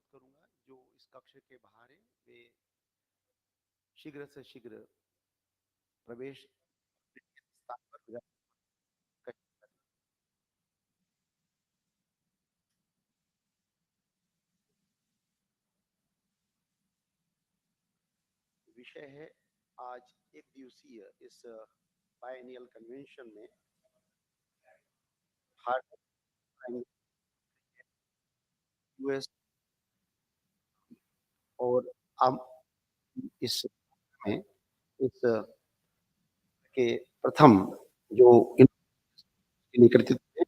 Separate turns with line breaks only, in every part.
अनुरोध करूंगा जो इस कक्ष के बाहर है वे शीघ्र से शीघ्र प्रवेश स्थान पर विषय है आज एक दिवसीय इस बायनियल कन्वेंशन में भारत यूएस और हम इस में इस के प्रथम जो नेतृत्व में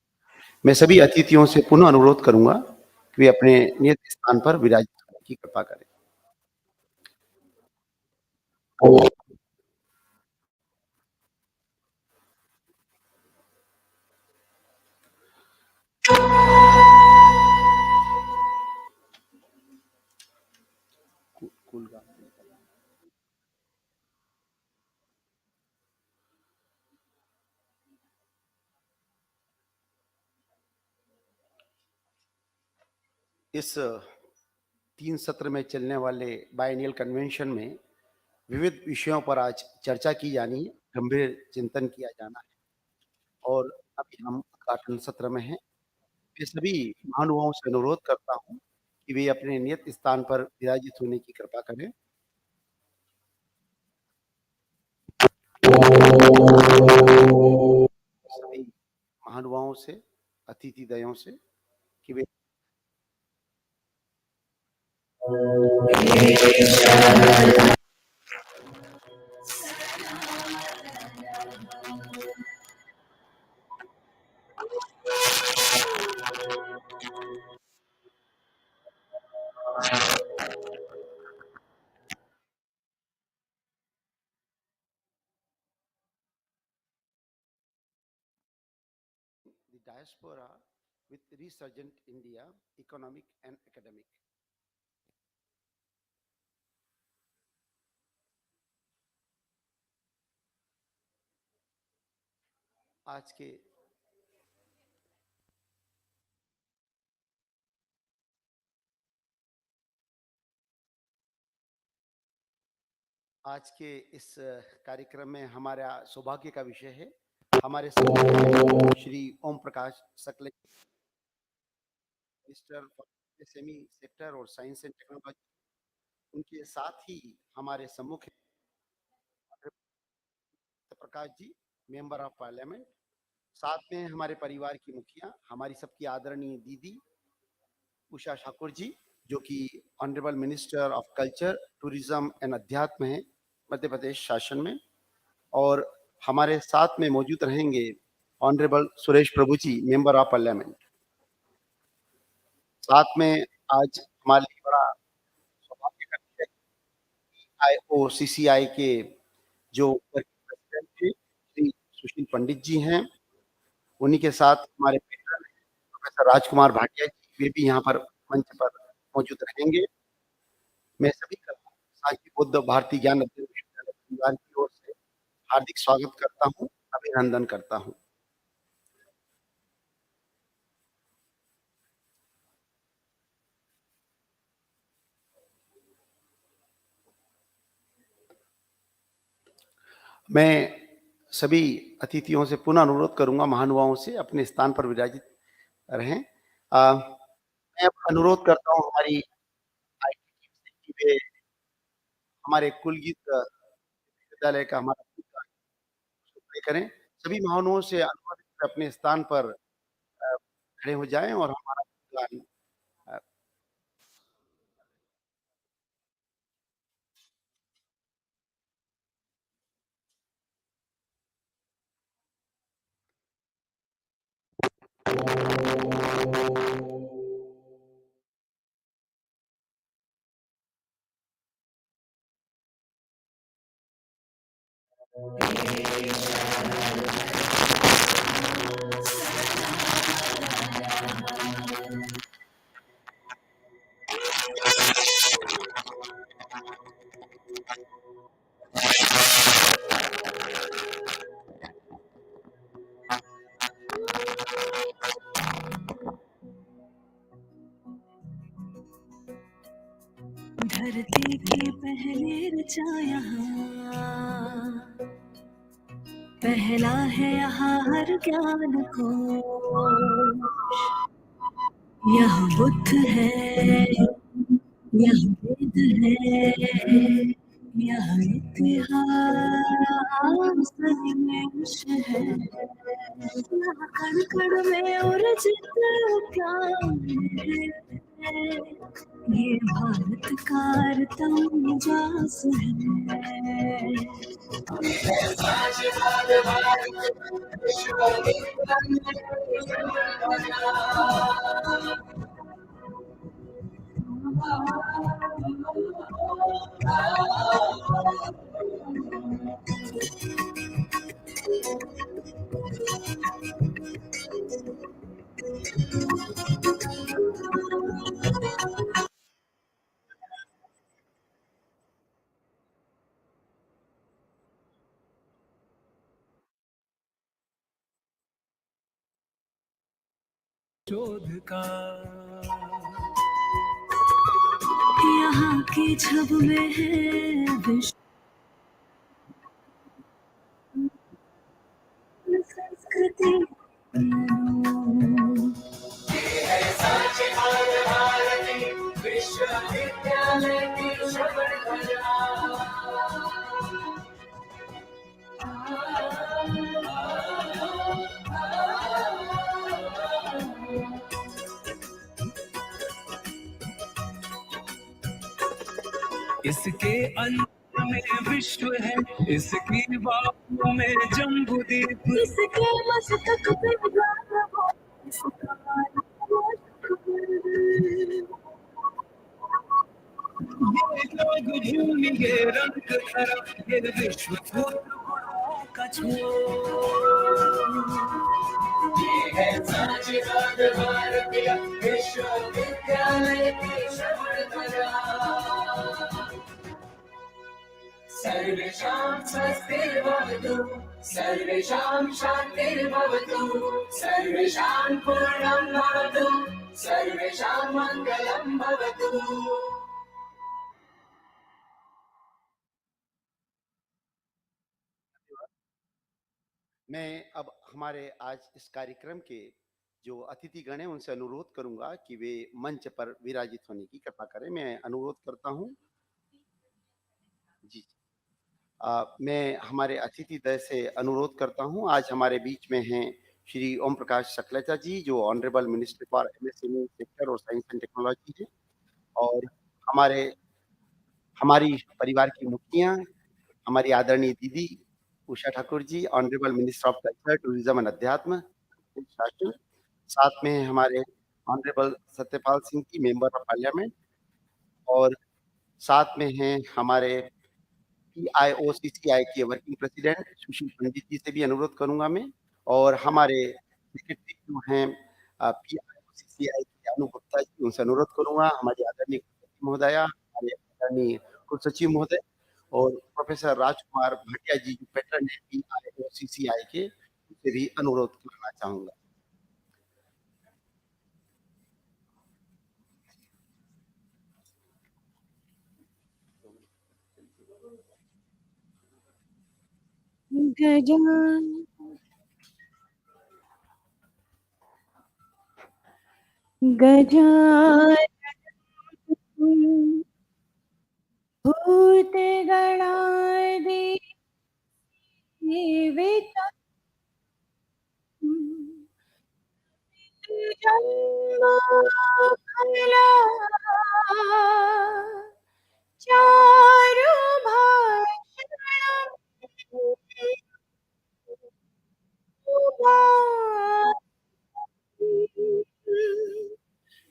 मैं सभी अतिथियों से पुनः अनुरोध करूंगा कि वे अपने नियत स्थान पर विराजित होने की कृपा करें। इस 3 सत्र में चलने वाले बायनियल कन्वेंशन में विविध विषयों पर आज चर्चा की जानी है, गंभीर चिंतन किया जाना है और अभी हम उद्घाटन सत्र में हैं। मैं सभी महानुभावों से अनुरोध करता हूँ कि वे अपने नियत स्थान पर विराजित होने की कृपा करें। सभी महानुभावों से, अतिथिदयों से कि वे the diaspora with resurgent India, economic and academic. आज के इस कार्यक्रम में हमारा सौभाग्य का विषय है हमारे श्री ओम प्रकाश सकले, मिनिस्टर सेमी सेक्टर और साइंस एंड टेक्नोलॉजी, उनके साथ ही हमारे सम्मुख Prakash ji, member of parliament, साथ में हमारे परिवार की मुखिया, हमारी सबकी आदरणीय दीदी उषा ठाकुर जी, जो कि honourable minister of culture, tourism and अध्यात्म है मध्य प्रदेश शासन में, और हमारे साथ में मौजूद रहेंगे honourable Suresh Prabhu ji, member of parliament. साथ में आज हमारे लिए बड़ा सौभाग्य का विषय PIO CCI के जो प्रेसिडेंट थे श्री सुशील पंडित जी हैं, उन्हीं के साथ हमारे पेट्रन प्रोफेसर राजकुमार भाटिया जी, वे भी यहाँ पर मंच पर मौजूद रहेंगे। मैं सभी का साची बुद्ध भारतीय ज्ञान अध्ययन विश्वविद्यालय परिवार की ओर से हार्दिक स्वागत करता हूँ, अभिनंदन करता हूँ। मैं सभी अतिथियों से पुनः अनुरोध करूंगा, महानुभावों से अपने स्थान पर विराजित रहें। मैं अनुरोध करता हूँ हमारी आईटी टीम से कि वे हमारे कुलगीत विश्वविद्यालय का हमारा प्ले करें। सभी महानुभावों से अनुरोध है अपने स्थान पर खड़े हो जाएं और हमारा गान
धरती की पहली ऋचा यहाँ, पहला है यहाँ हर ज्ञान को। यहाँ बुद्ध है, यहाँ वेद है, यहाँ इतिहास निमेष है। यहाँ कण कण में उर्जित ज्ञान है। ये भारत का अर्थम निजास है। शोध का यहाँ की छब में है विश्व संस्कृति। विश्वविद्यालय की श्रवण कला। इसके अंत में विश्व है, इसकी बाहों में जम्बूद्वीप, इसके मस्तक पे गाना हो, इसका ये लोग भूमिगे रंग धरा, ये विश्व का ये है साझीदार भारतीय विश्वविद्यालय की श्रवण कला। सर्वेषां स्वस्तिर्भवतु, सर्वेषां शान्तिर्भवतु, सर्वेषां पूर्णं भवतु, सर्वेषां मङ्गलं भवतु।
मैं अब हमारे आज इस कार्यक्रम के जो अतिथिगण हैं उनसे अनुरोध करूंगा कि वे मंच पर विराजित होने की कृपा करें। मैं अनुरोध करता हूं। जी। मैं हमारे अतिथि दल से अनुरोध करता हूं। आज हमारे बीच में हैं श्री ओम प्रकाश सकलेचा जी, जो honourable minister for MSME sector और साइंस एंड टेक्नोलॉजी है। और हमारे हमारी परिवार की मुखिया, हमारी आदरणीय दीदी Usha Thakur ji, honourable minister of culture, tourism and अध्यात्म शासन। साथ में हमारे honourable Satyapal Singh ji, member of parliament. और साथ में हैं हमारे PIO CCI के वर्किंग प्रेसिडेंट सुशील पंडित जी से भी अनुरोध करूंगा मैं। और हमारे सेक्रेटरी जो हैं PIO CCI के अनु गुप्ता जी, उनसे अनुरोध करूंगा। हमारी आदरणीय कुलसचिव महोदया, हमारे आदरणीय कुलसचिव महोदय और प्रोफेसर राजकुमार भाटिया जी, जो पैटर्न है PIO CCI के, उनसे भी अनुरोध करना चाहूंगा।
गजान गजान भूत गणादि सेवितं जन्म फला चारु भाषणम्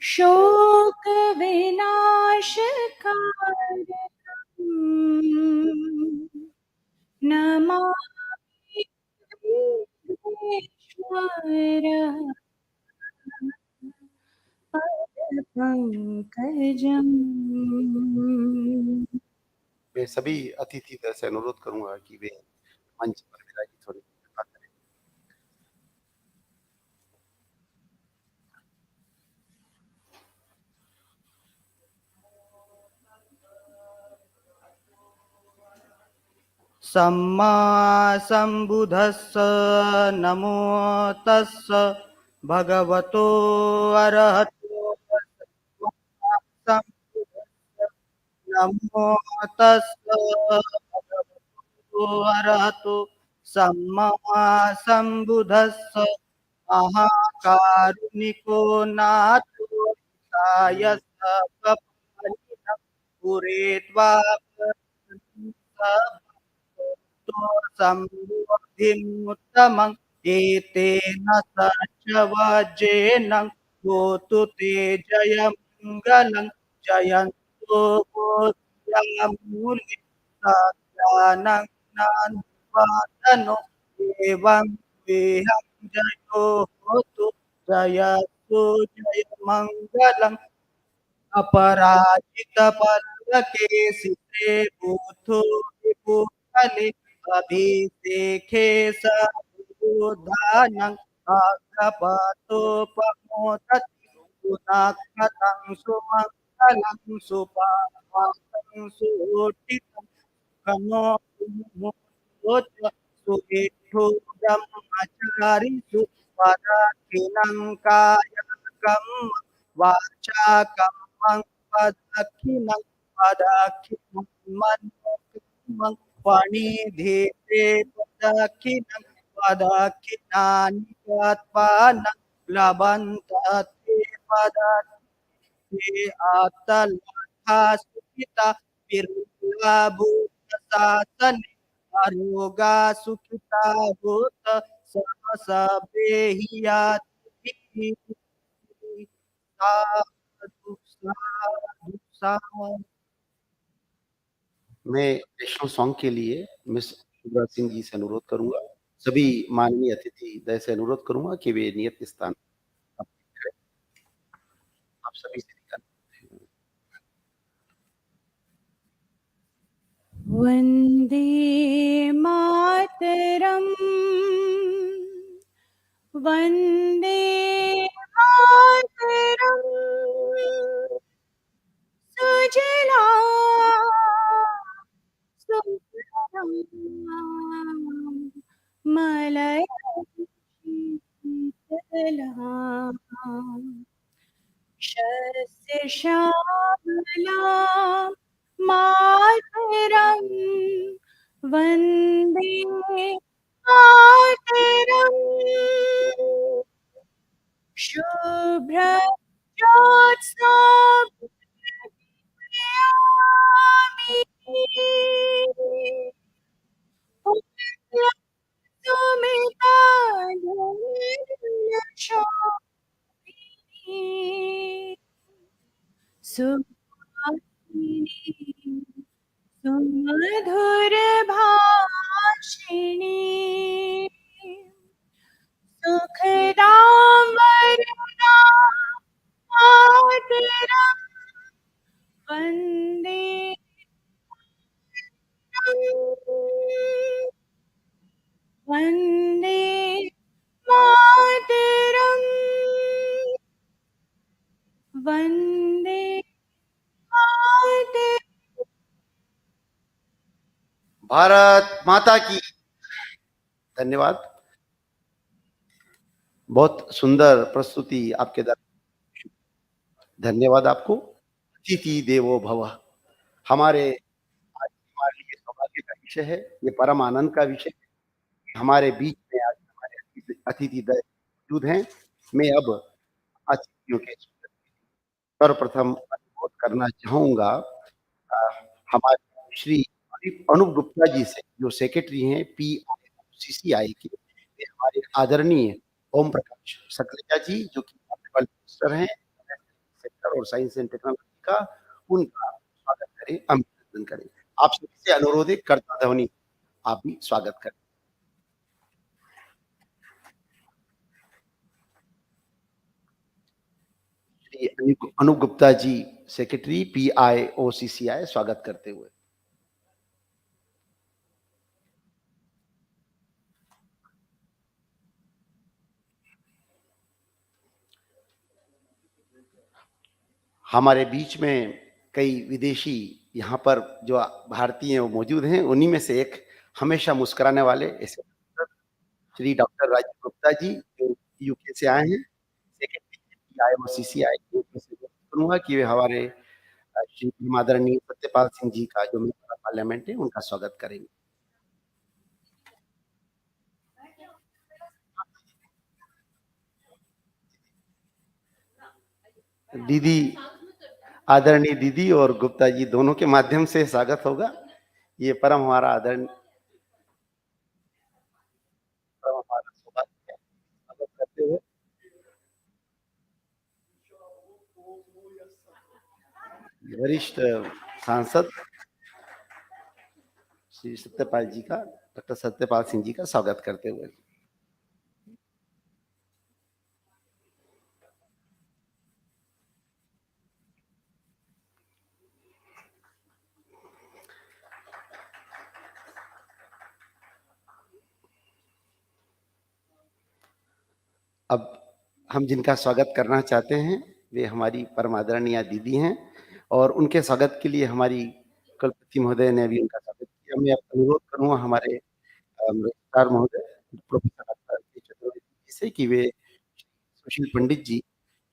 शोक विनाशकारकम् नमामि विघ्नेश्वर पदपङ्कजम्।
मैं सभी अतिथि दल से अनुरोध करूंगा कि वे मंच पर विराजित होने की कृपा करें।
सम्मा सम्बुद्धस्स नमो तस्स भगवतो अरहतो सम्मा सम्बुद्धस्स नमो तस्स भगवतो अरहतो सम्मा सम्बुद्धस्स महाकारुणिको नाथो हिताय सबपरिणः पुरेत्वापरन्तु समृद्धिमुत्तमं एतेन सचवजेन होतु ते जयमङ्गलं जयन्तु बोधियामूले सत्यानन्दानुवादनो एवं वेहं जयो होतु जयतु जयमङ्गलम् अपराजितपल्लकेशिते बुधो विभूषणे अभिषेके सद्बुधानम् आग्रपतोपमोदति गुणाकथं सुमङ्गलं सुपावासं सुहोटितं कनो मुमोच सुविद्धो ब्रह्मचारिषु पदाखिलं कायकम् वाचा कम्मं पदखिलं पदखिलं मनोकम्मं पणिधीते पदखिलं पदखिलानि तत्पानं प्लवन्ते पदखे आतलथा सुखिता विरुला भूतशासने अरोगा सुखिता भूत सहसभेहियाति साधु साधु साधु।
मैं नेशनल सॉन्ग के लिए मिस शुभ्रा सिंह जी से अनुरोध करूंगा। सभी माननीय अतिथि दय से अनुरोध करूंगा कि वे नियत स्थान आप सभी से निकल।
वन्दे मातरम् वन्दे मातरम् सुजलां सुफलां मलयजशीतलाम् शस्य श्यामलां मातरं वन्दे मातरम् शुभ्रज्योत्स्ना यामिनी सुमिता धनुषोभिः सुहासिनी सुमधुरभाषिणी सुखदां वरदां मातरं वन्दे वन्दे मातरम् वन्दे मातरम्।
भारत माता की धन्यवाद। बहुत सुंदर प्रस्तुति आपके द्वारा। धन्यवाद आपको। अतिथि देवो भव हमारे आज हमारे लिए सौभाग्य का विषय है। ये परम आनंद का विषय है। हमारे बीच में आज हमारे अतिथि मौजूद हैं। मैं अब अतिथियों के सर्वप्रथम अनुरोध करना चाहूंगा हमारे श्री अनूप गुप्ता जी से, जो सेक्रेटरी हैं PIO के। वे हमारे आदरणीय ओम प्रकाश सकलेचा जी, जो कि मिनिस्टर हैं सेक्टर और साइंस एंड टेक्नोलॉजी का, उनका स्वागत करें, अभिनंदन करें। आप सभी से अनुरोध है, करता ध्वनि आप भी स्वागत करें। श्री अनूप गुप्ता जी सेक्रेटरी PIO स्वागत करते हुए। हमारे बीच में कई विदेशी यहाँ पर जो भारतीय मौजूद हैं, उन्हीं में से एक हमेशा मुस्कुराने वाले ऐसे श्री डॉक्टर राजीव गुप्ता जी, जो यूके से आए हैं। सेक्रेटरी पीआईओ सीसीआई के मैं करूँगा कि वे हमारे श्री आदरणीय सत्यपाल सिंह जी का जो मेंबर ऑफ पार्लियामेंट है, उनका स्वागत करेंगे। दीदी, आदरणीय दीदी और गुप्ता जी दोनों के माध्यम से स्वागत होगा। ये परम हमारा सौभाग्य है, स्वागत करते हुए वरिष्ठ सांसद श्री सत्यपाल जी का, डॉक्टर सत्यपाल सिंह जी का स्वागत करते हुए अब हम जिनका स्वागत करना चाहते हैं, वे हमारी परम आदरणीय दीदी हैं और उनके स्वागत के लिए हमारी कुलपति महोदय ने भी उनका स्वागत किया। मैं अब अनुरोध करूँगा हमारे रजिस्ट्रार महोदय प्रोफेसर डॉक्टर के चतुर्वेदी जी से कि वे सुशील पंडित जी,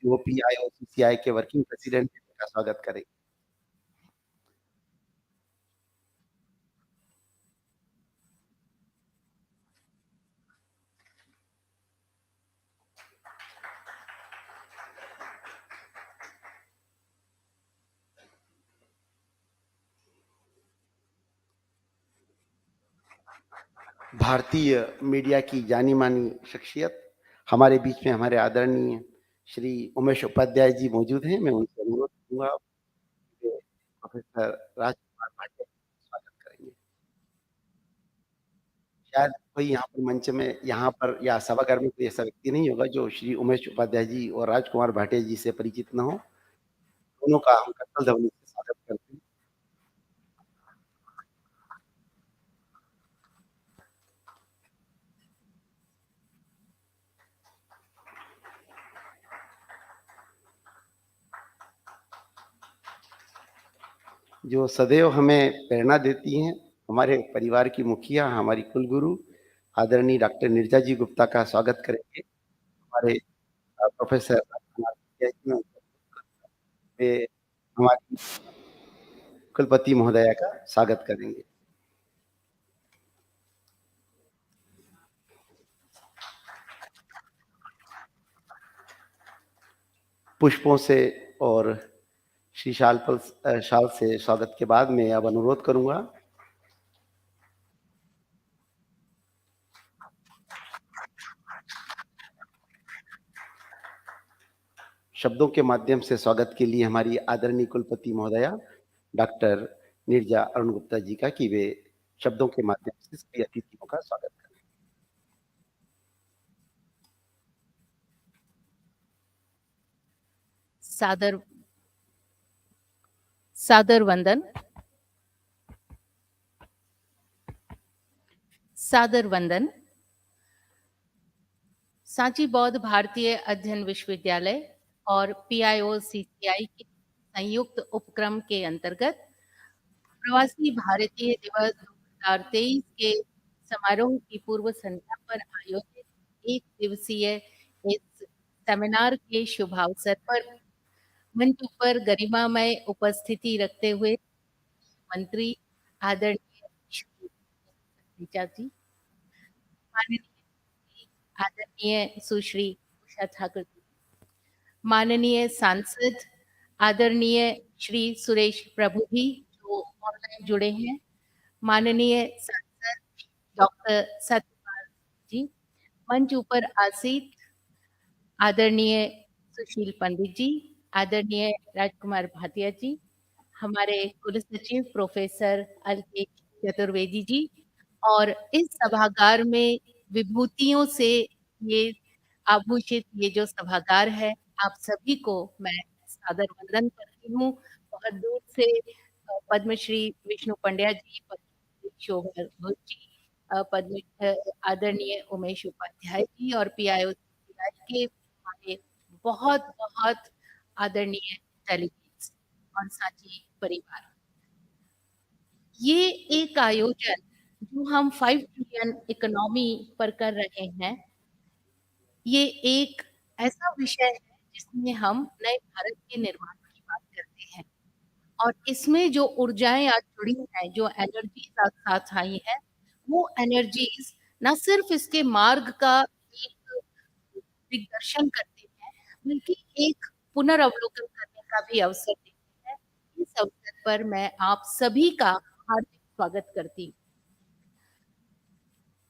जो पीआईओ सीसीआई के वर्किंग प्रेसिडेंट हैं, उनका स्वागत करें। भारतीय मीडिया की जानी-मानी शख्सियत हमारे बीच में हमारे आदरणीय श्री उमेश उपाध्याय जी मौजूद हैं। मैं उनसे अनुरोध करूँगा कि वे प्रोफेसर राजकुमार भाटिया का स्वागत करेंगे। शायद कोई यहाँ पर मंच में यहाँ पर या सभागार में कोई ऐसा व्यक्ति नहीं होगा जो श्री उमेश उपाध्याय जी और राजकुमार भाटिया जी से परिचित न हो। दोनों का हम करतल ध्वनि से स्वागत करते हैं। जो सदैव हमें प्रेरणा देती हैं, हमारे परिवार की मुखिया, हमारी कुलगुरु आदरणीय डॉक्टर नीरजा जी गुप्ता का स्वागत करेंगे। हमारे प्रोफेसर राजकुमार भटिया जी हैं, वे हमारी कुलपति महोदया का स्वागत करेंगे। पुष्पों से और श्री शाल से स्वागत के बाद मैं अब अनुरोध करूँगा शब्दों के माध्यम से स्वागत के लिए हमारी आदरणीय कुलपति महोदया डॉक्टर नीरजा अरुण गुप्ता जी का कि वे शब्दों के माध्यम से सभी अतिथियों का स्वागत करें।
सादर सादर वंदन। सादर वंदन। सांची बौद्ध भारतीय अध्ययन विश्वविद्यालय और पीआईओ सीसीआई के संयुक्त उपक्रम के अंतर्गत प्रवासी भारतीय दिवस 2023 के समारोह की पूर्व संध्या पर आयोजित एक दिवसीय इस सेमिनार के शुभावसर पर मंच पर गरिमामय उपस्थिति रखते हुए मंत्री आदरणीय श्री ऋचा जी, आदरणीय सुश्री उषा ठाकुर जी, माननीय सांसद आदरणीय श्री सुरेश प्रभु जी जो ऑनलाइन जुड़े हैं, माननीय सांसद डॉक्टर सत्यपाल जी, मंच ऊपर आसीन आदरणीय सुशील पंडित जी, आदरणीय राजकुमार भाटिया जी, हमारे कुल सचिव प्रोफेसर अलकेश चतुर्वेदी जी और इस सभागार में विभूतियों से ये आभूषित ये जो सभागार है, आप सभी को मैं सादर वंदन करती हूँ। बहुत दूर से पद्मश्री विष्णु पंड्या जी, पद्मश्री शोभा घोष जी, आदरणीय उमेश उपाध्याय जी और पीआईओ के हमारे बहुत बहुत आदरणीय डेलीगेट्स और साथी परिवार। ये एक आयोजन जो हम 5 ट्रिलियन इकोनॉमी पर कर रहे हैं, ये एक ऐसा विषय है जिसमें हम नए भारत के निर्माण की बात करते हैं। और इसमें जो ऊर्जाएँ आज जुड़ी हैं, जो एनर्जीज़ आज साथ आई हैं, वो एनर्जीज़ ना सिर्फ़ इसके मार्ग का एक दिग्दर्शन करती हैं, बल्कि एक पुनर्अवलोकन करने का भी अवसर देती हैं। इस अवसर पर मैं आप सभी का हार्दिक स्वागत करती हूँ।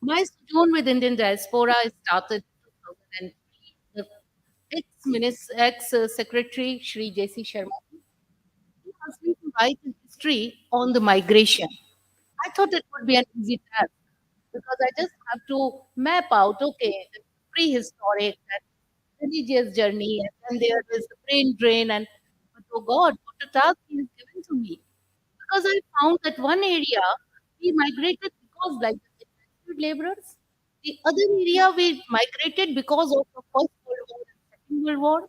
My sojourn with Indian diaspora started in 2003. The ex-secretary Shri J.C. Sharma, he asked me to write a history on the migration. I thought it would be an easy task because I just have to map out, okay, the prehistoric and religious journey, and then there is the brain drain, and but oh God, what a task he has given to me. Because I found that one area we migrated because like the indentured laborers. The other area we migrated because of the First World War and Second World War.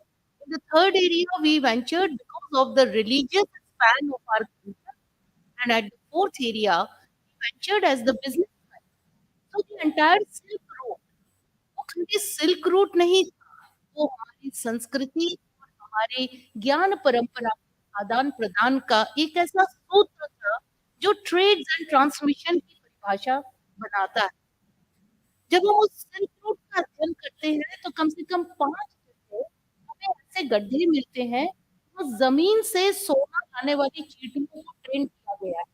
In the third area we ventured because of the religious span of our culture. And at the fourth area we ventured as the businessman. So the entire Silk Road, वो खाली silk route नहीं था, वो हमारी संस्कृति और हमारे ज्ञान परंपरा के आदान-प्रदान का एक ऐसा सूत्र था, जो ट्रेड्स एंड ट्रांसमिशन की परिभाषा बनाता है। जब हम उस सिल्क रूट का अध्ययन करते हैं, तो कम से कम 5 जगह हमें ऐसे गड्ढे मिलते हैं, जो ज़मीन से सोना लाने वाली चींटियों को ट्रेन किया गया है।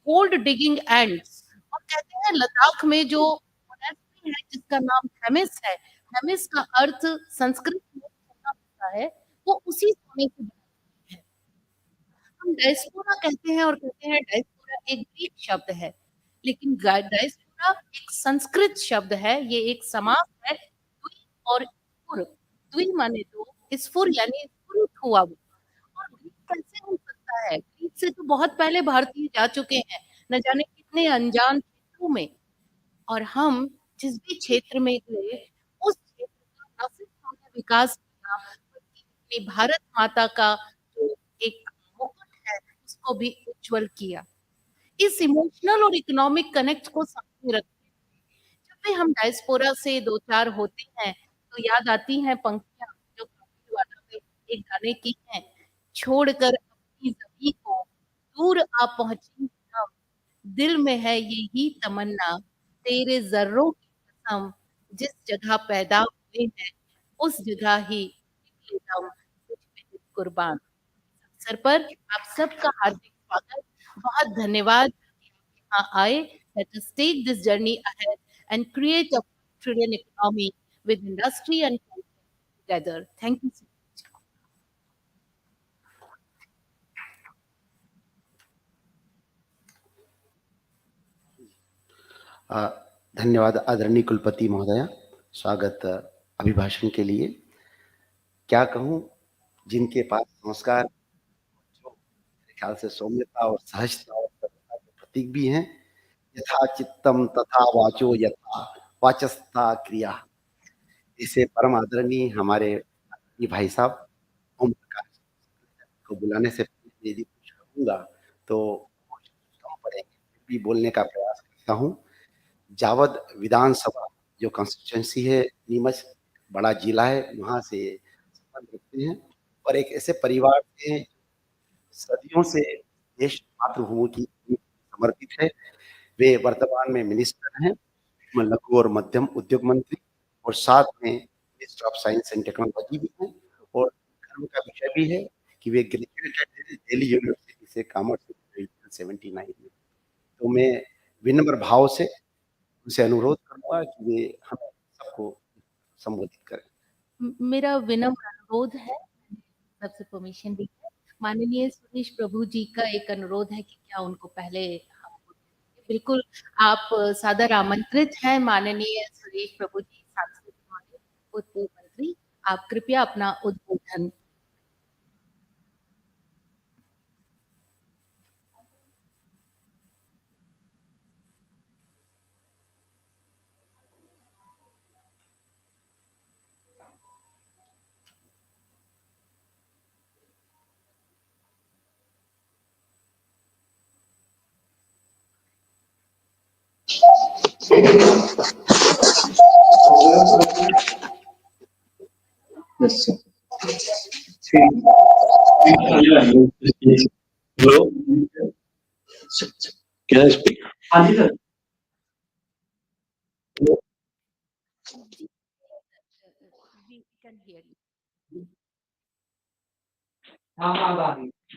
गोल्ड डिगिंग एंड्स, और कहते हैं लद्दाख में जो मोनेस्ट्री है जिसका नाम हेमिस है, हेमिस का अर्थ संस्कृत में सोना होता है, वो उसी सोने से बना है। हम डायस्पोरा कहते हैं और कहते हैं डायस्पोरा एक ग्रीक शब्द है, लेकिन डायस्पोरा एक संस्कृत शब्द है, ये एक समास है द्वि और स्फुर। द्वि माने दो, स्फुर यानी स्फुरित हुआ वो। और ग्रीक कैसे हो सकता है? ग्रीक से तो बहुत पहले भारतीय जा चुके हैं, न जाने कितने अनजान क्षेत्रों में। और हम जिस भी क्षेत्र में गए, उस क्षेत्र का न सिर्फ हमने विकास किया, बल्कि अपनी भारत माता का जो एक मुकुट है, उसको भी उज्ज्वल किया। इस इमोशनल और इकोनॉमिक कनेक्ट को सामने रखते जब भी हम डायस्पोरा से 2-4 होते हैं, तो याद आती हैं पंक्तियाँ जो कबीरवाला में एक गाने की हैं, छोड़कर अपनी ज़मीं को दूर आ पहुँची हम, दिल में है यही तमन्ना, तेरे ज़र्रों की कसम, जिस जगह पैदा हुए हैं, उस जगह ही निकले दम, तुझ पे दिल कुर्बान। अवसर पर आप सबका हार्दिक स्वागत, बहुत धन्यवाद कि आप यहाँ आए। Let us take this journey ahead and create a trillion economy with industry and culture together. Thank you so much.
अ, धन्यवाद आदरणीय कुलपति महोदया, स्वागत अभिभाषण के लिए। क्या कहूँ, जिनके पास संस्कार, जो मेरे ख्याल से सौम्यता और सहजता और सरलता के प्रतीक भी हैं, यथा चित्तम तथा वाचो यथा वाचस्पता क्रिया। इसे परम आदरणीय हमारे ये भाई साहब ओम प्रकाश को बुलाने से पहले यदि कुछ कहूँगा, तो कुछ कम पड़ेंगे, फिर भी बोलने का प्रयास करता हूँ। जावद विधानसभा जो कॉन्स्टिट्यूएंसी है, नीमच बड़ा जिला है, वहाँ से संबंध रखते हैं और एक ऐसे परिवार से सदियों से देश मातृभूमि की समर्पित है। वे वर्तमान में मिनिस्टर हैं, लघु और मध्यम उद्योग मंत्री, और साथ में minister of science and technology भी हैं, और गर्व का विषय भी है कि वे ग्रेजुएटेड हैं दिल्ली यूनिवर्सिटी से कॉमर्स में 79 में। तो मैं विनम्र भाव से उनसे अनुरोध करूँगा कि वे हम सबको संबोधित करें।
मेरा विनम्र अनुरोध है, मैंने सबसे परमिशन ली है। माननीय सुरेश प्रभु जी का एक अनुरोध है कि क्या उनको पहले हम बिल्कुल, आप सादर आमंत्रित हैं माननीय सुरेश प्रभु जी, सांसद हमारे पूर्व मंत्री। आप कृपया अपना उद्बोधन।
Hello, can I speak?
We can hear you.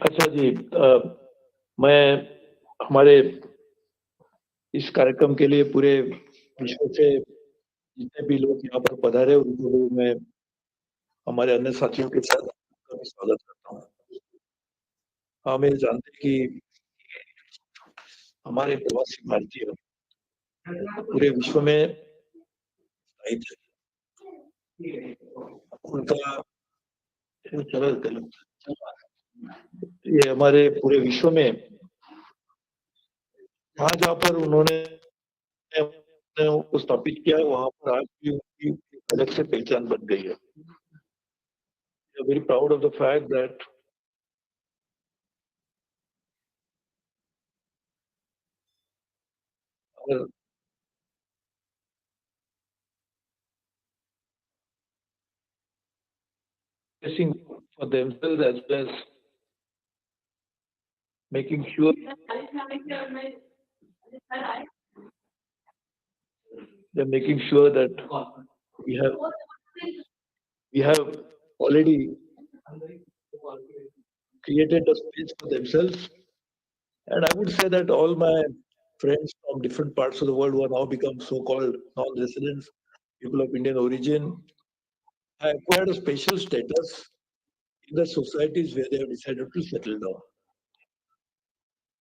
अच्छा जी, मैं हमारे इस कार्यक्रम के लिए पूरे विश्व से जितने भी लोग यहाँ पर पधारे उनको मैं हमारे अन्य साथियों के साथ कभी स्वागत करता हूँ। हम ये जानते हैं कि हमारे प्रवासी भारतीय पूरे विश्व में स्थायित है। उनका ये हमारे पूरे विश्व में जहाँ जहाँ पर उन्होंने स्थापित किया है वहाँ पर आज भी उनकी अलग से पहचान बन गई है। Very proud of the fact that facing for themselves as well as making sure they're making sure that we have we have already created a space for themselves. And I would say that all my friends from different parts of the world who have now become so-called non-residents, people of Indian origin, have acquired a special status in the societies where they have decided to settle down.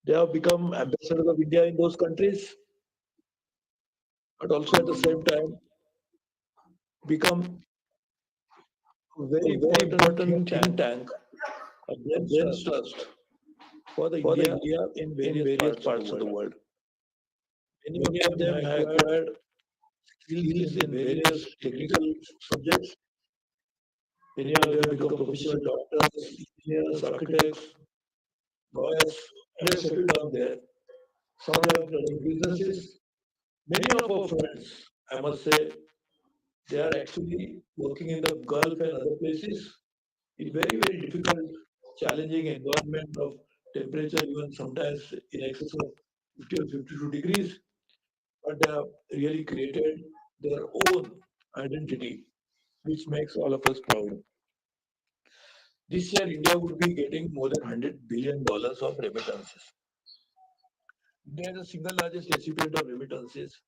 They have become ambassadors of India in those countries, but also at the same time become a very important think tank against trust for the India in various parts of the world. Many of them have acquired skills in various technical subjects. Many of them become professional doctors, engineers, architects, lawyers, and they settle down there. Some of them running businesses. Many of our friends, I must say, they are actually working in the Gulf and other places in very difficult, challenging environment of temperature, even sometimes in excess of 50 or 52 degrees. But they have really created their own identity, which makes all of us proud. This year, India would be getting more than $100 billion of remittances. India is the single largest recipient of remittances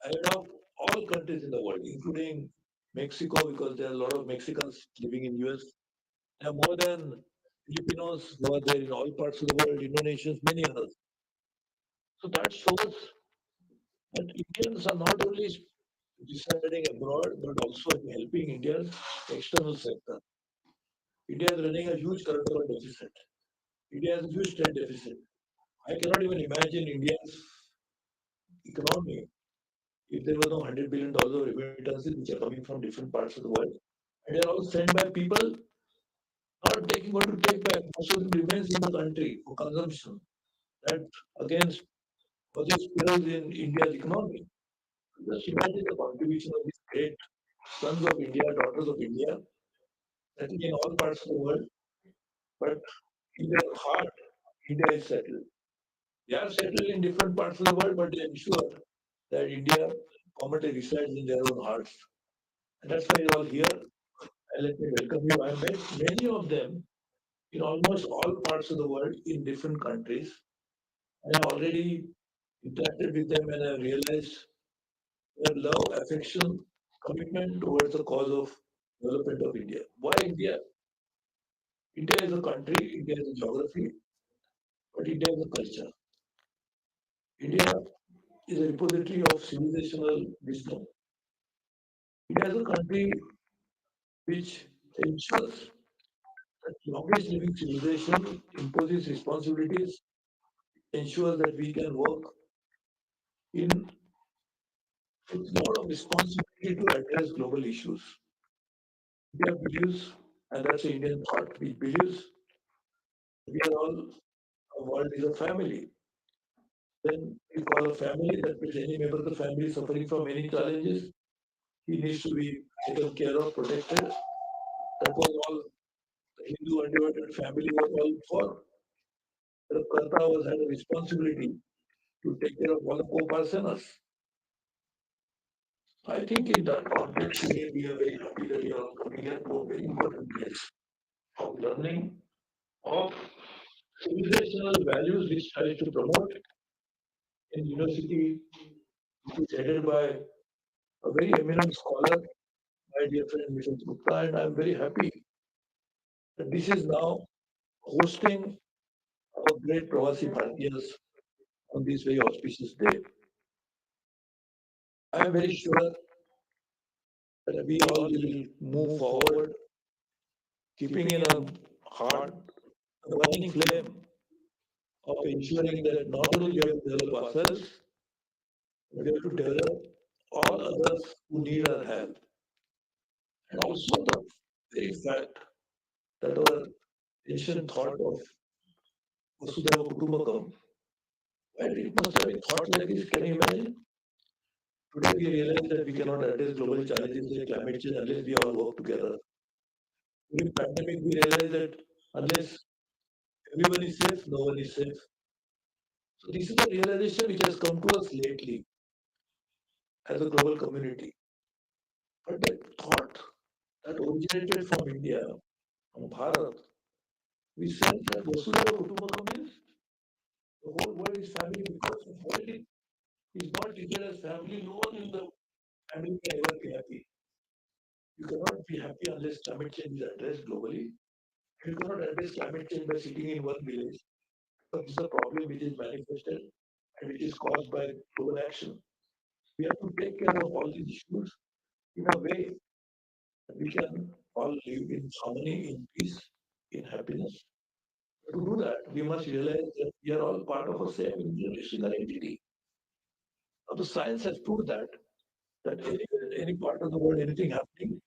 ahead of all countries in the world, including Mexico, because there are a lot of Mexicans living in US. There are more than Filipinos who are there in all parts of the world, Indonesians, many others. So that shows that Indians are not only residing abroad, but also helping India's external sector. India is running a huge current account deficit. India has a huge trade deficit. I cannot even imagine India's economy if there were no $100 billion of remittances which are coming from different parts of the world. And they are all sent by people not taking what to take back. Most of them remains in the country for consumption. That again causes spirals in India's economy. Just imagine the contribution of these great sons of India, daughters of India, settling in all parts of the world, but in their heart, India is settled. They are settled in different parts of the world, but they ensure that India permanently resides in their own hearts. And that's why you're all here. And let me welcome you. I met many of them in almost all parts of the world in different countries. And I've already interacted with them and I realized their love, affection, commitment towards the cause of development of India. Why India? India is a country, India is a geography, but India is a culture. India is a repository of civilizational wisdom. India is a country which ensures that longest living civilization imposes responsibilities, ensures that we can work in with a lot of responsibility to address global issues. India believes, and that's the Indian thought, which believes we are all, a world is a family. Then we call a family, that means any member of the family suffering from any challenges, he needs to be taken care of, protected. That was all the Hindu undivided family was all for. The Karta was had a responsibility to take care of all the poor personas. I think in that context, we are very happy that you are coming here to a very important place of learning of civilizational values which tries to promote in university, which is headed by a very eminent scholar, my dear friend Mr. Gupta, and I'm very happy that this is now hosting our great Pravasi Bharatiyas on this very auspicious day. I am very sure that we all will move forward, keeping in our heart a burning flame of ensuring that not only we have to develop ourselves, but we have to develop all others who need our help. And also the very fact that our ancient thought of Vasudhaiva Kutumbakam, why it must have been thought like this, can you imagine? Today we realize that we cannot address global challenges like climate change unless we all work together. During pandemic, we realize that unless everyone is safe, no one is safe. So this is a realization which has come to us lately as a global community. But that thought that originated from India, from Bharat, we said that Vasudhaiva Kutumbakam means the whole world is family because the world is not treated as family. No one in the family can ever be happy. You cannot be happy unless climate change is addressed globally. You cannot address climate change by sitting in one village. But this is a problem which is manifested and which is caused by global action. We have to take care of all these issues in a way that we can all live in harmony, in peace, in happiness. To do that, we must realize that we are all part of a same generational entity. Now, the science has proved that any part of the world, anything happening,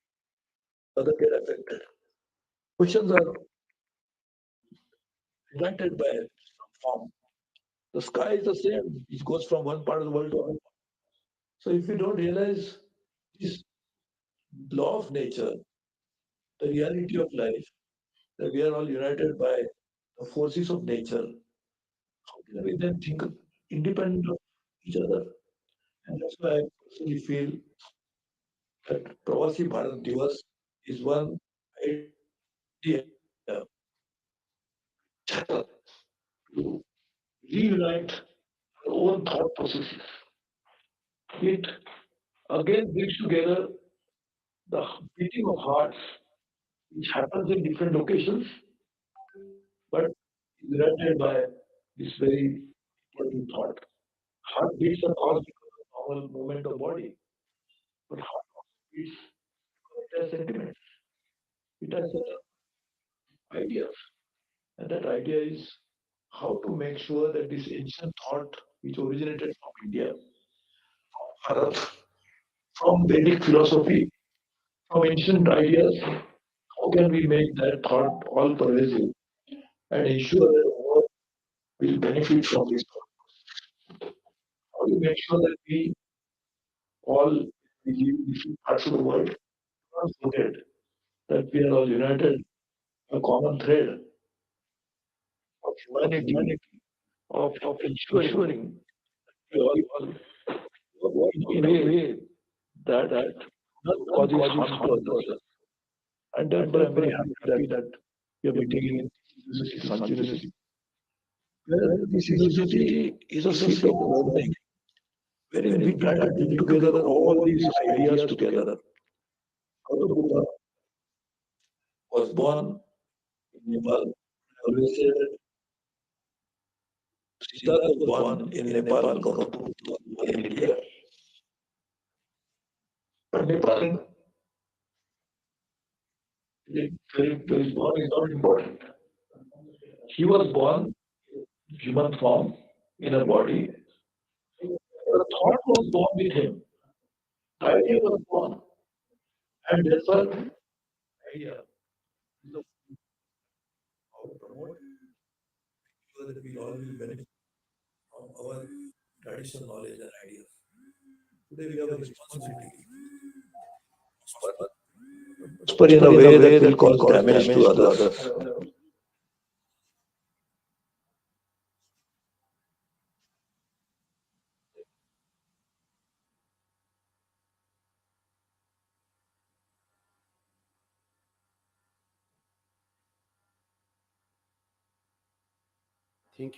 other get affected. Oceans are united by some form. The sky is the same; it goes from one part of the world to another. So, if we don't realize this law of nature, the reality of life, that we are all united by the forces of nature, how can we then think independent of each other? And that's why I personally feel that Pravasi Bharat Divas is one idea to reunite our own thought processes. It again brings together the beating of hearts, which happens in different locations, but is united by this very important thought. Heart beats are caused because of normal movement of body, but heart also beats because it has sentiments, it has certain ideas, and that idea is how to make sure that this ancient thought, which originated from India, from Bharat, from Vedic philosophy, from ancient ideas, how can we make that thought all pervasive and ensure that all will benefit from this thought? How do you make sure that we all we live in different parts of the world not forget that we are all united, a common thread of humanity, of ensuring we all work in a way that causes harm to others. And therefore, I'm very happy that we are meeting in University, Sun University. Where this university is a seat of learning, wherein we try to bring together all these ideas together. Gautam Buddha was born in Nepal. I always say that Siddhartha was born in Nepal, Gautam Buddha was born in India. But Nepal, where he born is not important. He was born in human form in a body. The thought was born with him. The idea was born. And therefore, idea is of how to promote, sure that we all will benefit from our traditional knowledge and ideas. Today we have a responsibility to prosper in a way that will cause damage to others.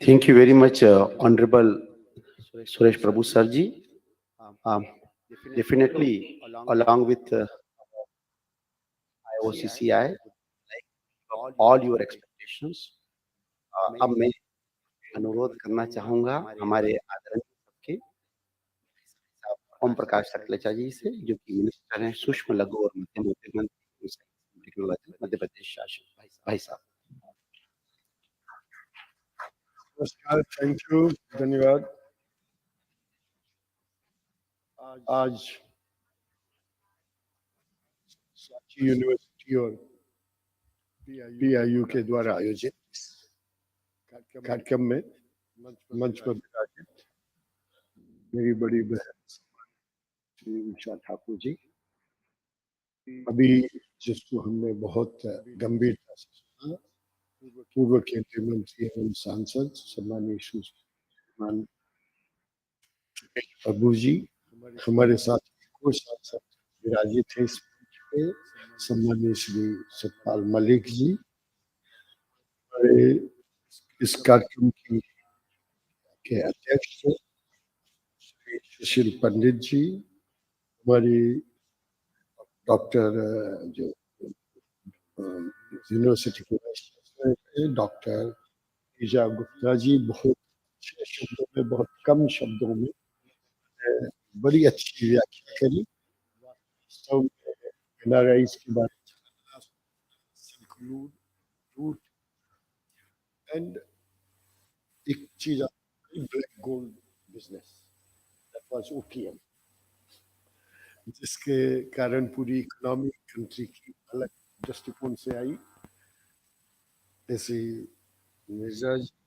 Thank you very much, Honorable Suresh Prabhu Sarji. Um, Definitely, along with IOCCI, all your expectations. अब मैं अनुरोध करना चाहूंगा हमारे आदरणीय सबके ओम प्रकाश सकलेचा जी से, जो कि मिनिस्टर हैं सूक्ष्म लघु और मध्यम उद्यम मंत्री टेक्नोलॉजी मध्य प्रदेश शासन। भाई साहब।
नमस्कार, थैंक यू, धन्यवाद। आज सांची यूनिवर्सिटी और PIO के द्वारा आयोजित कार्यक्रम में मंच पर विराजित मेरी बड़ी बहन श्री उषा ठाकुर जी, अभी जिसको हमने बहुत गंभीरता से सुना, पूर्व केंद्रीय मंत्री एवं सांसद सम्मानीय श्रीमान प्रभु जी, हमारे साथ एक और सांसद विराजित है इस मंच पे, सम्मानीय श्री सतपाल मलिक जी, हमारे इस कार्यक्रम के अध्यक्ष श्री सुशील पंडित जी, हमारी डॉक्टर जो यूनिवर्सिटी के वाइस चांसलर डॉक्टर ईजा गुप्ता जी, बहुत अच्छे शब्दों में, बहुत कम शब्दों में बड़ी अच्छी व्याख्या करी। वास्तव में NRIs के बारे में रूट एंड एक चीज black gold business, that was OPM, जिसके कारण पूरी इकोनॉमी कंट्री की अलग दृष्टिकोण से आई। जैसे मिर्जा जी,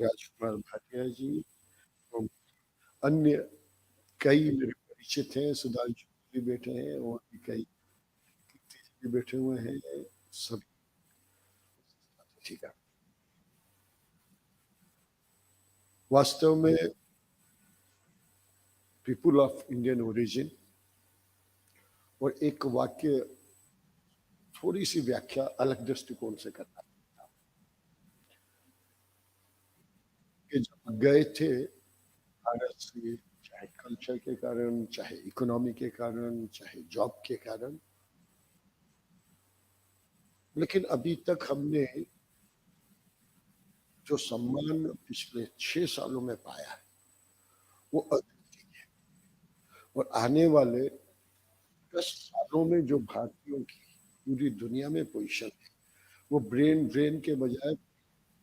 राजकुमार भाटिया जी और अन्य कई मेरे परिचित हैं, सुधांशु भी बैठे हैं और भी कई भी बैठे हुए हैं, सब ठीक है। वास्तव में पीपुल ऑफ इंडियन ओरिजिन और एक वाक्य थोड़ी सी व्याख्या अलग दृष्टिकोण से करना कि जब गए थे भारत से, चाहे कल्चर के कारण, चाहे इकोनॉमी के कारण, चाहे जॉब के कारण, लेकिन अभी तक हमने जो सम्मान पिछले 6 सालों में पाया है वो अद्वितीय है, और आने वाले 10 सालों में जो भारतीयों की पूरी दुनिया में पोजीशन है, वो ब्रेन ड्रेन के बजाय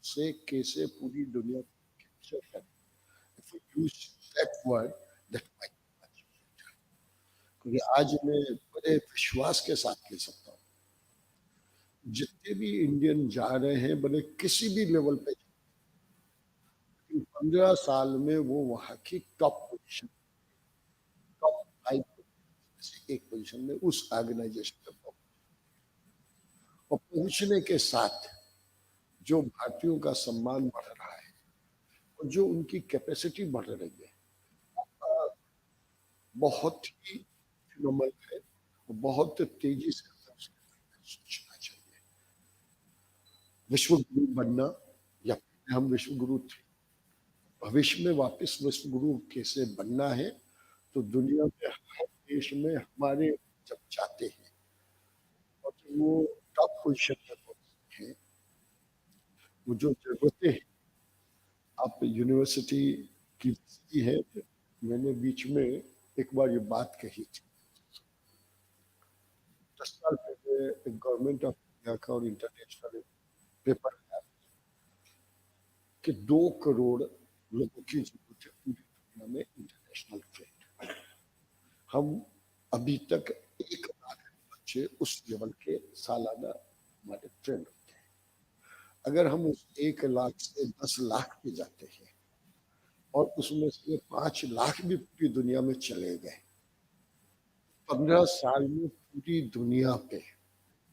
से कैसे पूरी दुनिया कैप्चर करें। If we use that word, that might be much better. क्योंकि आज मैं बड़े विश्वास के साथ कह सकता हूँ, जितने भी इंडियन जा रहे हैं, भले किसी भी लेवल पे, 15 साल में वो वहां की टॉप पोजीशन, टॉप 5 से एक पोजीशन में उस ऑर्गेनाइजेशन में पहुंचे, और पहुंचने के साथ जो भारतीयों का सम्मान बढ़ रहा है और जो उनकी कैपेसिटी बढ़ रही है, बहुत ही फिनोमेनल है, बहुत तेजी से सोचना चाहिए। विश्व गुरु बनना, या हम विश्व गुरु थे, भविष्य में वापस विश्व गुरु कैसे बनना है, तो दुनिया में हर देश में हमारे जब जाते हैं और वो टॉप पोजीशन पर पहुंचते हैं, वो जो जरूरतें हैं, आप यूनिवर्सिटी की है, मैंने बीच में एक बार ये बात कही थी, 10 साल पहले एक गवर्नमेंट ऑफ इंडिया का और इंटरनेशनल पेपर आया कि 2 करोड़ लोगों की जरूरत है पूरी दुनिया में इंटरनेशनल ट्रेड। हम अभी तक 1 लाख बच्चे उस लेवल के सालाना हमारे ट्रेंड होते हैं। अगर हम उस 1 लाख से 10 लाख पे जाते हैं और उसमें से 5 लाख भी पूरी दुनिया में चले गए। 15 साल में पूरी दुनिया पे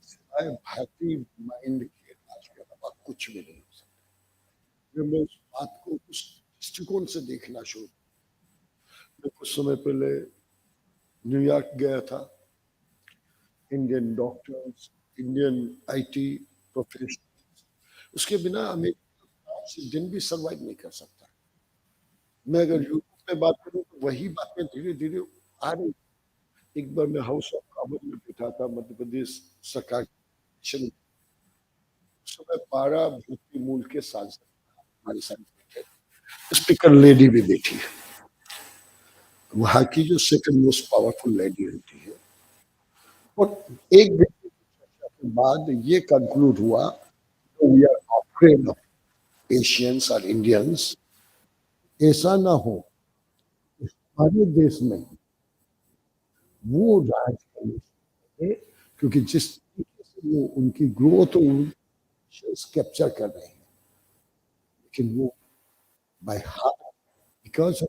सिवाय भारतीय माइंड के राज के अलावा कुछ भी नहीं हो सकता। जब मैं उस बात को उस दृष्टिकोण से देखना शुरू, मैं कुछ समय पहले न्यूयॉर्क गया था। Indian doctors, Indian IT professionals, उसके बिना अमेरिका 5 दिन भी सरवाइव नहीं कर सकता। मैं अगर यूरोप में बात करूं तो वही बातें धीरे धीरे आ रही। एक बार मैं हाउस ऑफ कॉमन में बैठा था, मध्य प्रदेश सरकार के, उस समय 12 भारतीय मूल के सांसद हमारे साथ बैठे, स्पीकर लेडी भी बैठी है, वहां की जो सेकंड मोस्ट पावरफुल लेडी होती है। और एक दिन की चर्चा के बाद ये कंक्लूड हुआ, we are afraid of Asians और इंडियंस, ऐसा ना हो हमारे देश में वो राज करने, क्योंकि जिस तरीके से वो उनकी ग्रोथ और कैप्चर कर रहे हैं, लेकिन वो by heart, because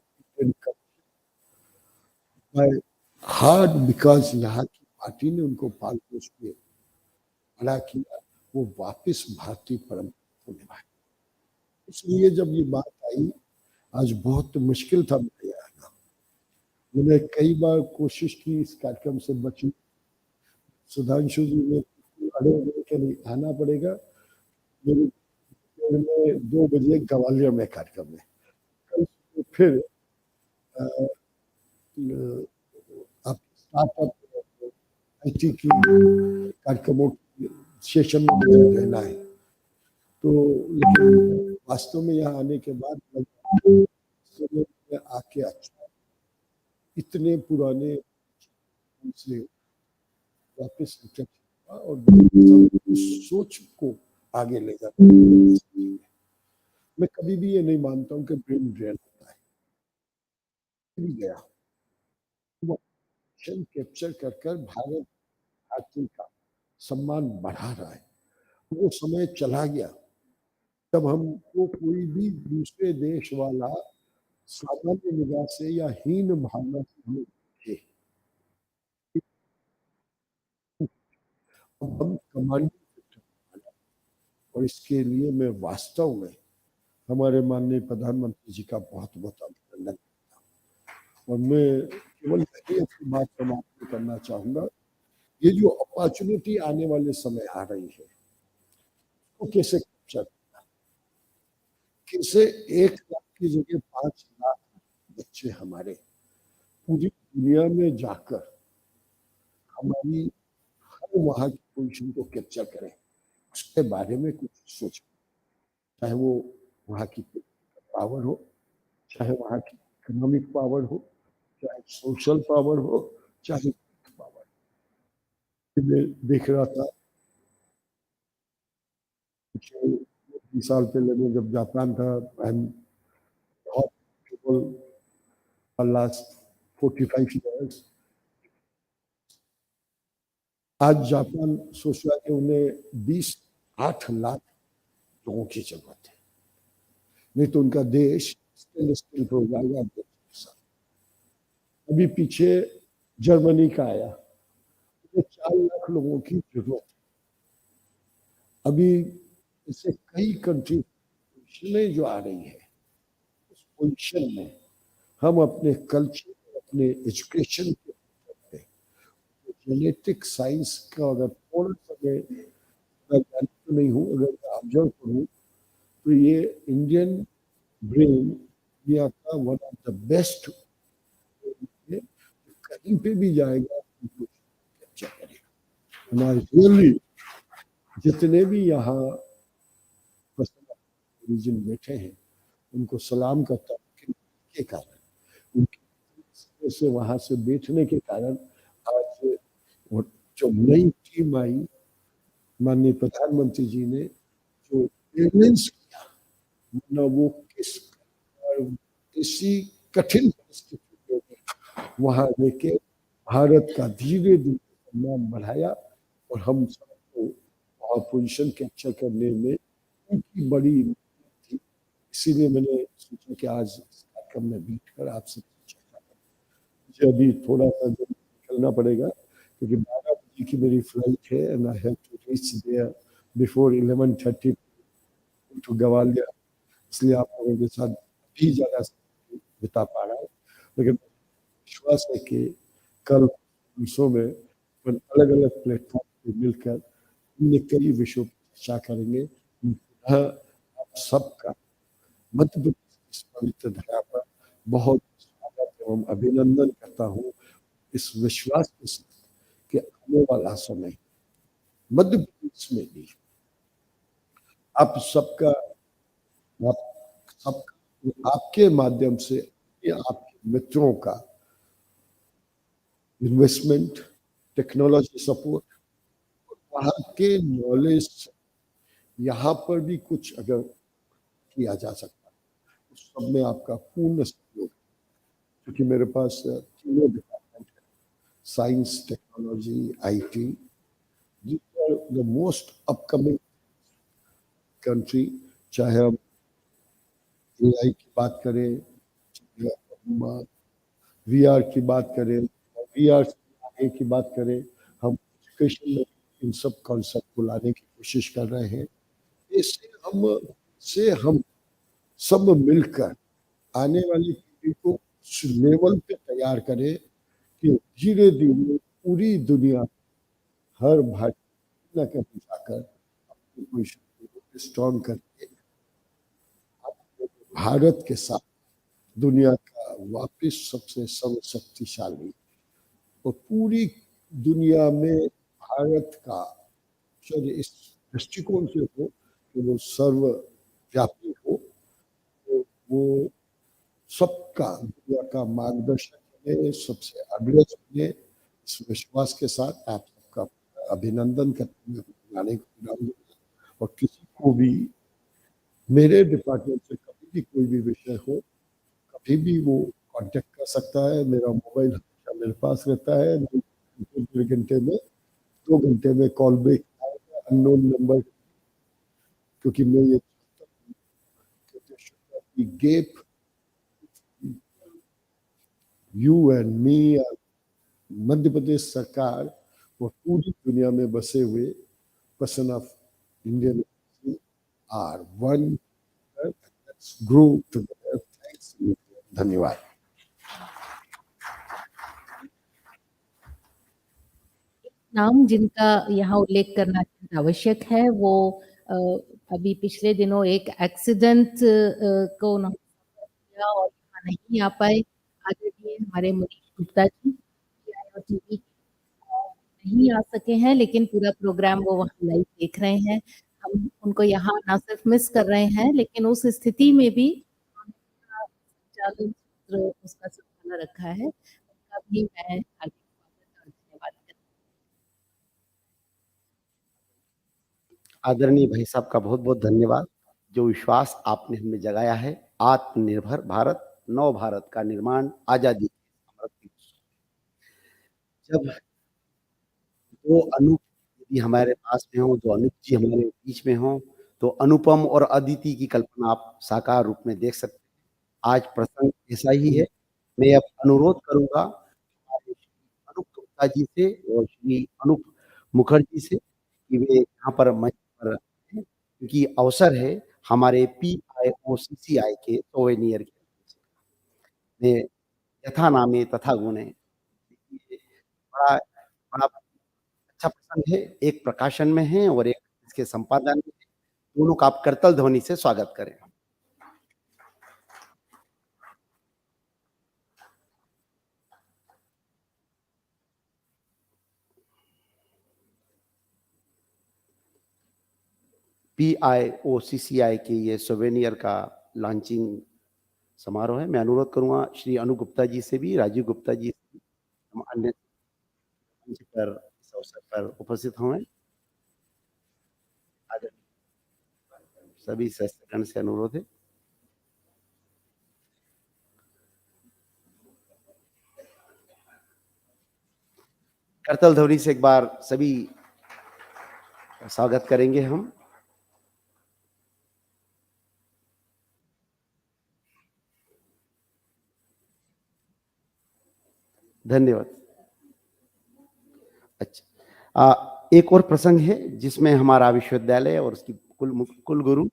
by heart, because यहाँ की पार्टी ने उनको पाल पोस के बड़ा किया, वो वापस भारतीय परंपरा को निभाए। इसलिए जब ये बात आई, आज बहुत मुश्किल था मेरे आना। मैंने कई बार कोशिश की इस कार्यक्रम से बचने, सुधांशु जी ने अड़े के नहीं आना पड़ेगा, मेरे में 2 बजे ग्वालियर में कार्यक्रम है, कल फिर आप स्टार्टअप आईटी की कार्यक्रमों सेशन में रहना है। तो लेकिन वास्तव में यहाँ आने के बाद आके अच्छा, इतने पुराने से वापस और उस सोच को आगे ले जाता हूं। मैं कभी भी ये नहीं मानता हूं कि ब्रेन ड्रेन होता है, भी गया कैप्चर कर कर भारत भारतीय का सम्मान बढ़ा रहा है। वो समय चला गया तब हमको कोई भी दूसरे देश वाला सामान्य निगाह से या हीन भावना से हमें देखे। अब हम कमांड, और इसके लिए मैं वास्तव में हमारे माननीय प्रधानमंत्री जी का बहुत बहुत अभिनंदन करता हूँ। और मैं केवल अपनी बात समाप्त करना चाहूंगा, ये जो अपॉर्चुनिटी आने वाले समय आ रही है, वो कैसे कैप्चर करना, कैसे 1 लाख की जगह 5 लाख बच्चे हमारे पूरी दुनिया में जाकर हमारी हर वहाँ की पोजीशन को कैप्चर करें, उसके बारे में कुछ सोचें। चाहे वो वहाँ की पावर हो, चाहे वहाँ की इकोनॉमिक पावर हो, चाहे सोशल पावर हो, चाहे पावर। मैं देख रहा था 20 साल पहले मैं जब जापान था, लास्ट 45 years, आज जापान सोच रहा है कि उन्हें 8 लाख लोगों की जरूरत है, नहीं तो उनका देश स्टिल हो जाएगा। अभी पीछे जर्मनी का आया, 4 लाख लोगों की जरूरत है। अभी इससे कई कंट्री जो आ रही है, उस पोजिशन में हम अपने कल्चर, अपने एजुकेशन के, जेनेटिक साइंस का अगर थोड़ा सा मैं जानता नहीं हूँ, अगर ऑब्जर्व करूँ तो ये इंडियन ब्रेन इंडिया का वन ऑफ द बेस्ट, कहीं पे भी जाएगा कैप्चर करेगा। रियली जितने भी यहाँ रीजन बैठे हैं उनको सलाम करता हूँ के कारण, उनके से वहां से बैठने के कारण आज वो जो नई टीम आई, माननीय प्रधानमंत्री जी ने जो बैलेंस किया, ना वो इसी कठिन परिस्थिति में वहां लेके भारत का धीरे धीरे सम्मान बढ़ाया, और हम सबको वहां पोजीशन कैप्चर करने में उनकी बड़ी थी। इसीलिए मैंने सोचा कि आज कम में बैठकर आपसे चर्चा करूं। मुझे अभी थोड़ा सा निकलना पड़ेगा क्योंकि 12 बजे की मेरी फ्लाइट है and I have to reach there before 11:30 to Gwalior, इसलिए आप लोगों के साथ भी ज़्यादा समय बिता पा रहा हूँ। लेकिन विश्वास है कि कल परसों में अपन अलग-अलग प्लेटफॉर्म पे मिलकर अन्य कई विषयों पर चर्चा करेंगे। पुनः आप सबका मध्य प्रदेश की इस पवित्र धरा पर बहुत स्वागत एवं अभिनंदन करता हूँ, इस विश्वास के साथ कि आने वाला समय मध्य प्रदेश में भी आप सबका आपके माध्यम से आपके मित्रों का इन्वेस्टमेंट, टेक्नोलॉजी सपोर्ट, वहाँ के नॉलेज यहाँ पर भी कुछ अगर किया जा सकता है उस सब में आपका पूर्ण सहयोग है, क्योंकि मेरे पास तीनों डिपार्टमेंट है, science, technology, IT, these are the most upcoming country। चाहे हम AI की बात करें, चाहे हम VR की बात करें, VR से आगे की बात करें, हम एजुकेशन में इन सब कॉन्सेप्ट को लाने की कोशिश कर रहे हैं। इससे हम सब मिलकर आने वाली पीढ़ी को उस लेवल पे तैयार करें कि धीरे धीरे पूरी दुनिया हर भारतीय न कहीं जाकर अपनी पोजीशन को स्ट्रॉन्ग करके भारत के साथ दुनिया का वापिस सबसे सर्वशक्तिशाली और पूरी दुनिया में भारत का शायद इस दृष्टिकोण से हो कि वो सर्वव्यापी हो, तो वो सबका दुनिया का मार्गदर्शक बने, सबसे अग्रज बने। इस विश्वास के साथ आप सबका अभिनंदन करते हुए गाने को विराम दूंगा और किसी को भी मेरे डिपार्टमेंट से कभी भी कोई भी विषय हो, कभी भी वो कांटेक्ट कर सकता है। मेरा मोबाइल हमेशा मेरे पास रहता है। 2 घंटे में 2 घंटे में कॉल बैक आएगा अननोन नंबर, क्योंकि मैं ये gap you and me, Madhya Pradesh सरकार और पूरी दुनिया में बसे हुए person of Indian are one. Let's grow together. Thanks, धन्यवाद।
नाम जिनका यहाँ उल्लेख करना अत्यंत आवश्यक है वो अभी पिछले दिनों एक एक्सीडेंट को उन्होंने किया और यहाँ नहीं आ पाए। आदरणीय हमारे मनीष गुप्ता जी PIO टीवी नहीं आ सके हैं, लेकिन पूरा प्रोग्राम वो वहाँ लाइव देख रहे हैं। हम उनको यहाँ ना सिर्फ मिस कर रहे हैं, लेकिन उस स्थिति में भी उन्होंने संचालन सूत्र उसका संभाला रखा है। उनका भी मैं हार्दिक स्वागत और धन्यवाद करती हूँ।
आदरणीय भाई साहब का बहुत-बहुत धन्यवाद। जो विश्वास आपने हमें जगाया है, आत्मनिर्भर भारत, नव भारत का निर्माण, आज़ादी के अमृत महोत्सव। जब 2 अनूप यदि हमारे पास में हो, 2 अनूप जी हमारे बीच में हों, तो अनुपम और अदिति की कल्पना आप साकार रूप में देख सकते हैं। आज प्रसंग ऐसा ही है। मैं अब अनुरोध करूँगा हमारे श्री अनूप गुप्ता जी से और श्री अनूप मुखर्जी से कि वे यहाँ पर मंच पर आएँ, क्योंकि अवसर है हमारे PIO CCI के 100वें ईयर के। मैं यथा नामे तथा गुणे, देखिए बड़ा बड़ा अच्छा प्रसंग है। एक प्रकाशन में है और एक इसके संपादन में है। दोनों का आप करतल ध्वनि से स्वागत करें। PIO CCI के ये 100वें ईयर का लॉन्चिंग समारोह है। मैं अनुरोध करूँगा श्री अनु गुप्ता जी से भी, राजीव गुप्ता जी से भी, हम अन्य मंच पर इस अवसर पर उपस्थित हों। सभी सदस्यगण से अनुरोध है। करतल ध्वनि से एक बार सभी स्वागत करेंगे हम। धन्यवाद। अच्छा, एक और प्रसंग है जिसमें हमारा विश्वविद्यालय और उसकी कुलगुरु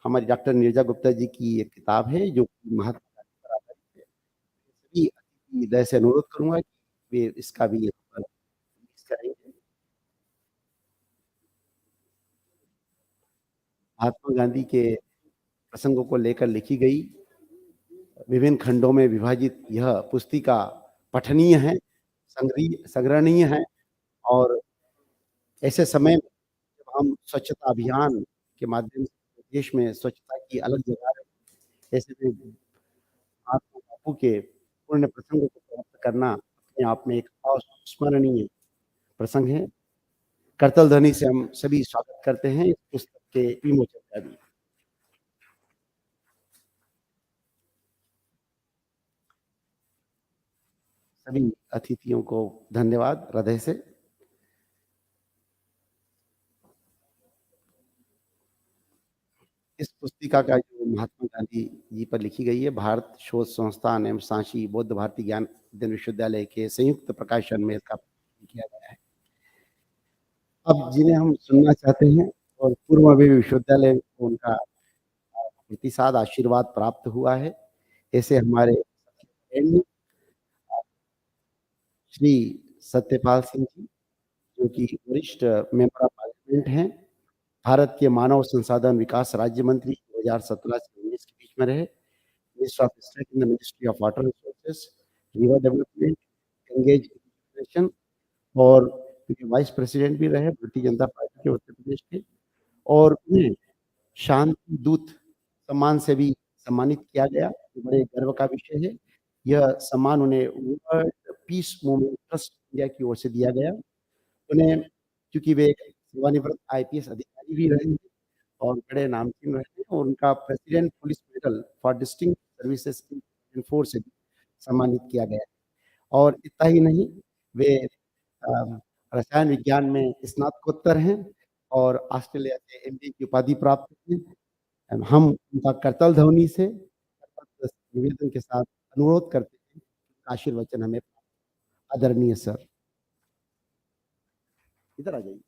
हमारी डॉक्टर नीरजा गुप्ता जी की एक किताब है जो महात्मा गांधी पर आधारित है। सभी अतिथि हृदय से अनुरोध करूंगा कि वे इसका भी यहाँ पर रिलीज करेंगे। महात्मा गांधी के प्रसंगों को लेकर लिखी गई विभिन्न खंडों में विभाजित यह पुस्तिका पठनीय है, संग्रहणीय है और ऐसे समय में जब हम स्वच्छता अभियान के माध्यम से देश में स्वच्छता की अलग जगह है, ऐसे में महात्मा बापू के पुण्य प्रसंगों को प्राप्त करना अपने आप में एक अविस्मरणीय प्रसंग है। करतल ध्वनि से हम सभी स्वागत करते हैं इस पुस्तक के विमोचन का भी। सभी अतिथियों को धन्यवाद हृदय से। इस पुस्तिका का जो महात्मा गांधी जी पर लिखी गई है, भारत शोध संस्थान एवं सांची बौद्ध भारतीय ज्ञान अध्ययन विश्वविद्यालय के संयुक्त प्रकाशन में इसका किया गया है। अब जिन्हें हम सुनना चाहते हैं और पूर्व में भी विश्वविद्यालय को उनका प्रतिसाद आशीर्वाद प्राप्त हुआ है, ऐसे हमारे श्री सत्यपाल सिंह जी जो कि वरिष्ठ मेंबर ऑफ पार्लियामेंट हैं, भारत के मानव संसाधन विकास राज्य मंत्री 2017 से 19 के बीच में रहे, minister of state in the ministry of water resources, river development, engage education और वाइस प्रेसिडेंट भी रहे भारतीय जनता पार्टी के उत्तर प्रदेश के और उन्हें शांति दूत सम्मान से भी सम्मानित किया गया, ये बड़े गर्व का विषय है। यह सम्मान उन्हें world peace movement trust India की ओर से दिया गया। उन्हें चूँकि वे एक सेवानिवृत्त आईपीएस अधिकारी भी रहे हैं और बड़े नामचीन रहे हैं और उनका president police medal for distinct services in force से भी सम्मानित किया गया और इतना ही नहीं, वे रसायन विज्ञान में स्नातकोत्तर हैं और ऑस्ट्रेलिया से एमडी की उपाधि प्राप्त की। हम उनका करतल ध्वनि से निवेदन के साथ अनुरोध करते हैं, आशीर्वचन हमें आदरणीय सर इधर आ जाइए।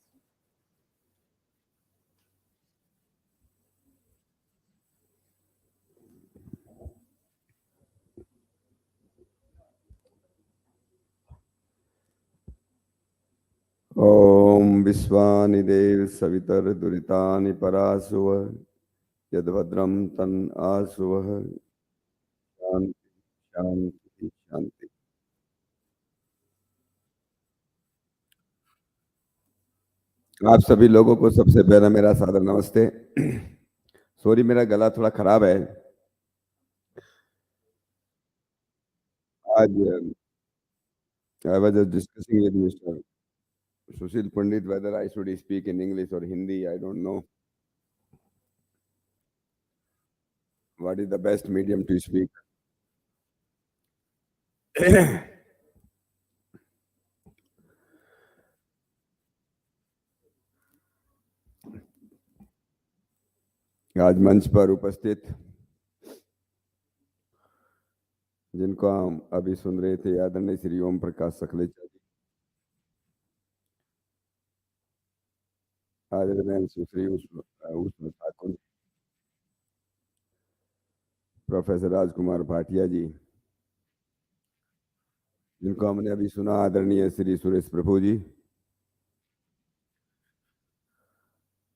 ओम विश्वानि देव सवितर दुरितानि परासुव यद्भद्रम तन आसुव शांति शांति शांति। आप सभी लोगों को सबसे पहले मेरा सादर नमस्ते। सॉरी मेरा गला थोड़ा खराब है आज। I was just discussing with Mr. Sushil Pandit whether I should speak in English or Hindi. I don't know what is the best medium to speak. आज मंच पर उपस्थित जिनको हम अभी सुन रहे थे आदरणीय श्री ओम प्रकाश सकलेचा जी, आदरणीय सुश्री उष्मा ठाकुर, प्रोफेसर राजकुमार भाटिया जी, जिनको हमने अभी सुना आदरणीय श्री सुरेश प्रभु जी,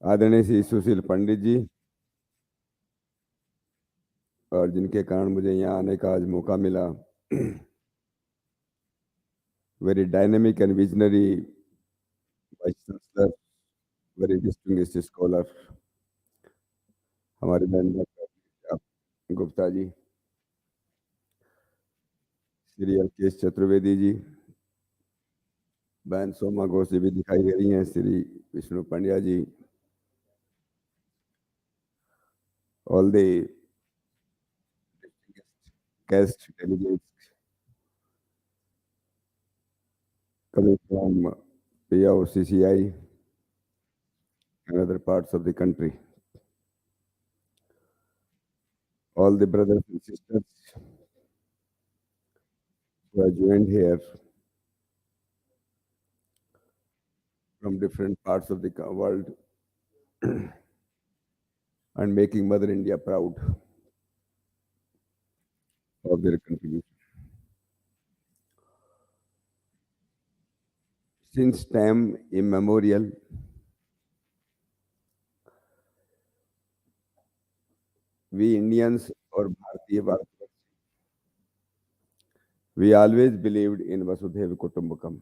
आदरणीय श्री सुशील पंडित जी और जिनके कारण मुझे यहाँ आने का आज मौका मिला। Very dynamic and visionary vice chancellor, very distinguished scholar हमारे बहन डॉक्टर गुप्ता जी, श्री अल्केश चतुर्वेदी जी, बहन सोमा घोष जी भी दिखाई दे रही हैं, श्री विष्णु पंड्या जी, all the guest delegates coming from PIO, CCI and other parts of the country, all the brothers and sisters who have joined here from different parts of the world and making Mother India proud of their contribution. Since time immemorial, we Indians or Bharatiya Bharat, we always believed in Vasudhaiva Kutumbakam.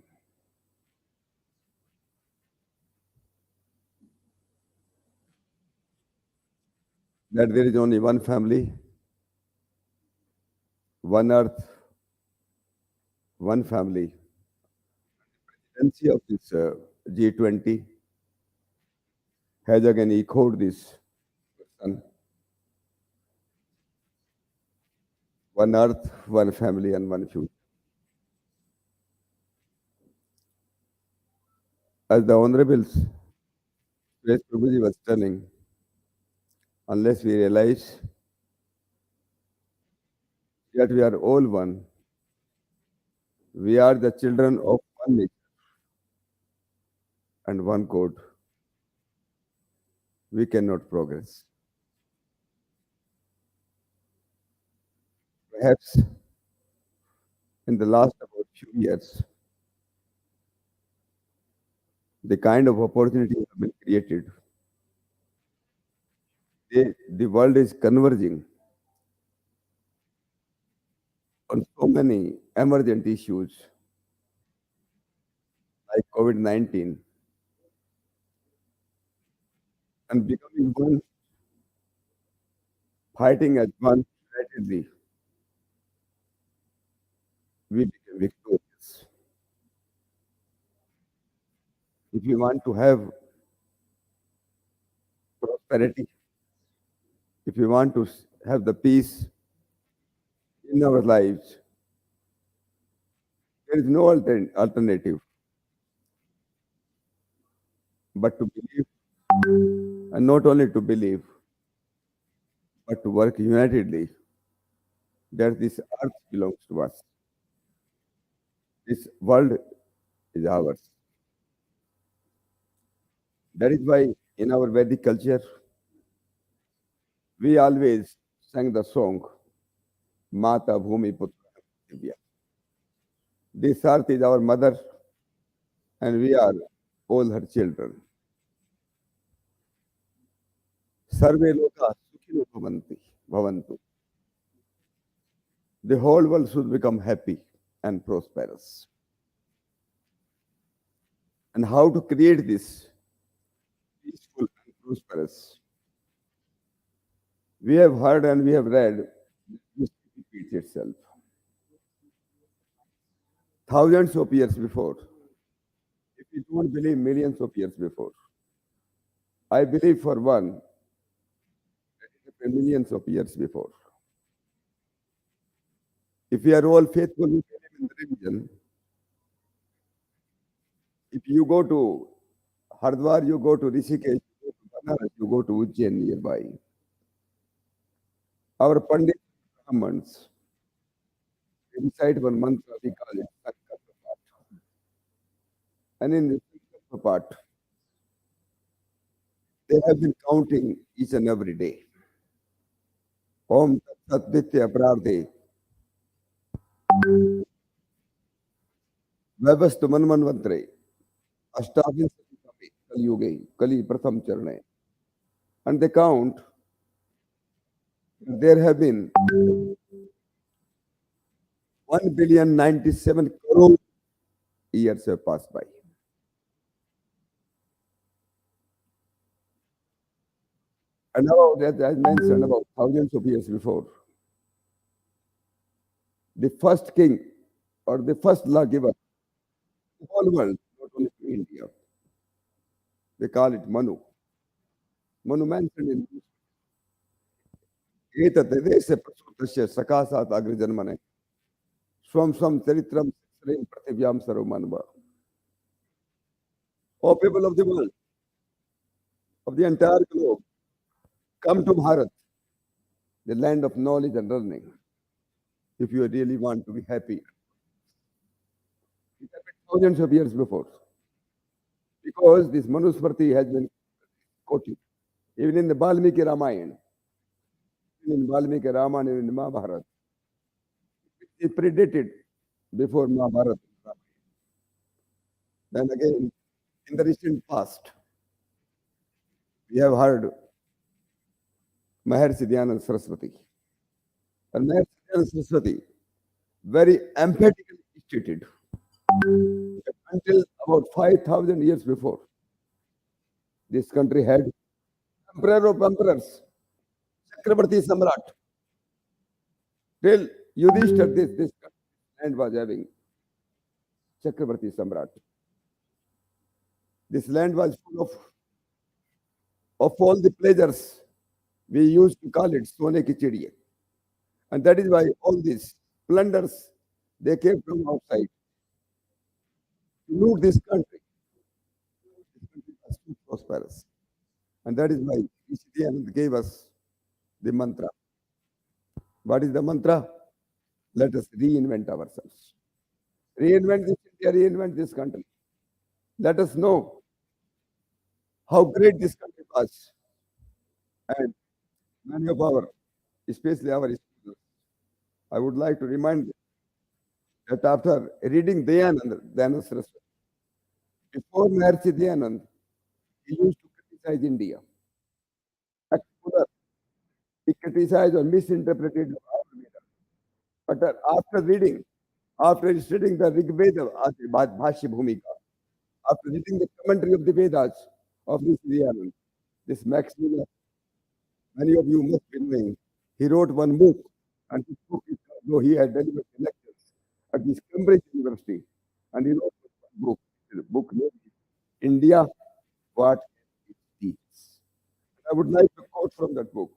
That there is only one family, one earth, one family. Presidency of this G20 has again echoed this question. One earth, one family, and one future. As the Honorable Suresh Prabhuji was telling, unless we realize that we are all one, we are the children of one nature and one code, we cannot progress. Perhaps in the last about few years, the kind of opportunity have been created. The world is converging on so many emergent issues like COVID-19 and becoming one, fighting as one strategy, we became victorious. If we want to have prosperity, if we want to have the peace in our lives, there is no alternative but to believe, and not only to believe, but to work unitedly that this earth belongs to us. This world is ours. That is why in our Vedic culture, we always sang the song, Mata Bhumi Putra Divya. This earth is our mother, and we are all her children. Sarve loka sukhino bhavantu. The whole world should become happy and prosperous. And how to create this peaceful and prosperous? We have heard and we have read, this repeats itself. Thousands of years before, if you don't believe millions of years before, I believe for one, millions of years before. If we are all faithful in the religion, if you go to Hardwar, you go to Rishikesh, you go to Banaras, you go to Ujjain nearby. Our Pandit Brahmins, they recite one mantra, we call it Sankalpa Path. And in the Sankalpa part, they have been counting each and every day. Om Tat Ditya Prarde, Vyavastu Manmanvantre, Ashtavin Kali Yuge, Kali Pratham Charne. And they count, there have been 1,097 crore years have passed by. And now, as I mentioned, about thousands of years before, the first king or the first lawgiver, the whole world, not only to India, they call it Manu. Manu mentioned in Etate Deshe Prasutasya Sakasat Agrijanmane Swam Swam Charitram Srim Prathivyam Sarumanva. O people of the world, of the entire globe, come to Bharat, the land of knowledge and learning, if you really want to be happy. thousands of years before. Because this Manusmriti has been quoted even in the Valmiki Ramayana, even in Valmiki Ramayana, even in Mahabharata. It predated before Mahabharata. Then again, in the recent past, we have heard Maharshi Dyananda Saraswati. And Maharshi Dyananda Saraswati very emphatically stated that until about 5,000 years before, this country had emperor of emperors, Chakrabarti Samrat. Till Yudhishthir, this land was having Chakrabarti Samrat. This land was full of all the pleasures. We used to call it Sone ki Chidiye. And that is why all these plunders, they came from outside to loot this country. This country was too prosperous. And that is why Ishidyanand gave us the mantra. What is the mantra? Let us reinvent ourselves. Reinvent this India, reinvent this country. Let us know how great this country was. And many of our, especially our students, I would like to remind them that after reading Dayanand Saraswati, before Maharshi Dayanand, he used to criticize India. He criticized or misinterpreted our Veda. But after studying the Rig Veda, Bhashya Bhumika, after reading the commentary of the Vedas of Rishi Dayanand, this Max Miller, many of you must be knowing, he wrote one book, and this book is, though he had delivered lectures at this Cambridge University, and he wrote one book, the book named India, What It Teaches. I would like to quote from that book.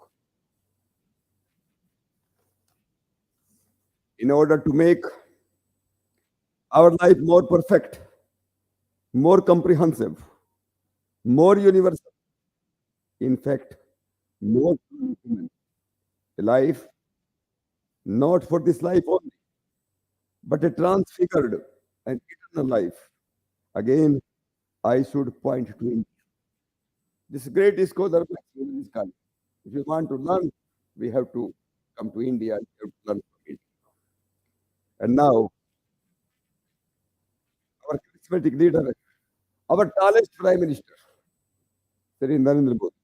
In order to make our life more perfect, more comprehensive, more universal, in fact, more human, a life not for this life only, but a transfigured and eternal life. Again, I should point to India. This great scholar, if you want to learn, we have to come to India and we have to learn from India. And now, our charismatic leader, our tallest Prime Minister, Sri Narendra Modi,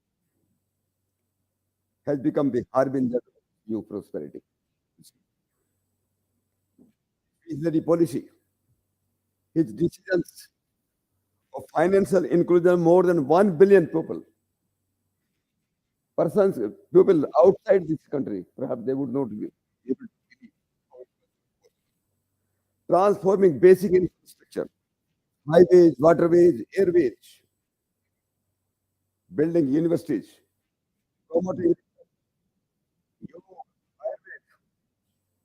has become the harbinger of new prosperity. Visionary policy, his decisions of financial inclusion more than 1 billion people outside this country, perhaps they would not be able to believe. Transforming basic infrastructure, highways, waterways, airways, building universities, promoting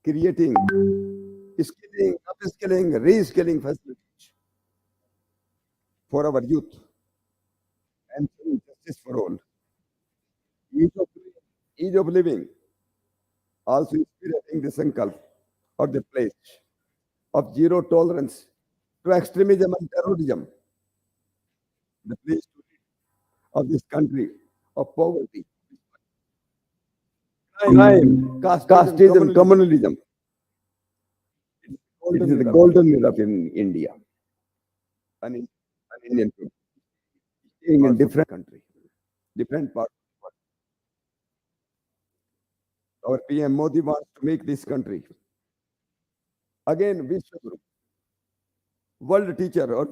creating skilling, upskilling, reskilling facilities for our youth, and justice for all. Ease of living, also inspiring the sankalp or the pledge of zero tolerance to extremism and terrorism, the pledge of this country of poverty, crime, casteism, communalism. It is the golden era in India, an Indian people, staying in different country, different parts of the world. Our PM Modi wants to make this country again Vishwaguru, world teacher or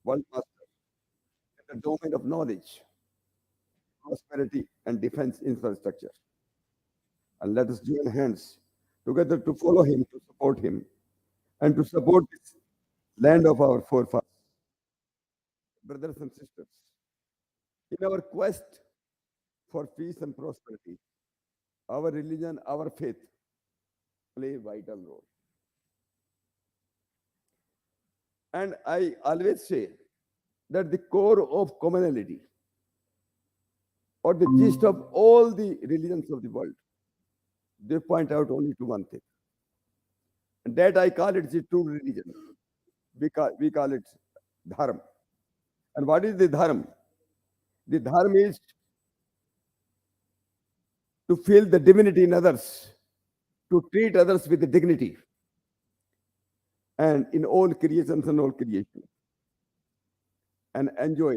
world master in the domain of knowledge, prosperity, and defense infrastructure. And let us join hands together to follow him, and to support this land of our forefathers. Brothers and sisters, in our quest for peace and prosperity, our religion, our faith play a vital role. And I always say that the core of commonality or the gist of all the religions of the world, they point out only to one thing. And that I call it the true religion. we call it dharma. And what is the dharma? The dharma is to feel the divinity in others, to treat others with dignity, and in all creations and all creation, and enjoy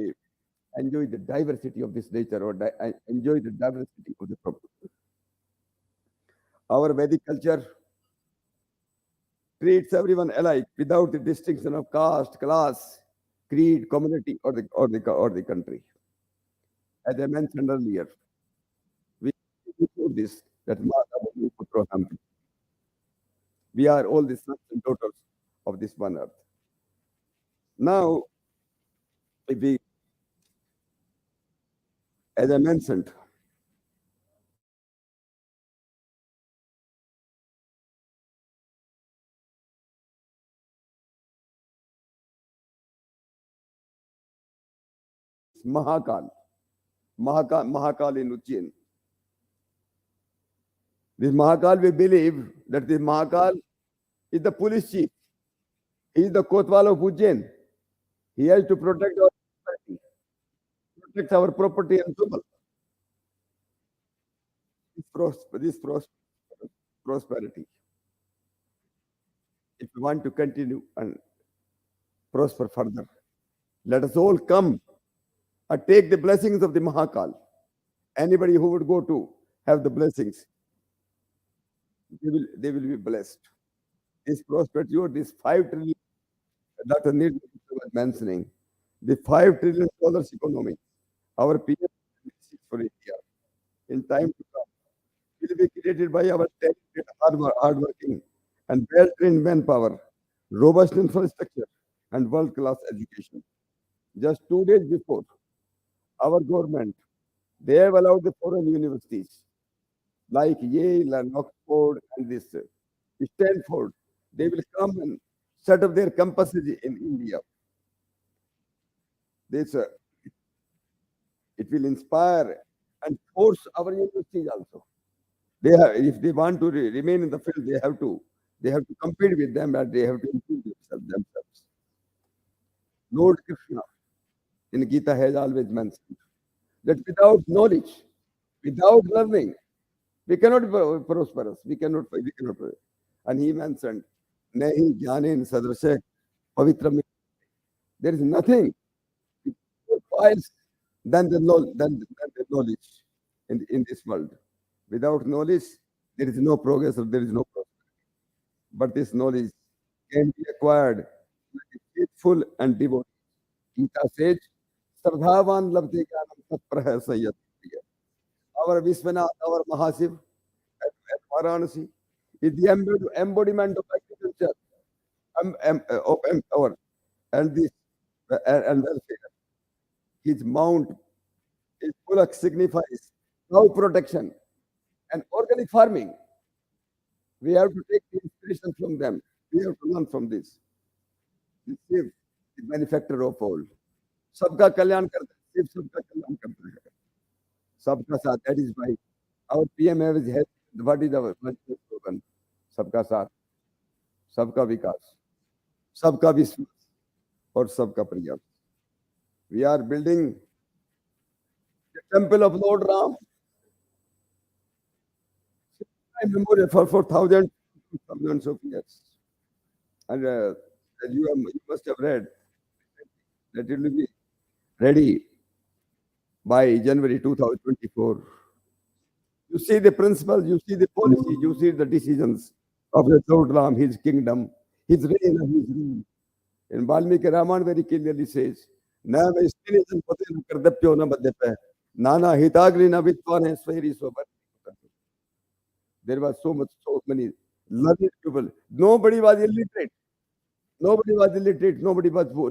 the diversity of this nature, or enjoy the diversity of the property. Our Vedic culture treats everyone alike without the distinction of caste, class, creed, community, or the country. As I mentioned earlier, we before this that we are all the sons and daughters of this one earth. Now, if we, as I mentioned, Mahakal, Mahakal in Ujjain. This Mahakal, we believe that this Mahakal is the police chief. He is the Kotwal of Ujjain. He has to protect our property and people. This prosperity. If we want to continue and prosper further, let us all come and take the blessings of the Mahakal. Anybody who would go to have the blessings, they will be blessed. This prosperity, or this 5 trillion, Dr. Nirmal was mentioning, the $5 trillion economy, our PM for India, in time to come, will be created by our talented, hardworking, and well-trained manpower, robust infrastructure, and world-class education. Just 2 days before, our government, they have allowed the foreign universities like Yale and Oxford and this Stanford. They will come and set up their campuses in India. This it will inspire and force our universities also. If they want to remain in the field, they have to compete with them, and they have to improve themselves. Lord Krishna in Gita has always mentioned that without knowledge, without learning, we cannot be prosperous. We cannot. And he mentioned, Nahi jnanen sadrasya pavitram. There is nothing else than the knowledge in this world. Without knowledge, there is no progress, or there is no progress. But this knowledge can be acquired by the faithful and devoted. Gita says, Sardhavan labdhe jnanam tatprah sayyat. Our Vishwanath, our Mahasiv at Varanasi is the embodiment of agriculture, of power, and this and welfare. His mount, his bullock signifies cow protection and organic farming. We have to take the inspiration from them. We have to learn from this. This is the benefactor of all. सबका कल्याण करता है, सिर्फ सबका कल्याण करता है, सबका साथ. That is why our PM has what is our slogan? सबका साथ, सबका विकास, सबका विश्वास, और सबका प्रयास. We are building the temple of Lord Ram. Memorial for thousands of years. And you must have read that it will be ready by January 2024. You see the principles, you see the policy, you see the decisions of the Lord Ram, his kingdom, his reign and his rule. In Valmiki Ramayana very clearly says, Na destination patel kardapyo na madhyape, nana hitagri na vitwane sweri sobar. There was so many learned people. Nobody was illiterate. Nobody was illiterate. Nobody was poor.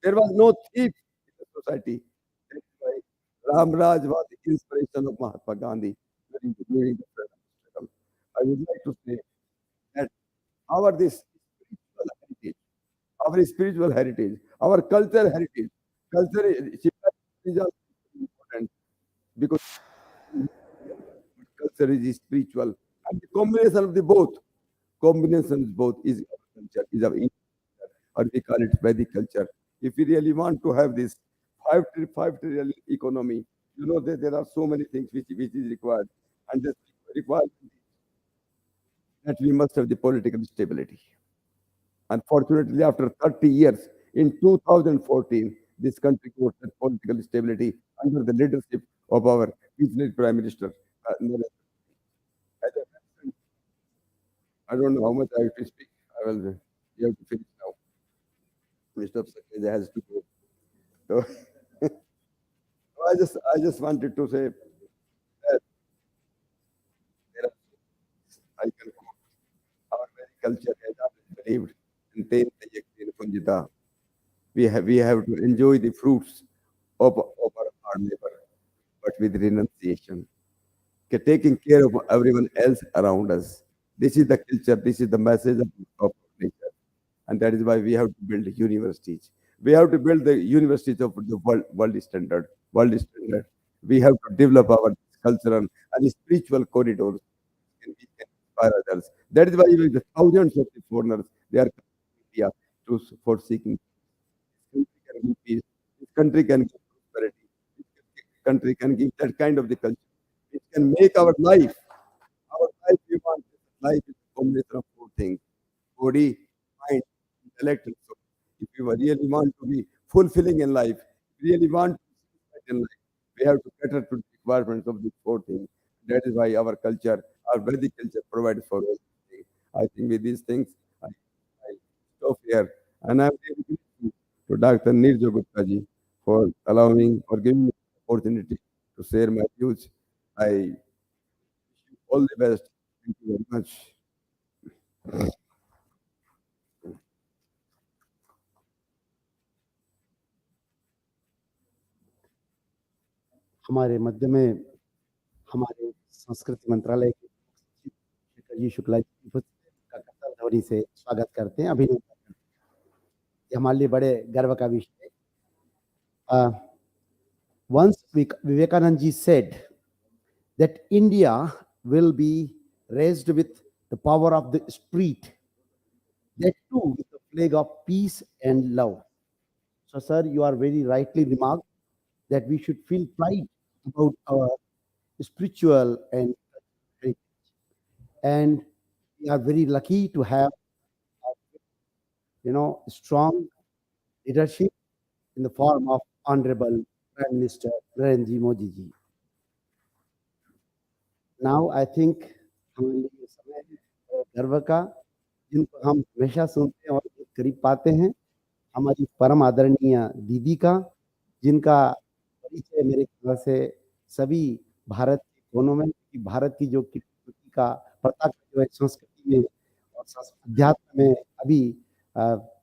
There was no thief in the society. That's why Ram Raj was the inspiration of Mahatma Gandhi during the freedom struggle. I would like to say that our spiritual heritage, our cultural heritage, is also important, because culture is spiritual, and the combination of the both is our culture, is our culture. or we call it Vedic culture. If we really want to have this 5 trillion economy, you know that there are so many things which is required, and this requires that we must have the political stability. Unfortunately, after 30 years, in 2014, this country got that political stability under the leadership of our visionary Prime Minister. Narendra. As I mentioned, I don't know how much I have to speak. I will. You have to finish now. Mr. Secretary has to go. So, I just wanted to say that there are, I can quote, our very culture has always believed in ten Tayyaktin Punjita. We have to enjoy the fruits of our hard labor, but with renunciation, taking care of everyone else around us. This is the culture, this is the message of nature. And that is why we have to build universities. We have to build the universities of the world standard. World standard. We have to develop our cultural and spiritual corridors. And we can inspire others. That is why the thousands of the foreigners they are coming to India for seeking. This country can give peace. This country can give prosperity. This country can give that kind of the culture. It can make our life, we want life is a combination of four things: body, mind, intellect, and soul. If you really want to be fulfilling in life, really want to succeed in life, we have to cater to the requirements of these four things. That is why our culture, our Vedic culture, provides for all these things. I think with these things, I stop here, and I'm really grateful to Dr. Nirjo Gupta ji for allowing or giving me the opportunity to share my views. I wish you all the best. Thank you very much.
हमारे मध्य में हमारे संस्कृति मंत्रालय के सचिव शेखर जी शुक्ला जी की उपस्थिति का करताल ध्वनि से स्वागत करते हैं, अभिनंदन करते हैं। ये हमारे लिए बड़े गर्व का विषय है। Once Vivekanand ji said that India will be raised with the power of the spirit, that too with the flag of peace and love. So, sir, you are very rightly remarked that we should feel pride about our spiritual and heritage. And we are very lucky to have, strong leadership in the form of Honorable Prime Minister Narendra Modi ji. Now, I think हमारे लिए ये समय है गर्व का, जिनको हम हमेशा सुनते हैं और करीब पाते हैं, हमारी परम आदरणीय दीदी का, जिनका परिचय मेरे ख्याल से सभी भारत के कोनों में, भारत की जो संस्कृति का पताका जो है संस्कृति में और अध्यात्म में अभी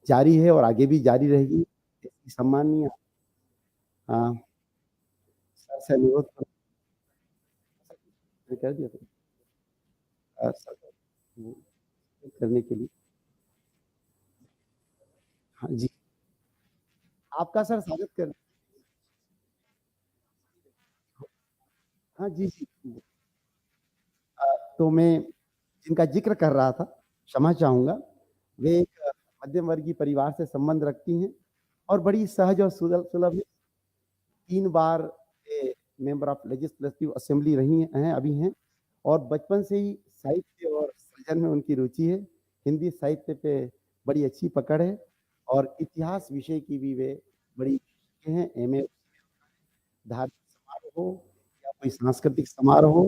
जारी है और आगे भी जारी रहेगी। इसकी सम्माननीय सर से अनुरोध कर दिया करने के लिए। हाँ जी, आपका सर स्वागत कर। हाँ जी जी। तो मैं जिनका जिक्र कर रहा था, क्षमा चाहूँगा, वे एक मध्यम वर्गीय परिवार से संबंध रखती हैं और बड़ी सहज और सुलभ है। 3 बार ये मेंबर ऑफ लेजिस्लेटिव असेंबली रही हैं, अभी हैं, और बचपन से ही साहित्य और सृजन में उनकी रुचि है। हिंदी साहित्य पे बड़ी अच्छी पकड़ है और इतिहास विषय की भी वे बड़ी हैं। एमए धार्मिक समारोह हो या कोई सांस्कृतिक समारोह हो,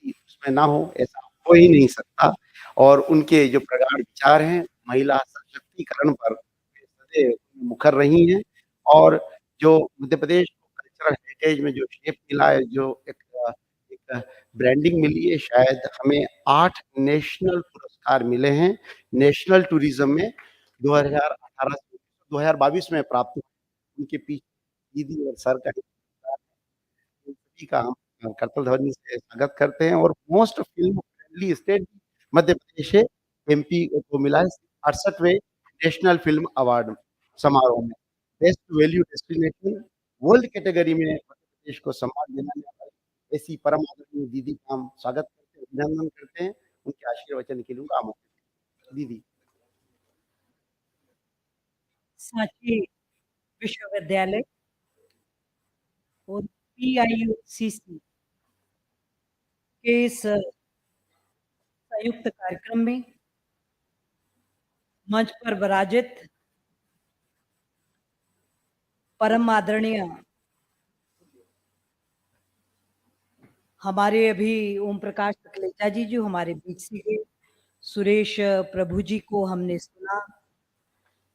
उसमें ना हो ऐसा हो ही नहीं सकता। और उनके जो प्रगाढ़ विचार हैं महिला सशक्तिकरण पर सदैव मुखर रही हैं और जो मध्य प्रदेश को कल्चरल हेरिटेज में जो शेप मिला है, जो एक ब्रांडिंग मिली है, शायद हमें 8 नेशनल पुरस्कार मिले हैं नेशनल टूरिज्म में 2018 से 2022 में प्राप्त हुए। उनके पीछे दीदी और सर का सभी का हम करतल ध्वनि से स्वागत करते हैं। और most film friendly state Madhya Pradesh है, एमपी को मिला है 68वें नेशनल फिल्म अवार्ड समारोह में। Best value destination world category में मध्य प्रदेश को सम्मान दिलाने वाले ऐसी परम आदरणीय दीदी का हम स्वागत करते हैं, अभिनंदन करते हैं। उनके आशीर्वचन के लिए आमंत्रित दीदी।
सांची विश्वविद्यालय और PIOCC के इस संयुक्त कार्यक्रम में मंच पर विराजित परम आदरणीय हमारे अभी ओम प्रकाश तकलेचा जी जो हमारे बीच से गए, सुरेश प्रभु जी को हमने सुना।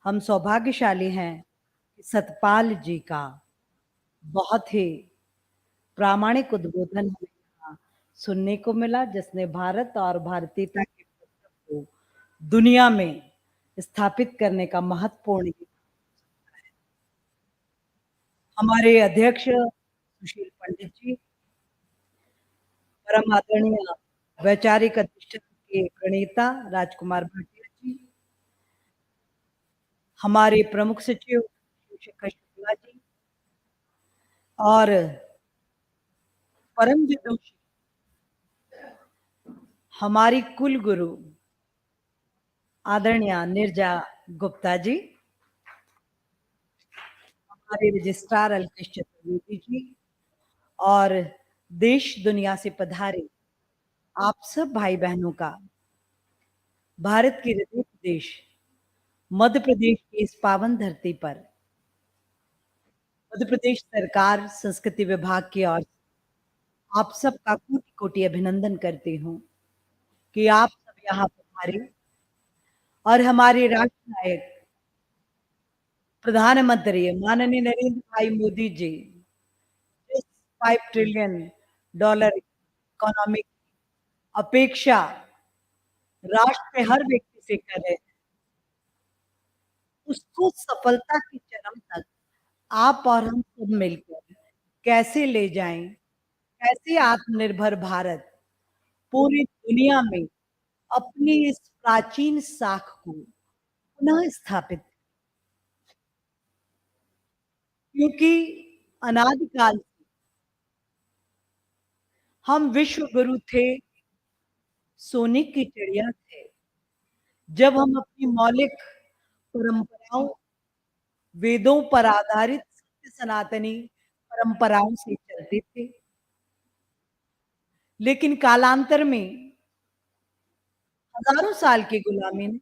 हम सौभाग्यशाली हैं कि सतपाल जी का बहुत ही प्रामाणिक उद्बोधन हमें यहाँ सुनने को मिला, जिसने भारत और भारतीयता के को दुनिया में स्थापित करने का महत्वपूर्ण हमारे अध्यक्ष सुशील पंडित जी, परम आदरणीय वैचारिक अधिष्ठान के प्रणेता राजकुमार भाटिया जी, हमारे प्रमुख सचिव शिवशेखर शुक्ला जी और परम विदुषी हमारी कुल गुरु आदरणीय निर्जा गुप्ता जी, हमारे रजिस्ट्रार अल्केश चतुर्वेदी जी और देश दुनिया से पधारे आप सब भाई बहनों का भारत के हृदय प्रदेश मध्य प्रदेश की इस पावन धरती पर मध्य प्रदेश सरकार संस्कृति विभाग की ओर आप सबका कोटि कोटि अभिनंदन करती हूँ कि आप सब यहाँ पधारे और हमारे राष्ट्र नायक प्रधानमंत्री माननीय नरेंद्र भाई मोदी जी इस $5 ट्रिलियन इकोनॉमिक अपेक्षा राष्ट्र के हर व्यक्ति से कर रहे हैं, उसको सफलता की चरम तक आप और हम सब मिलकर कैसे ले जाएं, कैसे आत्मनिर्भर भारत पूरी दुनिया में अपनी इस प्राचीन साख को पुनः स्थापित, क्योंकि अनादिकाल से हम विश्व गुरु थे, सोने की चिड़िया थे। जब हम अपनी मौलिक परंपराओं वेदों पर आधारित सत्य सनातनी परंपराओं से चलते थे, लेकिन कालांतर में हजारों साल की गुलामी ने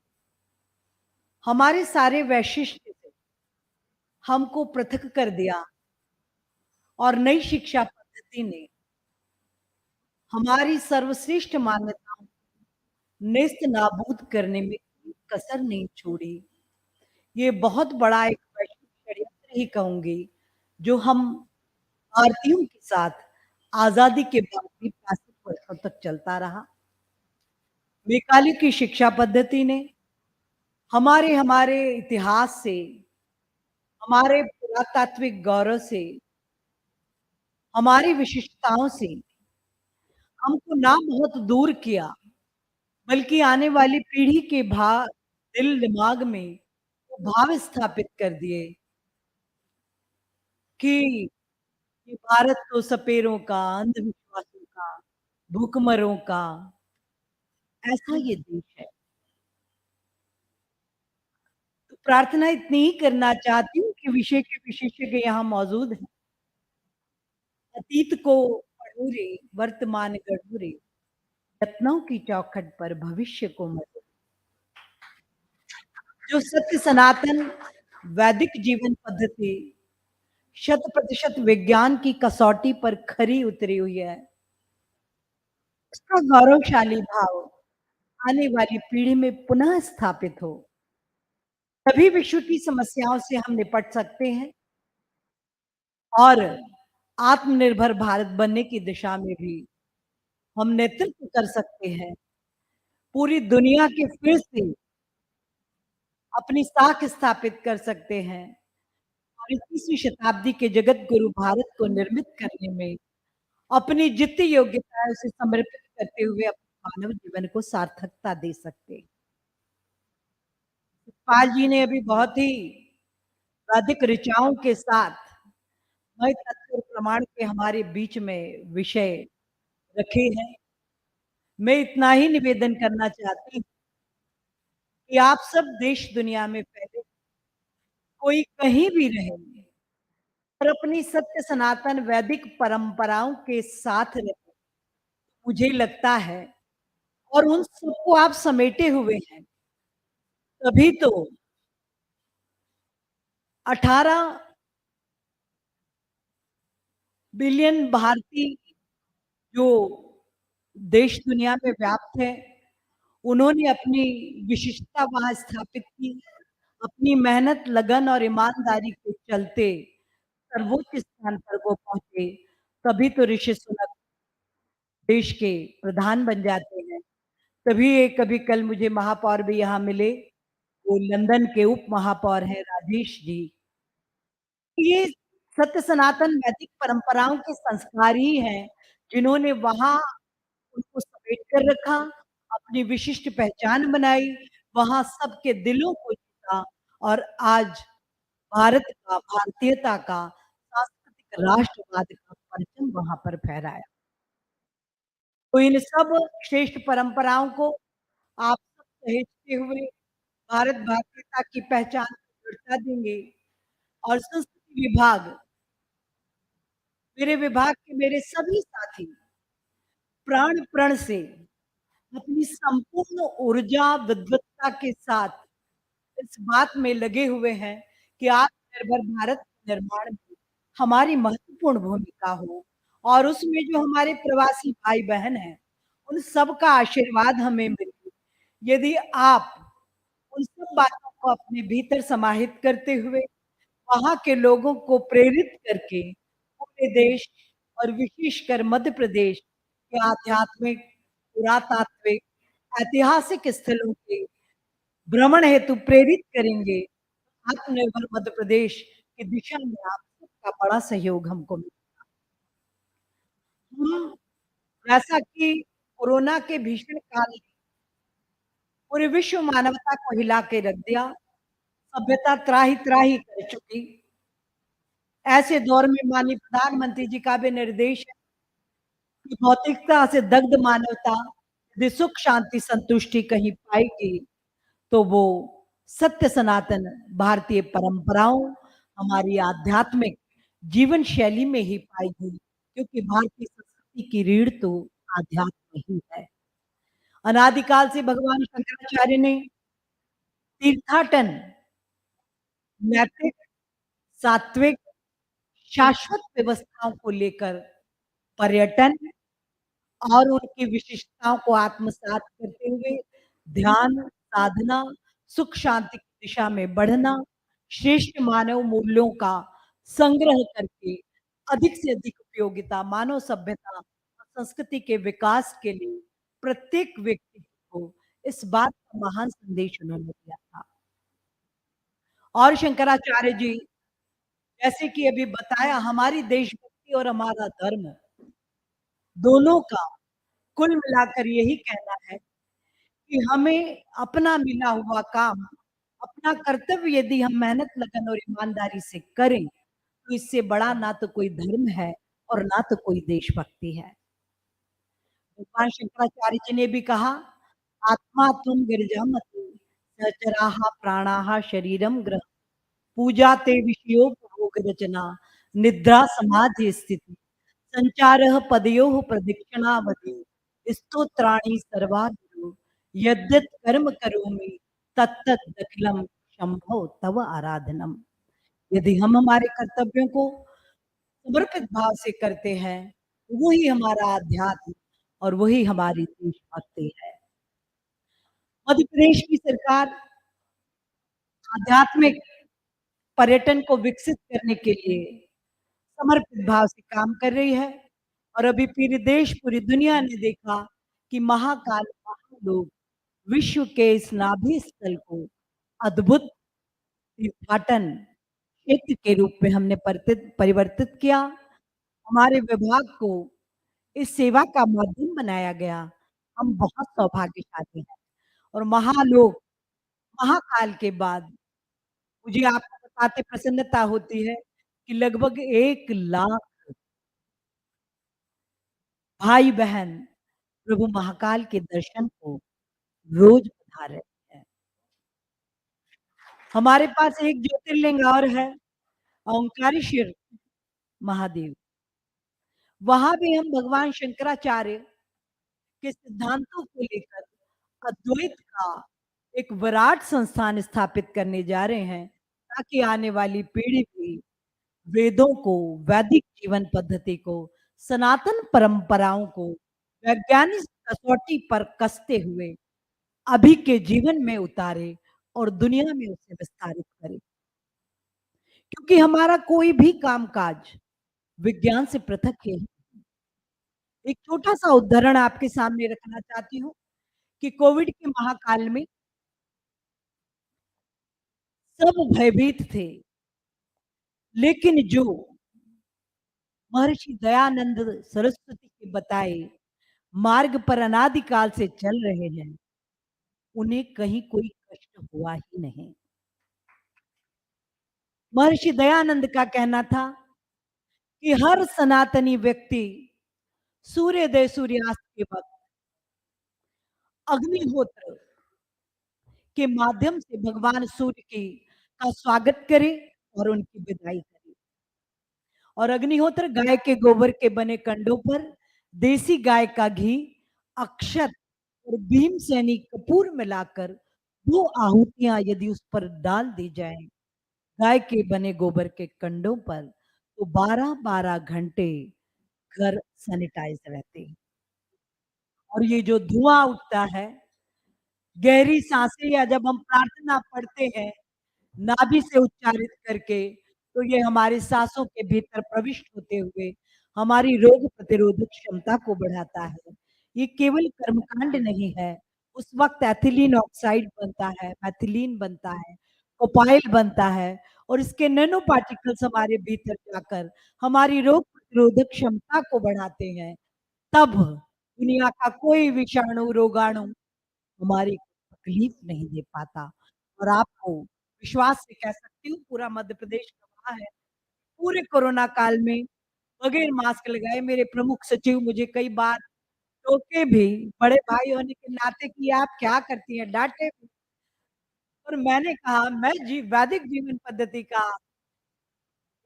हमारे सारे वैशिष्ट्य से हमको पृथक कर दिया और नई शिक्षा पद्धति ने हमारी सर्वश्रेष्ठ मान्यताओं नेस्त नाबूद करने में कोई कसर नहीं छोड़ी। ये बहुत बड़ा एक वैश्विक षड्यंत्र ही कहूंगी, जो हम भारतीयों के साथ आजादी के बाद भी 65 वर्षों तक चलता रहा। मेकाले की शिक्षा पद्धति ने हमारे हमारे इतिहास से, हमारे पुरातात्विक गौरव से, हमारी विशिष्टताओं से हमको ना बहुत दूर किया, बल्कि आने वाली पीढ़ी के दिल दिमाग में वो भाव स्थापित कर दिए कि ये भारत तो सपेरों का, अंधविश्वासों का, भूखमरों का ऐसा ये देश है। तो प्रार्थना इतनी ही करना चाहती हूँ कि विषय के विशेषज्ञ यहाँ मौजूद हैं। अतीत को पढ़ो रे, वर्तमान गढ़ो रे, यत्नों की चौखट पर भविष्य को मरो। जो सत्य सनातन वैदिक जीवन पद्धति 100% विज्ञान की कसौटी पर खरी उतरी हुई है, उसका गौरवशाली भाव आने वाली पीढ़ी में पुनः स्थापित हो, तभी विश्व की समस्याओं से हम निपट सकते हैं और आत्मनिर्भर भारत बनने की दिशा में भी हम नेतृत्व कर सकते हैं। पूरी दुनिया के फिर से अपनी साख स्थापित कर सकते हैं और 21वीं शताब्दी के जगत गुरु भारत को निर्मित करने में अपनी जितनी योग्यता है उसे समर्पित करते हुए अपने मानव जीवन को सार्थकता दे सकते। पाल जी ने अभी बहुत ही वैदिक ऋचाओं के साथ मय तत्व और प्रमाण के हमारे बीच में विषय रखे हैं। मैं इतना ही निवेदन करना चाहती हूँ कि आप सब देश दुनिया में फैले कोई कहीं भी रहे और अपनी सत्य सनातन वैदिक परंपराओं के साथ रहे, मुझे लगता है, और उन सबको आप समेटे हुए हैं, तभी तो 18 बिलियन भारतीय जो देश दुनिया में व्याप्त है, उन्होंने अपनी विशिष्टता वहां स्थापित की, अपनी मेहनत, लगन और ईमानदारी के चलते सर्वोच्च स्थान पर वो पहुंचे। तभी तो ऋषि सुनक देश के प्रधान बन जाते हैं। तभी एक कभी कल मुझे महापौर भी यहाँ मिले, वो लंदन के उप महापौर हैं राजेश जी। ये सत्य सनातन वैदिक परंपराओं के संस्कार ही हैं जिन्होंने वहां उनको समेट कर रखा, अपनी विशिष्ट पहचान बनाई, वहां सबके दिलों को जीता और आज भारत का, भारतीयता का, सांस्कृतिक राष्ट्रवाद का परचम वहां पर फहराया। तो इन सब श्रेष्ठ परंपराओं को आप सब सहेजते हुए भारत भारतीयता की पहचान को दृढ़ता देंगे। और संस्कृति विभाग, मेरे विभाग के मेरे सभी साथी प्राण प्रण से अपनी संपूर्ण ऊर्जा विद्वत्ता के साथ इस बात में लगे हुए हैं कि आत्मनिर्भर भारत के निर्माण में हमारी महत्वपूर्ण भूमिका हो, और उसमें जो हमारे प्रवासी भाई बहन हैं उन सब का आशीर्वाद हमें मिले। यदि आप उन सब बातों को अपने भीतर समाहित करते हुए वहां के लोगों को प्रेरित करके पूरे देश और विशेषकर मध्य प्रदेश के आध्यात्मिक, पुरातात्विक, ऐतिहासिक स्थलों के भ्रमण हेतु प्रेरित करेंगे, आत्मनिर्भर मध्य प्रदेश की दिशा में आप सबका बड़ा सहयोग हमको मिलेगा। हम जैसा कि कोरोना के भीषण काल ने पूरे विश्व मानवता को हिला के रख दिया, सभ्यता त्राही त्राही कर चुकी, ऐसे दौर में माननीय प्रधानमंत्री जी का भी निर्देश है कि भौतिकता से दग्ध मानवता यदि सुख शांति संतुष्टि कहीं पाएगी तो वो सत्य सनातन भारतीय परंपराओं, हमारी आध्यात्मिक जीवन शैली में ही पाएगी, क्योंकि भारतीय संस्कृति की रीढ़ तो आध्यात्म ही है। अनादिकाल से भगवान शंकराचार्य ने तीर्थाटन, नैतिक, सात्विक, शाश्वत व्यवस्थाओं को लेकर पर्यटन और उनकी विशिष्टताओं को आत्मसात करते हुए ध्यान, साधना, सुख शांति की दिशा में बढ़ना, श्रेष्ठ मानव मूल्यों का संग्रह करके अधिक से अधिक उपयोगिता मानव सभ्यता और संस्कृति के विकास के लिए प्रत्येक व्यक्ति को, इस बात का महान संदेश उन्होंने दिया था। और शंकराचार्य जी, जैसे कि अभी बताया, हमारी देशभक्ति और हमारा धर्म दोनों का कुल मिलाकर यही कहना है कि हमें अपना मिला हुआ काम, अपना कर्तव्य यदि हम मेहनत, लगन और ईमानदारी से करें तो इससे बड़ा ना तो कोई धर्म है और ना तो कोई देशभक्ति है। भगवान शंकराचार्य जी ने भी कहा, आत्मा तुम गिरजामति सचराहा प्राणाहा शरीरम ग्रह पूजा ते विषयोपभोग रचना निद्रा समाधि स्थिति संचारः पदयोः प्रदक्षिणावधि स्तोत्राणि सर्वा गुरु यद्यत् कर्म करोमि तत्तत् दखिलम शंभो तव आराधनम। यदि हम हमारे कर्तव्यों को समर्पित भाव से करते हैं, वही हमारा आध्यात्म और वही हमारी देशभक्ति है। मध्य प्रदेश की सरकार आध्यात्मिक पर्यटन को विकसित करने के लिए समर्पित भाव से काम कर रही है, और अभी पूरे देश, पूरी दुनिया ने देखा कि महाकाल महालोक विश्व के इस नाभि स्थल को अद्भुत तीर्थाटन क्षेत्र के रूप में हमने परिवर्तित किया। हमारे विभाग को इस सेवा का माध्यम बनाया गया। हम बहुत सौभाग्यशाली हैं। और महालोक, महाकाल के बाद मुझे आपको बताते प्रसन्नता होती है कि लगभग 1 लाख भाई बहन प्रभु महाकाल के दर्शन को रोज पधार रहे हैं। हमारे पास एक ज्योतिर्लिंग और है, ओंकारेश्वर महादेव। वहां भी हम भगवान शंकराचार्य के सिद्धांतों को लेकर अद्वैत का एक विराट संस्थान स्थापित करने जा रहे हैं, ताकि आने वाली पीढ़ी भी वेदों को, वैदिक जीवन पद्धति को, सनातन परंपराओं को वैज्ञानिक कसौटी पर कसते हुए अभी के जीवन में उतारे और दुनिया में उसे विस्तारित करे। क्योंकि हमारा कोई भी कामकाज विज्ञान से पृथक है। एक छोटा सा उदाहरण आपके सामने रखना चाहती हूँ कि कोविड के महाकाल में सब भयभीत थे, लेकिन जो महर्षि दयानंद सरस्वती के बताए मार्ग पर अनादिकाल से चल रहे हैं, उन्हें कहीं कोई कष्ट हुआ ही नहीं। महर्षि दयानंद का कहना था कि हर सनातनी व्यक्ति सूर्योदय सूर्यास्त के वक्त अग्निहोत्र के माध्यम से भगवान सूर्य की का स्वागत करे और उनकी विदाई करे। और अग्निहोत्र गाय के गोबर के बने कंडों पर देसी गाय का घी, अक्षत और भीमसेनी कपूर मिलाकर 2 आहुतियां यदि उस पर डाल दी जाएं गाय के बने गोबर के कंडों पर, तो 12-12 घंटे घर सैनिटाइज रहते हैं। और ये जो धुआं उठता है, गहरी सांसें या जब हम प्रार्थना पढ़ते हैं नाभि से उच्चारित करके, तो ये हमारी सांसों के भीतर प्रविष्ट होते हुए हमारी रोग प्रतिरोधक क्षमता को बढ़ाता है। ये केवल कर्मकांड नहीं है, उस वक्त एथिलीन ऑक्साइड बनता है, मैथिलीन बनता है, कोपाइल बनता है और इसके नैनो पार्टिकल्स हमारे भीतर जाकर हमारी रोग प्रतिरोधक क्षमता को बढ़ाते हैं। तब दुनिया का कोई विषाणु, रोगाणु हमारी तकलीफ नहीं दे पाता। और आपको विश्वास से कह सकती हूँ, पूरा मध्य प्रदेश गवाह है, पूरे कोरोना काल में बगैर मास्क लगाए मेरे प्रमुख सचिव मुझे कई बार टोके भी, बड़े भाई होने के नाते कि आप क्या करती हैं, डांटे भी। और मैंने कहा मैं वैदिक जीवन पद्धति का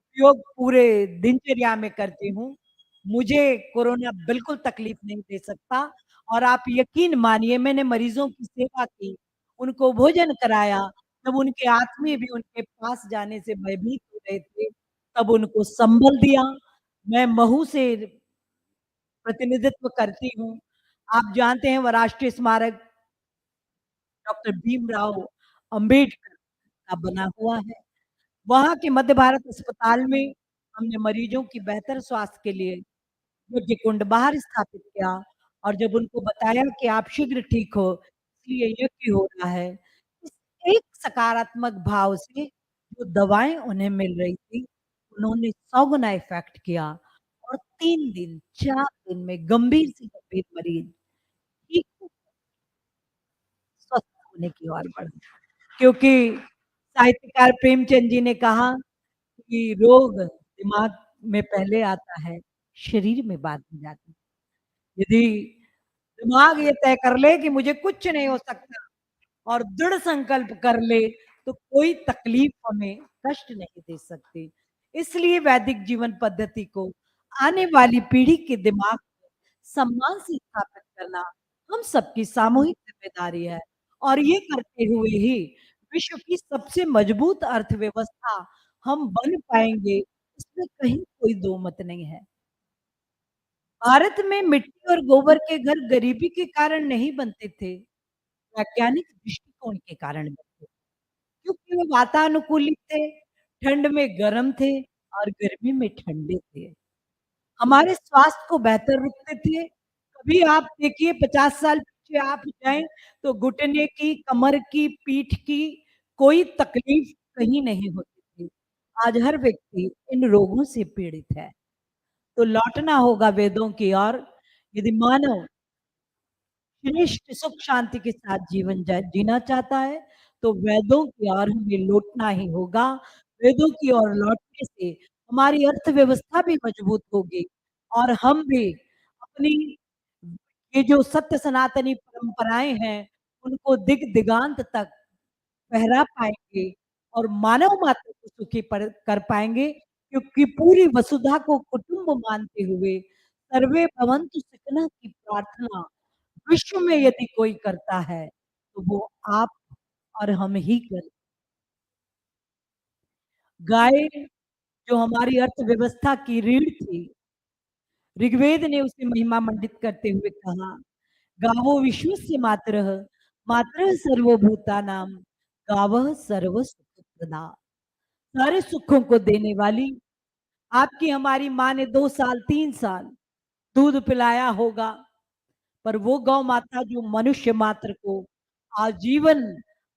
उपयोग पूरे दिनचर्या में करती हूँ, मुझे कोरोना बिल्कुल तकलीफ नहीं दे सकता। और आप यकीन मानिए मैंने मरीजों की सेवा की, उनको भोजन कराया, जब उनके आत्मीय भी उनके पास जाने से भयभीत हो रहे थे, तब उनको संबल दिया। मैं महू से प्रतिनिधित्व करती हूँ। आप जानते हैं, वह राष्ट्रीय स्मारक डॉक्टर भीमराव अंबेडकर का बना हुआ है। वहाँ के मध्य भारत अस्पताल में हमने मरीजों की बेहतर स्वास्थ्य के लिए यज्ञ कुंड बाहर स्थापित किया। और जब उनको बताया कि आप शीघ्र ठीक हो, इसलिए यज्ञ हो रहा है, इस एक सकारात्मक भाव से जो दवाएं उन्हें मिल रही थी, उन्होंने 100 गुना इफेक्ट किया। और 3 दिन 4 दिन में गंभीर से गंभीर मरीज ठीक हो, स्वस्थ होने की ओर बढ़े। क्योंकि साहित्यकार प्रेमचंद जी ने कहा कि रोग दिमाग में पहले आता है, शरीर में बाद में जाता है। यदि दिमाग ये तय कर ले कि मुझे कुछ नहीं हो सकता और दृढ़ संकल्प कर ले, तो कोई तकलीफ हमें कष्ट नहीं दे सकती। इसलिए वैदिक जीवन पद्धति को आने वाली पीढ़ी के दिमाग में सम्मान से स्थापित करना हम सबकी सामूहिक जिम्मेदारी है। और ये करते हुए ही विश्व की सबसे मजबूत अर्थव्यवस्था हम बन पाएंगे, इसमें कहीं कोई दो मत नहीं है। भारत में मिट्टी और गोबर के घर गरीबी के कारण नहीं बनते थे, वैज्ञानिक दृष्टिकोण के कारण बनते थे। क्योंकि वो वातानुकूलित थे, ठंड में गर्म थे और गर्मी में ठंडे थे। हमारे स्वास्थ्य को बेहतर रखते थे। कभी आप देखिए 50 साल पीछे आप जाएं तो घुटने की, कमर की, पीठ की कोई तकलीफ कहीं नहीं होती थी। आज हर व्यक्ति इन रोगों से पीड़ित है। तो लौटना होगा वेदों की ओर। यदि मानव श्रेष्ठ सुख शांति के साथ जीवन जीना चाहता है, तो वेदों की ओर हमें लौटना ही होगा। वेदों की ओर लौटने से हमारी अर्थव्यवस्था भी मजबूत होगी और हम भी अपनी ये जो सत्य सनातनी परंपराएं हैं, उनको दिग दिगांत तक फहरा पाएंगे। और मानव मात्र को सुखी कर पाएंगे, क्योंकि पूरी वसुधा को कुटुंब मानते हुए सर्वे भवन्तु सुखिनः की प्रार्थना विश्व में यदि कोई करता है तो वो आप और हम ही करें। गाय जो हमारी अर्थव्यवस्था की रीढ़ थी, ऋग्वेद ने उसे महिमा मंडित करते हुए कहा, गावो विश्वस्य मातरः मातरः सर्वभूतानां गावः सर्व सुख प्रदा। सारे सुखों को देने वाली आपकी हमारी माँ ने 2 साल 3 साल दूध पिलाया होगा, पर वो गौ माता जो मनुष्य मात्र को आजीवन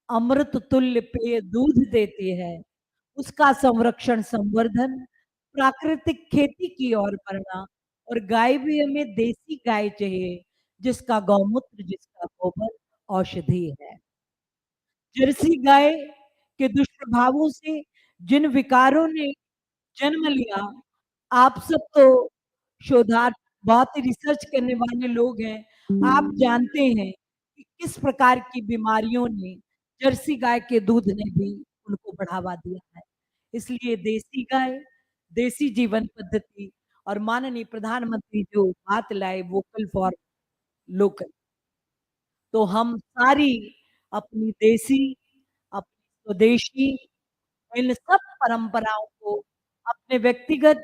अमृत तुल्य पेय दूध देती है, उसका संरक्षण संवर्धन प्राकृतिक खेती की ओर बढ़ना। और गाय भी हमें देसी गाय चाहिए, जिसका गौमूत्र जिसका गोबर औषधि है। जर्सी गाय के दुष्प्रभावों से जिन विकारों ने जन्म लिया, आप सब तो शोधार्थ बहुत ही रिसर्च करने वाले लोग हैं, आप जानते हैं कि किस प्रकार की बीमारियों ने जर्सी गाय के दूध ने भी उनको बढ़ावा दिया है। इसलिए देसी गाय, देसी जीवन पद्धति और माननीय प्रधानमंत्री जो बात लाए वोकल फॉर लोकल, तो हम सारी अपनी देसी, अपनी स्वदेशी इन सब परंपराओं को अपने व्यक्तिगत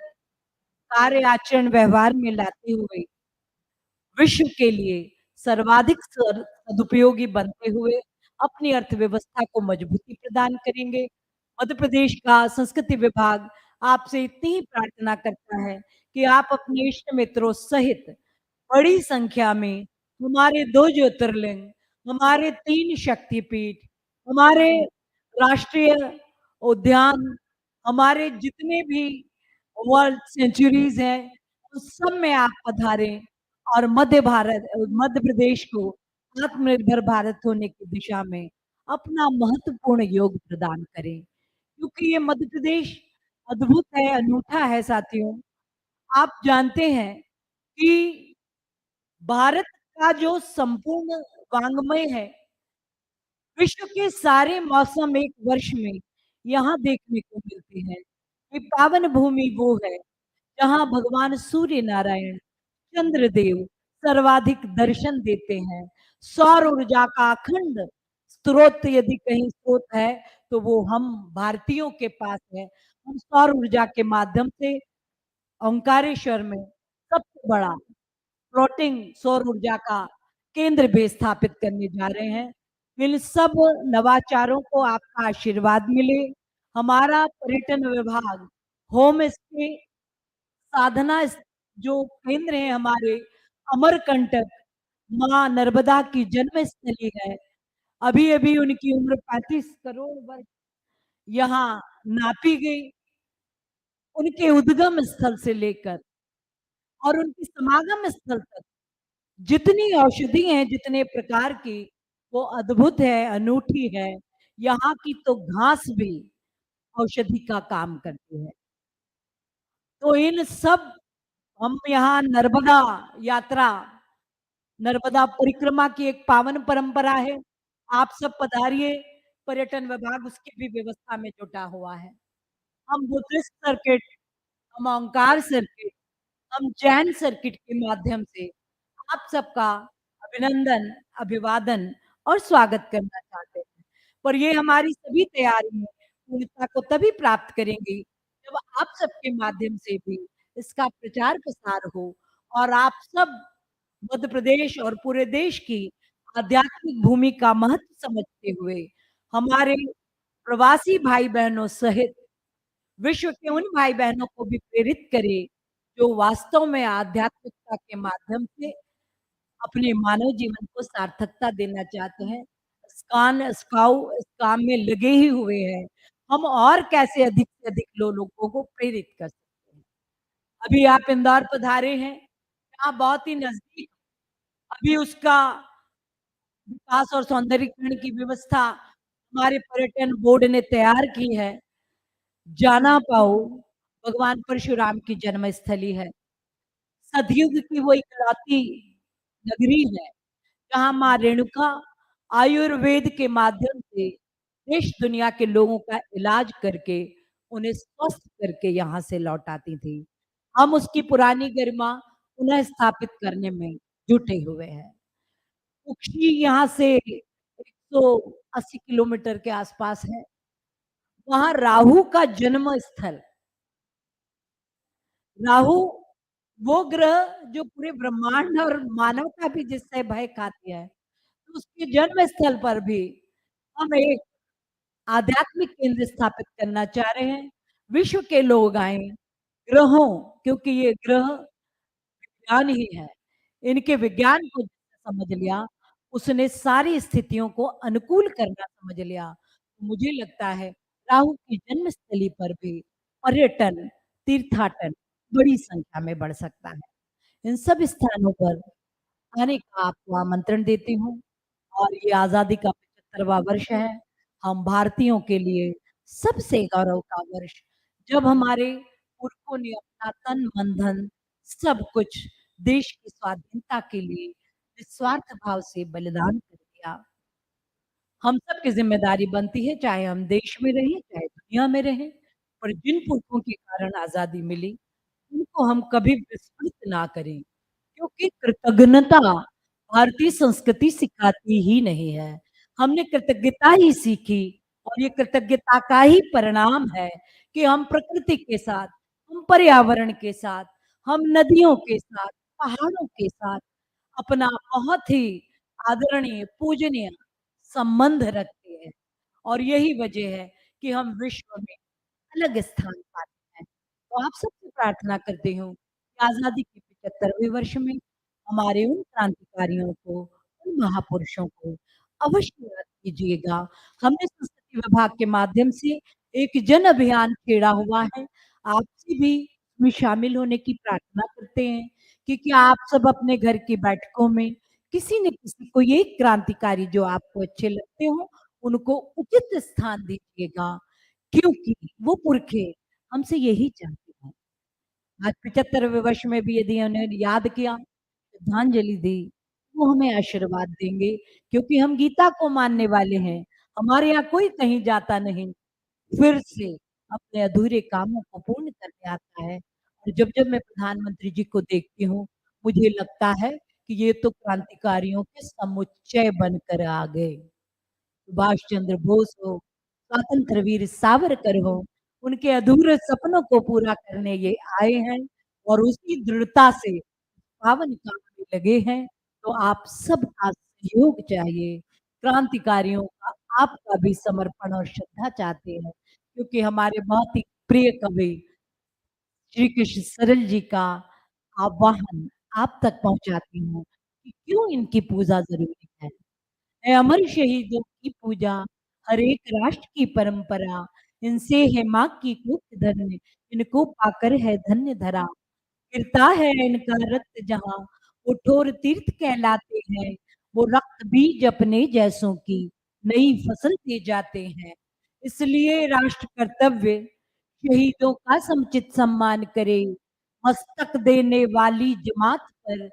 कार्य आचरण व्यवहार में लाते हुए विश्व के लिए सर्वाधिक सदुपयोगी बनते हुए अपनी अर्थव्यवस्था को मजबूती प्रदान करेंगे। मध्य प्रदेश का संस्कृति विभाग आपसे इतनी ही प्रार्थना करता है कि आप अपने इष्ट मित्रों सहित बड़ी संख्या में हमारे 2 ज्योतिर्लिंग, हमारे 3 शक्तिपीठ, हमारे राष्ट्रीय उद्यान, हमारे जितने भी वर्ल्ड सेंचुरीज हैं, उस सब में आप पधारें और मध्य प्रदेश को आत्मनिर्भर भारत होने की दिशा में अपना महत्वपूर्ण योग प्रदान करें, क्योंकि ये मध्य प्रदेश अद्भुत है, अनूठा है साथियों। आप जानते हैं कि भारत का जो संपूर्ण वांग्मय है, विश्व के सारे मौसम एक वर्ष में यहाँ देखने को मिलते हैं। ये पावन भूमि वो है जहाँ भगवान सूर्य नारायण चंद्रदेव सर्वाधिक दर्शन देते हैं। सौर ऊर्जा का अखंड स्रोत यदि कहीं स्रोत है तो वो हम भारतीयों के पास है। हम सौर ऊर्जा के माध्यम से ओंकारेश्वर में सबसे बड़ा फ्लोटिंग सौर ऊर्जा का केंद्र भी स्थापित करने जा रहे हैं। इन सब नवाचारों को आपका आशीर्वाद मिले। हमारा पर्यटन विभाग होम स्टे साधना जो केंद्र है हमारे अमरकंटक माँ नर्मदा की जन्म स्थली है। अभी अभी उनकी उम्र 35 करोड़ वर्ष यहाँ नापी गई। उनके उद्गम स्थल से लेकर और उनकी समागम स्थल तक जितनी औषधि हैं, जितने प्रकार की, वो अद्भुत है, अनूठी है। यहाँ की तो घास भी औषधि का काम करती है। तो इन सब हम यहाँ नर्मदा यात्रा, नर्मदा परिक्रमा की एक पावन परंपरा है। आप सब पधारिए, पर्यटन विभाग उसकी भी व्यवस्था में जुटा हुआ है। हम बुद्धिस्ट सर्किट, हम ओंकार सर्किट, हम जैन सर्किट के माध्यम से आप सबका अभिनंदन, अभिवादन और स्वागत करना चाहते हैं। पर ये हमारी सभी तैयारियां पूर्णता को तभी प्राप्त करेंगी जब आप सबके माध्यम से भी इसका प्रचार प्रसार हो और आप सब मध्य प्रदेश और पूरे देश की आध्यात्मिक भूमि का महत्व समझते हुए हमारे प्रवासी भाई बहनों सहित विश्व के उन भाई बहनों को भी प्रेरित करे जो वास्तव में आध्यात्मिकता के माध्यम से अपने मानव जीवन को सार्थकता देना चाहते हैं। स्काउ इस काम में लगे ही हुए हैं। हम और कैसे अधिक से अधिक लोगों को प्रेरित कर सकते हैं। अभी आप इंदौर पधारे हैं, यहाँ बहुत ही नजदीक अभी उसका विकास और सौंदर्यीकरण की व्यवस्था हमारे पर्यटन बोर्ड ने तैयार की है। जाना पाओ भगवान परशुराम की जन्मस्थली है। सतयुग की वो इकलौती नगरी है जहाँ माँ रेणुका आयुर्वेद के माध्यम से देश दुनिया के लोगों का इलाज करके उन्हें स्वस्थ करके यहाँ से लौटाती थी। हम उसकी पुरानी गरिमा पुनः स्थापित करने में जुटे हुए हैं। कुक्षी यहाँ से 180 किलोमीटर के आसपास है। वहां राहु का जन्म स्थल, राहु वो ग्रह जो पूरे ब्रह्मांड और मानवता भी जिससे भय खाती है, तो उसके जन्म स्थल पर भी हम एक आध्यात्मिक केंद्र स्थापित करना चाह रहे हैं। विश्व के लोग आए ग्रहों, क्योंकि ये ग्रह विज्ञान ही है, इनके विज्ञान को जिसने समझ लिया उसने सारी स्थितियों को अनुकूल करना समझ लिया। तो मुझे लगता है राहु की जन्मस्थली पर भी पर्यटन, तीर्थाटन बड़ी संख्या में बढ़ सकता है। इन सब स्थानों पर आने का आपको आमंत्रण देती हूँ। और ये आज़ादी का 75वां वर्ष है। हम भारतीयों के लिए सबसे गौरव का वर्ष, जब हमारे पुरखों ने अपना तन, मन, धन सब कुछ देश की स्वाधीनता के लिए निस्वार्थ भाव से बलिदान कर दिया। हम सब की ज़िम्मेदारी बनती है, चाहे हम देश में रहें, चाहे दुनिया में रहें, पर जिन पुरखों के कारण आज़ादी मिली, उनको हम कभी विस्मृत ना करें। क्योंकि कृतज्ञता भारतीय संस्कृति सिखाती ही नहीं है। हमने कृतज्ञता ही सीखी, और ये कृतज्ञता का ही परिणाम है कि हम प्रकृति के साथ, हम पर्यावरण के साथ, हम नदियों के साथ, पहाड़ों के साथ अपना बहुत ही आदरणीय, पूजनीय संबंध रखते हैं। और यही वजह है कि हम विश्व में अलग स्थान पाते हैं। तो आप सबसे प्रार्थना करती हूँ कि आज़ादी के 75वें वर्ष में हमारे उन क्रांतिकारियों को, उन महापुरुषों को अवश्य याद कीजिएगा। हमने संस्कृति विभाग के माध्यम से एक जन अभियान छेड़ा हुआ है। आपसे भी इसमें शामिल होने की प्रार्थना करते हैं कि क्या आप सब अपने घर की बैठकों में किसी न किसी को ये क्रांतिकारी जो आपको अच्छे लगते हो, उनको उचित स्थान दीजिएगा। क्योंकि वो पुरखे हमसे यही चाहते हैं। आज 75वें वर्ष में भी यदि उन्हें याद किया, श्रद्धांजलि दी, वो हमें आशीर्वाद देंगे, क्योंकि हम गीता को मानने वाले हैं। हमारे यहाँ कोई कहीं जाता नहीं, फिर से अपने अधूरे कामों को पूर्ण करने आता है। और जब-जब मैं प्रधानमंत्री जी को देखती हूँ, मुझे लगता है कि ये तो क्रांतिकारियों के समुच्चय बनकर आ गए। सुभाष चंद्र बोस हो, स्वतंत्र वीर सावरकर हो, उनके अधूरे सपनों को पूरा करने ये आए हैं, और उसी दृढ़ता से पावन काम में लगे हैं। तो आप सबका सहयोग चाहिए, क्रांतिकारियों का आपका भी समर्पण और श्रद्धा चाहते हैं, क्योंकि हमारे बहुत ही प्रिय कवि श्री कृष्ण सरल जी का आह्वान आप तक पहुंचाती हूँ कि क्यों इनकी पूजा जरूरी है। है अमर शहीदों की पूजा, हर एक राष्ट्र की परंपरा, इनसे है माँ की कुख धन्य, इनको पाकर है धन्य धरा। गिरता है इनका रक्त जहाँ, वो ठोर तीर्थ कहलाते हैं। वो रक्त बीज अपने जैसों की नई फसल दे जाते हैं। इसलिए राष्ट्र कर्तव्य शहीदों का समुचित सम्मान करे। मस्तक देने वाली जमात पर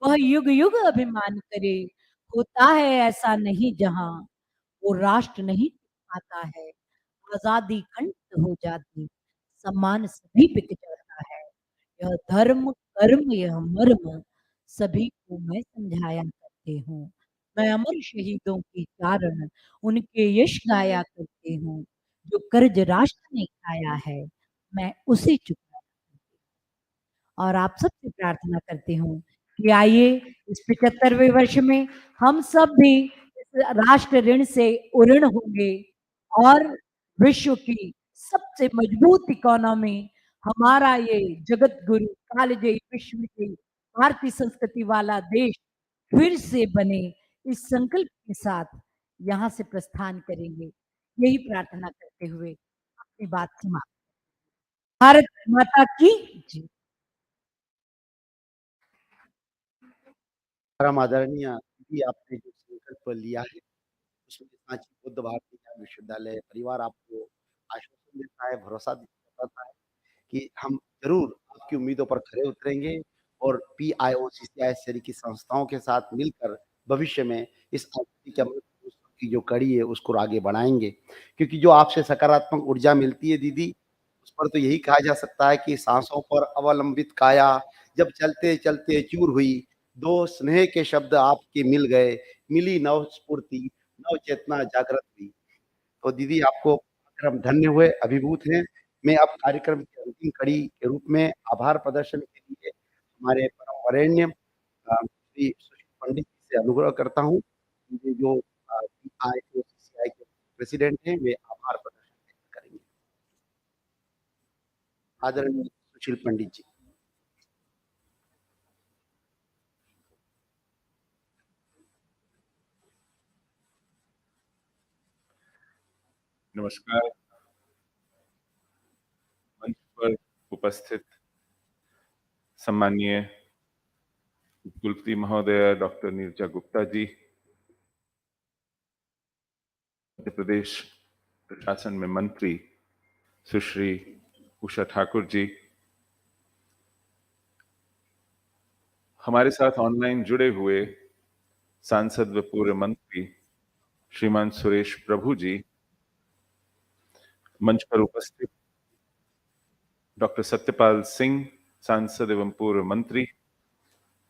वह युग युग अभिमान करे। होता है ऐसा नहीं जहां, वो राष्ट्र नहीं पाता है। आजादी खंडित हो जाती, सम्मान सभी बिक जाता है। यह धर्म कर्म यह मर्म, सभी को मैं समझाया करती हूँ। मैं अमर शहीदों के कारण उनके यश गाया करती हूँ। जो कर्ज राष्ट्र ने खाया है, मैं उसे चुकाया करती हूँ। और आप सबसे प्रार्थना करती हूँ कि आइए इस 75वें वर्ष में हम सब भी इस राष्ट्र ऋण से उऋण होंगे, और विश्व की सबसे मजबूत इकोनॉमी हमारा ये जगत गुरु कालजयी विश्वविजयी भारतीय संस्कृति वाला देश फिर से बने, इस संकल्प के साथ यहाँ से प्रस्थान करेंगे। यही प्रार्थना करते हुए अपनी बात समाप्त। भारत माता की जय।
परम आदरणीय दीदी, आपने जो संकल्प लिया है, उसमें सांची बुद्ध भारती ज्ञान विश्वविद्यालय परिवार आपको आश्वासन देता है, भरोसा बताता है कि हम ज़रूर आपकी उम्मीदों पर खरे उतरेंगे और पीआईओ, सीसीआई श्रेणी की संस्थाओं के साथ मिलकर भविष्य में इस आज़ादी के अमृत महोत्सव की जो कड़ी है उसको आगे बढ़ाएँगे। क्योंकि जो आपसे सकारात्मक ऊर्जा मिलती है दीदी, उस पर तो यही कहा जा सकता है कि साँसों पर अवलंबित काया, जब चलते-चलते चूर हुई, 2 स्नेह के शब्द आपके मिल गए, मिली नव स्फूर्ति, नव चेतना जागृत हुई। तो दीदी आपको अगर हम धन्य हुए, अभिभूत हैं। मैं अब कार्यक्रम की अंतिम कड़ी के रूप में आभार प्रदर्शन के लिए हमारे परम वरेण्य श्री सुशील पंडित जी से अनुग्रह करता हूँ। मुझे जो PIO CCI के प्रेसिडेंट हैं, वे आभार प्रदर्शन व्यक्त करेंगे। आदरणीय सुशील पंडित जी।
नमस्कार। मंच पर उपस्थित सम्माननीय कुलपति महोदय डॉक्टर नीरजा गुप्ता जी, मध्य प्रदेश प्रशासन में मंत्री सुश्री उषा ठाकुर जी, हमारे साथ ऑनलाइन जुड़े हुए सांसद व पूर्व मंत्री श्रीमान सुरेश प्रभु जी, मंच पर उपस्थित डॉक्टर सत्यपाल सिंह, सांसद एवं पूर्व मंत्री।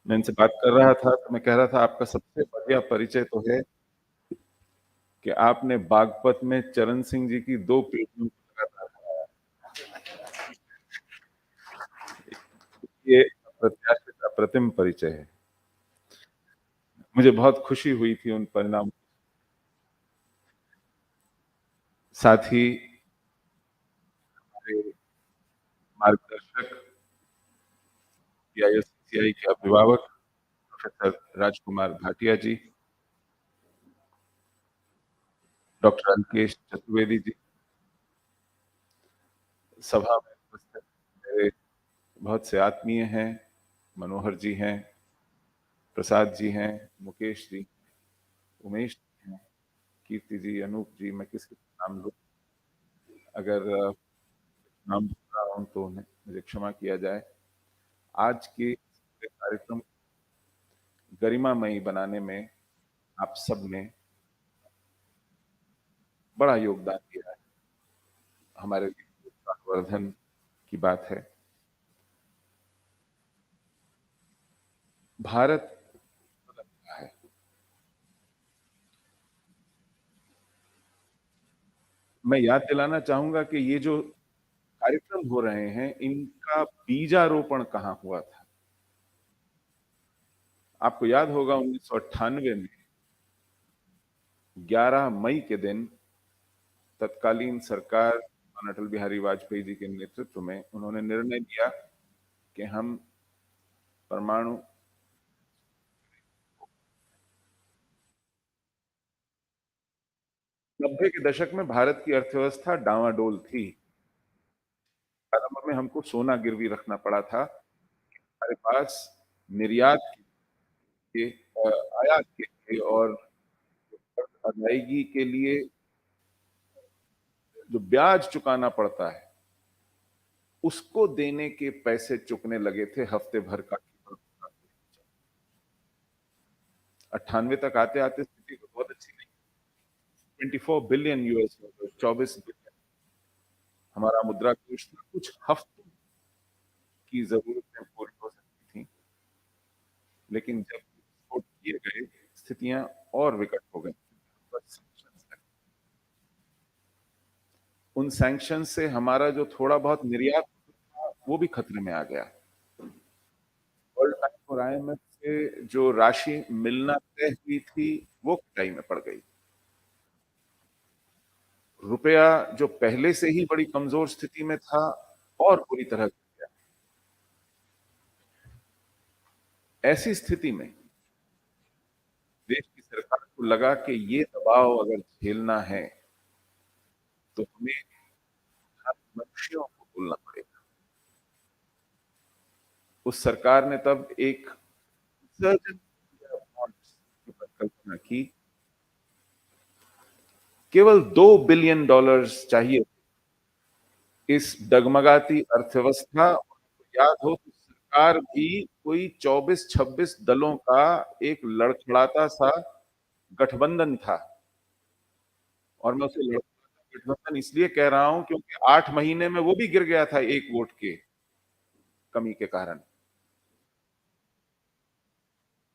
मैं इनसे बात कर रहा था तो मैं कह रहा था आपका सबसे बढ़िया परिचय तो है कि आपने बागपत में चरण सिंह जी की 2 पीढ़ियों को लगातार हराया। ये अप्रत्याशित अप्रतिम परिचय है। मुझे बहुत खुशी हुई थी उन परिणाम। साथ ही हमारे मार्गदर्शक PIO CCI के अभिभावक प्रोफेसर राजकुमार भाटिया जी, डॉक्टर अंकेश चतुर्वेदी जी, सभा में उपस्थित मेरे बहुत से आत्मीय हैं, मनोहर जी हैं, प्रसाद जी हैं, मुकेश जी, उमेश जी हैं, कीर्ति जी, अनूप जी, मैं किसी का नाम लूं, अगर नाम भूल रहा हूं तो उन्हें मुझे क्षमा किया जाए। आज के कार्यक्रम गरिमामयी बनाने में आप सबने बड़ा योगदान दिया है। हमारे लिए उत्साहवर्धन की बात है। भारत बदल रहा है। मैं याद दिलाना चाहूंगा कि ये जो कार्यक्रम हो रहे हैं, इनका बीजारोपण कहाँ हुआ था। आपको याद होगा 1998 में 11 मई के दिन तत्कालीन सरकार अटल बिहारी वाजपेयी जी के नेतृत्व में उन्होंने निर्णय लिया कि हम परमाणु 90 के दशक में भारत की अर्थव्यवस्था डावाडोल थी। प्रारंभ में हमको सोना गिरवी रखना पड़ा था। हमारे पास निर्यात के आयात के लिए और अदायगी के लिए जो ब्याज चुकाना पड़ता है उसको देने के पैसे चुकने लगे थे हफ्ते भर का। 98 तक आते आते स्थिति तो बहुत अच्छी नहीं। 24 बिलियन US डॉलर, 24 बिलियन हमारा मुद्रा कोष था। कुछ हफ्तों की जरूरतें पूरी हो सकती थी, लेकिन जब विस्फोट किए गए स्थितियां और विकट हो गई। उन सैंक्शन से हमारा जो थोड़ा बहुत निर्यात था वो भी खतरे में आ गया। वर्ल्ड बैंक और IMF से जो राशि मिलना तय हुई थी वो कटाई में पड़ गई। रुपया जो पहले से ही बड़ी कमजोर स्थिति में था और बुरी तरह गिर गया। ऐसी स्थिति में देश की सरकार को लगा कि ये दबाव अगर झेलना है तो हमें मनुष्यों को बोलना पड़ेगा। उस सरकार ने तब एक सर्जन की परिकल्पना की। केवल $2 बिलियन चाहिए इस डगमगाती अर्थव्यवस्था। याद हो तो सरकार भी कोई 24-26 दलों का एक लड़खड़ाता सा गठबंधन था। और मैं उसे गठबंधन इसलिए कह रहा हूं क्योंकि 8 महीने में वो भी गिर गया था 1 वोट के कमी के कारण।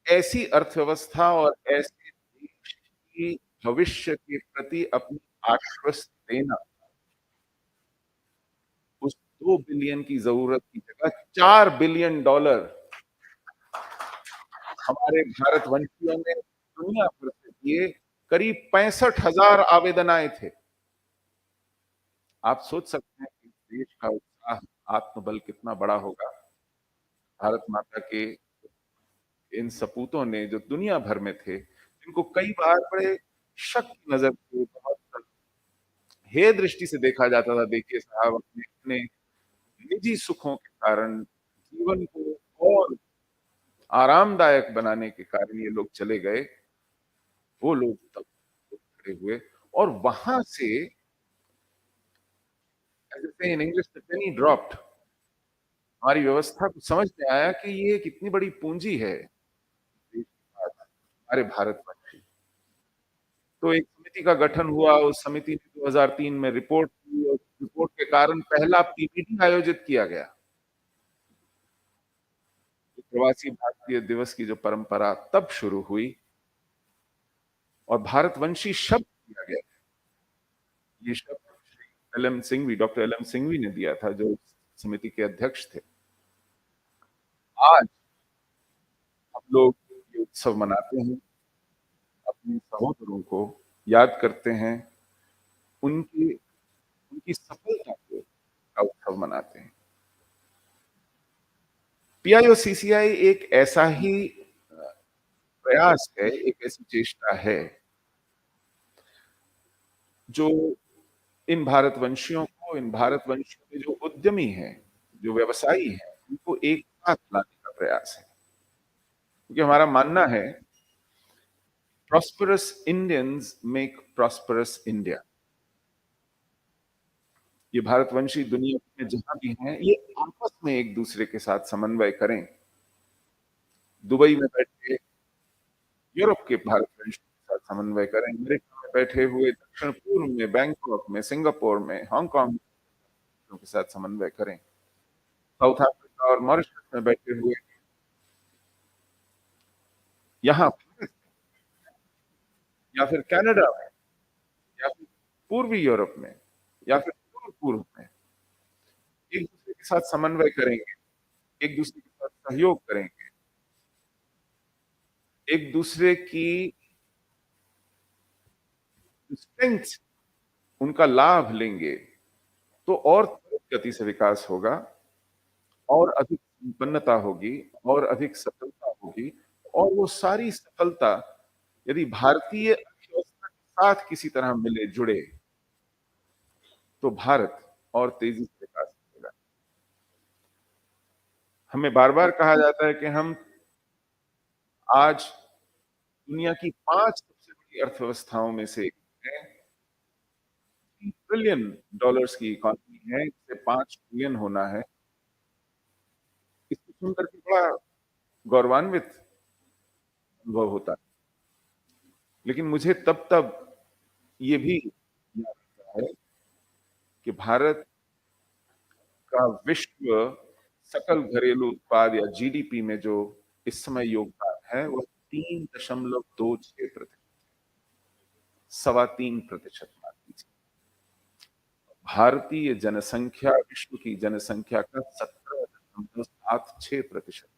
ऐसी अर्थव्यवस्था और ऐसे देश की भविष्य के प्रति अपनी आश्वस्त देना, उस 2 बिलियन की जरूरत की जगह $4 बिलियन हमारे भारतवंशियों ने दुनिया भर से दिए। करीब 65,000 आवेदन आए थे। आप सोच सकते हैं कि देश का उत्साह, आत्मबल कितना बड़ा होगा। भारत माता के इन सपूतों ने जो दुनिया भर में थे, जिनको कई बार बड़े शक की नजर से, बहुत हे दृष्टि से देखा जाता था, देखिए साहब अपने अपने निजी सुखों के कारण, जीवन को और आरामदायक बनाने के कारण ये लोग चले गए। वो लोग तब खड़े हुए और वहां से, in English, the Penney dropped. हमारी व्यवस्था को समझ में आया कि ये कितनी बड़ी पूंजी है देश के पास, हमारे भारतवंशी। तो एक समिति का गठन हुआ। उस समिति ने 2003 में रिपोर्ट की और रिपोर्ट के कारण पहला पीपीटी आयोजित किया गया। प्रवासी भारतीय दिवस की जो परंपरा तब शुरू हुई और भारतवंशी शब्द दिया गया। ये शब्द Shri L M Singhvi, doctor L M Singhvi ने दिया था, जो समिति के अध्यक्ष थे। आज हम लोग ये उत्सव मनाते हैं, अपने सहोदरों को याद करते हैं, उनकी उनकी सफलता को का उत्सव मनाते हैं। पीआईओ सीसीआई एक ऐसा ही प्रयास है, एक ऐसी चेष्टा है जो इन भारतवंशियों को, इन भारतवंशियों के जो उद्यमी हैं, जो व्यवसायी हैं, उनको एक साथ लाने का प्रयास है। क्योंकि हमारा मानना है, prosperous Indians make prosperous India. ये भारतवंशी दुनिया में जहां भी हैं, ये आपस में एक दूसरे के साथ समन्वय करें। दुबई में बैठे यूरोप के भारतवंशियों के साथ समन्वय करें, अमेरिका में बैठे हुए दक्षिण पूर्व में, बैंकॉक में, सिंगापुर में, हांगकांग के साथ समन्वय करें, साउथ अफ्रीका और मॉरिशस में बैठे हुए यहाँ भारत या फिर कनाडा में या फिर पूर्वी यूरोप में या फिर पूर्व पूर्व में एक दूसरे के साथ समन्वय करेंगे, एक दूसरे के साथ सहयोग करेंगे, एक दूसरे की स्ट्रेंथ, उनका लाभ लेंगे, तो और त्वरित गति से विकास होगा, और अधिक संपन्नता होगी, और अधिक सफलता होगी। और वो सारी सफलता यदि भारतीय अर्थव्यवस्था के साथ किसी तरह मिले जुड़े, तो भारत और तेजी से विकास करेगा। हमें बार बार कहा जाता है कि हम आज दुनिया की 5 सबसे बड़ी अर्थव्यवस्थाओं में से एक है। $3 ट्रिलियन की इकॉनमी है, इसे 5 ट्रिलियन होना है। इसको सुनकर के बड़ा गौरवान्वित अनुभव होता है। लेकिन मुझे तब तब ये भी याद आता है कि भारत का विश्व सकल घरेलू उत्पाद या जीडीपी में जो इस समय योगदान है, वह 3.26%, 3.25% मान लीजिए। भारतीय जनसंख्या विश्व की जनसंख्या का 17.76%।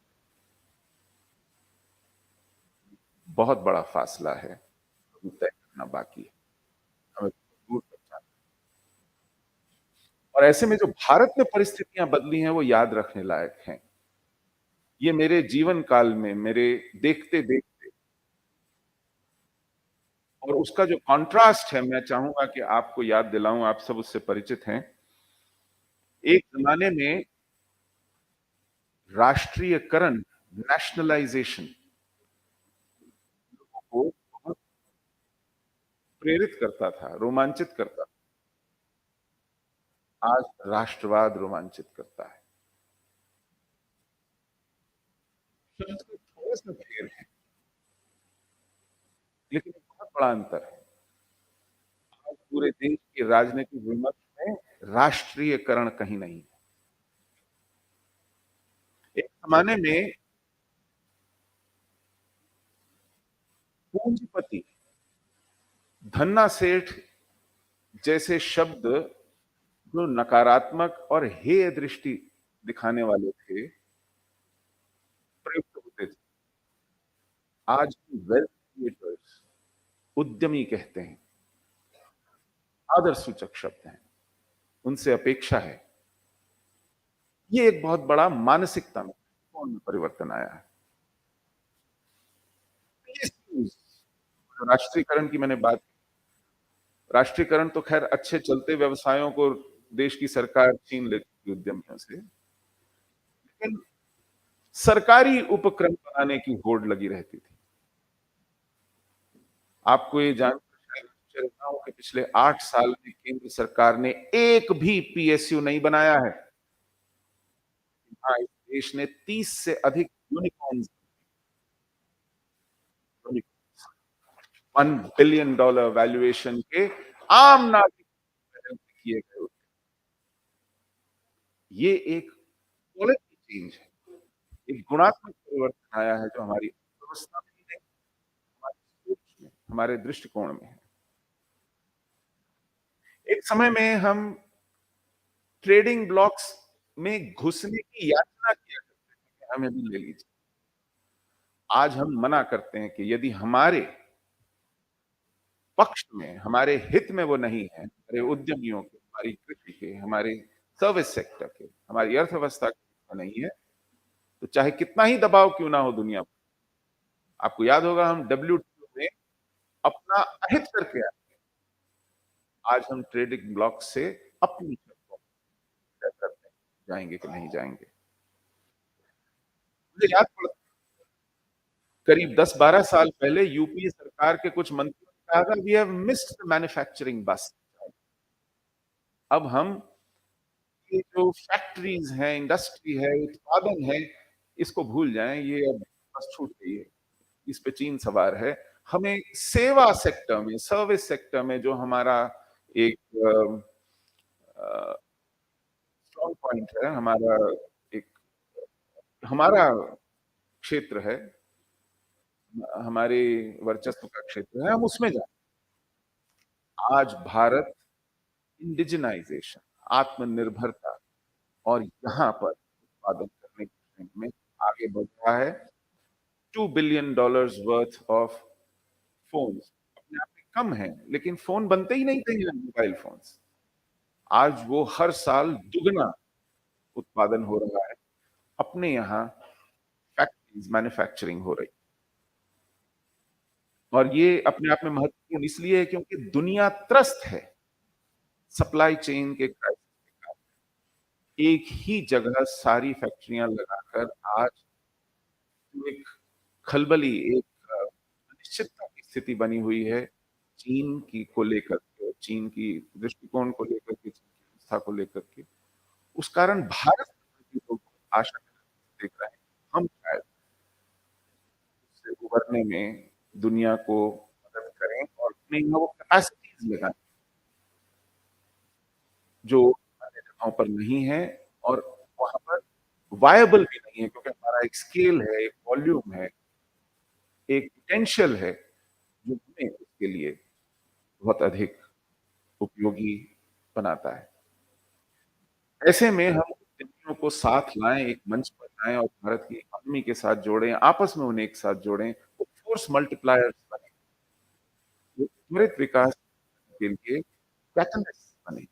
बहुत बड़ा फासला है, अभी तय करना बाकी है, हमें दूर तक जाना। और ऐसे में जो भारत में परिस्थितियां बदली हैं, वो याद रखने लायक हैं। ये मेरे जीवन काल में, मेरे देखते देखते, और उसका जो कॉन्ट्रास्ट है, मैं चाहूंगा कि आपको याद दिलाऊं, आप सब उससे परिचित हैं। एक जमाने में राष्ट्रीयकरण, नेशनलाइजेशन, लोगों को बहुत प्रेरित करता था, रोमांचित करता था। आज राष्ट्रवाद रोमांचित करता है। शब्द का थोड़ा सा फेर है, लेकिन एक बहुत बड़ा अंतर है। पूरे देश के राजनीतिक विमर्श में राष्ट्रीयकरण कहीं नहीं है। एक जमाने में पूंजीपति, धन्ना सेठ जैसे शब्द जो नकारात्मक और हेय दृष्टि दिखाने वाले थे, प्रयुक्त होते थे। आज वेल्थ क्रिएटर्स, उद्यमी कहते हैं, आदर सूचक शब्द हैं, उनसे अपेक्षा है। ये एक बहुत बड़ा मानसिकता में कौन परिवर्तन आया है। PSUs, राष्ट्रीयकरण की मैंने बात की, राष्ट्रीयकरण तो खैर अच्छे चलते व्यवसायों को देश की सरकार छीन लेती थी उद्यमियों से, लेकिन सरकारी उपक्रम बनाने की होड़ लगी रहती थी। आपको ये जानकर शायद आश्चर्य ना हो कि पिछले 8 साल में केंद्र सरकार ने एक भी PSU नहीं बनाया है। हाँ, इस देश ने 30 से अधिक यूनिकॉर्न्स, $1 बिलियन वैल्यूएशन के आम नागरिक पहल से किए गए। ये एक क्वालिटी चेंज है, एक गुणात्मक परिवर्तन आया है जो हमारी अर्थव्यवस्था में ही नहीं, हमारी सोच में, हमारे दृष्टिकोण में है। एक समय में हम ट्रेडिंग ब्लॉक्स में घुसने की याचना किया करते थे कि हमें भी ले लीजिए। आज हम मना करते हैं कि यदि हमारे पक्ष में, हमारे हित में वो नहीं है, हमारे उद्यमियों के, हमारी कृषि के, हमारे सर्विस सेक्टर के, हमारी अर्थव्यवस्था के नहीं है, तो चाहे कितना ही दबाव क्यों ना हो दुनिया पर। आपको याद होगा हम WTO में अपना अहित करके आए। आज हम ट्रेडिंग ब्लॉक से अपनी शर्तों तय करते हैं, जाएंगे कि नहीं जाएंगे। मुझे याद पड़ता, करीब 10-12 साल पहले यूपीए सरकार के कुछ मंत्रियों ने कहा था, we have missed the manufacturing bus. अब हम ये जो फैक्ट्रीज हैं, इंडस्ट्री है, उत्पादन है, इसको भूल जाएं, ये अब बस छूट गई है, इस पे चीन सवार है। हमें सेवा सेक्टर में, सर्विस सेक्टर में जो हमारा एक स्ट्रॉन्ग पॉइंट है, हमारा एक, हमारा क्षेत्र है, हमारे वर्चस्व का क्षेत्र है, हम उसमें जाए। आज भारत इंडिजिनाइजेशन, आत्मनिर्भरता और यहां पर उत्पादन करने की श्रेणी में आगे बढ़ रहा है। $2 बिलियन वर्थ ऑफ फोन्स अपने आप में कम है, लेकिन फोन बनते ही नहीं थे मोबाइल फोन्स। आज वो हर साल दुगना उत्पादन हो रहा है, अपने यहाँ फैक्ट्रीज, मैन्युफैक्चरिंग हो रही। और ये अपने आप में महत्वपूर्ण इसलिए है क्योंकि दुनिया त्रस्त है सप्लाई चेन के क्राइसिस के कारण। एक ही जगह सारी फैक्ट्रियां लगाकर आज एक खलबली, एक अनिश्चितता की स्थिति बनी हुई है, चीन की को लेकर के, चीन की दृष्टिकोण को लेकर के, चीन की व्यवस्था को लेकर के। उस कारण भारत की लोग आशा देख रहे हैं, हम शायद उससे उभरने में दुनिया को मदद करें और अपने वो कैपेसिटीज लगाएं जो अन्य जगहों पर नहीं है, और वहां पर वायबल भी नहीं है, क्योंकि हमारा एक स्केल है, एक वॉल्यूम है, एक पोटेंशियल है जो हमें उसके लिए बहुत अधिक उपयोगी बनाता है। ऐसे में हम उद्यमियों को साथ लाएं, एक मंच पर लाएं और भारत की इकोनॉमी के साथ जोड़ें, आपस में उन्हें एक साथ जोड़ें, वो फोर्स मल्टीप्लायर्स बने, वो त्वरित विकास के लिए कैटलिस्ट बने।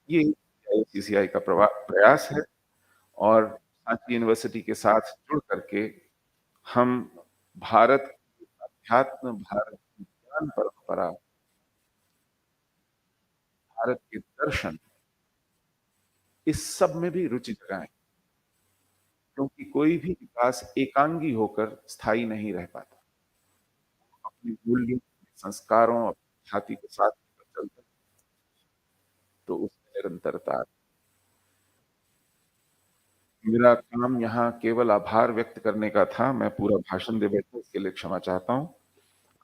ये CCI का प्रयास है, और सांची यूनिवर्सिटी के साथ जुड़ करके हम भारत की अध्यात्म, भारत की ज्ञान परंपरा, भारत के दर्शन, इस सब में भी रुचि जगाएं, क्योंकि कोई भी विकास एकांगी होकर स्थायी नहीं रह पाता। अपने मूल्यों, संस्कारों और ख्याति के साथ चलते तो उसमें निरंतरता। मेरा काम यहाँ केवल आभार व्यक्त करने का था, मैं पूरा भाषण दे बैठा, इसके लिए क्षमा चाहता हूँ।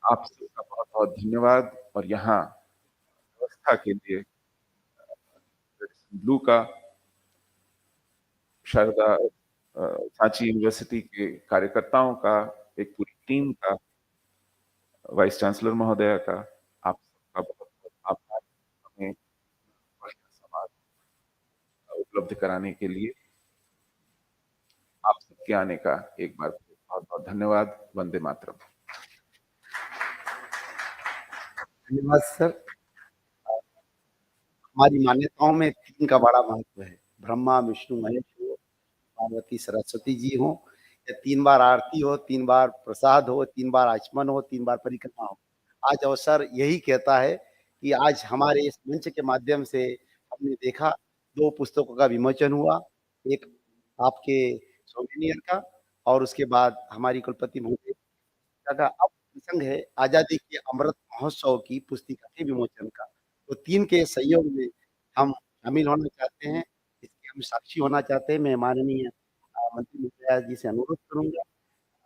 आप सबका बहुत बहुत धन्यवाद। और यहाँ व्यवस्था के लिए ब्लू का शारदा सांची यूनिवर्सिटी के कार्यकर्ताओं का, एक पूरी टीम का, वाइस चांसलर महोदया का, आप सबका बहुत बहुत आभार हमें बढ़िया समाज उपलब्ध कराने के लिए। आप सबके आने का एक बार बहुत बहुत धन्यवाद। वंदे मातरम।
धन्यवाद सर। हमारी मान्यताओं में 3 का बड़ा महत्व है। ब्रह्मा, विष्णु, महेश हो, पार्वती, सरस्वती जी हों, या 3 बार आरती हो, 3 बार प्रसाद हो, 3 बार आचमन हो, 3 बार परिक्रमा हो। आज अवसर यही कहता है कि आज हमारे इस मंच के माध्यम से हमने देखा 2 पुस्तकों का विमोचन हुआ, एक आपके सोवेनियर का और उसके बाद हमारी कुलपति महोदय का। अब प्रसंग है आज़ादी के अमृत महोत्सव की पुस्तिका के विमोचन का। तो 3 के सहयोग में हम शामिल होना चाहते हैं, इसके हम साक्षी होना चाहते हैं। मैं माननीय मंत्री महोदया जी से अनुरोध करूँगा,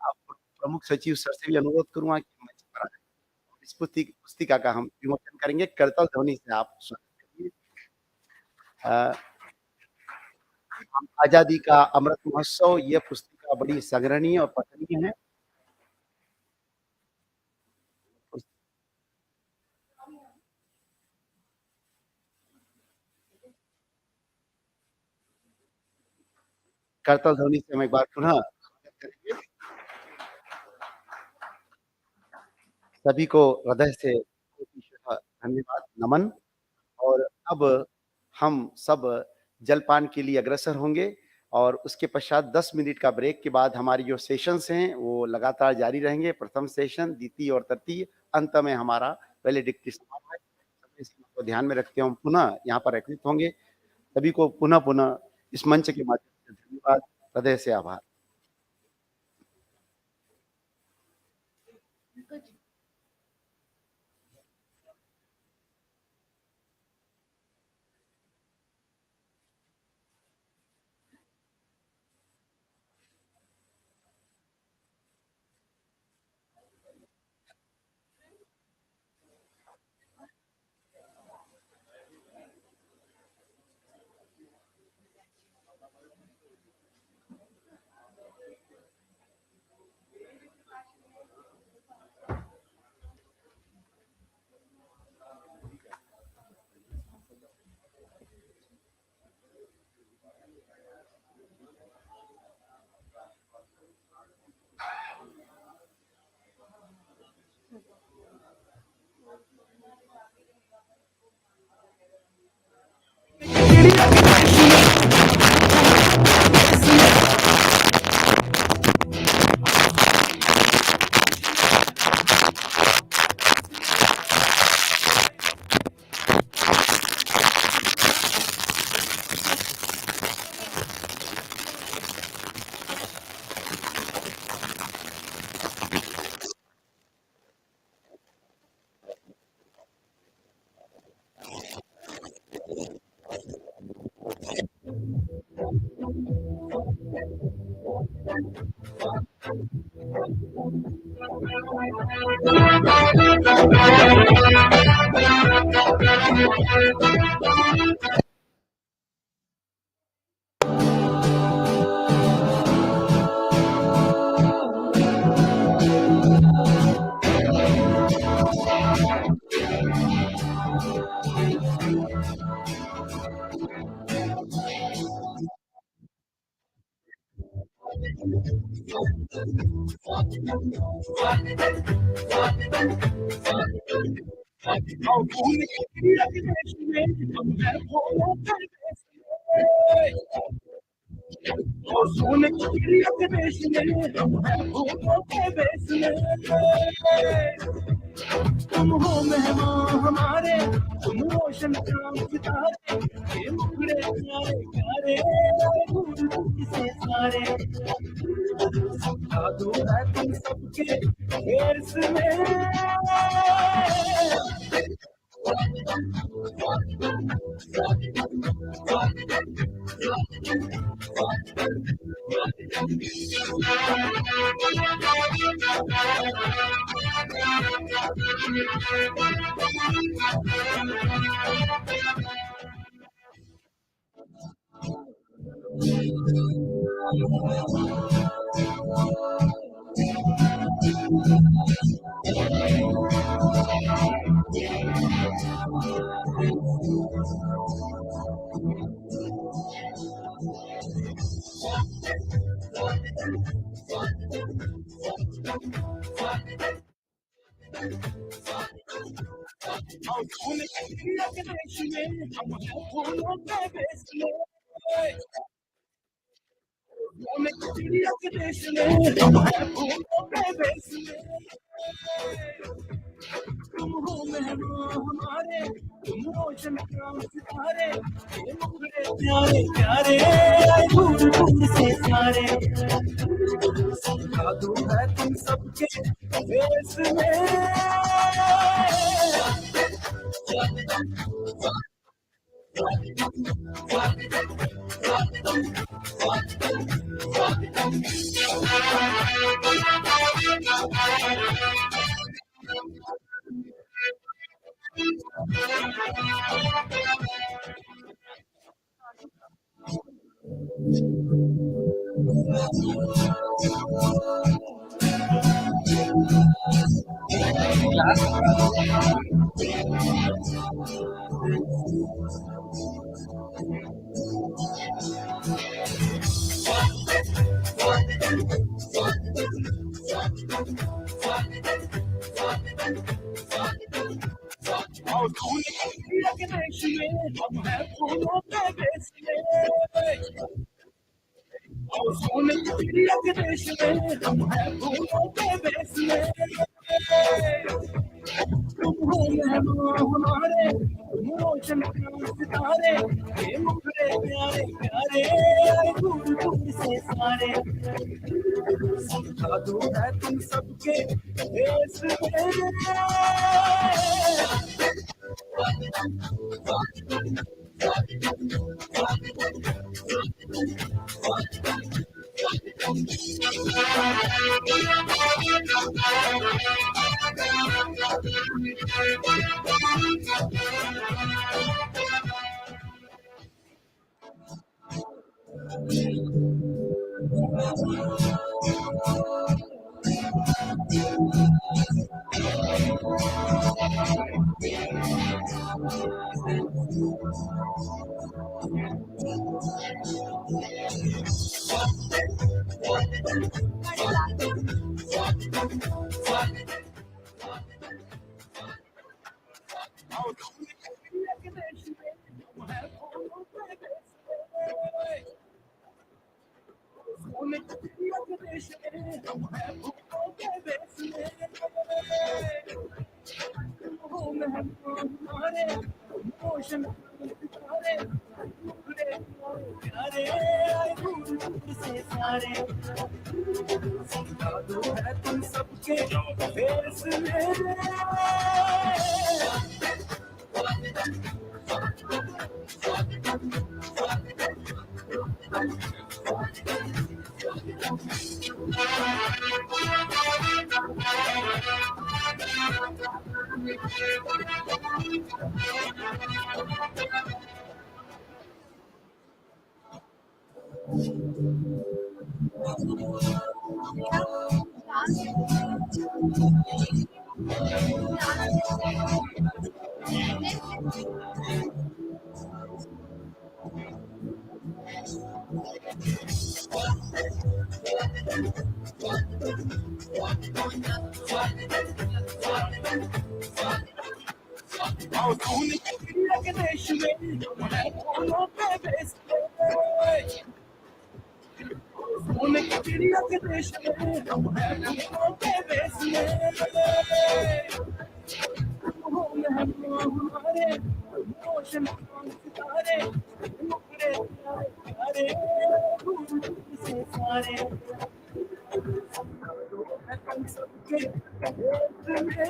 आप प्रमुख सचिव सर से भी अनुरोध करूँगा कि मंच पर आएँ। इस पुस्तिका का हम विमोचन करेंगे। करताल ध्वनि से आप स्वागत करिए। हम आज़ादी का अमृत महोत्सव, ये पुस्तिका बड़ी संग्रहणीय और पठनीय है। करताल ध्वनि से हम एक बार पुनः स्वागत करेंगे। सभी को हृदय से धन्यवाद, नमन। और अब हम सब जलपान के लिए अग्रसर होंगे और उसके पश्चात 10 मिनट का ब्रेक के बाद हमारी जो सेशंस हैं वो लगातार जारी रहेंगे। प्रथम सेशन, द्वितीय और तृतीय, अंत में हमारा वैलेडिक्टरी समारोह है। समय सीमा को ध्यान में रखते हुए हम पुनः यहाँ पर एकत्रित होंगे। सभी को पुनः इस मंच के माध्यम से धन्यवाद, हृदय से आभार।
तुम हो मेहमान हमारे, तुम रोशन चांद सितारे, ये मुखड़े प्यारे प्यारे, दूर से सारे, जादू है तुम सबके फेस में। तुम हो मेहमान हमारे, तुम रोशन चांद सितारे, ये मुखड़े प्यारे प्यारे दूर दूर से सारे, जादू है तुम सबके फेस में। और धूल के देश में हम हैं फूलों के देश में, और सोने की चिड़िया के देश में हम हैं फूलों के देश में। तुम हो मेहमान हमारे, तुम रोशन चांद सितारे, ये मुखड़े प्यारे प्यारे दूर दूर से सारे, जादू है तुम सबके देश में। तुम सबके देश में। और धूल के देश में हम हैं फूलों के देश में, सोने की चिड़िया के देश में हम हैं फूलों के देश में। तुम हो मेहमान हमारे, तुम रोशन चांद सितारे, मुखड़े प्यारे प्यारे दूर दूर से सारे, तुम सबके देश में।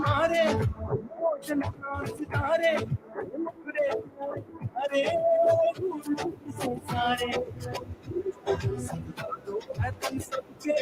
हमारे रोशन सितारे मुखड़े अरे से सारे तुम सबके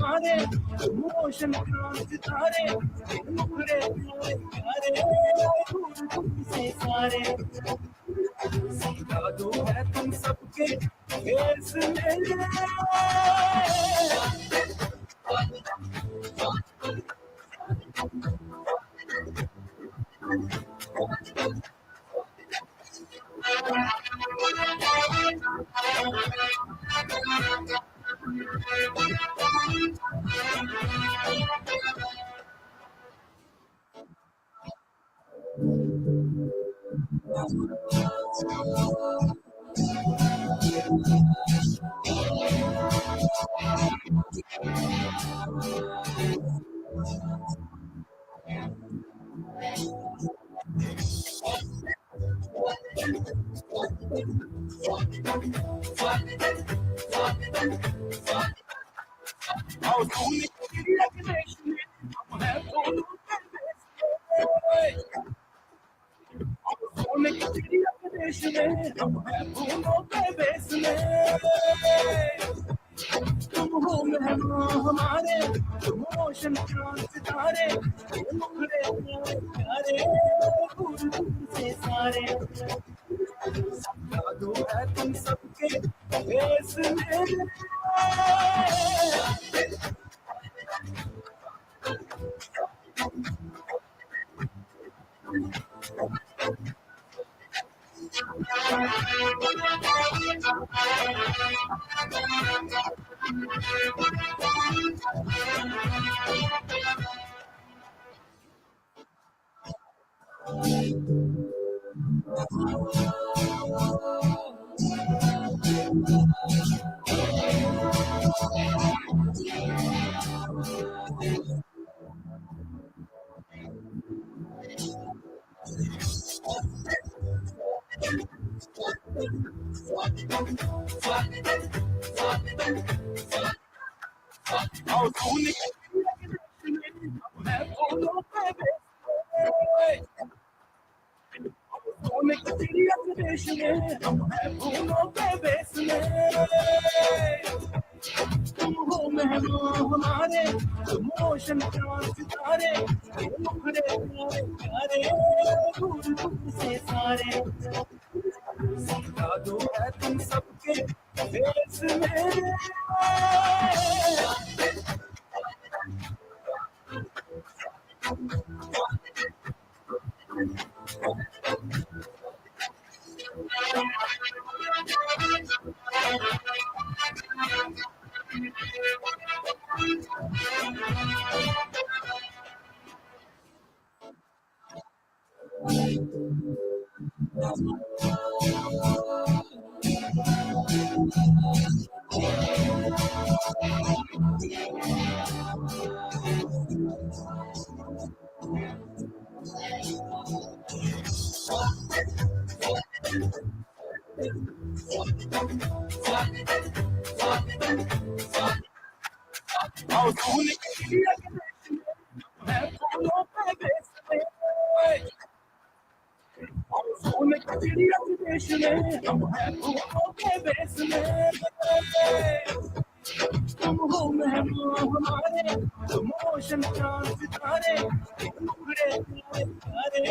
हमारे रोशन सितारे मुखड़े प्यारे से सारे दो है तुम सबके केस में हमारे रोशन सितारे मुखड़े प्यारे से सारे दो है तुम सबके केस में हमारे रोशन सितारे मुखड़े प्यारे से सारे दो है तुम सबके केस में सोने की चिड़िया के देश में है फूलों पे बेचने, और सोने की चिड़िया के देश में हम है फूलों पे बेचने। तुम हो मेहमान हमारे, तुम ओशन चांद सितारे, टुकड़े प्यारे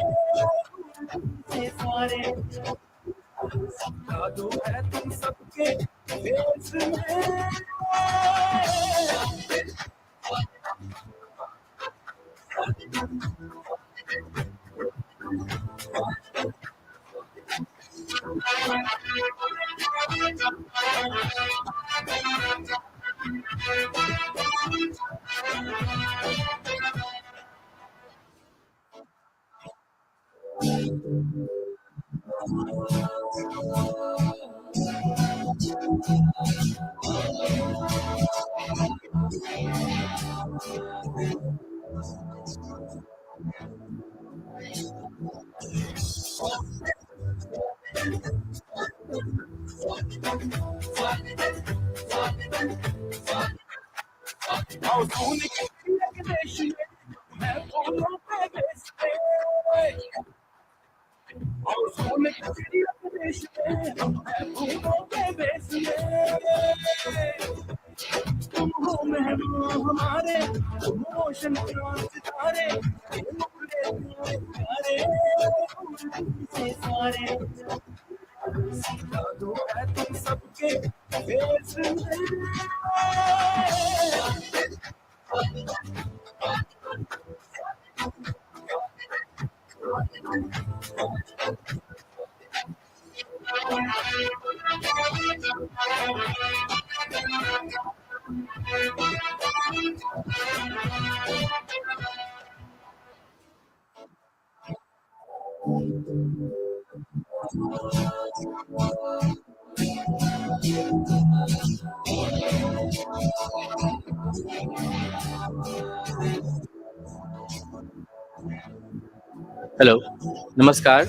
से सारे, जादू है तुम सबके देश में। और सोने की चिड़िया के देश में मैं फूलों पे बेचने, और सोने की चिड़िया के देश में मैं फूलों पे बेचने। तुम हो मेहमान हमारे, तुम ओशन चांद सितारे, टुकड़े प्यारे से सारे, जादू है तुम सबके देश में।
हेलो, नमस्कार।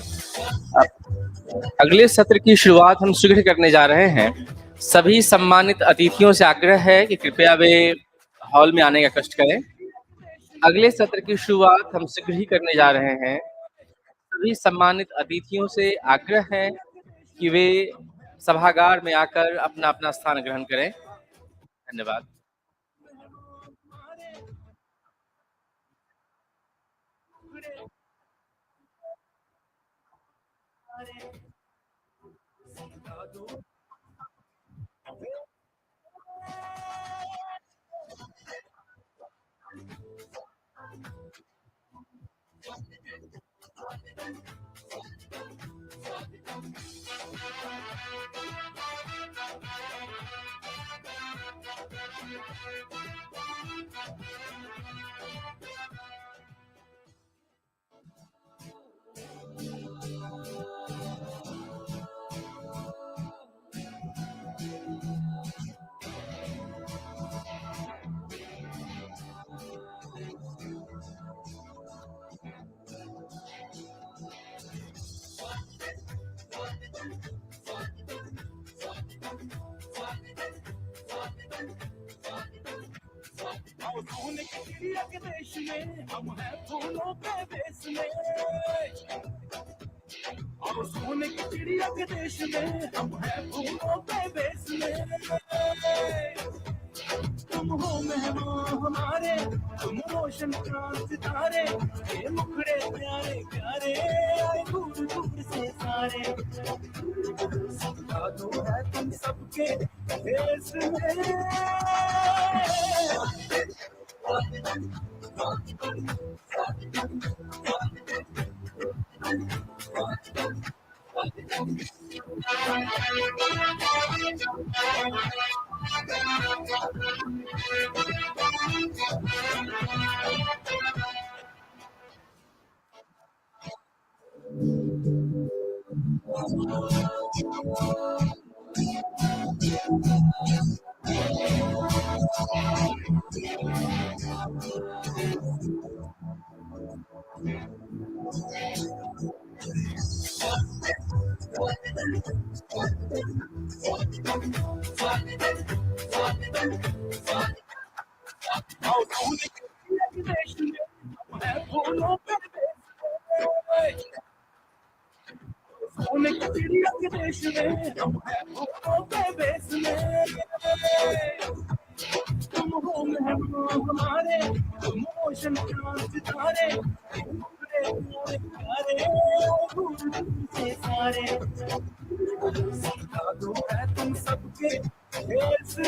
अगले सत्र की शुरुआत हम शीघ्र करने जा रहे हैं। सभी सम्मानित अतिथियों से आग्रह है कि कृपया वे हॉल में आने का कष्ट करें। अगले सत्र की शुरुआत हम शीघ्र ही करने जा रहे हैं। सभी सम्मानित अतिथियों से आग्रह है कि वे सभागार में आकर अपना अपना स्थान ग्रहण करें। धन्यवाद।
और सोने की चिड़िया के देश में हम है फूलों पे बेचने, और सोने की चिड़िया के देश में हम है फूलों पे बेचने। तुम हो मेहमान हमारे, तुम रोशन चांद सितारे, ये मुखड़े प्यारे प्यारे आए दूर दूर से सारे, जादू है तुम सबके देश में। सोने की चिड़िया के देश में हम हैं फूलों के बेस में तुम हो मेहमान हमारे तुम ओशन चांद सितारे टुकड़े प्यारे प्यारे भूल से सारे सिखा दो है तुम सबके देश में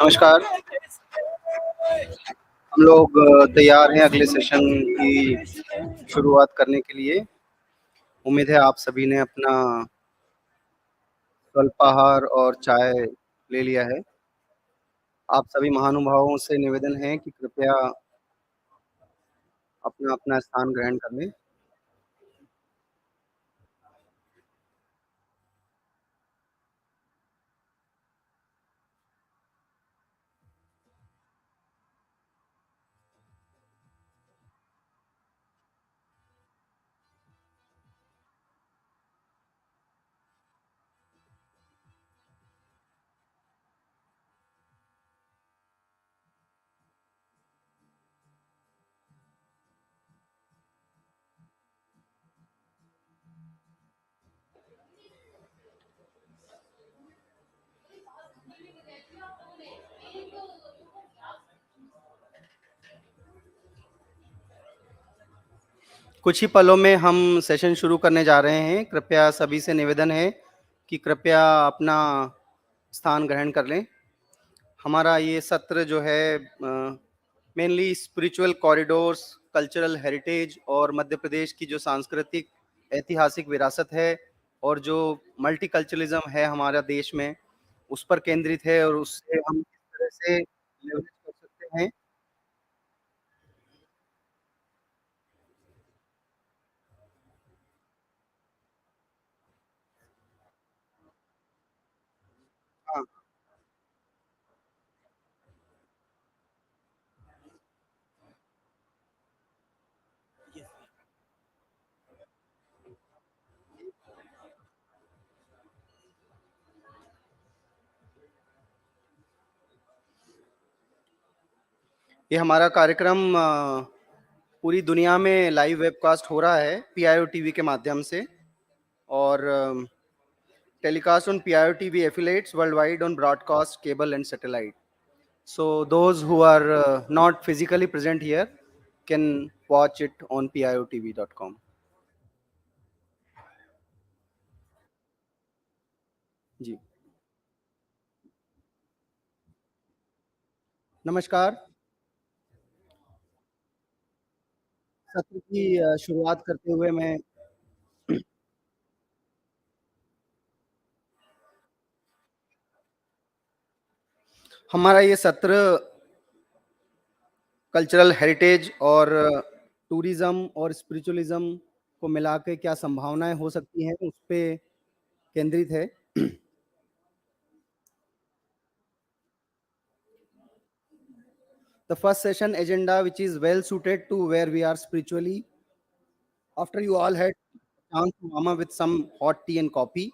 नमस्कार, हम लोग तैयार हैं अगले सेशन की शुरुआत करने के लिए। उम्मीद है आप सभी ने अपना अल्पाहार और चाय ले लिया है। आप सभी महानुभावों से निवेदन है कि कृपया अपना-अपना स्थान ग्रहण कर लें। कुछ ही पलों में हम सेशन शुरू करने जा रहे हैं। कृपया सभी से निवेदन है कि कृपया अपना स्थान ग्रहण कर लें। हमारा ये सत्र जो है mainly spiritual corridors, cultural heritage और मध्य प्रदेश की जो सांस्कृतिक ऐतिहासिक विरासत है और जो मल्टीकल्चरलिज्म है हमारा देश में, उस पर केंद्रित है और उससे हम किस तरह से लेवरेज कर सकते हैं। हाँ, ये हमारा कार्यक्रम पूरी दुनिया में लाइव वेबकास्ट हो रहा है पीआईओ टीवी के माध्यम से और telecast on PIO TV affiliates worldwide on broadcast, cable, and satellite. So those who are not physically present here can watch it on piotv.com. जी नमस्कार। सत्र की शुरुआत करते हुए मैं हमारा ये सत्र कल्चरल हेरिटेज और टूरिज्म और स्पिरिचुअलिज्म को मिला के क्या संभावनाएं हो सकती हैं उस पे केंद्रित है। The first session agenda, which is well suited to where we are spiritually, after you all had chance to warm up with some hot tea and coffee.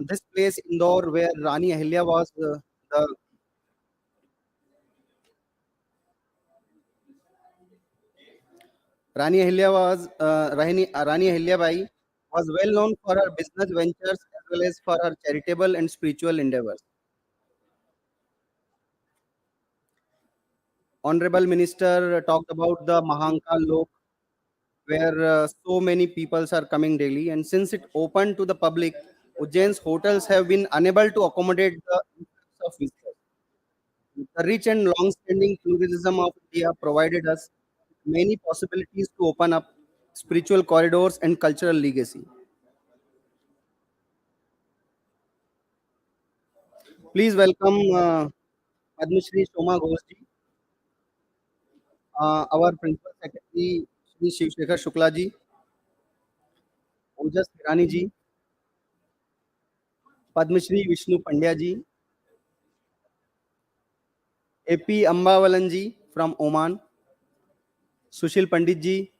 This place Indore, where Rani Ahilya was the Rani Ahilya Bai was well known for her business ventures as well as for her charitable and spiritual endeavors. Honorable Minister talked about the Mahankal Lok, where so many peoples are coming daily, and since it opened to the public Ujjain's hotels have been unable to accommodate the influx of visitors. The rich and long-standing tourism of India provided us many possibilities to open up spiritual corridors and cultural legacy. Please welcome Padma Shri Shoma Ghosh ji, our Principal Secretary Shri Shiv Shekhar Shukla ji, Ojas Hirani ji, Padma Shri Vishnu Pandya ji, AP Ambawalan ji from Oman, Sushil Pandit ji,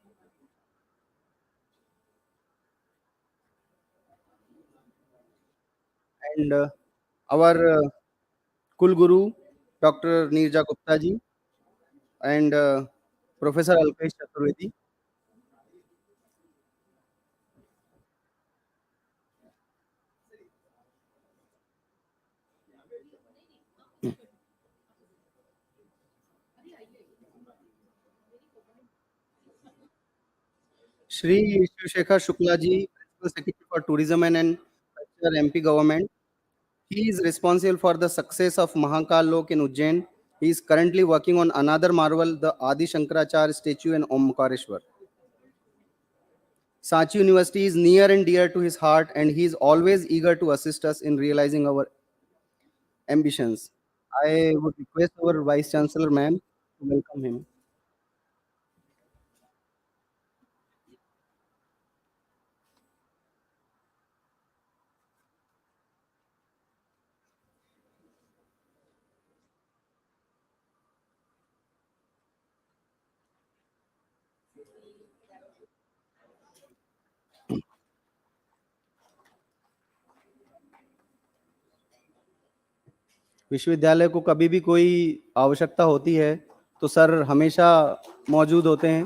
and our Kul Guru Dr. Neerja Gupta ji and Professor Alpesh Chaturvedi. Shri Shiv Shekhar Shukla ji, Principal Secretary for Tourism and Culture MP Government. He is responsible for the success of Mahakal Lok in Ujjain. He is currently working on another marvel, the Adi Shankaracharya statue in Omkareshwar. Sanchi University is near and dear to his heart, and he is always eager to assist us in realizing our ambitions. I would request our Vice Chancellor, ma'am, to welcome him. विश्वविद्यालय को कभी भी कोई आवश्यकता होती है तो sir हमेशा मौजूद होते हैं.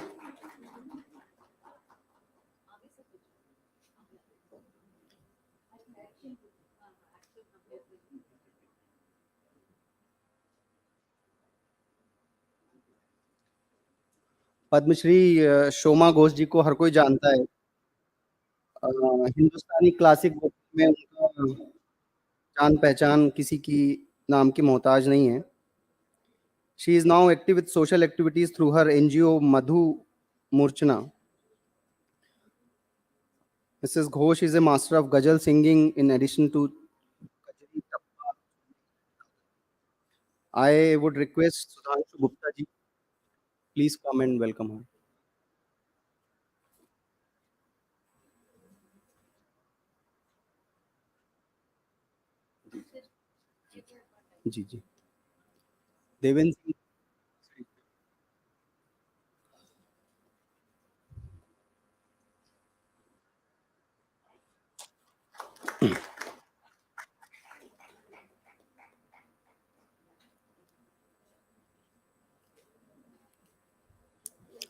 पद्मश्री शोमा घोष जी को हर कोई जानता है. हिंदुस्तानी क्लासिक बुक में उनका जान पहचान किसी की नाम की मोहताज नहीं है. She is now active with social activities through her NGO Madhu Murchana. Mrs. Ghosh is a master of ghazal singing in addition to Kajri Tappa. I would request Sudhanshu Gupta ji, please come and welcome her. जी जी. देवेंद्र सिंह.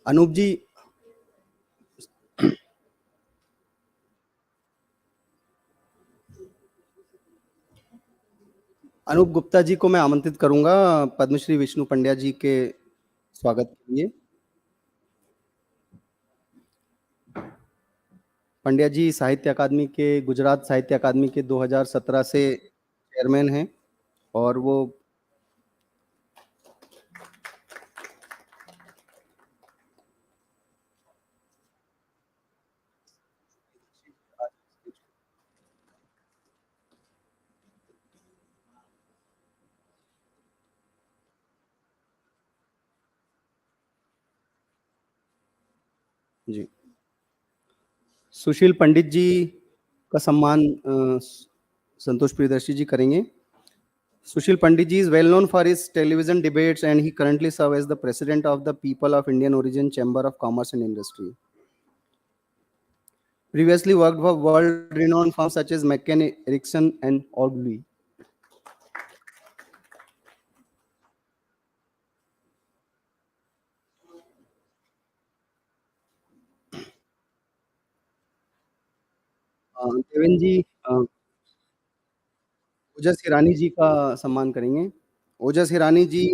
अनूप जी. अनूप गुप्ता जी को मैं आमंत्रित करूंगा पद्मश्री विष्णु पंड्या जी के स्वागत के लिए. पंड्या जी साहित्य अकादमी के गुजरात साहित्य अकादमी के 2017 से चेयरमैन हैं और वो जी. सुशील पंडित जी का सम्मान संतोष प्रियदर्शी जी करेंगे. Sushil Pandit ji is well known for his television debates and he currently serves as the president of the People of Indian Origin Chamber of Commerce and Industry. Previously worked for world-renowned firms such as McCann Erickson and Ogilvy. Devendra जी ओजस हिरानी जी का सम्मान करेंगे. ओजस हिरानी जी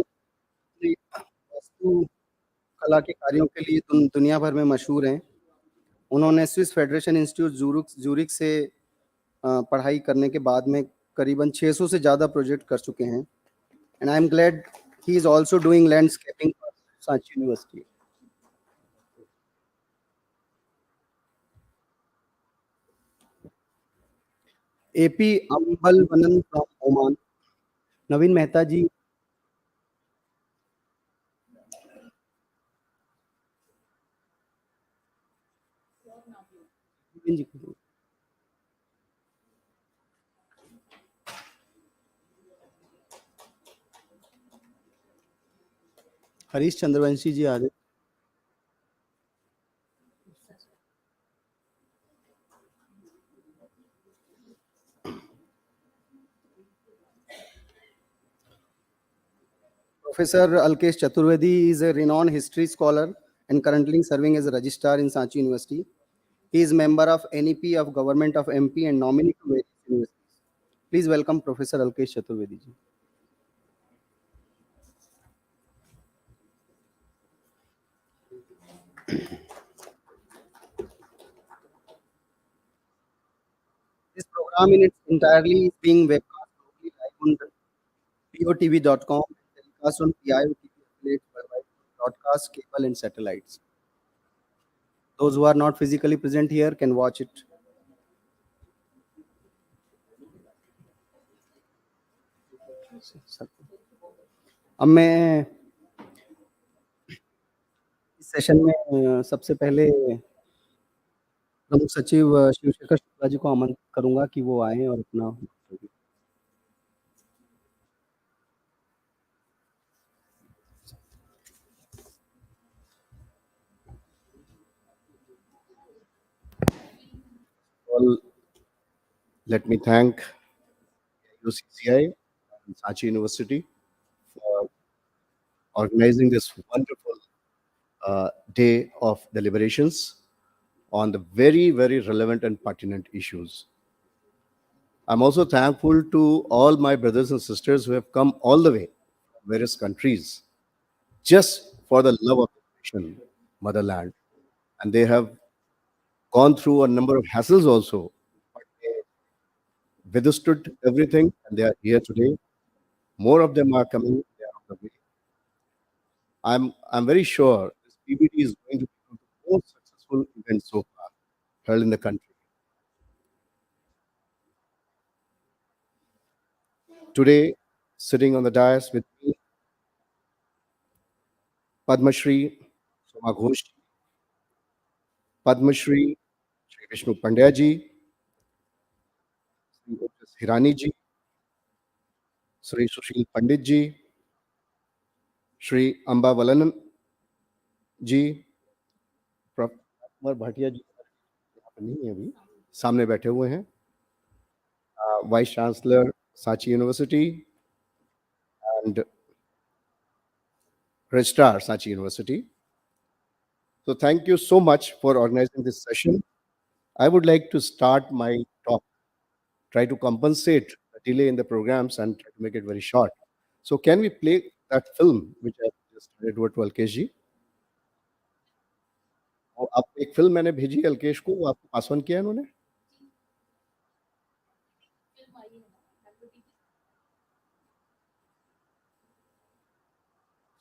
वास्तु कला के कार्यों के लिए दुनिया भर में मशहूर हैं. उन्होंने स्विस फेडरेशन इंस्टीट्यूट जूरिक से पढ़ाई करने के बाद में करीबन 600 से ज़्यादा प्रोजेक्ट कर चुके हैं and I am glad he is also doing landscaping for Sanchi university. AP अंबल वनन फ्रॉम ओमान, नवीन मेहता जी। हरीश चंद्रवंशी जी आ रहे। Professor Alkesh Chaturvedi is a renowned history scholar and currently serving as a registrar in Sanchi University. He is member of NEP of Government of MP and nominee to various universities. Please welcome Professor Alkesh Chaturvedi ji. This program in its entirely is being webcast locally live on POTV.com and telecast on PIO TV affiliates worldwide, broadcast, cable and satellites. Those who are not physically present here can watch it. अब मैं इस session में सबसे पहले प्रमुख सचिव शिवशेखर शुक्ला जी को आमंत्रित करूंगा कि वो आए और अपना Well, let me thank UCCI and Sachi University for organizing this wonderful day of deliberations on the very, very relevant and pertinent issues. I'm also thankful to all my brothers and sisters who have come all the way from various countries just for the love of the nation, motherland. And they have gone through a number of hassles also, but they withstood everything and they are here today. More of them are coming. They are on the way. I'm very sure this PBT is going to be one of the most successful events so far held in the country. Today, sitting on the dais with me, Padma Shri Soma Ghosh, Padma Shri Shri Vishnu Pandya ji, Shri Ojas Hirani ji, Shri Sushil Pandit ji, Shri Amba Valanan जी, कुमार भाटिया जी यहाँ पे नहीं है अभी, सामने बैठे हुए हैं, vice chancellor Sanchi university and registrar Sanchi University. So thank you so much for organizing this session. I would like to start my talk, try to compensate the delay in the programs and try to make it very short. So can we play that film which I just handed over to Alkesh ji? और आप एक film मैंने भेजी अल्केश को, वो आपको pass on किया है उन्होंने?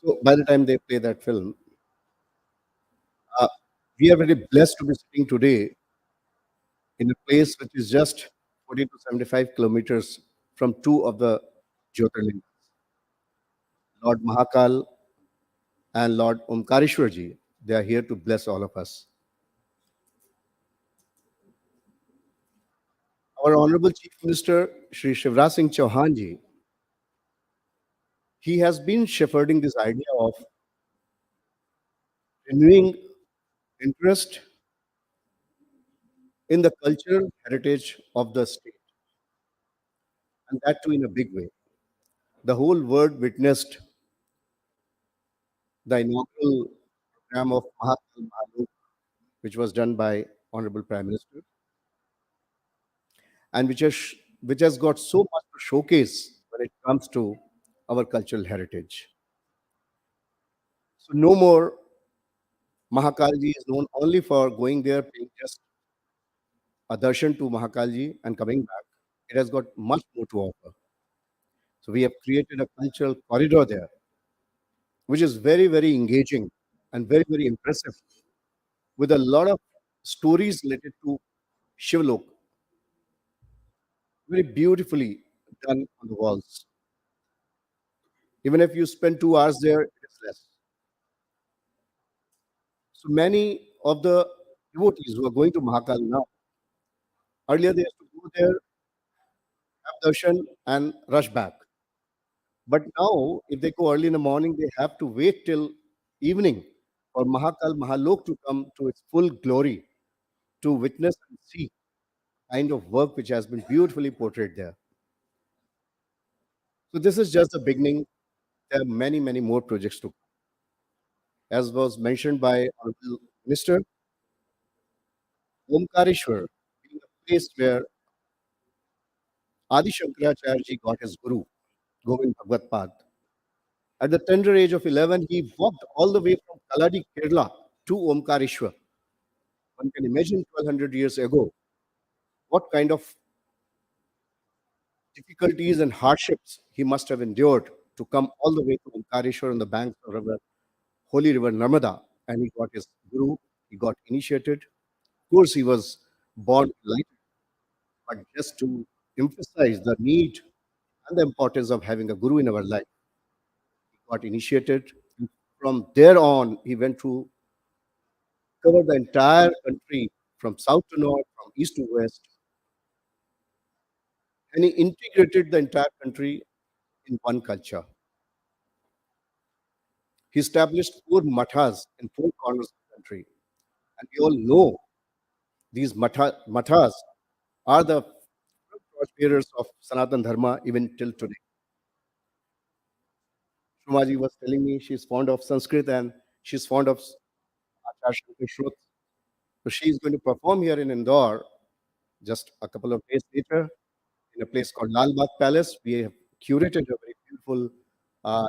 So by the time they play that film, we are very blessed to be sitting today in a place which is just 40 to 75 kilometers from two of the Jyotirlingas, Lord Mahakal and Lord Omkareshwarji. They are here to bless all of us. Our Honorable Chief Minister, Shri Shivraj Singh Chauhan ji, he has been shepherding this idea of renewing interest in the cultural heritage of the state, and that too in a big way. The whole world witnessed the inaugural program of Mahakal Mahalok, which was done by Honorable Prime Minister, and which has got so much to showcase when it comes to our cultural heritage. So no more Mahakalji is known only for going there, paying just a darshan to Mahakalji and coming back, it has got much more to offer. So we have created a cultural corridor there, which is very, very engaging and very, very impressive, with a lot of stories related to Shivlok, very beautifully done on the walls. Even if you spend 2 hours there, it is less. So many of the devotees who are going to Mahakal now, earlier they used to go there, have darshan, and rush back. But now, if they go early in the morning, they have to wait till evening for Mahakal Mahalok to come to its full glory, to witness and see kind of work which has been beautifully portrayed there. So this is just the beginning. There are many, many more projects to come. As was mentioned by Honorable Minister, Omkareshwar being a place where Adi Shankaracharya ji got his guru, Govind Bhagwat Pad. At the tender age of 11, he walked all the way from Kaladi, Kerala to Omkareshwar. One can imagine 1200 years ago what kind of difficulties and hardships he must have endured to come all the way to Omkareshwar on the banks of holy river Narmada. And he got his guru, he got initiated. Of course, he was born light, but just to emphasize the need and the importance of having a guru in our life, he got initiated. From there on, he went to cover the entire country from south to north, from east to west, and he integrated the entire country in one culture. He established 4 mathas in 4 corners of the country. And we all know these mathas are the torchbearers of Sanatan Dharma even till today. Shumaji was telling me she's fond of Sanskrit and she's fond of Acharya Shankar Shrut. So she's going to perform here in Indore just a couple of days later in a place called Lal Bagh Palace. We have curated a very beautiful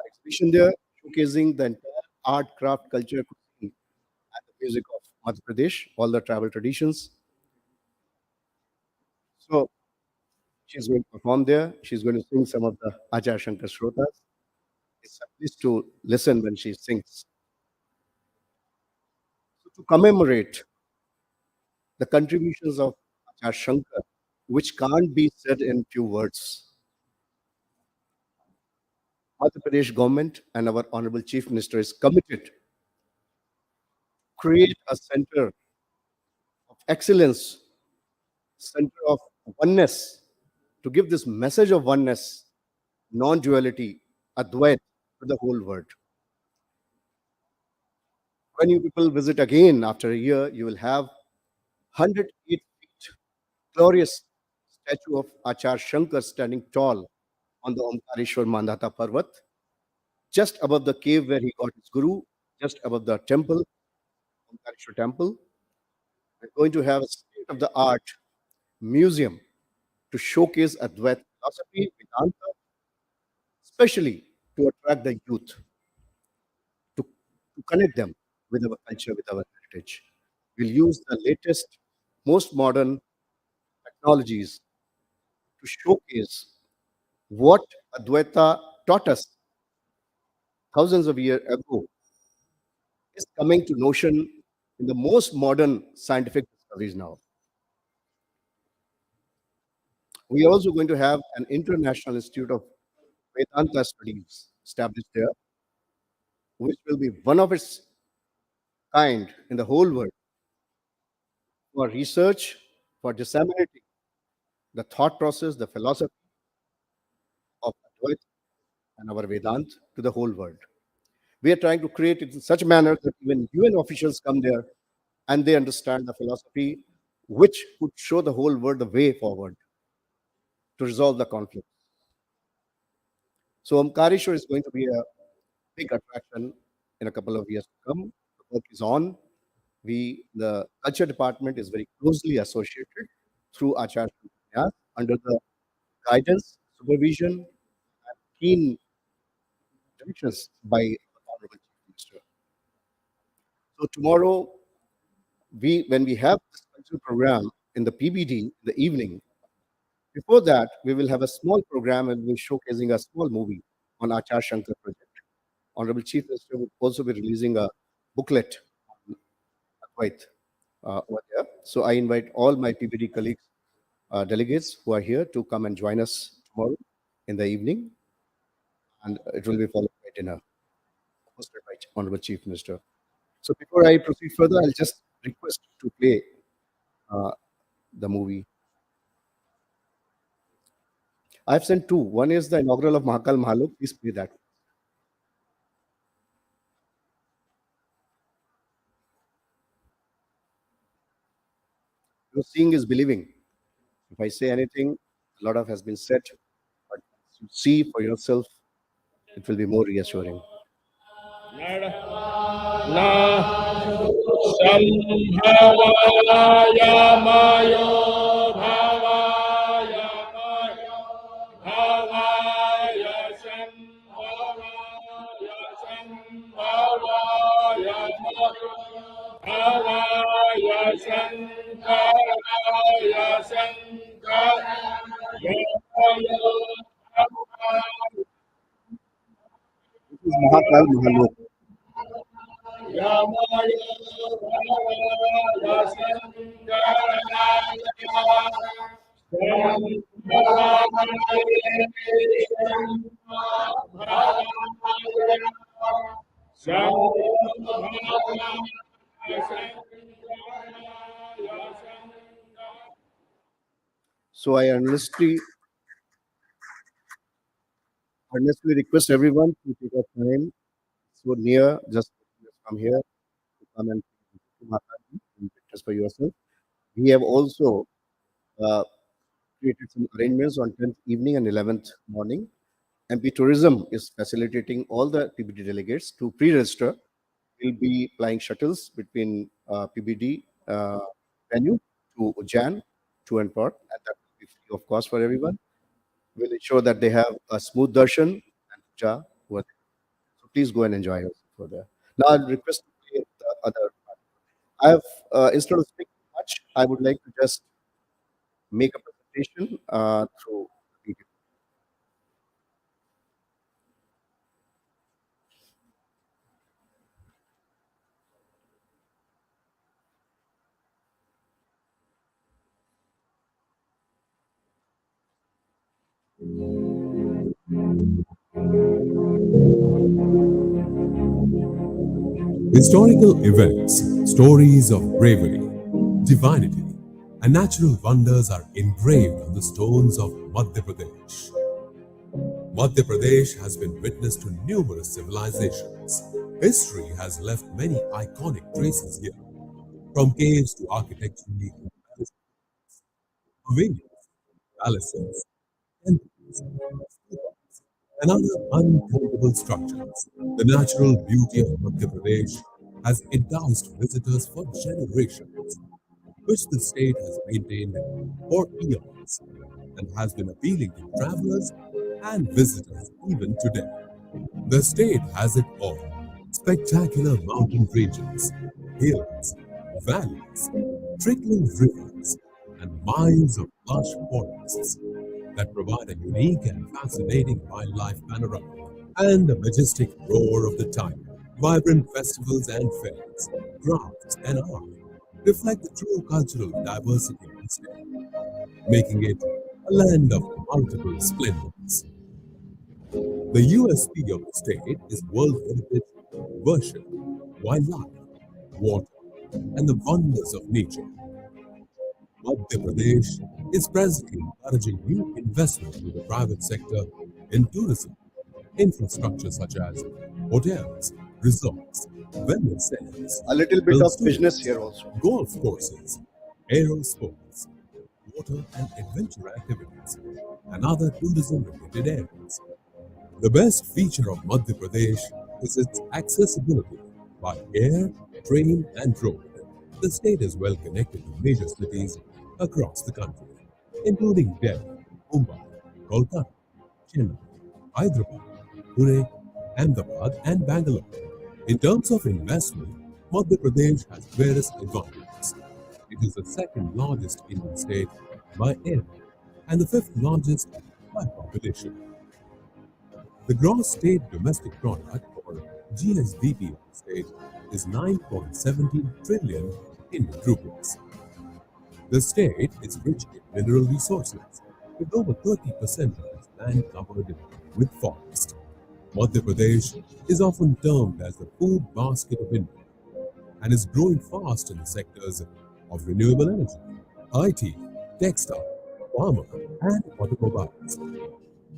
exhibition there, showcasing the entire art, craft, culture, cuisine, and the music of Madhya Pradesh, all the travel traditions. So she's going to perform there. She's going to sing some of the Acharya Shankar Shrotas. It's a place to listen when she sings. So to commemorate the contributions of Acharya Shankar, which can't be said in few words, Madhya Pradesh government and our Honorable Chief Minister is committed to create a center of excellence, center of oneness, to give this message of oneness, non-duality, Advait to the whole world. When you people visit again after a year, you will have 108 feet glorious statue of Acharya Shankar standing tall on the Omkareshwar Mandata Parvat, just above the cave where he got his guru, just above the temple, Omkareshwar temple. We're going to have a state-of-the-art museum to showcase Advait philosophy, Vedanta, especially to attract the youth, to connect them with our culture, with our heritage. We'll use the latest, most modern technologies to showcase what Advaita taught us thousands of years ago is coming to notion in the most modern scientific discoveries now. We are also going to have an international institute of Vedanta studies established there, which will be one of its kind in the whole world for research, for disseminating the thought process, the philosophy of Advaita and our Vedant to the whole world. We are trying to create it in such a manner that even UN officials come there and they understand the philosophy, which would show the whole world the way forward to resolve the conflict. So Omkareshwar is going to be a big attraction in a couple of years to come. The work is on. The culture department is very closely associated through Acharya Shankar under the guidance, supervision, and keen directions by the Honorable Chief Minister. So tomorrow, when we have this cultural program, in the PBD in the evening. Before that, we will have a small program and we'll be showcasing a small movie on Achar Shankar project. Honorable Chief Minister will also be releasing a booklet on Advait over there. So I invite all my PBD colleagues, delegates who are here to come and join us tomorrow in the evening, and it will be followed by dinner hosted by Honorable Chief Minister. So before I proceed further, I'll just request to play uh, the movie. I've sent two. One is the inaugural of Mahakal Mahalok. Please play that. Seeing is believing. If I say anything, a lot of has been said, but you see for yourself, it will be more reassuring. This is Mahakal Mahalok. So I earnestly request everyone to take a time so near, just from here, to come and witness for yourself. We have also created some arrangements on 10th evening and 11th morning. MP Tourism is facilitating all the PBD delegates to pre-register. We'll be flying shuttles between PBD venue to Ujjain, to and Port, and that will be free of cost for everyone. We'll ensure that they have a smooth darshan and puja over there. So please go and enjoy yourself over there. Now I'll request to play the other part. I have, instead of speaking much, I would like to just make a presentation through video.
Historical events, stories of bravery, divinity, and natural wonders are engraved on the stones of Madhya Pradesh. Madhya Pradesh has been witness to numerous civilizations. History has left many iconic traces here, from caves to architecturally pavilions, palaces, temples, and other uncountable structures. The natural beauty of Madhya Pradesh has enticed visitors for generations, which the state has maintained for eons and has been appealing to travelers and visitors even today. The state has it all: spectacular mountain ranges, hills, valleys, trickling rivers, and miles of lush forests that provide a unique and fascinating wildlife panorama, and the majestic roar of the tiger. Vibrant festivals and fairs, crafts and art reflect the true cultural diversity of the state, making it a land of multiple splendors. The USP of the state is World Heritage worship, wildlife, water, and the wonders of nature. Madhya Pradesh is presently encouraging new investment with the private sector in tourism, infrastructure such as hotels, resorts, wellness centers,
A little bit
film
of business
studios,
here also.
golf courses, aero sports, water and adventure activities, and other tourism-related areas. The best feature of Madhya Pradesh is its accessibility by air, train, and road. The state is well connected to major cities across the country, including Delhi, Mumbai, Kolkata, Chennai, Hyderabad, Pune, Ahmedabad, and Bangalore. In terms of investment, Madhya Pradesh has various advantages. It is the second largest Indian state by area and the fifth largest by population. The gross state domestic product, or GSDP of the state, is 9.17 trillion Indian rupees. The state is rich in mineral resources, with over 30% of its land covered with forest. Madhya Pradesh is often termed as the food basket of India and is growing fast in the sectors of renewable energy, IT, textile, pharma, and automobiles.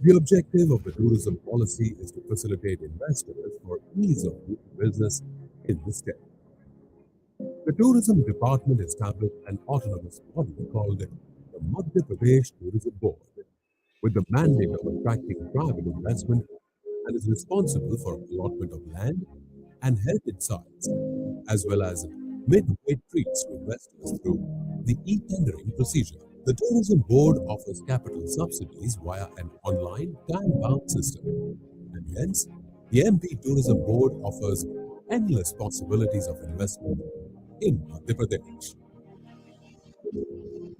The objective of the tourism policy is to facilitate investors for ease of doing business in the state. The tourism department established an autonomous body called the Madhya Pradesh Tourism Board, with the mandate of attracting private investment, and is responsible for allotment of land and heritage sites, as well as mid-weight treats to investors through the e-tendering procedure. The Tourism Board offers capital subsidies via an online time-bound system, and hence the MP Tourism Board offers endless possibilities of investment in Madhya Pradesh.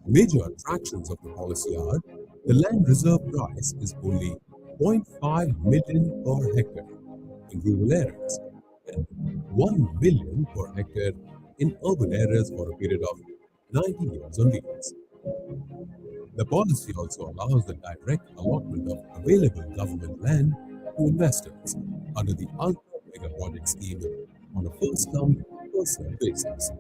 Major attractions of the policy are: the land reserve price is only 0.5 million per hectare in rural areas and 1 million per hectare in urban areas for a period of 90 years on lease. The policy also allows the direct allotment of available government land to investors under the Ultra Mega Project scheme on a first-come, first-served basis.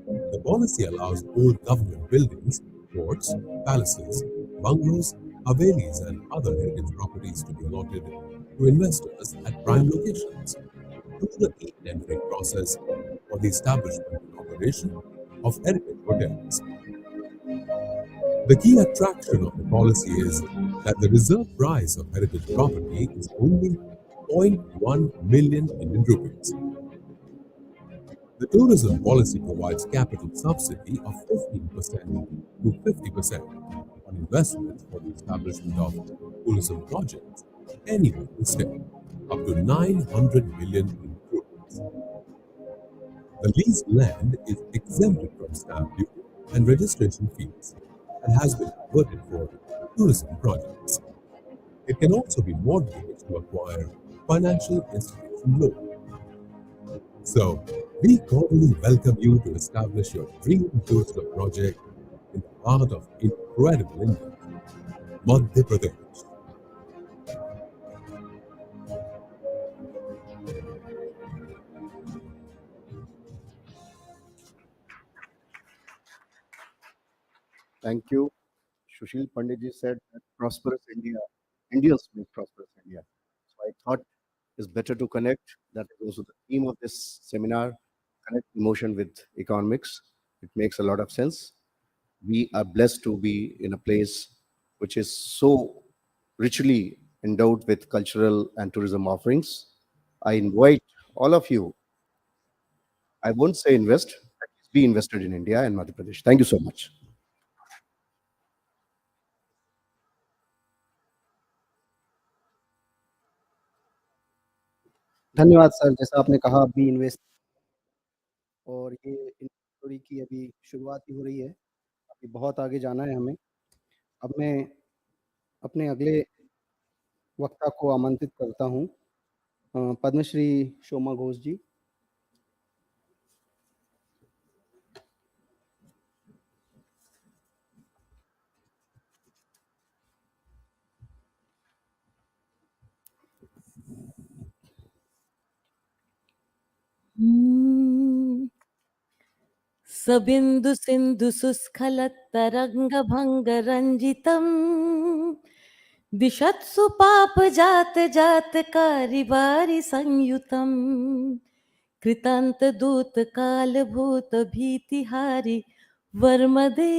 The policy allows old government buildings, forts, palaces, bungalows, havelis, and other heritage properties to be allotted to investors at prime locations through the e-tendering process for the establishment and operation of heritage hotels. The key attraction of the policy is that the reserve price of heritage property is only 0.1 million Indian rupees. The tourism policy provides capital subsidy of 15% to 50% on investments for the establishment of tourism projects anywhere in the state, up to 900 million Indian rupees. The leased land is exempted from stamp duty and registration fees and has been converted for tourism projects. It can also be mortgaged to acquire financial institution loan. So, we cordially welcome you to establish your dream tourism project in the heart of incredible India, Madhya Pradesh.
Thank you. Sushil Panditji said that prosperous India, Indians make prosperous India. So I thought it's better to connect. That is also the theme of this seminar, connect emotion with economics. It makes a lot of sense. We are blessed to be in a place which is so richly endowed with cultural and tourism offerings. I invite all of you, I won't say invest, at least be invested in India and Madhya Pradesh. Thank you so much.
धन्यवाद sir, जैसा आपने कहा B invest और ये story की अभी शुरुआत ही हो रही है, अभी बहुत आगे जाना है हमें। अब मैं अपने अगले वक्ता को आमंत्रित करता हूँ, पद्मश्री शोमा घोष जी।
सबिंदु सिंधु सुस्खलत्तरंग भंग रंजितम् दिशत्सु पाप जात जात कारिबारि संयुतम् कृतांत दूत काल भूत भीतिहारी वर्मदे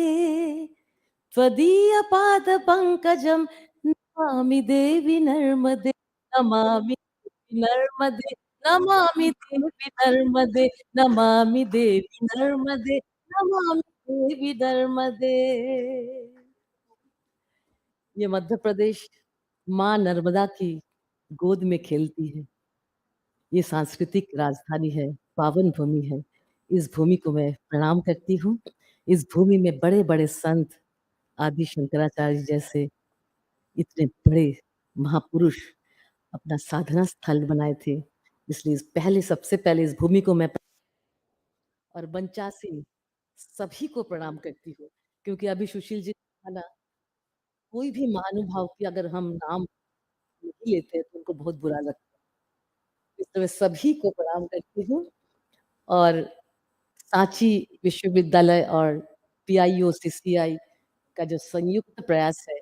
त्वदीय पाद पंकजं नमामि देवी नर्मदे नमामि देवी नर्मदे नमामि देवी नर्मदे नमामि देवी नर्मदे नमामि देवी नर्मदे। ये मध्य प्रदेश माँ नर्मदा की गोद में खेलती है। ये सांस्कृतिक राजधानी है, पावन भूमि है। इस भूमि को मैं प्रणाम करती हूँ। इस भूमि में बड़े-बड़े संत आदि शंकराचार्य जैसे इतने बड़े महापुरुष अपना साधना स्थल बनाए थे। इसलिए सबसे पहले इस भूमि को मैं और बंचासी सभी को प्रणाम करती हूँ। क्योंकि अभी सुशील जी ने कहा ना, कोई भी महानुभाव की अगर हम नाम नहीं लेते हैं तो उनको बहुत बुरा लगता है। इसलिए मैं सभी को प्रणाम करती हूँ और सांची विश्वविद्यालय और पीआईओ सीसीआई का जो संयुक्त प्रयास है,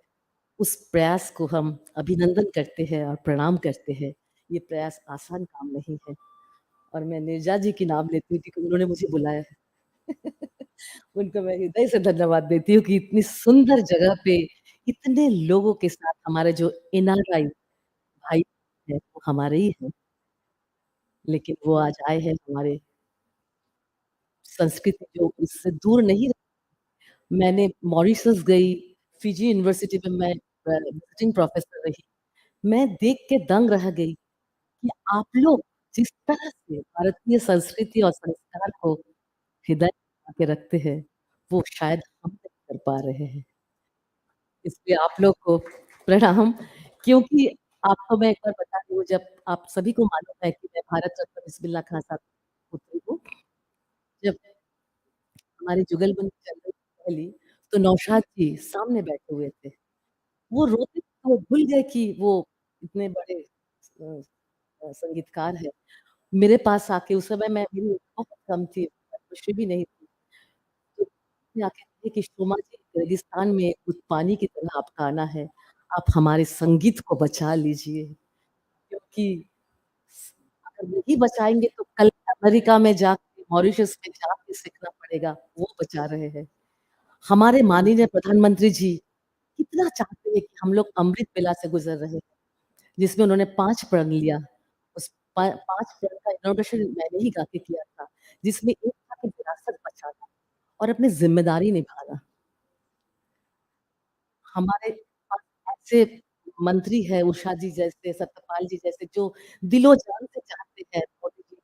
उस प्रयास को हम अभिनंदन करते हैं और प्रणाम करते हैं। ये प्रयास आसान काम नहीं है और मैं नीरजा जी की नाम लेती हूँ क्योंकि उन्होंने मुझे बुलाया है। उनको मैं हृदय से धन्यवाद देती हूँ कि इतनी सुंदर जगह पे इतने लोगों के साथ हमारे जो एनआरआई भाई हैं, वो हमारे ही हैं। लेकिन वो आज आए हैं हमारे संस्कृति जो इससे दूर नहीं। मैंने मॉरिशस गई, फिजी यूनिवर्सिटी में मैं विजिटिंग प्रोफेसर रही। मैं देख के दंग रह गई कि आप लोग जिस तरह से भारतीय संस्कृति और संस्कार को हृदय में के रखते हैं, वो शायद हम नहीं कर पा रहे हैं। इसलिए आप लोग को प्रणाम क्योंकि आपको मैं एक बार बता दूँ जब आप सभी को मालूम है कि मैं भारत रत्न बिस्मिल्लाह खान साहब की पुत्री हूँ। जब हमारी जुगलबंदी चल रही थी पहली, तो नौशाद जी सामने बैठे हुए थे। वो रोते थे, तो वो भूल गए कि वो इतने बड़े संगीतकार हैं। मेरे पास आके उस समय मैं मेरी उम्र बहुत कम थी, कुछ भी नहीं थी। तो उसने आके कहे कि शोमा जी रेगिस्तान में उस पानी की तरह आपका आना है। आप हमारे संगीत को बचा लीजिए क्योंकि अगर नहीं बचाएँगे तो कल अमेरिका में जाके, मॉरिशस में जाके सीखना पड़ेगा, वो बचा रहे हैं। हमारे माननीय प्रधानमंत्री जी कितना चाहते हैं कि हम लोग अमृत वेला से गुज़र रहे हैं, जिसमें उन्होंने 5 प्रण लिया। उस प 5 प्रण का इनॉग्रेशन मैंने ही गा के किया था, जिसमें एक था कि विरासत बचाना और अपनी ज़िम्मेदारी निभाना। हमारे पास ऐसे मंत्री हैं उषा जी जैसे, सत्यपाल जी जैसे जो दिलो-जान से चाहते हैं, मोदी जी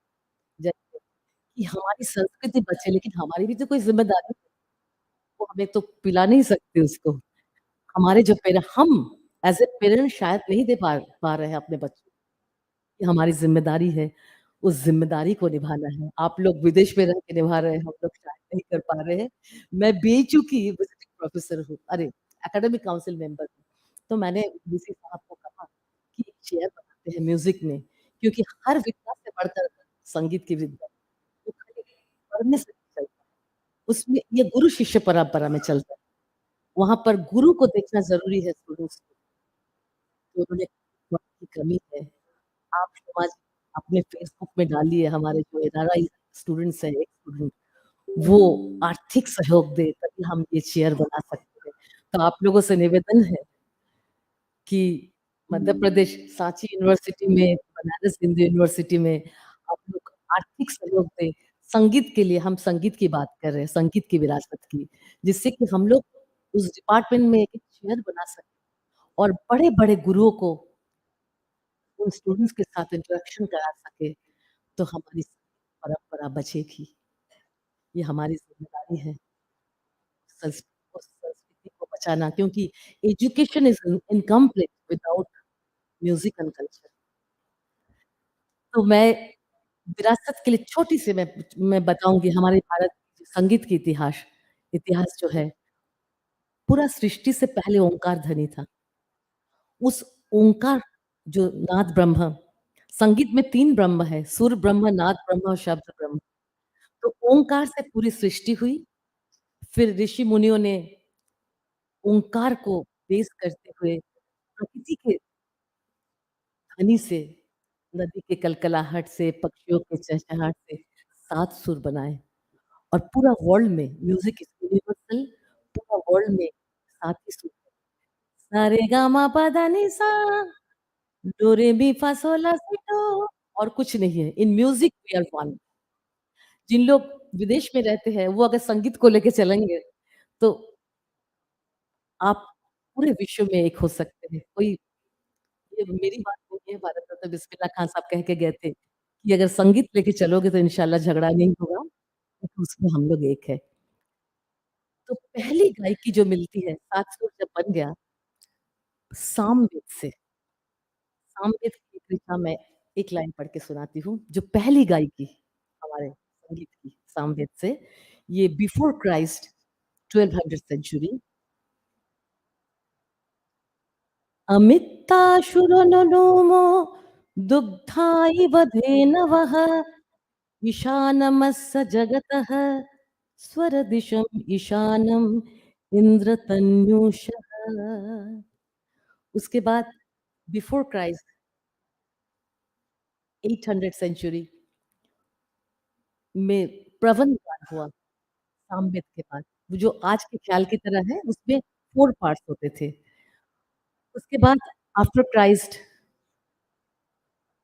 जैसे कि हमारी संस्कृति बचे, लेकिन हमारी भी तो कोई ज़िम्मेदारी है, वो हमें तो पिला नहीं सकते उसको। हमारे जो हम एज़ अ पेरेंट शायद नहीं दे पा रहे हैं अपने बच्चों को, ये हमारी ज़िम्मेदारी है, उस ज़िम्मेदारी को निभाना है। आप लोग विदेश में रह के निभा रहे हैं, हम लोग शायद नहीं कर पा रहे हैं। मैं बीएचयू की विज़िटिंग प्रोफ़ेसर हूँ, एकेडमिक काउंसिल मेंबर हूँ। तो मैंने वीसी साहब को कहा कि एक चेयर बनाते हैं म्यूज़िक में, क्योंकि हर विद्या से बढ़कर संगीत की विद्या, वो खाली पढ़ने से नहीं चलता, उसमें ये गुरु शिष्य परंपरा में चलता है। वहाँ पर गुरु को देखना ज़रूरी है स्टूडेंट्स को। तो उन्होंने वक़्त की कमी है। आप समाज अपने फ़ेसबुक में डालिए हमारे जो एनआरआई स्टूडेंट्स हैं, स्टूडेंट वो आर्थिक सहयोग दें तभी हम ये चेयर बना सकते हैं। तो आप लोगों से निवेदन है कि मध्य प्रदेश सांची यूनिवर्सिटी में, बनारस हिंदू यूनिवर्सिटी में आप लोग आर्थिक सहयोग दें। संगीत के लिए हम संगीत की बात कर रहे हैं, संगीत की विरासत की, जिससे कि हम लोग उस डिपार्टमेंट में एक चेयर बना सकें और बड़े-बड़े गुरुओं को उन स्टूडेंट्स के साथ इंटरेक्शन करा सके, तो हमारी परंपरा बचेगी। ये हमारी ज़िम्मेदारी है, उस संस्कृति को बचाना क्योंकि education is incomplete without music and culture. तो मैं विरासत के लिए छोटी-सी मैं बताऊँगी हमारे भारत की संगीत की इतिहास जो है, पूरा सृष्टि से पहले ओंकार ध्वनि था। उस ओंकार जो नाद ब्रह्म संगीत में 3 ब्रह्म है, सुर ब्रह्म, नाद ब्रह्म और शब्द ब्रह्म। तो ओंकार से पूरी सृष्टि हुई, फिर ऋषि मुनियों ने ओंकार को बेस करते हुए प्रकृति के ध्वनि से, नदी के कलकलाहट से, पक्षियों के चहचहाट से 7 सुर बनाए और पूरा वर्ल्ड में म्यूज़िक इज़ यूनिवर्सल, पूरा वर्ल्ड में 7 ही सुर हैं। सा रे गा मा पा धा नि सा, डो रे मी फा सो ला सी डो और कुछ नहीं है। In music we are one. जिन लोग विदेश में रहते हैं, वो अगर संगीत को लेके चलेंगे, तो आप पूरे विश्व में एक हो सकते हैं। ये मेरी बात नहीं है, भारत रत्न बिस्मिल्लाह खान साहब कह के गए थे कि अगर संगीत लेके चलोगे तो इंशाल्लाह झगड़ा नहीं होगा। क्योंकि उसमें हम लोग एक है। तो पहली गायकी जो मिलती है, सात सुर जब बन गया, सामवेद से। सामवेद की कृपा मैं एक लाइन पढ़ के सुनाती हूँ, जो पहली गायकी हमारे संगीत की सामवेद से, ये बिफोर क्राइस्ट 1200 सेंचुरी। अमित्ताशुरननोमो दुग्धा इव धेनवः ईशानमस्य जगतः स्वरदिशम् ईशानम् इन्द्रतन्यूषः। उसके बाद बिफोर क्राइस्ट 800 सेंचुरी में प्रबंध गान हुआ सामवेद के बाद। वो जो आज के ख्याल की तरह है, उसमें 4 पार्ट्स होते थे। उसके बाद आफ्टर क्राइस्ट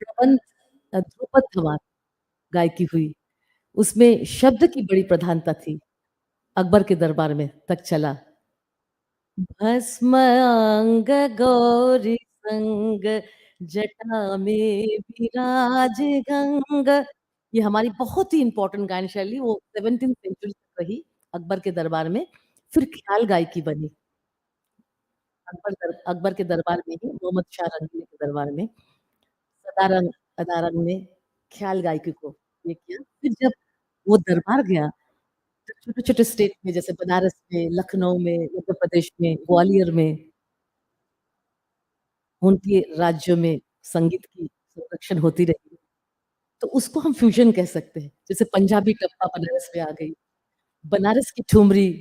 प्रबंध ध्रुपद धमार गायकी हुई। उसमें शब्द की बड़ी प्रधानता थी। अकबर के दरबार में तक चला। भस्म अंग गौरी संग जटा में विराज गंग, ये हमारी बहुत ही इंपॉर्टेंट गायन शैली, वो 17th सेंचुरी तक रही अकबर के दरबार में। फिर ख्याल गायकी बनी अकबर के दरबार में ही, मोहम्मद शाह रंगीले के दरबार में सदारंग अदारंग ने ख्याल गायकी को ये किया। फिर जब वो दरबार गया, तो छोटे-छोटे स्टेट में, जैसे बनारस में, लखनऊ में, उत्तर प्रदेश में, ग्वालियर में, उनके राज्यों में संगीत की संरक्षण होती रही। तो उसको हम फ्यूजन कह सकते हैं। जैसे पंजाबी टप्पा बनारस में आ गई, बनारस की ठुमरी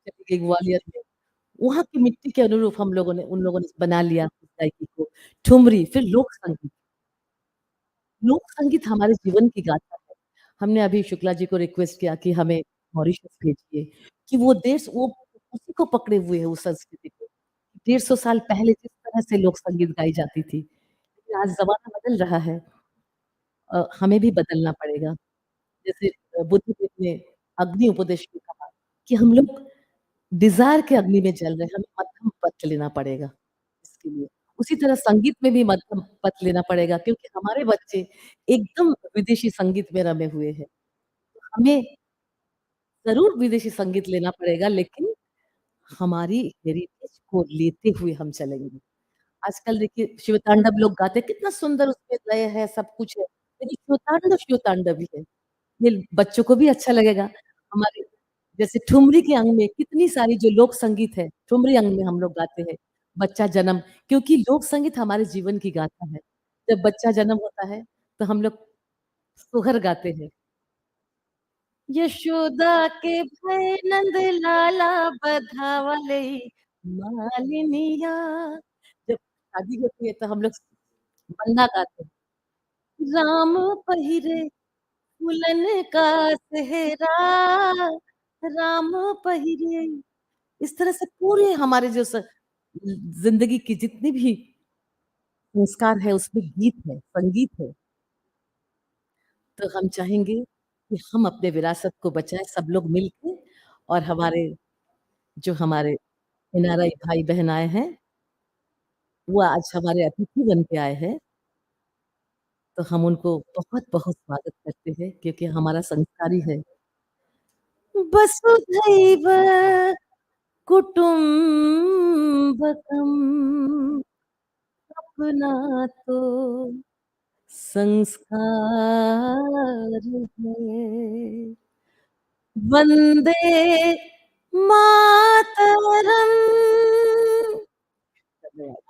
चली गई ग्वालियर में। वहाँ की मिट्टी के अनुरूप हम लोगों ने उन लोगों ने बना लिया उस गायकी को। ठुमरी, फिर लोक संगीत। लोक संगीत हमारे जीवन की गाथा है। हमने अभी शुक्ला जी को रिक्वेस्ट किया कि हमें मॉरिशस भेजिए, कि वो देश वो उसी को पकड़े हुए है उस संस्कृति को। 150 साल पहले जिस तरह से लोक संगीत गाई जाती थी, लेकिन आज ज़माना बदल रहा है। हमें भी बदलना पड़ेगा। जैसे बुद्धदेव ने अग्नि उपदेश में कहा कि हम लोग डिज़ायर के अग्नि में जल रहे हैं, हमें मध्यम पथ लेना पड़ेगा इसके लिए। उसी तरह संगीत में भी मध्यम पथ लेना पड़ेगा, क्योंकि हमारे बच्चे एकदम विदेशी संगीत में रमे हुए हैं। हमें ज़रूर विदेशी संगीत लेना पड़ेगा, लेकिन हमारी हेरिटेज को लेते हुए हम चलेंगे। आजकल देखिए शिव-तांडव लोग गाते हैं, कितना सुंदर उसमें लय है, सब कुछ है। लेकिन शिव-तांडव ही है। ये बच्चों को भी अच्छा लगेगा। हमारे जैसे ठुमरी के अंग में कितनी सारी जो लोक संगीत है, ठुमरी अंग में हम लोग गाते हैं। बच्चा जन्म, क्योंकि लोक संगीत हमारे जीवन की गाथा है। जब बच्चा जन्म होता है, तो हम लोग सोहर गाते हैं। यशोदा के भय नंद लाला बधावले मालिनिया। जब शादी होती है तो हम लोग बंदा गाते हैं। राम पहिरे दुल्हन का सेहरा, राम पहिरे। इस तरह से पूरे हमारे जो ज़िंदगी की जितनी भी संस्कार है, उसमें गीत है, संगीत है। तो हम चाहेंगे कि हम अपने विरासत को बचाएँ सब लोग मिल के, और हमारे एनआरआई भाई-बहन आए हैं, वो आज हमारे अतिथि बन के आए हैं, तो हम उनको बहुत-बहुत स्वागत करते हैं, क्योंकि हमारा संस्कार ही है। वसुधैव कुटुम्बकम्, अपना तो संस्कार है। वंदे मातरम। धन्यवाद।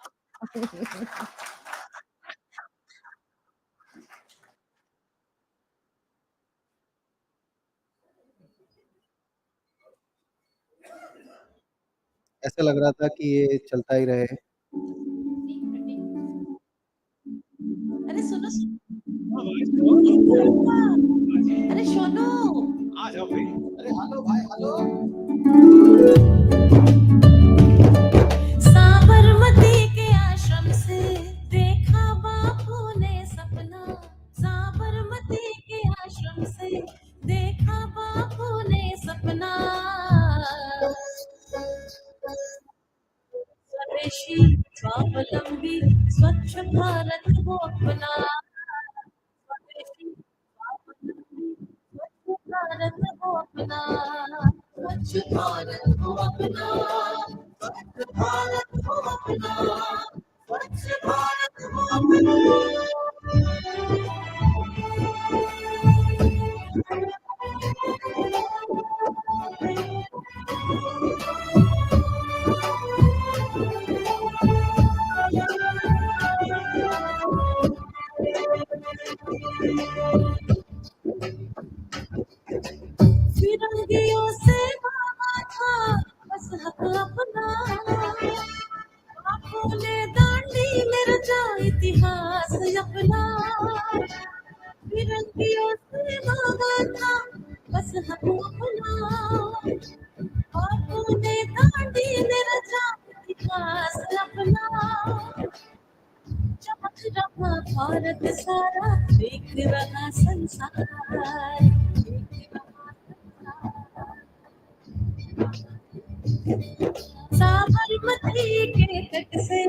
ऐसा लग रहा था कि ये चलता ही रहे।
अरे सुनो अरे सुनो,
आ जाओ भाई। अरे हेलो भाई, हेलो।
साबरमती के आश्रम से देखा बापू ने सपना, साबरमती के आश्रम से देखा बापू ने सपना। स्वदेशी स्वावलंबी स्वच्छ भारत को अपना, स्वदेशी स्वावलंबी स्वच्छ भारत को
अपना, स्वच्छ भारत हो अपना, स्वच्छ भारत हो अपना, स्वच्छ भारत हो अपना। फिरंगियों से मांगा था बस हक अपना, आंखों ने दांडी में रचा इतिहास अपना। फिरंगियों से मांगा था बस हक अपना, आंखों ने दांडी में रचा इतिहास अपना। चमक रहा भारत सारा, देख रहा संसार, देख रहा संसार। साबरमती के तट से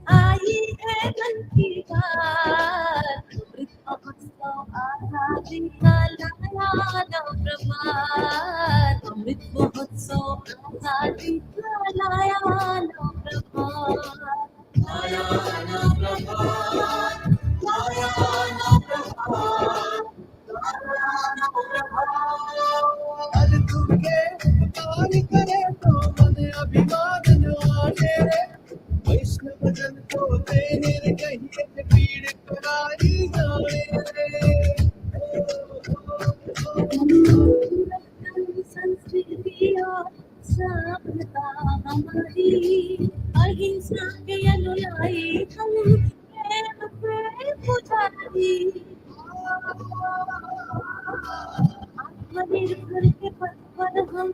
आई है मन की बात, अमृत महोत्सव आजादी का लाया नव प्रभात, अमृत महोत्सव आजादी का लाया नव प्रभात, लाया नव प्रभात, लाया नव प्रभात, लाया नव प्रभात।
हर दुखे उपकार करे तो मन अभिमान आने रे, वैष्णव जन को तेने रे कहिए पीड़ कराई जाने रे।
संस्कृति और सभ्यता हमारी, अहिंसा के अनुयायी हम, प्रेम के पुजारी। आत्मनिर्भर के पथ पर हम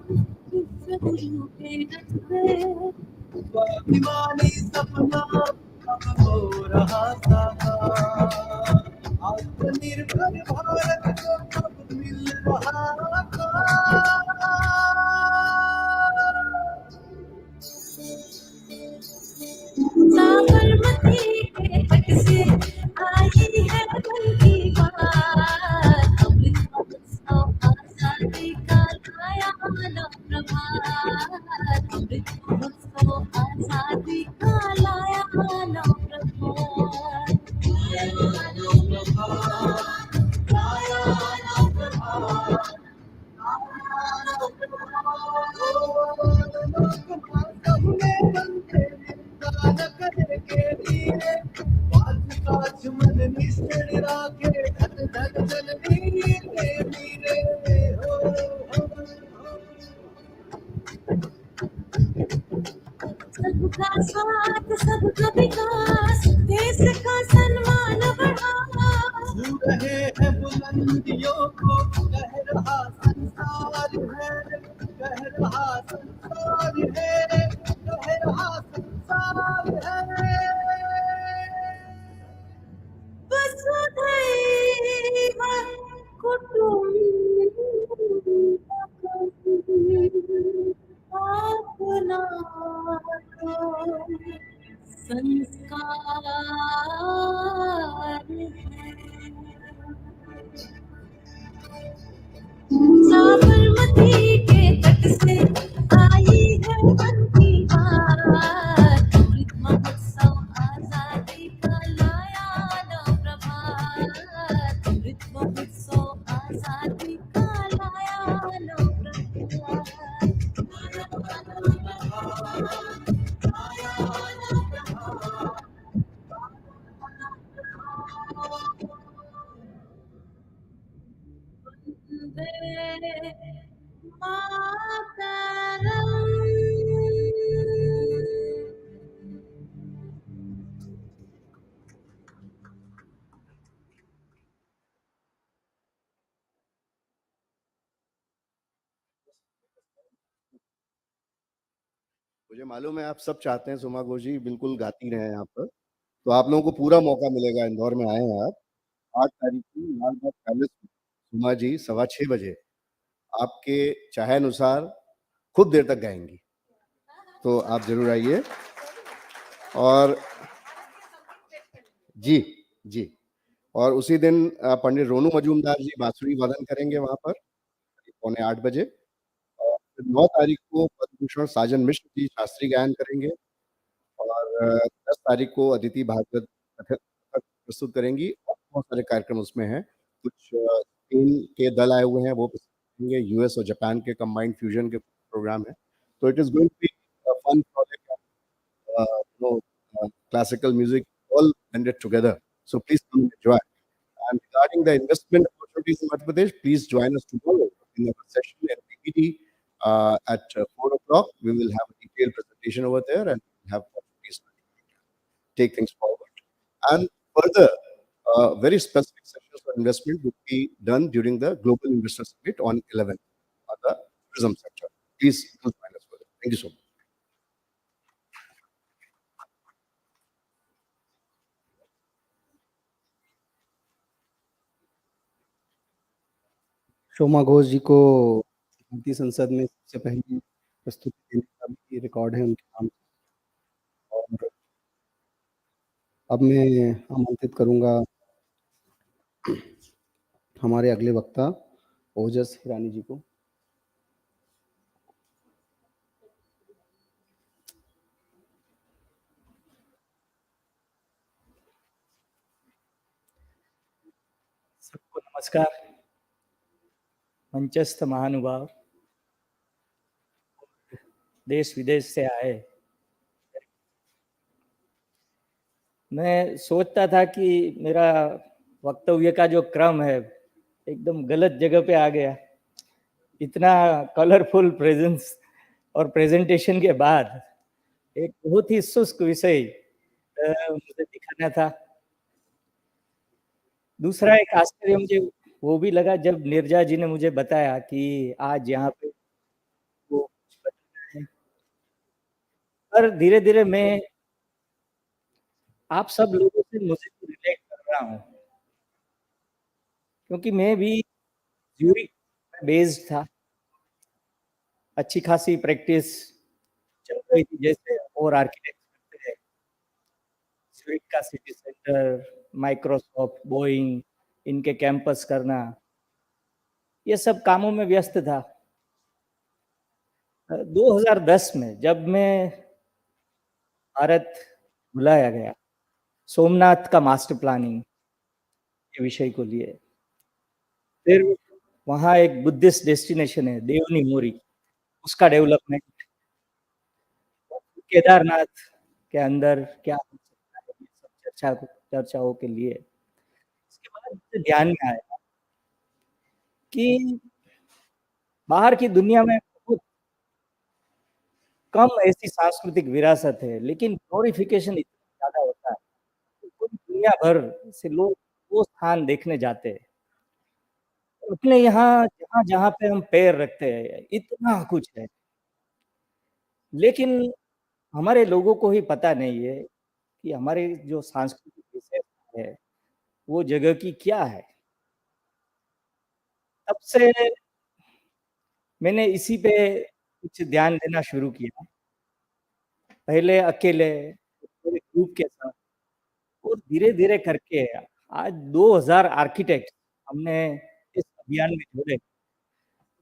विश्व गुरु के रथ पे,
स्वाभिमानी सपना अब हो रहा साकार, आत्मनिर्भर भारत को अब मिल रहा आकार।
साबरमती के तट से आई है मन की बात, अमृत महोत्सव आजादी का लाया नव प्रभात, अमृत महोत्सव आजादी का लाया नव प्रभात, लाया नव प्रभात, लाया नव प्रभात, लाया नव
मन निश्चय राखे धन धन जननी के वीरे हो।
सबका साथ सबका विकास, देश का सम्मान बढ़ा,
छू रहे हैं बुलंदियों को, कह रहा संसार है, कह रहा संसार है, कह रहा संसार है।
वसुधैव कुटुम्बकम्, अपना तो संस्कार है। साबरमती के तट से आई है मन की बात, अमृत महोत्सव आजादी का लाया नव प्रभात, अमृत महोत्सव आजादी का लाया नव प्रभात, लाया नव प्रभात, लाया नव प्रभात। वंदे मातरम्।
मुझे मालूम है आप सब चाहते हैं सुमा घोष जी बिल्कुल गाती रहे यहाँ पर, तो आप लोगों को पूरा मौका मिलेगा। इंदौर में आए हैं आप, 8 तारीख को लाल बाग पैलेस में सुमा जी 6:15 बजे आपके चाहे अनुसार खूब देर तक गाएंगी, तो आप जरूर आइए। और जी जी, और उसी दिन पंडित रोनू मजूमदार जी बांसुरी वादन करेंगे वहां पर 7:45 बजे।
9 तारीख को पद्म भूषण साजन मिश्र जी शास्त्रीय गायन करेंगे और 10 तारीख को अदिति भागवत कथक कथक प्रस्तुत करेंगी और बहुत सारे कार्यक्रम उसमें हैं। कुछ टीम के दल आए हुए हैं, वो प्रस्तुत करेंगे, यूएस और जापान के कंबाइंड फ्यूजन के प्रोग्राम है। तो it is going to be a fun project classical music all blended together. So please come and enjoy. And regarding the investment opportunities in Madhya Pradesh, please join us tomorrow in our session at PPT at 4 o'clock. We will have a detailed presentation over there and we'll have opportunities to take things forward. And further, very specific sessions for investment will be done during the Global Investor Summit on 11th on the tourism sector. Please do join us for that. Thank you so much.
शोमा घोष जी को भारतीय संसद में सबसे पहली प्रस्तुति देने का भी रिकॉर्ड है उनके नाम से। और अब मैं आमंत्रित करूँगा हमारे अगले वक्ता ओजस हिरानी जी को।
सबको नमस्कार। मंचस्थ महानुभाव, देश विदेश से आए। मैं सोचता था कि मेरा वक्तव्य का जो क्रम है एकदम गलत जगह पे आ गया। इतना कलरफुल प्रेजेंस और प्रेजेंटेशन के बाद एक बहुत ही शुष्क विषय मुझे दिखाना था। दूसरा एक आश्चर्य मुझे वो भी लगा जब नीरजा जी ने मुझे बताया कि आज यहाँ पे वो कुछ बताना है। पर धीरे-धीरे मैं आप सब लोगों से मुझे रिलेट कर रहा हूँ। क्योंकि मैं भी ज्यूरिख में बेस्ड था। अच्छी खासी प्रैक्टिस चल रही थी जैसे और आर्किटेक्ट करते हैं। ज्यूरिख का सिटी सेंटर, माइक्रोसॉफ्ट, बोइंग, इनके कैंपस करना, ये सब कामों में व्यस्त था। 2010 में जब मैं भारत बुलाया गया, सोमनाथ का मास्टर प्लानिंग के विषय को लिए। फिर वहाँ एक बुद्धिस्ट डेस्टिनेशन है, देवनी मोरी, उसका डेवलपमेंट। केदारनाथ के अंदर क्या हो सकता है, ये सब चर्चाओं के लिए। इसके बाद मुझे ध्यान में आया कि बाहर की दुनिया में बहुत कम ऐसी सांस्कृतिक विरासत है, लेकिन ग्लोरिफिकेशन इतना ज़्यादा होता है कि पूरी दुनिया भर से लोग वो स्थान देखने जाते हैं। अपने यहाँ जहाँ-जहाँ पे हम पैर रखते हैं, इतना कुछ है। लेकिन हमारे लोगों को ही पता नहीं है कि हमारे जो सांस्कृतिक विशेषता है, वो जगह की क्या है। तब से मैंने इसी पे कुछ ध्यान देना शुरू किया। पहले अकेले, पूरे ग्रुप के साथ और धीरे-धीरे करके आज 2000 आर्किटेक्ट हमने इस अभियान में जोड़े।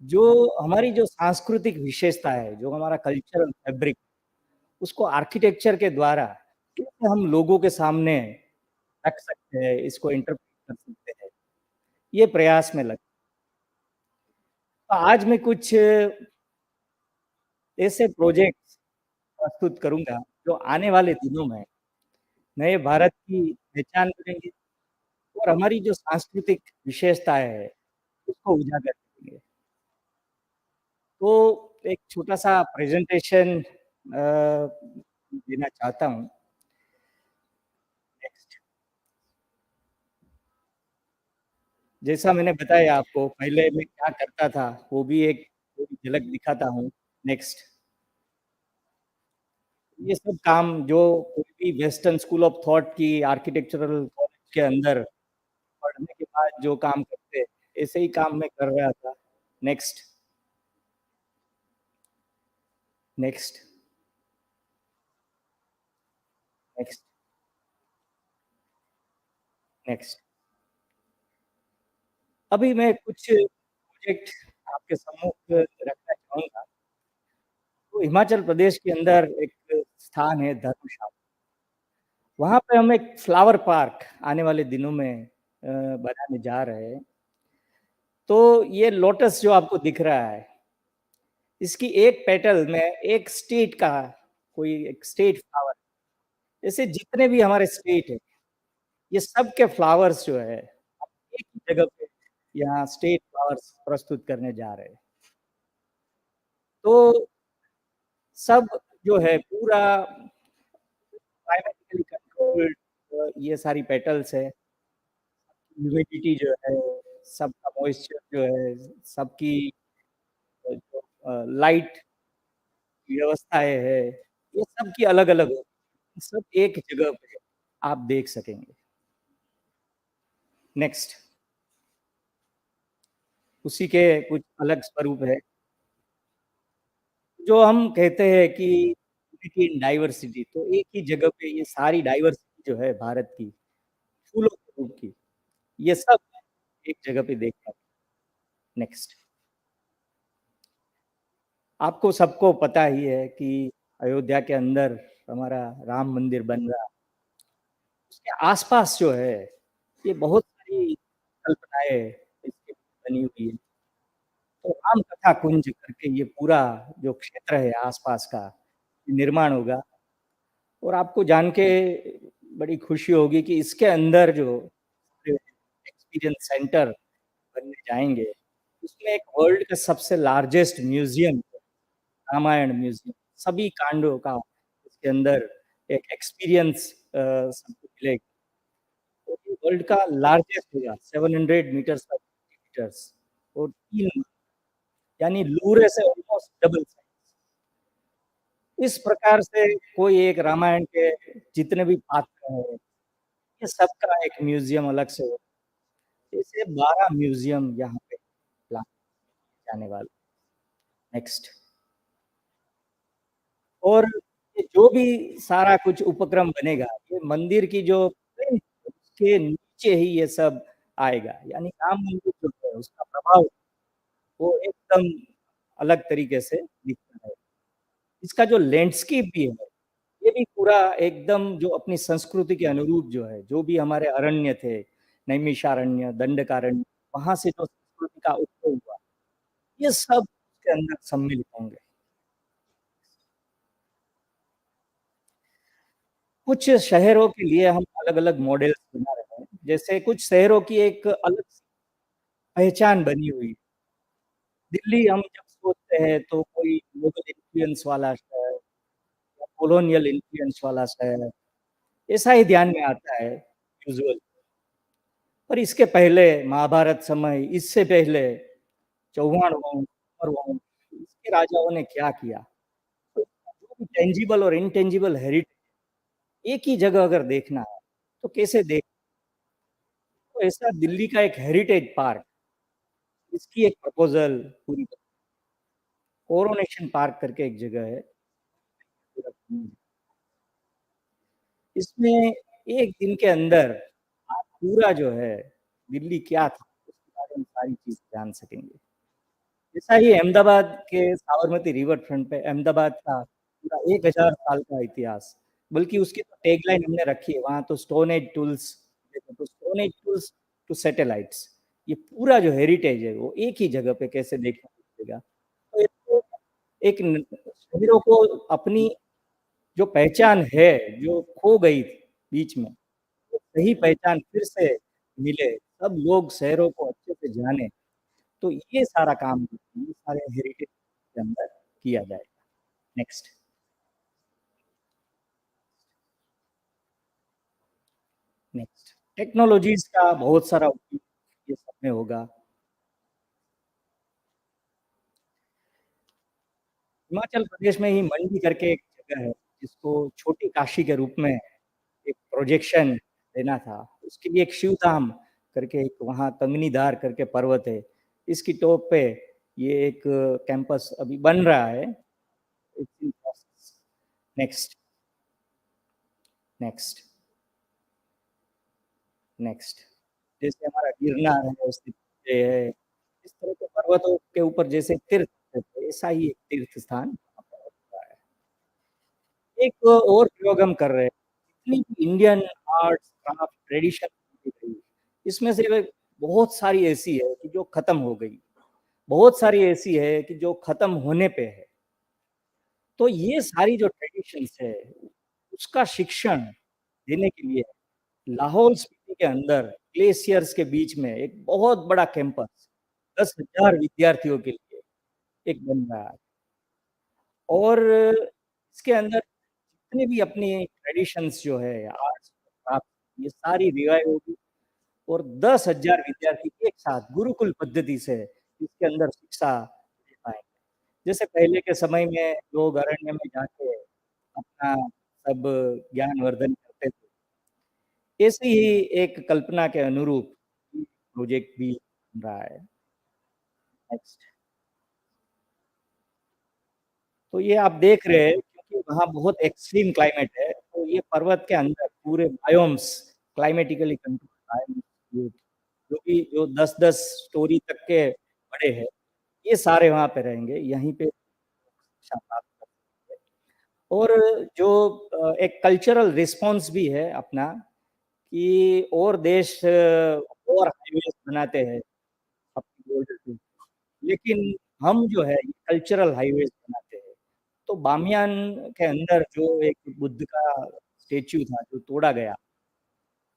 जो हमारी जो सांस्कृतिक विशेषता है, जो हमारा कल्चरल फैब्रिक, उसको आर्किटेक्चर के द्वारा कैसे हम लोगों के सामने रख सकते हैं, इसको इंटरप्रेट कर सकते हैं, ये प्रयास में लगे। तो आज मैं कुछ ऐसे प्रोजेक्ट्स प्रस्तुत करूँगा, जो आने वाले दिनों में नए भारत की पहचान करेंगे और हमारी जो सांस्कृतिक विशेषताएँ हैं, उसको उजागर करेंगे। तो एक छोटा-सा प्रेज़ेंटेशन देना चाहता हूँ। नेक्स्ट। जैसा मैंने बताया आपको, पहले मैं क्या करता था, वो भी एक थोड़ी झलक दिखाता हूँ। नेक्स्ट। ये सब काम जो कोई भी वेस्टर्न स्कूल ऑफ थॉट की आर्किटेक्चरल कॉलेज के अंदर पढ़ने के बाद जो काम करते हैं, ऐसे ही काम मैं कर रहा था। नेक्स्ट। नेक्स्ट। नेक्स्ट। नेक्स्ट। अभी मैं कुछ प्रोजेक्ट आपके सम्मुख रखना चाहूँगा। तो हिमाचल प्रदेश के अंदर एक स्थान है धर्मशाला। वहाँ पे हम एक फ्लावर पार्क आने वाले दिनों में बनाने जा रहे हैं। तो ये लोटस जो आपको दिख रहा है, इसकी एक पेटल में एक स्टेट का कोई एक स्टेट फ्लावर, जैसे जितने भी हमारे स्टेट है, ये सब के फ्लावर्स जो है हम एक ही जगह पे यहाँ स्टेट फ्लावर्स प्रस्तुत करने जा रहे हैं। तो सब जो है पूरा क्लाइमेटिकली कंट्रोल्ड ये सारी पेटल्स है, ह्यूमिडिटी जो है, सबका मॉइस्चर जो है, सबकी जो लाइट व्यवस्थाएँ है, ये सब की अलग-अलग होगी, सब एक जगह पे आप देख सकेंगे। नेक्स्ट, उसी के कुछ अलग स्वरूप है। जो हम कहते हैं कि यूनिटी इन डाइवर्सिटी, तो एक ही जगह पे ये सारी डाइवर्सिटी जो है भारत की, फूलों के रूप की, ये सब एक जगह पे देख पाते हैं। नेक्स्ट, आपको सबको पता ही है कि अयोध्या के अंदर हमारा राम मंदिर बन रहा है। उसके आस-पास जो है, ये बहुत सारी कल्पनाएँ इसके बनी हुई है। तो राम कथा कुंज करके ये पूरा जो क्षेत्र है आस-पास का, निर्माण होगा और आपको जान के बड़ी खुशी होगी कि इसके अंदर जो एक्सपीरियंस सेंटर बनने जाएँगे, उसमें एक वर्ल्ड का सबसे लार्जेस्ट म्यूज़ियम, रामायण म्यूज़ियम, सभी कांडों का इसके अंदर एक एक्सपीरियंस सबको मिलेगा। तो ये वर्ल्ड का लार्जेस्ट होगा, 700 मीटर्स बाय 50 मीटर्स और 3 यानी लूरे से ऑलमोस्ट डबल साइज़। इस प्रकार से कोई एक रामायण के जितने भी पात्र हैं, ये सबका एक म्यूज़ियम अलग से होगा। ऐसे 12 म्यूज़ियम यहाँ पे प्लान जाने वाले। नेक्स्ट, और ये जो भी सारा कुछ उपक्रम बनेगा, ये मंदिर की जो प्लिंथ उसके नीचे ही ये सब आएगा। यानी राम मंदिर जो है उसका प्रभाव वो एकदम अलग तरीके से दिखता है। इसका जो लैंडस्केप भी है, ये भी पूरा एकदम जो अपनी संस्कृति के अनुरूप जो है, जो भी हमारे अरण्य थे, नैमिषारण्य, दंडकारण्य, वहाँ से जो संस्कृति का उद्भव हुआ, ये सब उसके अंदर सम्मिलित होंगे। कुछ शहरों के लिए हम अलग-अलग मॉडल्स बना रहे हैं। जैसे कुछ शहरों की एक अलग पहचान बनी हुई है। दिल्ली हम जब सोचते हैं तो कोई मुगल इन्फ्लुएंस वाला शहर या कॉलोनियल इन्फ्लुएंस वाला शहर, ऐसा ही ध्यान में आता है यूजुअली। पर इसके पहले महाभारत समय, इससे पहले चौहान वंश, तोमर वंश, इसके राजाओं ने क्या किया? तो जो भी टेंजिबल और इनटेंजिबल हेरिटेज एक ही जगह अगर देखना है, तो कैसे देख, तो ऐसा दिल्ली का एक हेरिटेज पार्क, इसकी एक प्रपोज़ल पूरी कोरोनेशन पार्क करके एक जगह है। इसमें एक दिन के अंदर आप पूरा जो है दिल्ली क्या था, उसके बारे में सारी चीज़ जान सकेंगे। ऐसा ही अहमदाबाद के साबरमती रिवर फ्रंट पे अहमदाबाद का पूरा 1000 साल का इतिहास, बल्कि उसकी तो टैगलाइन हमने रखी है, वहाँ तो स्टोन एज टूल्स, तो stone age tools to satellites. ये पूरा जो हेरिटेज है, वो एक ही जगह पे कैसे देखने को मिलेगा। तो इसको एक न शहरों को अपनी जो पहचान है, जो खो गई थी बीच में, वो सही पहचान फिर से मिले, सब लोग शहरों को अच्छे से जानें। तो ये सारा काम ये सारे हेरिटेज के अंदर किया जाएगा। नेक्स्ट, नेक्स्ट, टेक्नोलॉजीज़ का बहुत सारा उपयोग ये सब में होगा। हिमाचल प्रदेश में ही मंडी करके एक जगह है, जिसको छोटी काशी के रूप में एक प्रोजेक्शन देना था। उसके लिए एक शिवधाम करके एक वहाँ तंगनीधार करके पर्वत है। इसकी टॉप पे ये एक कैंपस अभी बन रहा है। It's in process. Next, next, next. जैसे हमारा गिरनार है, उसके है, इस तरह के पर्वतों के ऊपर जैसे तीर्थ है, ऐसा ही एक तीर्थ स्थान एक और प्रयोग हम कर रहे हैं, जितनी भी इंडियन आर्ट्स, क्राफ्ट, ट्रेडिशन इसमें से बहुत सारी ऐसी है कि जो खत्म हो गई, बहुत सारी ऐसी है कि जो खत्म होने पे है। तो ये सारी जो ट्रेडिशंस है, उसका शिक्षण देने के लिए लाहौल स्पीति के अंदर ग्लेशियर्स के बीच में एक बहुत बड़ा कैंपस 10,000 विद्यार्थियों के लिए एक बन रहा है। और इसके अंदर जितने भी अपनी ट्रेडिशंस जो है आर्ट्स, क्राफ्ट, ये सारी रिवाइव होगी और 10,000 विद्यार्थी एक साथ गुरुकुल पद्धति से इसके अंदर शिक्षा ले पाएंगे। जैसे पहले के समय में लोग अरण्य में जाके अपना सब ज्ञानवर्धन करते थे, ऐसे ही एक कल्पना के अनुरूप प्रोजेक्ट भी बन रहा है। नेक्स्ट। तो ये आप देख रहे हैं क्योंकि वहाँ बहुत एक्सट्रीम क्लाइमेट है, तो ये पर्वत के अंदर पूरे बायोम्स क्लाइमेटिकली कंट्रोल बायोम्स जो 10-10 स्टोरी तक के बड़े हैं, ये सारे वहाँ पे रहेंगे, यहीं पे शिक्षा प्राप्त कर सकते हैं। और जो एक कल्चरल रिस्पॉन्स भी है अपना कि और देश और हाईवेज बनाते हैं अपनी बॉर्डर पे, लेकिन हम जो है कल्चरल हाईवेज बनाते हैं। तो बामियान के अंदर जो एक बुद्ध का स्टेच्यू था जो तोड़ा गया,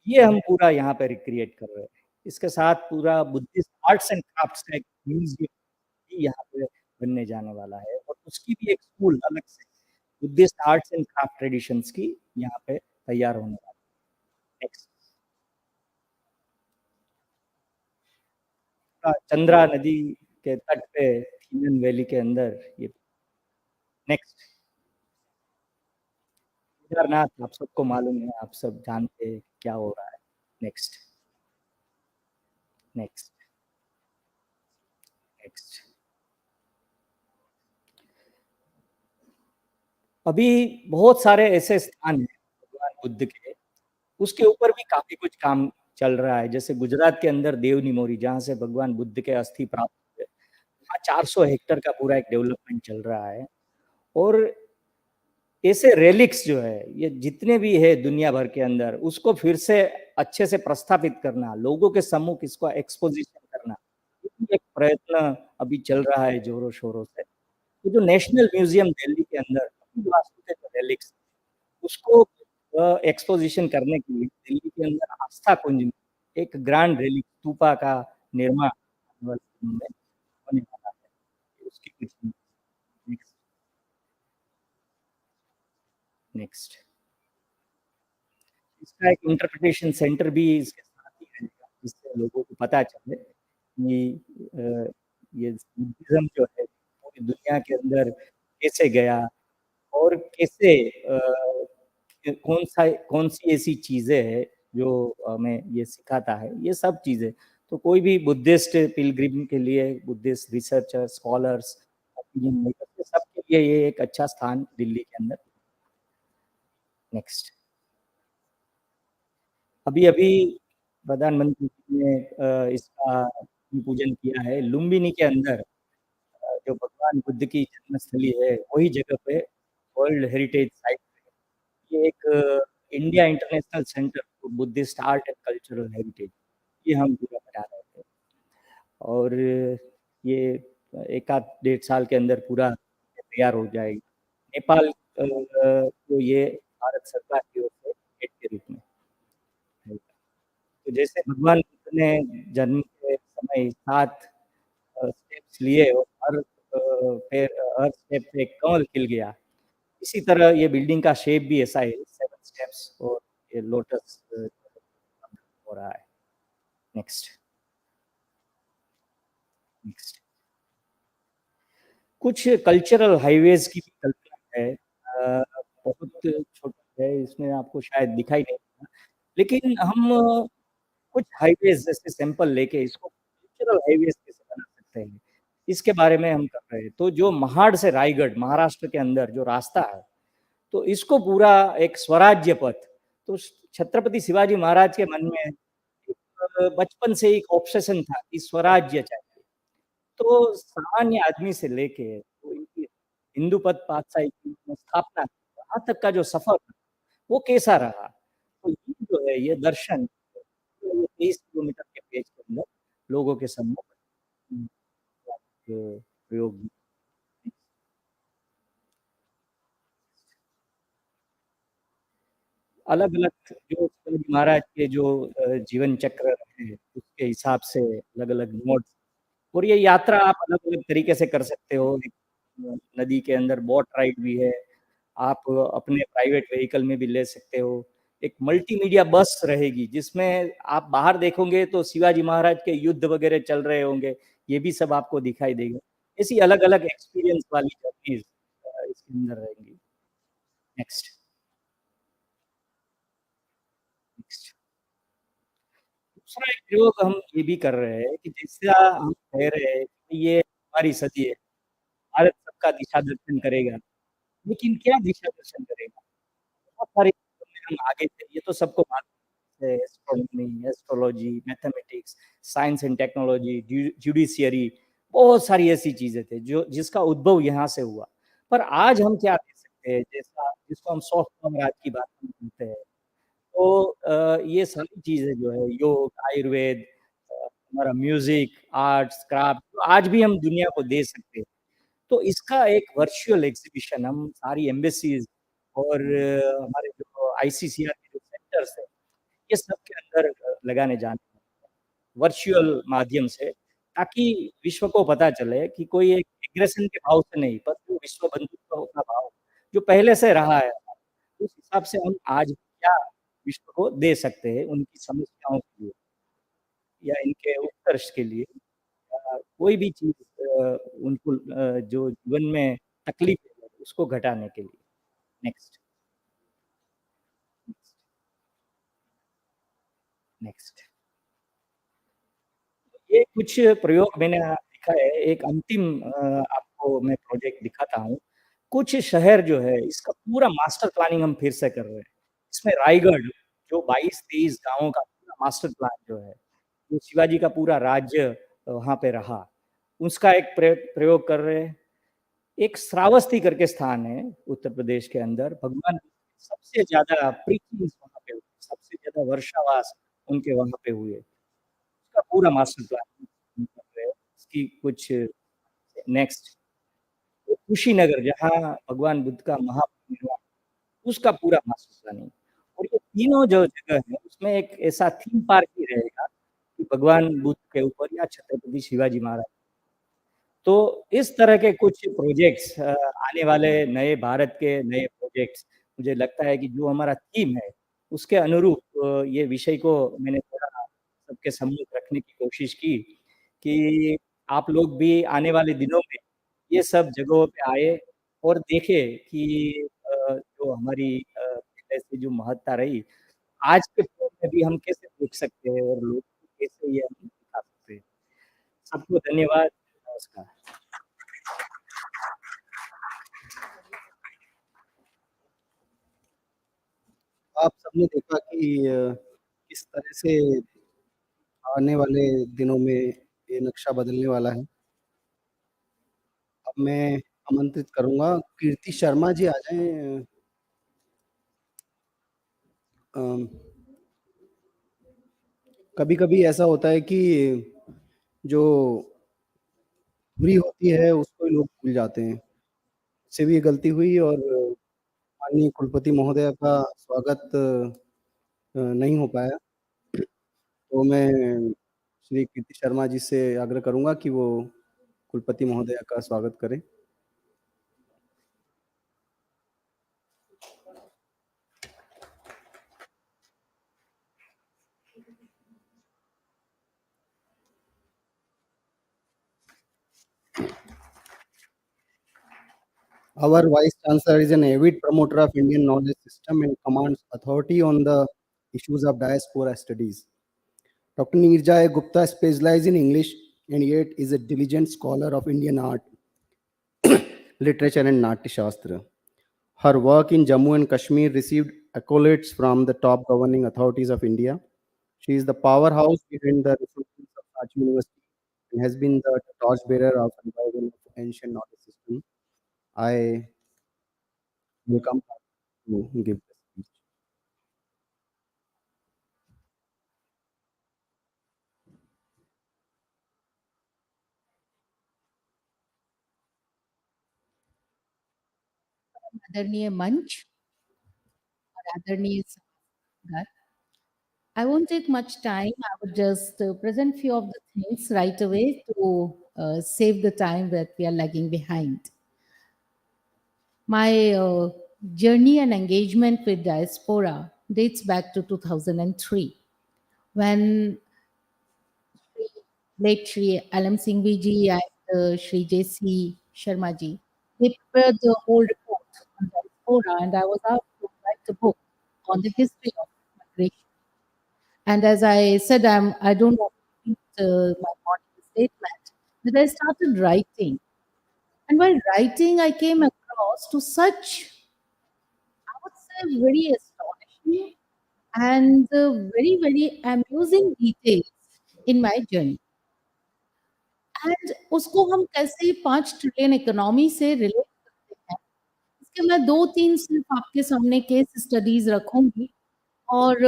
ये हम पूरा यहाँ पे रिक्रिएट कर रहे हैं। इसके साथ पूरा बुद्धिस्ट आर्ट्स एंड क्राफ्ट्स का एक म्यूजियम भी यहाँ पे बनने जाने वाला है और उसकी भी एक स्कूल अलग से Buddhist arts and craft traditions की यहाँ पे तैयार होने वाली है। नेक्स्ट। चंद्रा नदी के तट पे थीनन वैली के अंदर ये। नेक्स्ट। केदारनाथ आप सबको मालूम है, आप सब जानते हैं क्या हो रहा है। नेक्स्ट। नेक्स्ट। नेक्स्ट। अभी बहुत सारे ऐसे स्थान हैं भगवान बुद्ध के, उसके ऊपर भी काफी कुछ काम चल रहा है। जैसे गुजरात के अंदर देवनिमोरी, जहाँ से भगवान बुद्ध के अस्थि प्राप्त हुए, वहाँ 400 हेक्टेयर का पूरा एक डेवलपमेंट चल रहा है। और ऐसे रेलिक्स जो है ये जितने भी है दुनिया भर के अंदर, उसको फिर से अच्छे से प्रस्थापित करना, लोगों के सम्मुख इसको एक्सपोजिशन करना, ये भी एक प्रयत्न अभी चल रहा है जोरों शोरों से। तो जो नेशनल म्यूजियम दिल्ली के अंदर कपिल वास्तु के जो रेलिक्स, उसको एक्सपोजिशन करने के लिए दिल्ली के अंदर आस्था कुंज में एक ग्रैंड रेलिक स्तूपा का निर्माण आने वाले दिनों में होने वाला है। उसकी कुछ नेक्स्ट। नेक्स्ट। इसका एक इंटरप्रिटेशन सेंटर भी इसके साथ ही रहेगा, जिससे लोगों को पता चले कि ये बुद्धिज्म जो है पूरी दुनिया के अंदर कैसे गया और कैसे कौन सी ऐसी चीजें हैं जो हमें ये सिखाता है, ये सब चीजें। तो कोई भी बुद्धिस्ट पिलग्रिम के लिए, Buddhist researcher, scholars, opinion maker, सबके लिए ये एक अच्छा स्थान दिल्ली के अंदर। नेक्स्ट। अभी अभी प्रधानमंत्री जी ने इसका भूमि पूजन किया है लुम्बिनी के अंदर। जो भगवान बुद्ध की जन्मस्थली है वही जगह पे वर्ल्ड हेरिटेज साइट पे ये एक India international centre for Buddhist art and cultural heritage, ये हम पूरा बना रहे थे। और ये एक आध 1.5 साल के अंदर पूरा तैयार हो जाएगा। नेपाल को ये भारत सरकार की ओर से भेंट के रूप में। तो जैसे भगवान बुद्ध ने जन्म के समय 7 स्टेप्स लिए और हर स्टेप पे एक कमल खिल गया, इसी तरह ये बिल्डिंग का शेप भी ऐसा है, 7 स्टेप्स और ये लोटस हो रहा है। नेक्स्ट। नेक्स्ट। कुछ कल्चरल हाईवेज की भी कल्पना है, बहुत छोटा है, इसमें आपको शायद दिखाई नहीं देगा, लेकिन हम कुछ हाईवेज जैसे सैंपल लेके इसको कल्चरल हाईवेज कैसे बना सकते हैं, इसके बारे में हम कर रहे हैं। तो जो महाड़ से रायगढ़ महाराष्ट्र के अंदर जो रास्ता है, तो इसको पूरा एक स्वराज्य पथ। तो छत्रपति शिवाजी महाराज के मन में बचपन से एक ऑब्सेशन था कि स्वराज्य चाहिए। तो सामान्य आदमी से लेके तो इनकी हिंदू पथ पातशाही की स्थापना की, यहाँ तक का जो सफर वो कैसा रहा। तो ये जो है ये दर्शन ये 23 किलोमीटर के पेज के अंदर लोगों के सम्मुख प्रयोग अलग-अलग जो शिवाजी महाराज के जो जीवन चक्र रहे उसके हिसाब से अलग-अलग मोड्स और ये यात्रा आप अलग-अलग तरीके से कर सकते हो। एक नदी के अंदर बोट राइड भी है, आप अपने प्राइवेट व्हीकल में भी ले सकते हो। एक मल्टीमीडिया बस रहेगी जिसमें आप बाहर देखोगे तो शिवाजी महाराज के युद्ध वगैरह चल रहे होंगे, ये भी सब आपको दिखाई देगा। ऐसी अलग-अलग एक्सपीरियंस वाली जर्नीज़ इसके अंदर रहेंगी। Next, next. दूसरा एक प्रयोग हम ये भी कर रहे हैं कि जैसा हम कह रहे हैं कि ये हमारी सदी है, भारत सबका दिशा-दर्शन करेगा, लेकिन क्या दिशा-दर्शन करेगा? बहुत सारे क्षेत्रों में हम आगे थे, ये तो सबको मालूम है, astronomy, astrology, mathematics, science and technology, judiciary, बहुत सारी ऐसी चीज़ें थे जो जिसका उद्भव यहाँ से हुआ। पर आज हम क्या कह सकते हैं, जैसा जिसको हम सॉफ्ट पावर आज की बात में बोलते हैं, तो ये सारी चीज़ें जो है योग, आयुर्वेद, हमारा म्यूज़िक, आर्ट्स, क्राफ्ट तो आज भी हम दुनिया को दे सकते हैं। तो इसका एक वर्चुअल एग्ज़िबिशन हम सारी एम्बेसीज़ और हमारे जो आईसीसीआर के जो सेंटर्स हैं, ये सब के अंदर लगाने जाने हैं, वर्चुअल माध्यम से, ताकि विश्व को पता चले कि कोई एक एग्रेशन के भाव से नहीं, पर जो विश्व बंधुत्व का भाव, जो पहले से रहा है, उस हिसाब से हम आज क्या विश्व को दे सकते हैं उनकी समस्याओं के लिए या इनके उत्कर्ष के लिए कोई भी चीज़ उनको जो जीवन में तकलीफ है उसको घटाने के लिए। Next, next, next. ये कुछ प्रयोग मैंने लिखा है, एक अंतिम आपको मैं प्रोजेक्ट दिखाता हूँ। कुछ शहर जो है इसका पूरा मास्टर प्लानिंग हम फिर से कर रहे हैं। इसमें रायगढ़ जो 22-23 गाँवों का पूरा मास्टर प्लान जो है, जो शिवाजी का पूरा राज्य वहाँ पे रहा, उसका एक प्रयोग कर रहे हैं। एक श्रावस्ती करके स्थान है उत्तर प्रदेश के अंदर, भगवान सबसे ज़्यादा प्रीचिंग्स वहाँ पे हुए, सबसे ज़्यादा वर्षावास उनके वहाँ पे हुए। उसका पूरा मास्टर प्लान कर रहे हैं। इसकी कुछ नेक्स्ट कुशीनगर जहाँ भगवान बुद्ध का महापरिनिर्वाण उसका पूरा मास्टर प्लानिंग और ये तीनों जो जगह है उसमें एक ऐसा थीम पार्क भी रहेगा कि भगवान बुद्ध के ऊपर या छत्रपति शिवाजी महाराज तो इस तरह के कुछ प्रोजेक्ट्स आने वाले नए भारत के नए प्रोजेक्ट्स मुझे लगता है कि जो हमारा थीम है उसके अनुरूप ये विषय को मैंने थोड़ा सबके सम्मुख रखने की कोशिश की कि आप लोग भी आने वाले दिनों में ये सब जगहों पे आए और देखें कि जो हमारी पहले से जो महत्ता रही आज के दौर में भी हम कैसे देख सकते हैं और लोग को कैसे ये हम दिखा सकते हैं। सबको धन्यवाद, नमस्कार।
आप सबने देखा कि किस तरह से आने वाले दिनों में ये नक्शा बदलने वाला है। अब मैं आमंत्रित करूँगा कीर्ति शर्मा जी आ जाएँ। कभी-कभी ऐसा होता है कि जो बुरी होती है उसको ही लोग भूल जाते हैं। मुझसे भी ये गलती हुई और माननीय कुलपति महोदया का स्वागत नहीं हो पाया। तो मैं श्री कीर्ति शर्मा जी से आग्रह करूँगा कि वो कुलपति महोदया का स्वागत करें। Our Vice Chancellor is an avid promoter of Indian knowledge system and commands authority on the issues of diaspora studies. Dr. Nirjay Gupta specializes in English and yet is a diligent scholar of Indian art, literature, and Natya Shastra. Her work in Jammu and Kashmir received accolades from the top governing authorities of India. She is the powerhouse behind the research of Ranchi University and has been the torchbearer of revival of ancient knowledge system. I welcome her. to give the speech.
आदरणीय मंच और आदरणीय सभागार, I won't take much time. I would just present few of the things right away to save the time that we are lagging behind. My journey and engagement with diaspora dates back to 2003 when late Shri Alam Singhvi ji and Shri J.C. Sharma ji, they prepared the whole report on diaspora, and I was asked to write a book on the history of migration. And as I said, I don't want to repeat my morning statement, but I started writing. And while writing, I came across to such, I would say, very astonishing and very, very amusing details in my journey. And उसको हम कैसे 5 trillion economy से relate करते हैं, इसके मैं 2-3 सिर्फ आपके सामने केस स्टडीज़ रखूँगी और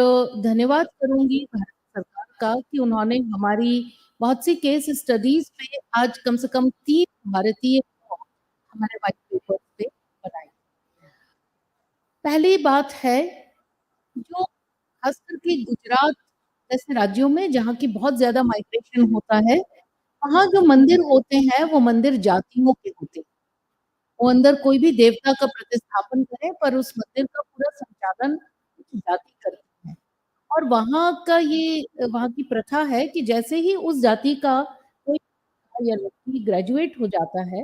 धन्यवाद करूँगी भारत सरकार का कि उन्होंने हमारी बहुत सी केस स्टडीज़ पे आज कम से कम 3 भारतीय हमारे व्हाइट पेपर पे बनाए। पहली बात है, जो खास करके गुजरात जैसे राज्यों में जहाँ की बहुत ज़्यादा माइग्रेशन होता है, वहाँ जो मंदिर होते हैं, वो मंदिर जातियों के होते हैं। वो अंदर कोई भी देवता का प्रतिस्थापन करे, पर उस मंदिर का पूरा संचालन कुछ जाति करती है। और वहाँ की प्रथा है कि जैसे ही उस जाति का कोई या लड़की ग्रेजुएट हो जाता है,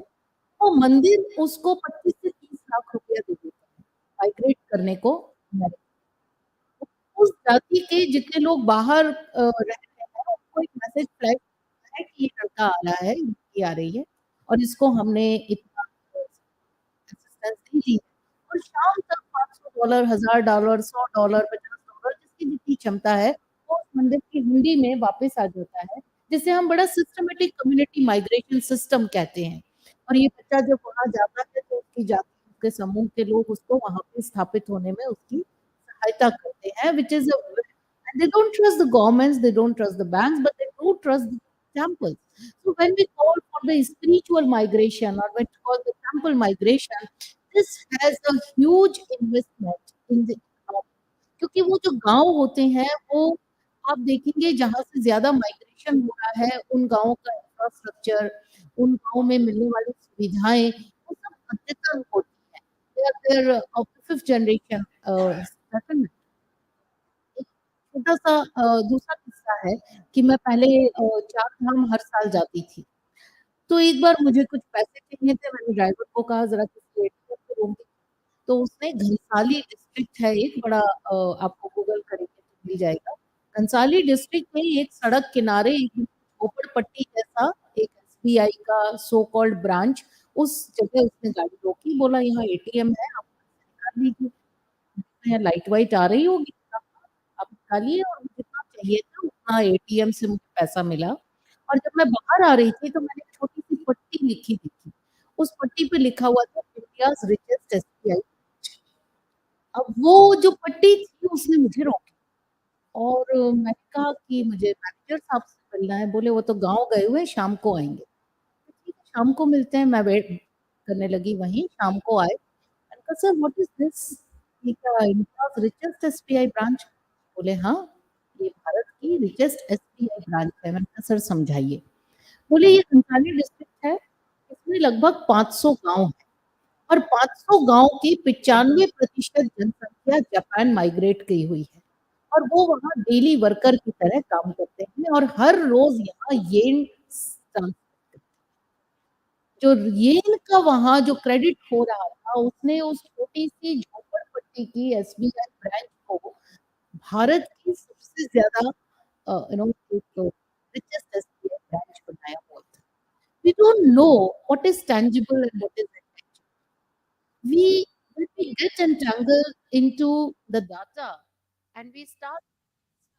वो मंदिर उसको 25 से 30 लाख रुपया दे देता है, माइग्रेट करने को अमेरिका। उस जाति के जितने लोग बाहर रह रहे हैं, उनको एक मैसेज फ्लैग है कि ये लड़का आ रहा है, लड़की आ रही है और इसको हमने इतना असिस्टेंस नहीं दी है। और शाम तक $500, $1000, $100, $50 जिसकी जितनी क्षमता है, वो उस मंदिर की हुंडी में वापस आ जाता है, जिसे हम बड़ा सिस्टमैटिक कम्युनिटी माइग्रेशन सिस्टम कहते हैं। और ये बच्चा जब वहाँ जाता है तो उसकी जाति के समूह के लोग उसको वहाँ पे स्थापित होने में उसकी सहायता करते हैं, which is a and they don't trust the governments, they don't trust the banks, but they do trust the temples. So when we call for the spiritual migration or when we call the temple migration, this has a huge investment in the economy. क्योंकि वो जो गाँव होते हैं, वो आप देखेंगे जहाँ से ज़्यादा माइग्रेशन हो रहा है, उन गाँवों का इंफ्रास्ट्रक्चर, उन गाँव में मिलने वाली सुविधाएँ, वो सब अद्यतन होती हैं। They are of the 5th generation settlement. एक छोटा-सा दूसरा किस्सा है कि मैं पहले 4 धाम हर साल जाती थी। तो एक बार मुझे कुछ पैसे चाहिए थे, मैंने ड्राइवर को कहा ज़रा किसी एटीएम से रोक दे, तो उसने घनसाली डिस्ट्रिक्ट है एक बड़ा आपको गूगल करेंगे तो मिल जाएगा। घनसाली डिस्ट्रिक्ट में एक सड़क किनारे एक झोपड़पट्टी जैसा एक एसबीआई का सो कॉल्ड ब्रांच, उस जगह उसने गाड़ी रोकी, बोला यहाँ एटीएम है, आप निकाल लीजिए। यहाँ लाइट वाइट आ रही होगी, आप निकालिए और मुझे जितना चाहिए था उतना एटीएम से मुझे पैसा मिला। और जब मैं बाहर आ रही थी तो मैंने एक छोटी-सी पट्टी लिखी देखी। उस पट्टी पे लिखा हुआ था इंडियाज़ रिचेस्ट एसबीआई। अब वो जो पट्टी थी उसने मुझे रोकी और मैंने कहा कि मुझे मैनेजर साहब से मिलना है, बोले वो तो गाँव गए हुए हैं, शाम को आएँगे। ठीक है, शाम को मिलते हैं, मैं वेट करने लगी वहीं, शाम को आए। मैंने कहा सर व्हाट इज़ दिस? ये क्या इंडियाज़ रिचेस्ट एसबीआई ब्रांच? बोले हाँ, ये भारत की रिचेस्ट एसबीआई ब्रांच है। मैंने कहा सर समझाइए। बोले ये कंसाली डिस्ट्रिक्ट है, इसमें लगभग 500 गाँव हैं और 500 गाँव की 95% जनसंख्या जापान माइग्रेट गई हुई है और वो वहाँ डेली वर्कर की तरह काम करते हैं और हर रोज़ यहाँ येन जो येन का वहाँ जो क्रेडिट हो रहा था, उसने उस छोटी-सी झोपड़पट्टी की एसबीआई ब्रांच को भारत की सबसे ज़्यादा एक रिचेस्ट एसबीआई ब्रांच बनाया हुआ था। We don't know what is tangible and what is intangible. When we get entangled into the data and we start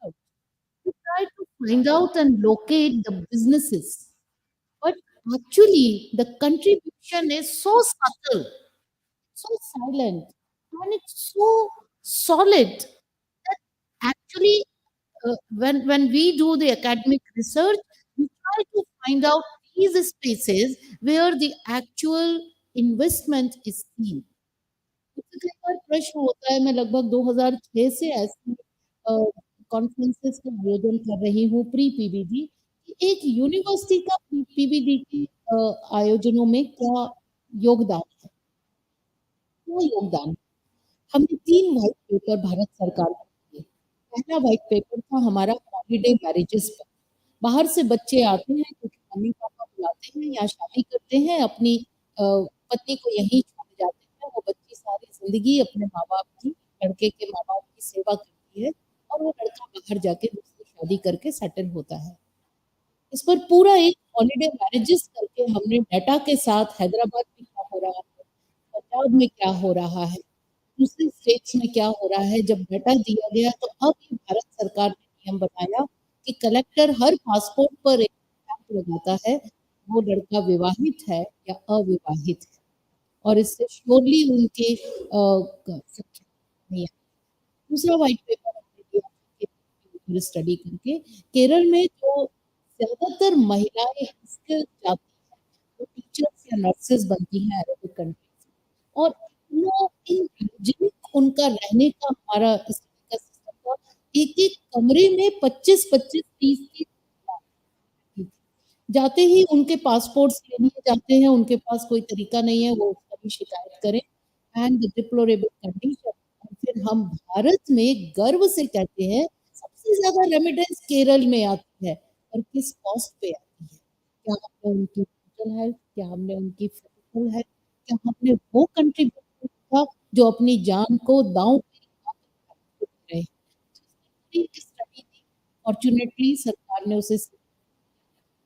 research, we try to find out and locate the businesses. But actually, the contribution is so subtle, so silent, and it's so solid that actually when we do the academic research, we try to find out these spaces where the actual investment is seen. मुझसे कई बार प्रश्न होता है, मैं लगभग 2006 से ऐसे conferences का आयोजन कर रही हूँ प्री पीबीडी, कि एक यूनिवर्सिटी का पीबीडी के आयोजनों में क्या योगदान है, क्या योगदान। हमने 3 व्हाइट पेपर भारत सरकार को दिए। पहला व्हाइट पेपर था हमारा हॉलिडे मैरिजेस पर। बाहर से बच्चे आते हैं क्योंकि मम्मी-पापा बुलाते हैं या शादी करते हैं, अपनी पत्नी को यहीं छोड़ जाते हैं। वो बच्ची सारी ज़िंदगी अपने माँ-बाप की, लड़के के माँ-बाप की सेवा करती है और वो लड़का बाहर जाके दूसरी शादी करके सेटल होता है। इस पर पूरा एक हॉलिडे मैरिजेस करके हमने डाटा के साथ हैदराबाद में क्या हो रहा है, पंजाब में क्या हो रहा है, दूसरे स्टेट्स में क्या हो रहा है, जब डाटा दिया गया तो अब ये भारत सरकार ने नियम बनाया कि कलेक्टर हर पासपोर्ट पर एक स्टैम्प लगाता है, वो लड़का विवाहित है या अविवाहित है, और इससे श्योरली उनके संख्या नहीं है। दूसरा व्हाइट पेपर हमने दिया के ऊपर स्टडी करके, केरल में जो ज़्यादातर महिलाएँ स्किल जाती हैं, वो टीचर्स या नर्सेस बनती हैं अरबिक कंट्रीज़ में, और वो इन हाइजीनिक उनका रहने का हमारा स्टडी का सिस्टम था। एक-एक कमरे में 25-25, 30-30 थी। जाते ही उनके पासपोर्ट्स ले लिए जाते हैं, उनके पास कोई तरीका नहीं है, वो उसका भी शिकायत करें, एंड द डिप्लोरेबल कंडीशन। और फिर हम भारत में गर्व से कहते हैं, सबसे ज़्यादा रेमिटेंस केरल में आती है, और किस कॉस्ट पे आती है? क्या हमने उनकी मेंटल हेल्थ, क्या हमने उनकी फिजिकल हेल्थ, क्या हमने वो कंट्रीब्यूट किया जो अपनी जान को दाँव पे लगा के भारत को दे रहे हैं? तो इसकी स्टडी थी, फॉर्च्यूनेटली सरकार ने उसे,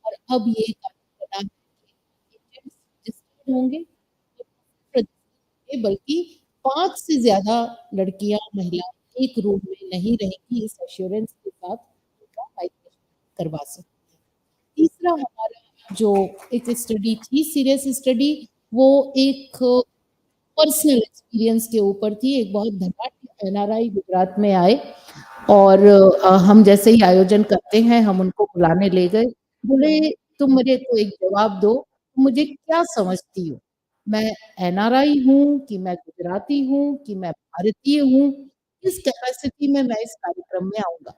और अब ये कानून बना है कि एजेंट्स रजिस्टर्ड होंगे, तो रजिस्टर्ड होंगे, बल्कि 5 से ज़्यादा लड़कियाँ, महिलाएँ एक रूम में नहीं रहेंगी, इस एश्योरेंस के साथ उनका माइग्रेशन करवा सकते हैं। तीसरा हमारा जो एक स्टडी थी, सीरियस स्टडी, वो एक पर्सनल एक्सपीरियंस के ऊपर थी। एक बहुत धनाढ्य एनआरआई गुजरात में आए, और हम जैसे ही आयोजन करते हैं, हम उनको बुलाने ले गए। बोले, "तुम मुझे तो एक जवाब दो, तुम मुझे क्या समझती हो? मैं एनआरआई हूँ कि मैं गुजराती हूँ कि मैं भारतीय हूँ? किस कैपेसिटी में मैं इस कार्यक्रम में आऊँगा?"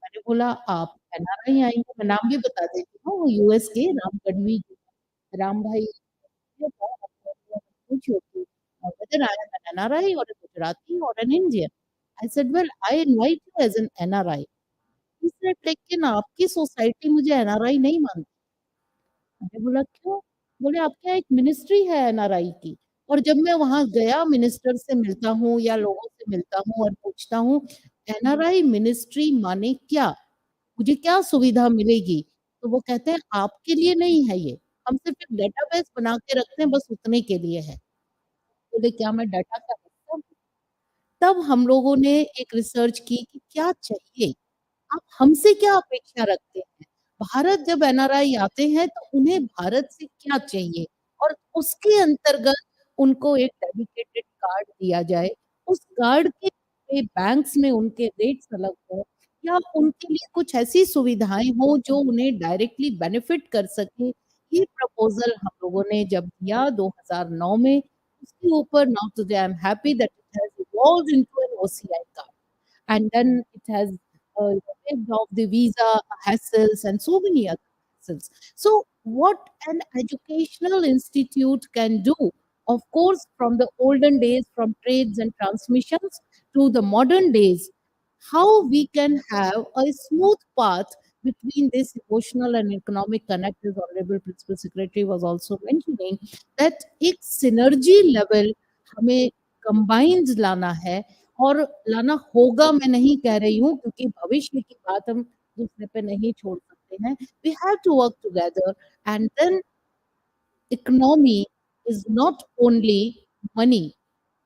मैंने बोला, "आप एनआरआई आई हैं।" मैं नाम भी बता देती हूँ, यूएस के राम गढ़वी जी, राम भाई पूछ होती, whether I am an NRI or a Gujarati or an Indian. I said, "Well, I invite you as an NRI." He said, "लेकिन आपकी सोसाइटी मुझे एनआरआई नहीं मानती।" मैंने बोला, "क्यों?" बोले, "आपके यहाँ एक मिनिस्ट्री है एनआरआई की, और जब मैं वहाँ गया मिनिस्टर से मिलता हूँ या लोगों से मिलता हूँ और पूछता हूँ, एनआरआई मिनिस्ट्री माने क्या? मुझे क्या सुविधा मिलेगी?" तो वो कहते हैं, "आपके लिए नहीं है ये, हम सिर्फ़ एक डेटाबेस बना के रखते हैं, बस उतने के लिए है।" बोले, "क्या मैं डाटा का हिस्सा हूँ?" तब हम लोगों ने एक रिसर्च की कि क्या चाहिए? आप हमसे क्या अपेक्षा रखते हैं? भारत जब एनआरआई आते हैं तो उन्हें भारत से क्या चाहिए? और उसके अंतर्गत उनको एक डेडिकेटेड कार्ड दिया जाए। उस कार्ड के पे बैंक्स में उनके रेट्स अलग हों, या उनके लिए कुछ ऐसी सुविधाएँ हों जो उन्हें डायरेक्टली बेनिफिट कर सकें। ये प्रपोज़ल हम लोगों ने जब दिया 2009 में, उसके ऊपर now today I am happy that it has evolved into an OCI card, and then it has waived off the visa hassles and so many other hassles. So, what an educational institute can do, of course, from the olden days, from trades and transmissions to the modern days, how we can have a smooth path between this emotional and economic connect, as Honorable Principal Secretary was also mentioning, that एक synergy level हमें combined लाना है, और लाना होगा, मैं नहीं कह रही हूँ, क्योंकि भविष्य की बात हम दूसरे पे नहीं छोड़ सकते हैं। We have to work together, and then economy is not only money.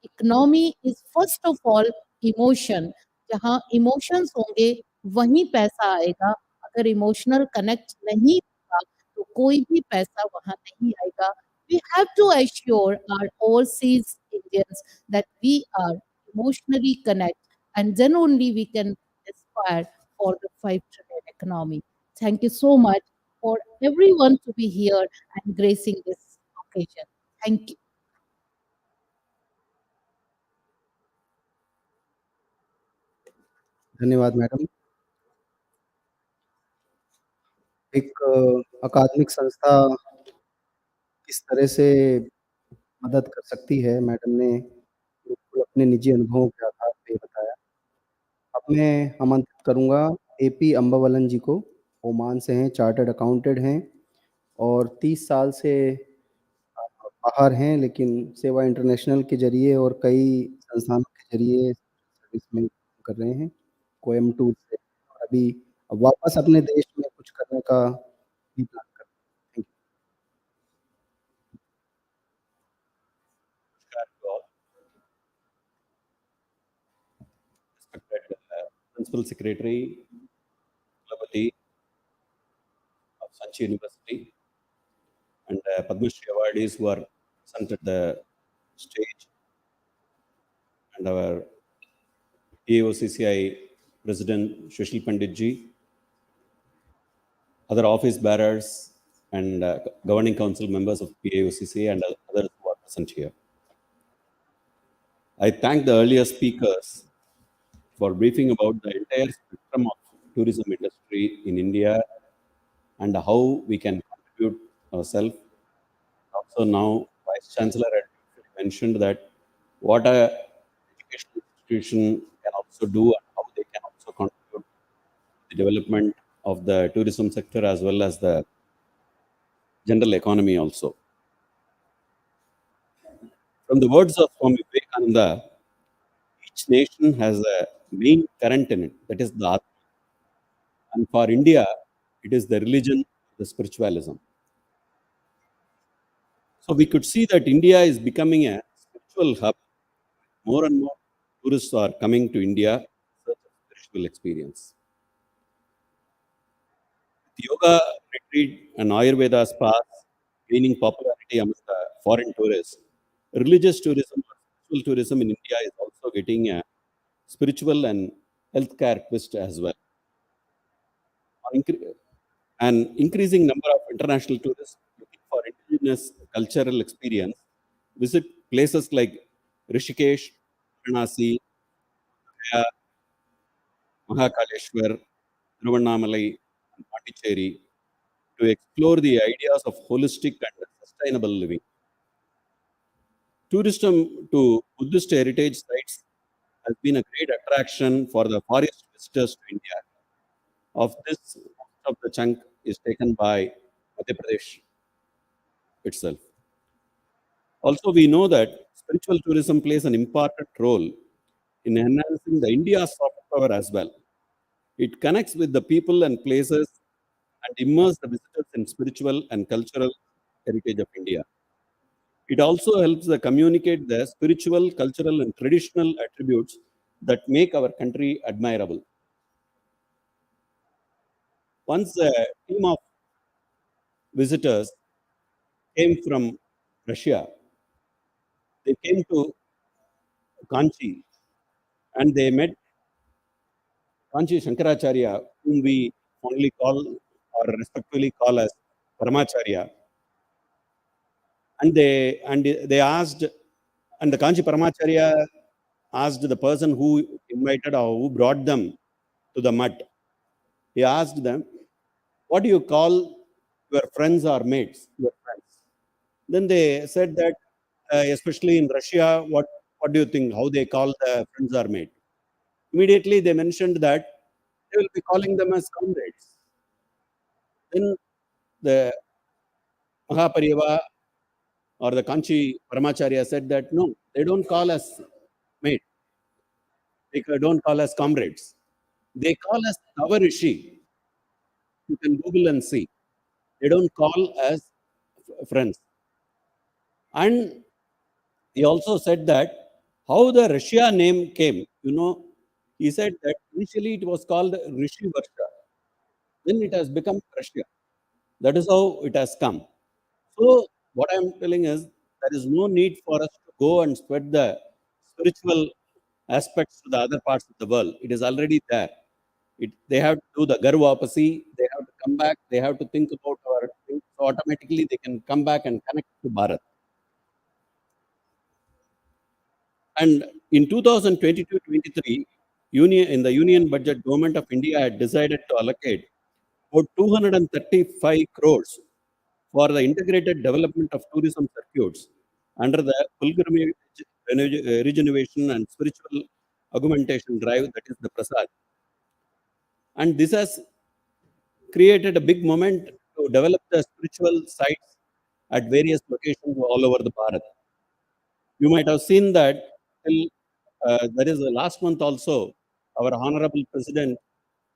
Economy is first of all emotion. जहाँ इमोशंस होंगे वहीं पैसा आएगा। अगर इमोशनल कनेक्ट नहीं होगा तो कोई भी पैसा वहाँ नहीं आएगा। We have to assure our overseas Indians that we are emotionally connected, and then only we can aspire for the 5 trillion economy. Thank you so much for everyone to be here and gracing this occasion. Thank you.
धन्यवाद madam. एक अकादमिक संस्था किस तरह से मदद कर सकती है, मैडम ने बिल्कुल अपने निजी अनुभवों के आधार पे बताया। अब मैं आमंत्रित करूँगा एपी अम्बावलन जी को, ओमान से हैं, चार्टर्ड अकाउंटेंट हैं और 30 साल से बाहर हैं, लेकिन सेवा इंटरनेशनल के ज़रिए और कई संस्थानों के ज़रिए सर्विस में कर रहे हैं, कोयम्बटूर से। और अभी अब वापस अपने देश में कुछ करने का भी प्लान कर रहे हैं।
Respected Principal Secretary, Kulapati of Sanchi University, and Padma Shri awardees who are present at the stage, and our PIO President Sushil Pandit ji, other office bearers, and governing council members of PIO and others who are present here. I thank the earlier speakers for briefing about the entire spectrum of tourism industry in India and how we can contribute ourselves. Also now, Vice Chancellor had mentioned that what a educational institution can also do and how they can also contribute to the development of the tourism sector as well as the general economy also. From the words of Swami Vivekananda, each nation has a main current in it, that is the Atma. And for India, it is the religion, the spiritualism. So we could see that India is becoming a spiritual hub. More and more tourists are coming to India for spiritual experience. With yoga retreat and Ayurveda spas gaining popularity among the foreign tourists, religious tourism or spiritual tourism in India is also getting a spiritual and healthcare twist as well. An increasing number of international tourists looking for indigenous cultural experience visit places like Rishikesh, Varanasi, Gaya, Mahakaleshwar, Tiruvannamalai, and Pondicherry to explore the ideas of holistic and sustainable living. Tourism to Buddhist heritage sites has been a great attraction for the foreign visitors to India. Of this, most of the chunk is taken by Madhya Pradesh itself. Also, we know that spiritual tourism plays an important role in enhancing the India's soft power as well. It connects with the people and places and immerses the visitors in spiritual and cultural heritage of India. It also helps the communicate the spiritual, cultural, and traditional attributes that make our country admirable. Once a team of visitors came from Russia, they came to Kanchi and they met Kanchi Shankaracharya, whom we fondly call or respectfully call as Paramacharya. And they asked, and the Kanchi Paramacharya asked the person who invited or who brought them to the mutt. He asked them, "What do you call your friends or mates?" Your friends. Then they said that, especially in Russia, what do you think? How they call the friends or mates? Immediately they mentioned that they will be calling them as comrades. Then the Mahapariyava or the Kanchi Paramacharya said that no, they don't call us mates. They don't call us comrades. They call us Tavarishi. You can Google and see. They don't call us friends. And he also said that how the Russia name came, he said that initially it was called Rishi Varsha. Then it has become Russia. That is how it has come. So what I'm telling is there is no need for us to go and spread the spiritual aspects to the other parts of the world. It is already there. They have to do the garvapasi. They have to come back. They have to think about our things. So automatically they can come back and connect to Bharat. And in 2022-23, in the Union Budget, Government of India had decided to allocate about 235 crores for the integrated development of tourism circuits under the pilgrimage regeneration and spiritual augmentation drive, that is the Prasad. And this has created a big moment to develop the spiritual sites at various locations all over the Bharat. You might have seen that till there is a last month also, our Honorable President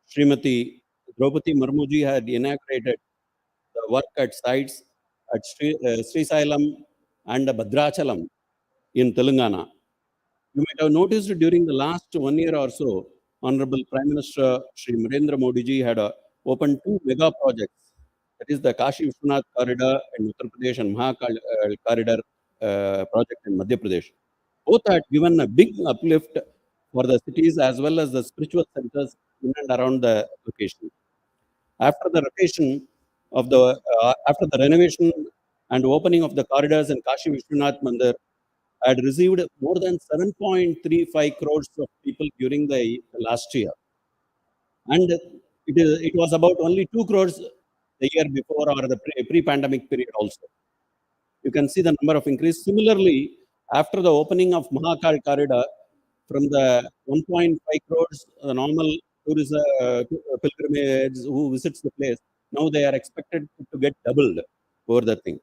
Srimati Draupadi Murmuji had inaugurated the work at sites at Sri Sailam and Bhadrachalam in Telangana. You might have noticed during the last 1 year or so, Honorable Prime Minister Sri Narendra Modi ji had opened two mega projects. That is the Kashi Vishwanath corridor in Uttar Pradesh and Mahakal corridor project in Madhya Pradesh. Both had given a big uplift for the cities as well as the spiritual centers in and around the location. After the after the renovation and opening of the corridors in Kashi Vishwanath Mandir, had received more than 7.35 crores of people during the last year. And it was about only 2 crores the year before or the pre-pandemic period also. You can see the number of increase. Similarly, after the opening of Mahakal corridor, from the 1.5 crores, the normal tourism pilgrimage who visits the place, now they are expected to get doubled over the thing.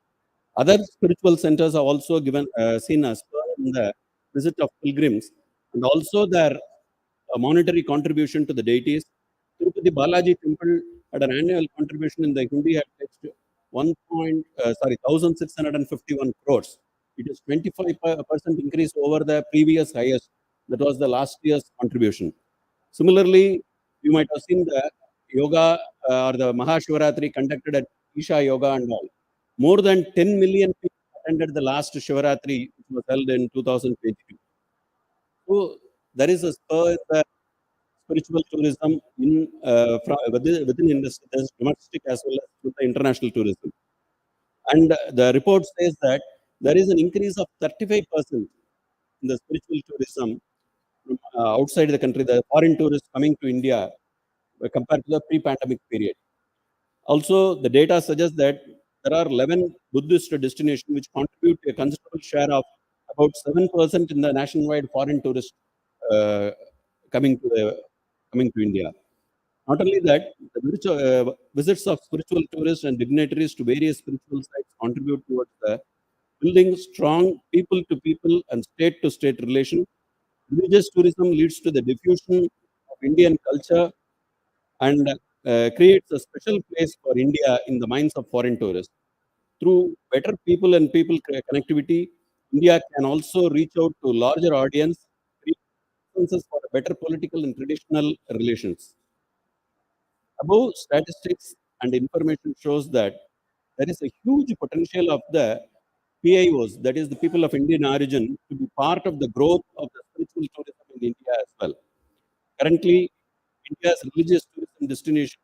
Other spiritual centers are also seen as in the visit of pilgrims and also their monetary contribution to the deities. Tirupati Balaji Temple had an annual contribution in the Hindi had touched 1,651 crores. It is 25% increase over the previous highest. That was the last year's contribution. Similarly, you might have seen the yoga or the Mahashivratri conducted at Isha Yoga and all. More than 10 million people attended the last Shivaratri, which was held in 2022. So there is a spur in the spiritual tourism within industry, there's domestic as well as with the international tourism. And the report says that there is an increase of 35% in the spiritual tourism from outside the country, the foreign tourists coming to India compared to the pre-pandemic period. Also, the data suggests that there are 11 Buddhist destinations which contribute to a considerable share of about 7% in the nationwide foreign tourists uh, coming to India. Not only that, the visits of spiritual tourists and dignitaries to various spiritual sites contribute towards the building strong people-to-people and state-to-state relation. Religious tourism leads to the diffusion of Indian culture and creates a special place for India in the minds of foreign tourists. Through better people and people connectivity, India can also reach out to larger audience, create influences for better political and traditional relations. Above statistics and information shows that there is a huge potential of the PIOs, that is the people of Indian origin, to be part of the growth of the spiritual tourism in India as well. Currently, India's religious tourism destinations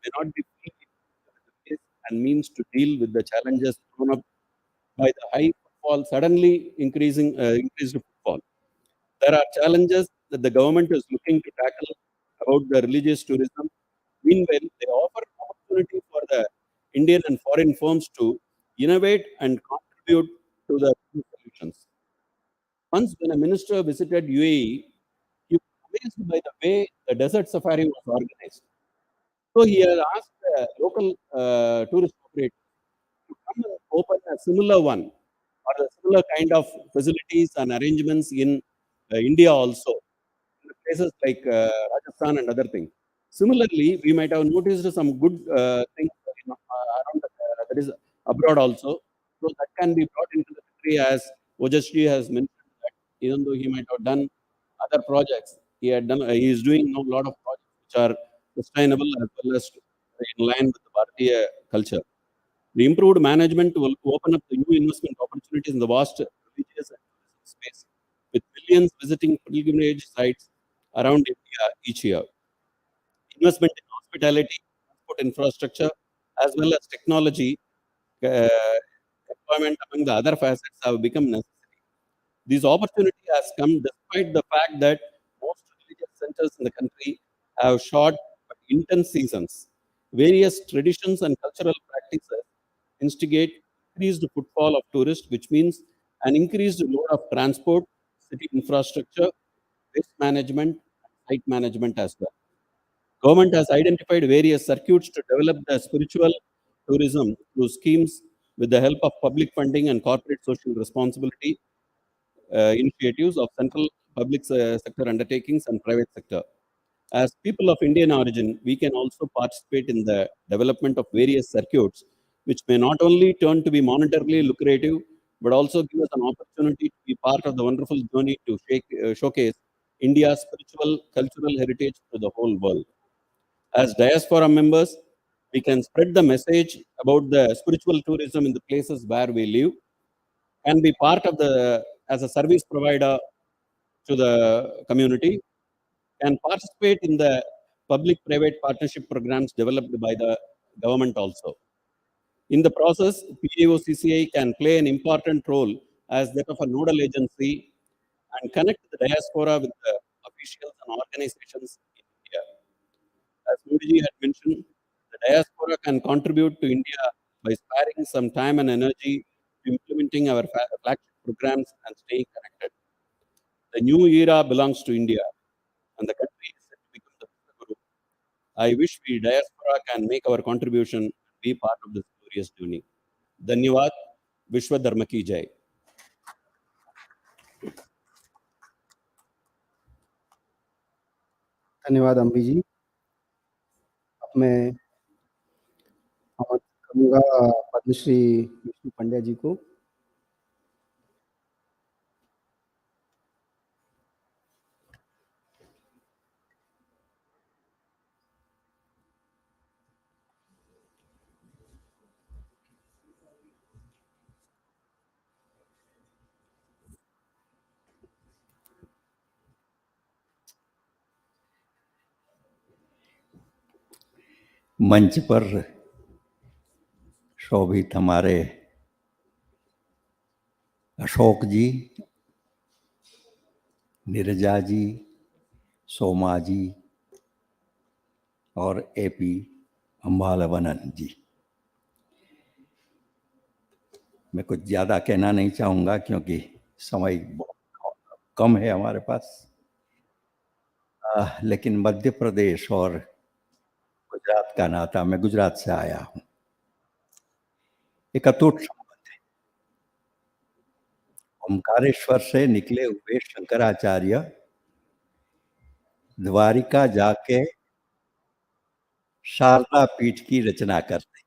may not be fully and means to deal with the challenges thrown up by the high footfall, suddenly increased footfall. There are challenges that the government is looking to tackle about the religious tourism. Meanwhile, they offer opportunity for the Indian and foreign firms to innovate and contribute to the solutions. Once, when a minister visited UAE, he was amazed by the way the desert safari was organized. So he had asked the local tourist operator to come and open a similar one or a similar kind of facilities and arrangements in India also, in places like Rajasthan and other things. Similarly, we might have noticed some good things around that is abroad also. So that can be brought into the country as Ojasji has mentioned that even though he might have done other projects, he is doing now a lot of projects which are sustainable as well as in line with the Bharatiya culture. The improved management will open up the new investment opportunities in the vast religious and tourism space, with millions visiting pilgrimage sites around India each year. Investment in hospitality, transport infrastructure, as well as technology uh, employment among the other facets have become necessary. This opportunity has come despite the fact that most religious centers in the country have short but intense seasons. Various traditions and cultural practices instigate increased footfall of tourists, which means an increased load of transport, city infrastructure, waste management, and site management as well. Government has identified various circuits to develop the spiritual tourism through schemes with the help of public funding and corporate social responsibility initiatives of central public sector undertakings and private sector. As people of Indian origin, we can also participate in the development of various circuits, which may not only turn to be monetarily lucrative, but also give us an opportunity to be part of the wonderful journey to showcase India's spiritual cultural heritage to the whole world. As diaspora members, we can spread the message about the spiritual tourism in the places where we live and be part of the as a service provider to the community, can participate in the public-private partnership programs developed by the government also. In the process, PIO can play an important role as that of a nodal agency and connect the diaspora with the officials and organizations in India. As Modi had mentioned, the diaspora can contribute to India by sparing some time and energy to implementing our flagship programs and staying connected. The new era belongs to India, and the country is set to become the Guru. I wish we diaspora can make our contribution and be part of this glorious journey. Dhanyavad, Vishwa Dharma ki Jai.
धन्यवाद अम्बी जी। अब मैं आमंत्रित करूंगा पद्मश्री विष्णु पंड्या जी को।
मंच पर शोभित हमारे अशोक जी, नीरजा जी, सोमा जी और एपी अम्बालवनन जी। मैं कुछ ज़्यादा कहना नहीं चाहूँगा क्योंकि समय बहुत कम है हमारे पास, लेकिन मध्य प्रदेश और गुजरात का नाता, मैं गुजरात से आया हूँ, एक अटूट संबंध है। ओमकारेश्वर से निकले हुए शंकराचार्य द्वारिका जाके शारदा पीठ की रचना करते।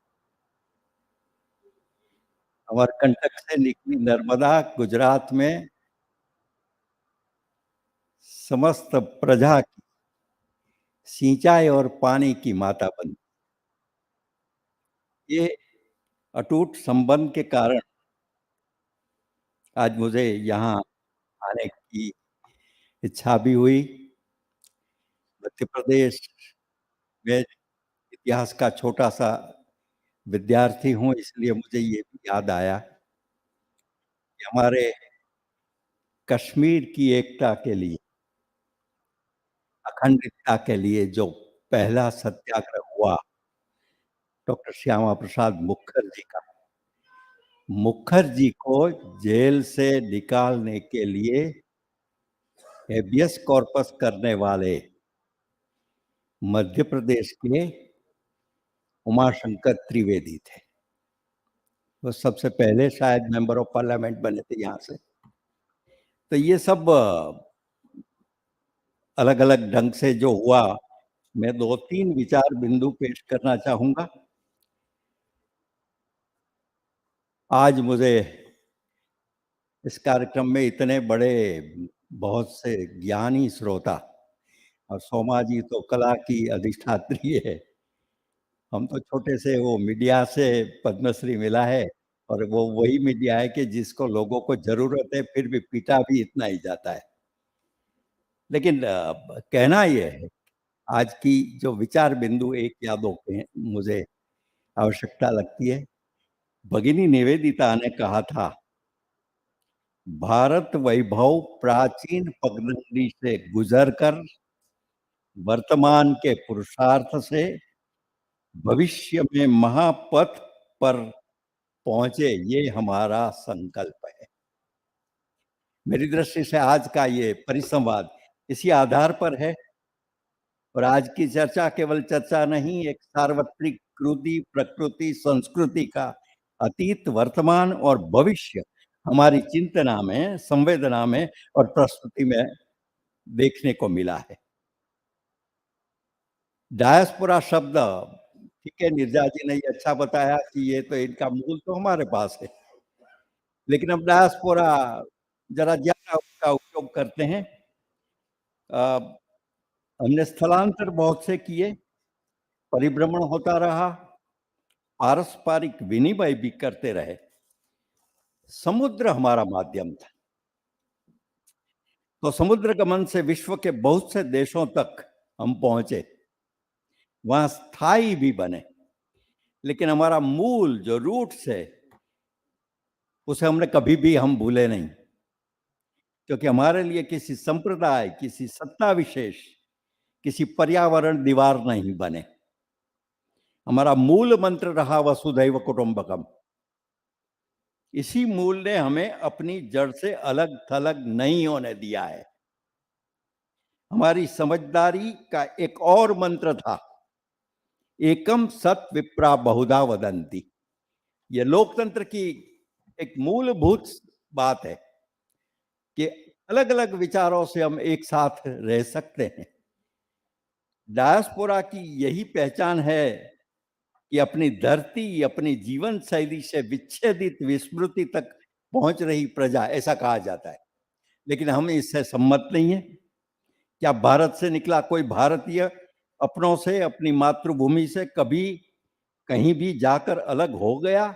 अमरकंटक से निकली नर्मदा गुजरात में समस्त प्रजा की सिंचाई और पानी की माता बनी। ये अटूट संबंध के कारण आज मुझे यहाँ आने की इच्छा भी हुई। मध्य प्रदेश में इतिहास का छोटा सा विद्यार्थी हूँ, इसलिए मुझे ये भी याद आया कि हमारे कश्मीर की एकता के लिए, अखंडता के लिए जो पहला सत्याग्रह हुआ डॉक्टर श्यामा प्रसाद मुखर्जी का, मुखर्जी को जेल से निकालने के लिए हेबियस कॉर्पस करने वाले मध्य प्रदेश के उमाशंकर त्रिवेदी थे। वो सबसे पहले शायद मेंबर ऑफ पार्लियामेंट बने थे यहाँ से। तो ये सब अलग अलग ढंग से जो हुआ, मैं 2-3 विचार बिंदु पेश करना चाहूंगा। आज मुझे इस कार्यक्रम में इतने बड़े बहुत से ज्ञानी श्रोता, और सोमा जी तो कला की अधिष्ठात्री है, हम तो छोटे से वो मीडिया से पद्मश्री मिला है, और वो वही मीडिया है कि जिसको लोगों को जरूरत है, फिर भी पीटा भी इतना ही जाता है। लेकिन कहना ये है, आज की जो विचार बिंदु एक या दो के मुझे आवश्यकता लगती है। भगिनी निवेदिता ने कहा था, भारत वैभव प्राचीन पगडंडी से गुजरकर वर्तमान के पुरुषार्थ से भविष्य में महापथ पर पहुंचे, ये हमारा संकल्प है। मेरी दृष्टि से आज का ये परिसंवाद इसी आधार पर है, और आज की चर्चा केवल चर्चा नहीं, एक सार्वत्रिक कृति प्रकृति संस्कृति का अतीत वर्तमान और भविष्य हमारी चिंतना में, संवेदना में और प्रस्तुति में देखने को मिला है। डायस्पोरा शब्द, ठीक है, निर्जा जी ने ये अच्छा बताया कि ये तो इनका मूल तो हमारे पास है, लेकिन अब डायस्पोरा जरा ज्यादा उसका उपयोग करते हैं। हमने स्थलांतर बहुत से किए, परिभ्रमण होता रहा, पारस्परिक विनिमय भी करते रहे। समुद्र हमारा माध्यम था, तो समुद्र गमन से विश्व के बहुत से देशों तक हम पहुंचे, वहां स्थायी भी बने। लेकिन हमारा मूल जो रूट्स है, उसे हमने कभी भी हम भूले नहीं, क्योंकि हमारे लिए किसी संप्रदाय, किसी सत्ता विशेष, किसी पर्यावरण दीवार नहीं बने। हमारा मूल मंत्र रहा वसुधैव कुटुंबकम। इसी मूल ने हमें अपनी जड़ से अलग थलग नहीं होने दिया है। हमारी समझदारी का एक और मंत्र था, एकम सत विप्रा बहुधा वदंती। ये लोकतंत्र की एक मूलभूत बात है कि अलग अलग विचारों से हम एक साथ रह सकते हैं। डायस्पोरा की यही पहचान है कि अपनी धरती, अपनी जीवन शैली से विच्छेदित विस्मृति तक पहुंच रही प्रजा, ऐसा कहा जाता है। लेकिन हम इससे सम्मत नहीं है। क्या भारत से निकला कोई भारतीय अपनों से, अपनी मातृभूमि से कभी कहीं भी जाकर अलग हो गया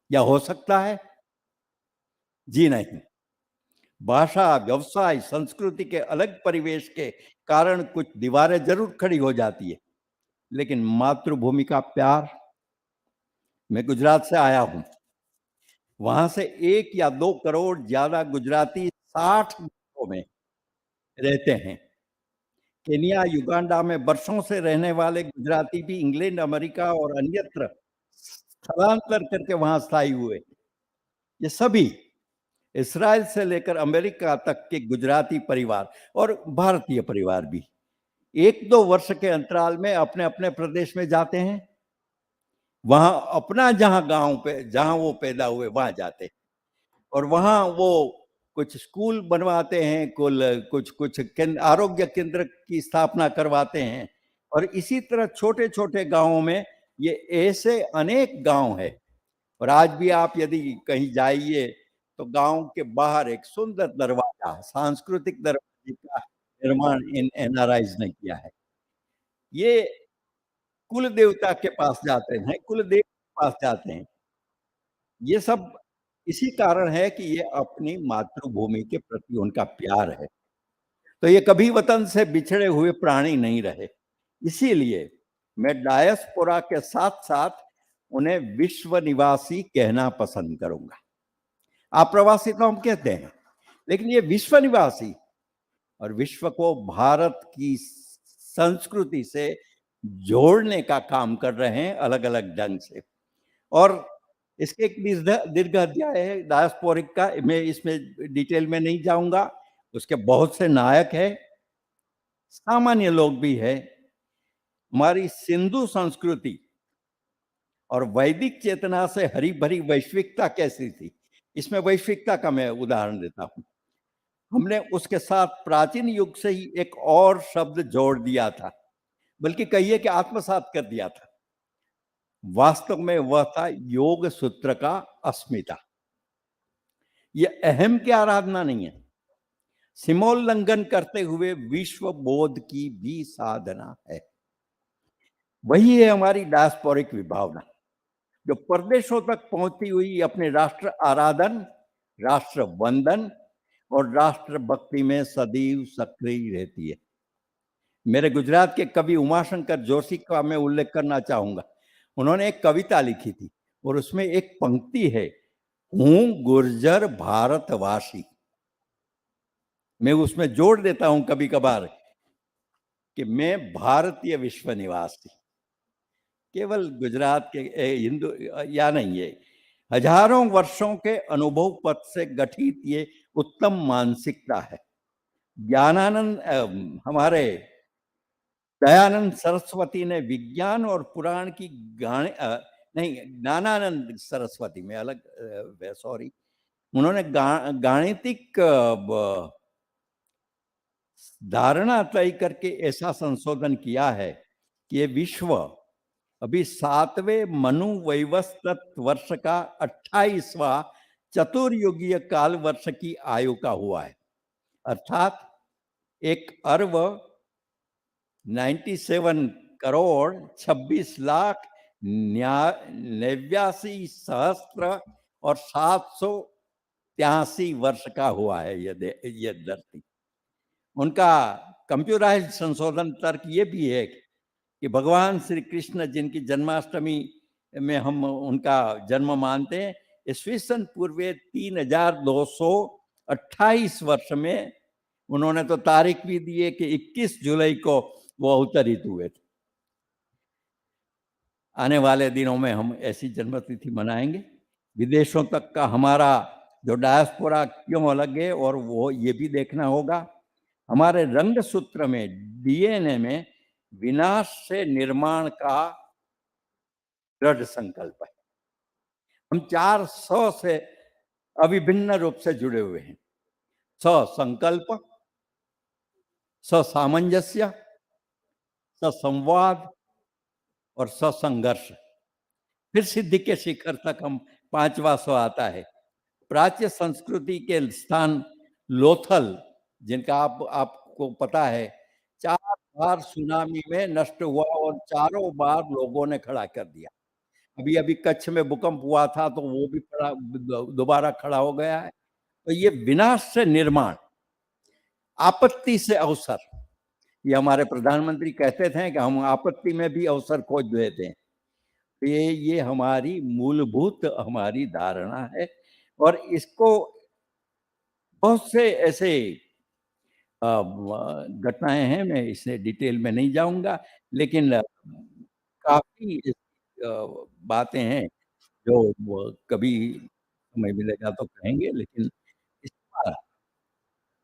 या हो सकता है? जी नहीं। भाषा, व्यवसाय, संस्कृति के अलग परिवेश के कारण कुछ दीवारें जरूर खड़ी हो जाती है, लेकिन मातृभूमि का प्यार। मैं गुजरात से आया हूं, वहां से 1 या 2 करोड़ ज्यादा गुजराती 60 देशों में रहते हैं। केनिया, युगांडा में बरसों से रहने वाले गुजराती भी इंग्लैंड, अमेरिका और अन्यत्र स्थलांतर करके वहां स्थायी हुए। ये सभी इस्राएल से लेकर अमेरिका तक के गुजराती परिवार और भारतीय परिवार भी 1-2 वर्ष के अंतराल में अपने अपने प्रदेश में जाते हैं। वहां अपना जहां गांव पे, जहां वो पैदा हुए, वहां जाते हैं, और वहां वो कुछ स्कूल बनवाते हैं, कुछ आरोग्य केंद्र की स्थापना करवाते हैं। और इसी तरह छोटे छोटे गांवों में ये ऐसे अनेक गांव है। और आज भी आप यदि कहीं जाइए तो गांव के बाहर एक सुंदर दरवाजा, सांस्कृतिक दरवाजे का निर्माण इन एनआरआईज ने किया है। ये कुल देवता के पास जाते हैं, कुल देव के पास जाते हैं। ये सब इसी कारण है कि ये अपनी मातृभूमि के प्रति उनका प्यार है। तो ये कभी वतन से बिछड़े हुए प्राणी नहीं रहे। इसीलिए मैं डायस्पोरा के साथ साथ उन्हें विश्व निवासी कहना पसंद करूंगा। आप्रवासी तो हम कहते हैं, लेकिन ये विश्व निवासी, और विश्व को भारत की संस्कृति से जोड़ने का काम कर रहे हैं अलग अलग ढंग से। और इसके एक दीर्घ अध्याय है डायस्पोरिक का, मैं इसमें डिटेल में नहीं जाऊंगा। उसके बहुत से नायक हैं, सामान्य लोग भी हैं। हमारी सिंधु संस्कृति और वैदिक चेतना से हरी भरी वैश्विकता कैसी थी, इसमें वैश्विकता का मैं उदाहरण देता हूं। हमने उसके साथ प्राचीन युग से ही एक और शब्द जोड़ दिया था, बल्कि कहिए कि आत्मसात कर दिया था। वास्तव में वह था योग सूत्र का अस्मिता। यह अहम की आराधना नहीं है, सीमोल्लंघन करते हुए विश्व बोध की भी साधना है। वही है हमारी डायस्पोरिक विभावना, जो परदेशों तक पहुंचती हुई अपने राष्ट्र आराधन, राष्ट्र वंदन और राष्ट्र भक्ति में सदैव सक्रिय रहती है। मेरे गुजरात के कवि उमाशंकर जोशी का मैं उल्लेख करना चाहूंगा। उन्होंने एक कविता लिखी थी और उसमें एक पंक्ति है, हूं गुर्जर भारतवासी। मैं उसमें जोड़ देता हूं कभी कभार कि मैं भारतीय विश्व निवासी। केवल गुजरात के हिंदू या नहीं है, हजारों वर्षों के अनुभव पथ से गठित ये उत्तम मानसिकता है। ज्ञानानंद हमारे दयानंद सरस्वती ने विज्ञान और पुराण की नहीं, ज्ञानानंद सरस्वती में अलग, सॉरी, उन्होंने गाणितिक धारणा तय करके ऐसा संशोधन किया है कि ये विश्व अभी 7वें मनु वैवस्वत वर्ष का 28वां चतुर्युगीय काल वर्ष की आयु का हुआ है, अर्थात 1,97 करोड़ 26 लाख 89 सहस्त्र और 783 वर्ष का हुआ है ये धरती। उनका कंप्यूटराइज संशोधन तर्क ये भी है कि भगवान श्री कृष्ण जिनकी जन्माष्टमी में हम उनका जन्म मानते हैं, ईस्वी सन पूर्व 3228 वर्ष में उन्होंने तो तारीख भी दी है कि 21 जुलाई को वो अवतरित हुए थे। आने वाले दिनों में हम ऐसी जन्मतिथि मनाएंगे। विदेशों तक का हमारा जो डायस्पोरा क्यों अलग है, और वो ये भी देखना होगा, हमारे रंग सूत्र में, डीएनए में विनाश से निर्माण का दृढ़ संकल्प है। हम 4 स से अविभिन्न रूप से जुड़े हुए हैं। स संकल्प, स सामंजस्य, स संवाद और स संघर्ष। फिर सिद्धि के शिखर तक हम 5वां स आता है। प्राच्य संस्कृति के स्थान लोथल, जिनका आपको पता है, 4 बार सुनामी में नष्ट हुआ और 4 बार लोगों ने खड़ा कर दिया। अभी अभी कच्छ में भूकंप हुआ था तो वो भी दोबारा खड़ा हो गया है। तो ये विनाश से निर्माण, आपत्ति से अवसर, ये हमारे प्रधानमंत्री कहते थे कि हम आपत्ति में भी अवसर खोज देते हैं। तो ये हमारी मूलभूत हमारी धारणा है, और इसको बहुत से ऐसे घटनाएं हैं, मैं इससे डिटेल में नहीं जाऊंगा, लेकिन काफी बातें हैं जो कभी समय मिलेगा तो कहेंगे। लेकिन इस बार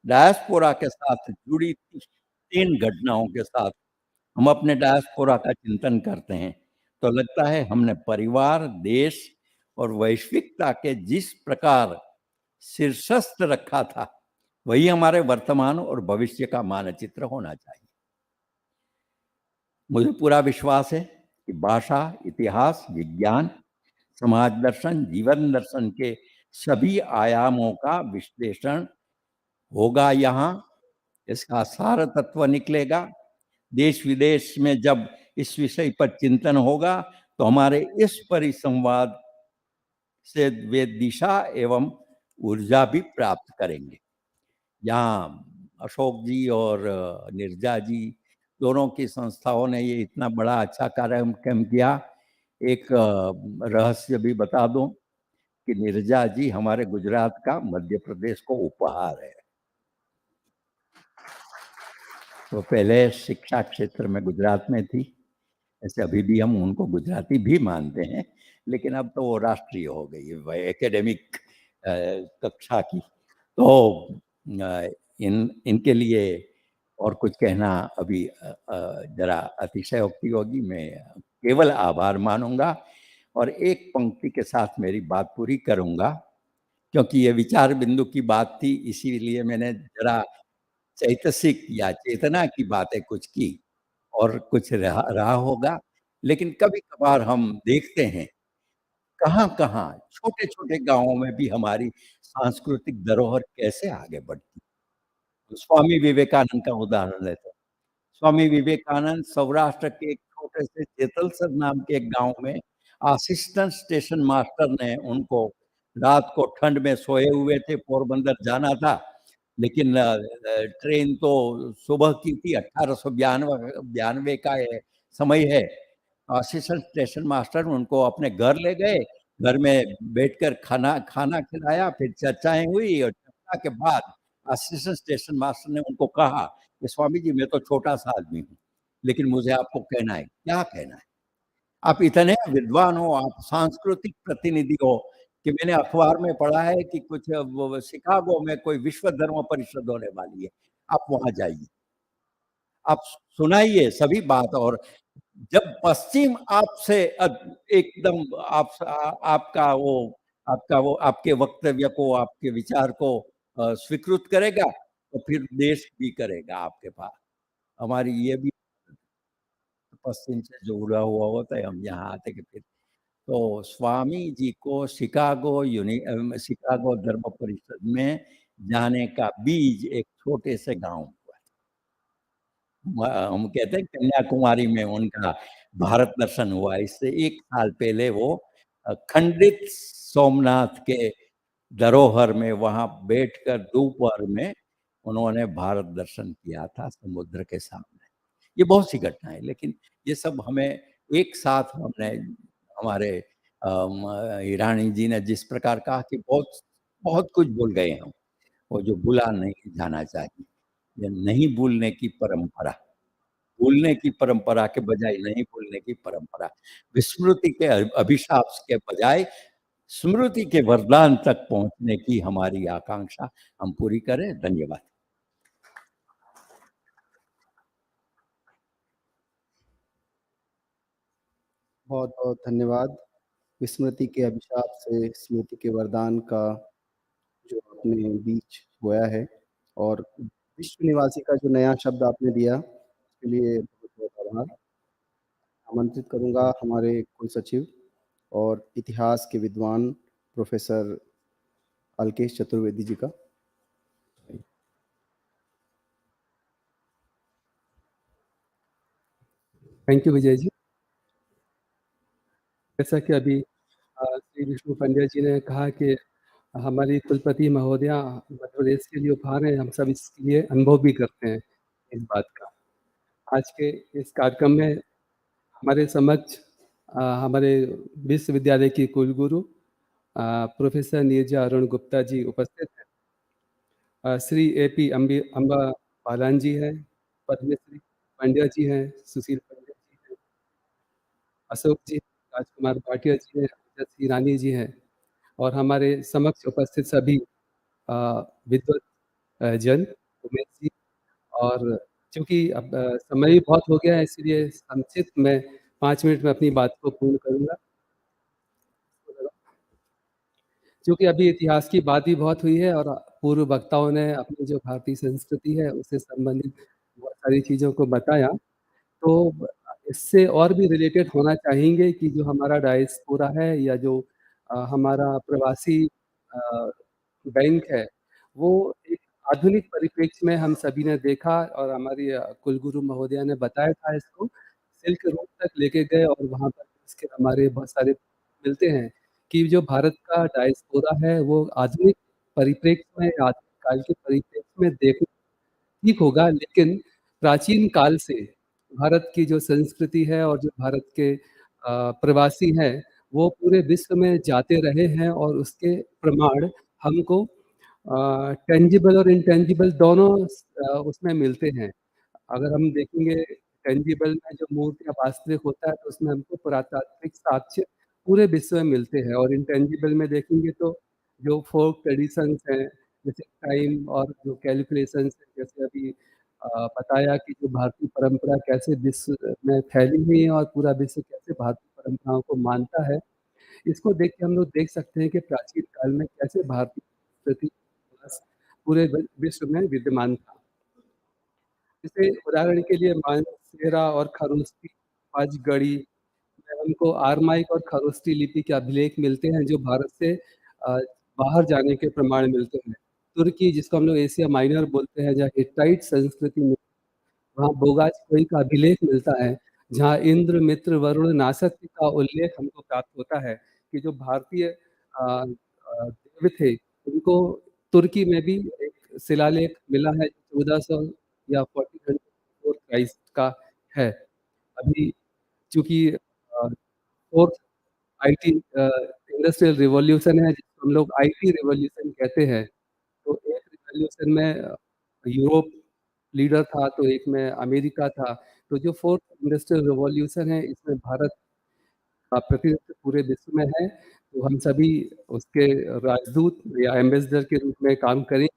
डायस्पोरा के साथ जुड़ी 3 घटनाओं के साथ हम अपने डायस्पोरा का चिंतन करते हैं तो लगता है हमने परिवार, देश और वैश्विकता के जिस प्रकार शीर्षस्थ रखा था, वही हमारे वर्तमान और भविष्य का मानचित्र होना चाहिए। मुझे पूरा विश्वास है कि भाषा, इतिहास, विज्ञान, समाज दर्शन, जीवन दर्शन के सभी आयामों का विश्लेषण होगा यहाँ, इसका सार तत्व निकलेगा। देश विदेश में जब इस विषय पर चिंतन होगा तो हमारे इस परिसंवाद से वे दिशा एवं ऊर्जा भी प्राप्त करेंगे। यहाँ अशोक जी और निर्जा जी दोनों की संस्थाओं ने ये इतना बड़ा अच्छा कार्यक्रम किया। एक रहस्य भी बता दूं कि निर्जा जी हमारे गुजरात का मध्य प्रदेश को उपहार है। वो पहले शिक्षा क्षेत्र में गुजरात में थी, ऐसे अभी भी हम उनको गुजराती भी मानते हैं, लेकिन अब तो वो राष्ट्रीय हो गई है, एकेडमिक कक्षा की। तो इनके लिए और कुछ कहना अभी जरा अतिशयोक्ति होगी। मैं केवल आभार मानूंगा और एक पंक्ति के साथ मेरी बात पूरी करूंगा, क्योंकि ये विचार बिंदु की बात थी, इसीलिए मैंने जरा चैतसिक या चेतना की बातें कुछ की और कुछ रहा होगा। लेकिन कभी कभार हम देखते हैं कहाँ-कहाँ छोटे-छोटे गांवों में भी हमारी सांस्कृतिक धरोहर कैसे आगे बढ़ती। तो स्वामी विवेकानंद का उदाहरण लेते हैं। स्वामी विवेकानंद सौराष्ट्र के एक छोटे से जेतलसर नाम के एक गांव में असिस्टेंट स्टेशन मास्टर ने उनको, रात को ठंड में सोए हुए थे, पोरबंदर जाना था, लेकिन ट्रेन तो सुबह की थी, 1892 का ये समय है। असिस्टेंट स्टेशन मास्टर उनको अपने घर ले गए, घर में बैठकर खाना खाना खिलाया, फिर चर्चाएं हुई, और चर्चा के बाद असिस्टेंट स्टेशन मास्टर ने उनको कहा कि स्वामी जी, मैं तो छोटा सा आदमी हूँ, लेकिन मुझे आपको कहना है। क्या कहना है? आप इतने विद्वान हो, आप सांस्कृतिक प्रतिनिधि हो, कि मैंने अखबार में पढ़ा है कि कुछ शिकागो में कोई विश्व धर्म परिषद होने वाली है, आप वहां जाइए, आप सुनाइए सभी बात। और जब पश्चिम आपसे एकदम आपका वो आपके वक्तव्य को, आपके विचार को स्वीकृत करेगा, तो फिर देश भी करेगा आपके पास। हमारी ये भी पश्चिम से जुड़ा हुआ होता है, हम यहाँ आते कि फिर तो स्वामी जी को शिकागो धर्म परिषद में जाने का बीज एक छोटे से गांव हुआ। हम कहते हैं कन्याकुमारी में उनका भारत दर्शन हुआ। इससे 1 साल पहले वो खंडित सोमनाथ के धरोहर में वहां बैठकर दोपहर में उन्होंने भारत दर्शन किया था समुद्र के सामने। ये बहुत सी घटनाएं, लेकिन ये सब हमें एक साथ हमने, हमारे ईरानी जी ने जिस प्रकार कहा कि बहुत बहुत कुछ भूल गए हम, वो जो भूला नहीं जाना चाहिए, ये नहीं भूलने की परंपरा, भूलने की परंपरा के बजाय नहीं भूलने की परंपरा, विस्मृति के अभिशाप के बजाय स्मृति के वरदान तक पहुंचने की हमारी आकांक्षा हम पूरी करें। धन्यवाद।
बहुत बहुत धन्यवाद। विस्मृति के अभिशाप से स्मृति के वरदान का जो आपने बीच बोया है, और विश्व निवासी का जो नया शब्द आपने दिया, उसके लिए बहुत बहुत आभार। आमंत्रित करूंगा हमारे कुल सचिव और इतिहास के विद्वान प्रोफेसर अल्केश चतुर्वेदी जी का।
Thank you Vijay ji. जैसा कि अभी श्री विष्णु पंड्या जी ने कहा कि हमारी कुलपति महोदया मध्य प्रदेश के लिए उपहार है, हम सब इसके लिए अनुभव भी करते हैं इस बात का। आज के इस कार्यक्रम में हमारे समक्ष हमारे विश्वविद्यालय की कुलगुरु प्रोफेसर नीरजा अरुण गुप्ता जी उपस्थित हैं। श्री AP अम्बा बालान जी हैं, पद्मश्री पंड्या जी हैं, सुशील पंड्या जी हैं, अशोक जी, राजकुमार भाटिया जी हैं, रजत ईरानी जी हैं, और हमारे समक्ष उपस्थित सभी विद्वत जन, उमेश जी। और चूंकि अब समय भी बहुत हो गया है, इसलिए संक्षिप्त मैं 5 मिनट में अपनी बात को पूर्ण करूंगा। क्योंकि अभी इतिहास की बात भी बहुत हुई है, और पूर्व वक्ताओं ने अपनी जो भारतीय संस्कृति है उससे संबंधित बहुत सारी चीज़ों को बताया। तो इससे और भी रिलेटेड होना चाहेंगे कि जो हमारा डायस्पोरा है, या जो हमारा प्रवासी बैंक है, वो एक आधुनिक परिप्रेक्ष्य में हम सभी ने देखा, और हमारी कुलगुरु महोदया ने बताया था इसको, सिल्क रोड तक लेके गए, और वहाँ पर इसके हमारे बहुत सारे मिलते हैं कि जो भारत का डायस्पोरा है वो आधुनिक परिप्रेक्ष्य में, आधुनिक काल के परिप्रेक्ष्य में देख ठीक होगा, लेकिन प्राचीन काल से भारत की जो संस्कृति है और जो भारत के प्रवासी हैं, वो पूरे विश्व में जाते रहे हैं, और उसके प्रमाण हमको टेंजिबल और इंटेंजिबल दोनों उसमें मिलते हैं। अगर हम देखेंगे टेंजिबल में जो मूर्तियाँ वास्तविक होता है, तो उसमें हमको पुरातात्विक साक्ष्य पूरे विश्व में मिलते हैं, और इंटेंजिबल में देखेंगे तो जो फोक ट्रेडिशंस हैं, जैसे टाइम और जो कैलकुलेशंस हैं, जैसे अभी बताया कि जो भारतीय परंपरा कैसे विश्व में फैली हुई है और पूरा विश्व कैसे भारतीय परंपराओं को मानता है, इसको देख के हम लोग देख सकते हैं कि प्राचीन काल में कैसे भारतीय संस्कृति पूरे विश्व में विद्यमान था। जैसे उदाहरण के लिए मानसेरा और खरोष्टी राजगढ़ी में हमको आरमाइक और खरोष्टी लिपि के अभिलेख मिलते हैं, जो भारत से बाहर जाने के प्रमाण मिलते हैं। तुर्की, जिसको हम लोग एशिया माइनर बोलते हैं, जहाँ हिट्टाइट संस्कृति में, वहाँ बोगाज कोई का अभिलेख मिलता है, जहाँ इंद्र, मित्र, वरुण, नासत्य का उल्लेख हमको प्राप्त होता है कि जो भारतीय देव थे, उनको तुर्की में भी एक शिलालेख मिला है 1400 या 1400 बिफोर क्राइस्ट का है। अभी चूँकि 4th आईटी इंडस्ट्रियल रिवॉल्यूशन है, जिसको हम लोग आईटी रिवॉल्यूशन कहते हैं। तो एक रिवॉल्यूशन में यूरोप लीडर था, तो एक में अमेरिका था। तो जो 4th इंडस्ट्रियल रिवॉल्यूशन है, इसमें भारत का प्रतिनिधित्व पूरे विश्व में है। तो हम सभी उसके राजदूत या एम्बेसडर के रूप में काम करें।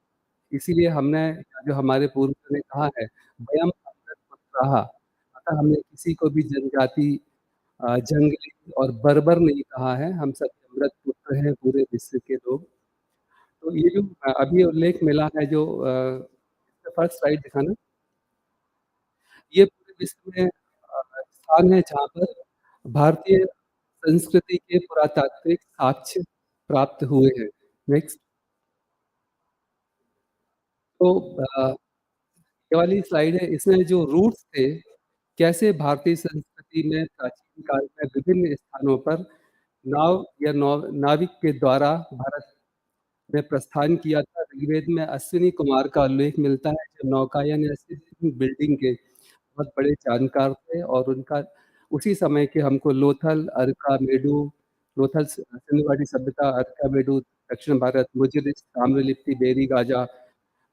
इसीलिए हमने जो हमारे पूर्वजों ने कहा है, वयम अमृत पुत्राः, अतः हमने किसी को भी जनजाति जंगली और बर्बर नहीं कहा है, हम सब अमृत पुत्र हैं पूरे विश्व के लोग। तो ये जो अभी उल्लेख मिला है जो फर्स्ट स्लाइड दिखाना। ये पूरे विश्व में स्थान है जहाँ पर भारतीय संस्कृति के पुरातात्विक साक्ष्य प्राप्त हुए हैं। नेक्स्ट। तो ये वाली स्लाइड है, इसमें जो रूट्स थे, कैसे भारतीय संस्कृति में प्राचीन काल में विभिन्न स्थानों पर नाव या नाविक के द्वारा भारत में प्रस्थान किया था। ऋग्वेद में अश्विनी कुमार का उल्लेख मिलता है, जो नौकायन या शिपिंग बिल्डिंग के बहुत बड़े जानकार थे और उनका उसी समय के हमको लोथल, अर्का, मेडु, लोथल सिंधु घाटी सभ्यता, अर्का, मेडु, दक्षिण भारत, मुजिरिस, ताम्रलिप्ति, बेरी, गाजा,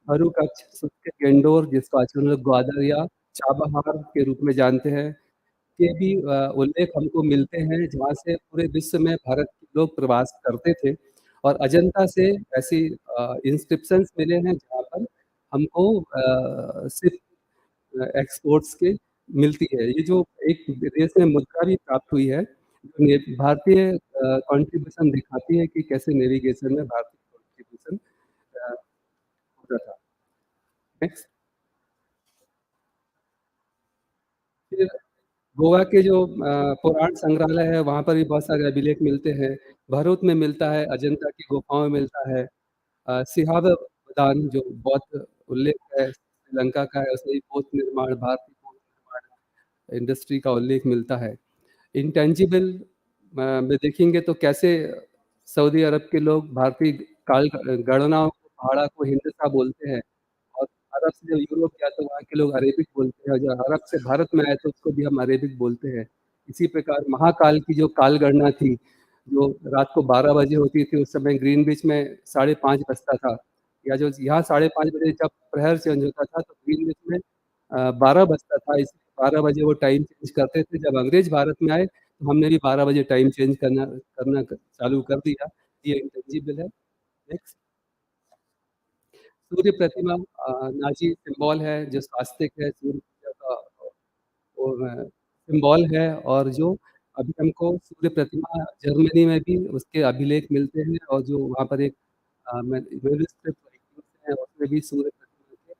हरुकच्छ, सुत्केत, इंडोर, जिसको आजकल लोग ग्वादर या चाबहार के रूप में जानते हैं, के भी उल्लेख हमको मिलते हैं, जहाँ से पूरे विश्व में भारत के लोग प्रवास करते थे। और अजंता से ऐसी इंस्क्रिप्शंस मिले हैं जहाँ पर हमको सिर्फ एक्सपोर्ट्स के मिलती है। ये जो एक विदेश में मुद्रा भी प्राप्त हुई है, जो भारतीय कंट्रीब्यूशन दिखाती है कि कैसे नेविगेशन में भारतीय कंट्रीब्यूशन होता था। नेक्स्ट। फिर गोवा के जो पुराण संग्रहालय है, वहाँ पर भी बहुत सारे अभिलेख मिलते हैं। भरूच में मिलता है, अजंता की गुफाओं में मिलता है। सिंहावदान जो बौद्ध उल्लेख है, श्रीलंका का है, उसमें भी बौद्ध निर्माण, भारतीय बौद्ध निर्माण इंडस्ट्री का उल्लेख मिलता है। इंटेंजिबल में देखेंगे तो कैसे सऊदी अरब के लोग भारतीय काल गणनाओं को, पहाड़ा को हिंदुस्तान बोलते हैं, और अरब से जब यूरोप गया तो वहाँ के लोग अरेबिक बोलते हैं, और जब अरब से भारत में आए तो उसको भी हम अरेबिक बोलते हैं। इसी प्रकार महाकाल की जो काल गणना थी, जो रात को 12 बजे होती थी, उस समय ग्रीनविच में 5:30 बजता था, या जो यहाँ 5:30 बजे जब प्रहर चेंज होता था तो ग्रीनविच में 12 बजता था। इसलिए 12 बजे वो टाइम चेंज करते थे। जब अंग्रेज भारत में आए तो हमने भी 12 बजे टाइम चेंज करना करना चालू कर दिया। ये इंटेंजिबल है। नेक्स्ट। सूर्य प्रतिमा नाजी सिंबल है, जो स्वास्तिक है, सूर्य पूजा का और सिंबल है। और जो अभी हमको सूर्य प्रतिमा जर्मनी में भी उसके अभिलेख मिलते हैं, और जो वहाँ पर एक मैन्युस्क्रिप्ट है, उसमें भी सूर्य प्रतिमा के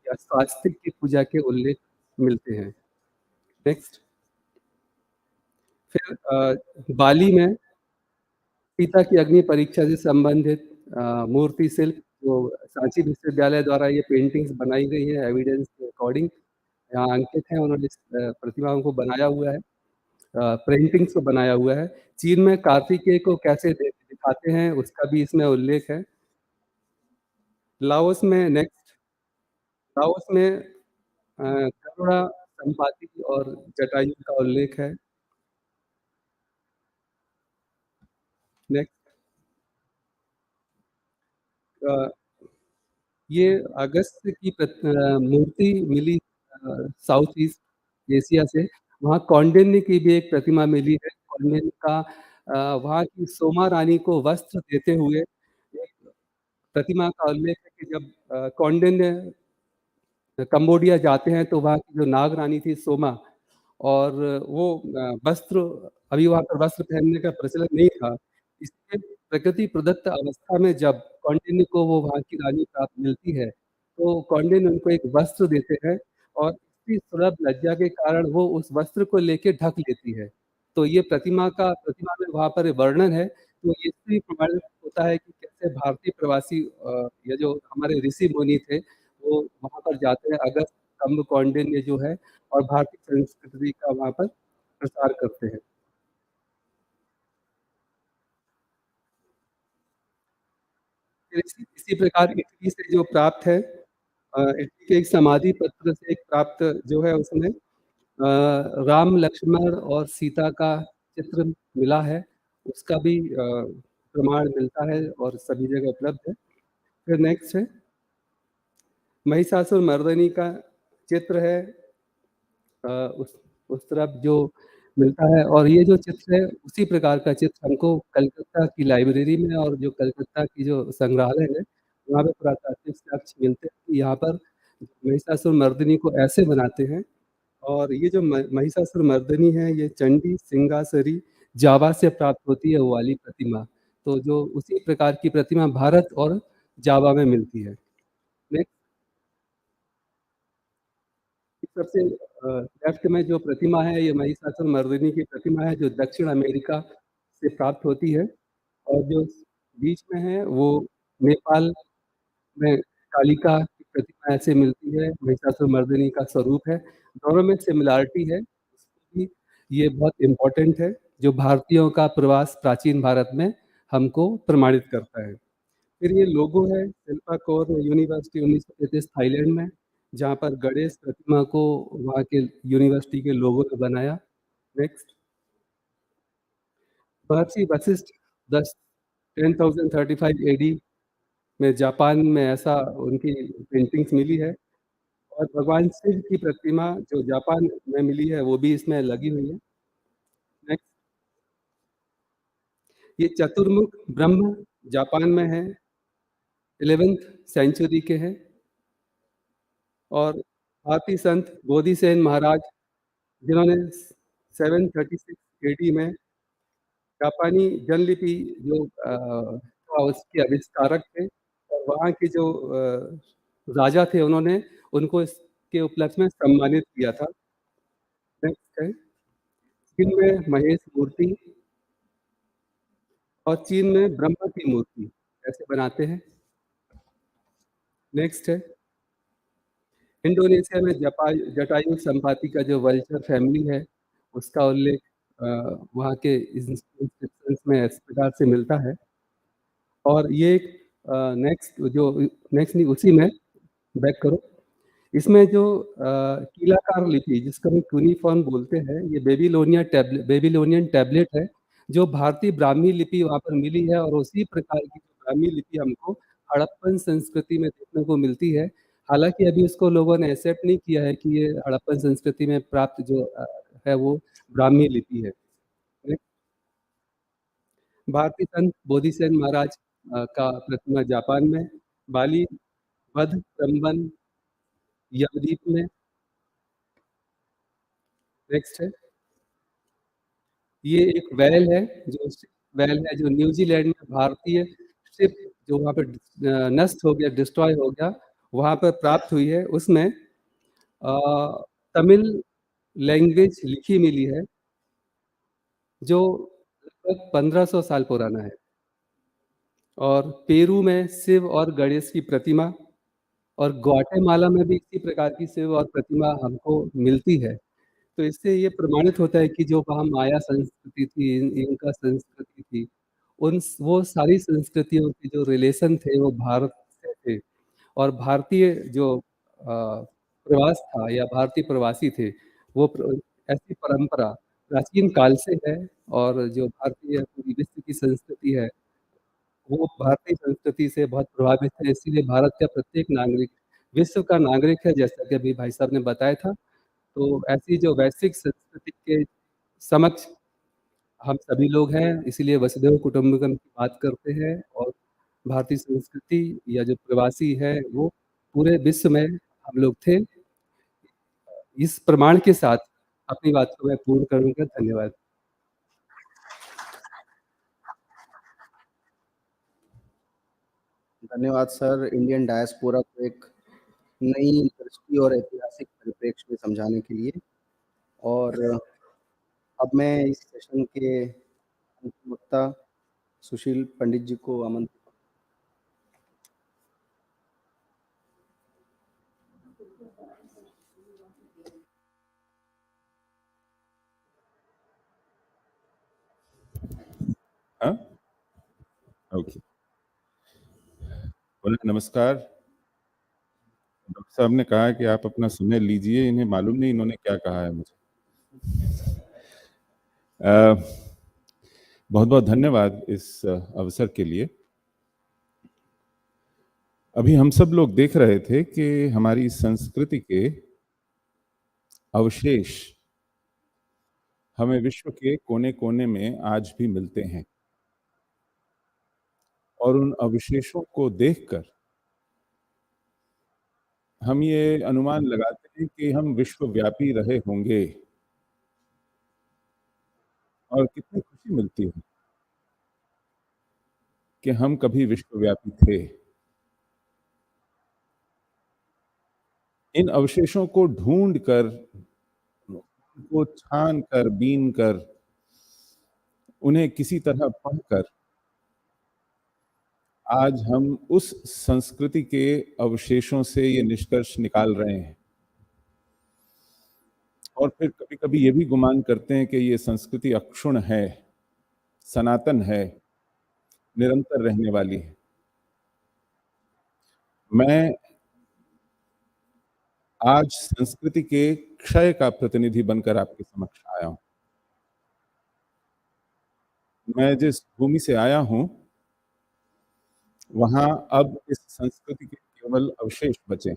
या स्वास्तिक की पूजा के उल्लेख मिलते हैं। नेक्स्ट। फिर बाली में सीता की अग्नि परीक्षा से संबंधित मूर्ति शिल्प, जो सांची विश्वविद्यालय द्वारा ये पेंटिंग्स बनाई गई है, एविडेंस के अकॉर्डिंग यहाँ अंकित है। उन्होंने इस प्रतिमाओं को बनाया हुआ है, पेंटिंग्स को बनाया हुआ है। चीन में कार्तिकेय को कैसे दिखाते हैं, उसका भी इसमें उल्लेख है। लाओस में नेक्स्ट, लाओस में करुणा, संपाति और जटायु का उल्लेख है। नेक्स्ट। ये अगस्त की मूर्ति मिली साउथ ईस्ट एशिया से। वहाँ कौंडिन्य की भी एक प्रतिमा मिली है। कौंडिन्य का वहाँ की सोमा रानी को वस्त्र देते हुए एक प्रतिमा का उल्लेख है कि जब कौंडिन्य कंबोडिया जाते हैं तो वहाँ की जो नाग रानी थी सोमा, और वो वस्त्र, अभी वहाँ पर वस्त्र पहनने का प्रचलन नहीं था, इसलिए प्रकृति प्रदत्त अवस्था में जब कौंडिन्य को वो वहाँ की रानी प्राप्त मिलती है, तो कौंडिन्य उनको एक वस्त्र देते हैं, और इसकी सुलभ लज्जा के कारण वो उस वस्त्र को लेके ढक लेती है। तो ये प्रतिमा में वहाँ पर वर्णन है। तो इससे भी प्रमाणित होता है कि कैसे भारतीय प्रवासी या जो हमारे ऋषि मुनि थे, वो वहाँ पर जाते हैं अगस्त स्तंभ कौंडिन्य जो है और भारतीय संस्कृति का वहाँ पर प्रसार करते हैं। फिर इसी प्रकार इटली से जो प्राप्त है इटली के एक समाधि पत्र से एक प्राप्त जो है उसमें राम, लक्ष्मण और सीता का चित्र मिला है, उसका भी प्रमाण मिलता है और सभी जगह उपलब्ध है। फिर नेक्स्ट है महिषासुरमर्दिनी का चित्र है उस तरफ जो मिलता है और ये जो चित्र है उसी प्रकार का चित्र हमको कलकत्ता की लाइब्रेरी में और जो कलकत्ता की जो संग्रहालय है वहाँ पे पुरातात्विक साक्ष्य मिलते हैं कि यहाँ पर महिषासुरमर्दिनी को ऐसे बनाते हैं और ये जो महिषासुरमर्दिनी है ये चंडी सिंगासरी जावा से प्राप्त होती है वो वाली प्रतिमा। तो जो उसी प्रकार की प्रतिमा भारत और जावा में मिलती है। नेक्स्ट सबसे लेफ्ट में जो प्रतिमा है ये महिषासुरमर्दिनी की प्रतिमा है जो दक्षिण अमेरिका से प्राप्त होती है और जो बीच में है वो नेपाल में कालिका की प्रतिमा ऐसे मिलती है, महिषासुरमर्दिनी का स्वरूप है। दोनों में सिमिलैरिटी है, इसलिए ये बहुत इम्पोर्टेंट है, जो भारतीयों का प्रवास प्राचीन भारत में हमको प्रमाणित करता है। फिर ये लोगो है शिल्पाकोर यूनिवर्सिटी 1933 थाईलैंड में, जहाँ पर गणेश प्रतिमा को वहाँ के यूनिवर्सिटी के लोगों ने बनाया। नेक्स्ट महर्षि वशिष्ठ 1035 एडी में जापान में ऐसा उनकी पेंटिंग्स मिली है और भगवान शिव की प्रतिमा जो जापान में मिली है वो भी इसमें लगी हुई है। नेक्स्ट ये चतुर्मुख ब्रह्म जापान में है, 11th सेंचुरी के हैं और भारतीय संत बोधिसेन महाराज जिन्होंने 736 एडी में जापानी जनलिपि जो उसके आविष्कारक थे और वहाँ के जो राजा थे उन्होंने उनको इसके उपलक्ष्य में सम्मानित किया था। नेक्स्ट है चीन में महेश मूर्ति और चीन में ब्रह्मा की मूर्ति ऐसे बनाते हैं। नेक्स्ट है इंडोनेशिया में जटायु संपाति का जो वल्चर फैमिली है उसका उल्लेख वहाँ के इंस्क्रिप्शंस में इस प्रकार से मिलता है और ये नेक्स्ट नहीं उसी में बैक करो इसमें जो कीलाकार लिपि जिसको हम क्यूनिफॉर्म बोलते हैं ये बेबीलोनियन टैबलेट है जो भारतीय ब्राह्मी लिपि वहाँ पर मिली है और उसी प्रकार की जो ब्राह्मी लिपि हमको हड़प्पन संस्कृति में देखने को मिलती है। हालांकि अभी उसको लोगों ने एक्सेप्ट नहीं किया है कि ये हड़प्पन संस्कृति में प्राप्त जो है वो ब्राह्मी लिपि है। भारतीय संत बोधिसेन महाराज का प्रतिमा जापान में, बाली वध त्रम्बन यवद्वीप में। नेक्स्ट है ये एक वेल है जो न्यूजीलैंड में भारतीय शिप जो वहाँ पर नष्ट हो गया डिस्ट्रॉय हो गया वहाँ पर प्राप्त हुई है उसमें तमिल लैंग्वेज लिखी मिली है जो लगभग 1500 साल पुराना है और पेरू में शिव और गणेश की प्रतिमा और ग्वाटेमाला में भी इसी प्रकार की शिव और प्रतिमा हमको मिलती है। तो इससे ये प्रमाणित होता है कि जो वहाँ माया संस्कृति थी, इनका संस्कृति थी, वो सारी संस्कृतियों के जो रिलेशन थे वो भारत से थे और भारतीय जो प्रवास था या भारतीय प्रवासी थे वो ऐसी परंपरा प्राचीन काल से है और जो भारतीय पूरी विश्व की संस्कृति है वो भारतीय संस्कृति से बहुत प्रभावित है। इसीलिए भारत का प्रत्येक नागरिक विश्व का नागरिक है, जैसा कि अभी भाई साहब ने बताया था। तो ऐसी जो वैश्विक संस्कृति के समक्ष हम सभी लोग हैं, इसीलिए वसुधैव कुटुंबकम की बात करते हैं और भारतीय संस्कृति या जो प्रवासी है वो पूरे विश्व में हम लोग थे। इस प्रमाण के साथ अपनी बात को मैं पूर्ण करूंगा। धन्यवाद।
धन्यवाद सर, इंडियन डायस्पोरा को एक नई दृष्टि और ऐतिहासिक परिप्रेक्ष्य में समझाने के लिए। और अब मैं इस सेशन के अंतिम वक्ता सुशील पंडित जी को आमंत्रित
हाँ? ओके। बोले नमस्कार। डॉक्टर साहब ने कहा कि आप अपना समय लीजिए, इन्हें मालूम नहीं इन्होंने क्या कहा है मुझे। बहुत-बहुत धन्यवाद इस अवसर के लिए। अभी हम सब लोग देख रहे थे कि हमारी संस्कृति के अवशेष हमें विश्व के कोने-कोने में आज भी मिलते हैं। और उन अवशेषों को देखकर हम ये अनुमान लगाते हैं कि हम विश्वव्यापी रहे होंगे। और कितनी खुशी मिलती है कि हम कभी विश्वव्यापी थे। इन अवशेषों को ढूँढ कर, उनको छान कर, बीन कर, उन्हें किसी तरह पढ़कर आज हम उस संस्कृति के अवशेषों से ये निष्कर्ष निकाल रहे हैं। और फिर कभी-कभी ये भी गुमान करते हैं कि ये संस्कृति अक्षुण्ण है, सनातन है, निरंतर रहने वाली है। मैं आज संस्कृति के क्षय का प्रतिनिधि बनकर आपके समक्ष आया हूँ। मैं जिस भूमि से आया हूँ, वहाँ अब इस संस्कृति के केवल अवशेष बचे हैं।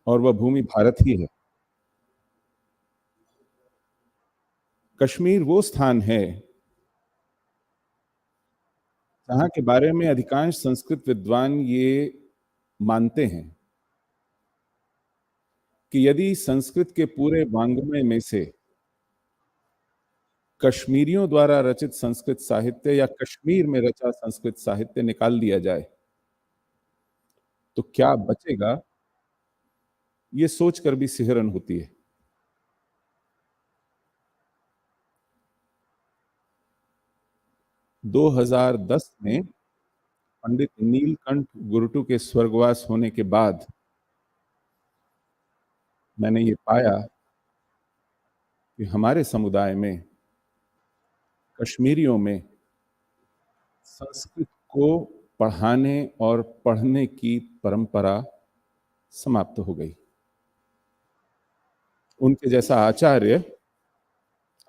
और वह भूमि भारत ही है। कश्मीर वो स्थान है जहाँ के बारे में अधिकांश संस्कृत विद्वान ये मानते हैं कि यदि संस्कृत के पूरे वाङ्मय में से कश्मीरियों द्वारा रचित संस्कृत साहित्य या कश्मीर में रचा संस्कृत साहित्य निकाल दिया जाए, तो क्या बचेगा? ये सोचकर भी सिहरन होती है। दो 2010 में पंडित नीलकंठ गुरुटू के स्वर्गवास होने के बाद मैंने ये पाया कि हमारे समुदाय में, कश्मीरियों में संस्कृत को पढ़ाने और पढ़ने की परंपरा समाप्त हो गई। उनके जैसा आचार्य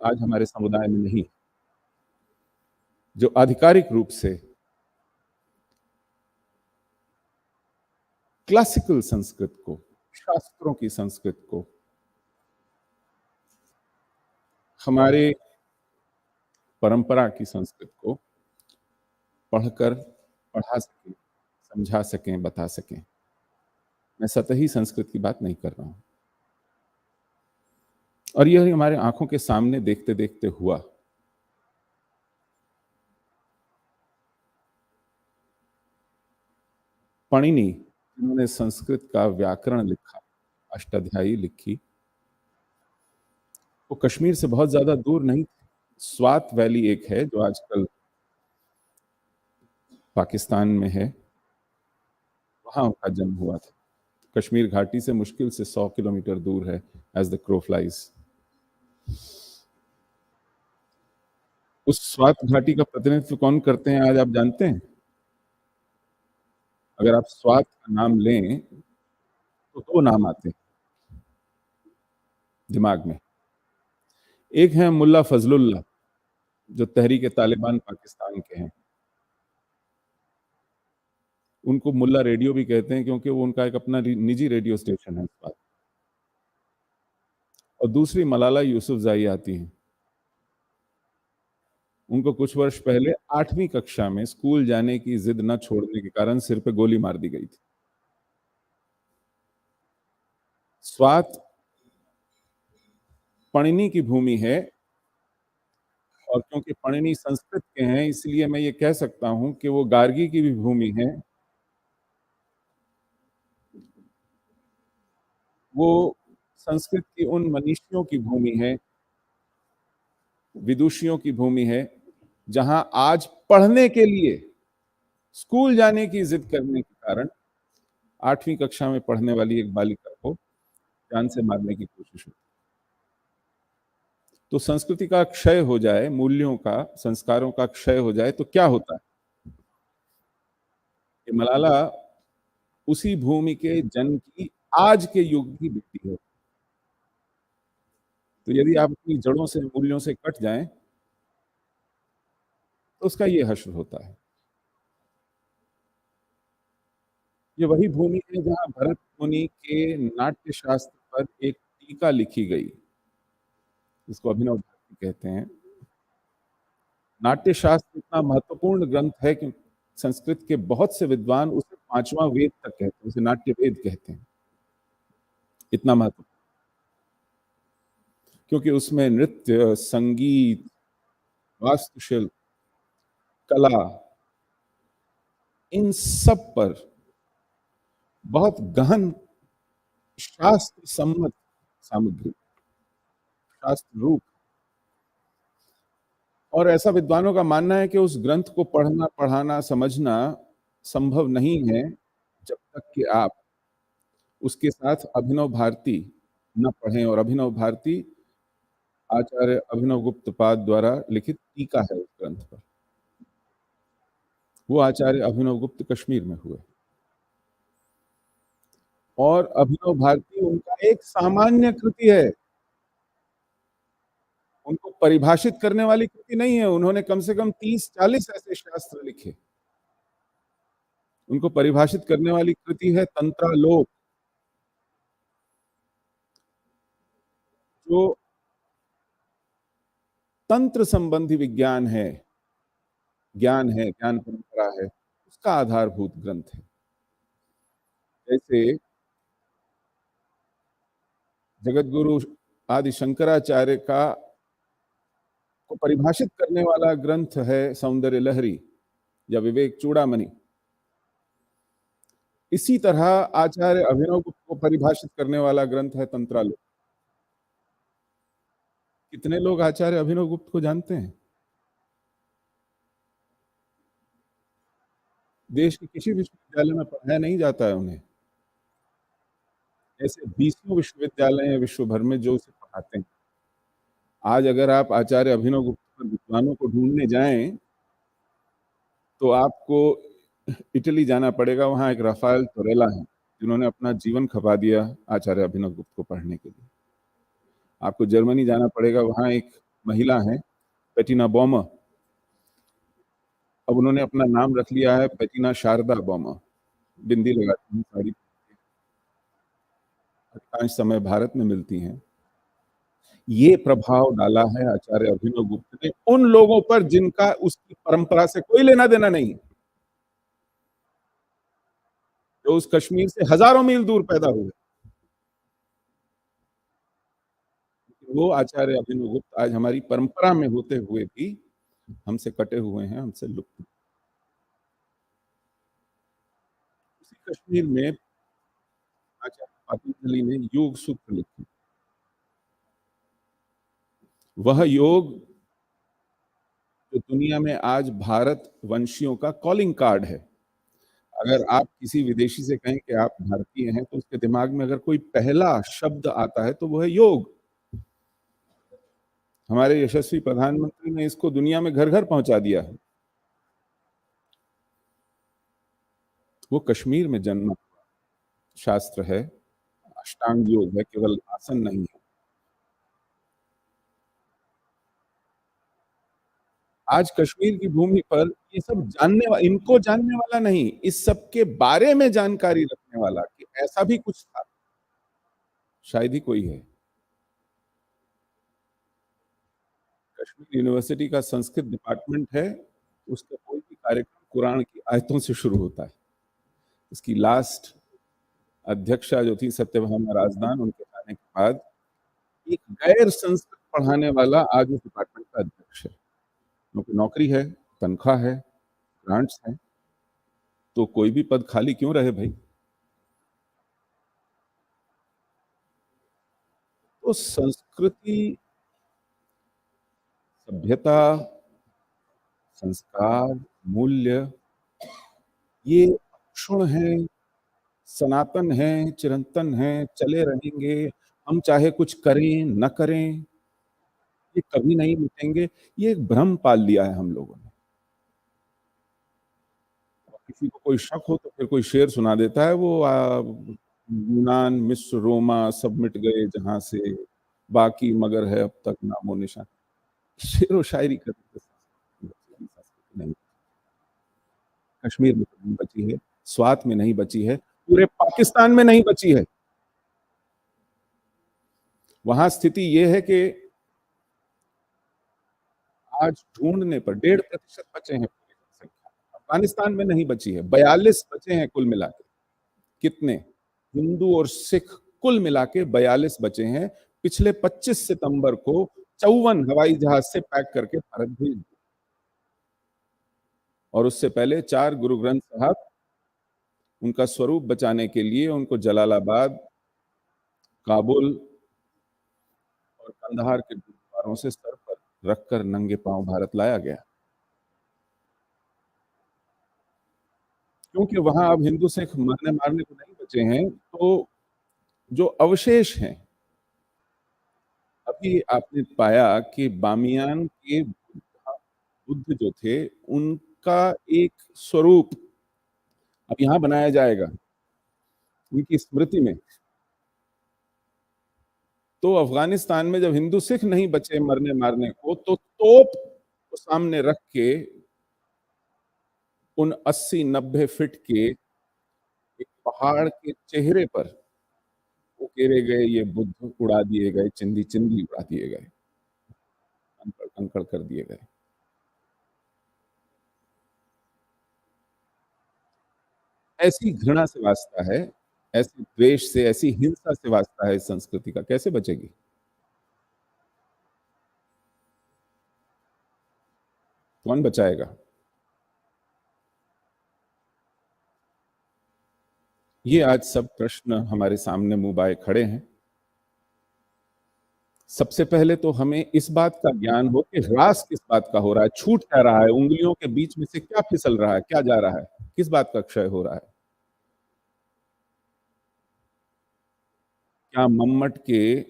आज हमारे समुदाय में नहीं, जो आधिकारिक रूप से क्लासिकल संस्कृत को, शास्त्रों की संस्कृत को हमारे परंपरा की संस्कृत को पढ़कर पढ़ा सकें, समझा सकें, बता सकें। मैं सतही संस्कृत की बात नहीं कर रहा हूं। और यह हमारे आंखों के सामने देखते देखते हुआ। पाणिनि, जिन्होंने संस्कृत का व्याकरण लिखा, अष्टाध्यायी लिखी, वो कश्मीर से बहुत ज्यादा दूर नहीं थे। स्वात वैली एक है जो आजकल पाकिस्तान में है, वहां उनका जन्म हुआ था। कश्मीर घाटी से मुश्किल से 100 किलोमीटर दूर है, एज द क्रो फ्लाइज। उस स्वात घाटी का प्रतिनिधित्व कौन करते हैं आज आप जानते हैं? अगर आप स्वात का नाम लें तो 2 नाम आते हैं दिमाग में। एक है मुल्ला फजलुल्लाह, जो तहरीक तालिबान पाकिस्तान के हैं। उनको मुल्ला रेडियो भी कहते हैं क्योंकि वो उनका एक अपना निजी रेडियो स्टेशन है इस बात। और दूसरी मलाला यूसुफज़ई आती हैं। उनको कुछ वर्ष पहले 8वीं कक्षा में स्कूल जाने की जिद न छोड़ने के कारण सिर पे गोली मार दी गई थी। स्वात पाणिनि की भूमि है, और क्योंकि पाणिनि संस्कृत के हैं इसलिए मैं ये कह सकता हूं कि वो गार्गी की भी भूमि है। वो संस्कृत की उन मनीषियों की भूमि है, विदुषियों की भूमि है, जहां आज पढ़ने के लिए स्कूल जाने की जिद करने के कारण 8वीं कक्षा में पढ़ने वाली एक बालिका को जान से मारने की कोशिश हुई। तो संस्कृति का क्षय हो जाए, मूल्यों का, संस्कारों का क्षय हो जाए तो क्या होता है? कि मलाला उसी भूमि के जन की आज के युग की बेटी है। तो यदि आप अपनी जड़ों से, मूल्यों से कट जाएं तो उसका ये हश्र होता है। ये वही भूमि है जहां भरत मुनि के नाट्य शास्त्र पर एक टीका लिखी गई, जिसको अभिनव भारती कहते हैं। नाट्य शास्त्र इतना महत्वपूर्ण ग्रंथ है कि संस्कृत के बहुत से विद्वान उसे पांचवां वेद तक कहते हैं, उसे नाट्य वेद कहते हैं। इतना महत्वपूर्ण, क्योंकि उसमें नृत्य, संगीत, वास्तुशिल्प, कला, इन सब पर बहुत गहन शास्त्र सम्मत सामग्री, शास्त्र रूप, और ऐसा विद्वानों का मानना है कि उस ग्रंथ को पढ़ना, पढ़ाना, समझना संभव नहीं है जब तक कि आप उसके साथ अभिनव भारती न पढ़ें। और अभिनव भारती आचार्य अभिनव गुप्त पाद द्वारा लिखित टीका है उस ग्रंथ पर। वो आचार्य अभिनव गुप्त कश्मीर में हुए, और अभिनव भारती उनका एक सामान्य कृति है, उनको परिभाषित करने वाली कृति नहीं है। उन्होंने कम से कम 30-40 ऐसे शास्त्र लिखे। उनको परिभाषित करने वाली कृति है तंत्रालोक, जो तंत्र संबंधी विज्ञान है, ज्ञान है, ज्ञान परंपरा है, उसका आधारभूत ग्रंथ है। जैसे जगतगुरु आदि शंकराचार्य का को परिभाषित करने वाला ग्रंथ है सौंदर्य लहरी या विवेक चूड़ामणि, इसी तरह आचार्य अभिनव गुप्त को परिभाषित करने वाला ग्रंथ है तंत्रालोक। कितने लोग आचार्य अभिनव गुप्त को जानते हैं? देश के किसी विश्वविद्यालय में पढ़ाया नहीं जाता है उन्हें। ऐसे 20 विश्वविद्यालय हैं विश्व भर में जो उसे पढ़ाते हैं। आज अगर आप आचार्य अभिनव गुप्त पर विद्वानों को ढूंढने जाएं तो आपको इटली जाना पड़ेगा। वहां एक राफाएल तोरेला है जिन्होंने अपना जीवन खपा दिया आचार्य अभिनव गुप्त को पढ़ने के लिए। आपको जर्मनी जाना पड़ेगा, वहां एक महिला है पेटिना बॉमर, अब उन्होंने अपना नाम रख लिया है पेटिना शारदा बॉमर। बिंदी लगाती हैं, साड़ी, अधिकांश समय भारत में मिलती हैं। ये प्रभाव डाला है आचार्य अभिनव गुप्त ने उन लोगों पर जिनका उसकी परंपरा से कोई लेना देना नहीं, जो उस कश्मीर से हजारों मील दूर पैदा हुए। वो आचार्य अभिनव गुप्त आज हमारी परंपरा में होते हुए भी हमसे कटे हुए हैं, हमसे लुप्त। उसी कश्मीर में आचार्य पतंजलि ने योग सूत्र लिखे। वह योग जो दुनिया में आज भारत वंशियों का कॉलिंग कार्ड है। अगर आप किसी विदेशी से कहें कि आप भारतीय हैं तो उसके दिमाग में अगर कोई पहला शब्द आता है तो वो है योग। हमारे यशस्वी प्रधानमंत्री ने इसको दुनिया में घर घर पहुंचा दिया है। वो कश्मीर में जन्मा शास्त्र है, अष्टांग योग है, केवल आसन नहीं है। आज कश्मीर की भूमि पर ये सब इनको जानने वाला नहीं, इस सब के बारे में जानकारी रखने वाला कि ऐसा भी कुछ था, शायद ही कोई है। कश्मीर यूनिवर्सिटी का संस्कृत डिपार्टमेंट है, उसका कोई भी कार्यक्रम कुरान की आयतों से शुरू होता है। इसकी लास्ट अध्यक्षा जो थी सत्यभामा राजदान, उनके जाने के बाद एक गैर संस्कृत पढ़ाने वाला आज उस डिपार्टमेंट का अध्यक्ष है, क्योंकि नौकरी है, तनख्वाह है, ग्रांट्स हैं, तो कोई भी पद खाली क्यों रहे भाई। तो संस्कृति, सभ्यता, संस्कार, मूल्य ये क्षुण है, सनातन है, चिरंतन है, चले रहेंगे। हम चाहे कुछ करें न करें, ये कभी नहीं मिटेंगे। ये एक भ्रम पाल लिया है हम लोगों ने। किसी को कोई शक हो तो फिर कोई शेर सुना देता है, वो यूनान, मिस्र, रोमा सब मिट गए जहां से, बाकी मगर है अब तक नामो निशान। शेर व शायरी करते नहीं, कश्मीर में तो नहीं बची है, स्वात में नहीं बची है, पूरे पाकिस्तान में नहीं बची है। वहां स्थिति यह है कि आज ढूंढने पर 1.5% बचे हैं पूरी जनसंख्या। अफगानिस्तान में नहीं बची है, 42 बचे हैं कुल मिला के। कितने? हिंदू और सिख कुल मिला के 42 बचे हैं। पिछले 25 सितंबर को 54 हवाई जहाज से पैक करके भारत भेज दिए, और उससे पहले 4 गुरु ग्रंथ साहब, उनका स्वरूप बचाने के लिए उनको जलालाबाद, काबुल और कंधार के गुरुद्वारों से सर पर रखकर नंगे पांव भारत लाया गया, क्योंकि वहां अब हिंदू सिख मरने मारने को नहीं बचे हैं। तो जो अवशेष हैं, अभी आपने पाया कि बामियान के बुद्ध जो थे, उनका एक स्वरूप अब यहां बनाया जाएगा उनकी स्मृति में। तो अफगानिस्तान में जब हिंदू सिख नहीं बचे मरने मारने को, तो तोप को सामने रख के उन 80-90 फीट के एक पहाड़ के चेहरे पर उकेरे गए ये बुद्ध उड़ा दिए गए, चिंदी चिंदी उड़ा दिए गए, कंकड़ कंकड़ कर दिए गए। ऐसी घृणा से वास्ता है, ऐसे द्वेष से, ऐसी हिंसा से वास्ता है इस संस्कृति का, कैसे बचेगी? कौन बचाएगा? ये आज सब प्रश्न हमारे सामने मुंह बाए खड़े हैं। सबसे पहले तो हमें इस बात का ज्ञान हो कि ह्रास किस बात का हो रहा है, छूट क्या रहा है, उंगलियों के बीच में से क्या फिसल रहा है, क्या जा रहा है, किस बात का क्षय हो रहा है। क्या मम्मट के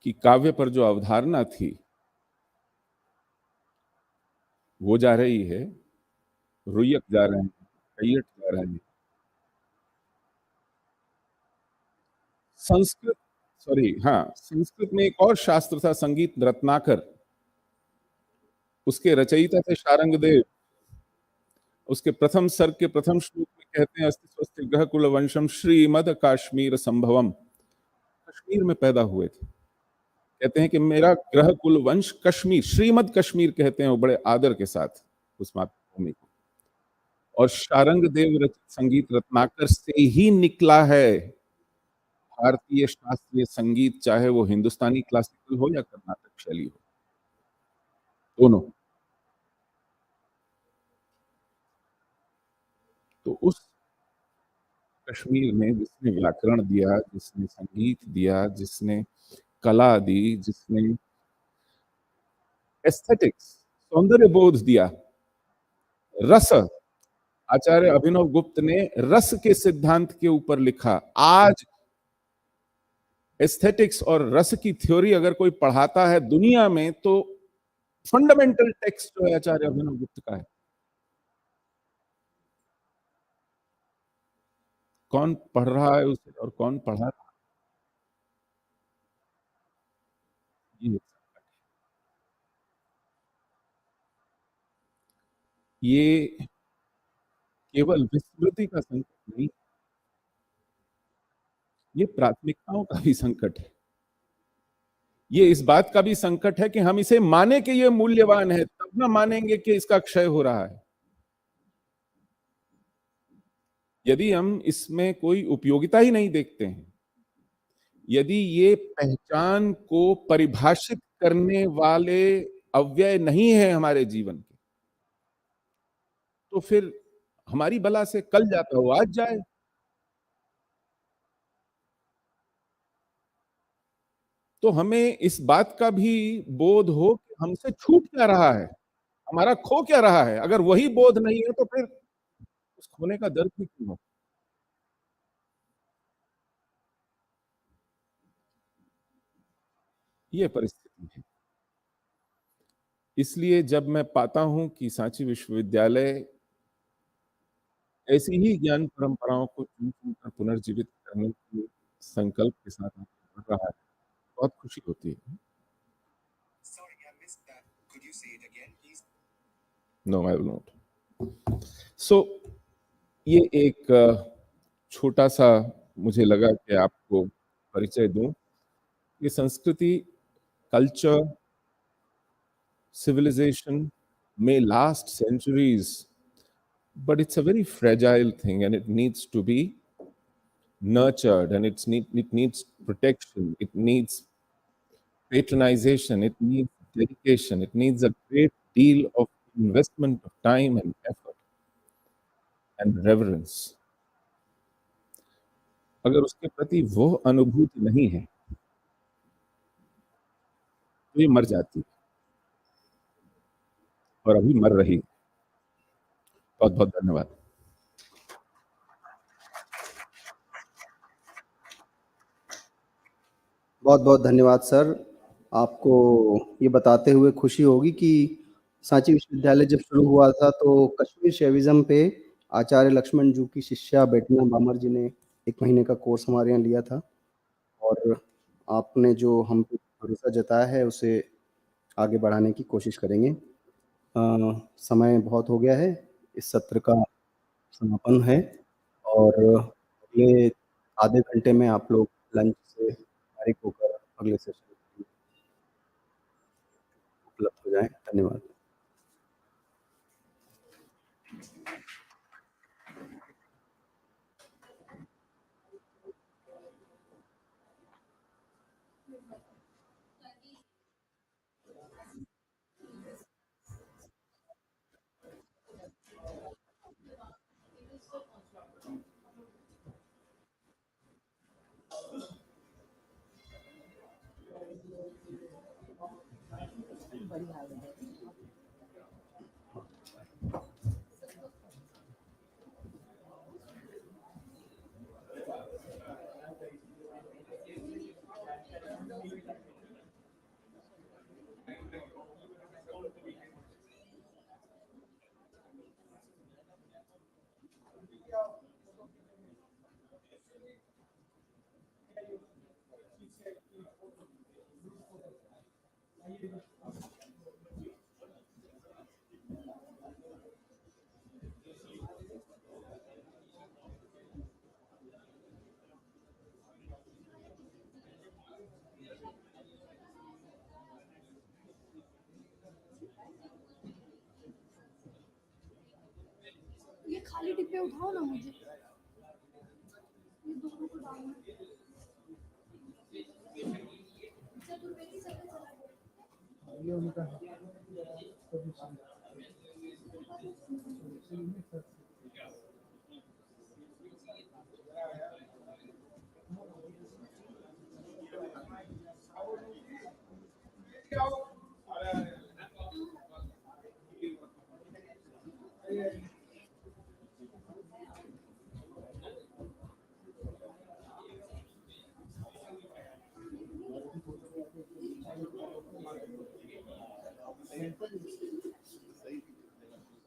की काव्य पर जो अवधारणा थी वो जा रही है, रुयक जा रहे हैं, कैयट जा रहे हैं। संस्कृत, सॉरी, हाँ, संस्कृत में एक और शास्त्र था संगीत रत्नाकर, उसके रचयिता थे शारंगदेव। उसके प्रथम सर्ग के प्रथम श्लोक में कहते हैं, अस्ति स्वस्ति ग्रह कुल वंशम श्रीमद काश्मीर संभवम। कश्मीर में पैदा हुए थे। कहते हैं कि मेरा ग्रह कुल वंश कश्मीर, श्रीमद कश्मीर कहते हैं वो बड़े आदर के साथ उस मातृभूमि को। और शारंगदेव रचित संगीत रत्नाकर से ही निकला है भारतीय शास्त्रीय संगीत, चाहे वो हिंदुस्तानी क्लासिकल हो या कर्नाटक शैली हो, दोनों। तो उस कश्मीर में जिसने व्याकरण दिया, जिसने संगीत दिया, जिसने कला दी, जिसने एस्थेटिक्स, सौंदर्य बोध दिया, रस, आचार्य अभिनव गुप्त ने रस के सिद्धांत के ऊपर लिखा। आज एस्थेटिक्स और रस की थ्योरी अगर कोई पढ़ाता है दुनिया में, तो फंडामेंटल टेक्स्ट जो है आचार्य अभिनव गुप्त का है। कौन पढ़ रहा है उसे और कौन पढ़ा रहा है, ये केवल विस्मृति का संकट नहीं, ये प्राथमिकताओं का भी संकट है। ये इस बात का भी संकट है कि हम इसे माने कि ये मूल्यवान है, तब ना मानेंगे कि इसका क्षय हो रहा है। यदि हम इसमें कोई उपयोगिता ही नहीं देखते हैं, यदि ये पहचान को परिभाषित करने वाले अव्यय नहीं है हमारे जीवन के, तो फिर हमारी बला से कल जाता हो आज जाए। तो हमें इस बात का भी बोध हो कि हमसे छूट क्या रहा है, हमारा खो क्या रहा है। अगर वही बोध नहीं है तो फिर उस खोने का दर्द भी क्यों हो। ये परिस्थिति है। इसलिए जब मैं पाता हूं कि सांची विश्वविद्यालय ऐसी ही ज्ञान परंपराओं को चुन चुनकर पुनर्जीवित करने के संकल्प के साथ आगे बढ़ रहा है, बहुत खुशी होती है। No, I will not. So ये एक छोटा सा मुझे लगा कि आपको परिचय दूं। ये संस्कृति, culture, civilization may last centuries, but it's a very fragile thing and it needs to be nurtured, and it needs protection, it needs patronization, it needs dedication, it needs a great deal of investment of time and effort and reverence. अगर उसके प्रति वो अनुभूति नहीं है तो ये मर जाती है, और अभी मर रही। बहुत बहुत धन्यवाद।
बहुत बहुत धन्यवाद सर। आपको ये बताते हुए खुशी होगी कि सांची विश्वविद्यालय जब शुरू हुआ था तो कश्मीर शैविज़्म पे आचार्य लक्ष्मण जू की शिष्या बेटना बामर जी ने 1 महीने का कोर्स हमारे यहाँ लिया था, और आपने जो हम पे भरोसा जताया है उसे आगे बढ़ाने की कोशिश करेंगे। समय बहुत हो गया है, इस सत्र का समापन है, और अगले आधे घंटे में आप लोग लंच से फारिग होकर अगले सेशन के लिए उपलब्ध हो जाएँ। धन्यवाद।
ये खाली डिब्बे उठाओ ना मुझे, ये दोनों को डालना। चतुर्वेदी सब पे चला गया। ये उनका है।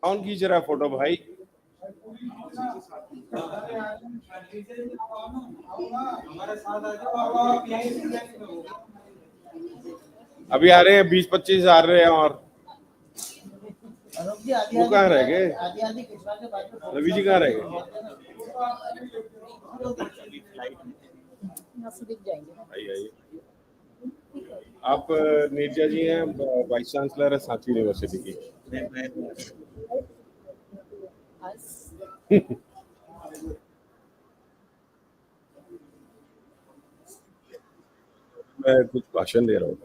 कौन खींच रहा है फोटो भाई? अभी आ रहे हैं 20-25 आ रहे हैं, और वो कहाँ रह गए? रवि जी कहाँ रह गए? आइए। आप नीरजा जी हैं, वाइस चांसलर है सांची यूनिवर्सिटी की। मैं कुछ भाषण दे रहा हूँ।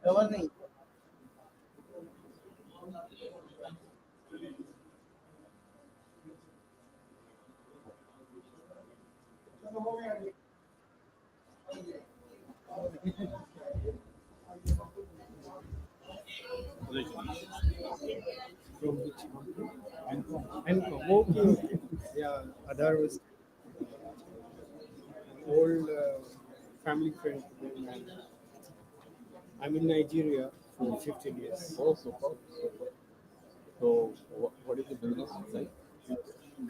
नहीं
From which company? Encom. Okay, okay. Yeah, Adar was old family friend. And I'm in Nigeria for 15 years.
Oh, super. So, what is the business like?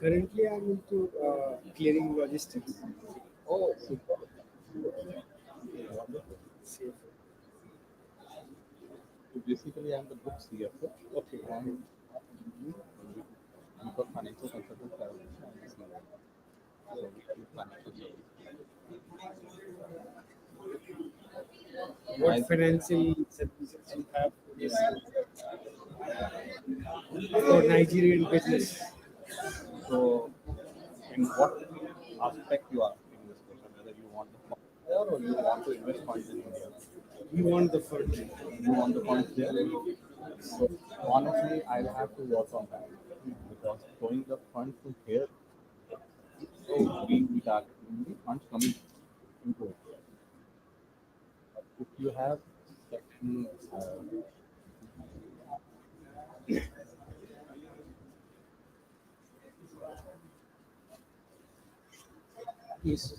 Currently, I'm into clearing logistics.
Oh, super.
Safe.
So basically, I'm the group CFO.
Okay.
And I'm for financial consultant currently. I'm just not. So we do financial services.
What financial services you have for this for Nigerian business?
So, in what aspect you are asking this question? Whether you want the fund there or you want to invest funds in India?
We want the fund.
You want the funds there? So, honestly, I'll have to work on that because throwing the funds to here, so we targeting the funds coming into it. If you have certain
Yes.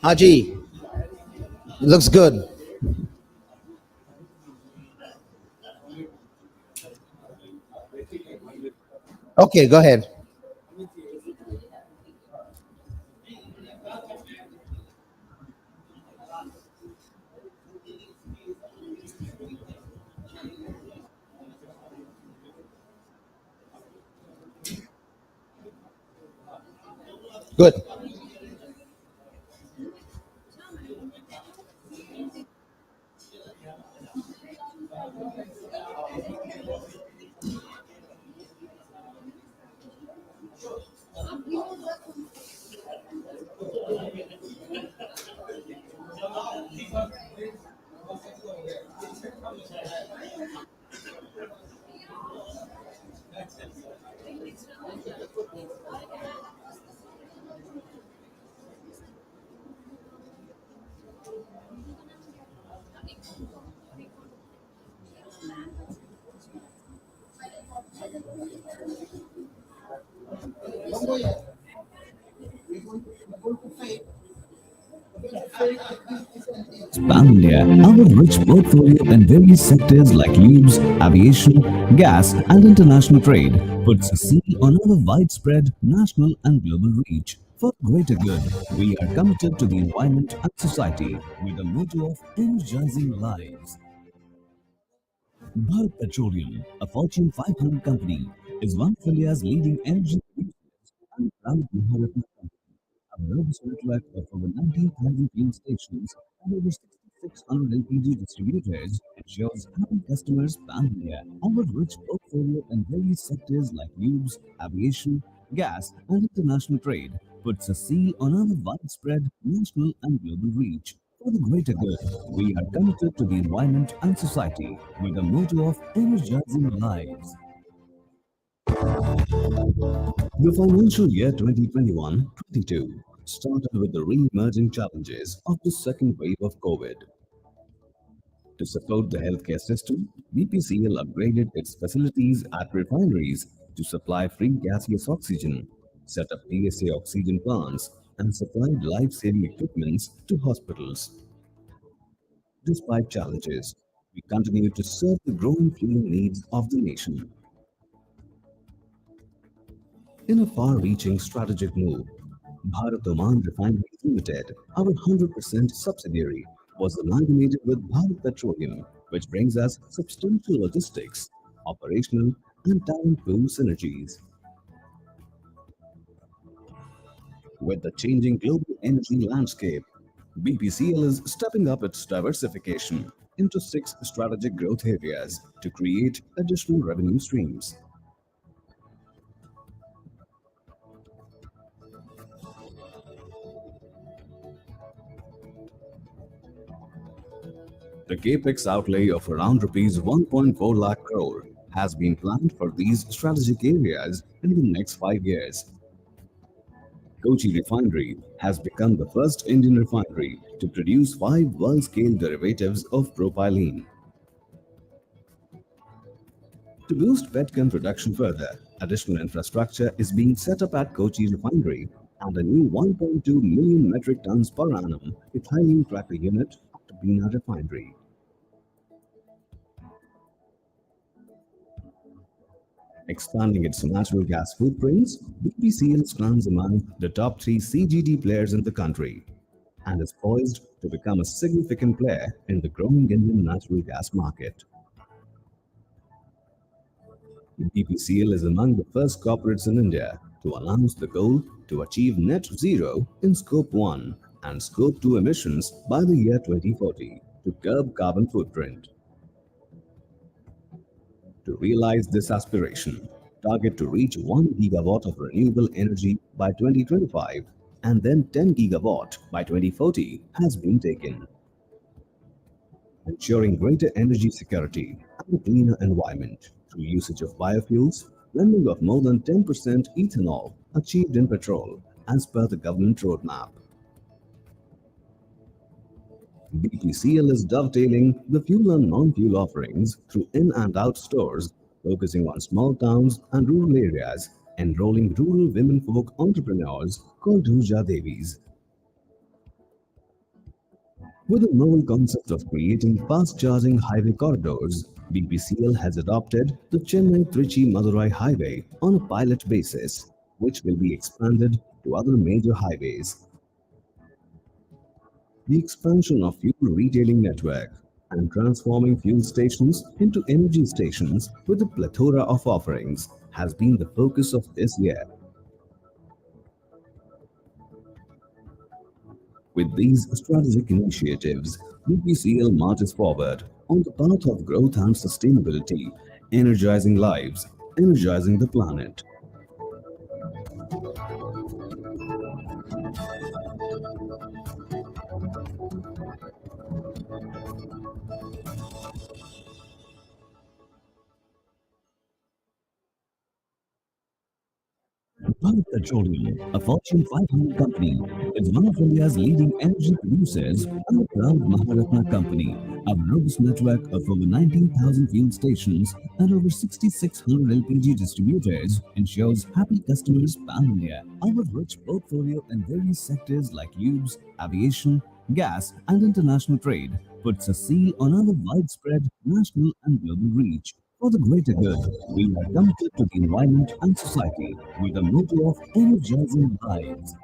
Haji, looks good. Okay, go ahead. Good.
Pan-India, our rich portfolio in various sectors like lubes, aviation, gas, and international trade puts a seal on our widespread national and global reach. For greater good, we are committed to the environment and society with the motto of energizing lives. Bharat Petroleum, a Fortune 500 company, is one of India's leading energy producers and proud Maharatna company. A robust network of over 19,000 fuel stations and over 6,600 LPG distributors ensures happy customers pan-India. Our rich portfolio in various sectors like lubes, aviation, gas, and international trade puts a seal on our widespread national and global reach. For the greater good, we are committed to the environment and society with the motto of energizing lives. The financial year 2021-22 started with the re-emerging challenges of the second wave of COVID. To support the healthcare system, BPCL upgraded its facilities at refineries to supply free gaseous oxygen, set up PSA oxygen plants, and supplied life-saving equipments to hospitals. Despite challenges, we continue to serve the growing fueling needs of the nation. In a far-reaching strategic move, Bharat Oman Refineries Limited, our 100% subsidiary, was amalgamated with Bharat Petroleum, which brings us substantial logistics, operational, and talent pool synergies. With the changing global energy landscape, BPCL is stepping up its diversification into 6 strategic growth areas to create additional revenue streams. The capex outlay of around rupees 1.4 lakh crore has been planned for these strategic areas in the next 5 years. Kochi Refinery has become the first Indian refinery to produce 5 world-scale derivatives of propylene. To boost petchem production further, additional infrastructure is being set up at Kochi Refinery and a new 1.2 million metric tons per annum ethylene cracker unit at Bina Refinery. Expanding its natural gas footprints, BPCL stands among the top 3 CGD players in the country and is poised to become a significant player in the growing Indian natural gas market. BPCL is among the first corporates in India to announce the goal to achieve net zero in Scope 1 and Scope 2 emissions by the year 2040 to curb carbon footprint. To realize this aspiration, target to reach 1 gigawatt of renewable energy by 2025 and then 10 gigawatt by 2040 has been taken. Ensuring greater energy security and a cleaner environment through usage of biofuels, blending of more than 10% ethanol achieved in petrol as per the government roadmap. BPCL is dovetailing the fuel and non-fuel offerings through in and out stores, focusing on small towns and rural areas, enrolling rural women folk entrepreneurs called Ruja Devis. With a novel concept of creating fast-charging highway corridors, BPCL has adopted the Chennai-Trichy-Madurai highway on a pilot basis, which will be expanded to other major highways. The expansion of fuel retailing network and transforming fuel stations into energy stations with a plethora of offerings has been the focus of this year. With these strategic initiatives, BPCL marches forward on the path of growth and sustainability, energizing lives, energizing the planet. Bharat Petroleum, a Fortune 500 company, is one of India's leading energy producers and a proud Maharatna company. Our robust network of over 19,000 fuel stations and over 6,600 LPG distributors ensures happy customers pan-India. Our rich portfolio in various sectors like tubes, aviation, gas, and international trade puts a seal on our widespread national and global reach. For the greater good, we are committed to the environment and society with the motto of energizing lives.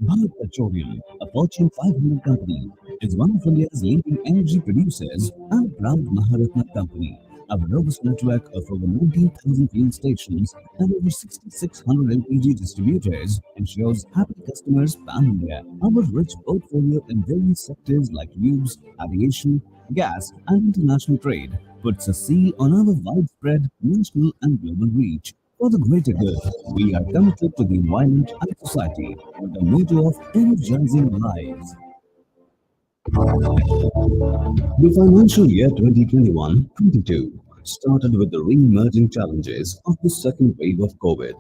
Bharat Petroleum, a Fortune 500 company, is one of India's leading energy producers and a proud Maharatna company. Our robust network of over 19,000 fuel stations and over 6,600 LPG distributors ensures happy customers pan-India. Our rich portfolio in various sectors like tubes, aviation, gas, and international trade puts a seal on our widespread national and global reach. For the greater good, we are committed to the environment and society with the motto of energizing lives. The financial year 2021-22 started with the re-emerging challenges of the second wave of COVID.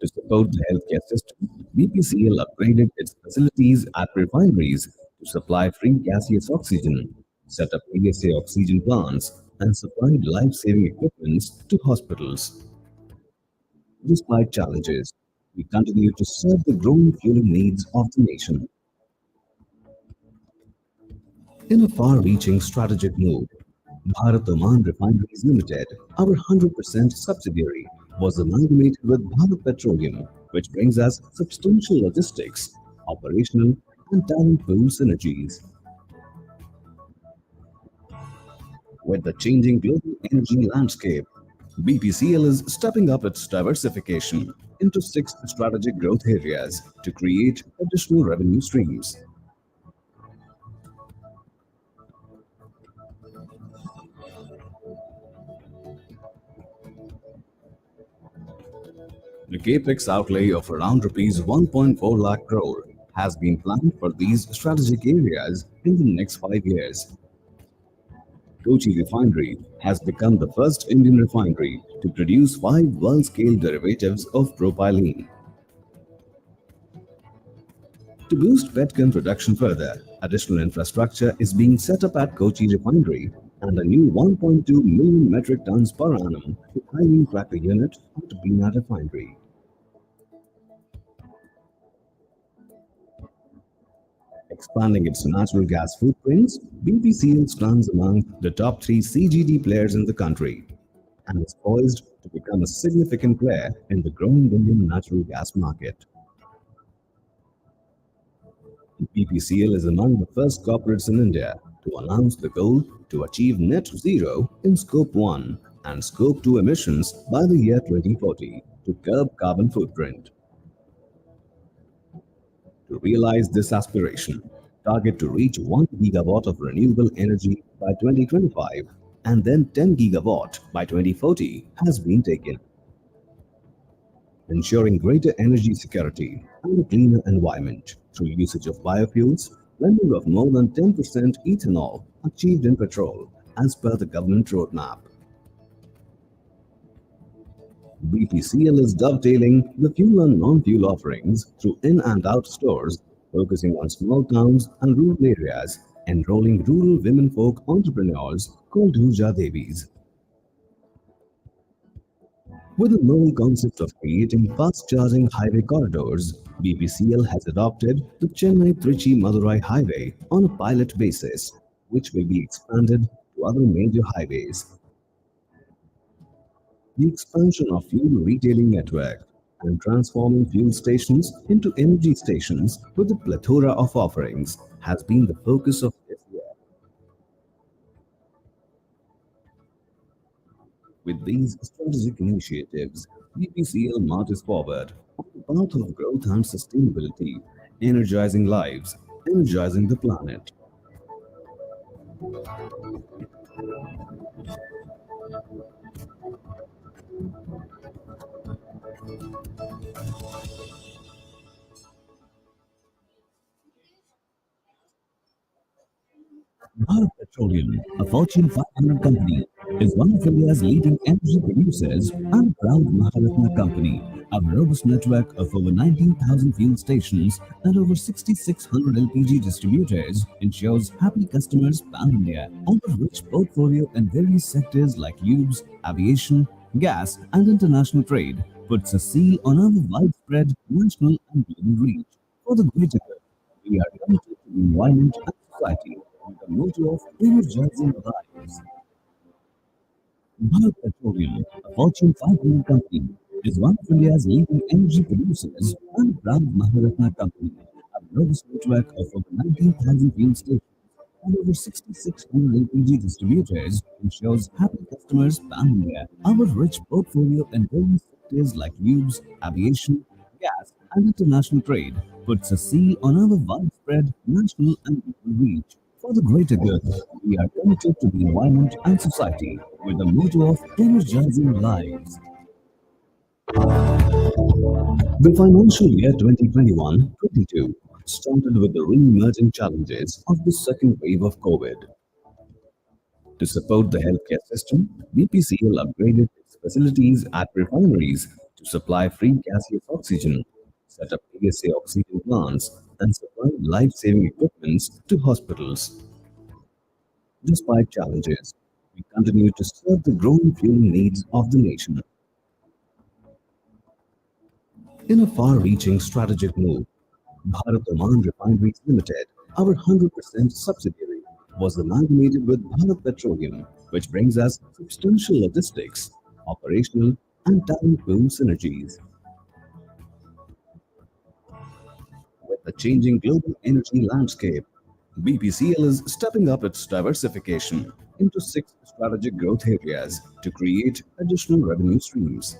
To support the healthcare system, BPCL upgraded its facilities at refineries to supply free gaseous oxygen, set up PSA oxygen plants, and supplied life-saving equipment to hospitals. Despite challenges, we continue to serve the growing fueling needs of the nation. In a far-reaching strategic move, Bharat Oman Refineries Limited, our 100% subsidiary, was amalgamated with Bharat Petroleum, which brings us substantial logistics, operational, and talent pool synergies. With the changing global energy landscape, BPCL is stepping up its diversification into 6 strategic growth areas to create additional revenue streams. The capex outlay of around rupees 1.4 lakh crore has been planned for these strategic areas in the next 5 years. Kochi Refinery has become the first Indian refinery to produce 5 world-scale derivatives of propylene. To boost petchem production further, additional infrastructure is being set up at Kochi Refinery and a new 1.2 million metric tons per annum ethylene cracker unit at Biennial Refinery. Expanding its natural gas footprints, BPCL stands among the top 3 CGD players in the country and is poised to become a significant player in the growing Indian natural gas market. BPCL is among the first corporates in India to announce the goal to achieve net zero in Scope 1 and Scope 2 emissions by the year 2040 to curb carbon footprint. To realize this aspiration, target to reach 1 gigawatt of renewable energy by 2025 and then 10 gigawatt by 2040 has been taken. Ensuring greater energy security and a cleaner environment through usage of biofuels, blending of more than 10% ethanol achieved in petrol as per the government roadmap. BPCL is dovetailing the fuel and non-fuel offerings through in and out stores, focusing on small towns and rural areas, enrolling rural women folk entrepreneurs called Urja Devis. With a novel concept of creating fast-charging highway corridors, BPCL has adopted the Chennai-Trichy-Madurai highway on a pilot basis, which will be expanded to other major highways. The expansion of fuel retailing network and transforming fuel stations into energy stations with a plethora of offerings has been the focus of this year. With these strategic initiatives, BPCL marches forward on the path of growth and sustainability, energizing lives, energizing the planet. Bharat Petroleum, a Fortune 500 company, is one of India's leading energy producers and a proud Maharatna company. Our robust network of over 19,000 fuel stations and over 6,600 LPG distributors ensures happy customers pan-India. Our rich portfolio in various sectors like lubes, aviation, gas and international trade puts a seal on our widespread national and global reach. For the greater good, we are committed to the environment and society with the motto of energizing lives. Bharat Petroleum, a Fortune 500 company, is one of India's leading energy producers and a proud Maharatna company. Our robust network of over 19,000 fuel stations and over 6,600 LPG distributors ensures happy customers pan-India. Our rich portfolio in various sectors like lubes, aviation, gas, and international trade puts a seal on our widespread national and global reach. For the greater good, we are committed to the environment and society with the motto of energizing lives. The financial year 2021-22 started with the re-emerging challenges of the second wave of COVID. To support the healthcare system, BPCL upgraded its facilities at refineries to supply free gaseous oxygen, set up PSA oxygen plants, and supplied life-saving equipments to hospitals. Despite challenges, we continue to serve the growing fuel needs of the nation. In a far-reaching strategic move, Bharat Oman Refineries Limited, our 100% subsidiary, was amalgamated with Bharat Petroleum, which brings us substantial logistics, operational, and talent pool synergies. With the changing global energy landscape, BPCL is stepping up its diversification into 6 strategic growth areas to create additional revenue streams.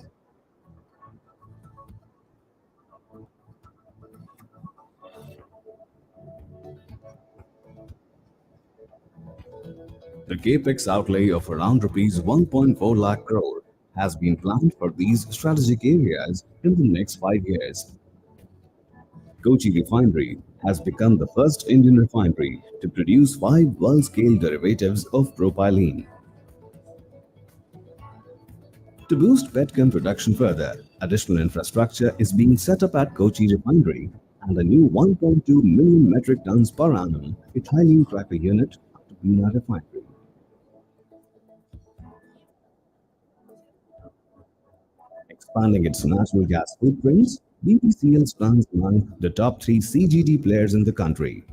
The capex outlay of around rupees 1.4 lakh crore has been planned for these strategic areas in the next 5 years. Kochi Refinery has become the first Indian refinery to produce 5 world-scale derivatives of propylene. To boost petchem production further, additional infrastructure is being set up at Kochi Refinery and a new 1.2 million metric tons per annum ethylene cracker unit at the Bina Refinery. Expanding its natural gas footprints, BPCL stands among the top 3 CGD players in the country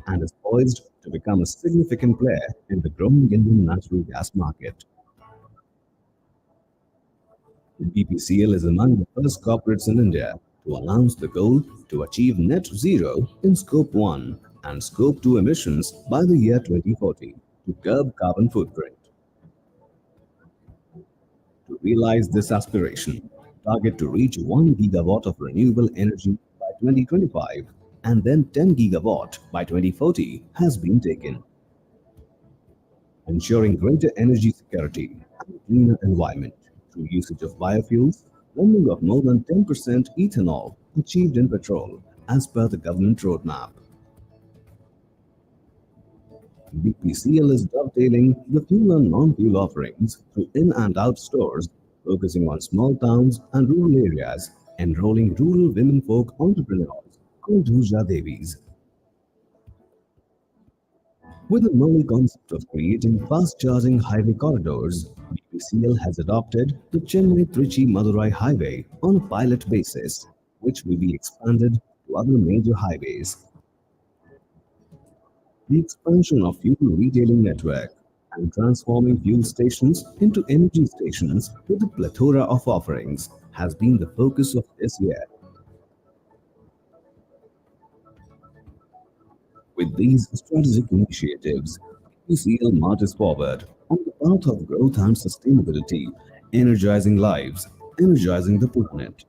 and is poised to become a significant player in the growing Indian natural gas market. BPCL is among the first corporates in India to announce the goal to achieve net zero in Scope 1 and Scope 2 emissions by the year 2040 to curb carbon footprint. To realize this aspiration, target to reach 1 gigawatt of renewable energy by 2025 and then 10 gigawatt by 2040 has been taken. Ensuring greater energy security and a cleaner environment through usage of biofuels, blending of more than 10% ethanol achieved in petrol as per the government roadmap. BPCL is dovetailing the fuel and non-fuel offerings through in and out stores, focusing on small towns and rural areas, enrolling rural women folk entrepreneurs called Dhuja Devis. With a novel concept of creating fast-charging highway corridors, BPCL has adopted the Chennai-Trichy-Madurai highway on a pilot basis, which will be expanded to other major highways. The expansion of fuel retailing network and transforming fuel stations into energy stations with a plethora of offerings has been the focus of this year. With these strategic initiatives, BPCL marches forward on the path of growth and sustainability, energizing lives, energizing the planet.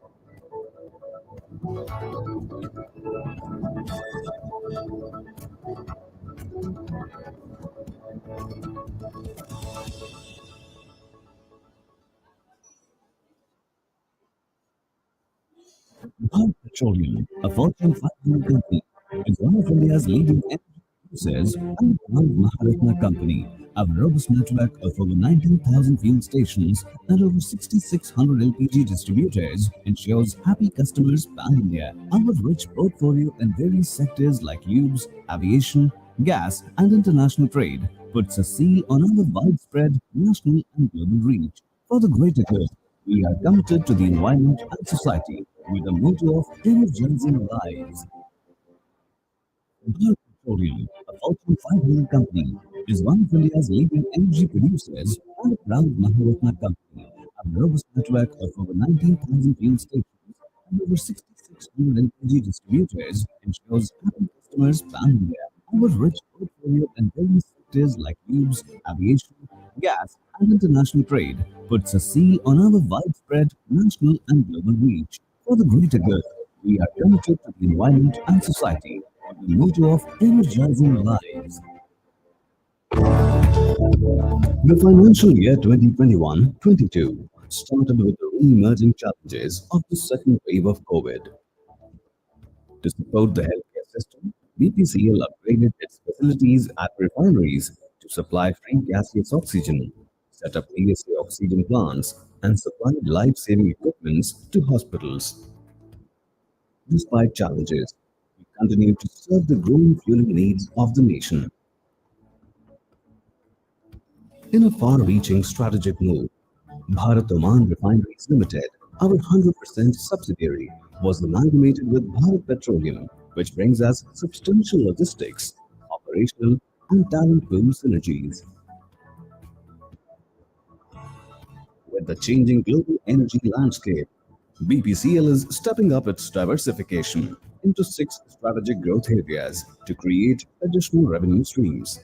Bharat Petroleum, a Fortune 500 company, is one of India's leading energy producers and proud Maharatna company. Our robust network of over 19,000 fuel stations and over 6,600 LPG distributors ensures happy customers pan-India. Our rich portfolio in various sectors like lubes, aviation, gas, and international trade puts a seal on our widespread national and global reach. For the greater good, we are committed to the environment and society with the motto of energizing lives. Bharat Petroleum, a Fortune 500 company, is one of India's leading energy producers and a proud Maharatna company. A robust network of over 19,000 fuel stations and over 6,600 LPG distributors ensures happy customers pan-India. Our rich portfolio in various sectors like lubes, aviation, gas, and international trade puts a seal on our widespread national and global reach. For the greater good, we are committed to the environment and society with the motto of energizing lives. The financial year 2021-22 started with the re-emerging challenges of the second wave of COVID. To support the healthcare system, BPCL upgraded its facilities at refineries to supply free gaseous oxygen, set up PSA oxygen plants, and supplied life-saving equipments to hospitals. Despite challenges, we continue to serve the growing fueling needs of the nation. In a far-reaching strategic move, Bharat Oman Refineries Limited, our 100% subsidiary, was amalgamated with Bharat Petroleum, which brings us substantial logistics, operational, and talent pool synergies. With the changing global energy landscape, BPCL is stepping up its diversification into 6 strategic growth areas to create additional revenue streams.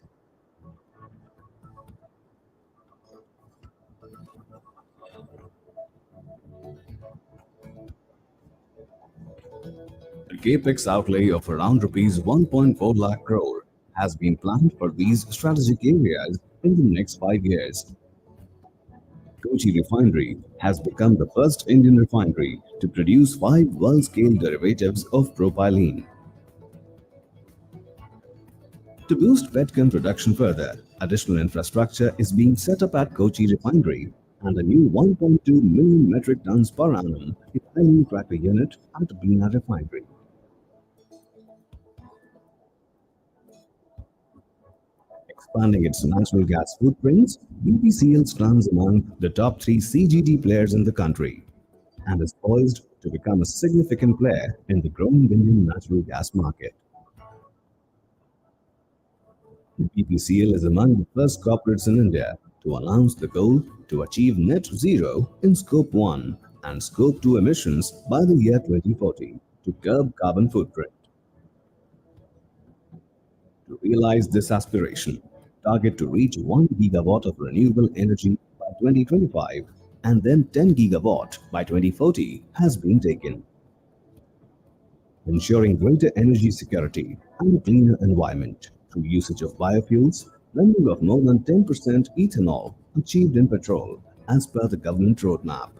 A capex outlay of around rupees 1.4 lakh crore has been planned for these strategic areas in the next 5 years. Kochi Refinery has become the first Indian refinery to produce 5 world-scale derivatives of propylene. To boost petchem production further, additional infrastructure is being set up at Kochi Refinery and a new 1.2 million metric tons per annum ethylene cracker unit at Biennial Refinery. Expanding its natural gas footprints, BPCL stands among the top 3 CGD players in the country and is poised to become a significant player in the growing Indian natural gas market. BPCL is among the first corporates in India to announce the goal to achieve net zero in Scope 1 and Scope 2 emissions by the year 2040 to curb carbon footprint. To realize this aspiration, target to reach 1 gigawatt of renewable energy by 2025 and then 10 gigawatt by 2040 has been taken. Ensuring greater energy security and a cleaner environment through usage of biofuels, blending of more than 10% ethanol achieved in petrol as per the government roadmap.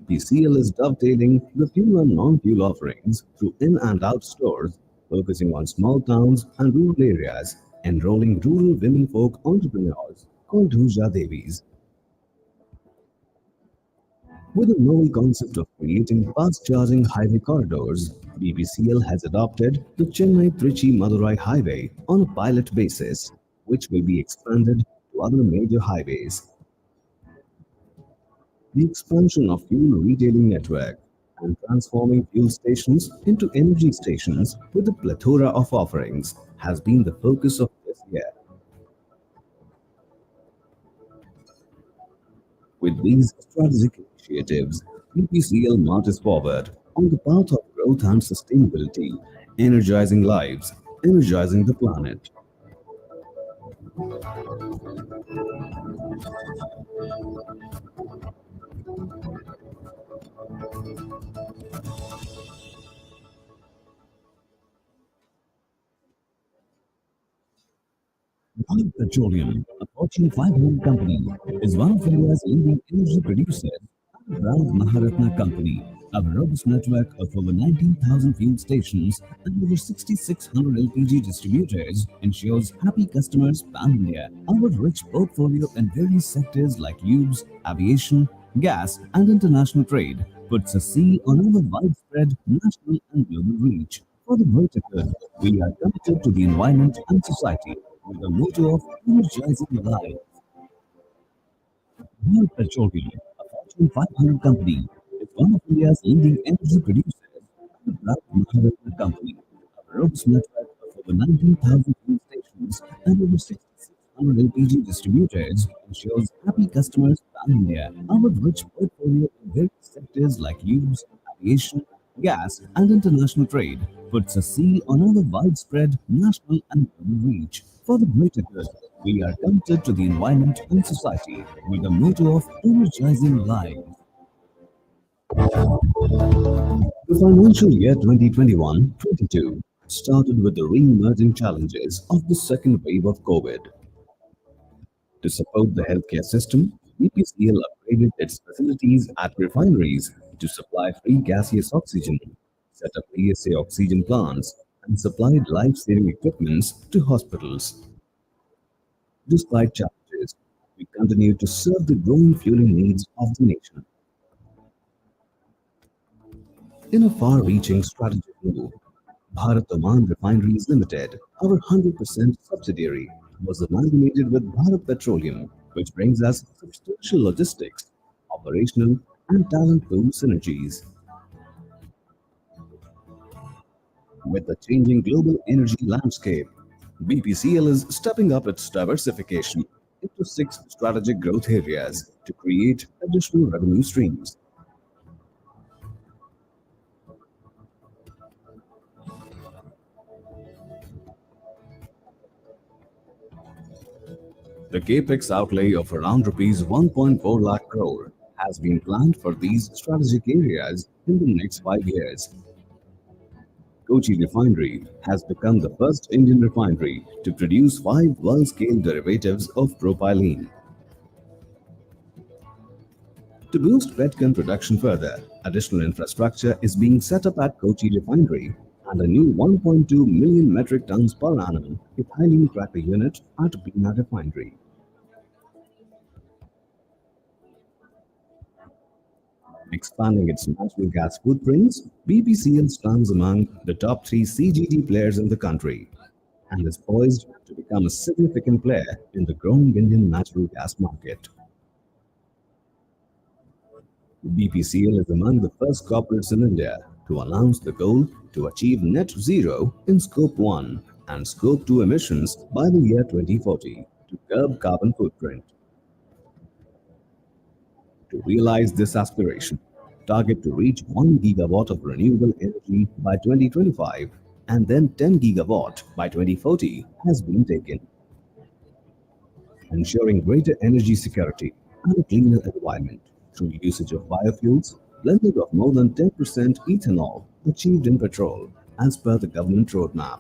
BPCL is dovetailing the fuel and non-fuel offerings through in and out stores, focusing on small towns and rural areas, enrolling rural women folk entrepreneurs called Huja Devis. With a novel concept of creating fast-charging highway corridors, BPCL has adopted the Chennai-Trichy-Madurai highway on a pilot basis, which will be expanded to other major highways. The expansion of fuel retailing network and transforming fuel stations into energy stations with a plethora of offerings has been the focus of this year. With these strategic initiatives, BPCL marches forward on the path of growth and sustainability, energizing lives, energizing the planet. Bharat Petroleum, a Fortune 500 company, is one of India's leading energy producers and a proud Maharatna company. Our robust network of over 19,000 fuel stations and over 6,600 LPG distributors ensures happy customers pan-India. Our rich portfolio in various sectors like lubes, aviation, gas and international trade puts a seal on our widespread national and global reach. For the greater good, we are committed to the environment and society with the motto of energizing life. Bharat Petroleum, a Fortune 500 company, is one of India's leading energy producers and a proud Maharatna company. Our robust network of over 19,000 fuel stations and over 6,600 LPG distributors ensures happy customers pan-India. Our rich portfolio in various sectors like lubes, aviation, gas and international trade puts a seal on our widespread national and global reach. For the greater good, we are committed to the environment and society with the motto of energizing life. The financial year 2021-22 started with the re-emerging challenges of the second wave of COVID. To support the healthcare system, BPCL upgraded its facilities at refineries to supply free gaseous oxygen, set up PSA oxygen plants, and supplied life-saving equipments to hospitals. Despite challenges, we continue to serve the growing fueling needs of the nation. In a far-reaching strategic move, Bharat Oman Refineries Limited, our 100% subsidiary, was amalgamated with Bharat Petroleum, which brings us substantial logistics, operational, and talent pool synergies. With the changing global energy landscape, BPCL is stepping up its diversification into 6 strategic growth areas to create additional revenue streams. The capex outlay of around rupees 1.4 lakh crore has been planned for these strategic areas in the next 5 years. Kochi Refinery has become the first Indian refinery to produce 5 world-scale derivatives of propylene. To boost petchem production further, additional infrastructure is being set up at Kochi Refinery and a new 1.2 million metric tons per annum ethylene cracker unit at Biennial Refinery. Expanding its natural gas footprints, BPCL stands among the top 3 CGD players in the country and is poised to become a significant player in the growing Indian natural gas market. BPCL is among the first corporates in India to announce the goal to achieve net zero in Scope 1 and Scope 2 emissions by the year 2040 to curb carbon footprint. To realize this aspiration, target to reach 1 gigawatt of renewable energy by 2025 and then 10 gigawatt by 2040 has been taken. Ensuring greater energy security and a cleaner environment through usage of biofuels, blending of more than 10% ethanol achieved in petrol as per the government roadmap.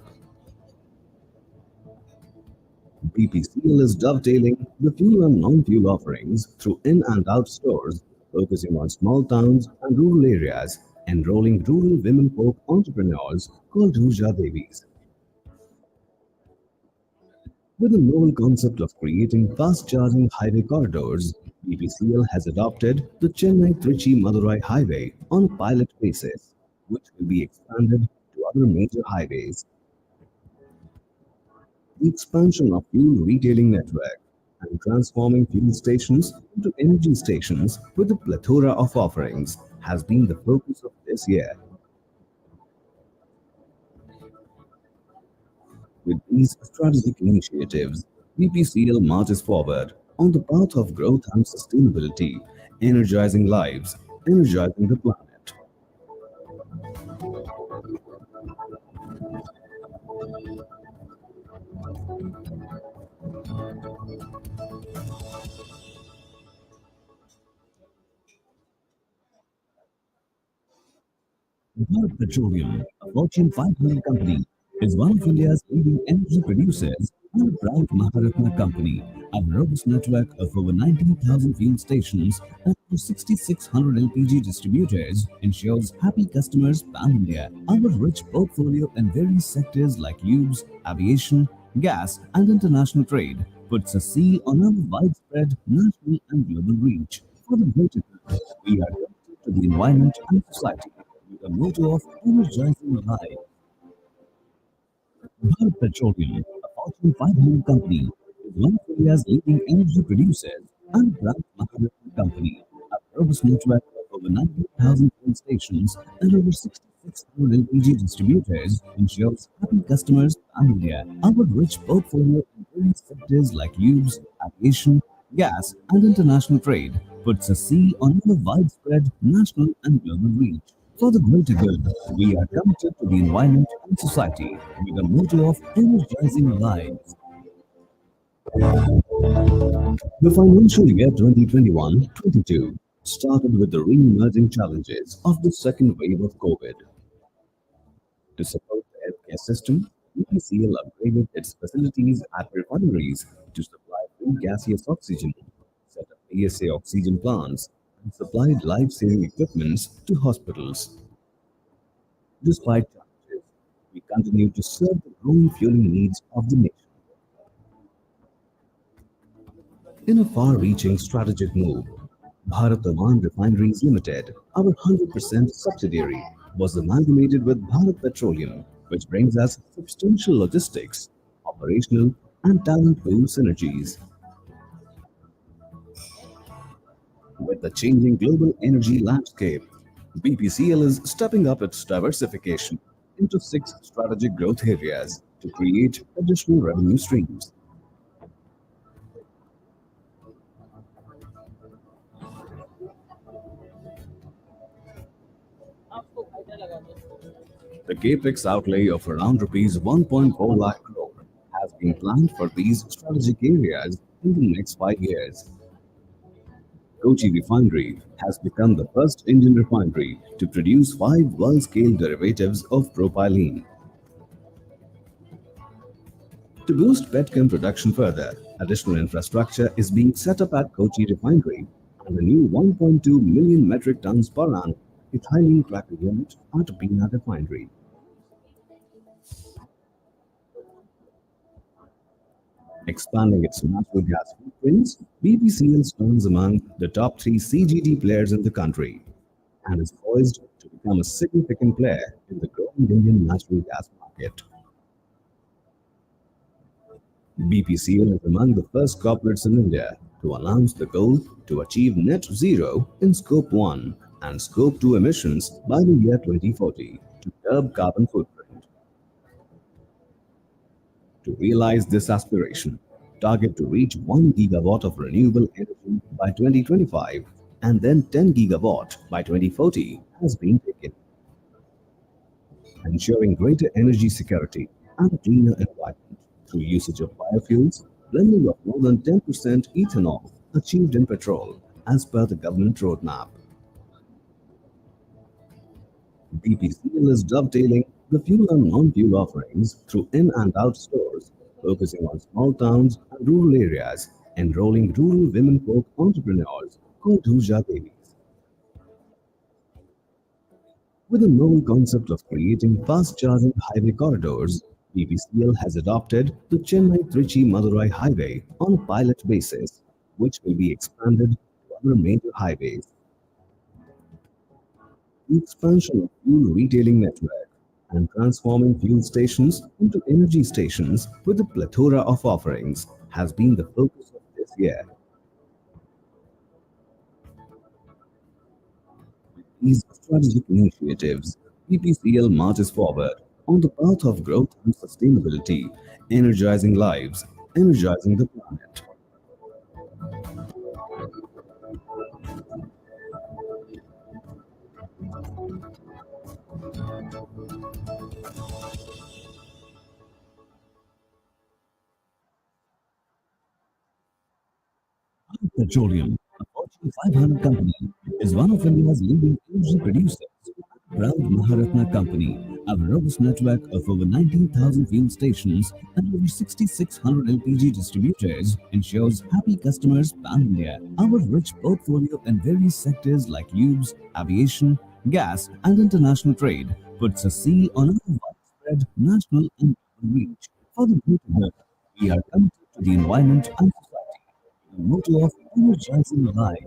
BPCL is dovetailing the fuel and non-fuel offerings through in and out stores, focusing on small towns and rural areas, enrolling rural women folk entrepreneurs called Ruja Devis. With the novel concept of creating fast-charging highway corridors, BPCL has adopted the Chennai-Trichy-Madurai highway on a pilot basis, which will be expanded to other major highways. The expansion of fuel retailing network and transforming fuel stations into energy stations with a plethora of offerings has been the focus of this year. With these strategic initiatives, BPCL marches forward on the path of growth and sustainability, energizing lives, energizing the planet. Bharat Petroleum, a Fortune 500 company, is one of India's leading energy producers and a proud Maharatna company. Our robust network of over 19,000 fuel stations and over 6,600 LPG distributors ensures happy customers pan-India. Our rich portfolio in various sectors like lubes, aviation, gas and international trade puts a seal on our widespread national and global reach. For the greater good, we are committed to the environment and society with the motto of energizing life. Bharat Petroleum, a Fortune 500 company, is one of India's leading energy producers and a proud Maharatna company. A robust network of over 19,000 fuel stations and over 6,600 LPG distributors ensures happy customers pan India. Our rich portfolio in various sectors like lubes, aviation, gas, and international trade puts a seal on our widespread national and global reach. For the greater good, we are committed to the environment and society with the motto of energizing lives. The financial year 2021-22 started with the re-emerging challenges of the second wave of COVID. To support the healthcare system, EPCL upgraded its facilities at refineries to supply free gaseous oxygen, set up PSA oxygen plants, and supplied life-saving equipments to hospitals. Despite challenges, we continue to serve the growing fueling needs of the nation. In a far-reaching strategic move, Bharat Oman Refineries Limited, our 100% subsidiary, was amalgamated with Bharat Petroleum, which brings us substantial logistics, operational, and talent pool synergies. With the changing global energy landscape, BPCL is stepping up its diversification into 6 strategic growth areas to create additional revenue streams. The capex outlay of around rupees 1.4 lakh crore has been planned for these strategic areas in the next 5 years. Kochi Refinery has become the first Indian refinery to produce 5 world-scale derivatives of propylene. To boost petchem production further, additional infrastructure is being set up at Kochi Refinery and a new 1.2 million metric tons per annum ethylene cracker unit at Biennial Refinery. Expanding its natural gas footprints, BPCL stands among the top 3 CGD players in the country and is poised to become a significant player in the growing Indian natural gas market. BPCL is among the first corporates in India to announce the goal to achieve net zero in Scope 1 and Scope 2 emissions by the year 2040 to curb carbon footprint. To realize this aspiration, target to reach 1 gigawatt of renewable energy by 2025 and then 10 gigawatt by 2040 has been taken. Ensuring greater energy security and a cleaner environment through usage of biofuels, blending of more than 10% ethanol achieved in petrol as per the government roadmap. BPCL is dovetailing the fuel and non-fuel offerings through in and out stores, focusing on small towns and rural areas, enrolling rural women folk entrepreneurs called Huja Devis. With a novel concept of creating fast-charging highway corridors, BPCL has adopted the Chennai-Trichy-Madurai highway on a pilot basis, which will be expanded to other major highways. The expansion of fuel retailing network and transforming fuel stations into energy stations with a plethora of offerings has been the focus of this year. These strategic initiatives, BPCL marches forward on the path of growth and sustainability, energizing lives, energizing the planet. Petroleum, a Fortune 500 company, is one of India's leading energy producers. Proud Maharatna company, our robust network of over 19,000 fuel stations and over 6,600 LPG distributors ensures happy customers pan-India. Our rich portfolio in various sectors like lubes, aviation, gas and international trade puts a seal on our widespread national and global reach. For the greater good, we are committed to the environment and society. The motto of energizing life.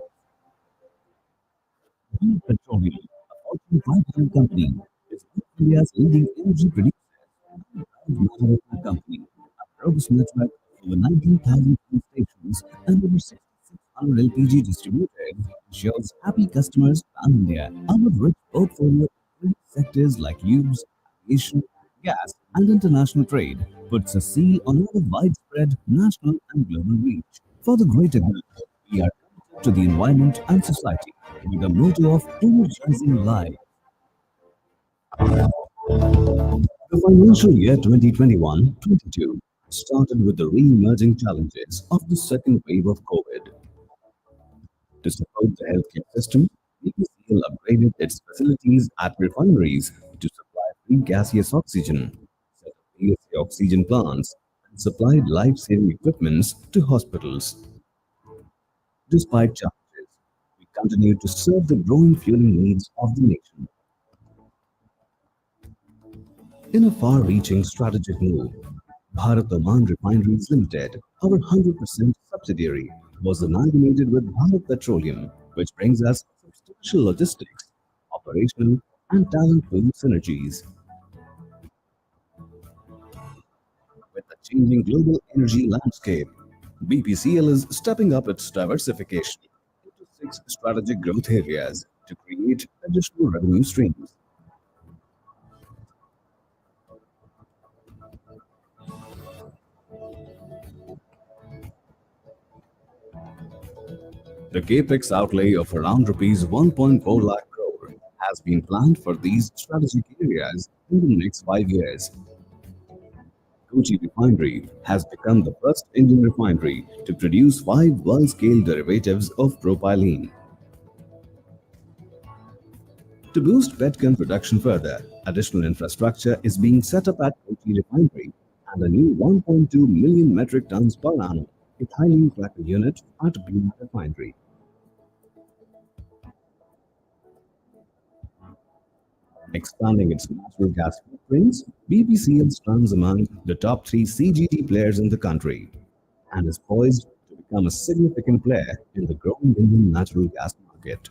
Petroleum, a Fortune 500 company, is one of India's leading energy producers. Maharatna company, a robust network of over 19,000 fuel stations and over 6,600 LPG distributors ensures happy customers pan-India. Our rich portfolio in sectors like lubes, aviation, gas, and international trade puts a seal on our widespread national and global reach. For the greater good, we are committed to the environment and society with the motto of energizing life. The financial year 2021-22 started with the re-emerging challenges of the second wave of COVID. To support the healthcare system, BPCL upgraded its facilities at refineries to supply free gaseous oxygen, set up PSA oxygen plants, and supplied life-saving equipments to hospitals. Despite challenges, we continue to serve the growing fueling needs of the nation. In a far-reaching strategic move, Bharat Oman Refineries Limited, our 100% subsidiary, was amalgamated with Bharat Petroleum, which brings us substantial logistics, operational, and talent pool synergies. With the changing global energy landscape, BPCL is stepping up its diversification into 6 strategic growth areas to create additional revenue streams. The capex outlay of around rupees 1.4 lakh crore has been planned for these strategic areas in the next 5 years. Kochi Refinery has become the first Indian refinery to produce 5 world-scale derivatives of propylene. To boost petchem production further, additional infrastructure is being set up at Kochi Refinery and a new 1.2 million metric tons per annum ethylene cracker unit at Biennial Refinery. Expanding its natural gas footprints, BPCL stands among the top 3 CGD players in the country and is poised to become a significant player in the growing Indian natural gas market.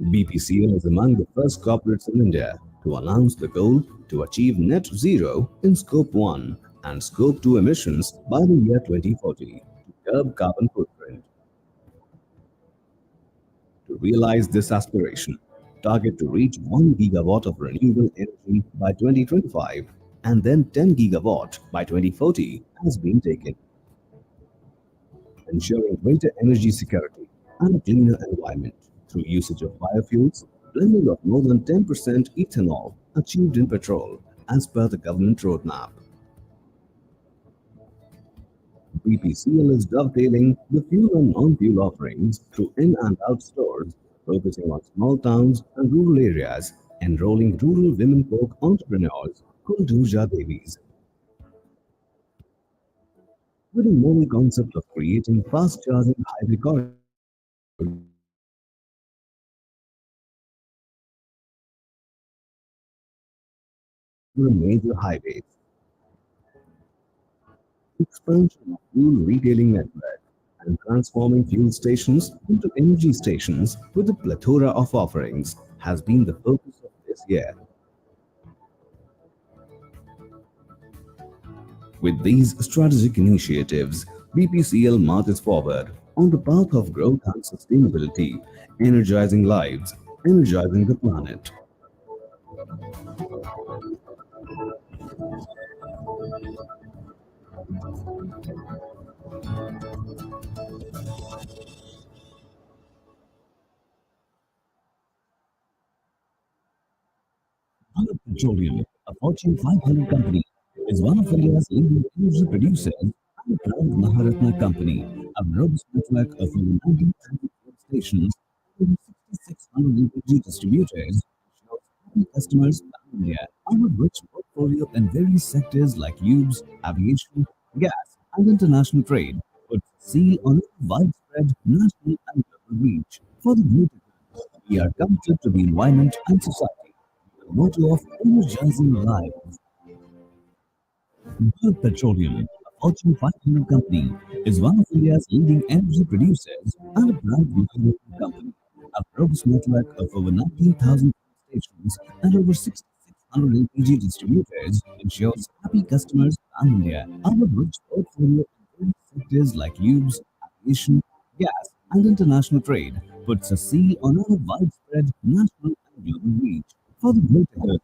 BPCL is among the first corporates in India to announce the goal to achieve net zero in Scope 1 and Scope 2 emissions by the year 2040 to curb carbon footprint. To realize this aspiration, target to reach 1 gigawatt of renewable energy by 2025 and then 10 gigawatt by 2040 has been taken. Ensuring greater energy security and a cleaner environment through usage of biofuels, blending of more than 10% ethanol achieved in petrol as per the government roadmap. BPCL is dovetailing the fuel and non-fuel offerings through in and out stores, focusing on small towns and rural areas, enrolling rural women folk entrepreneurs called Durja Devis. With a model concept of creating fast-charging highway corridors through major highways, expansion of fuel retailing network, and transforming fuel stations into energy stations with a plethora of offerings has been the focus of this year. With these strategic initiatives, BPCL marches forward on the path of growth and sustainability, energizing lives, energizing the planet. Bharat Petroleum, a Fortune 500 company, is one of India's leading energy producers and a proud Maharatna company, a robust network of over 19,000 fuel stations and over 6,600 LPG distributors ensures happy customers in India. Our rich portfolio in various sectors like lubes, aviation, gas, and international trade puts a seal on widespread national and global reach. For the greater good, we are committed to the environment and society. The motto of energizing lives. Bharat Petroleum, a Fortune 500 company, is one of India's leading energy producers and a proud Maharatna company. A robust network of over 19,000 stations and over 6,600 LPG distributors ensures happy customers in India. Our rich portfolio in sectors like lubes, aviation, gas, and international trade puts a seal on our widespread national and global reach. For the greater good,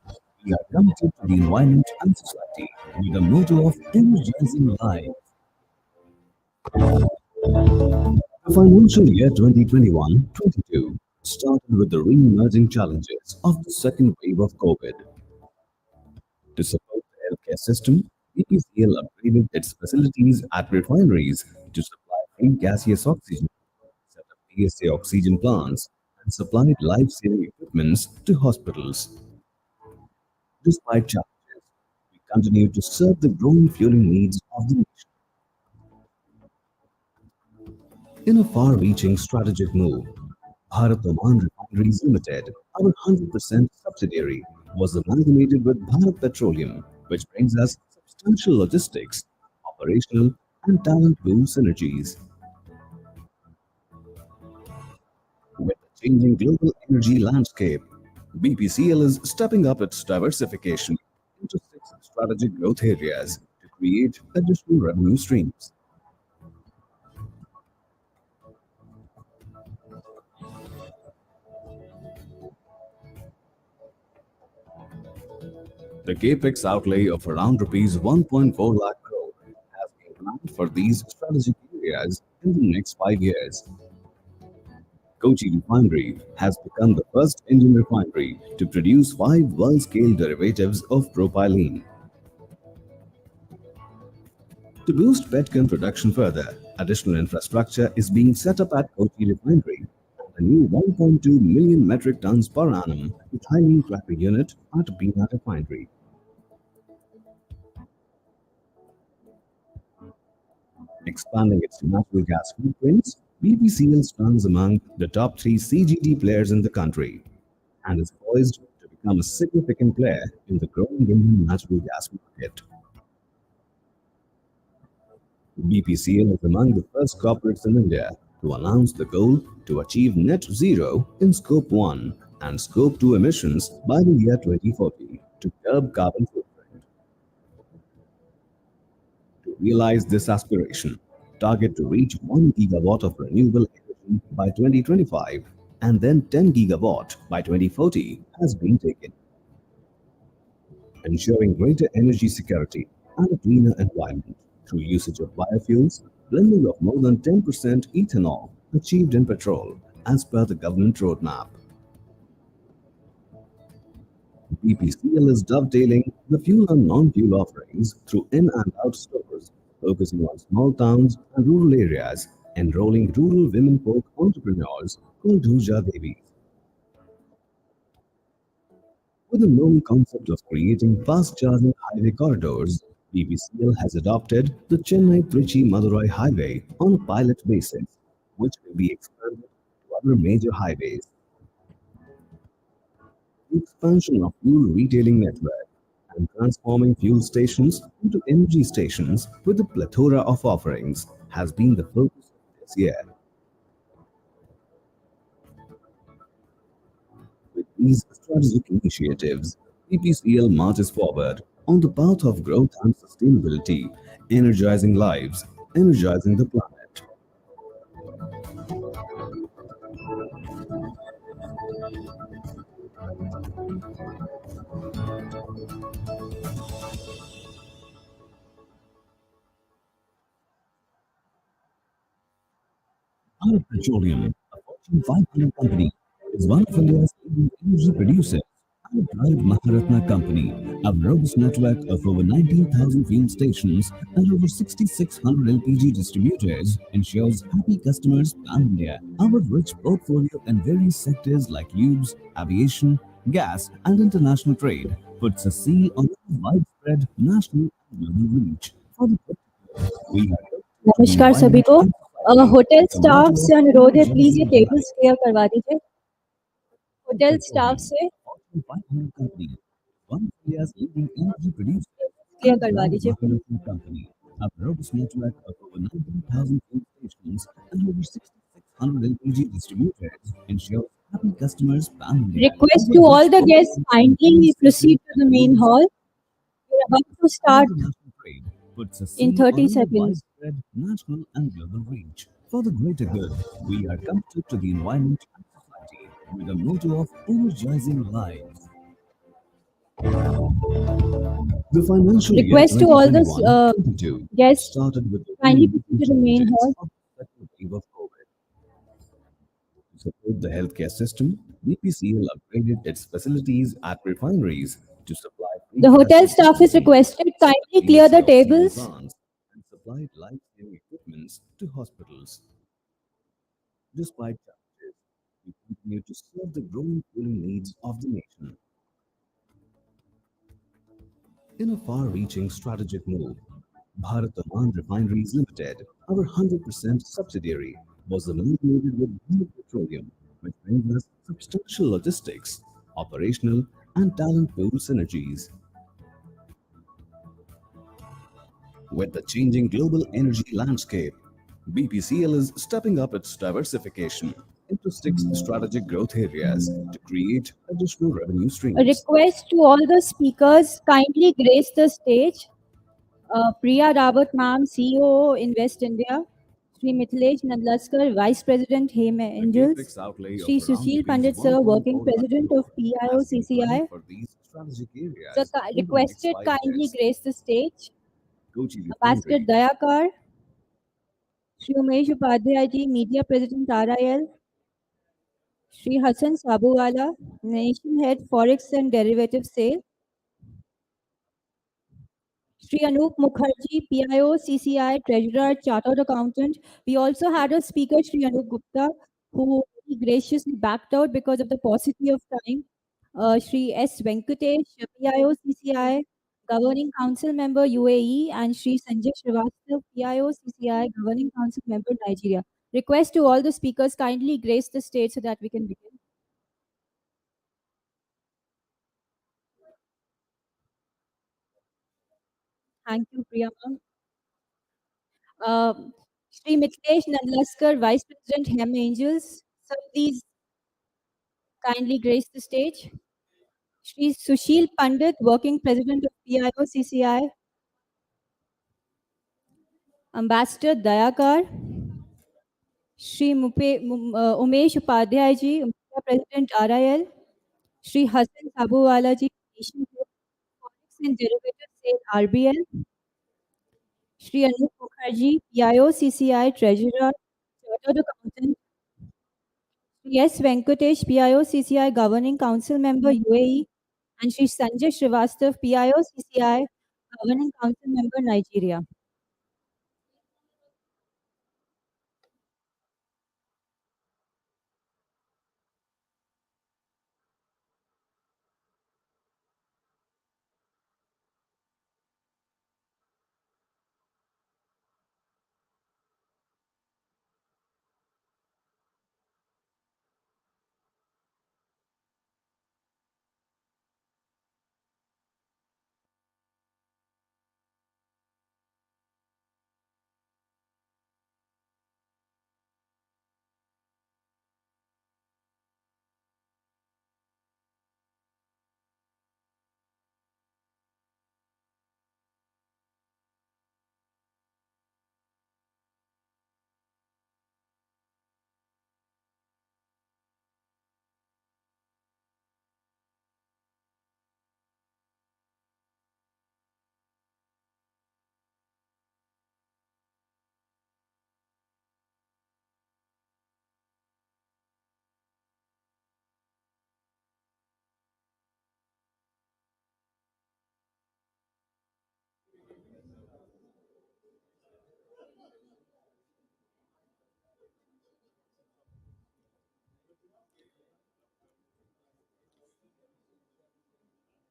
we are committed to the environment and society with the motto of energizing life. The financial year 2021-22 started with the re-emerging challenges of the second wave of COVID. To support the healthcare system, BPCL upgraded its facilities at refineries to supply free gaseous oxygen, set up PSA oxygen plants, and supplied life-saving equipments to hospitals. Despite challenges, we continue to serve the growing fueling needs of the nation. In a far-reaching strategic move, Bharat Oman Refineries Limited, our 100% subsidiary, was amalgamated with Bharat Petroleum, which brings us substantial logistics, operational, and talent pool synergies. With the changing global energy landscape, BPCL is stepping up its diversification into 6 strategic growth areas to create additional revenue streams. The capex outlay of around rupees 1.4 lakh crore has been planned for these strategic areas in the next 5 years. Kochi Refinery has become the first Indian refinery to produce 5 world-scale derivatives of propylene. To boost petchem production further, additional infrastructure is being set up at Kochi Refinery. A new 1.2 million metric tons per annum ethylene cracker unit at Biennial Refinery. Expanding its natural gas footprints, BPCL stands among the top 3 CGD players in the country and is poised to become a significant player in the growing Indian natural gas market. BPCL is among the first corporates in India to announce the goal to achieve net zero in Scope 1 and Scope 2 emissions by the year 2040 to curb carbon footprint. To realize this aspiration, target to reach 1 gigawatt of renewable energy by 2025 and then 10 gigawatt by 2040 has been taken. Ensuring greater energy security and a cleaner environment through usage of biofuels, blending of more than 10% ethanol achieved in petrol as per the government roadmap. BPCL is dovetailing the fuel and non-fuel offerings through in and out stores, focusing on small towns and rural areas, enrolling rural women folk entrepreneurs called Dhuja Devis. With a known concept of creating fast-charging highway corridors, BPCL has adopted the Chennai-Trichy-Madurai highway on a pilot basis, which will be expanded to other major highways. The expansion of fuel retailing network and transforming fuel stations into energy stations with a plethora of offerings has been the focus of this year. With these strategic initiatives, BPCL marches forward on the path of growth and sustainability, energizing lives, energizing the planet. Bharat Petroleum, a Fortune 500 company, is one of India's leading energy producers and a proud Maharatna company. A robust network of over 19,000 fuel stations and over 6,600 LPG distributors ensures happy customers pan-India. Our rich portfolio in various sectors like lubes, aviation, gas, and international trade puts a seal on our widespread national and global reach. For the we are
नमस्कार सभी को hotel staff से अनुरोध है please ये tables clear करवा दीजिए hotel staff से क्लियर करवा दीजिए
company, a robust network of over 19,000 fuel stations and over 6,600 LPG distributors ensures happy customers pan-India.
Request to all the guests kindly proceed to the main hall. We're about to start in 30 seconds.
National and global reach. For the greater good, we are committed to the environment and society with a motto of energizing lives. The financial
Request
year
to all the
2021-22
guests
started with the
kindly proceed to the main hall.
of the second wave of COVID. To support the healthcare system, BPCL upgraded its facilities at refineries to supply
The hotel staff is requested kindly clear the tables.
and supplied life-saving equipments to hospitals. Despite challenges, we continue to serve the growing cooling needs of the nation. In a far-reaching strategic move, Bharat Oman Refineries Limited, our 100% subsidiary, was amalgamated with Bharat Petroleum, which brings us substantial logistics, operational, and talent pool synergies. With the changing global energy landscape, BPCL is stepping up its diversification into 6 strategic growth areas to create additional revenue
A
streams.
request to all the speakers kindly grace the stage. Priya Rawat ma'am, CEO Invest India. Sri Mithilesh Nandlaskar, Vice President Heme Angels.
Capex outlay
Sri
of around
Sushil
rupees
Pandit Sir, Working
1.4
President of PIO
has been
CCI.
planned for these strategic areas
Sir,
for the next
requested
5
kindly
years.
grace the stage.
Kochi
Ambassador
Refinery,
Dayakar. Shri Umesh Upadhyay ji, Media President RIL, Shri Hassan Sabuwala, Nation Head Forex and Derivative Sale, Shri Anup Mukherjee, PIO, CCI, Treasurer, Chartered Accountant. We also had a speaker, Shri Anup Gupta, who graciously backed out because of the paucity of time. Shri S. Venkatesh, PIO, CCI, Governing Council Member, UAE, and Shri Sanjay Srivastava, PIO, CCI, Governing Council Member, Nigeria. Request to all the speakers kindly grace the stage so that we can begin. Thank you, Priya ma'am. Shri Mitlesh Nandlaskar, Vice President, Hem Angels. Sir, please kindly grace the stage. Shri Sushil Pandit, Working President of PIO CCI. Ambassador Dayakar. Shri Umesh Upadhyay ji, President RIL. Shri Hassan Sabuwala ji, Nation Head, Forex and Derivative Sale RBL. Shri Anup Mukherjee, PIO CCI Treasurer, Chartered Accountant. Shri S. Venkatesh, PIO CCI Governing Council Member UAE, and Shri Sanjay Srivastava, PIO CCI Governing Council Member Nigeria.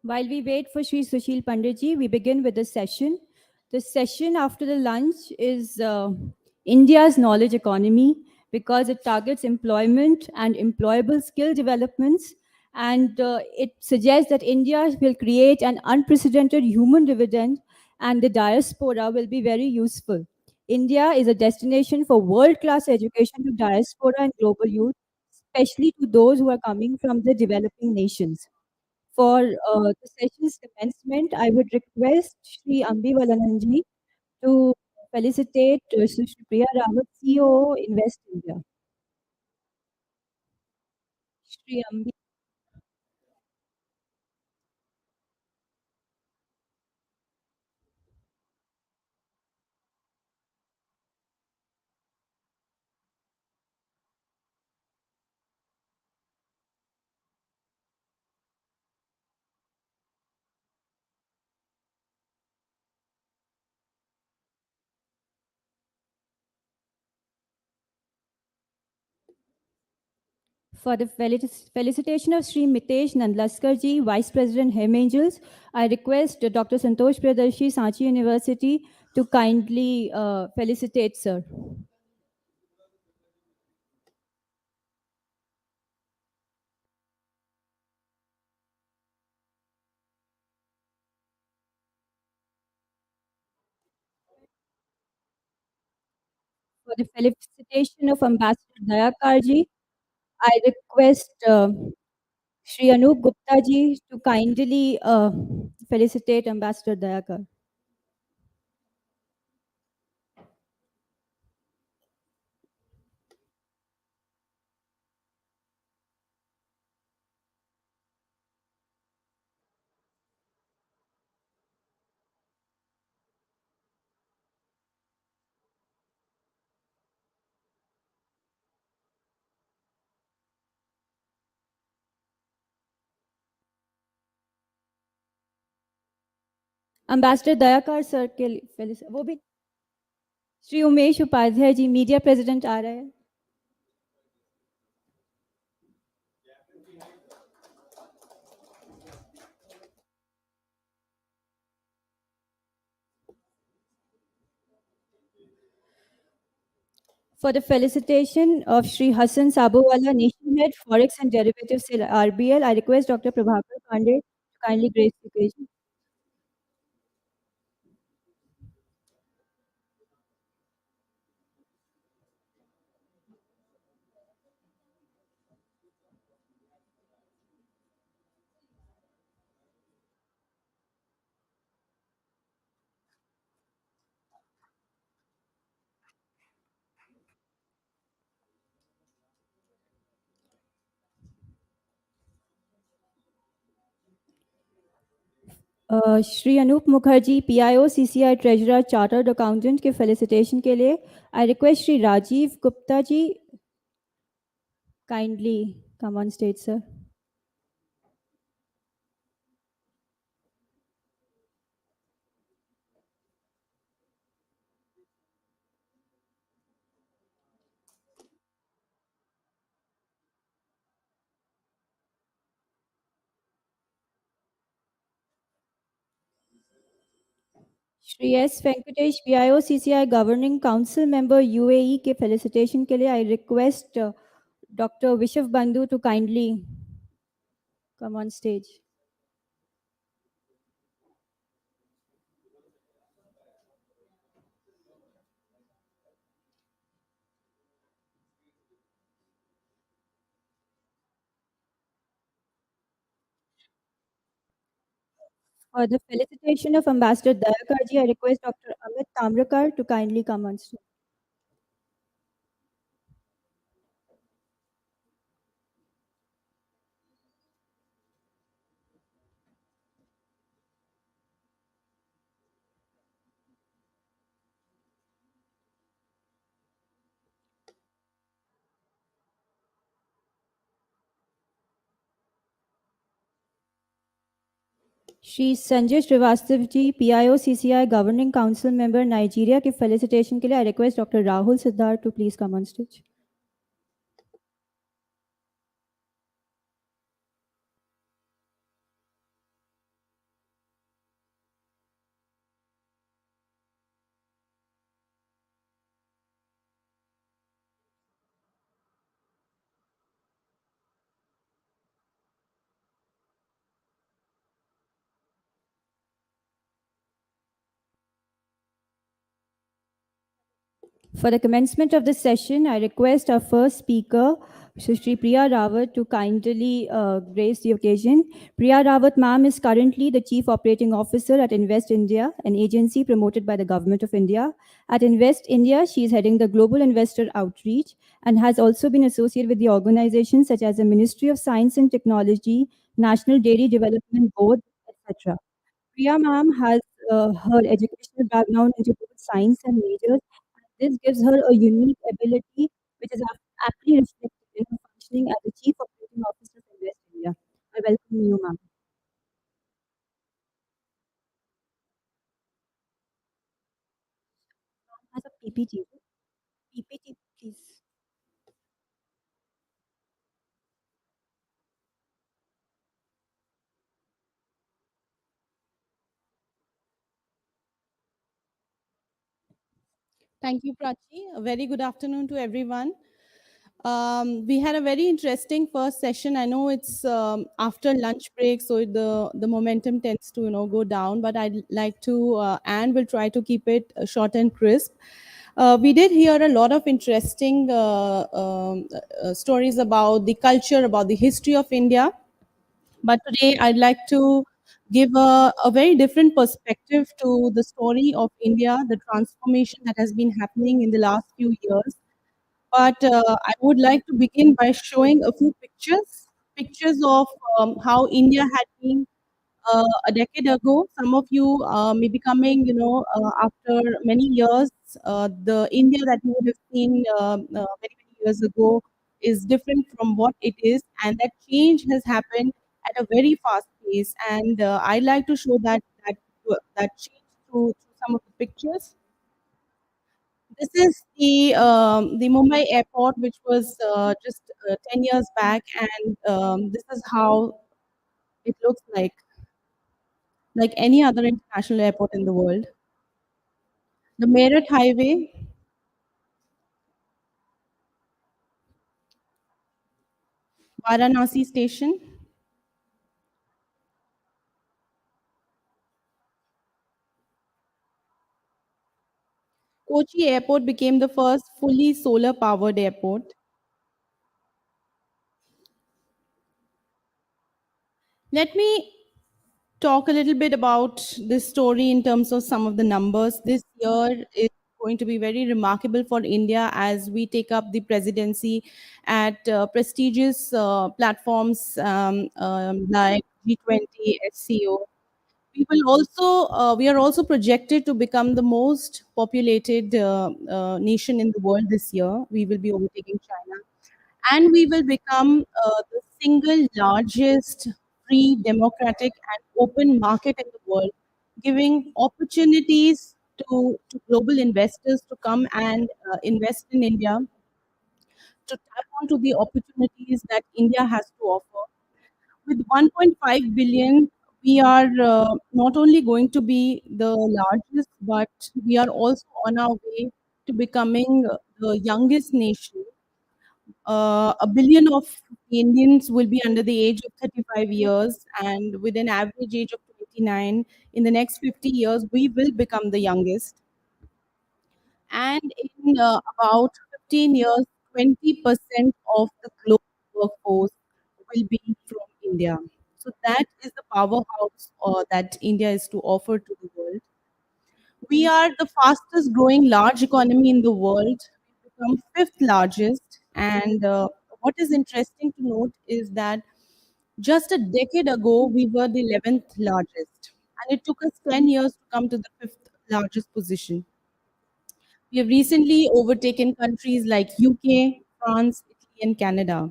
While we wait for Sri Sushil Panditji, we begin with the session. The session after the lunch is India's knowledge economy because it targets employment and employable skill developments. And it suggests that India will create an unprecedented human dividend and the diaspora will be very useful. India is a destination for world-class education to diaspora and global youth, especially to those who are coming from the developing nations. For the session's commencement, I would request Shri Ambi Valananji to felicitate Shri Priya Rawat, CEO, Invest India. Shri Ambi. For the felicitation of Shri Mitesh Nandlaskar ji, Vice President, Hem Angels, I request Dr. Santosh Priyadarshi, Sanchi University, to kindly felicitate sir. For the felicitation of Ambassador Dayakar ji, I request Shri Anup Gupta ji to kindly felicitate Ambassador Dayakar. Ambassador Dayakar sir के लिए वो भी Shri Umesh Upadhyay ji media president आ रहे हैं। For the felicitation of Shri Hassan Sabowala, Nation Head, Forex and Derivatives Cell RBL, I request Dr. Prabhakar Pandey to kindly grace the occasion. Shri Anup Mukherjee PIO CCI treasurer chartered accountant के felicitation के लिए I request Shri Rajiv Gupta ji kindly come on stage sir. Shri S Venkatesh PIO CCI governing council member UAE के felicitation के लिए I request doctor Vishwa Bandhu to kindly come on stage. For the felicitation of Ambassador Dayakarji, I request Dr. Amit Tamrakar to kindly come on stage. Shri Sanjay Srivastava ji PIO CCI governing council member Nigeria के felicitation के लिए I request doctor Rahul Siddharth to please come on stage. For the commencement of this session, I request our first speaker, Shri Priya Rawat, to kindly grace the occasion. Priya Rawat ma'am is currently the Chief Operating Officer at Invest India, an agency promoted by the Government of India. At Invest India, she is heading the Global Investor Outreach and has also been associated with the organizations such as the Ministry of Science and Technology, National Dairy Development Board, etc. Priya ma'am has her educational background into both science and majors. This gives her a unique ability, which is aptly reflected in her functioning as the Chief Operating Officer of Invest India. I welcome you, ma'am. As a PPT, please.
Thank you, Prachi. A very good afternoon to everyone. We had a very interesting first session. I know it's after lunch break, so the momentum tends to go down. But I'd like to and will try to keep it short and crisp. We did hear a lot of interesting stories about the culture, about the history of India. But today I'd like to give a very different perspective to the story of India, the transformation that has been happening in the last few years. But I would like to begin by showing a few pictures of how India had been a decade ago. Some of you may be coming, after many years. The India that you would have seen many, many years ago is different from what it is, and that change has happened at a very fast pace. And I like to show that that changed through some of the pictures. This is the Mumbai airport, which was just 10 years back, and this is how it looks like any other international airport in the world. The Meerut Highway, Varanasi Station, Kochi Airport became the first fully solar powered airport. Let me talk a little bit about this story in terms of some of the numbers. This year is going to be very remarkable for India as we take up the presidency at prestigious platforms like G20, SCO. We are also projected to become the most populated nation in the world this year. We will be overtaking China, and we will become the single largest free, democratic, and open market in the world, giving opportunities to global investors to come and invest in India, to tap onto the opportunities that India has to offer. With 1.5 billion, we are not only going to be the largest, but we are also on our way to becoming the youngest nation. A billion of Indians will be under the age of 35 years, and with an average age of 29, in the next 50 years, we will become the youngest. And in about 15 years, 20% of the global workforce will be from India. So that is the powerhouse that India is to offer to the world. We are the fastest growing large economy in the world. We become fifth largest. And what is interesting to note is that just a decade ago, we were the 11th largest. And it took us 10 years to come to the fifth largest position. We have recently overtaken countries like UK, France, Italy, and Canada.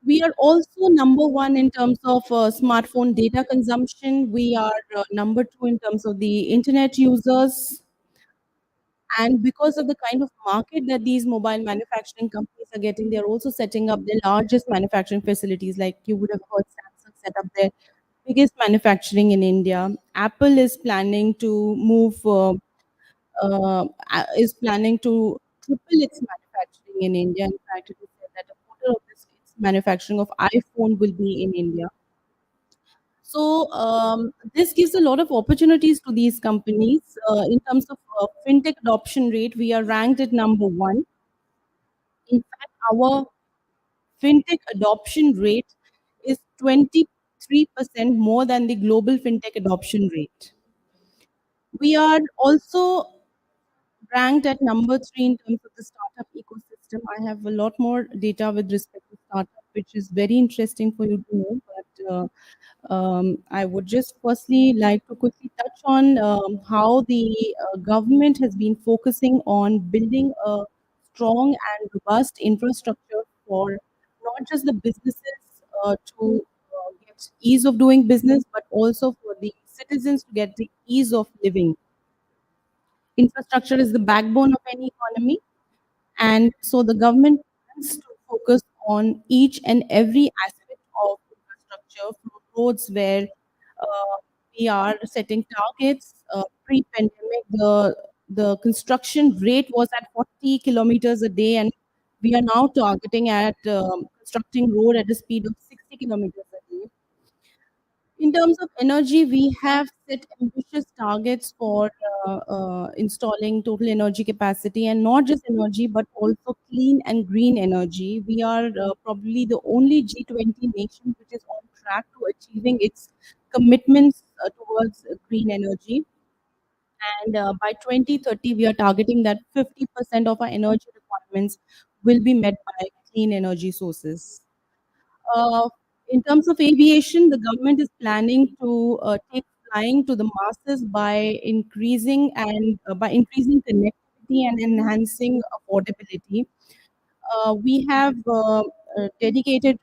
We are also number one in terms of smartphone data consumption. We are number two in terms of the internet users. And because of the kind of market that these mobile manufacturing companies are getting, they're also setting up their largest manufacturing facilities. Like you would have heard Samsung set up their biggest manufacturing in India. Apple is planning to is planning to triple its manufacturing in India. In fact, it is said that a quarter of its manufacturing of iPhone will be in India. So this gives a lot of opportunities to these companies. In terms of fintech adoption rate, we are ranked at number one. In fact, our fintech adoption rate is 23% more than the global fintech adoption rate. We are also ranked at number three in terms of the startup ecosystem. I have a lot more data with respect to startup, which is very interesting for you to know. But I would just firstly like to quickly touch on how the government has been focusing on building a strong and robust infrastructure for not just the businesses to get ease of doing business, but also for the citizens to get the ease of living. Infrastructure is the backbone of any economy, and so the government plans to focus on each and every aspect of infrastructure, from roads where we are setting targets. Pre-pandemic, the construction rate was at 40 kilometers a day, and we are now targeting at constructing road at a speed of 60 kilometers a day. In terms of energy, we have set ambitious targets for installing total energy capacity, and not just energy, but also clean and green energy. We are probably the only G20 nation which is on track to achieving its commitments towards green energy. And by 2030, we are targeting that 50% of our energy requirements will be met by clean energy sources. Uh, in terms of aviation, the government is planning to take flying to the masses by increasing connectivity and enhancing affordability. We have dedicated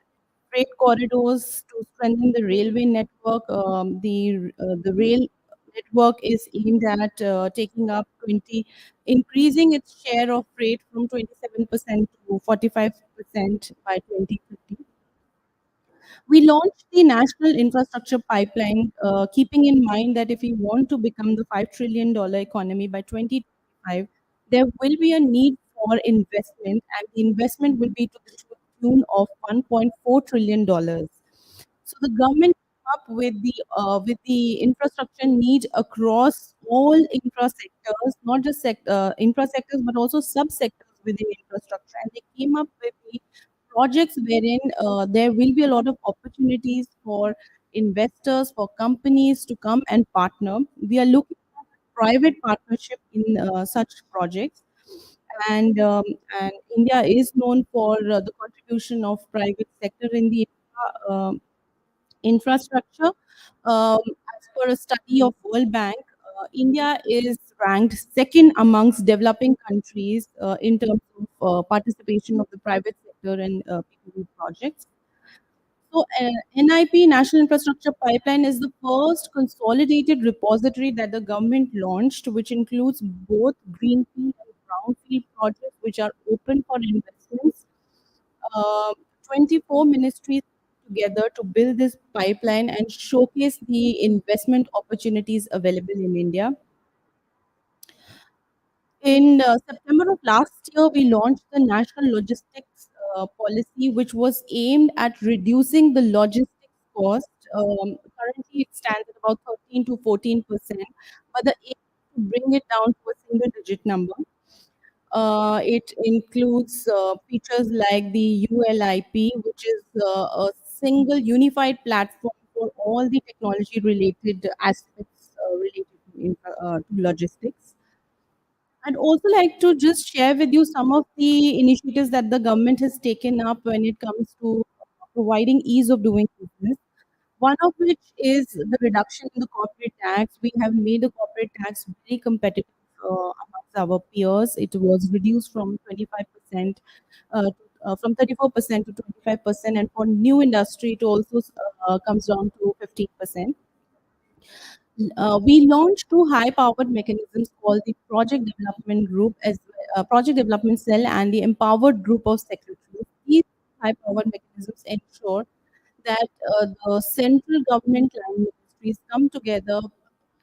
freight corridors to strengthen the railway network. The rail network is aimed at increasing its share of freight from 27% to 45% by 2050. We launched the National Infrastructure Pipeline, keeping in mind that if we want to become the $5 trillion economy by 2025, there will be a need for investment, and the investment will be to the tune of $1.4 trillion. So the government came up with the infrastructure need across all infra sectors, not just infra sectors, but also subsectors within infrastructure. And they came up with the projects wherein there will be a lot of opportunities for investors, for companies to come and partner. We are looking at private partnership in such projects. And India is known for the contribution of private sector in the infrastructure. As per a study of World Bank, India is ranked second amongst developing countries in terms of participation of the private sector in PPP projects. So, NIP, National Infrastructure Pipeline, is the first consolidated repository that the government launched, which includes both greenfield and brownfield projects, which are open for investments. Uh, 24 ministries together to build this pipeline and showcase the investment opportunities available in India. In September of last year, we launched the National Logistics Policy, which was aimed at reducing the logistics cost. Currently, it stands at about 13 to 14%, but the aim is to bring it down to a single digit number. It includes features like the ULIP, which is a single unified platform for all the technology related aspects related to logistics. I'd also like to just share with you some of the initiatives that the government has taken up when it comes to providing ease of doing business. One of which is the reduction in the corporate tax. We have made the corporate tax very competitive amongst our peers. It was reduced from 25% from 34% to 25%, and for new industry, it also comes down to 15%. We launched two high-powered mechanisms called the Project Development Group as Project Development Cell and the Empowered Group of Secretaries. These high-powered mechanisms ensure that the central government line ministries come together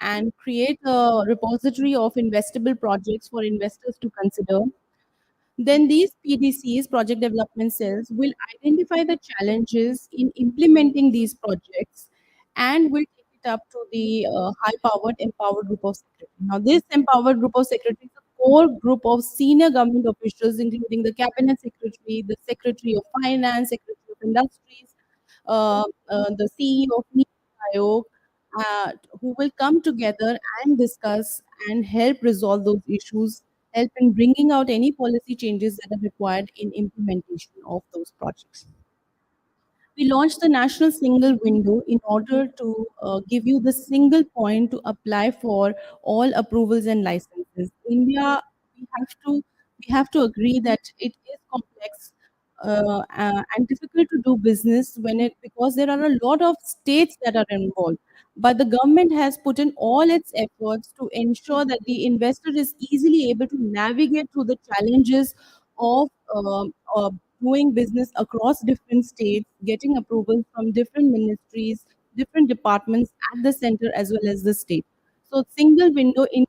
and create a repository of investable projects for investors to consider. Then these PDCs, project development cells, will identify the challenges in implementing these projects and will take it up to the high-powered empowered group of secretaries. Now, this empowered group of secretaries is a core group of senior government officials, including the cabinet secretary, the secretary of finance, secretary of industries, the CEO of PIO, who will come together and discuss and help resolve those issues, help in bringing out any policy changes that are required in implementation of those projects. We launched the national single window in order to give you the single point to apply for all approvals and licenses. India, we have to we have to agree that it is complex and difficult to do business when it because there are a lot of states that are involved. But the government has put in all its efforts to ensure that the investor is easily able to navigate through the challenges of doing business across different states, getting approval from different ministries, different departments at the center as well as the state. So single window in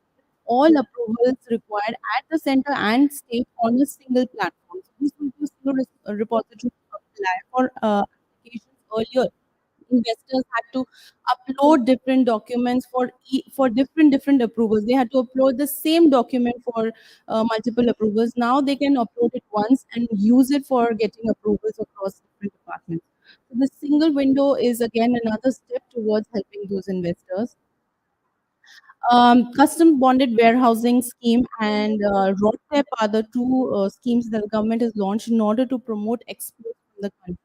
all approvals required at the center and state on a single platform. So this will be a single repository to apply for applications earlier. Investors had to upload different documents for different approvals. They had to upload the same document for multiple approvals. Now they can upload it once and use it for getting approvals across different departments. So the single window is again another step towards helping those investors. Custom bonded warehousing scheme and RODTEP are the two schemes that the government has launched in order to promote exports from the country.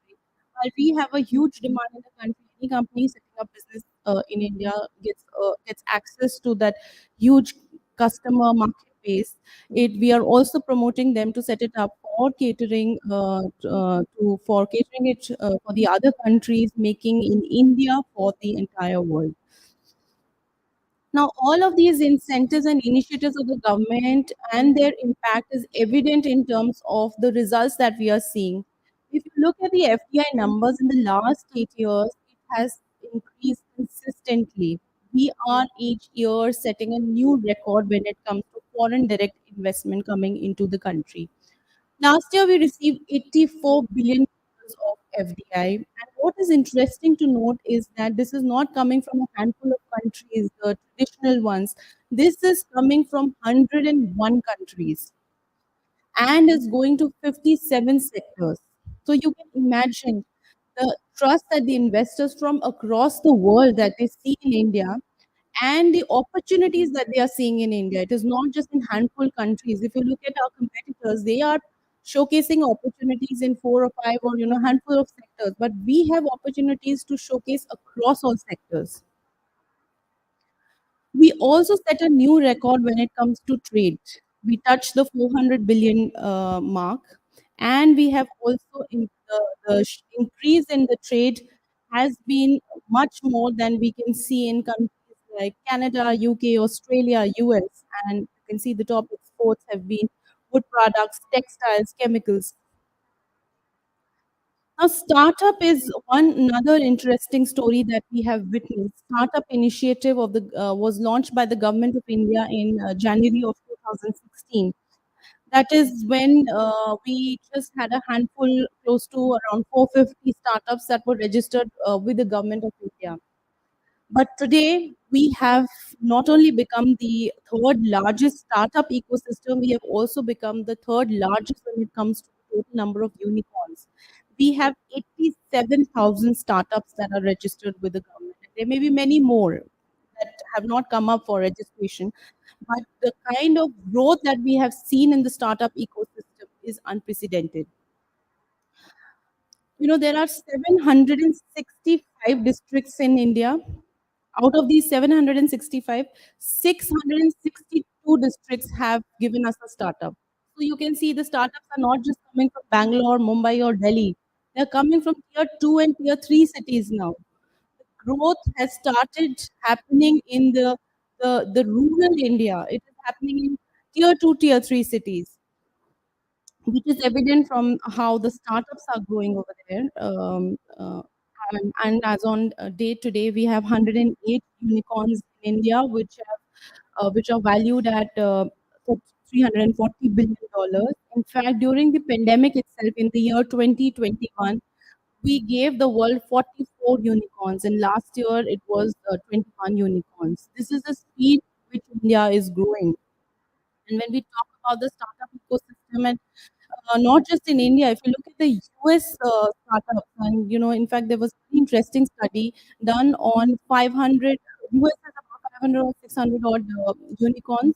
While we have a huge demand in the country, any company setting up business in India gets access to that huge customer market base. We are also promoting them to set it up for for catering for catering it for the other countries, making in India for the entire world. Now, all of these incentives and initiatives of the government and their impact is evident in terms of the results that we are seeing. If you look at the FDI numbers in the last 8 years, it has increased consistently. We are each year setting a new record when it comes to foreign direct investment coming into the country. Last year, we received 84 billion of FDI. And what is interesting to note is that this is not coming from a handful of countries, the traditional ones. This is coming from 101 countries and is going to 57 sectors. So you can imagine the trust that the investors from across the world that they see in India and the opportunities that they are seeing in India. It is not just in handful countries. If you look at our competitors, they are showcasing opportunities in four or five or handful of sectors, but we have opportunities to showcase across all sectors. We also set a new record when it comes to trade. We touched the 400 billion mark, and we have also the increase in the trade has been much more than we can see in countries like Canada, UK, Australia, US, and you can see the top exports have been wood products, textiles, chemicals. Now, startup is one another interesting story that we have witnessed. Startup initiative of the was launched by the government of India in January of 2016. That is when we just had a handful, close to around 450 startups that were registered with the government of India. But today, we have not only become the third largest startup ecosystem, we have also become the third largest when it comes to the total number of unicorns. We have 87,000 startups that are registered with the government. There may be many more that have not come up for registration, but the kind of growth that we have seen in the startup ecosystem is unprecedented. There are 765 districts in India. Out of these 765, 662 districts have given us a startup. So you can see the startups are not just coming from Bangalore, Mumbai, or Delhi. They're coming from tier 2 and tier 3 cities now. The growth has started happening in the rural India. It is happening in tier 2, tier 3 cities, which is evident from how the startups are growing over there. And as on day to day, we have 108 unicorns in India, which are valued at $340 billion. In fact, during the pandemic itself, in the year 2021, we gave the world 44 unicorns, and last year it was 21 unicorns. This is the speed which India is growing. And when we talk about the startup ecosystem, and not just in India, if you look at the US startups, and in fact, there was an interesting study done on 500 US has about 500 or 600 odd unicorns.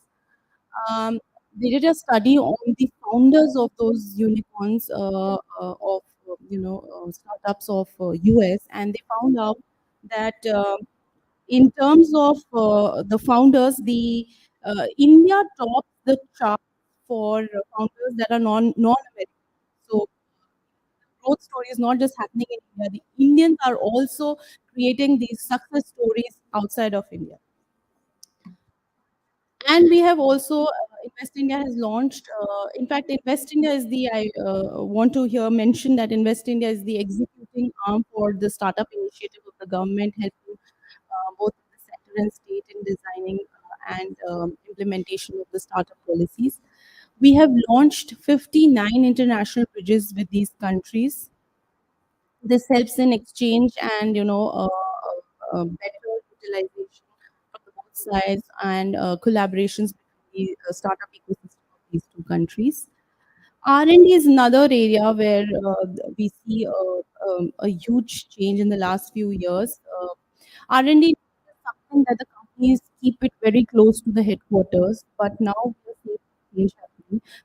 Um, they did a study on the founders of those unicorns of startups of US, and they found out that in terms of the founders, the India tops the chart for founders that are non-American. So growth story is not just happening in India. The Indians are also creating these success stories outside of India. And we have also, Invest India has launched, in fact, Invest India is I want to here mention that Invest India is the executing arm for the startup initiative of the government, helping both the center and state in designing and implementation of the startup policies. We have launched 59 international bridges with these countries. This helps in exchange and better utilization from the both sides and collaborations between the startup ecosystem of these two countries. R&D is another area where we see a huge change in the last few years. R&D is something that the companies keep it very close to the headquarters, but now we are seeing change happening.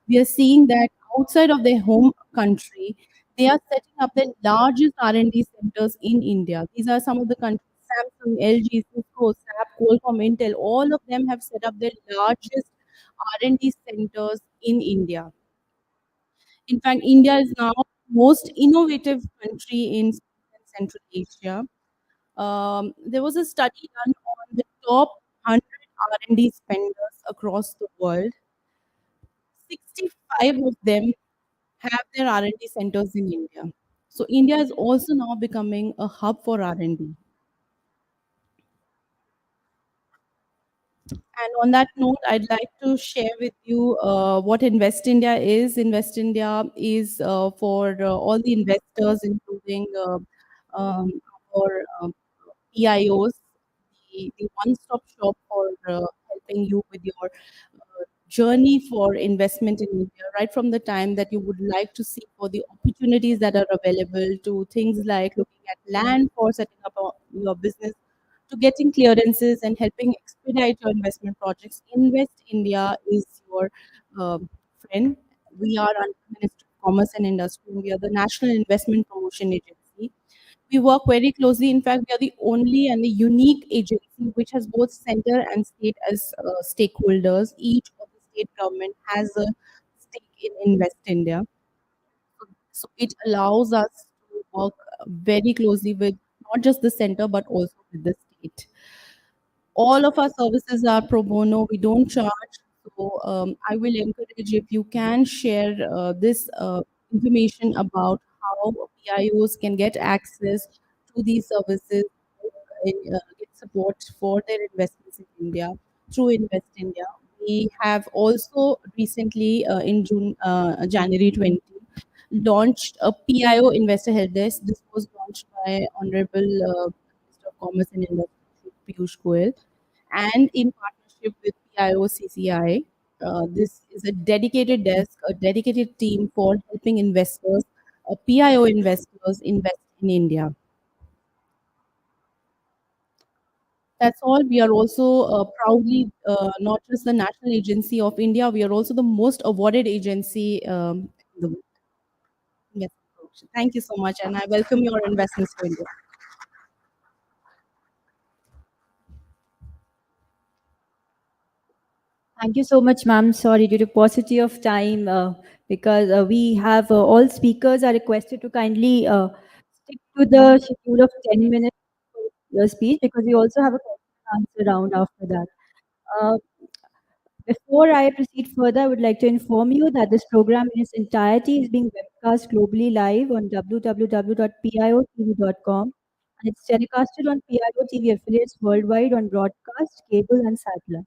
We are seeing that outside of their home country, they are setting up the largest R&D centers in India. These are some of the countries: Samsung, LG, Cisco, SAP, Qualcomm, Intel. All of them have set up their largest R&D centers in India. In fact, India is now most innovative country in Central Asia. There was a study done on the top 100 R&D spenders across the world. 65 of them have their R&D centers in India. So India is also now becoming a hub for R&D. And on that note, I'd like to share with you what Invest India is. Invest India is for all the investors, including our PIOs, the one-stop shop for helping you with your journey for investment in India, right from the time that you would like to see for the opportunities that are available to things like looking at land for setting up your business to getting clearances and helping expedite your investment projects. Invest India is your friend. We are under Ministry of Commerce and Industry, and we are the National Investment Promotion Agency. We work very closely. In fact, we are the only and the unique agency which has both center and state as stakeholders. Each of the state government has a stake in Invest India. So it allows us to work very closely with not just the center but also with the state. All of our services are pro bono. We don't charge. So I will encourage if you can share this information about how PIOs can get access to these services, get support for their investments in India through Invest India. We have also recently in January 20 launched a PIO investor help desk. This was launched by Honorable Minister of Commerce and Industry Piyush Goyal, and in partnership with PIO CCI. This is a dedicated desk, a dedicated team for helping investors, PIO investors invest in India. That's all. We are also proudly not just the national agency of India, we are also the most awarded agency in the world. Yes. Thank you so much, and I welcome your investments to India.
Thank you so much, ma'am. Sorry, due to paucity of time, because we have all speakers are requested to kindly stick to the schedule of 10 minutes for your speech, because we also have a question and answer round after that. Uh, Before I proceed further, I would like to inform you that this program in its entirety is being webcast globally live on www.piotv.com, and it's telecasted on PIO TV affiliates worldwide on broadcast, cable, and satellite.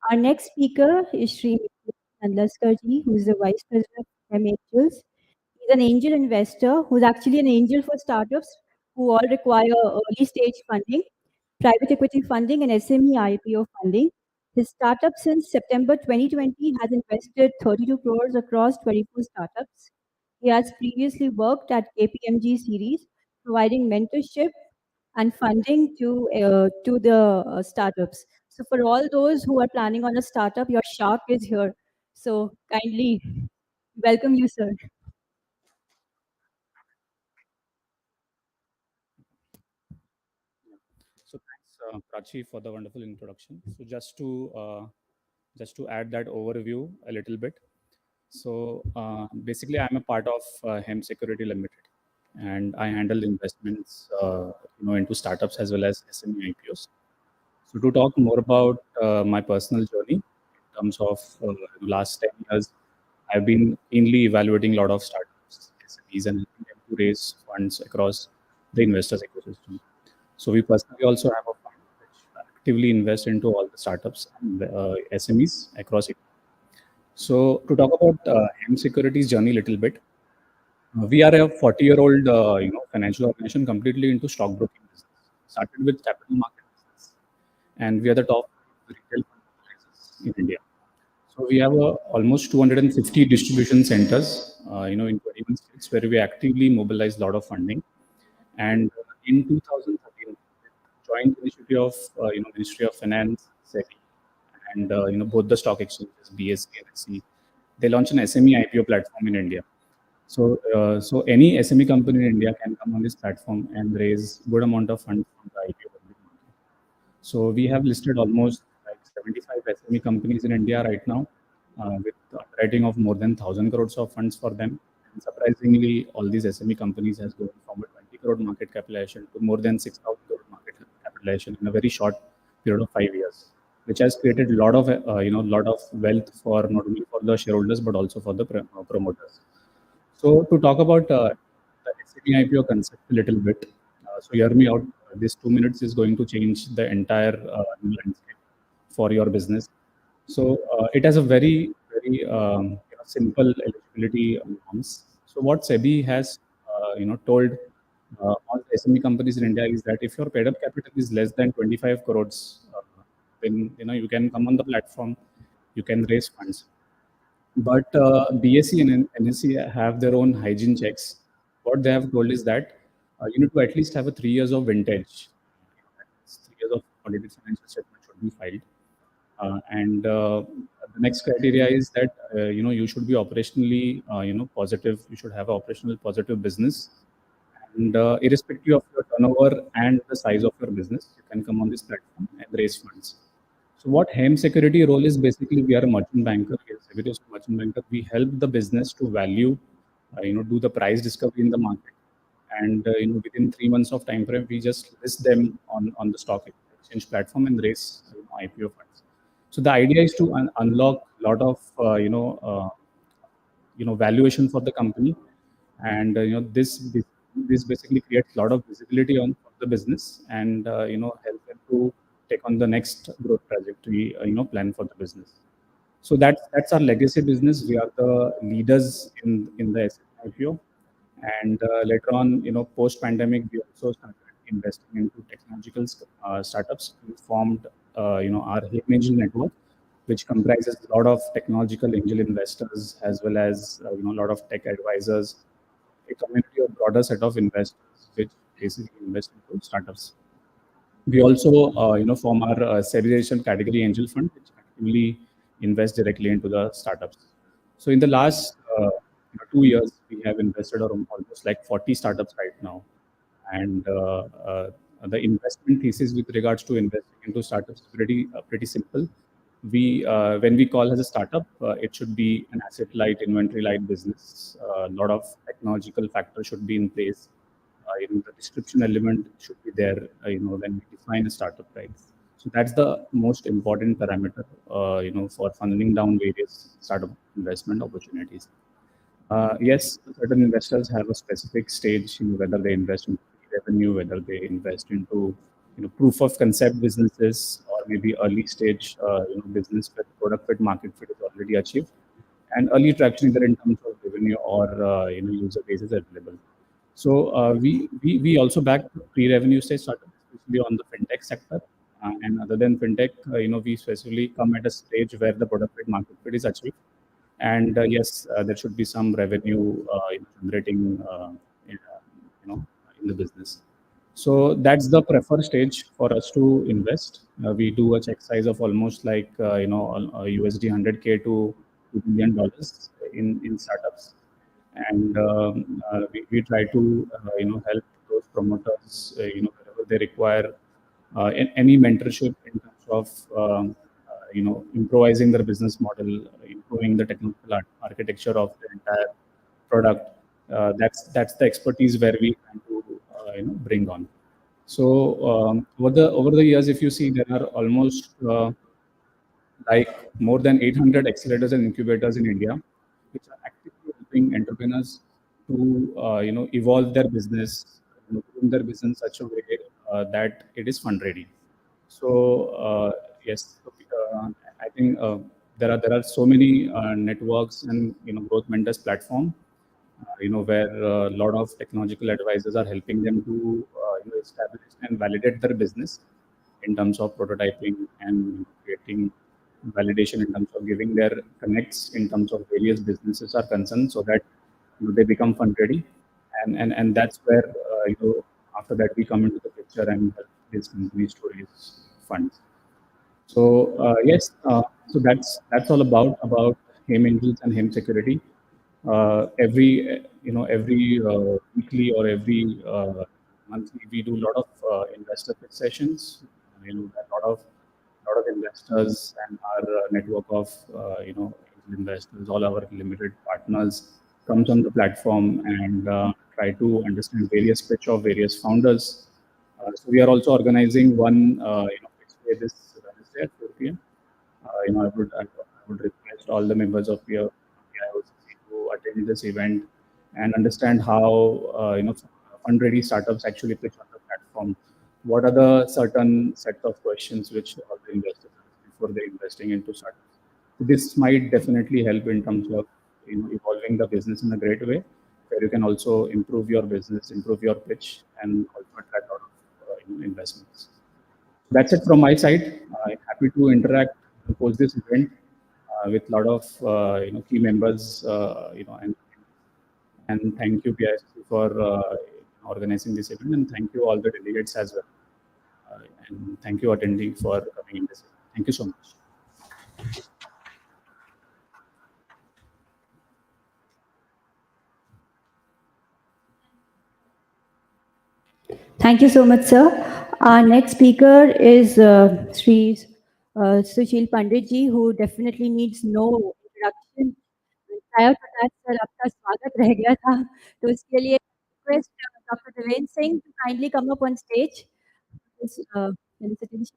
Our next speaker is Sri Nandlaskarji, who is the Vice President of M Angels. He's an angel investor who's actually an angel for startups who all require early stage funding, private equity funding, and SME IPO funding. His startup since September 2020 has invested 32 crores across 24 startups. He has previously worked at KPMG series, providing mentorship and funding to the startups. So for all those who are planning on a startup, your shark is here. So kindly welcome you, sir.
So thanks, Prachi, for the wonderful introduction. So just to add that overview a little bit. So basically, I'm a part of Hem Security Limited, and I handle investments, into startups as well as SME IPOs. So to talk more about my personal journey in terms of last 10 years, I've been keenly evaluating a lot of startups, SMEs, and helping them to raise funds across the investors ecosystem. So we personally also have a fund which actively invests into all the startups and SMEs across it. So to talk about Hem Securities journey a little bit, we are a 40-year-old financial organization completely into stockbroking business. Started with capital market business, and we are the top retail fund organizers in India. So we have almost 250 distribution centers, in 21 states where we actively mobilize a lot of funding. And in 2013, joint initiative of Ministry of Finance, SEBI, and both the stock exchanges, BSE and SE, they launched an SME IPO platform in India. So any SME company in India can come on this platform and raise good amount of funds from the IPO. So we have listed almost like 75 SME companies in India right now, with underwriting of more than 1,000 crores of funds for them. And surprisingly, all these SME companies has grown from a 20 crore market capitalization to more than 6,000 crore market capitalization in a very short period of 5 years, which has created a lot of lot of wealth for not only for the shareholders but also for the promoters. So to talk about the SME IPO concept a little bit, so hear me out. This 2 minutes is going to change the entire landscape for your business. So it has a very simple eligibility norms. So what SEBI has told all SME companies in India is that if your paid up capital is less than 25 crores, then you can come on the platform, you can raise funds. But BSE and NSE have their own hygiene checks. What they have told is that you need to at least have a 3 years of vintage. 3 years of audited financial statement should be filed. And the next criteria is that you should be operationally positive. You should have an operational positive business, and irrespective of your turnover and the size of your business, you can come on this platform and raise funds. So what HEM security role is basically we are a merchant banker. We are a securities merchant banker. We help the business to value, do the price discovery in the market, and within 3 months of time frame, we just list them on the stock exchange platform and raise IPO funds. So the idea is to unlock a lot of valuation for the company, and this basically creates a lot of visibility on the business, and help them to take on the next growth trajectory plan for the business. So that's our legacy business. We are the leaders in the IPO, and later on, post pandemic, we also started investing into technological startups. We formed our Hidden Angel network, which comprises a lot of technological angel investors as well as a lot of tech advisors, a community of broader set of investors which basically invest into startups. We also form our SEBI category angel fund, which actively invest directly into the startups. So in the last 2 years, we have invested around almost like 40 startups right now, and the investment thesis with regards to investing into startups is pretty simple. We when we call as a startup, it should be an asset light, inventory light business. A lot of technological factors should be in place. The description element should be there. When we define a startup, right? So that's the most important parameter. For funneling down various startup investment opportunities. Yes, certain investors have a specific stage, whether they invest in revenue, whether they invest into proof of concept businesses, or maybe early stage business where product fit, market fit is already achieved, and early traction either in terms of revenue or user bases available. So we also back pre-revenue stage startups, especially on the fintech sector. And other than fintech, we specifically come at a stage where the product fit, market fit is achieved. And yes, there should be some revenue generating, in the business. So that's the preferred stage for us to invest. We do a check size of almost like USD 100K to $2 million in startups, and we try to help those promoters wherever they require any mentorship in terms of improvising their business model, improving the technical architecture of the entire product. That's the expertise where we try to bring on. So over the years, if you see, there are almost like more than 800 accelerators and incubators in India, which are actively helping entrepreneurs to evolve their business, groom their business in such a way that it is fund ready. So yes, I think there are so many networks and growth mentors platform, where a lot of technological advisors are helping them to establish and validate their business in terms of prototyping and creating validation in terms of giving their connects in terms of various businesses are concerned, so that they become fund ready, and that's where after that we come into the picture and help these companies to raise funds. So yes, so that's all about HEM Angels and HEM Security. Every weekly or every monthly, we do a lot of investor pitch sessions. A lot of investors and our network of angel investors, all our limited partners comes on the platform and try to understand various pitch of various founders. So we are also organizing one pitch day this Wednesday at 4 p.m. I would request all the members of your PIOCC to attend this event and understand how fund-ready startups actually pitch on the platform. What are the certain set of questions which all the investors ask before they're investing into startups? This might definitely help in terms of evolving the business in a great way, where you can also improve your business, improve your pitch, and also attract a lot of investments. That's it from my side. I'm happy to interact post this event with a lot of key members, and thank you PISC for organizing this event, and thank you all the delegates as well, and thank you attending for coming in this event. Thank you so much.
Thank you so much, sir. Our next speaker is Sri Sushil Pandit ji, who definitely needs no introduction. Prior to that, sir, आपका स्वागत रह गया था, तो इसके लिए request Dr. Devendra Singh to kindly come up on stage. This felicitation.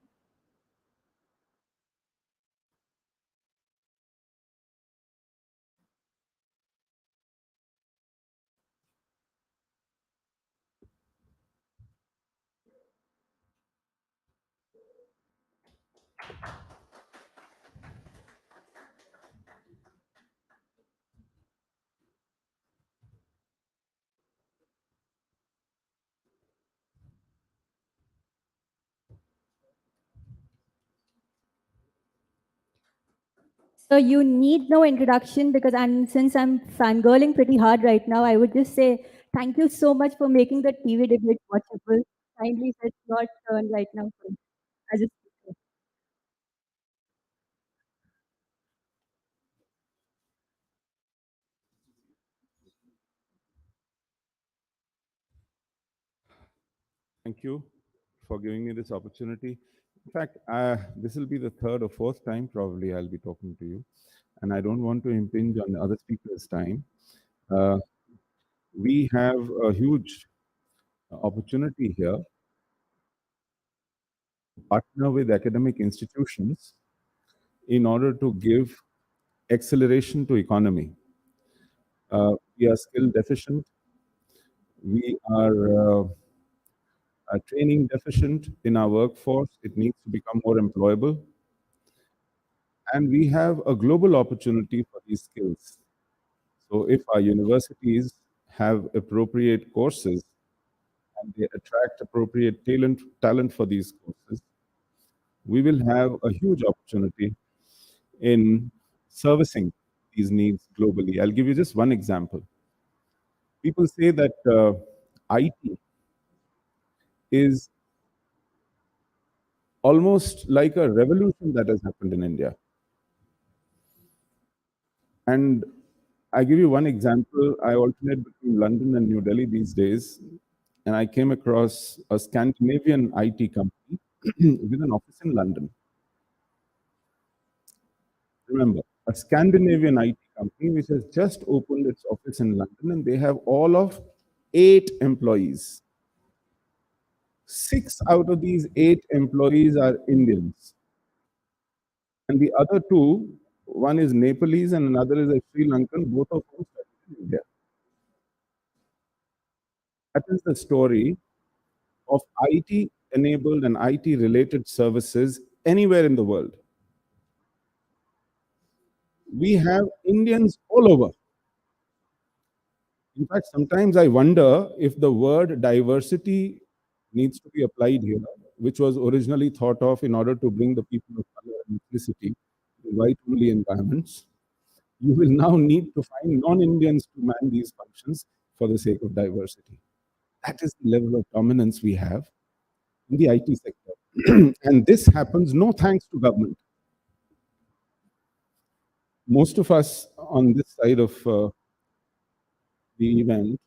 So you need no introduction because since I'm fangirling pretty hard right now, I would just say thank you so much for making the TV debate watchable. Kindly, it's your turn right now. As a speaker.
Thank you for giving me this opportunity. In fact, this will be the third or fourth time probably I'll be talking to you, and I don't want to impinge on the other speakers' time. We have a huge opportunity here to partner with academic institutions in order to give acceleration to economy. We are skill deficient. We are training deficient in our workforce. It needs to become more employable. And we have a global opportunity for these skills. So if our universities have appropriate courses and they attract appropriate talent for these courses, we will have a huge opportunity in servicing these needs globally. I'll give you just one example. People say that IT is almost like a revolution that has happened in India. And I give you one example. I alternate between London and New Delhi these days, and I came across a Scandinavian IT company with an office in London. Remember, a Scandinavian IT company which has just opened its office in London, and they have all of 8 employees. 6 out of these 8 employees are Indians. And the other 2, one is Nepalese and another is a Sri Lankan, both of whom studied in India. That is the story of IT-enabled and IT-related services anywhere in the world. We have Indians all over. In fact, sometimes I wonder if the word diversity needs to be applied here, which was originally thought of in order to bring the people of color and ethnicity to white-only environments. You will now need to find non-Indians to man these functions for the sake of diversity. That is the level of dominance we have in the IT sector. And this happens no thanks to government. Most of us on this side of the event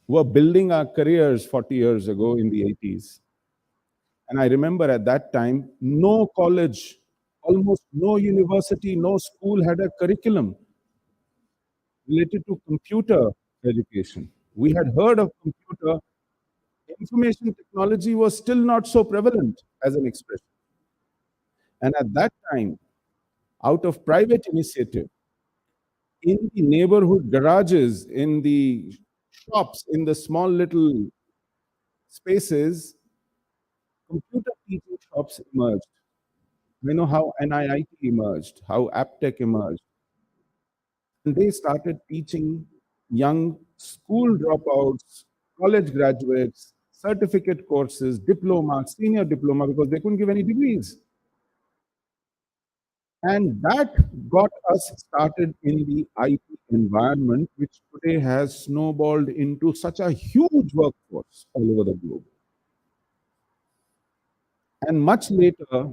were building our careers 40 years ago in the 80s. And I remember at that time, no college almost no university, no school had a curriculum related to computer education. We had heard of computer. Information technology was still not so prevalent as an expression. And at that time, out of private initiative, in the neighborhood garages, in the shops, in the small little spaces, computer teaching shops emerged. We know how NIIT emerged, how Aptech emerged. And they started teaching young school dropouts, college graduates, certificate courses, diploma, senior diploma, because they couldn't give any degrees. And that got us started in the IT environment, which today has snowballed into such a huge workforce all over the globe. And much later,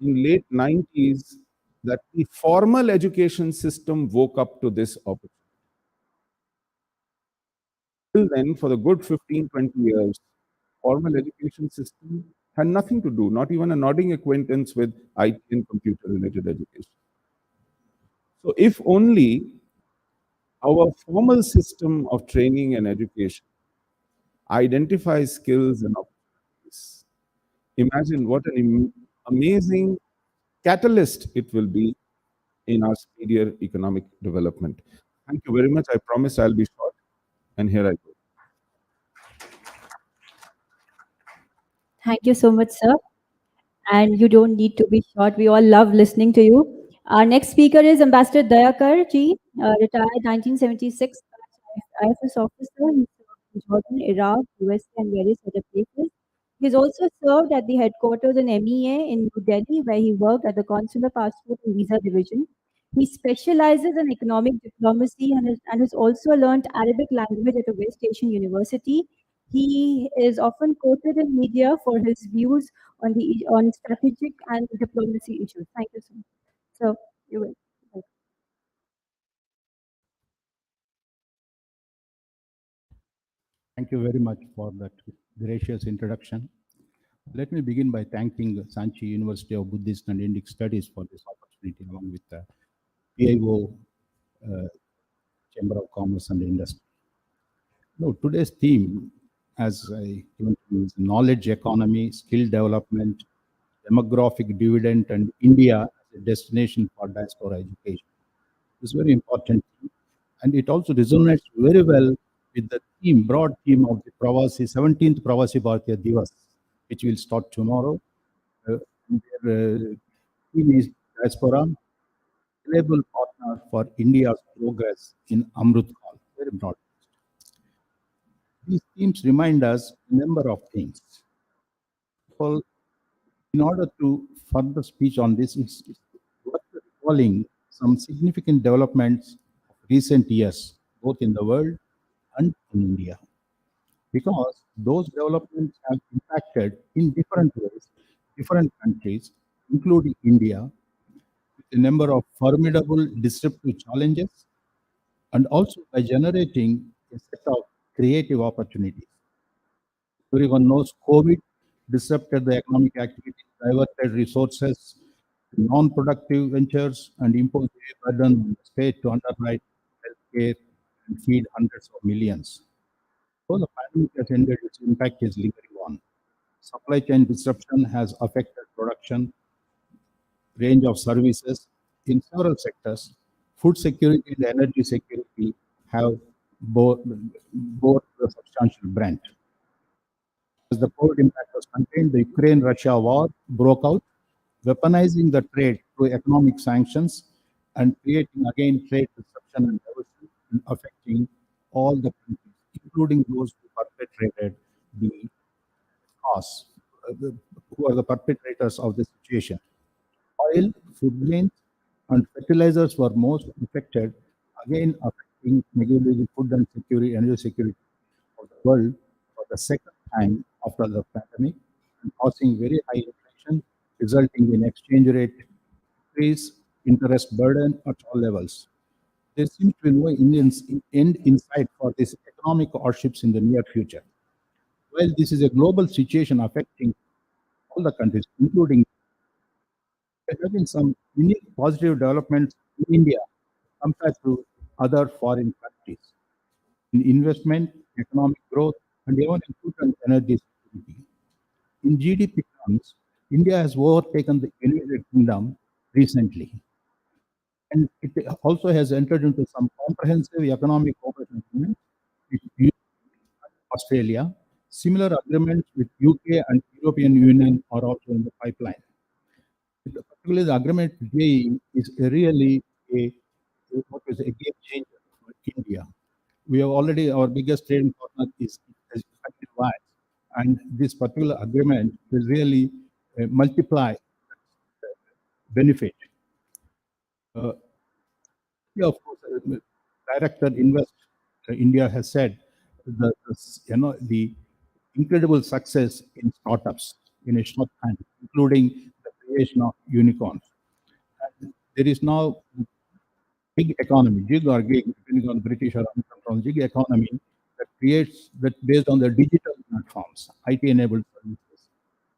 in late 90s, that the formal education system woke up to this opportunity. Till then, for the good 15, 20 years, formal education system had nothing to do, not even a nodding acquaintance with IT and computer-related education. So if only our formal system of training and education identifies skills and opportunities, imagine what an amazing catalyst it will be in our speedier economic development. Thank you very much. I promise I'll be short, and here I go.
Thank you so much, sir. And you don't need to be short. We all love listening to you. Our next speaker is Ambassador Dayakar Ji, retired 1976 IFS officer. He served in Jordan, Iraq, USA, and various other places. He's also served at the headquarters in MEA in New Delhi, where he worked at the Consular Passport and Visa Division. He specializes in economic diplomacy and has also learned Arabic language at a West Asian university. He is often quoted in media for his views on strategic and diplomacy issues. Thank you so much. So you will.
Thank you very much for that gracious introduction. Let me begin by thanking Sanchi University of Buddhist and Indic Studies for this opportunity, along with the PIO Chamber of Commerce and Industry. No, today's theme, as I given to you, is knowledge economy, skill development, demographic dividend, and India as a destination for diaspora education. It's very important, and it also resonates very well with the theme, broad theme of the Pravasi 17th Pravasi Bharatiya Divas, which will start tomorrow. Their theme is diaspora, reliable partner for India's progress in Amrut Kaal. Very broad. These themes remind us a number of things. Well, in order to further speech on this, it's worth recalling some significant developments of recent years, both in the world and in India, because those developments have impacted in different ways different countries, including India, with a number of formidable disruptive challenges, and also by generating a set of creative opportunities. Everyone knows COVID disrupted the economic activity, diverted resources to non-productive ventures, and imposed a burden on the state to underwrite healthcare and feed hundreds of millions. So the pandemic has ended, its impact is lingering on. Supply chain disruption has affected production, range of services in several sectors. Food security and energy security have both a substantial brunt. As the COVID impact was contained, the Ukraine-Russia war broke out, weaponizing the trade through economic sanctions and creating again trade disruption and diversion, and affecting all the countries, including those who perpetrated the cause, who are the perpetrators of the situation. Oil, food grains, and fertilizers were most affected, again affecting negatively food and security, energy security of the world for the second time after the pandemic, and causing very high inflation, resulting in exchange rate increase, interest burden at all levels. There seems to be no end in sight for these economic hardships in the near future. While this is a global situation affecting all the countries, including There have been some unique positive developments in India compared to other foreign countries in investment, economic growth, and even in food and energy security. In GDP terms, India has overtaken the United Kingdom recently, and it also has entered into some comprehensive economic cooperation agreements with Australia. Similar agreements with UK and European Union are also in the pipeline. Particularly, the agreement with UAE is really a game changer for India. We have already, our biggest trading partner is UAE, and this particular agreement will really multiply benefit. Yeah, of course, Director Invest India has said that the incredible success in startups in a short time, including the creation of unicorns. And there is now gig economy, gig or gig, depending on British or American, gig economy that based on the digital platforms, IT-enabled services,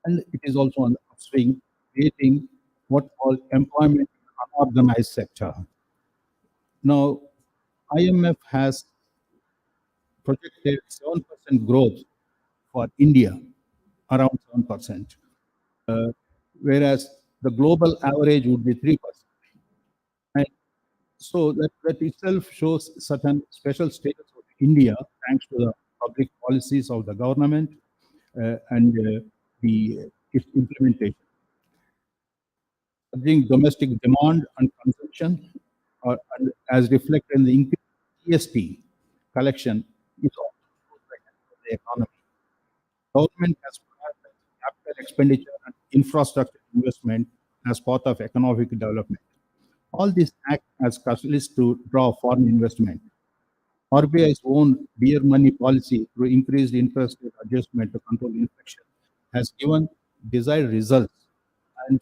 and it is also on the upswing, creating what called employment in unorganized sector. Now, IMF has projected 7% growth for India, around 7%, whereas the global average would be 3%. And so that itself shows certain special status of India, thanks to the public policies of the government and its implementation. Surging domestic demand and consumption, and as reflected in the increased GST collection, is also the economy. Government has prioritized capital expenditure and infrastructure investment as part of economic development. All these act as catalysts to draw foreign investment. RBI's own beer money policy through increased interest rate adjustment to control inflation has given desired results, and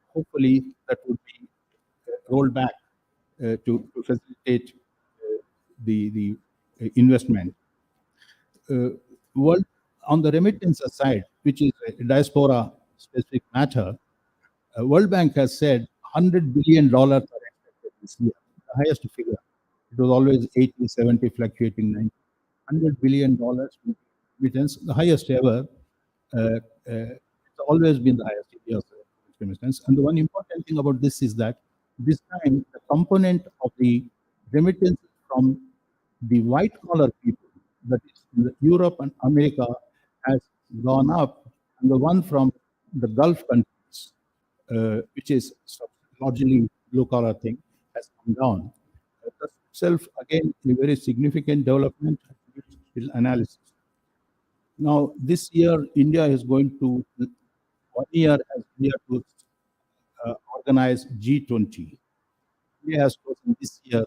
hopefully that would be rolled back to facilitate the investment. World on the remittance side, which is a diaspora specific matter, World Bank has said $100 billion are expected this year, the highest figure. It was always 80, 70, fluctuating 90. $100 billion remittance, the highest ever. It's always been the highest India's remittance. And the one important thing about this is that this time the component of the remittance from the white collar people, that is in Europe and America, has gone up, and the one from the Gulf countries, which is largely blue collar thing, has come down. That itself, again, a very significant development analysis. Now, this year, India is going to, 1 year as India to organize G20. India has chosen this year,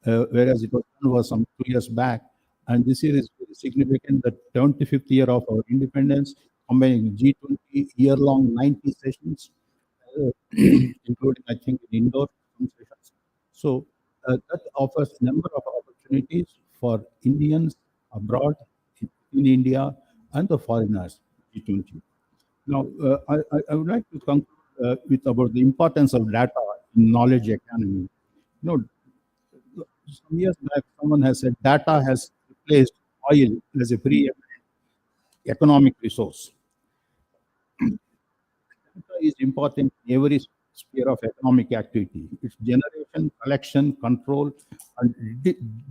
whereas it was some 2 years back. And this year is very significant, the 25th year of our independence, combining G20 year-long 90 sessions, including, I think, in Indore sessions. So that offers a number of opportunities for Indians abroad, in India, and the foreigners, G20. Now, I would like to conclude with about the importance of data in knowledge economy. Some years back, someone has said data has replaced oil as a pre economic resource. Data is important in every sphere of economic activity. Its generation, collection, control, and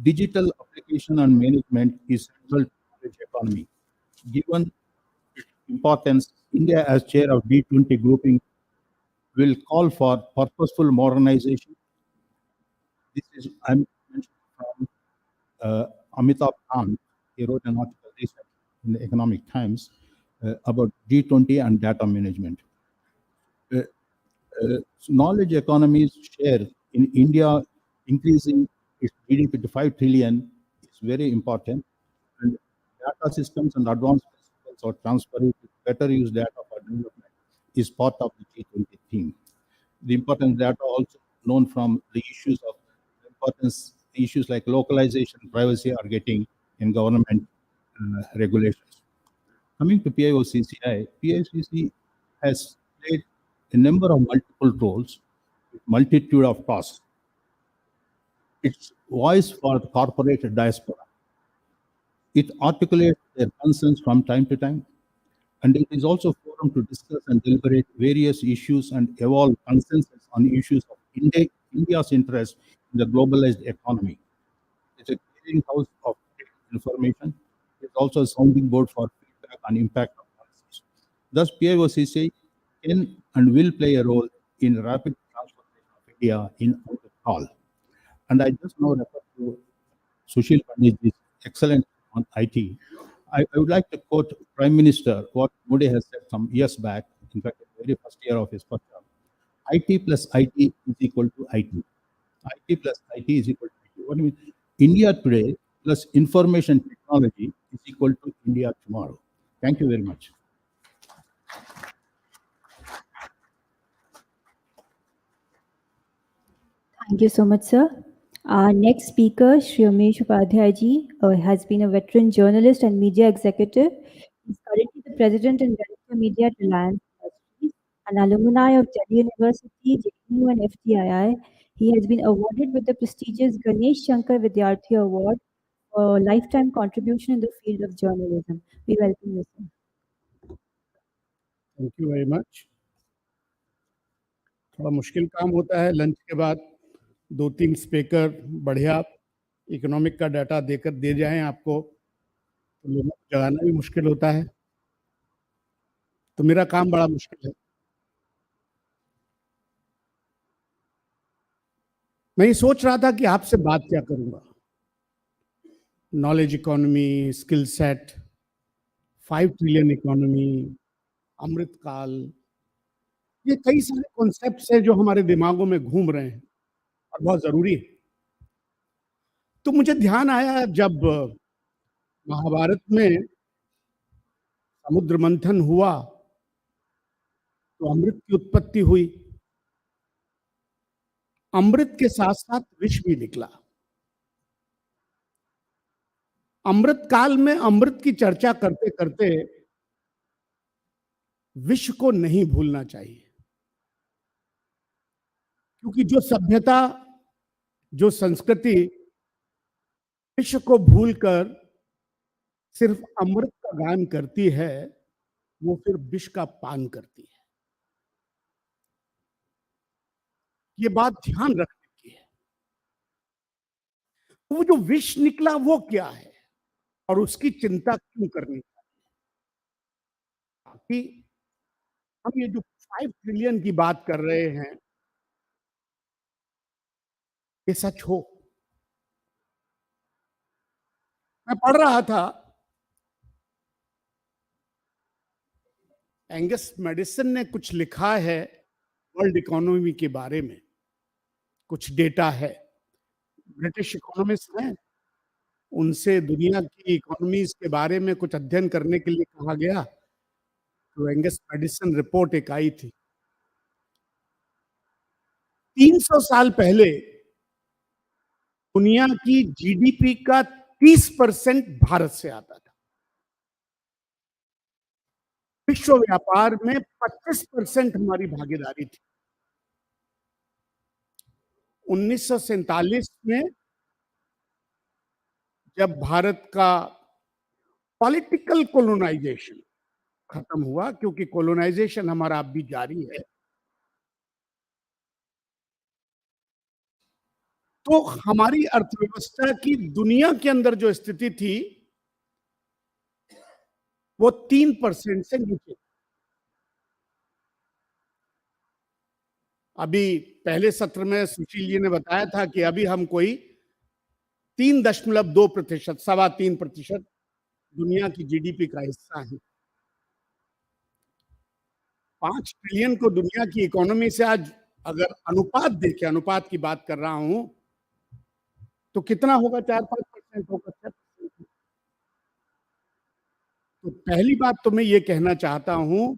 digital application and management is central to knowledge economy. Given its importance, India, as chair of G20 grouping, will call for purposeful modernization. This is I'm mentioning from Amitabh Kant. He wrote an article recently in the Economic Times about G20 and data management. Knowledge economies share in India increasing its GDP to 5 trillion is very important. And data systems and advanced principles or transferring to better use data for development is part of the G20 theme. The important data also known from the issues of importance, issues like localization, privacy are getting in government regulations. Coming to PIO CCI, PICC has played a number of multiple roles, multitude of tasks. It's voice for the corporate diaspora. It articulates their concerns from time to time, and it is also a forum to discuss and deliberate various issues and evolve consensus on issues of India's interest in the globalized economy. It's a clearinghouse of information. It's also a sounding board for feedback on impact of policies. Thus, PIOCC can and will play a role in rapid transformation of India in all. And I just now refer to Sushil Pandit's excellent on IT. I would like to quote Prime Minister what Modi has said some years back, in fact, in the very first year of his first term. IT plus IT is equal to IT. IT plus IT is equal to IT. What do you mean? India today plus information technology is equal to India tomorrow. Thank you very much.
Thank you so much, sir. Our next speaker, Shri Umesh Upadhyay ji, has been a veteran journalist and media executive. He's currently the president and director of media at Reliance Industries, an alumni of Delhi University, JNU, and FTII. He has been awarded with the prestigious Ganesh Shankar Vidyarthi Award for lifetime contribution in the field of journalism. We welcome you, sir.
Thank you very much. थोड़ा मुश्किल काम होता है lunch के बाद 2-3 speaker बढ़िया economic का data देकर दे जाएं आपको, तो लोगों को जगाना भी मुश्किल होता है. तो मेरा काम बड़ा मुश्किल है. मैं ये सोच रहा था कि आपसे बात क्या करूंगा. Knowledge economy, skill set, 5 trillion economy, Amritkaal, ये कई सारे कॉन्सेप्ट्स हैं जो हमारे दिमागों में घूम रहे हैं और बहुत जरूरी है. तो मुझे ध्यान आया जब महाभारत में समुद्र मंथन हुआ तो अमृत की उत्पत्ति हुई. अमृत के साथ साथ विष भी निकला. अमृत काल में अमृत की चर्चा करते करते विष को नहीं भूलना चाहिए, क्योंकि जो सभ्यता, जो संस्कृति विष को भूलकर सिर्फ अमृत का गान करती है, वो फिर विष का पान करती है. ये बात ध्यान रखने की है. वो जो विष निकला वो क्या है और उसकी चिंता क्यों करनी चाहिए, ताकि हम ये जो 5 ट्रिलियन की बात कर रहे हैं ये सच हो. मैं पढ़ रहा था एंगस मेडिसन ने कुछ लिखा है वर्ल्ड इकोनॉमी के बारे में, कुछ डेटा है. ब्रिटिश इकोनॉमिस्ट हैं, उनसे दुनिया की इकोनॉमीज के बारे में कुछ अध्ययन करने के लिए कहा गया, तो एंगस मेडिसन रिपोर्ट एक आई थी. 300 साल पहले दुनिया की जीडीपी का 30% भारत से आता था. विश्व व्यापार में 25% हमारी भागीदारी थी. 1947 में जब भारत का पॉलिटिकल कोलोनाइजेशन खत्म हुआ, क्योंकि कोलोनाइजेशन हमारा अब भी जारी है, तो हमारी अर्थव्यवस्था की दुनिया के अंदर जो स्थिति थी वो 3% से नीचे. अभी पहले सत्र में सुशील जी ने बताया था कि अभी हम कोई 3.2%, 3.25% दुनिया की जीडीपी का हिस्सा है. 5 ट्रिलियन को दुनिया की इकोनॉमी से आज अगर अनुपात देखें, अनुपात की बात कर रहा हूं, तो कितना होगा? 4-5% होगा. तो पहली बात तो मैं ये कहना चाहता हूं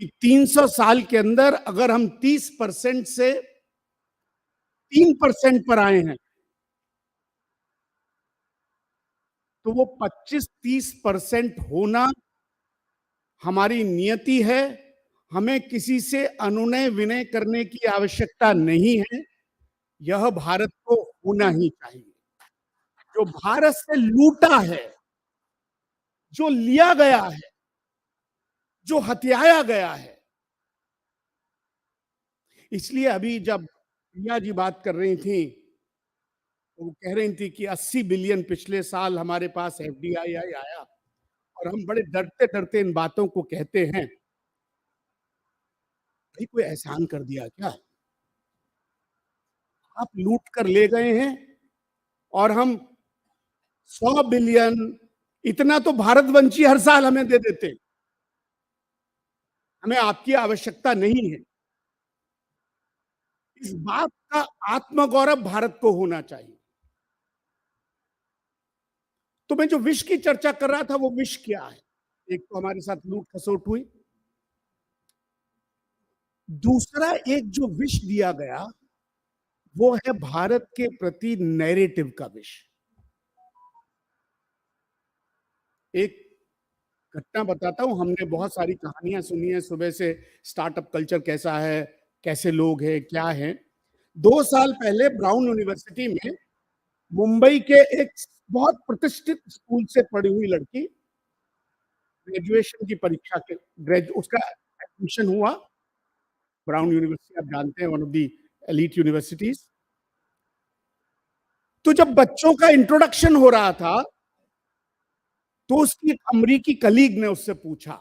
कि 300 साल के अंदर अगर हम 30% से 3% पर आए हैं, तो वो 25-30% होना हमारी नियति है,
हमें किसी से अनुनय विनय करने की आवश्यकता नहीं है, यह भारत को होना ही चाहिए। जो भारत से लूटा है, जो लिया गया है, जो हथियाया गया है, इसलिए अभी जब प्रिया जी बात कर रही थी, तो वो कह रही थी कि 80 बिलियन पिछले साल हमारे पास एफडीआई आया, और हम बड़े डरते डरते इन बातों को कहते हैं। भाई कोई एहसान कर दिया क्या? आप लूट कर ले गए हैं, और हम 100 बिलियन, इतना तो भारतवंशी हर साल हमें दे देते। हमें आपकी आवश्यकता नहीं है। इस बात का आत्मगौरव भारत को होना चाहिए। तो मैं जो विष की चर्चा कर रहा था, वो विष क्या है? एक तो हमारे साथ लूट खसोट हुई, दूसरा एक जो विष दिया गया वो है भारत के प्रति नैरेटिव का विष। एक घटना बताता हूं, हमने बहुत सारी कहानियां सुनी है सुबह से, स्टार्टअप कल्चर कैसा है, कैसे लोग हैं, क्या है। 2 साल पहले ब्राउन यूनिवर्सिटी में मुंबई के एक बहुत प्रतिष्ठित स्कूल से पढ़ी हुई लड़की, ग्रेजुएशन की परीक्षा के उसका एडमिशन हुआ। ब्राउन यूनिवर्सिटी आप जानते हैं, one of the elite universities. तो जब बच्चों का इंट्रोडक्शन हो रहा था, तो उसकी एक अमरीकी कलीग ने उससे पूछा,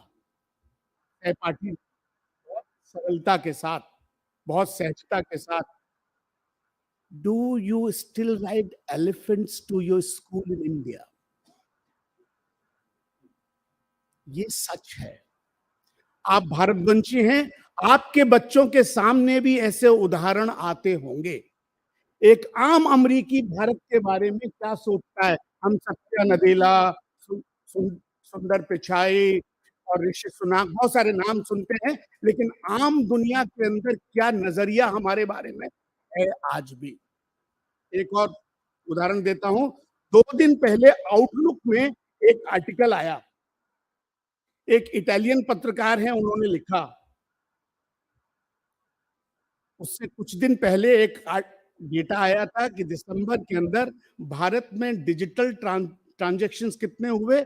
सहपाठी, बहुत सरलता के साथ, बहुत सहजता के साथ, do you still ride elephants to your school in India? ये सच है। आप भारतवंशी हैं, आपके बच्चों के सामने भी ऐसे उदाहरण आते होंगे। एक आम अमरीकी भारत के बारे में क्या सोचता है? हम सत्या नदेला, सुंदर पिचाई और ऋषि सुनाक, बहुत सारे नाम सुनते हैं, लेकिन आम दुनिया के अंदर क्या नजरिया हमारे बारे में है आज भी। एक और उदाहरण देता हूं, 2 दिन पहले आउटलुक में एक आर्टिकल आया, एक इटालियन पत्रकार हैं, उन्होंने लिखा, उससे कुछ दिन पहले एक डेटा आया था कि दिसंबर के अंदर भारत में डिजिटल ट्रांजैक्शंस कितने हुए?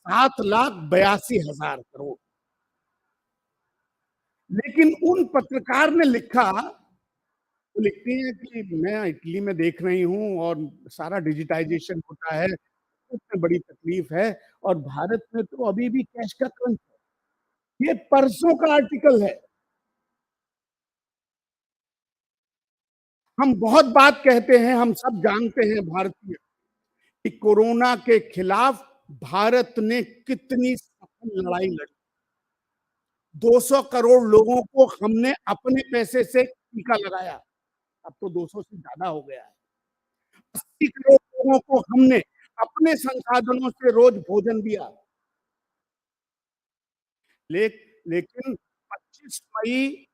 7,82,000 करोड़। लेकिन उन पत्रकार ने लिखा, वो लिखती है कि मैं इटली में देख रही हूँ और सारा डिजिटाइजेशन होता है, उसमें बड़ी तकलीफ है, और भारत में तो अभी भी कैश का क्रंच है। ये परसों का आर्टिकल है। हम बहुत बात कहते हैं, हम सब जानते हैं भारतीय, कि कोरोना के खिलाफ भारत ने कितनी सफल लड़ाई लड़ी। 200 करोड़ लोगों को हमने अपने पैसे से टीका लगाया, अब तो 200 से ज्यादा हो गया है। 80 करोड़ लोगों को हमने अपने संसाधनों से रोज भोजन दिया। लेकिन 25 मई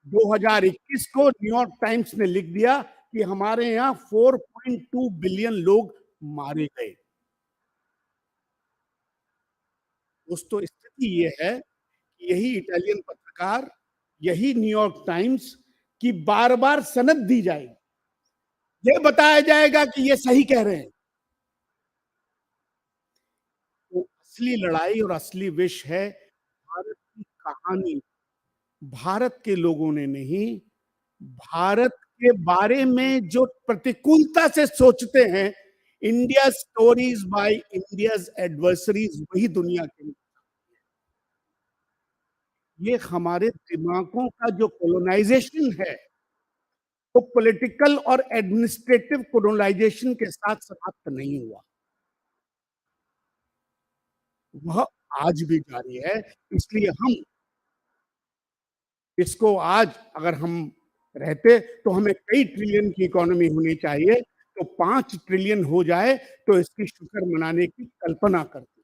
2021 को न्यूयॉर्क टाइम्स ने लिख दिया कि हमारे यहाँ 4.2 बिलियन लोग मारे गए। दोस्तों, स्थिति ये है कि यही इटालियन पत्रकार, यही न्यूयॉर्क टाइम्स की बार बार सनद दी जाएगी, ये बताया जाएगा कि ये सही कह रहे हैं। तो असली लड़ाई और असली विष है भारत की कहानी। भारत के लोगों ने नहीं, भारत के बारे में जो प्रतिकूलता से सोचते हैं, India stories bye India's adversaries, वही दुनिया के, ये हमारे दिमागों का जो कोलोनाइजेशन है, वो पॉलिटिकल और एडमिनिस्ट्रेटिव कोलोनाइजेशन के साथ समाप्त नहीं हुआ, वह आज भी जारी है। इसलिए हम इसको आज, अगर हम रहते तो हमें कई ट्रिलियन की इकोनॉमी होनी चाहिए, तो 5 ट्रिलियन हो जाए तो इसकी शुक्र मनाने की कल्पना करते।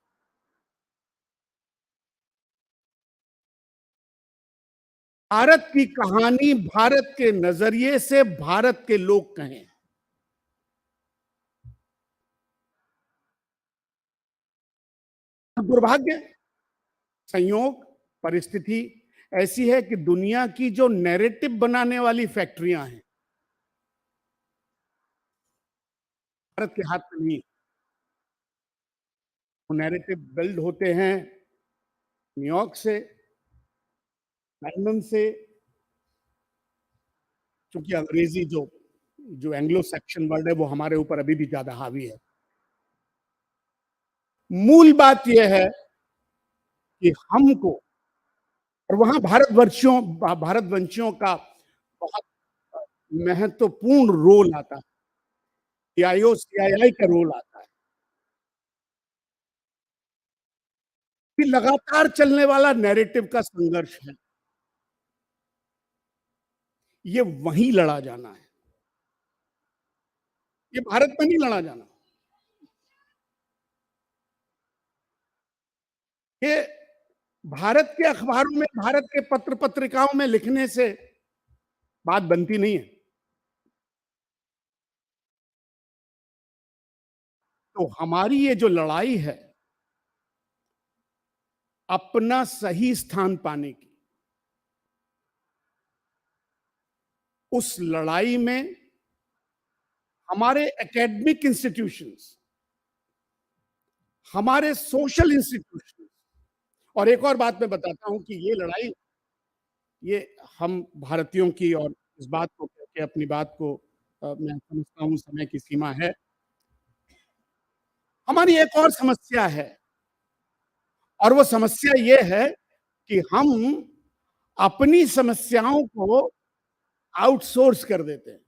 भारत की कहानी भारत के नजरिए से भारत के लोग कहें। दुर्भाग्य, संयोग, परिस्थिति,
ऐसी है कि दुनिया की जो नैरेटिव बनाने वाली फैक्ट्रियां हैं, भारत के हाथ में नहीं। वो नैरेटिव बिल्ड होते हैं न्यूयॉर्क से, लंदन से, क्योंकि अंग्रेजी जो जो एंग्लो सेक्शन वर्ल्ड है वो हमारे ऊपर अभी भी ज्यादा हावी है। मूल बात यह है कि हमको, और वहां भारतवंशियों का बहुत महत्वपूर्ण रोल आता है, PIO CII का रोल आता है, कि लगातार चलने वाला नैरेटिव का संघर्ष है, ये वहीं लड़ा जाना है, ये भारत में नहीं लड़ा जाना। ये भारत के अखबारों में, भारत के पत्र पत्रिकाओं में लिखने से बात बनती नहीं है। तो हमारी ये जो लड़ाई है अपना सही स्थान पाने की, उस लड़ाई में हमारे एकेडमिक इंस्टीट्यूशंस, हमारे सोशल इंस्टीट्यूशंस, और एक और बात मैं बताता हूं कि ये लड़ाई, ये हम भारतीयों की, और इस बात को कहकर अपनी बात को मैं समझता हूं समय की सीमा है। हमारी एक और समस्या है, और वो समस्या ये है कि हम अपनी समस्याओं को आउटसोर्स कर देते हैं।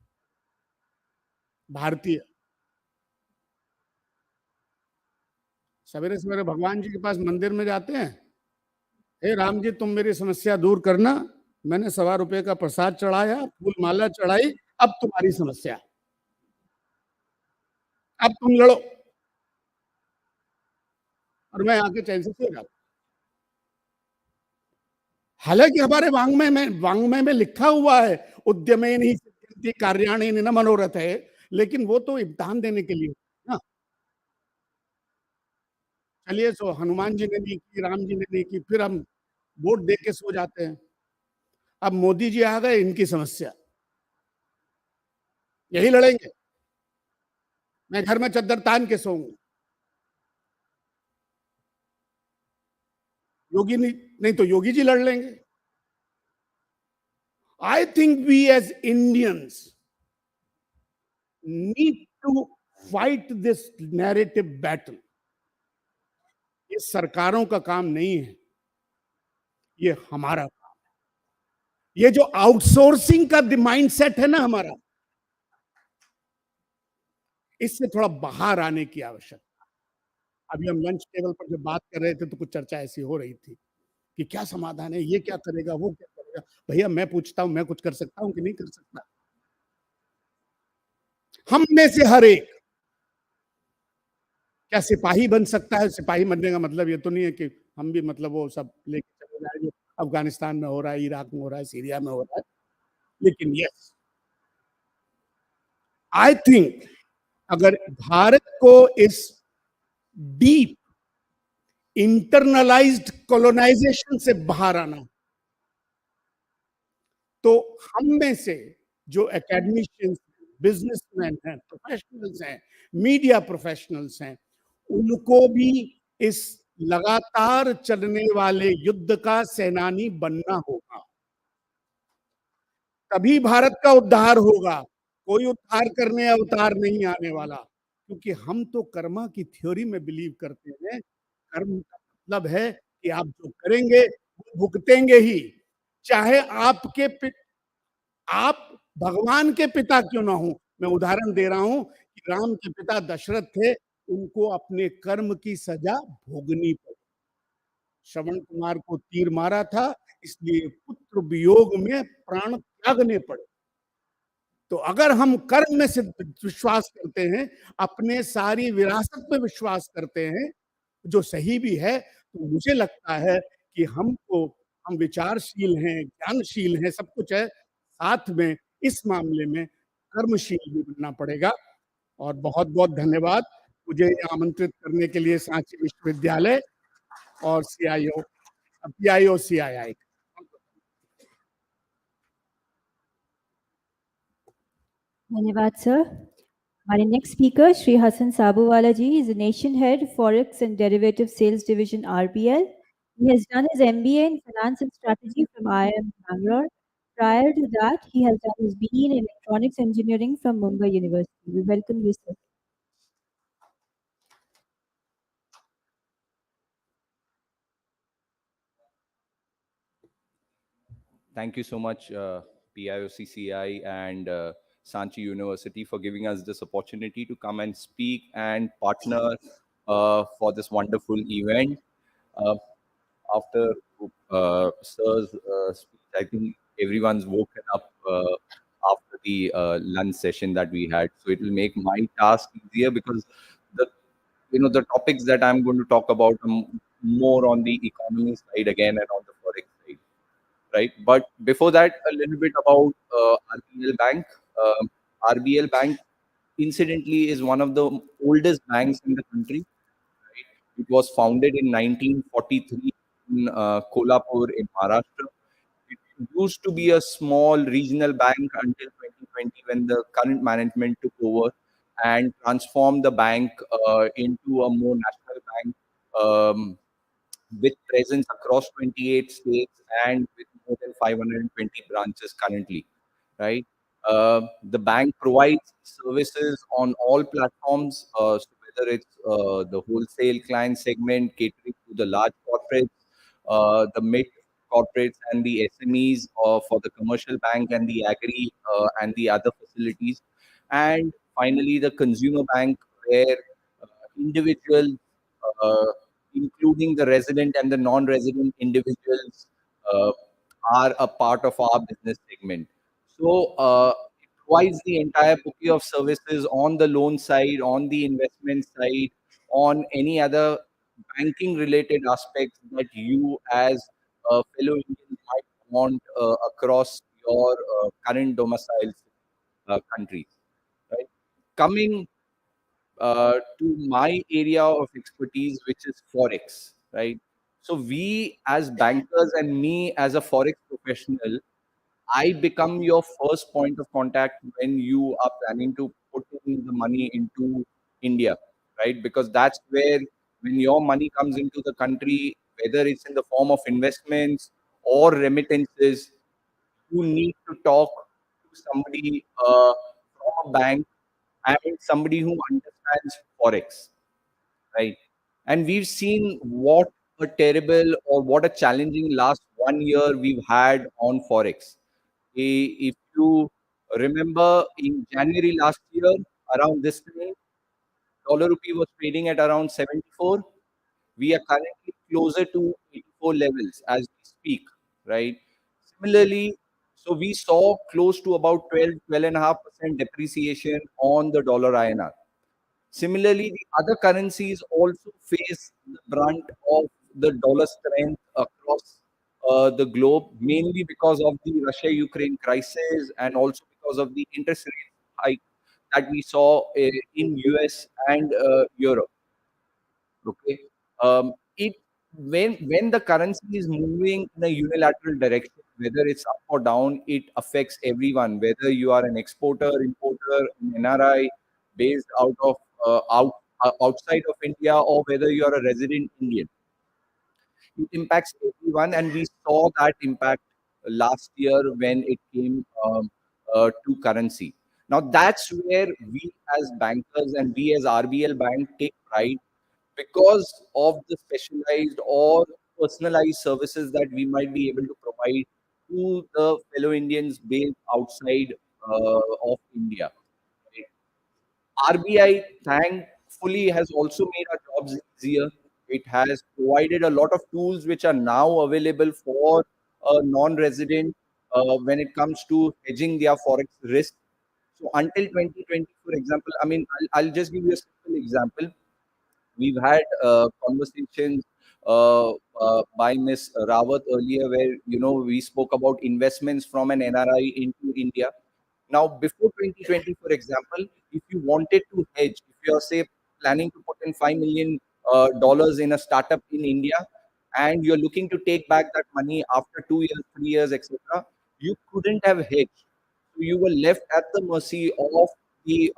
भारतीय सवेरे सवेरे भगवान जी के पास मंदिर में जाते हैं, हे राम जी तुम मेरी समस्या दूर करना, मैंने ₹1.25 का प्रसाद चढ़ाया, फूल माला चढ़ाई, अब तुम्हारी समस्या, अब तुम लड़ो, और मैं आके चैन से सो जाता। हालांकि हमारे वांग्मय में लिखा हुआ है, उद्यमे नहीं सिद्ध्यन्ति कार्याणि न मनोरथ है, लेकिन वो तो इम्तिहान देने के लिए ना। चलिए, सो हनुमान जी ने नहीं की, राम जी ने नहीं की, फिर हम वोट दे के सो जाते हैं। अब मोदी जी आ गए, इनकी समस्या, यही लड़ेंगे। मैं घर में चद्दर तान के सोऊंगा, योगी नहीं तो योगी जी लड़ लेंगे। I think we as Indians need to fight this narrative battle. ये सरकारों का काम नहीं है, ये हमारा काम है। ये जो आउटसोर्सिंग का माइंडसेट है ना हमारा, इससे थोड़ा बाहर आने की आवश्यकता। अभी हम लंच टेबल पर जब बात कर रहे थे तो कुछ चर्चा ऐसी हो रही थी कि क्या समाधान है, ये क्या करेगा, वो क्या करेगा। भैया मैं पूछता हूं, मैं कुछ कर सकता हूं कि नहीं कर सकता? हम में से हर एक क्या सिपाही बन सकता है? सिपाही बनने का मतलब ये तो नहीं है कि हम भी मतलब वो सब लेके चले जाएंगे, अफगानिस्तान में हो रहा है, इराक में हो रहा है, सीरिया में हो रहा है। लेकिन यस, आई थिंक अगर भारत को इस डीप इंटरनलाइज्ड कॉलोनाइजेशन से बाहर आना, तो हम में से जो एकेडमिशियंस, बिजनेसमैन हैं, प्रोफेशनल्स हैं, मीडिया प्रोफेशनल्स हैं, उनको भी इस लगातार चलने वाले युद्ध का सेनानी बनना होगा। तभी भारत का उद्धार होगा। कोई उद्धार करने अवतार नहीं आने वाला, क्योंकि हम तो कर्मा की थ्योरी में बिलीव करते हैं। कर्म का मतलब है कि आप जो करेंगे वो भुगतेंगे ही, चाहे आप भगवान के पिता क्यों ना हो। मैं उदाहरण दे रहा हूं कि राम के पिता दशरथ थे, उनको अपने कर्म की सजा भोगनी पड़ी। श्रवण कुमार को तीर मारा था, इसलिए पुत्र वियोग में प्राण त्यागने पड़े। तो अगर हम कर्म में सिर्फ विश्वास करते हैं, अपने सारी विरासत में विश्वास करते हैं, जो सही भी है, तो मुझे लगता है कि हम विचारशील हैं, ज्ञानशील हैं, सब कुछ है, साथ में इस मामले में कर्मशील भी बनना पड़ेगा। और बहुत बहुत धन्यवाद मुझे आमंत्रित करने के लिए सांची विश्वविद्यालय और PIO CII।
Dhanyavad, sir. Our next speaker, Shri Hassan Sabuwala ji, is the Nation Head, Forex and Derivative Sales Division, RBL. He has done his MBA in Finance and Strategy from IIM Bangalore. Prior to that, he has done his BE in Electronics Engineering from Mumbai University. We welcome you, sir.
Thank you so much, PIO and Sanchi University for giving us this opportunity to come and speak and partner for this wonderful event. Uh, After Sir's speech, I think everyone's woken up after the lunch session that we had. So it will make my task easier because the the topics that I'm going to talk about are more on the economy side again and on the forex side, right? But before that, a little bit about RBL Bank. RBL Bank, incidentally, is one of the oldest banks in the country. It was founded in 1943 in Kolhapur in Maharashtra. It used to be a small regional bank until 2020 when the current management took over and transformed the bank into a more national bank. With presence across 28 states and with more than 520 branches currently, right? The bank provides services on all platforms, so whether it's the wholesale client segment catering to the large corporates, the mid corporates and the SMEs for the commercial bank and the agri and the other facilities, and finally the consumer bank where individuals, uh, including the resident and the non-resident individuals, uh, are a part of our business segment. So it provides the entire bouquet of services on the loan side, on the investment side, on any other banking related aspects that you as fellow Indians might want across your current domiciles countries. Right? Coming to my area of expertise, which is forex, right? So we as bankers and me as a forex professional, I become your first point of contact when you are planning to put in the money into India, right? Because that's where, when your money comes into the country, whether it's in the form of investments or remittances, you need to talk to somebody from a bank and somebody who understands forex, right? And we've seen what a terrible or what a challenging last 1 year we've had on forex. If you remember, in January last year, around this time, dollar rupee was trading at around 74. We are currently closer to 84 levels as we speak, right? Similarly, so we saw close to about 12.5% depreciation on the dollar INR. Similarly, the other currencies also face the brunt of the dollar strength across the globe, mainly because of the Russia-Ukraine crisis and also because of the interest rate hike that we saw in US and Europe. Okay, it when the currency is moving in a unilateral direction, whether it's up or down, it affects everyone. Whether you are an exporter, importer, an NRI based outside of India, or whether you are a resident Indian, it impacts everyone, and we saw that impact last year when it came to currency. Now that's where we as bankers and we as RBL Bank take pride, because of the specialized or personalized services that we might be able to provide to the fellow Indians based outside of India. RBI, thankfully, has also made our jobs easier. It has provided a lot of tools which are now available for a non-resident when it comes to hedging their forex risk. So until 2020, for example, I mean, I'll just give you a simple example. We've had conversations by Miss Rawat earlier, where we spoke about investments from an NRI into India. Now, before 2020, for example, if you wanted to hedge, if you're say planning to put in $5 million dollars in a startup in India, and you're looking to take back that money after 2 years, 3 years, etc., you couldn't have hedged. So you were left at the mercy of the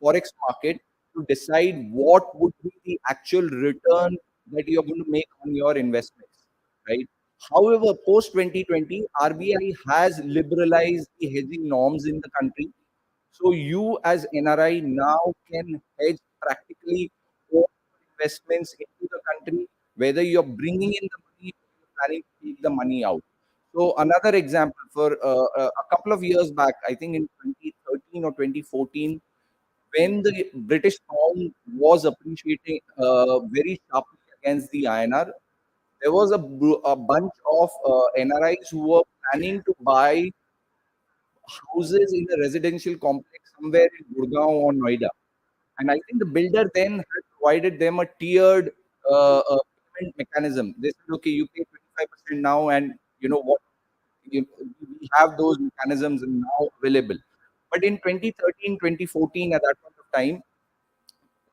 forex market to decide what would be the actual return that you're going to make on your investments, right? However, post 2020, RBI has liberalized the hedging norms in the country. So you as NRI now can hedge practically all investments into the country, whether you're bringing in the money or you're planning to take the money out. So another example, for a couple of years back, I think in 2013 or 2014, when the British pound was appreciating very sharply against the INR, there was a bunch of NRIs who were planning to buy houses in a residential complex somewhere in Gurgaon or Noida. And I think the builder then had provided them a tiered payment mechanism. They said, okay, you pay 25% now, and you know what? We have those mechanisms now available. But in 2013, 2014, at that point of time,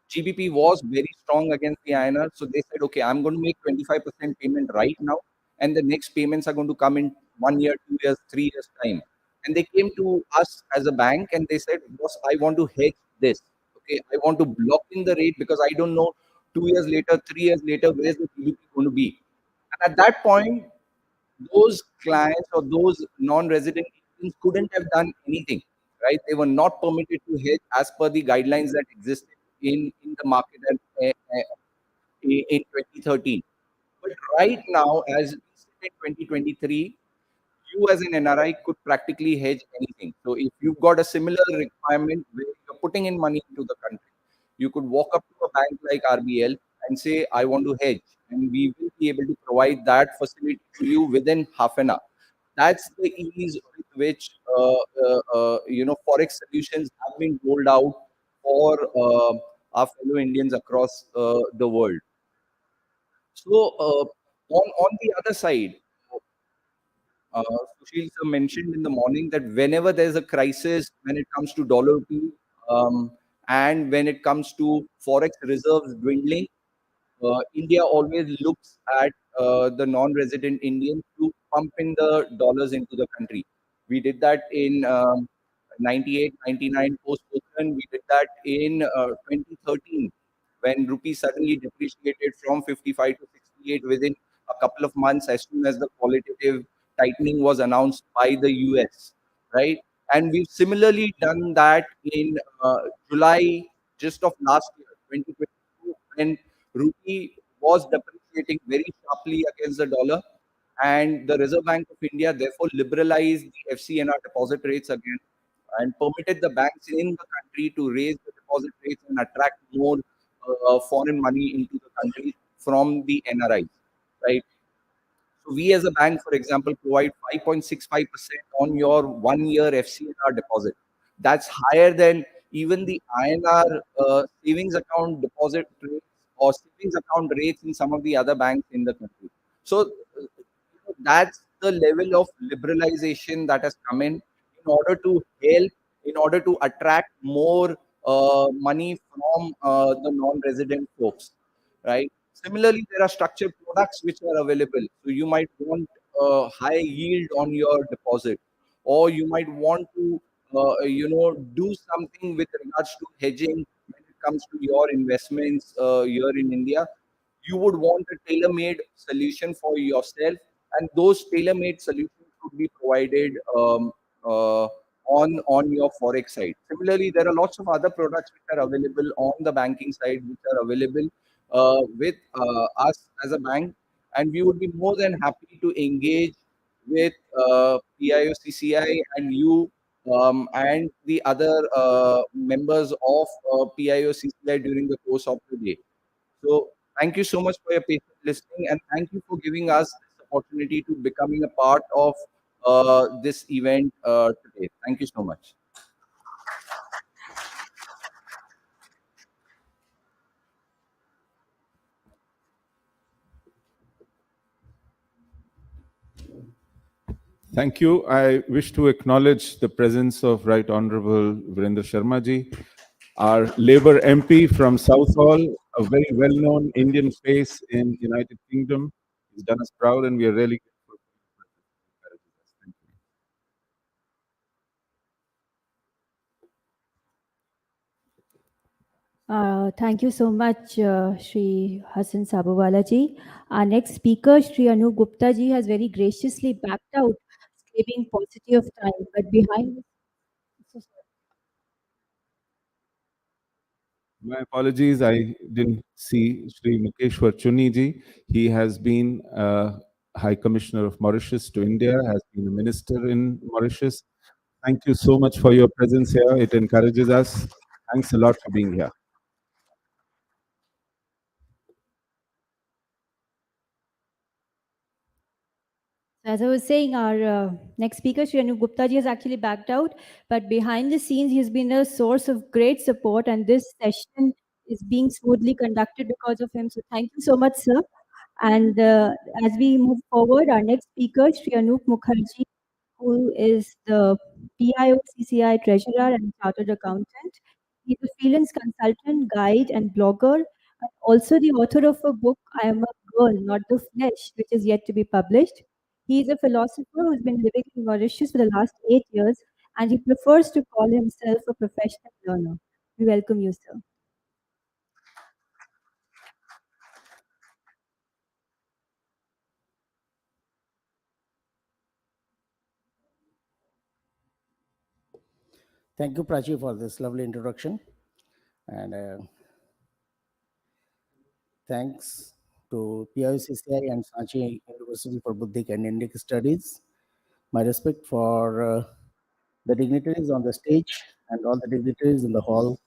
GBP was very strong against the INR. So they said, okay, I'm going to make 25% payment right now, and the next payments are going to come in 1 year, 2 years, 3 years time. And they came to us as a bank and they said, boss, I want to hedge this. Okay, I want to block in the rate because I don't know 2 years later, 3 years later, where's the GBP going to be. And at that point, those clients or those non-resident Indians couldn't have done anything, right? They were not permitted to hedge as per the guidelines that existed in the market in 2013. But right now, as we sit in 2023, you as an NRI could practically hedge anything. So if you've got a similar requirement where you're putting in money into the country, you could walk up to a bank like RBL and say, I want to hedge. And we will be able to provide that facility to you within half an hour. That's the ease with which forex solutions have been rolled out for our fellow Indians across the world. So on the other side, uh, Sushil sir mentioned in the morning that whenever there's a crisis, when it comes to dollar rupee, and when it comes to forex reserves dwindling, India always looks at the non-resident Indians to pump in the dollars into the country. We did that in 98, 99 post-Pokhran. We did that in 2013 when rupee suddenly depreciated from 55 to 68 within a couple of months as soon as the qualitative tightening was announced by the US, right? And we've similarly done that in July just of last year, 2022, when rupee was depreciating very sharply against the dollar, and the Reserve Bank of India therefore liberalized the FCNR deposit rates again and permitted the banks in the country to raise the deposit rates and attract more foreign money into the country from the NRIs, right? So we as a bank, for example, provide 5.65% on your 1 year FCNR deposit. That's higher than even the INR savings account deposit rates or savings account rates in some of the other banks in the country. So that's the level of liberalization that has come in order to help, in order to attract more money from the non-resident folks, right? Similarly, there are structured products which are available. So you might want a high yield on your deposit, or you might want to, do something with regards to hedging when it comes to your investments here in India. You would want a tailor-made solution for yourself, and those tailor-made solutions could be provided on your forex side. Similarly, there are lots of other products which are available on the banking side, which are available with us as a bank, and we would be more than happy to engage with PIO CCI and you and the other members of PIO CCI during the course of the day. So thank you so much for your patient listening, and thank you for giving us this opportunity to becoming a part of this event today. Thank you so much.
Thank you. I wish to acknowledge the presence of Right Honorable Virendra Sharma ji, our Labour MP from Southall, a very well-known Indian face in United Kingdom. He's done us proud, and we are really grateful for his presence. Thank you.
Thank you so much, Shri Hassan Sabawala ji. Our next speaker, Shri Anu Gupta ji, has very graciously backed out, claiming paucity of time. But behind,
My apologies, I didn't see Sri Mukeshwar Chunni ji. He has been High Commissioner of Mauritius to India, has been a minister in Mauritius. Thank you so much for your presence here. It encourages us. Thanks a lot for being here.
as I was saying, our next speaker, Shri Anu Gupta ji, has actually backed out. But behind the scenes, he has been a source of great support, and this session is being smoothly conducted because of him. So thank you so much, sir. And as we move forward, our next speaker, Shri Anup Mukherjee, who is the PIO CCI treasurer and chartered accountant. He's a freelance consultant, guide, and blogger, and also the author of a book, I Am a Girl, Not the Flesh, which is yet to be published. He is a philosopher who's been living in Mauritius for the last 8 years, and he prefers to call himself a professional learner. We welcome you, sir.
Thank you, Prachi, for this lovely introduction. And thanks to PIOCCI and Sanchi University for Buddhic and Indic Studies. My respect for the dignitaries on the stage and all the dignitaries in the hall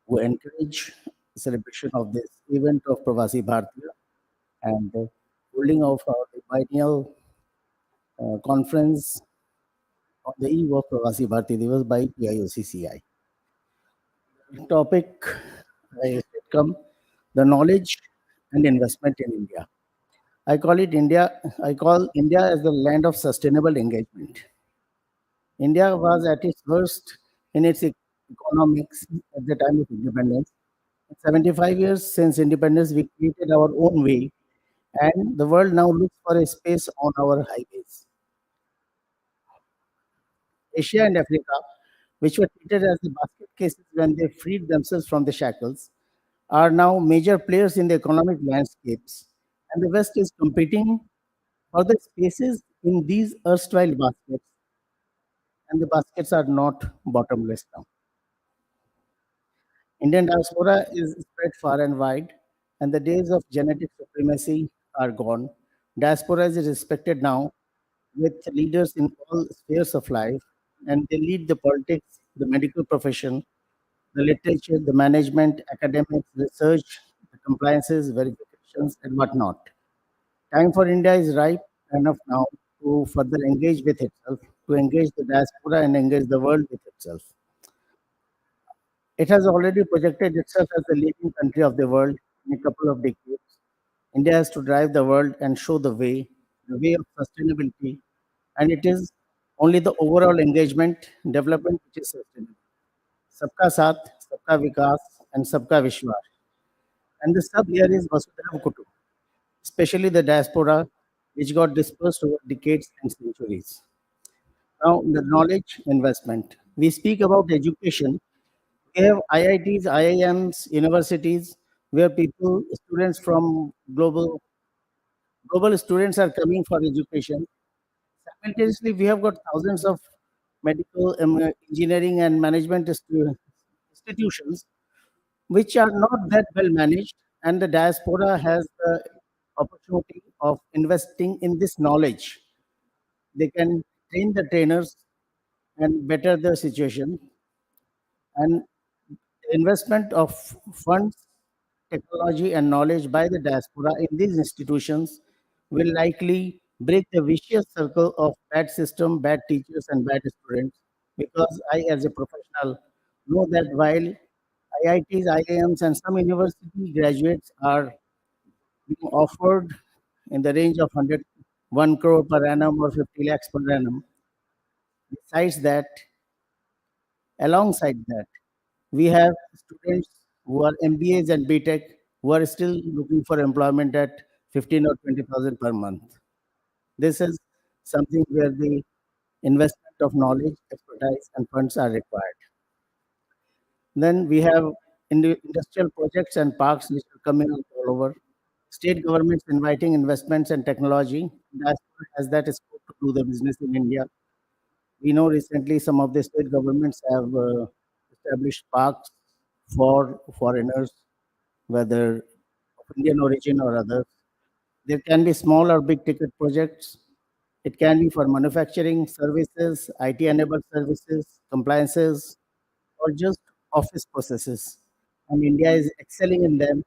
who encourage the celebration of this event of Pravasi Bharatiya and holding of our biennial conference on the eve of Pravasi Bharatiya Divas by PIOCCI. Topic I come the knowledge and investment in India. I call India as the land of sustainable engagement. India was at its worst in its economics at the time of independence. 75 years since independence, we created our own way, and the world now looks for a space on our highways. Asia and Africa, which were treated as the basket cases when they freed themselves from the shackles, are now major players in the economic landscapes, and the West is competing for the spaces in these erstwhile baskets, and the baskets are not bottomless now. Indian diaspora is spread far and wide, and the days of genetic supremacy are gone. Diaspora is respected now with leaders in all spheres of life, and they lead the politics, the medical profession, the literature, the management, academics, research, the compliances, verifications, and whatnot. Time for India is ripe enough now to further engage with itself, to engage the diaspora and engage the world with itself. It has already projected itself as the leading country of the world in a couple of decades. India has to drive the world and show the way of sustainability, and it is only the overall engagement, development which is sustainable. Sabka Saath, Sabka Vikas, and Sabka Vishwas. And the sub here is Vasudhaiva Kutu, especially the diaspora, which got dispersed over decades and centuries. Now, the knowledge investment. We speak about education. We have IITs, IIMs, universities, where students from global students are coming for education. Simultaneously, we have got thousands of medical, engineering, and management institutions which are not that well managed, and the diaspora has the opportunity of investing in this knowledge. They can train the trainers and better the situation. And investment of funds, technology, and knowledge by the diaspora in these institutions will likely break the vicious circle of bad system, bad teachers, and bad students. Because I, as a professional, know that while IITs, IIMs, and some university graduates are being offered in the range of 1 crore per annum or 50 lakhs per annum, besides that, alongside that, we have students who are MBAs and BTech who are still looking for employment at 15 or 20,000 per month. This is something where the investment of knowledge, expertise, and funds are required. Then we have industrial projects and parks which are coming up all over. State governments inviting investments and technology. Diaspora has that scope to do the business in India. We know recently some of the state governments have established parks for foreigners, whether of Indian origin or others. There can be small or big ticket projects. It can be for manufacturing services, IT-enabled services, compliances, or just office processes. And India is excelling in them,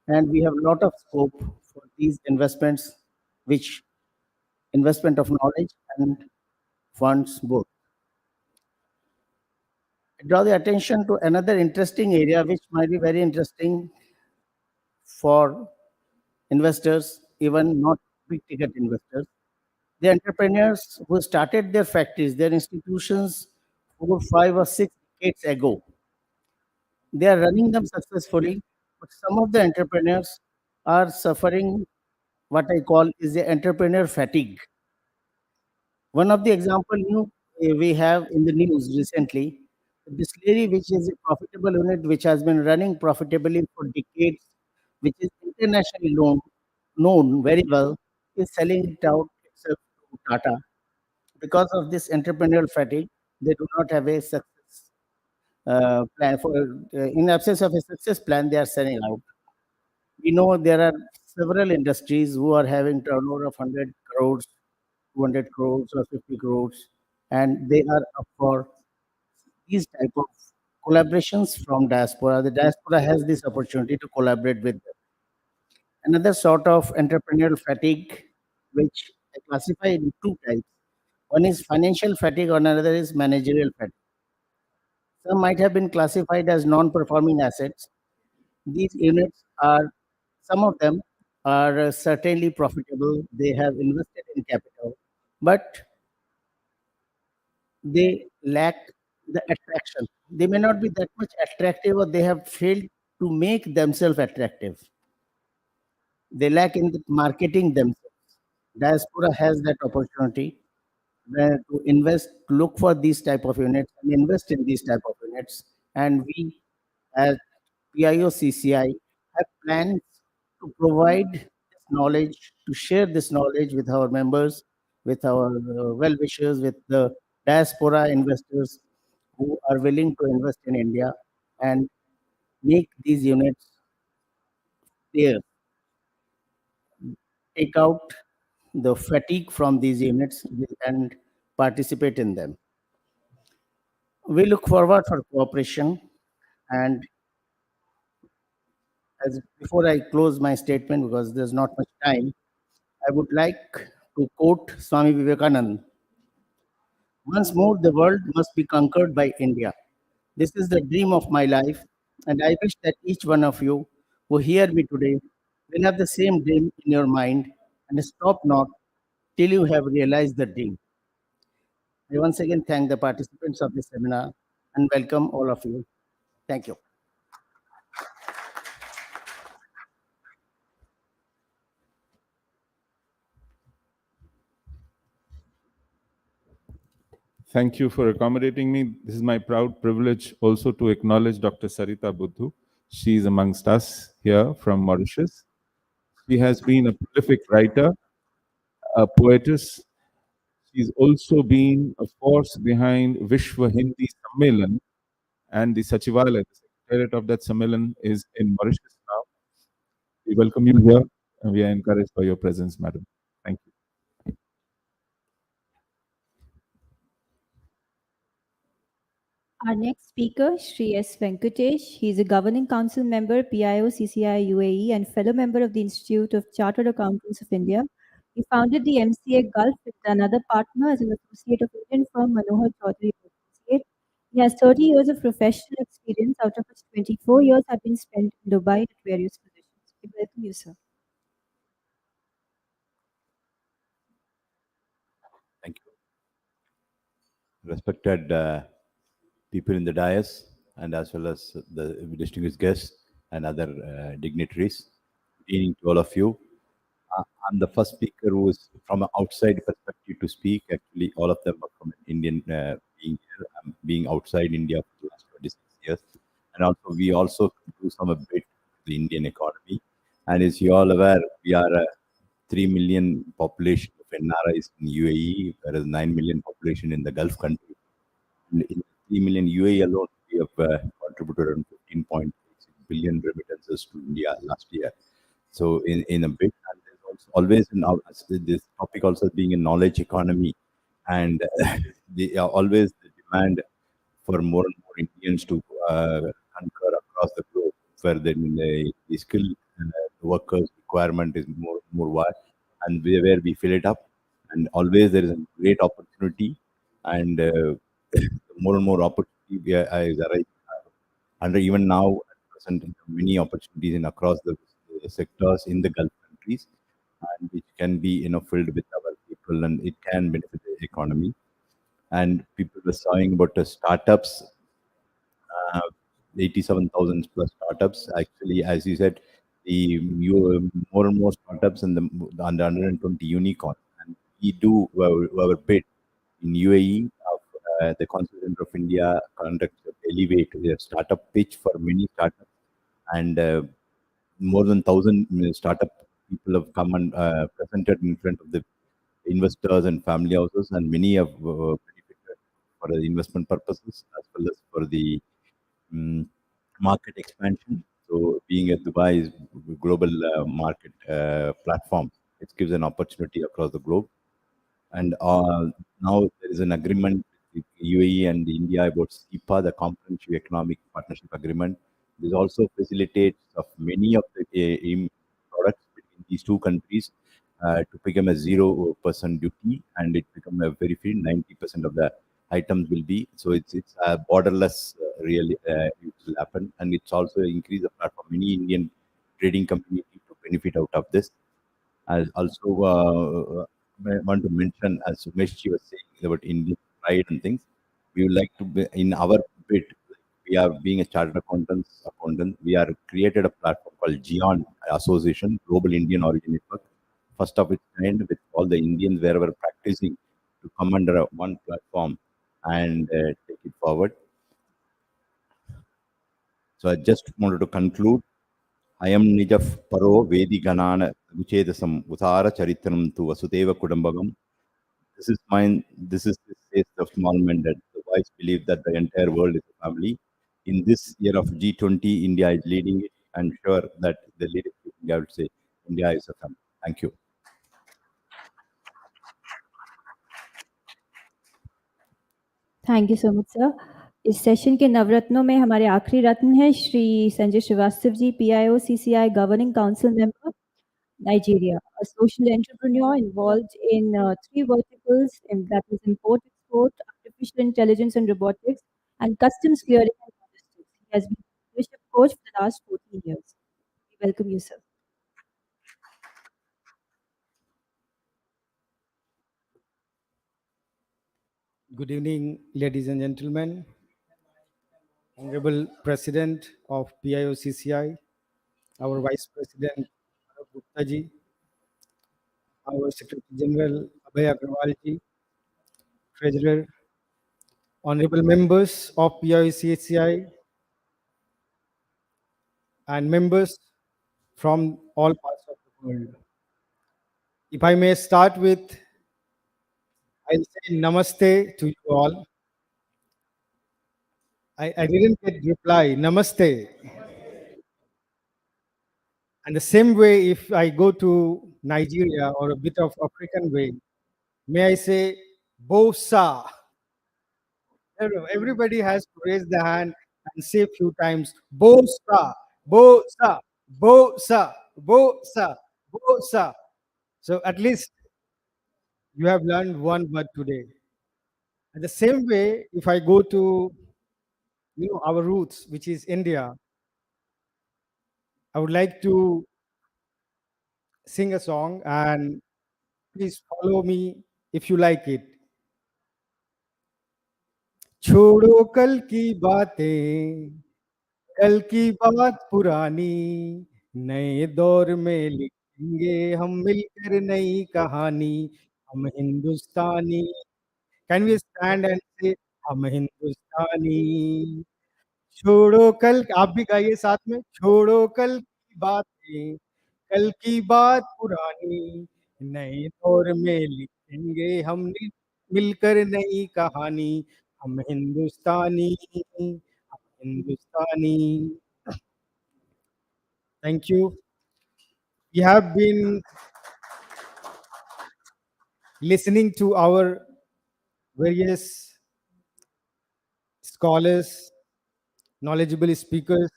and we have a lot of scope for these investments, which investment of knowledge and funds both. I draw the attention to another interesting area, which might be very interesting for investors, even not big ticket investors. The entrepreneurs who started their factories, their institutions 4, 5, or 6 decades ago, they are running them successfully, but some of the entrepreneurs are suffering what I call is the entrepreneur fatigue. One of the example we have in the news recently, the distillery, which is a profitable unit, which has been running profitably for decades, which is internationally known very well, is selling it out itself to Tata. Because of this entrepreneurial fatigue, they do not have a success plan. In absence of a success plan, they are selling out. We know there are several industries who are having turnover of 100 crores, 200 crores, or 50 crores, and they are up for these type of collaborations from diaspora. The diaspora has this opportunity to collaborate with them. Another sort of entrepreneurial fatigue, which I classify in two types. One is financial fatigue, and another is managerial fatigue. Some might have been classified as non-performing assets. These units are, some of them are certainly profitable. They have invested in capital, but they lack the attraction. They may not be that much attractive, or they have failed to make themselves attractive. They lack in the marketing themselves. Diaspora has that opportunity where to invest, to look for these type of units and invest in these type of units. And we at PIO CCI have plans to provide this knowledge, to share this knowledge with our members, with our well-wishers, with the diaspora investors who are willing to invest in India and make these units there. Take out the fatigue from these units and participate in them. We look forward for cooperation, and as before I close my statement, because there's not much time, I would like to quote Swami Vivekananda. Once more, the world must be conquered by India. This is the dream of my life, and I wish that each one of you who hear me today will have the same dream in your mind and stop not till you have realized the dream. I once again thank the participants of this seminar and welcome all of you. Thank you.
Thank you for accommodating me. This is my proud privilege also to acknowledge Dr. Sarita Buddhu. She is amongst us here from Mauritius. She has been a prolific writer, a poetess. She's also been a force behind Vishwa Hindi Sammelan and the Sachivalaya. The secretariat of that Sammelan is in Mauritius now. We welcome you here and we are encouraged by your presence, madam. Thank you.
Our next speaker, Shri S. Venkatesh. He is a Governing Council member, PIO CCI UAE, and fellow member of the Institute of Chartered Accountants of India. He founded the MCA Gulf with another partner as an associate of Indian firm Manohar Chaudhary Associate. He has 30 years of professional experience, out of which 24 years have been spent in Dubai at various positions. We welcome you, sir.
Thank you. Respected people in the dais, and as well as the distinguished guests and other dignitaries, good evening to all of you. I'm the first speaker who is from an outside perspective to speak. Actually, all of them are from an Indian being here. I'm being outside India for the last 26 years. And also, we also do some a bit to the Indian economy. And as you all aware, we are a 3 million population of NRIs in UAE, whereas 9 million population in the Gulf country. In 3 million UAE alone, we have contributed around 15.86 billion remittances to India last year. So in a bit, and there's also always this topic also being a knowledge economy, and always the demand for more and more Indians to concur across the globe, where the skill workers requirement is more wide, and where we fill it up, and always there is a great opportunity, and more and more opportunity is arising. And even now, at present, many opportunities in across the sectors in the Gulf countries, and which can be filled with our people, and it can benefit the economy. And people were saying about the startups, uh, 87,000 plus startups. Actually, as you said, more and more startups and the under 120 unicorns. And we do our bit in UAE. The Consul General of India conducts Elevate, a startup pitch for many startups, and more than 1,000 startup people have come and presented in front of the investors and family houses, and many have benefited for the investment purposes as well as for the mm, market expansion. So, being a Dubai's global market platform, it gives an opportunity across the globe. And now there is an agreement with UAE and India about SEPA, the Comprehensive Economic Partnership Agreement. This also facilitates of many of the products between these two countries to become a 0% duty, and it become a very free 90% of the items will be. So it's a borderless really it will happen, and it's also increase the platform. Many Indian trading community to benefit out of this. I also want to mention, as Sumesh was saying about Indian pride and things, we would like to be in our bit. We are being a chartered accountant. We are created a platform called GION Association, Global Indian Origin Network, first of its kind, with all the Indians wherever practicing to come under one platform and take it forward. So I just wanted to conclude. Ayam nijaf paro vedi ganana vichedasam uthara charitranam tu vasudeva kudambagam. This is mine. This is the faith of small minded. The wise believe that the entire world is a family. In this year of G20, India is leading it. I'm sure that the leadership, I would say, India is a family. Thank you.
Thank you so much sir. इस session के नवरत्नों में हमारे आखिरी रत्न हैं Shri Sanjay Srivastava ji, PIO CCI governing council member, Nigeria, a social entrepreneur involved in three verticals, that is import, export, artificial intelligence and robotics, and customs clearing and logistics. He has been a leadership coach for the last 14 years. We welcome you, sir.
Good evening, ladies and gentlemen. Honorable President of PIO-CCI, our Vice President Arab Gupta ji, our Secretary General Abhay Agrawal ji, Treasurer, honorable members of PIO-CCI, and members from all parts of the world. If I may start with, I'll say namaste to you all. I didn't get reply, namaste. And the same way, if I go to Nigeria or a bit of African way, may I say, Bosa? Everybody has to raise the hand and say a few times, Bosa, Bosa, Bosa, Bosa, Bosa. So at least you have learned one word today. And the same way, if I go to our roots, which is India, I would like to sing a song, and please follow me if you like it. छोड़ो कल की बातें, कल की बात पुरानी, नए दौर में लिखेंगे हम मिलकर नई कहानी, हम हिंदुस्तानी। Can we stand and say, हम हिंदुस्तानी?
छोड़ो कल, आप भी गाइए साथ में, छोड़ो कल की बातें, कल की बात पुरानी, नए दौर में लिखेंगे हम मिलकर नई कहानी, हम हिंदुस्तानी, हम हिंदुस्तानी। Thank you. We have been listening to our various scholars, knowledgeable speakers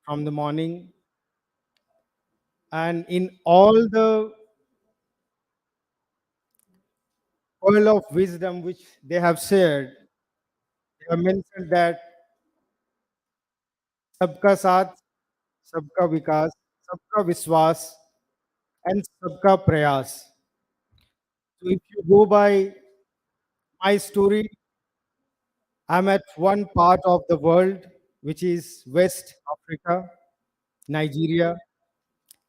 from the morning, and in all the pearl of wisdom which they have shared, they have mentioned that सबका साथ, सबका विकास, सबका विश्वास, and सबका प्रयास. So if you go by my story, I'm at one part of the world, which is West Africa, Nigeria,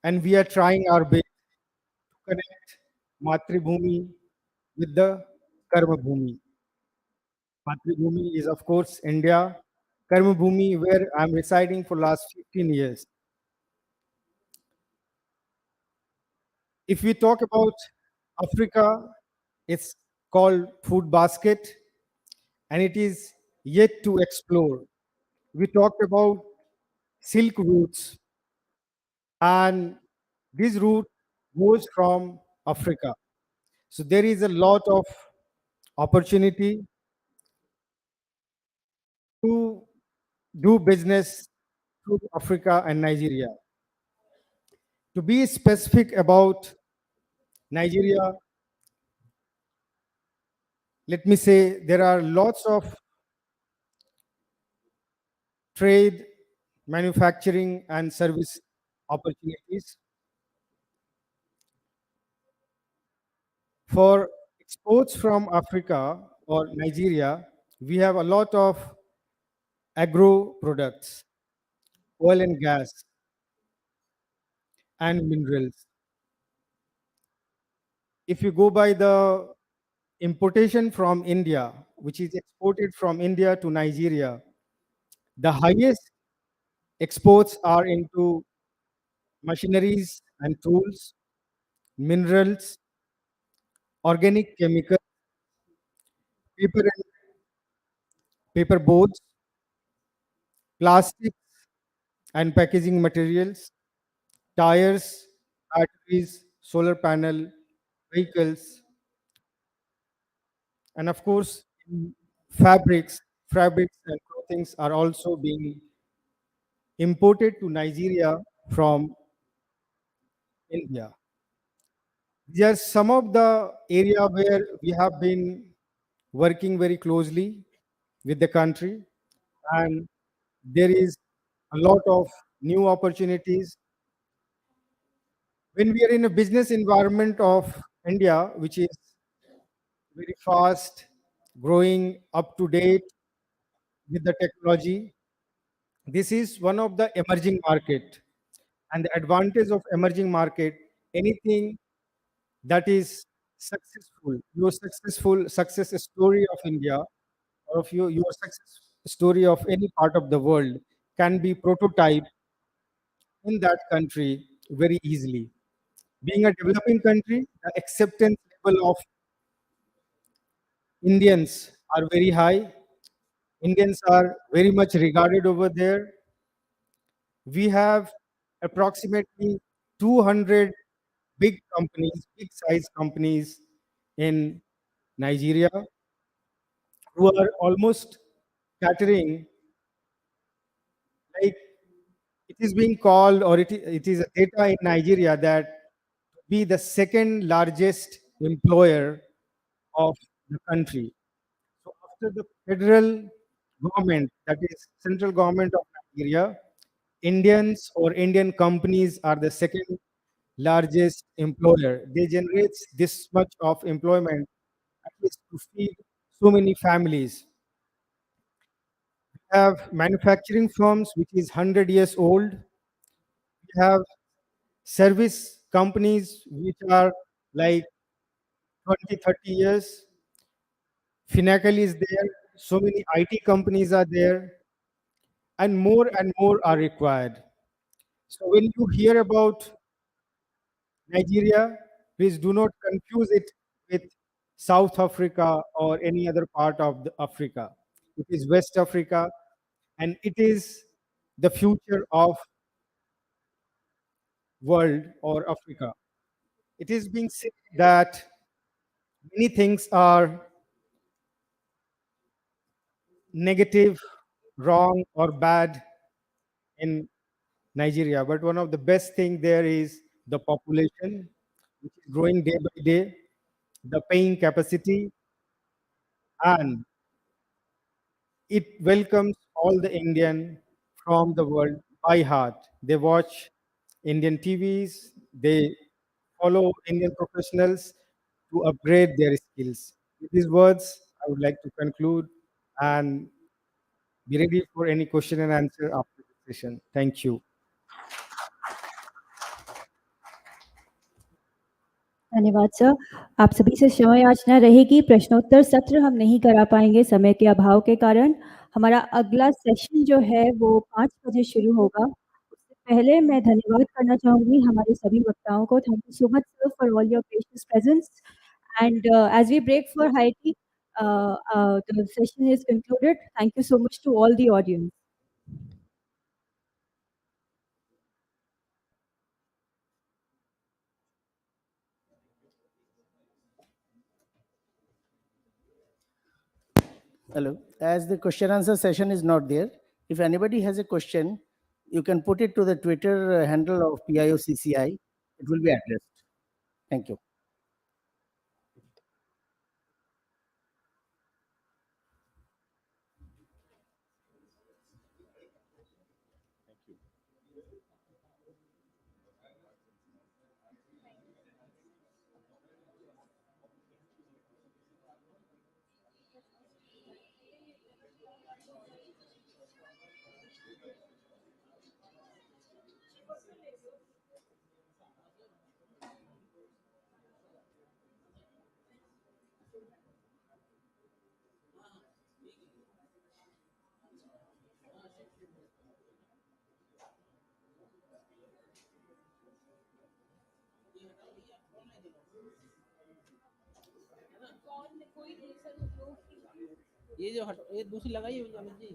and we are trying our best to connect Matribhumi with the Karma Bhumi. Matribhumi is, of course, India. Karma Bhumi, where I'm residing for last 15 years. If we talk about Africa, it's called food basket, and it is yet to explore. We talked about silk routes, and this route goes from Africa. So there is a lot of opportunity to do business through Africa and Nigeria. To be specific about Nigeria, let me say there are lots of trade, manufacturing, and service opportunities. For exports from Africa or Nigeria, we have a lot of agro products, oil and gas, and minerals. If you go by the importation from India, which is exported from India to Nigeria, the highest exports are into machineries and tools, minerals, organic chemicals, paper and paper boards, plastics and packaging materials, tires, batteries, solar panel, vehicles, and of course, fabrics and clothing are also being imported to Nigeria from India. These are some of the area where we have been working very closely with the country, and there is a lot of new opportunities. When we are in a business environment of India, which is very fast, growing, up to date with the technology, this is one of the emerging market. And the advantage of emerging market, anything that is successful, your successful success story of India, or of your success story of any part of the world can be prototyped in that country very easily. Being a developing country, the acceptance level of Indians are very high. Indians are very much regarded over there. We have approximately 200 big companies, big size companies in Nigeria who are almost catering, like it is being called, or it is a data in Nigeria that be the second largest employer of the country. So after the federal government, that is central government of Nigeria, Indians or Indian companies are the second largest employer. They generate this much of employment at least to feed so many families. We have manufacturing firms which is 100 years old. We have service companies which are like 20, 30 years. Finacle is there. So many IT companies are there. and more are required. So when you hear about Nigeria, please do not confuse it with South Africa or any other part of Africa. It is West Africa, and it is the future of world or Africa. It is being said that many things are negative, wrong, or bad in Nigeria, but one of the best thing there is the population, which is growing day by day, the paying capacity, and it welcomes all the Indian from the world by heart. They watch Indian TVs, they follow Indian professionals to upgrade their skills. With these words, I would like to conclude and be ready for any question and answer after the session. Thank you.
धन्यवाद sir. आप सभी से क्षमा याचना रहेगी, प्रश्नोत्तर सत्र हम नहीं करा पाएंगे समय के अभाव के कारण। हमारा अगला सेशन जो है वो 5 बजे शुरू होगा। उससे पहले मैं धन्यवाद करना चाहूँगी हमारे सभी वक्ताओं को। Thank you so much sir for all your precious presence and as we break for high tea the session is concluded. Thank you so much to all the audience.
Hello. As the question answer session is not there, if anybody has a question, you can put it to the Twitter handle of PIOCCI. It will be addressed. Thank you.
ये दूसरी लगाई है Amit ji.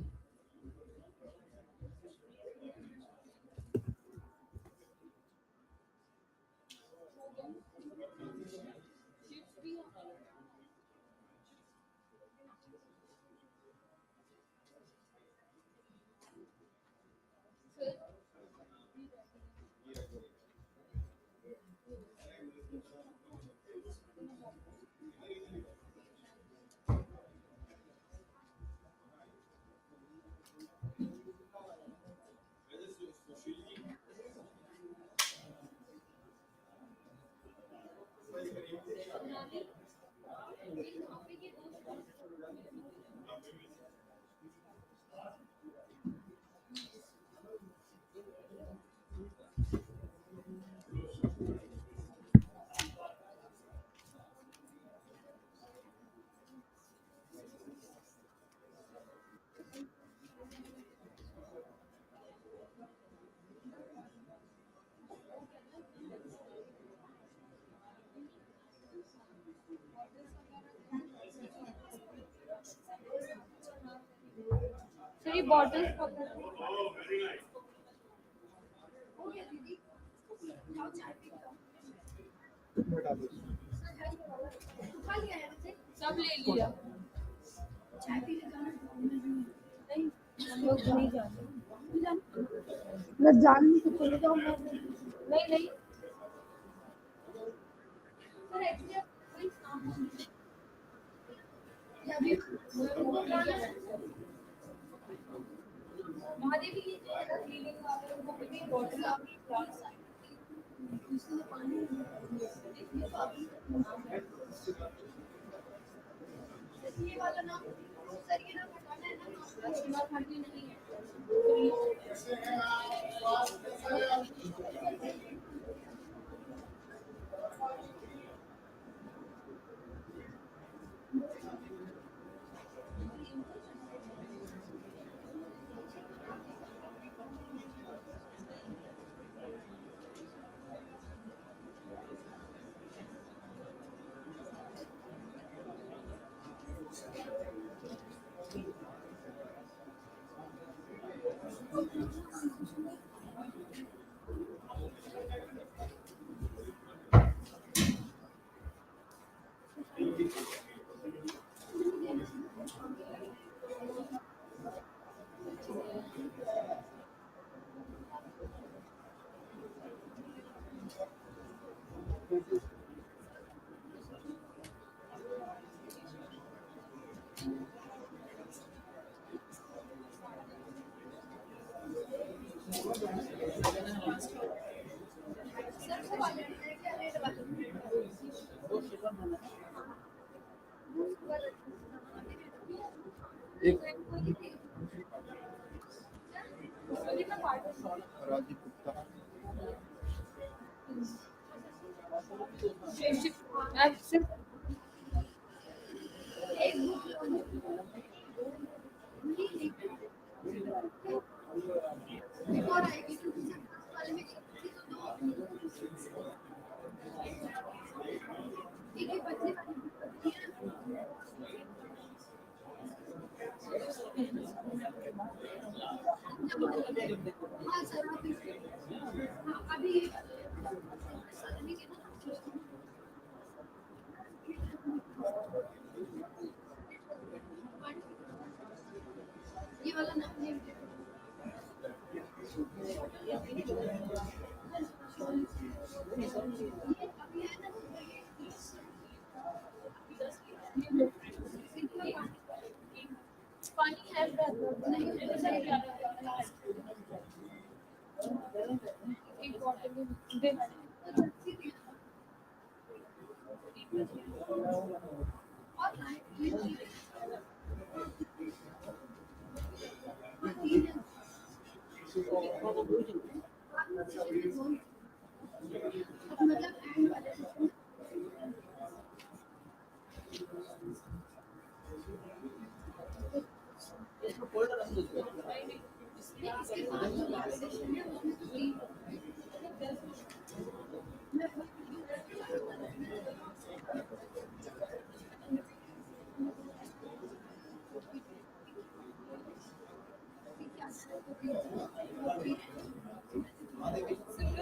Sir ये bottles सब ले लिया। चाय P लेगा नहीं हम लोग नहीं जाते मतलब जान तो चले जाओ नहीं नहीं सर एक्चुअली अभी महादेव की क्लीनिंग वाले उनको भी बॉटल आपकी क्लास उसने पानी ये वाला ना सर ये ना हटाना है ना चुना खाली नहीं है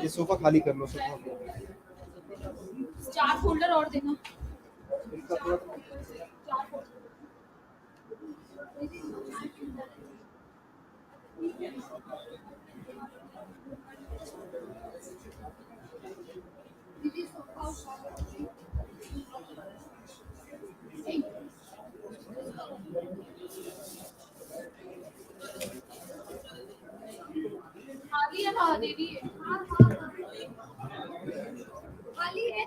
ये सोफा खाली कर लो, सोफा
4 फोल्डर और देना। खाली है ना दीदी? खाली है।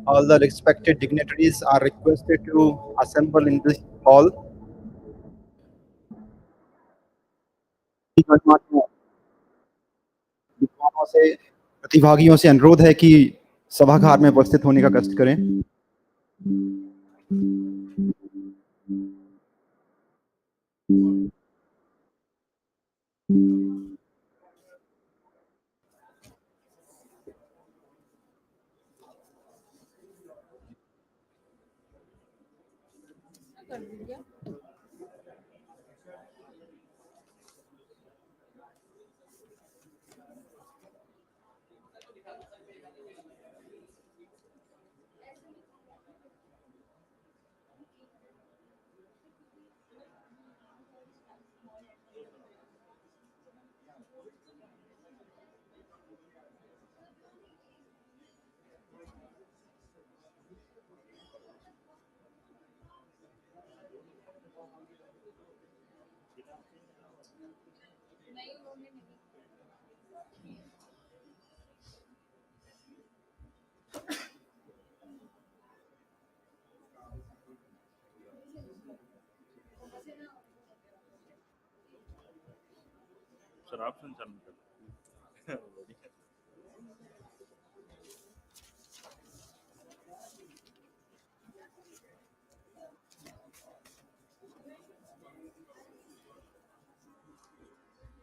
All the respected dignitaries are requested to assemble in this hall. विद्वानों से प्रतिभागियों से अनुरोध है कि सभागार में उपस्थित होने का कष्ट करें।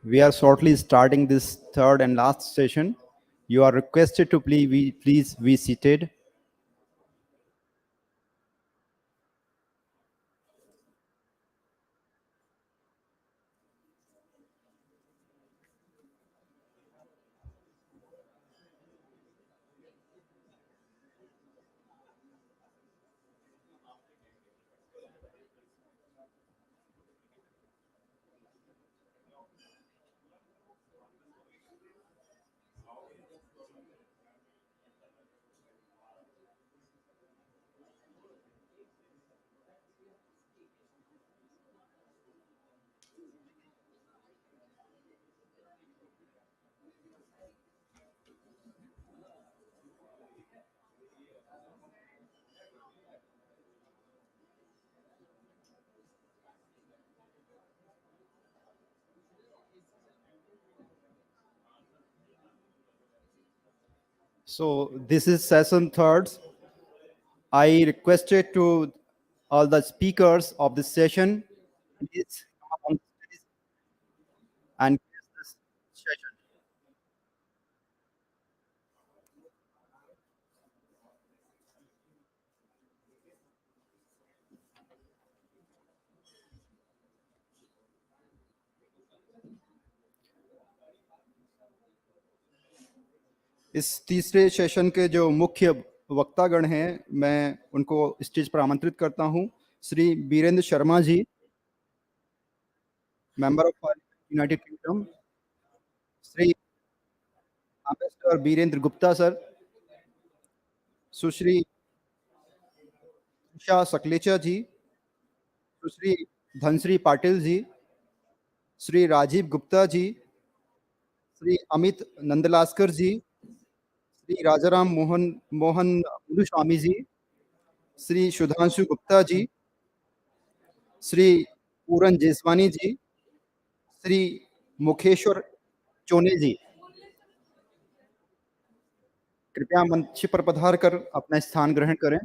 We are shortly starting this third and last session. You are requested to please be seated. So this is session third. I requested to all the speakers of this session, please come up on stage and grace this session. इस तीसरे session के जो मुख्य वक्तागण हैं, मैं उनको stage पर आमंत्रित करता हूं। Shri Virendra Sharma ji,
Member of Parliament, United Kingdom, Sri Ambassador Birendra Gupta sir, Sushri Usha Saklecha ji, Sushri Dhansri Patil ji, Sri Rajiv Gupta ji, Sri Amit Nandalaskar ji, Sri Rajaram Mohan Muluswamy ji, Sri Sudhanshu Gupta ji, Sri Puran Jeswani ji, Sri Mukheshwar चोने जी, कृपया मंच पर पधार कर अपना स्थान ग्रहण करें।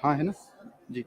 हाँ है ना जी।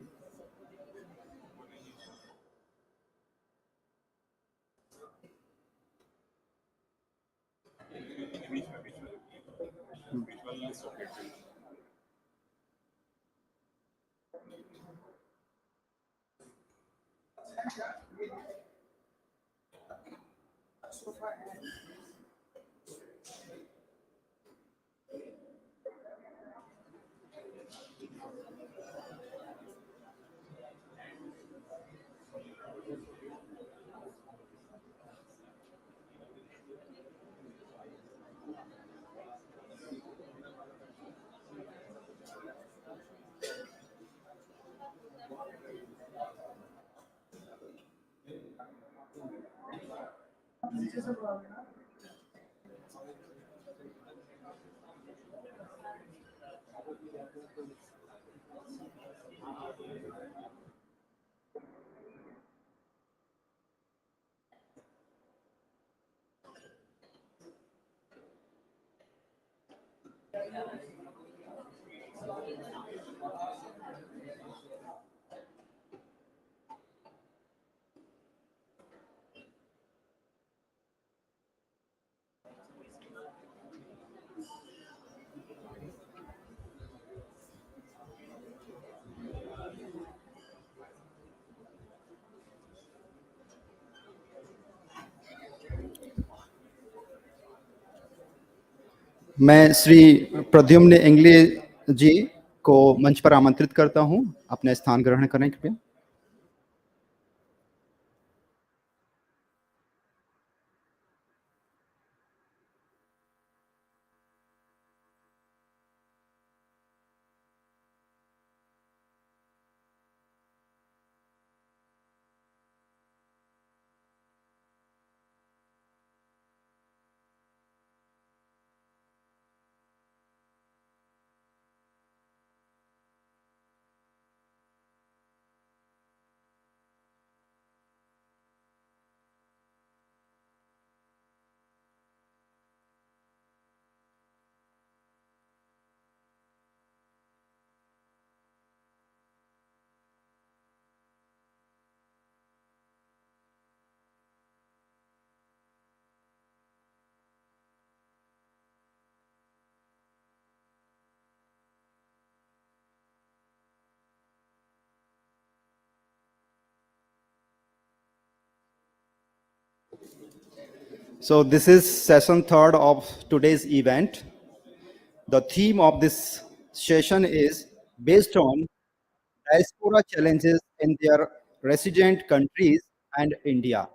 मैं श्री प्रद्युम्न इंगले जी को मंच पर आमंत्रित करता हूं, अपने स्थान ग्रहण करें कृपया।
So this is session third of today's event. The theme of this session is based on diaspora challenges in their resident countries and India.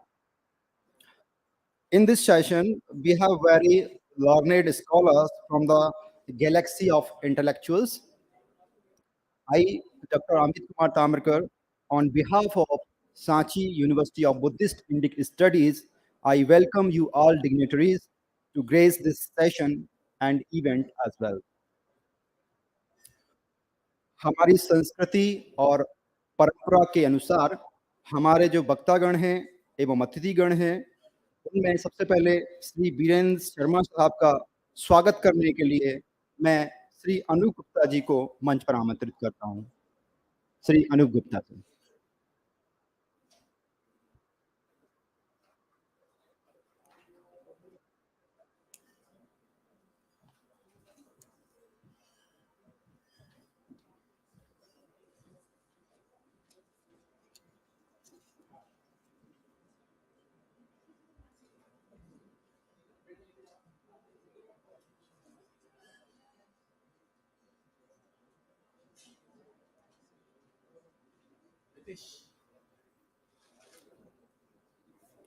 In this session, we have very learned scholars from the galaxy of intellectuals. I, Dr. Amit Kumar Tamarkar, on behalf of Sanchi University of Buddhist Indic Studies, I welcome you all dignitaries to grace this session and event as well. हमारी संस्कृति और परंपरा के अनुसार हमारे जो वक्तागण हैं एवं अतिथिगण हैं, उनमें सबसे पहले श्री बीरेंद्र शर्मा साहब का स्वागत करने के लिए मैं श्री अनूप गुप्ता जी को मंच पर आमंत्रित करता हूं। श्री अनूप गुप्ता जी।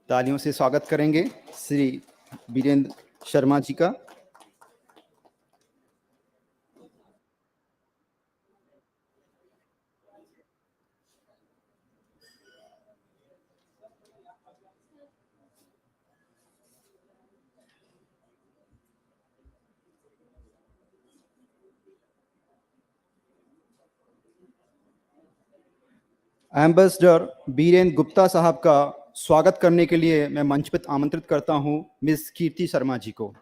तालियों से स्वागत करेंगे श्री बीरेंद्र शर्मा जी का। एम्बेसडर बीरेंद्र गुप्ता साहब का स्वागत करने के लिए मैं मंच पर आमंत्रित करता हूं मिस कीर्ति शर्मा जी को।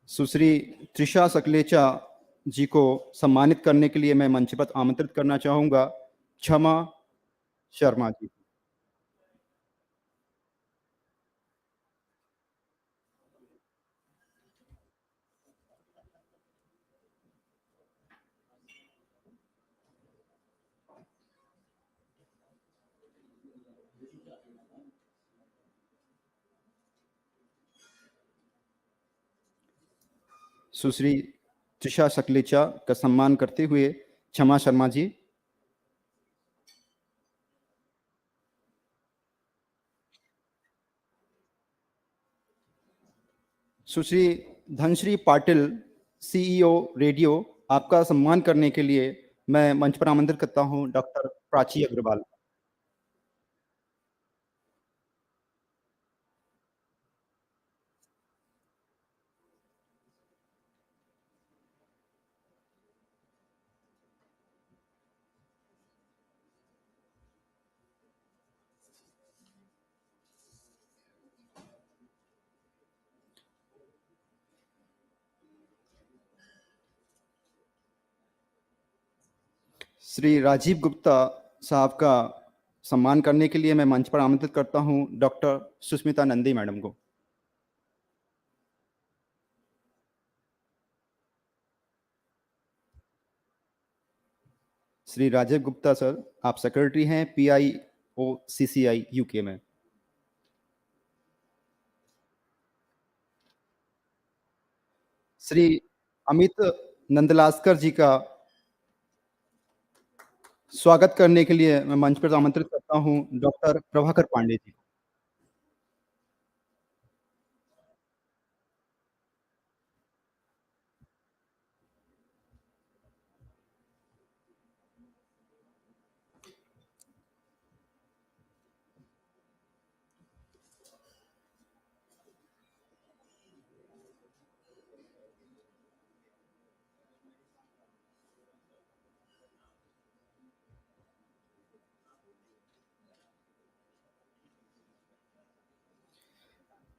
सुश्री त्रिशा सकलेचा जी को सम्मानित करने के लिए मैं मंच पर आमंत्रित करना चाहूंगा क्षमा शर्मा जी। सुश्री त्रिशा सकलेचा का सम्मान करते हुए क्षमा शर्मा जी। सुश्री धनश्री पाटिल सीईओ रेडियो, आपका सम्मान करने के लिए मैं मंच पर आमंत्रित करता हूं डॉक्टर प्राची अग्रवाल। श्री राजीव गुप्ता साहब का सम्मान करने के लिए मैं मंच पर आमंत्रित करता हूं डॉक्टर सुष्मिता नंदी मैडम को। श्री राजीव गुप्ता सर, आप सेक्रेटरी हैं PIO CCI UK में। श्री अमित नंदलास्कर जी का स्वागत करने के लिए मैं मंच पर आमंत्रित करता हूं डॉक्टर प्रभाकर पांडे जी।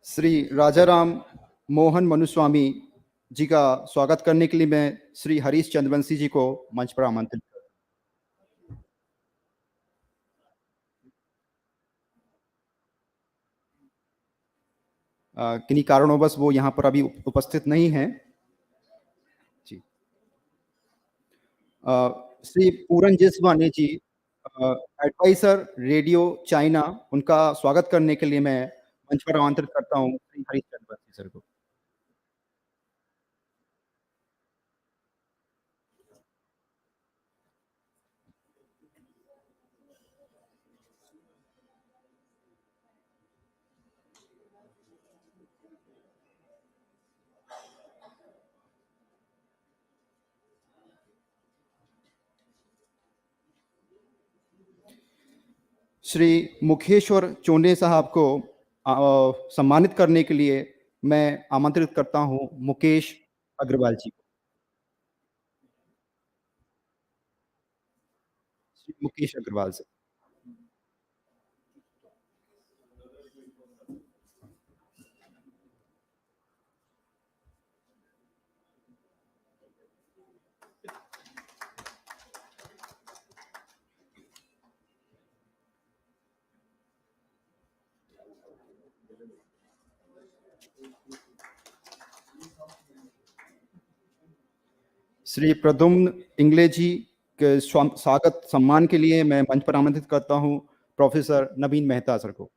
श्री राजाराम मोहन मनुस्वामी जी का स्वागत करने के लिए मैं श्री हरीश चंद्रवंशी जी को मंच पर आमंत्रित करता हूं।
किन्हीं कारणोंवश वो यहाँ पर अभी उपस्थित नहीं हैं। जी। श्री पूरन जिसवानी जी, एडवाइजर रेडियो चाइना, उनका स्वागत करने के लिए मैं मंच पर आमंत्रित करता हूँ श्री हरीश चक्रवर्ती सर को। श्री मुखेश्वर चोने साहब को सम्मानित करने के लिए मैं आमंत्रित करता हूँ मुकेश अग्रवाल जी को। श्री मुकेश अग्रवाल से। श्री प्रद्युम्न इंगले जी के स्वागत सम्मान के लिए मैं मंच पर आमंत्रित करता हूँ प्रोफेसर नवीन मेहता सर को।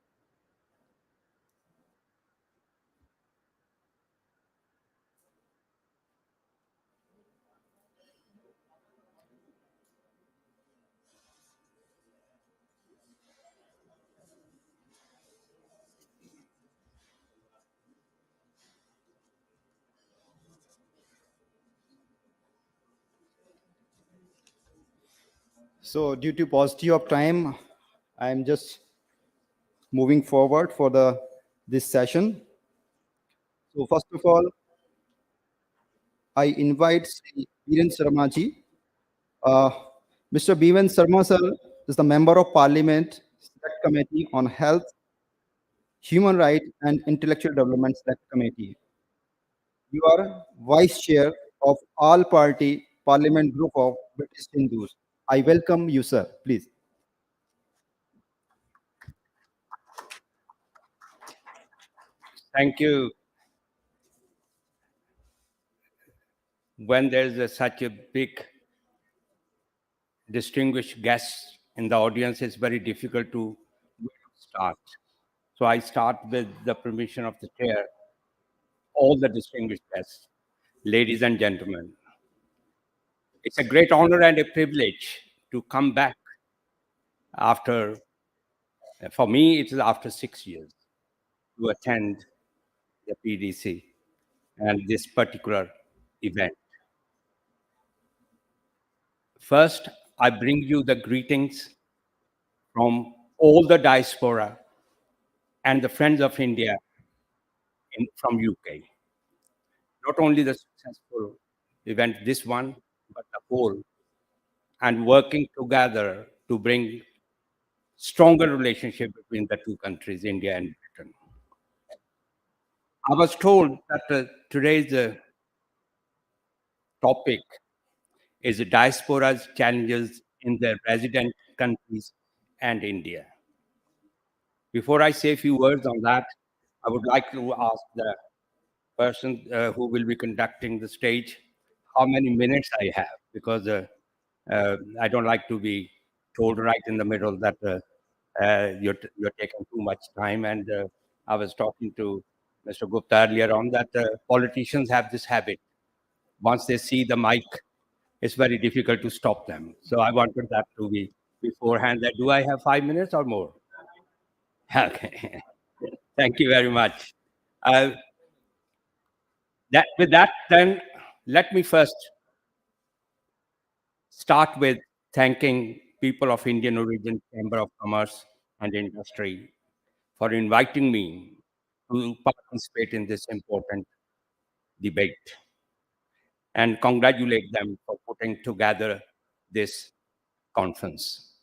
So due to paucity of time, I am just moving forward for this session. So first of all, I invite Sri Biren Sharma ji. Mr. Biren Sharma sir is the Member of Parliament, Select Committee on Health, Human Rights and Intellectual Development Select Committee. You are Vice Chair of All Party Parliament Group of British Hindus. I welcome you, sir. Please.
Thank you. When there's such a big, distinguished guest in the audience, it's very difficult to start. So I start with the permission of the chair. All the distinguished guests, ladies and gentlemen, it's a great honor and a privilege to come back after, for me, it is after 6 years, to attend the PDC and this particular event. First, I bring you the greetings from all the diaspora and the friends of India from UK. Not only the successful event, this one, but the whole, and working together to bring stronger relationship between the two countries, India and Britain. I was told that today's topic is diaspora's challenges in their resident countries and India. Before I say a few words on that, I would like to ask the person who will be conducting the stage how many minutes I have, because I don't like to be told right in the middle that you're taking too much time. And I was talking to Mr. Gupta earlier on that politicians have this habit. Once they see the mic, it's very difficult to stop them. So I wanted that to be beforehand. That do I have 5 minutes or more? Okay. Thank you very much. With that, then let me first start with thanking people of Indian origin Chamber of Commerce and Industry for inviting me to participate in this important debate, and congratulate them for putting together this conference.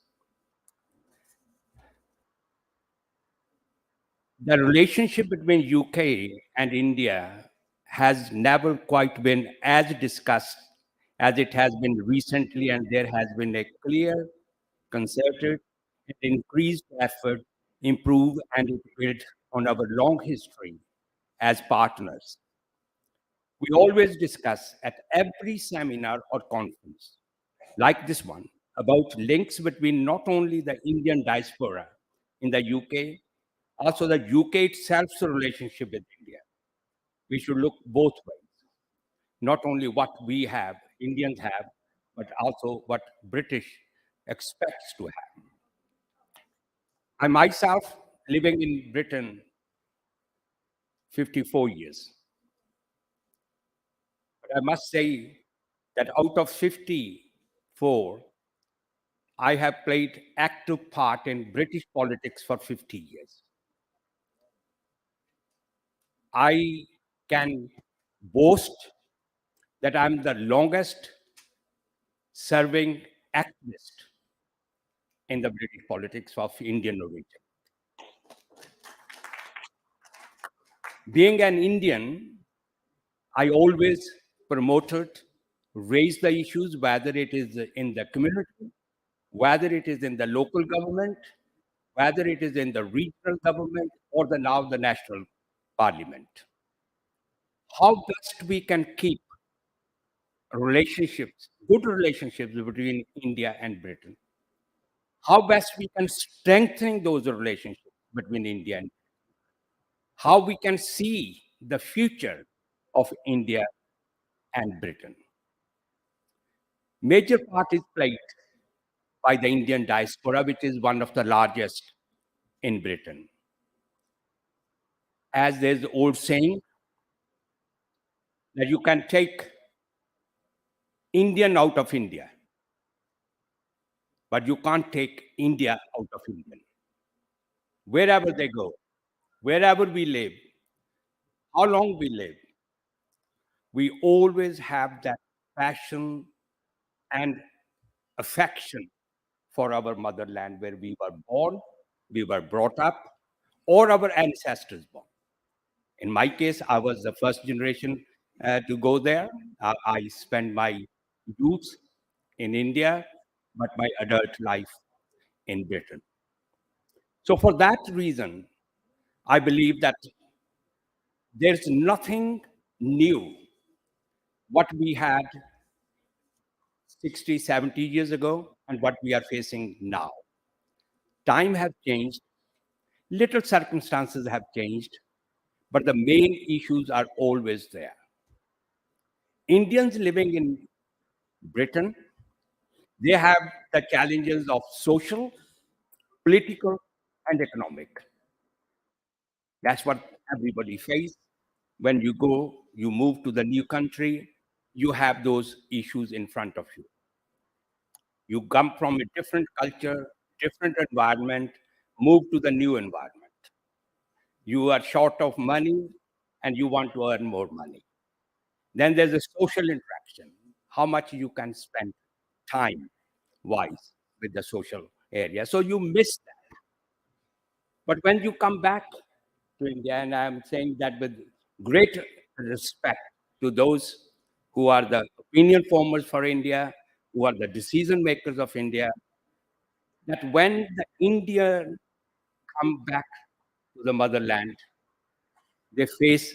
The relationship between UK and India has never quite been as discussed as it has been recently, and there has been a clear, concerted, and increased effort improve and build on our long history as partners. We always discuss at every seminar or conference, like this one, about links between not only the Indian diaspora in the UK, also the UK itself's relationship with India. We should look both ways, not only what we have, Indians have, but also what British expects to have. I myself, living in Britain 54 years, but I must say that out of 54, I have played active part in British politics for 50 years. I can boast that I'm the longest serving activist in the British politics of Indian origin. Being an Indian, I always promoted, raised the issues, whether it is in the community, whether it is in the local government, whether it is in the regional government, or now the national parliament. How best we can keep relationships, good relationships between India and Britain. How best we can strengthen those relationships between India and how we can see the future of India and Britain. Major part is played by the Indian diaspora, which is one of the largest in Britain. As there's the old saying that you can take Indian out of India, but you can't take India out of Indian. Wherever they go, wherever we live, how long we live, we always have that passion and affection for our motherland where we were born, we were brought up, or our ancestors born. In my case, I was the first generation to go there. I spent my youth in India, but my adult life in Britain. So for that reason, I believe that there's nothing new what we had 60, 70 years ago and what we are facing now. Time has changed, little circumstances have changed, but the main issues are always there. Indians living in Britain, they have the challenges of social, political, and economic. That's what everybody faces. When you go, you move to the new country, you have those issues in front of you. You come from a different culture, different environment, move to the new environment. You are short of money and you want to earn more money. Then there's a social interaction, how much you can spend time-wise with the social area. So you miss that. But when you come back to India, and I'm saying that with great respect to those who are the opinion formers for India, who are the decision makers of India, that when the Indian come back to the motherland, they face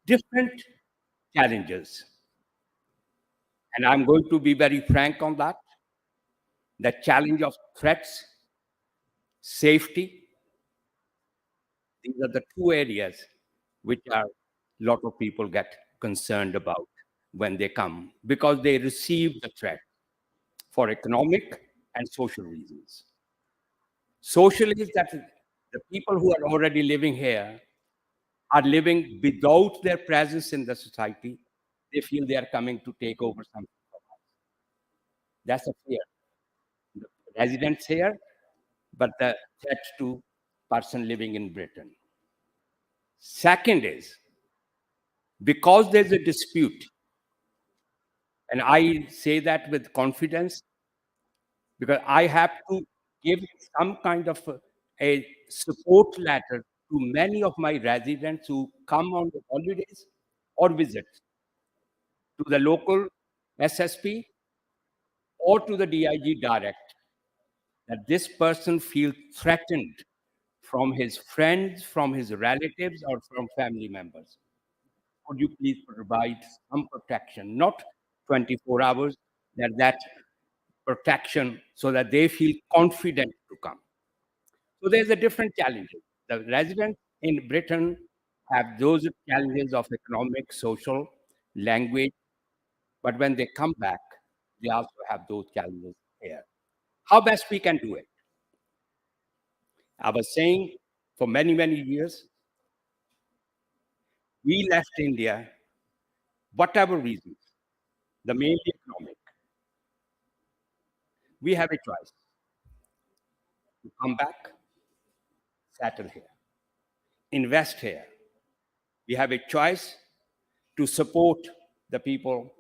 different challenges. And I'm going to be very frank on that. The challenge of threats, safety, these are the two areas which are a lot of people get concerned about when they come because they receive the threat for economic and social reasons. Social is that the people who are already living here are living without their presence in the society. They feel they are coming to take over something from us. That's a fear. The residents here, but the threat to person living in Britain. Second is, because there's a dispute, and I say that with confidence, because I have to give some kind of a support letter to many of my residents who come on the holidays or visit to the local SSP or to the DIG direct, that this person feels threatened from his friends, from his relatives, or from family members? Could you please provide some protection, not 24 hours, that protection so that they feel confident to come? So there's a different challenge. The residents in Britain have those challenges of economic, social, language, but when they come back, they also have those challenges here. How best we can do it? I was saying for many, many years, we left India, whatever reasons, the mainly economic. We have a choice to come back, settle here, invest here. We have a choice to support the people,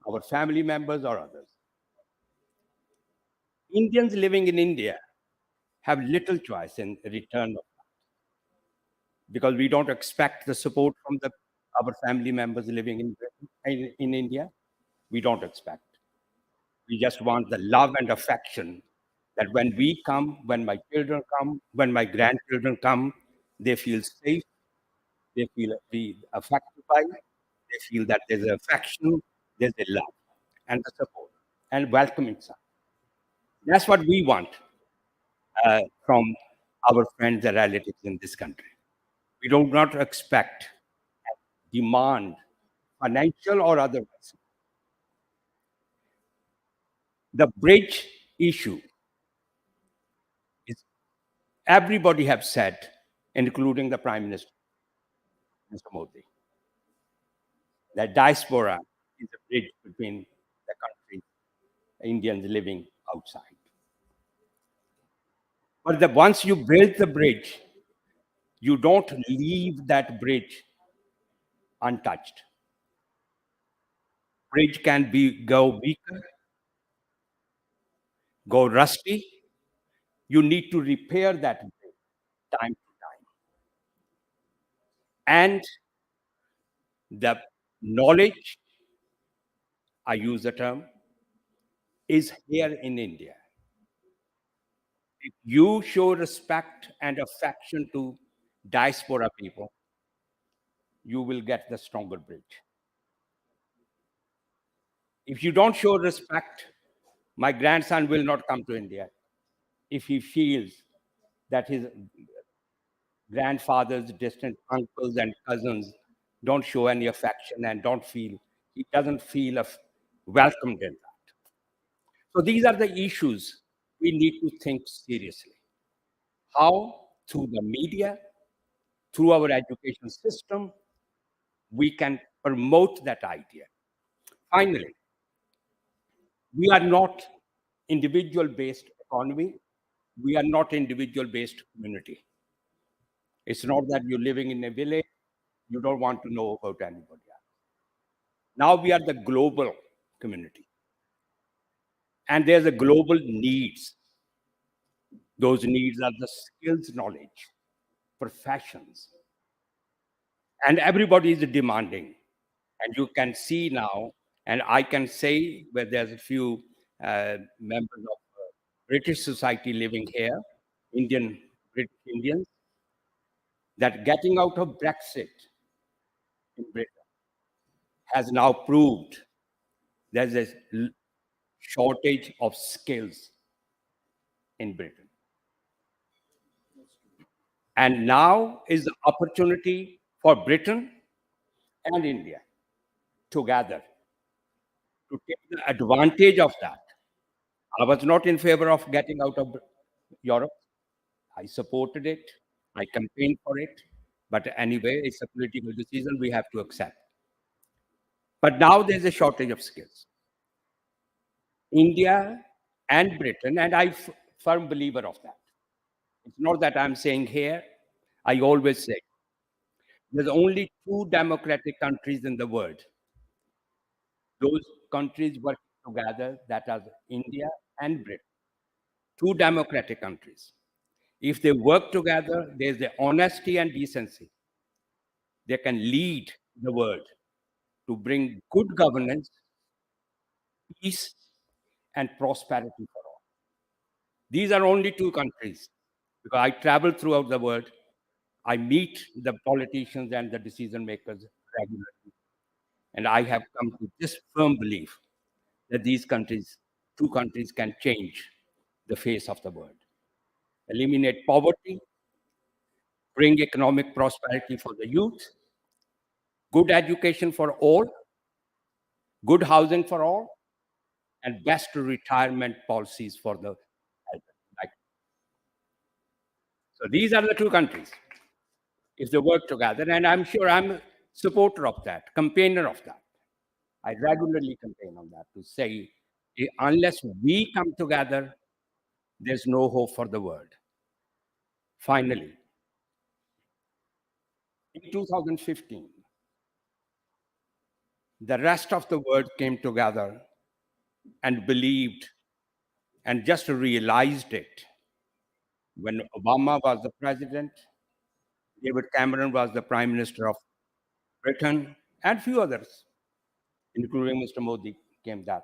our family members or others. Indians living in India have little choice in return of that, because we don't expect the support from our family members living in India. We don't expect. We just want the love and affection that when we come, when my children come, when my grandchildren come, they feel safe, they feel affected by it, they feel that there's affection, there's a love and the support and welcoming side. That's what we want from our friends and relatives in this country. We do not expect, demand, financial or otherwise. The bridge issue is, everybody have said, including the Prime Minister, Mr. Modi, that diaspora is a bridge between the country, Indians living outside. But once you build the bridge, you don't leave that bridge untouched. Bridge can go weaker, go rusty. You need to repair that bridge time to time. And the knowledge, I use the term, is here in India. If you show respect and affection to diaspora people, you will get the stronger bridge. If you don't show respect, my grandson will not come to India if he feels that his grandfather's distant uncles and cousins don't show any affection and he doesn't feel welcomed in that. So these are the issues we need to think seriously. How, through the media, through our education system, we can promote that idea. Finally, we are not individual-based economy. We are not individual-based community. It's not that you're living in a village, you don't want to know about anybody else. Now we are the global community. And there's a global needs. Those needs are the skills, knowledge, professions. And everybody is demanding. And you can see now, and I can say where there's a few members of British society living here, British Indians, that getting out of Brexit in Britain has now proved there's a shortage of skills in Britain. And now is the opportunity for Britain and India together to take the advantage of that. I was not in favor of getting out of Europe. I supported it. I campaigned for it. But anyway, it's a political decision we have to accept. But now there's a shortage of skills. India and Britain, and I'm firm believer of that. It's not that I'm saying here. I always say there's only two democratic countries in the world. Those countries work together, that are India and Britain. Two democratic countries. If they work together, there's the honesty and decency. They can lead the world to bring good governance, peace, and prosperity for all. These are only two countries. because I travel throughout the world. I meet the politicians and the decision makers regularly. And I have come to this firm belief that these countries, two countries, can change the face of the world, eliminate poverty, bring economic prosperity for the youth, good education for all, good housing for all, and best retirement policies for the elderly. So these are the two countries. If they work together, and I'm sure I'm a supporter of that, campaigner of that. I regularly campaign on that to say, unless we come together, there's no hope for the world. Finally, in 2015, the rest of the world came together and believed and just realized it when Obama was the president, David Cameron was the prime minister of Britain, and few others, including Mr. Modi, came that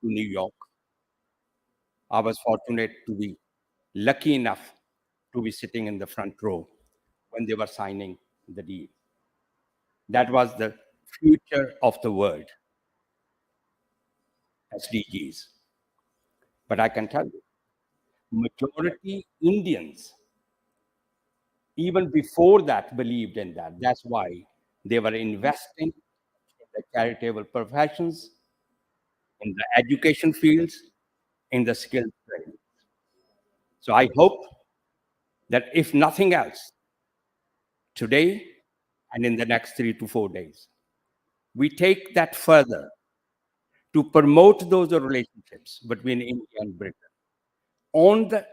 to New York. I was fortunate to be lucky enough to be sitting in the front row when they were signing the deal. That was the future of the world, SDGs. But I can tell you, majority Indians, even before that, believed in that. That's why they were investing in the charitable professions, in the education fields, in the skilled trade. So I hope that if nothing else, today and in the next 3 to 4 days, we take that further to promote those relationships between India and Britain on the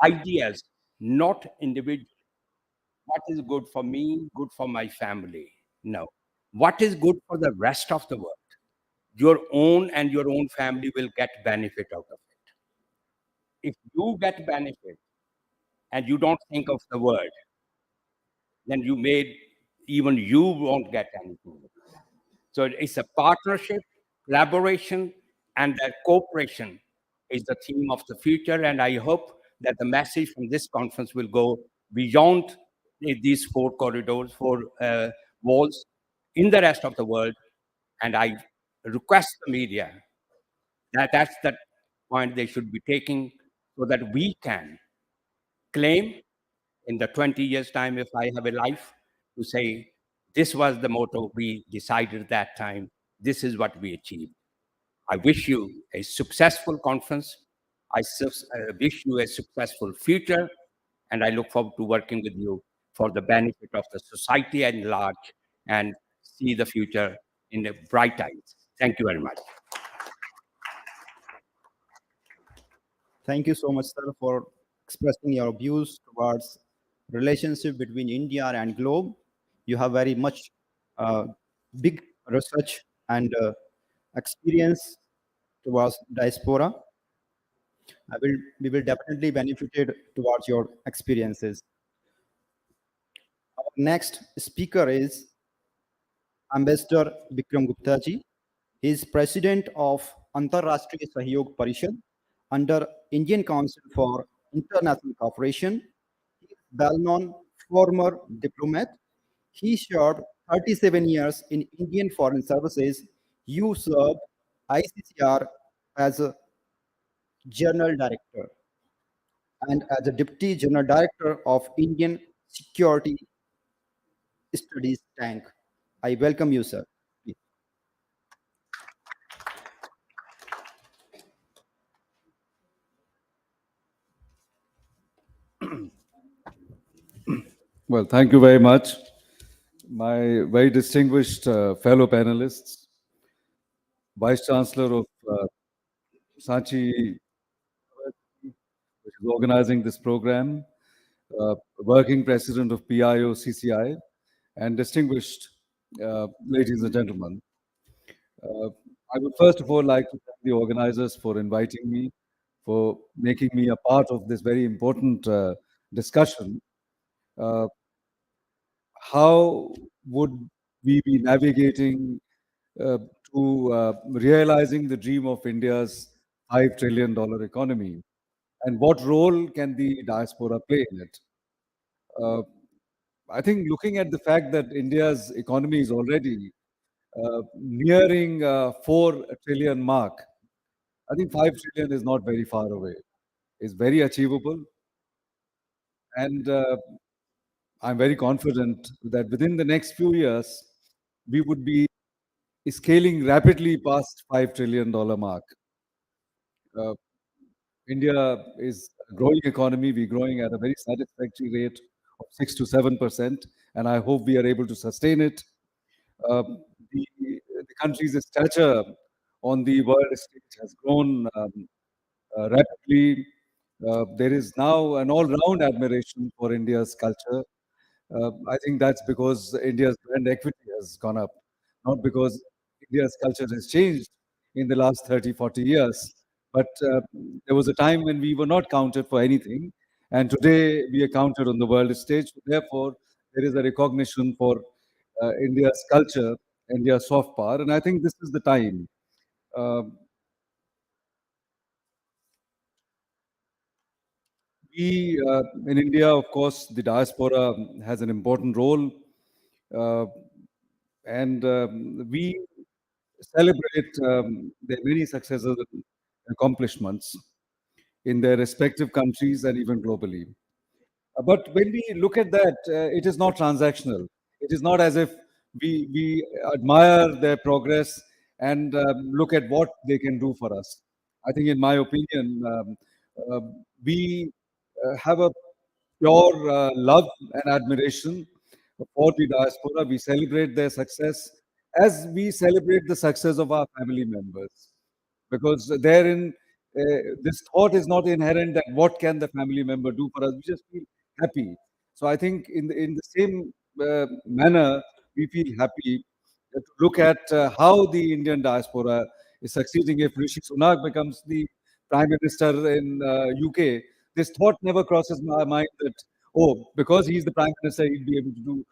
ideas, not individually. What is good for me, good for my family? No. What is good for the rest of the world? Your own and your own family will get benefit out of it. If you get benefit and you don't think of the world, then even you won't get anything. So it's a partnership, collaboration, and that cooperation is the theme of the future. And I hope that the message from this conference will go beyond these four corridors, four walls in the rest of the world. And I request the media that that's the point they should be taking so that we can claim in the 20 years time, if I have a life, to say, this was the motto we decided that time. This is what we achieved. I wish you a successful conference. I wish you a successful future. And I look forward to working with you for the benefit of the society at large and see the future in a bright eyes. Thank you very much.
Thank you so much, sir, for expressing your views towards relationship between India and globe. You have very much big research and experience towards diaspora. We will definitely benefited towards your experiences. Our next speaker is Ambassador Bikram Gupta ji. He is president of Antarrashtriya Sahyog Parishad under Indian Council for International Cooperation. He is well-known former diplomat. He served 37 years in Indian Foreign Services. You served ICCR as a General Director and as a Deputy General Director of Indian Security Studies Tank. I welcome you, sir. Please.
Well, thank you very much. My very distinguished fellow panelists, Vice Chancellor of Sanchi, which is organizing this program, working president of PIO CCI, and distinguished ladies and gentlemen. I would first of all like to thank the organizers for inviting me, for making me a part of this very important discussion. How would we be navigating to realizing the dream of India's $5 trillion economy? and what role can the diaspora play in it? I think looking at the fact that India's economy is already nearing 4 trillion mark, I think 5 trillion is not very far away. It's very achievable. And I'm very confident that within the next few years, we would be scaling rapidly past $5 trillion mark. Uh, India is a growing economy. We're growing at a very satisfactory rate of 6 to 7%, and I hope we are able to sustain it. Uh, the country's stature on the world stage has grown rapidly. There is now an all-round admiration for India's culture. I think that's because India's brand equity has gone up, not because India's culture has changed in the last 30, 40 years. But there was a time when we were not counted for anything. And today we are counted on the world stage. Therefore, there is a recognition for India's culture, India's soft power. And I think this is the time. Uh, in India, of course, the diaspora has an important role. And we celebrate their many successes and accomplishments in their respective countries and even globally. But when we look at that, it is not transactional. It is not as if we admire their progress and look at what they can do for us. I think, in my opinion, we have a pure love and admiration for the diaspora. We celebrate their success as we celebrate the success of our family members, because therein this thought is not inherent that what can the family member do for us. We just feel happy. So I think in the same manner, we feel happy to look at how the Indian diaspora is succeeding. If Rishi Sunak becomes the Prime Minister in UK, this thought never crosses my mind that, oh, because he's the Prime Minister, he'll be able to do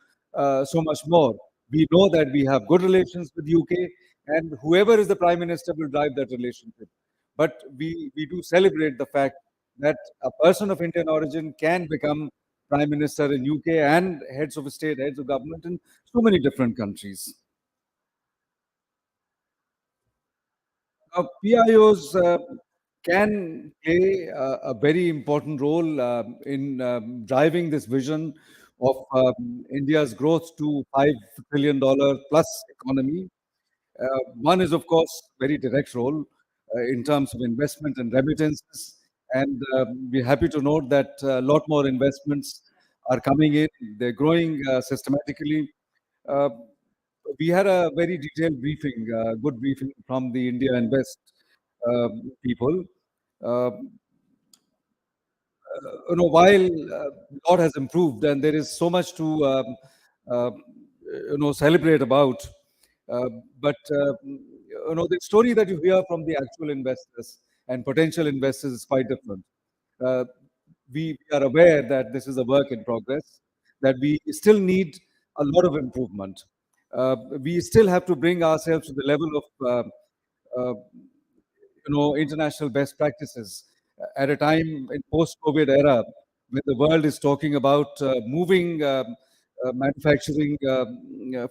so much more. We know that we have good relations with UK, and whoever is the Prime Minister will drive that relationship. But we do celebrate the fact that a person of Indian origin can become Prime Minister in UK and heads of state, heads of government in so many different countries. Now, PIOs can play a very important role in driving this vision of India's growth to $5 trillion plus economy. One is, of course, very direct role in terms of investment and remittances. And we're happy to note that a lot more investments are coming in. They're growing systematically. Uh, we had a very detailed briefing, good briefing from the India Invest people. Uh, while a lot has improved and there is so much to uh, celebrate about, but the story that you hear from the actual investors and potential investors is quite different. Uh, we are aware that this is a work in progress, that we still need a lot of improvement. We still have to bring ourselves to the level of uh, international best practices at a time in post-COVID era when the world is talking about moving manufacturing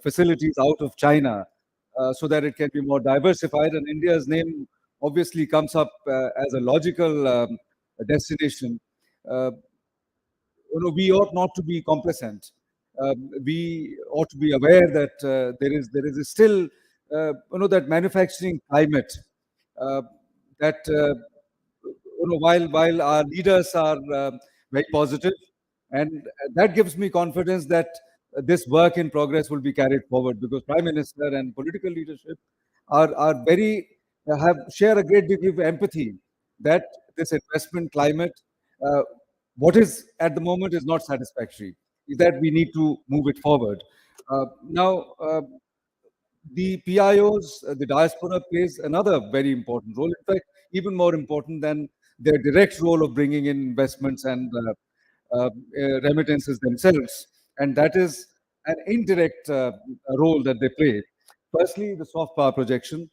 facilities out of China so that it can be more diversified. And India's name obviously comes up as a logical destination. Uh, we ought not to be complacent. We ought to be aware that there is still that manufacturing climate uh, that while our leaders are very positive, and that gives me confidence that this work in progress will be carried forward, because Prime Minister and political leadership are very have share a great degree of empathy that this investment climate, uh, what is at the moment is not satisfactory, is that we need to move it forward. Now, the PIOs, the diaspora plays another very important role. In fact, even more important than their direct role of bringing in investments and remittances themselves. And that is an indirect role that they play. Firstly, the soft power projection.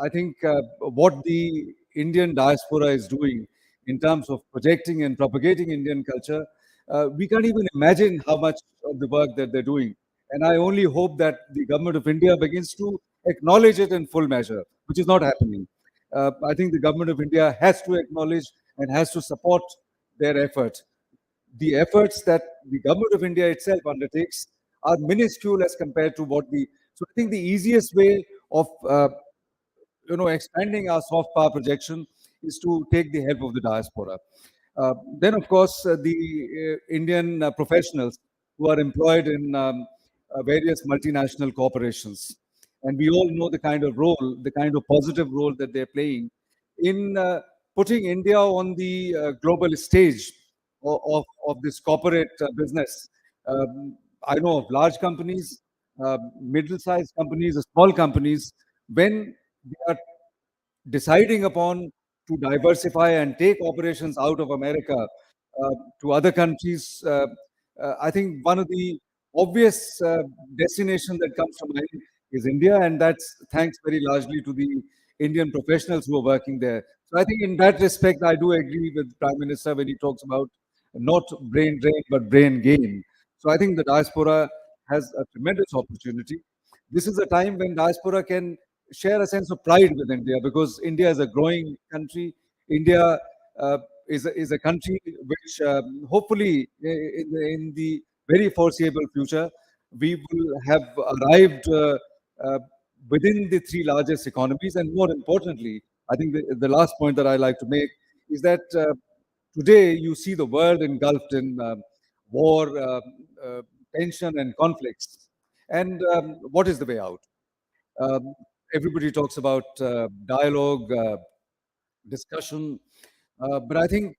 I think what the Indian diaspora is doing in terms of projecting and propagating Indian culture, we can't even imagine how much of the work that they're doing. And I only hope that the government of India begins to acknowledge it in full measure, which is not happening. I think the government of India has to acknowledge and has to support their effort. The efforts that the government of India itself undertakes are minuscule as compared to what the. So I think the easiest way of expanding our soft power projection is to take the help of the diaspora. Then, of course, the Indian professionals who are employed in various multinational corporations. And we all know the kind of role, the kind of positive role that they're playing in putting India on the global stage of this corporate business. I know of large companies, middle-sized companies, small companies, when they are deciding upon to diversify and take operations out of America to other countries. I think one of the obvious destinations that comes to mind is India, and that's thanks very largely to the Indian professionals who are working there. So I think in that respect, I do agree with Prime Minister when he talks about not brain drain, but brain gain. So I think the diaspora has a tremendous opportunity. This is a time when diaspora can share a sense of pride with India, because India is a growing country. India is a country which hopefully in the very foreseeable future, we will have arrived uh, within the three largest economies. And more importantly, I think the last point that I like to make is that today you see the world engulfed in war, tension, and conflicts. And what is the way out? Um, Everybody talks about dialogue, discussion, but I think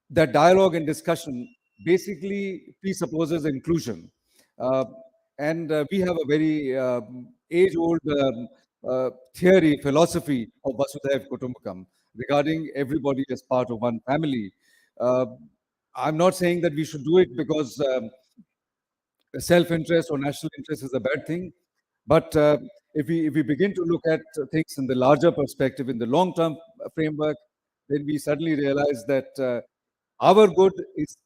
that dialogue and discussion basically presupposes inclusion. Uh, and we have a very age-old theory, philosophy of Vasudhaiva Kutumbakam regarding everybody as part of one family. Uh, I'm not saying that we should do it because self-interest or national interest is a bad thing. But if we begin to look at things in the larger perspective, in the long-term framework, then we suddenly realize that our good is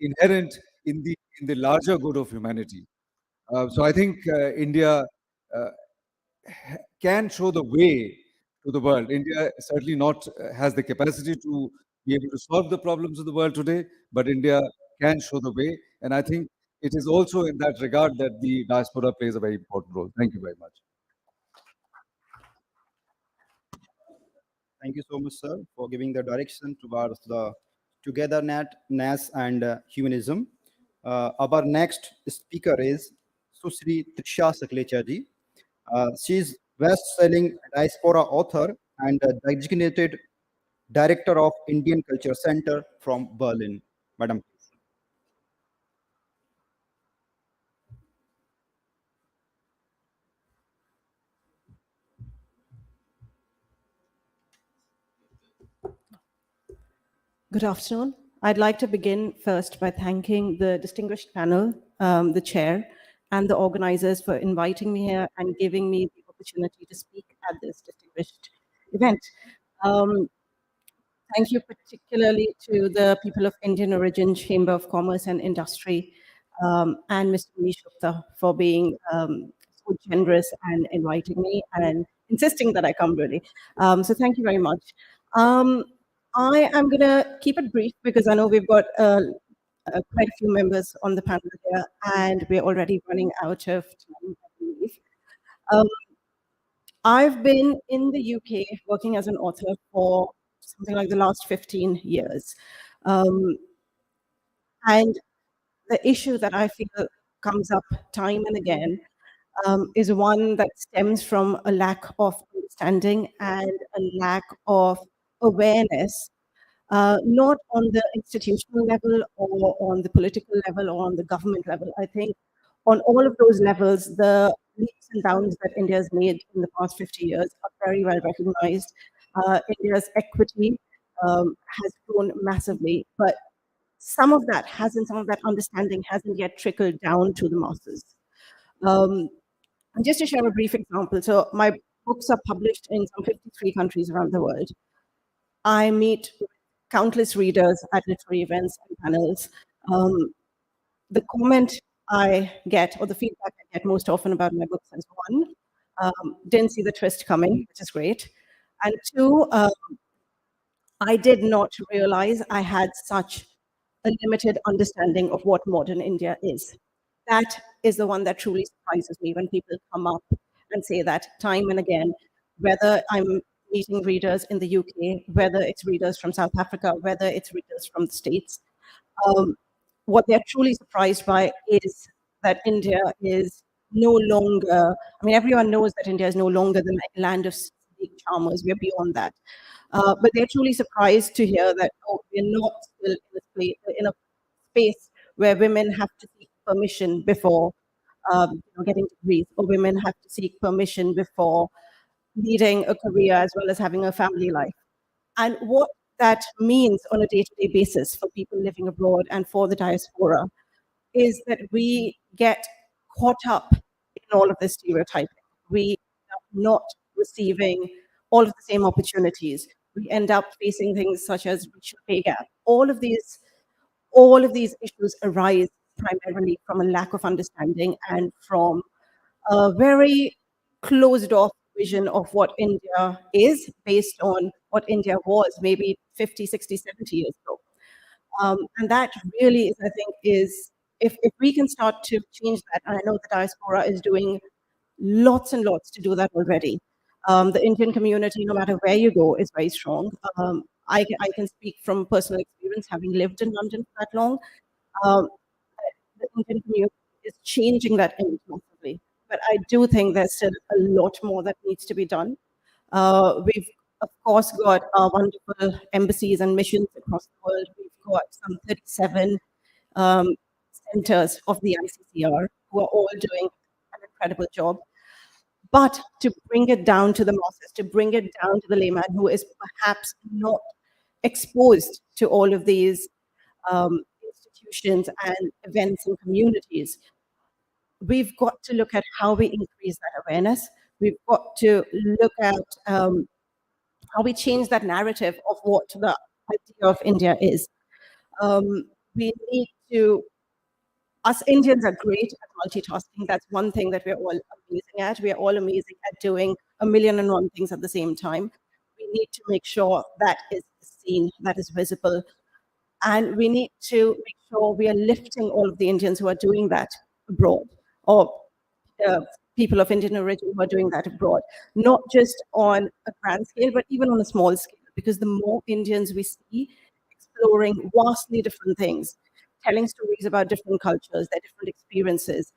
inherent in the larger good of humanity. So I think India can show the way to the world. India certainly not has the capacity to be able to solve the problems of the world today, but India can show the way. And I think it is also in that regard that the diaspora plays a very important role. Thank you very much.
Thank you so much, sir, for giving the direction towards the togetherness and humanism. Our next speaker is Susri Trisha Saklecha ji. She is best-selling diaspora author and designated director of Indian Culture Center from Berlin. Madam.
Good afternoon. I'd like to begin first by thanking the distinguished panel, the chair, and the organizers for inviting me here and giving me the opportunity to speak at this distinguished event. Thank you particularly to the people of Indian origin, Chamber of Commerce and Industry, and Mr. Manish Gupta for being so generous and inviting me and insisting that I come really. So thank you very much. I am going to keep it brief because I know we've got quite a few members on the panel here and we're already running out of time, I believe. I've been in the UK working as an author for something like the last 15 years. And the issue that I feel comes up time and again is one that stems from a lack of understanding and a lack of awareness, not on the institutional level or on the political level or on the government level. I think on all of those levels, the leaps and bounds that India has made in the past 50 years are very well recognized. India's equity has grown massively, but some of that understanding hasn't yet trickled down to the masses. Just to share a brief example, so my books are published in some 53 countries around the world. I meet countless readers at literary events and panels. The comment I get, or the feedback I get most often about my books is one, didn't see the twist coming, which is great. And two, I did not realize I had such a limited understanding of what modern India is. That is the one that truly surprises me when people come up and say that time and again, whether I'm meeting readers in the UK, whether it's readers from South Africa, whether it's readers from the States, what they're truly surprised by is that India is no longer, I mean, everyone knows that India is no longer the land of sleek charmers. We're beyond that. But they're truly surprised to hear that, oh, we're not still in a space where women have to seek permission before getting degrees, or women have to seek permission before leading a career as well as having a family life. And what that means on a day-to-day basis for people living abroad and for the diaspora is that we get caught up in all of this stereotyping. We are not receiving all of the same opportunities. We end up facing things such as racial pay gap. All of these issues arise primarily from a lack of understanding and from a very closed off vision of what India is based on what India was maybe 50, 60, 70 years ago. And that really is, I think, if we can start to change that, and I know the diaspora is doing lots and lots to do that already. The Indian community, no matter where you go, is very strong. I can speak from personal experience, having lived in London for that long. The Indian community is changing that image massively. But I do think there's still a lot more that needs to be done. We've, of course, got our wonderful embassies and missions across the world. We've got some 37 centers of the ICCR who are all doing an incredible job. But to bring it down to the masses, to bring it down to the layman who is perhaps not exposed to all of these institutions and events and communities, we've got to look at how we increase that awareness. We've got to look at how we change that narrative of what the idea of India is. We need to, us Indians are great at multitasking. That's one thing that we're all amazing at. We are all amazing at doing a million and one things at the same time. We need to make sure that is seen, that is visible. And we need to make sure we are lifting all of the Indians who are doing that abroad, or people of Indian origin who are doing that abroad, not just on a grand scale, but even on a small scale, because the more Indians we see exploring vastly different things, telling stories about different cultures, their different experiences,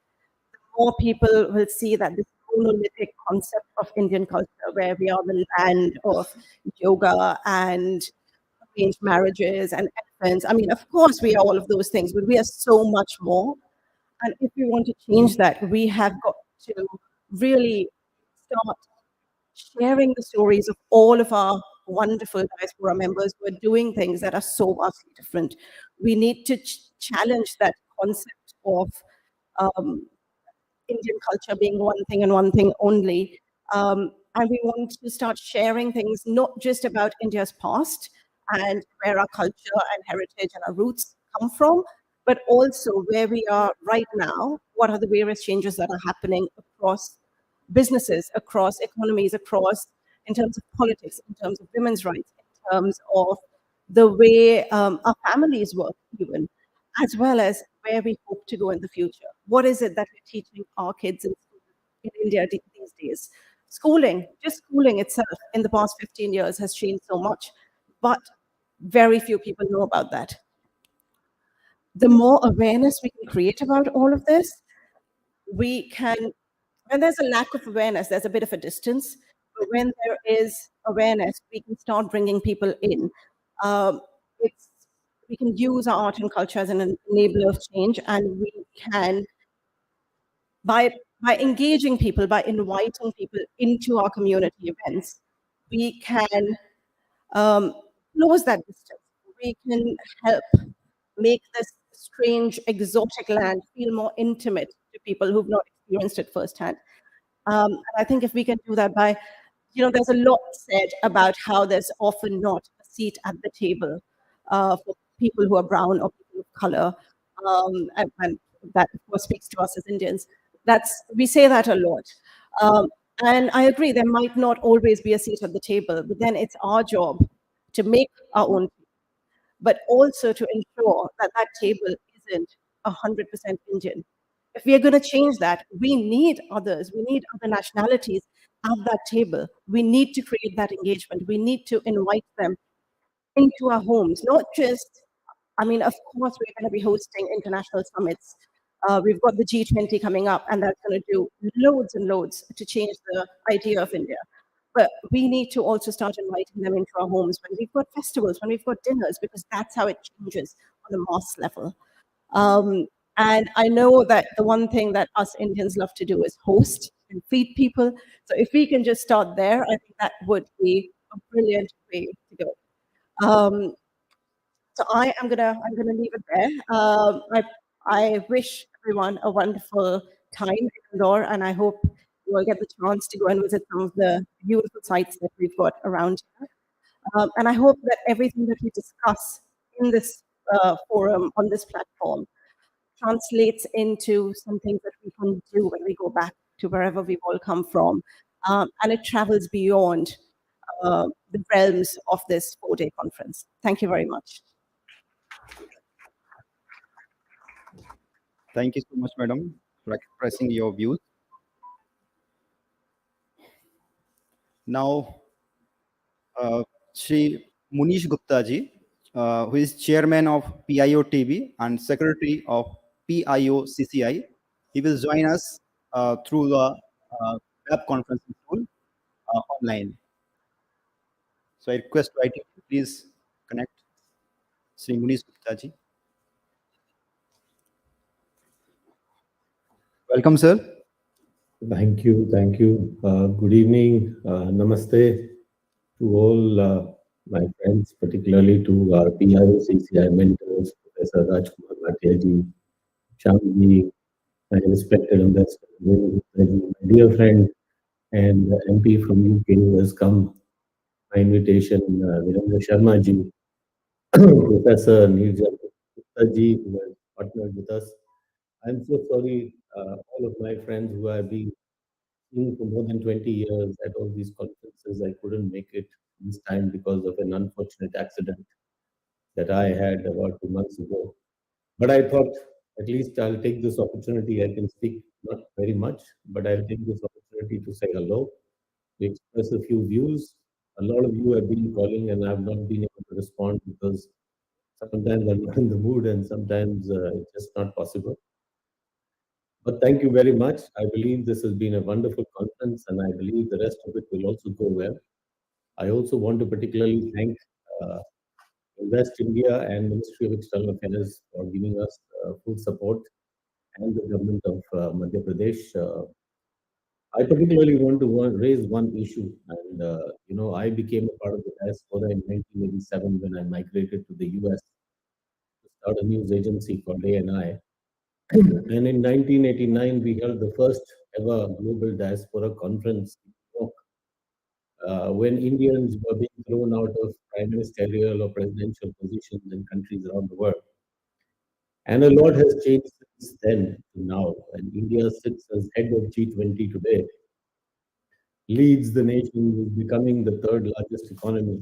the more people will see that this monolithic concept of Indian culture, where we are the land of yoga and arranged marriages and elephants. I mean, of course, we are all of those things, but we are so much more. And if we want to change that, we have got to really start sharing the stories of all of our wonderful diaspora members who are doing things that are so vastly different. We need to challenge that concept of Indian culture being one thing and one thing only. And we want to start sharing things not just about India's past and where our culture and heritage and our roots come from, but also where we are right now. What are the various changes that are happening across businesses, across economies, across in terms of politics, in terms of women's rights, in terms of the way our families work even, as well as where we hope to go in the future. What is it that we're teaching our kids in India these days? Schooling, just schooling itself in the past 15 years has changed so much, but very few people know about that. The more awareness we can create about all of this, we can, when there's a lack of awareness, there's a bit of a distance. But when there is awareness, we can start bringing people in. We can use our art and culture as an enabler of change, and we can, by engaging people, by inviting people into our community events, we can close that distance. We can help make this strange, exotic land feel more intimate to people who've not experienced it firsthand. And I think if we can do that by, there's a lot said about how there's often not a seat at the table for people who are brown or people of color. And that, of course, speaks to us as Indians. We say that a lot. And I agree, there might not always be a seat at the table, but then it's our job to make our own, but also to ensure that that table isn't 100% Indian. If we are going to change that, we need others, we need other nationalities at that table. We need to create that engagement. We need to invite them into our homes, not just, I mean, of course, we're going to be hosting international summits. We've got the G20 coming up, and that's going to do loads and loads to change the idea of India. But we need to also start inviting them into our homes when we've got festivals, when we've got dinners, because that's how it changes on a mass level. And I know that the one thing that us Indians love to do is host and feed people. So if we can just start there, I think that would be a brilliant way to go. So I'm gonna leave it there. I wish everyone a wonderful time in Indore, and I hope you will get the chance to go and visit some of the beautiful sites that we've got around here. And I hope that everything that we discuss in this forum, on this platform, translates into something that we can do when we go back to wherever we've all come from. And it travels beyond the realms of this 4-day conference. Thank you very much.
Thank you so much, madam, for expressing your views. Now, Shri Munish Gupta ji, who is chairman of PIO TV and secretary of PIO CCI, he will join us through the web conferencing tool online. So I request IT, please connect Shri Munish Gupta ji. Welcome, sir.
Thank you. Thank you. Good evening. Namaste to all my friends, particularly to our PIO CCI mentors, Professor Rajkumar Bhatia ji, Shyamji, my respected ambassador, my dear friend and MP from UK who has come by invitation, Virendra Sharma ji, Professor Nirja Gupta ji, who has partnered with us. I'm so sorry, all of my friends who have been for more than 20 years at all these conferences. I couldn't make it this time because of an unfortunate accident that I had about 2 months ago. But I thought at least I'll take this opportunity. I can speak not very much, but I'll take this opportunity to say hello, to express a few views. A lot of you have been calling and I've not been able to respond because sometimes I'm not in the mood and sometimes it's just not possible. But thank you very much. I believe this has been a wonderful conference and I believe the rest of it will also go well. I also want to particularly thank West India and Ministry of External Affairs for giving us full support and the government of Madhya Pradesh. I particularly want to raise one issue. And, I became a part of the diaspora in 1987 when I migrated to the US to start a news agency called ANI. And in 1989, we held the first ever global diaspora conference in New York, when Indians were being thrown out of prime ministerial or presidential positions in countries around the world. And a lot has changed since then to now. And India sits as head of G20 today, leads the nation, is becoming the third largest economy.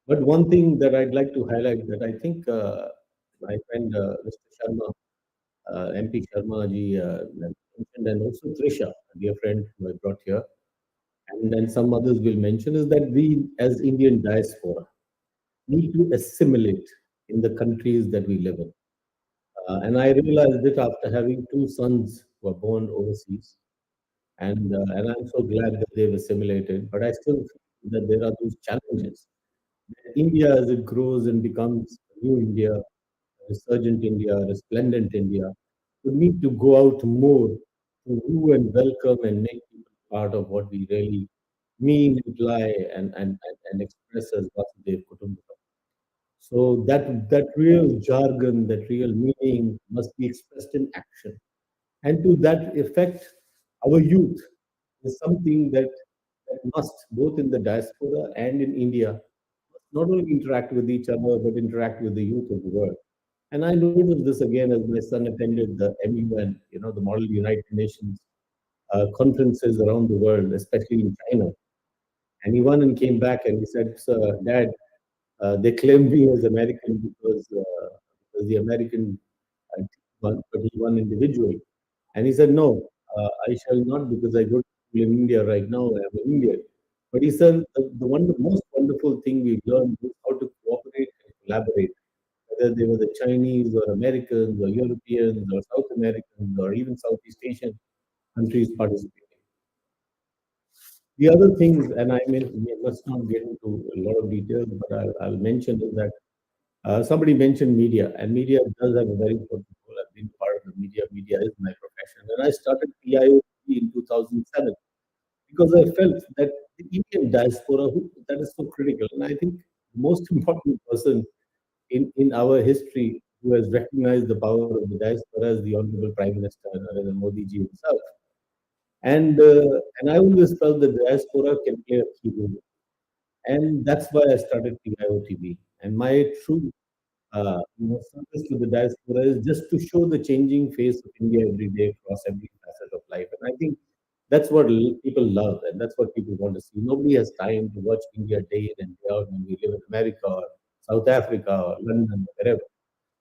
But one thing that I'd like to highlight that I think my friend Mr. Sharma, MP Sharma ji mentioned, and also Trisha, a dear friend who I brought here, and then some others will mention, is that we as Indian diaspora need to assimilate in the countries that we live in. And I realized it after having 2 sons who were born overseas. And I'm so glad that they've assimilated, but I still feel that there are those challenges. India, as it grows and becomes a new India, a resurgent India, a resplendent India, we need to go out more to woo and welcome and make people part of what we really mean, imply, and express as Vasudev Kutumbakam. So that real jargon, that real meaning must be expressed in action. And to that effect, our youth is something that must, both in the diaspora and in India, must not only interact with each other, but interact with the youth of the world. And I noticed this again as my son attended the MUN, the Model United Nations conferences around the world, especially in China. And he won and came back and he said, "Sir, Dad, they claim me as American because the American team won, but he won individually." And he said, "No, I shall not because I go to school in India right now. I am an Indian." But he said the most wonderful thing we learned was how to cooperate and collaborate, whether they were the Chinese or Americans or Europeans or South Americans or even Southeast Asian countries participating. The other things, and I mean, we must not get into a lot of details, but I'll mention is that somebody mentioned media, and media does have a very important role. I've been part of the media. Media is my profession, and I started PIO in 2007 because I felt that the Indian diaspora, that is so critical, and I think the most important person in our history who has recognized the power of the diaspora is the Honorable Prime Minister Narendra Modi ji himself. And I always felt that the diaspora can play a key role. And that's why I started PIO TV. And my true service to the diaspora is just to show the changing face of India every day across every facet of life. And I think that's what people love, and that's what people want to see. Nobody has time to watch India day in and day out when we live in America or South Africa or London or wherever.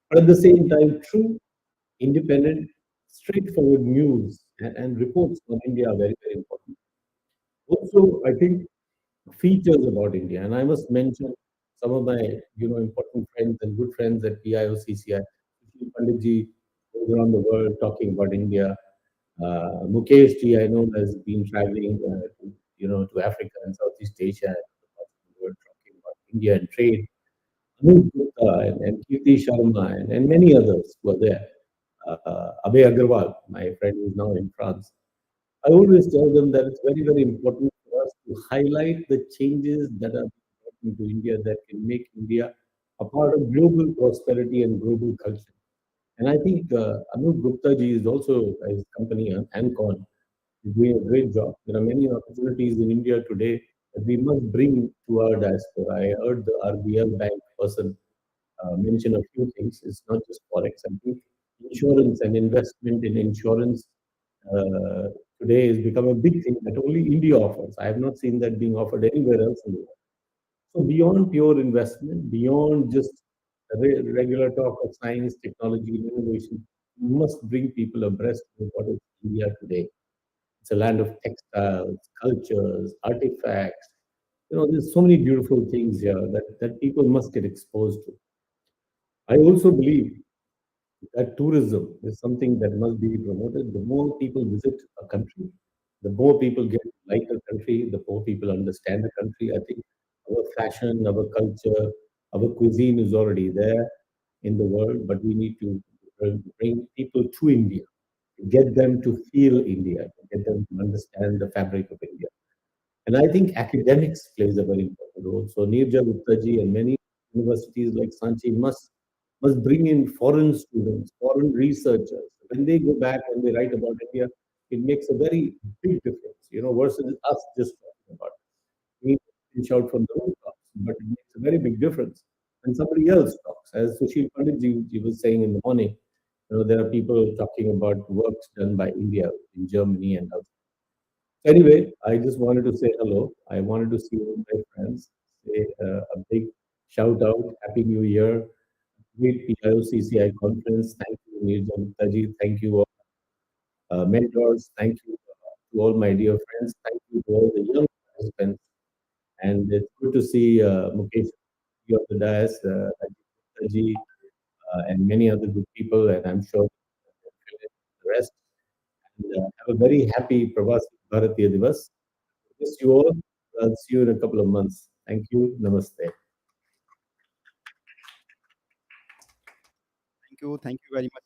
But at the same time, true, independent, straightforward news and reports on India are very, very important. Also, I think features about India, and I must mention some of my important friends and good friends at PIOCCI. Sushil Panditji goes around the world talking about India. Mukesh ji, I know, has been traveling to Africa and Southeast Asia and other parts of the world talking about India and trade. Anup Gupta and Kirti Sharma and many others were there. Abhay Agarwal, my friend who is now in France. I always tell them that it's very, very important for us to highlight the changes that are happening to India that can make India a part of global prosperity and global culture. And I think Anup Gupta ji is also, his company, Ancon, is doing a great job. There are many opportunities in India today that we must bring to our diaspora. I heard the RBL Bank person mention a few things. It's not just forex. I think insurance and investment in insurance uh, today has become a big thing that only India offers. I have not seen that being offered anywhere else in the world. So beyond pure investment, beyond just regular talk of science, technology, and innovation, we must bring people abreast of what is India today. It's a land of textiles, cultures, artifacts. There's so many beautiful things here that people must get exposed to. I also believe that tourism is something that must be promoted. The more people visit a country, the more people get to like a country, the more people understand the country. I think our fashion, our culture, our cuisine is already there in the world, but we need to bring people to India, to get them to feel India, to get them to understand the fabric of India. And I think academics plays a very important role. So Nirja Gupta ji and many universities like Sanchi must bring in foreign students, foreign researchers. When they go back and they write about India, it makes a very big difference, versus us just talking about it. We can shout from the rooftops, but it makes a very big difference when somebody else talks. As Sushil Pandit ji was saying in the morning, there are people talking about works done by India in Germany and elsewhere. Anyway, I just wanted to say hello. I wanted to see all my friends. Say a big shout out, Happy New Year, great PIOCCI conference. Thank you, Nirja Gupta ji. Thank you, all mentors. Thank you to all my dear friends. Thank you to all the young participants. And it's good to see Mukesh on the dais, Rajiv Gupta ji, and many other good people. And I'm sure the rest. And have a very happy Pravasi Bharatiya Divas. Miss you all. I'll see you in a couple of months. Thank you. Namaste.
Thank you very much,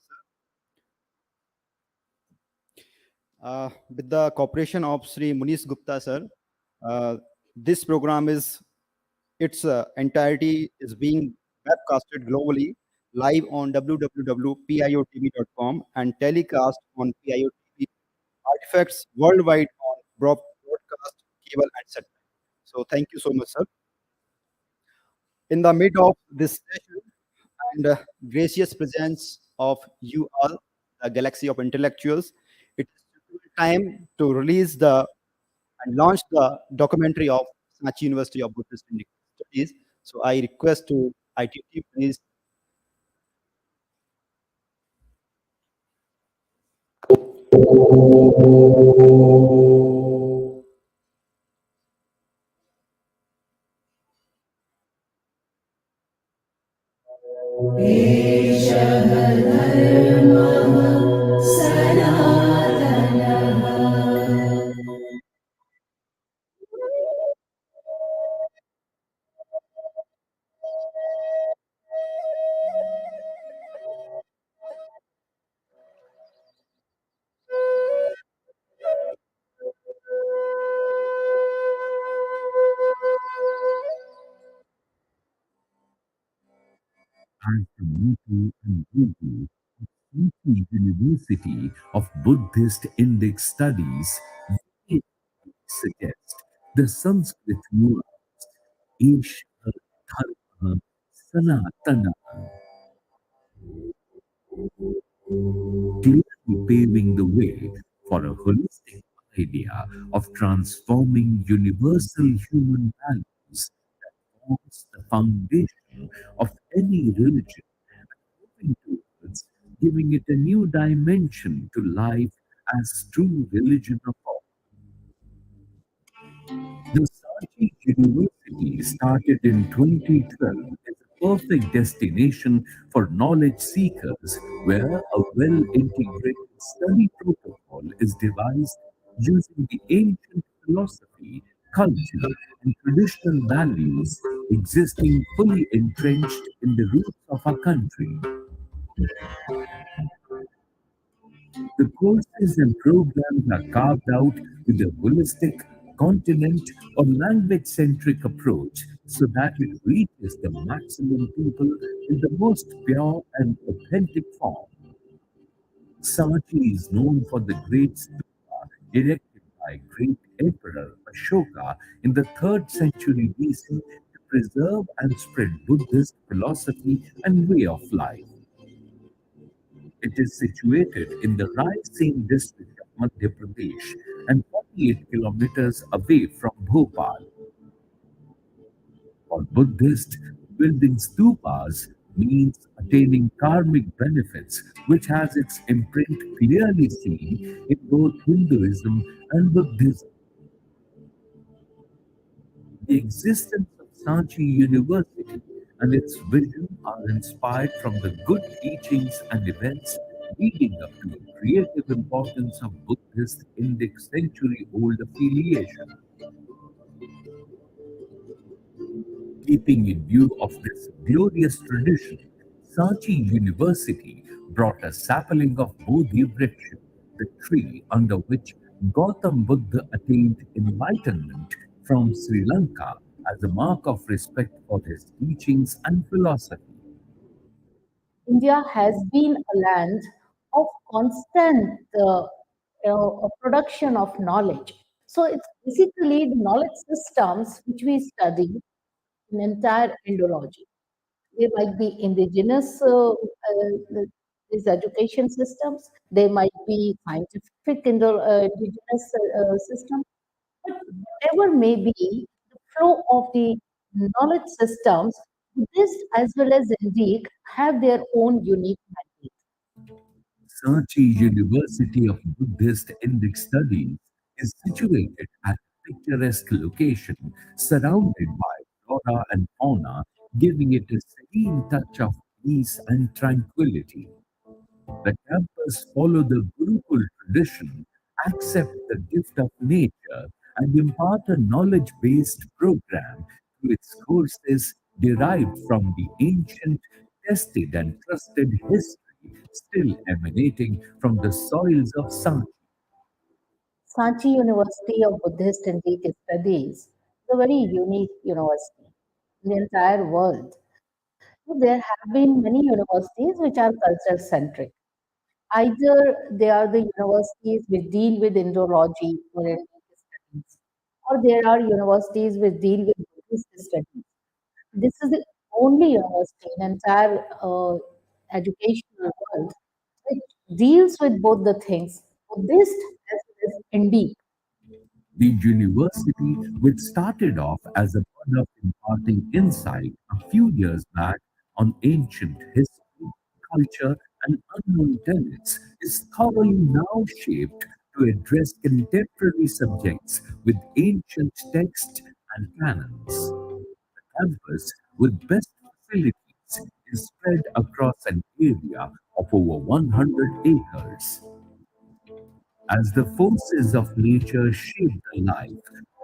sir. With the cooperation of Sri Munish Gupta, sir, this program is its entirety is being webcasted globally live on www.piotv.com and telecast on PIOTV artifacts worldwide on broadcast, cable, and satellite. So thank you so much, sir. In the mid of this session and gracious presence of you all, the galaxy of intellectuals, it is time to release the and launch the documentary of Sachi University of Buddhist Indian Studies. So I request to ITT please.
As the motto and logo of Sankey University of Buddhist Indic Studies, we suggest the Sanskrit words Isha Dharma Sanatana, clearly paving the way for a holistic idea of transforming universal human values that forms the foundation of any religion, moving towards giving it a new dimension to life as true religion of all. The Saji University, started in 2012, is a perfect destination for knowledge seekers where a well-integrated study protocol is devised using the ancient philosophy, culture, and traditional values existing fully entrenched in the roots of our country. The courses and programs are carved out with a holistic, continent, or language centric approach so that it reaches the maximum people in the most pure and authentic form. Sachi is known for the great stupa erected by great Emperor Ashoka in the 3rd century BC to preserve and spread Buddhist philosophy and way of life. It is situated in the Raisen district of Madhya Pradesh and 48 kilometers away from Bhopal. For Buddhists, building stupas means attaining karmic benefits, which has its imprint clearly seen in both Hinduism and Buddhism. The existence of Sanchi University and its vision are inspired from the good teachings and events leading up to the creative importance of Buddhist Indic century-old affiliation. Keeping in view of this glorious tradition, Sanchi University brought a sapling of Bodhi Vriksha, the tree under which Gautam Buddha attained enlightenment, from Sri Lanka as a mark of respect for his teachings and philosophy.
India has been a land of constant production of knowledge. So it's basically the knowledge systems which we study in entire Indology. They might be indigenous these education systems. They might be scientific indigenous system. But whatever may be the flow of the knowledge systems, Buddhist as well as Indic have their own unique mandate.
Sanchi University of Buddhist Indic Studies is situated at a picturesque location surrounded by flora and fauna, giving it a serene touch of peace and tranquility. The campus follow the Gurukul tradition, accept the gift of nature, and impart a knowledge-based program to its courses derived from the ancient, tested and trusted history still emanating from the soils of Sanchi.
Sanchi University of Buddhist Indic Studies is a very unique university in the entire world. There have been many universities which are culture centric. Either they are the universities which deal with Indology or Indic studies, or there are universities which deal with Buddhist studies. This is the only university in entire educational world which deals with both the things, Buddhist as well as Indic.
The university, which started off as a mode of imparting insight a few years back on ancient history, culture, and unknown tenets, is thoroughly now shaped to address contemporary subjects with ancient texts and canons. The campus, with best facilities, is spread across an area of over 100 acres. As the forces of nature shape the life,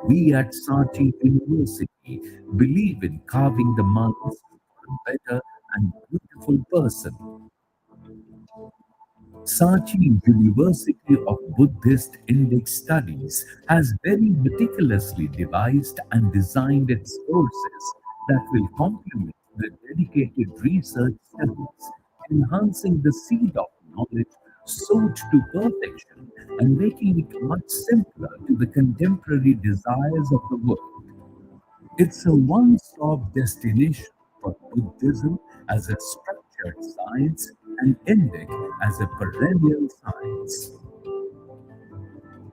we at Sachi University believe in carving the minds for a better and beautiful person. Sachi University of Buddhist Indic Studies has very meticulously devised and designed its courses that will complement the dedicated research studies, enhancing the seed of knowledge sought to perfection and making it much simpler to the contemporary desires of the world. It's a one-stop destination for Buddhism as a structured science and Indic as a perennial science.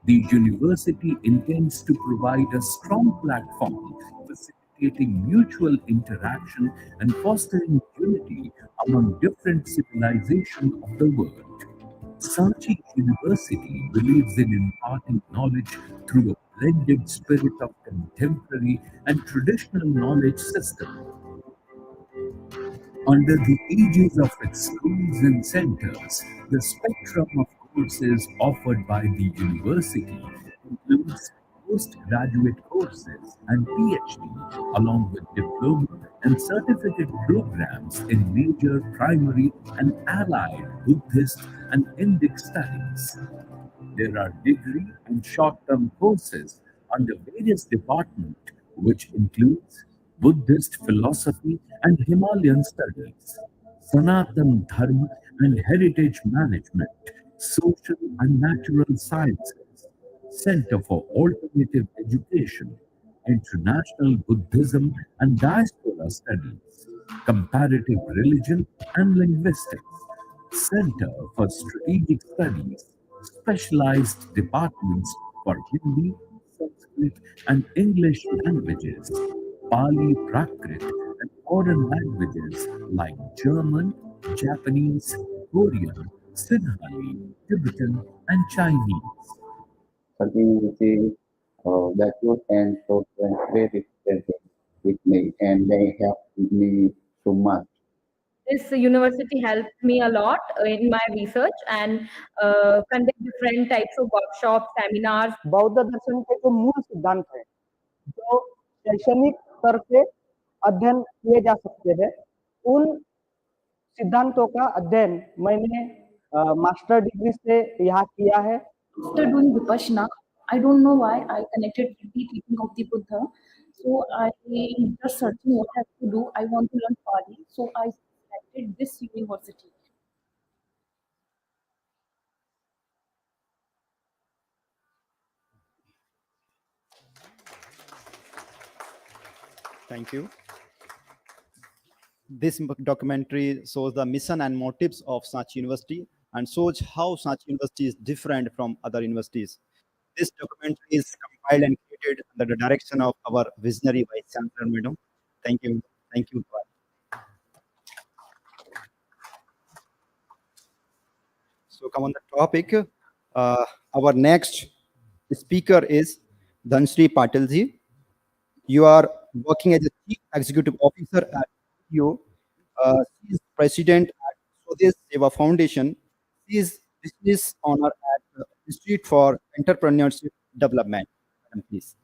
The university intends to provide a strong platform facilitating mutual interaction and fostering unity among different civilizations of the world. Sachi University believes in imparting knowledge through a blended spirit of contemporary and traditional knowledge system. Under the aegis of its schools and centers, the spectrum of courses offered by the university includes postgraduate courses and PhD, along with diploma and certificate programs in major primary and allied Buddhist and Indic studies. There are degree and short-term courses under various departments, which includes Buddhist philosophy and Himalayan studies, Sanatan Dharma and heritage management, social and natural sciences, Center for Alternative Education, International Buddhism and Diaspora Studies, Comparative Religion and Linguistics, Center for Strategic Studies, specialized departments for Hindi, Sanskrit, and English languages, Pali Prakrit, and foreign languages like German, Japanese, Korean, Sinhala, Tibetan, and Chinese.
Community backward and program very different with me, and they helped me so much.
This university helped me a lot in my research and conduct different types of workshops, seminars.
बौद्ध दर्शन के जो मूल सिद्धांत है जो शैक्षणिक स्तर पे अध्ययन किए जा सकते हैं उन सिद्धांतों का अध्ययन मैंने मास्टर डिग्री से यहाँ किया है.
After doing Vipassana, I don't know why I connected with the teaching of the Buddha. So I just searching what I have to do. I want to learn Pali. So I selected this university.
Thank you. This documentary shows the mission and motives of Sachi University and shows how Sachi University is different from other universities. This documentary is compiled and created under the direction of our visionary Vice Chancellor, Madam. Thank you. Thank you. So come on the topic. Our next speaker is Dhanshri Patilji. You are working as a Chief Executive Officer at PIO. She is President at Swadesh Seva Foundation. She is Business Honor at the Institute for Entrepreneurship Development. Madam, please.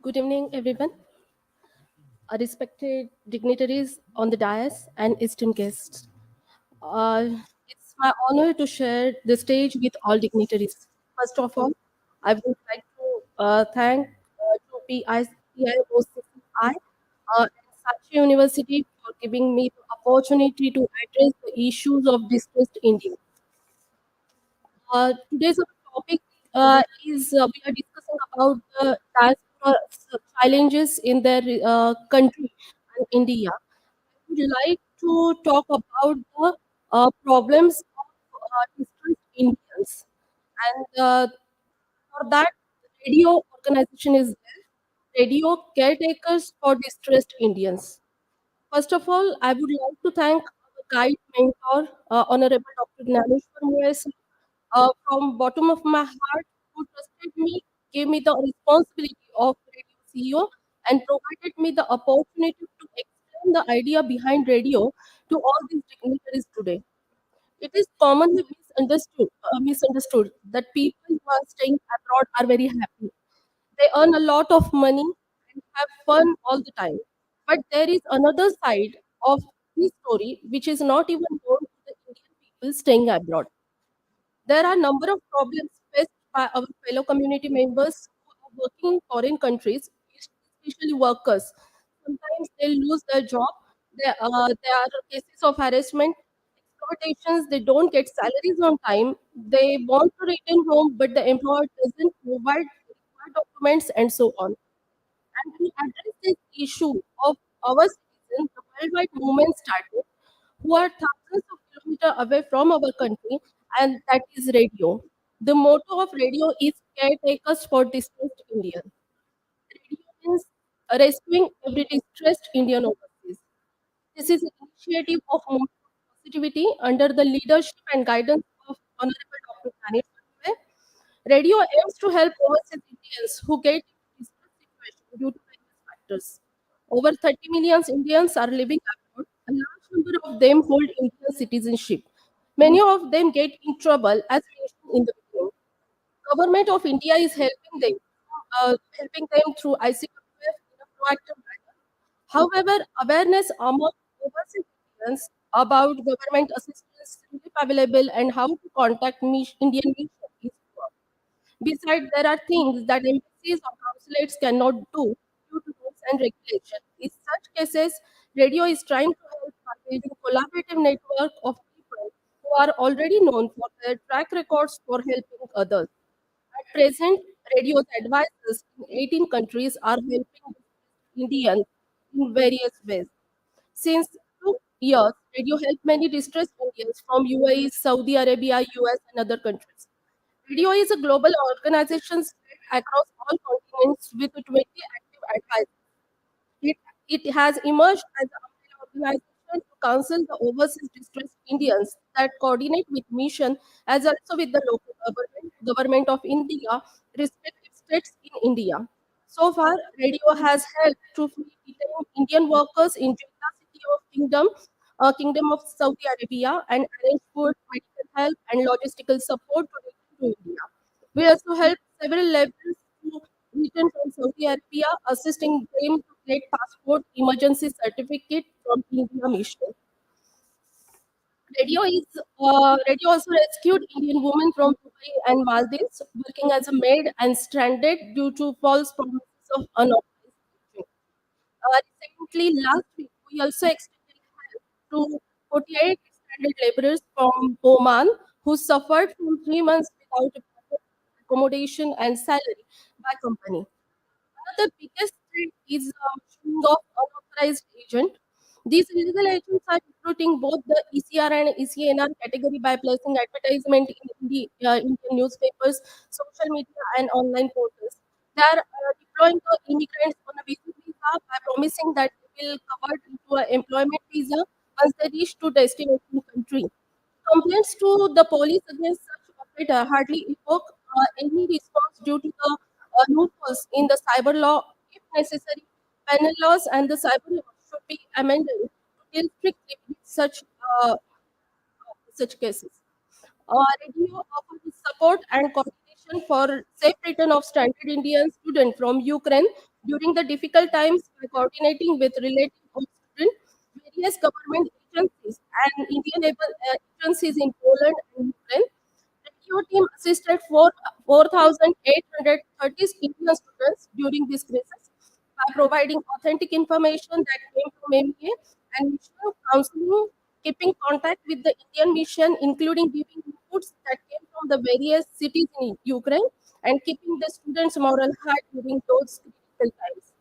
Good evening, everyone. Respected dignitaries on the dais and esteemed guests. It's my honor to share the stage with all dignitaries. First of all, I would like to thank to PIOCCI and Sachi University for giving me the opportunity to address the issues of displaced India. Today's topic we are discussing about the diaspora challenges in their country and India. I would like to talk about the problems of distressed Indians, and for that, radio organization is there. Radio caretakers for distressed Indians. First of all, I would like to thank our guide mentor, Honorable Dr. Gnaneshwar Moyes, from bottom of my heart, who trusted me, gave me the responsibility of radio CEO, and provided me the opportunity to explain the idea behind radio to all these dignitaries today. It is commonly misunderstood that people who are staying abroad are very happy. They earn a lot of money and have fun all the time. But there is another side of this story which is not even known to the Indian people staying abroad. There are a number of problems faced by our fellow community members who are working in foreign countries, especially workers. Sometimes they lose their job. There are cases of harassment, exploitations. They don't get salaries on time. They want to return home, but the employer doesn't provide required documents and so on. And to address this issue of our citizens, the worldwide movement started, who are thousands of kilometers away from our country, and that is radio. The motto of radio is caretakers for distressed Indians. Radio means rescuing every distressed Indian overseas. This is an initiative of positivity under the leadership and guidance of Honorable Dr. Gnaneshwar. Radio aims to help overseas Indians who get into distress situation due to various factors. Over 30 million Indians are living abroad. A large number of them hold Indian citizenship. Many of them get in trouble, as mentioned in the beginning. Government of India is helping them through ICWF in a proactive manner. However, awareness among overseas citizens about government assistance, relief available, and how to contact Indian mission is poor. Besides, there are things that embassies or consulates cannot do due to rules and regulations. In such cases, radio is trying to help by building collaborative network of people who are already known for their track records for helping others. At present, radio's advisors in 18 countries are helping Indians in various ways. Since 2 years, radio helped many distressed Indians from UAE, Saudi Arabia, US, and other countries. Radio is a global organization spread across all continents with 20 active advisors. It, it has emerged as an umbrella organization to counsel the overseas distressed Indians that coordinate with mission as also with the local government of India, respective states in India. So far, radio has helped to free detained Indian workers in Jeddah city of Kingdom of Saudi Arabia, and arrange food, medical help, and logistical support to return to India. We also help several laborers to return from Saudi Arabia, assisting them to get passport, emergency certificate from India mission. Radio also rescued Indian women from Dubai and Maldives, working as a maid and stranded due to false promises of unauthorized teaching. Recently, last week, we also extended help to 48 stranded laborers from Oman who suffered from 3 months without a proper accommodation and salary by company. Another biggest threat is showing of unauthorized agent. These illegal agents are recruiting both the ECR and ECNR category by placing advertisement in the Indian newspapers, social media, and online portals. They are deploying the immigrants on a visa by promising that they will convert into an employment visa once they reach to destination country. Complaints to the police against such operator hardly evoke any response due to the loopholes in the cyber law. If necessary, penal laws and the cyber law should be amended to deal strictly with such cases. Radio offers support and coordination for safe return of stranded Indian students from Ukraine during the difficult times by coordinating with relatives of students, various government agencies, and Indian agencies in Poland and Ukraine. Radio team assisted 4,830 Indian students during this crisis by providing authentic information that came from MEA and mission counseling, keeping contact with the Indian mission, including giving inputs that came from from the various cities in Ukraine and keeping the students' moral high during those critical times.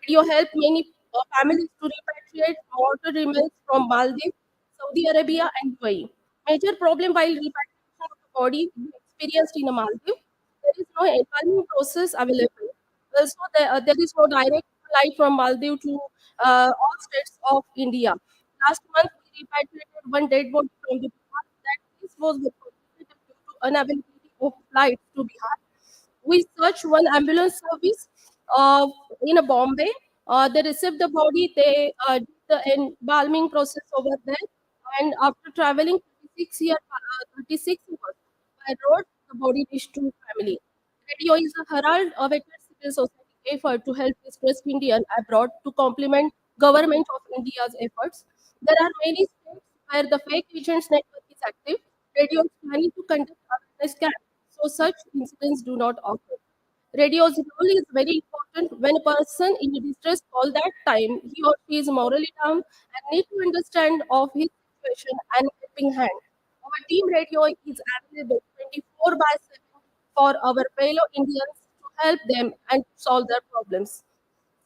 Radio helped many families to repatriate mortal remains from Maldives, Saudi Arabia, and UAE. Major problem while repatriation of the body we experienced in Maldives, there is no embalming process available. Also, there is no direct flight from Maldives to all states of India. Last month, we repatriated one dead body from the Bihar. That this was completed due to unavailability of flights to Bihar. We searched one ambulance service uh, in a Bombay. They received the body, they did the embalming process over there, and after traveling 36 years by road, the body reached to family. Radio is a herald of a civil society effort to help distressed Indian abroad to complement government of India's efforts. There are many states where the fake agents network is active. Radio is planning to conduct awareness camps so such incidents do not occur. Radio's role is very important when a person in distress call that time he or she is morally down and need to understand of his situation and helping hand. Our team radio is available 24 by 7 for our fellow Indians to help them and solve their problems.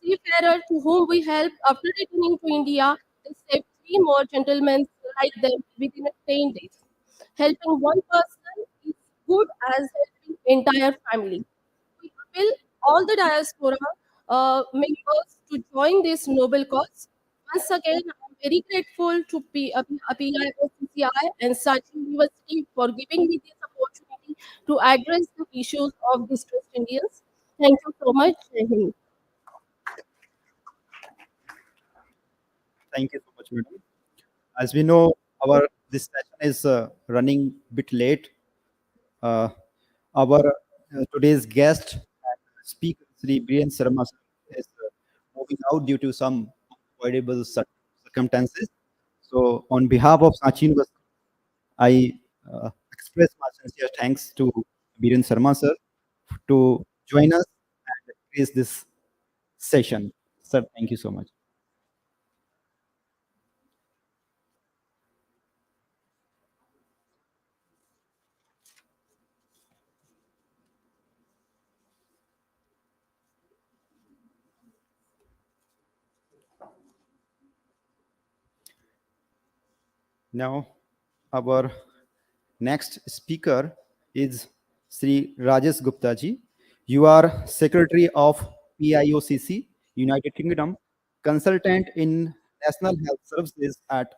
Seafarers to whom we helped after returning to India, they saved three more gentlemen like them within 10 days. Helping one person is good as helping entire family. We appeal all the diaspora members to join this noble cause. Once again, I'm very grateful to PIO, and Sachi University for giving me this opportunity to address the issues of distressed Indians. Thank you so much. Jai Hind.
Thank you so much, madam. As we know, our this session is running bit late. Uh, our today's guest and speaker, Sri Brian Sharma, sir, is moving out due to some unavoidable circumstances. So, on behalf of Sachi University, I express my sincere thanks to Biren Sharma, sir, to join us and grace this session. Sir, thank you so much. Now, our next speaker is Sri Rajesh Gupta ji. You are Secretary of PIOCC, United Kingdom, consultant in National Health Services at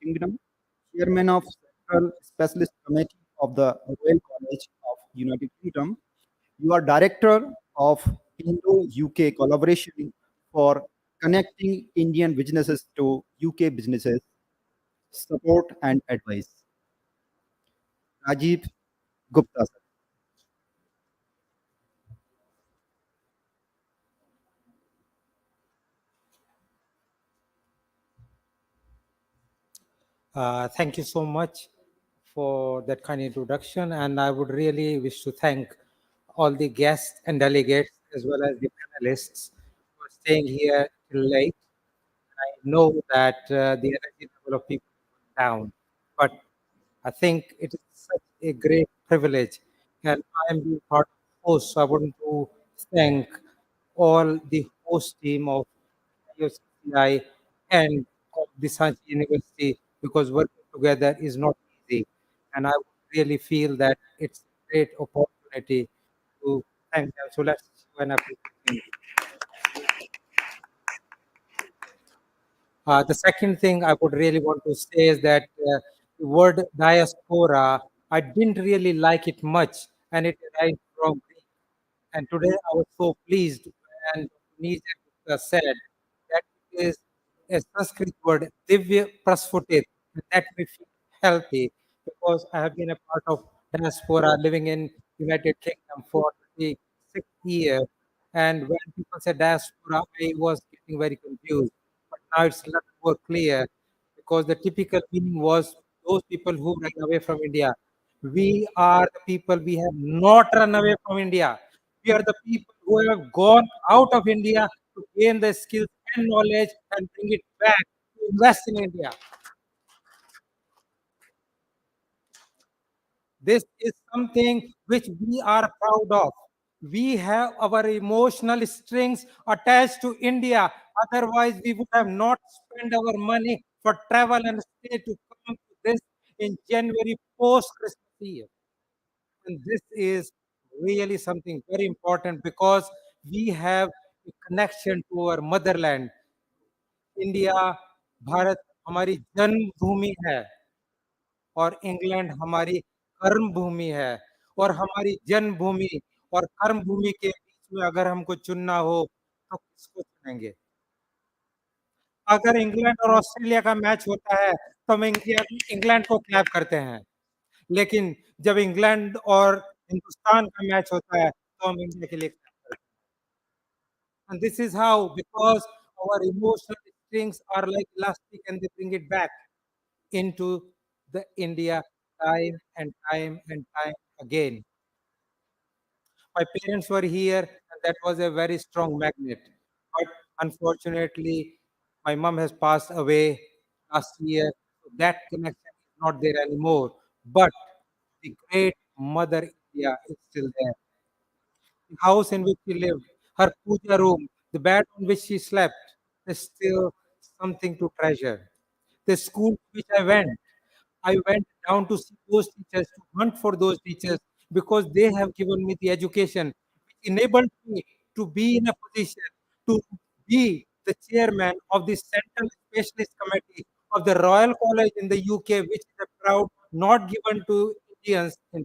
Kingdom, Chairman of Central Specialist Committee of the Royal College of United Kingdom. You are Director of Indo-UK collaboration for connecting Indian businesses to UK businesses, support and advice. Rajiv Gupta, sir.
Thank you so much for that kind introduction, and I would really wish to thank all the guests and delegates as well as the panelists for staying here till late. I know that the energy level of people is down, but I think it is such a great privilege, and I am being part of the host. So I want to thank all the host team of IOCCI and of the Sanchi University because working together is not easy, and I would really feel that it's a great opportunity to thank them. So let's show an appreciation. The second thing I would really want to say is that the word diaspora, I didn't really like it much, and it arrived from Greek. And today I was so pleased when Nija said that it is a Sanskrit word, Divya Prasfutit, and that makes me feel healthy because I have been a part of diaspora living in United Kingdom for 26 years. And when people say diaspora, I was getting very confused. But now it's a lot more clear because the typical meaning was those people who ran away from India. We are the people, we have not run away from India. We are the people who have gone out of India to gain the skills and knowledge and bring it back to invest in India. This is something which we are proud of. We have our emotional strings attached to India. Otherwise, we would have not spent our money for travel and stay to come to this in January post Christmas year. And this is really something very important because we have a connection to our motherland. India, Bharat हमारी जन्मभूमि है और England हमारी कर्म भूमि है और हमारी जन्मभूमि और कर्म भूमि के बीच में अगर हमको चुनना हो तो किसको चुनेंगे? अगर इंग्लैंड और ऑस्ट्रेलिया का मैच होता है तो हम इंग्लैंड को क्लैप करते हैं, लेकिन जब इंग्लैंड और हिंदुस्तान का मैच होता है तो हम इंडिया के लिए क्लैप करते हैं। And this is how, because our emotional strings are like elastic and they bring it back into the India time and time and time again. My parents were here, and that was a very strong magnet. But unfortunately, my mom has passed away last year, so that connection is not there anymore. But the great Mother India is still there. The house in which she lived, her puja room, the bed on which she slept, is still something to treasure. The school to which I went down to see those teachers, to hunt for those teachers, because they have given me the education which enabled me to be in a position to be the chairman of the Central Specialist Committee of the Royal College in the UK, which is a proud not given to Indians in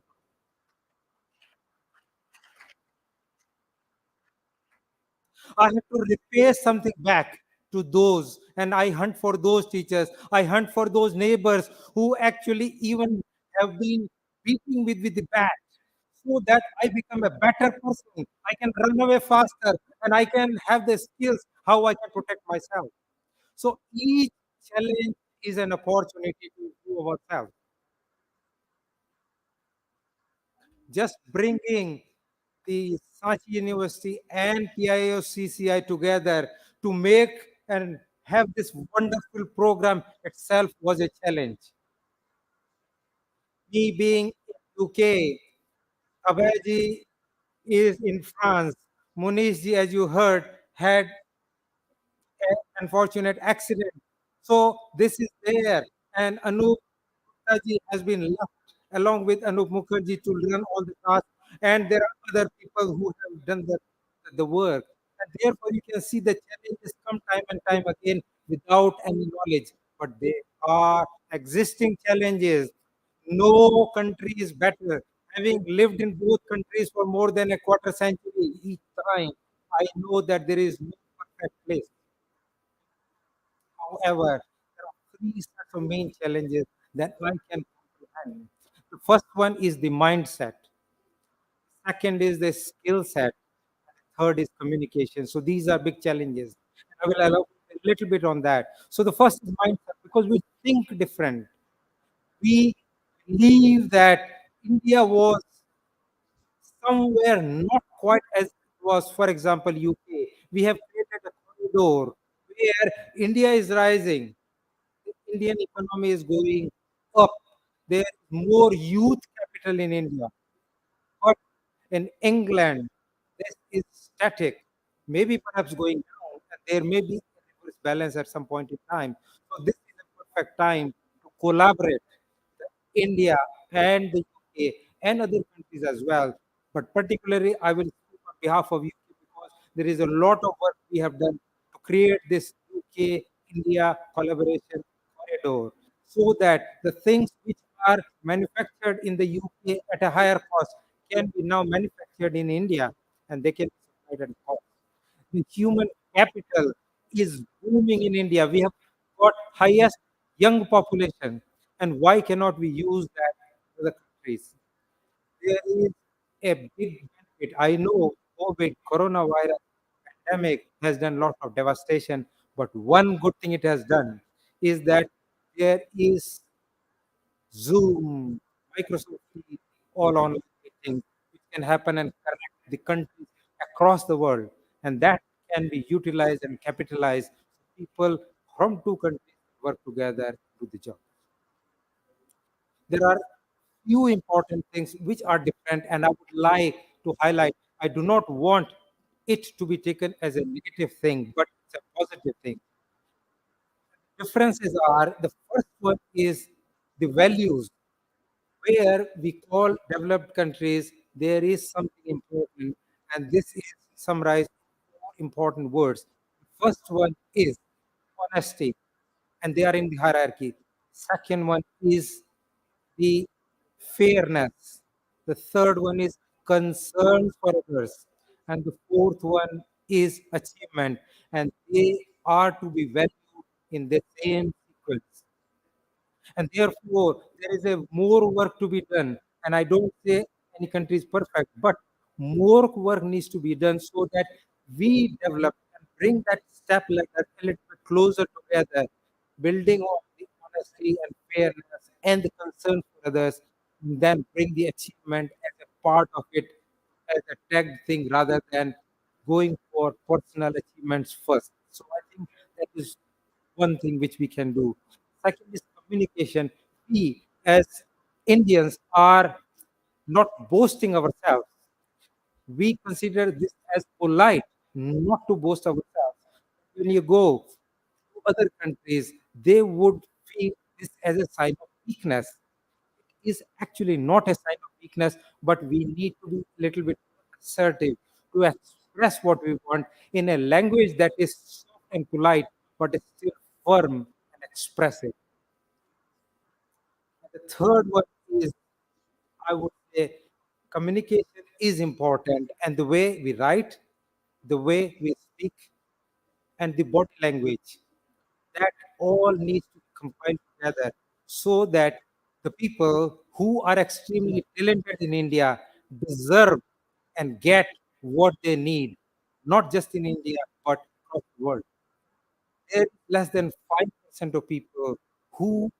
I have to repay something back to those, and I hunt for those teachers. I hunt for those neighbors who actually even have been beating with the bat, so that I become a better person. I can run away faster, and I can have the skills how I can protect myself. So each challenge is an opportunity to improve ourselves. Just bringing the Sachi University and PIO CCI together to make and have this wonderful program itself was a challenge. Me being in UK, Abhayji is in France. Munishji, as you heard, had an unfortunate accident. So this is there. And Anup Gupta has been left along with Anup Mukherjee to run all the tasks. And there are other people who have done the work. And therefore, you can see the challenges come time and time again without any knowledge. But they are existing challenges. No country is better. Having lived in both countries for more than a quarter century each time, I know that there is no perfect place. However, there are three sets of main challenges that I can comprehend. The first one is the mindset. Second is the skill set. Third is communication. So these are big challenges. I will allow a little bit on that. So the first is mindset because we think different. We believe that India was somewhere not quite as it was, for example, UK. We have created a corridor where India is rising. The Indian economy is going up. There is more youth capital in India. But in England, this is static, maybe perhaps going down, and there may be a reverse balance at some point in time. So this is a perfect time to collaborate, India and the UK and other countries as well. But particularly, I will speak on behalf of UK because there is a lot of work we have done to create this UK-India collaboration corridor so that the things which are manufactured in the UK at a higher cost can be now manufactured in India and they can be supplied at cost. The human capital is booming in India. We have got highest young population, and why cannot we use that in other countries? There is a big benefit. I know COVID, coronavirus, pandemic has done a lot of devastation, but one good thing it has done is that there is Zoom, Microsoft Teams, all online meetings, which can happen and connect the countries across the world. And that can be utilized and capitalized. People from two countries work together to do the job. There are few important things which are different, and I would like to highlight. I do not want it to be taken as a negative thing, but it's a positive thing. Differences are, the first one is the values. Where we call developed countries, there is something important, and this is summarized in four important words. The first one is honesty, and they are in the hierarchy. Second one is the fairness. The third one is concern for others. And the fourth one is achievement. And they are to be valued in the same sequence. And therefore, there is a more work to be done. And I don't say any country is perfect, but more work needs to be done so that we develop and bring that step ladder a little bit closer together, building on the honesty and fairness and the concern for others, and then bring the achievement as a part of it, as a tagged thing rather than going for personal achievements first. So I think that is one thing which we can do. Second is communication. We as Indians are not boasting ourselves. We consider this as polite, not to boast ourselves. When you go to other countries, they would feel this as a sign of weakness. It is actually not a sign of weakness, but we need to be a little bit assertive to express what we want in a language that is soft and polite, but is still firm and expressive. And the third one is, I would say, communication is important, and the way we write, the way we speak, and the body language, that all needs to combine together so that the people who are extremely talented in India deserve and get what they need, not just in India, but across the world. There is less than 5% of people who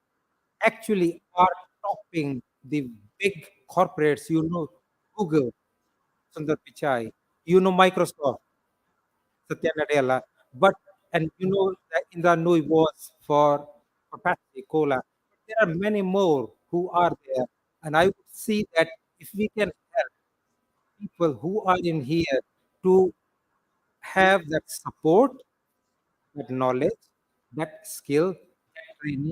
actually are topping the big corporates. You know, Google, Sundar Pichai, you know, Microsoft, Satya Nadella, but and you know that Indra Nui was for Pepsi, Cola. But there are many more who are there, and I would see that if we can help people who are in here to have that support, that knowledge, that skill, that training,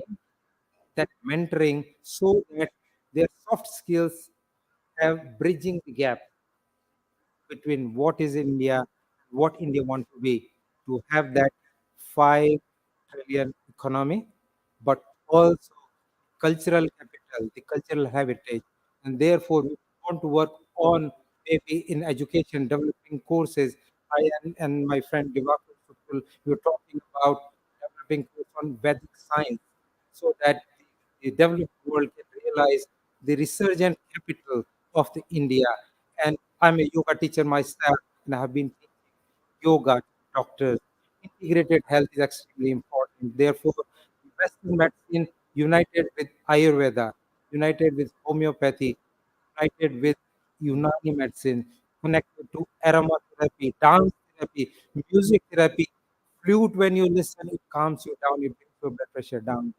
that mentoring, so that their soft skills have bridging the gap between what is India, what India want to be, to have that 5 trillion economy, but also cultural capital, the cultural heritage. And therefore, we want to work on maybe in education, developing courses. I and my friend Divakar Sukul, we were talking about developing course on Vedic science so that the developed world can realize the resurgent capital of the India. And I'm a yoga teacher myself, and I have been teaching yoga to doctors. Integrated health is extremely important. Therefore, Western medicine united with Ayurveda, united with homeopathy, united with Unani medicine, connected to aromatherapy, dance therapy, music therapy, flute. When you listen, it calms you down, it brings your blood pressure down.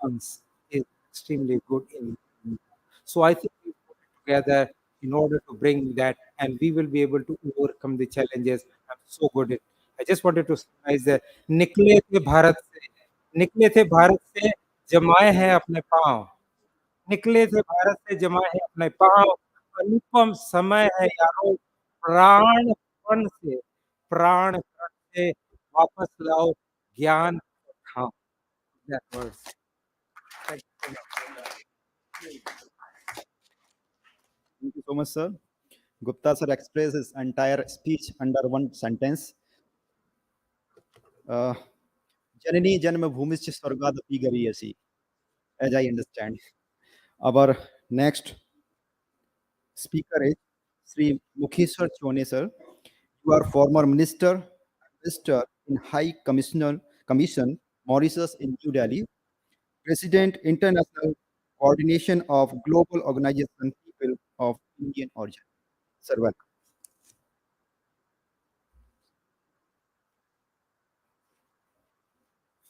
Dance is extremely good in. So I think we put it together in order to bring that, and we will be able to overcome the challenges. I'm so good at. I just wanted to summarize that. निकले थे भारत से, निकले थे भारत से, जमाए हैं अपने पाँव. निकले थे भारत से, जमाए हैं अपने पाँव. अनुपम समय है यारो, प्राण प्रण से वापस लाओ ज्ञान और ठाव. That words. Thank you so much.
Thank you so much, sir. Gupta sir expressed his entire speech under one sentence. Janani Janmabhumischa Swargadaphi Gariyasi, as I understand. Our next speaker is Sri Mukheshwar Chone, sir. You are former minister, in High Commission, Mauritius in New Delhi, President, International Coordination of Global Organization People of Indian Origin. Sir, welcome.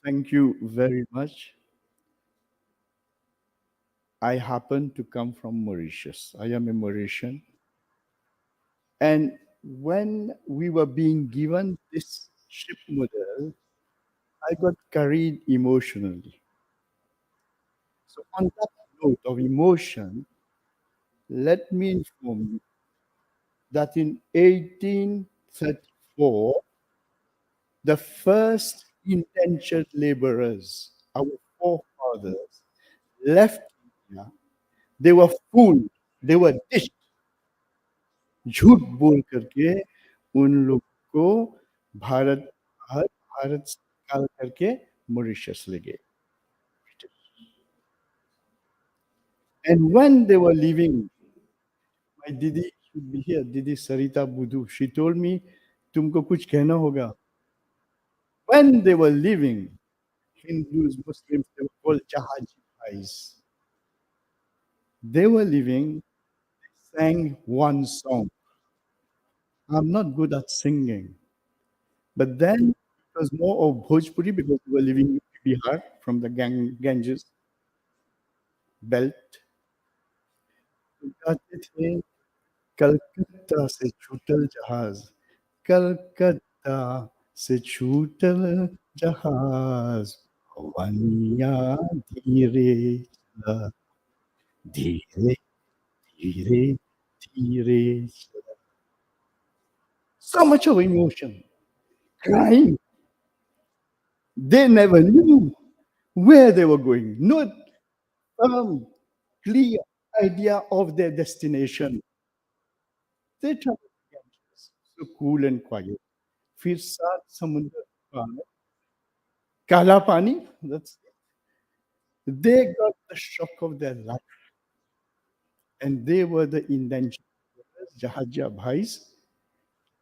Thank you very much. I happen to come from Mauritius. I am a Mauritian. And when we were being given this ship model, I got carried emotionally. So on that note of emotion, let me inform you that in 1834, the first indentured laborers, our forefathers, left India. They were fooled, they were dished. झूठ बोल करके उन लोग को भारत भारत से निकाल करके Mauritius ले गए. And when they were leaving, my Didi should be here, Didi Sarita Budu, she told me, तुमको कुछ कहना होगा. When they were leaving, Hindus, Muslims, they were called Jahaji Bhais. They were leaving, they sang one song. I'm not good at singing. But then it was more of Bhojpuri because we were living in Bihar from the Ganges belt. गाते थे कलकत्ता से छूटल जहाज, कलकत्ता से छूटल जहाज, हवानिया धीरे चला, धीरे धीरे धीरे चला. So much of emotion, crying. They never knew where they were going. No clear idea of their destination. They traveled the Ganges, so cool and quiet. फिर सात समुद्र पार, काला पानी, that's it. They got the shock of their life. And they were the indentured Jahajia Bhais.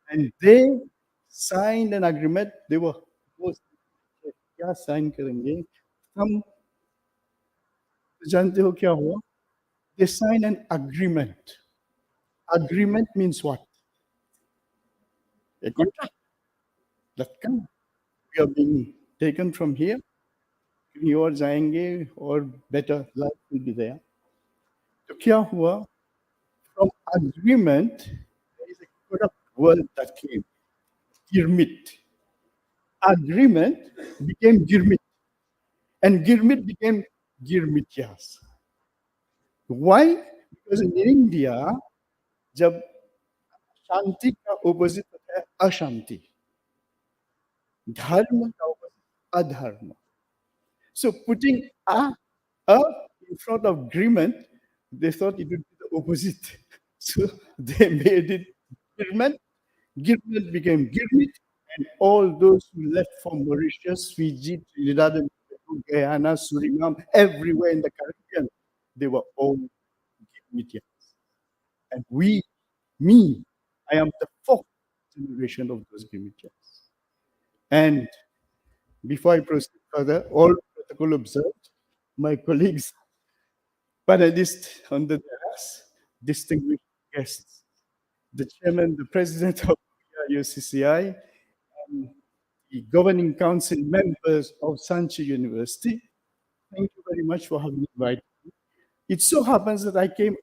And they signed an agreement. They were क्या sign करेंगे हम जानते हो क्या हुआ? They signed an agreement. Agreement means what? A contract. That can we are being taken from here. कहीं और जाएंगे और better life will be there. तो क्या हुआ? From agreement, there is a corrupt word that came. Girmit. Agreement became Girmit. And Girmit became Girmityas. Why? Because in India, जब शांति का opposite होता है अशांति, धर्म का opposite अधर्म. So putting a in front of agreement, they thought it would be the opposite. So they made it Girman. Girman became Girmit, and all those who left from Mauritius, Fiji, Trinidad, and Tobago, Guyana, Suriname, everywhere in the Caribbean, they were all Girmitians. And I am the fourth generation of those Girmitians. And before I proceed further, all protocol observed, my colleagues, panelists on the dais, distinguished guests, the chairman, the president of PIO CCI, and the governing council members of Sanchi University, thank you very much for having invited me. It so happens that I came.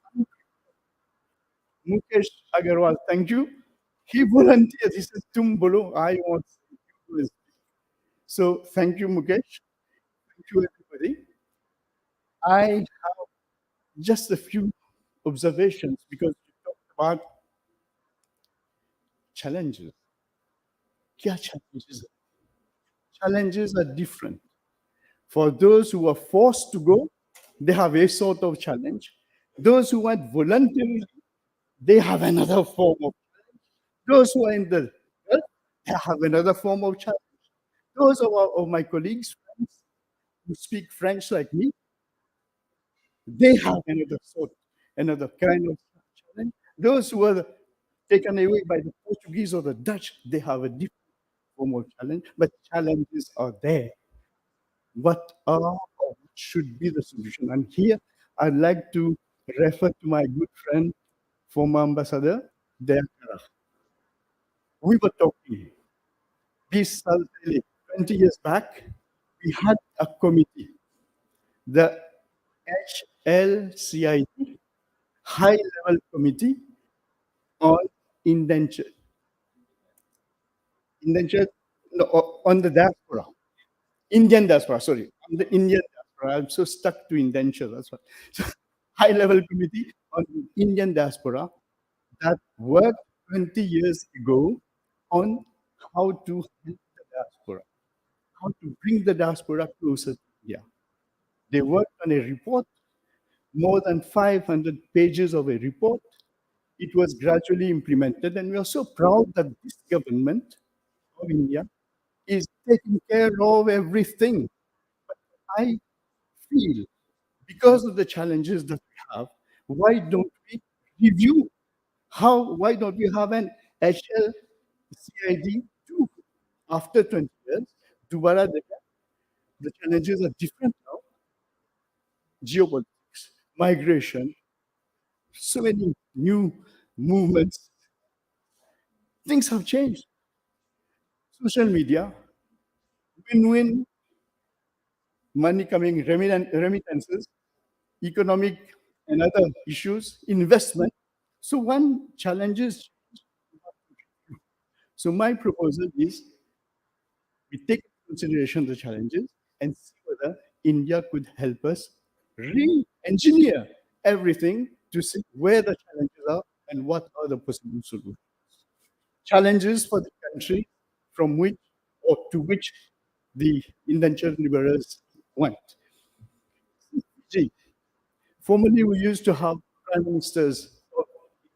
Mukesh Agarwal, thank you. He volunteered. He said, "Tum bolo, I want you." So thank you, Mukesh. Thank you, everybody. I have just a few observations because you talked about challenges. Kya challenges? Challenges are different. For those who are forced to go, they have a sort of challenge. Those who went voluntarily, they have another form of challenge. Those who are in the Gulf, they have another form of challenge. Those of my colleagues, friends, who speak French like me, they have another kind of challenge. Those who are taken away by the Portuguese or the Dutch, they have a different form of challenge, but challenges are there. What are or what should be the solution? And here I'd like to refer to my good friend, former ambassador, Deakara. We were talking this 20 years back, we had a committee, the LCID, High Level Committee on Indentured, on the diaspora, Indian diaspora, sorry, on the Indian diaspora. I'm so stuck to indenture, that's why. So, High Level Committee on Indian diaspora that worked 20 years ago on how to help the diaspora, how to bring the diaspora closer to India. They worked on a report, more than 500 pages of a report. It was gradually implemented, and we are so proud that this government of India is taking care of everything. But I feel because of the challenges that we have, why don't we review why don't we have an HLCID too? After 20 years, Dubara Dekha, the challenges are different now. Geopolitics, migration, so many new movements. Things have changed. Social media, win-win, money coming, remittances, economic and other issues, investment. So one challenge is, so my proposal is we take into consideration the challenges and see whether India could help us re-engineer everything to see where the challenges are and what are the possible solutions. Challenges for the country from which or to which the indentured laborers went. Gee, formerly we used to have prime ministers of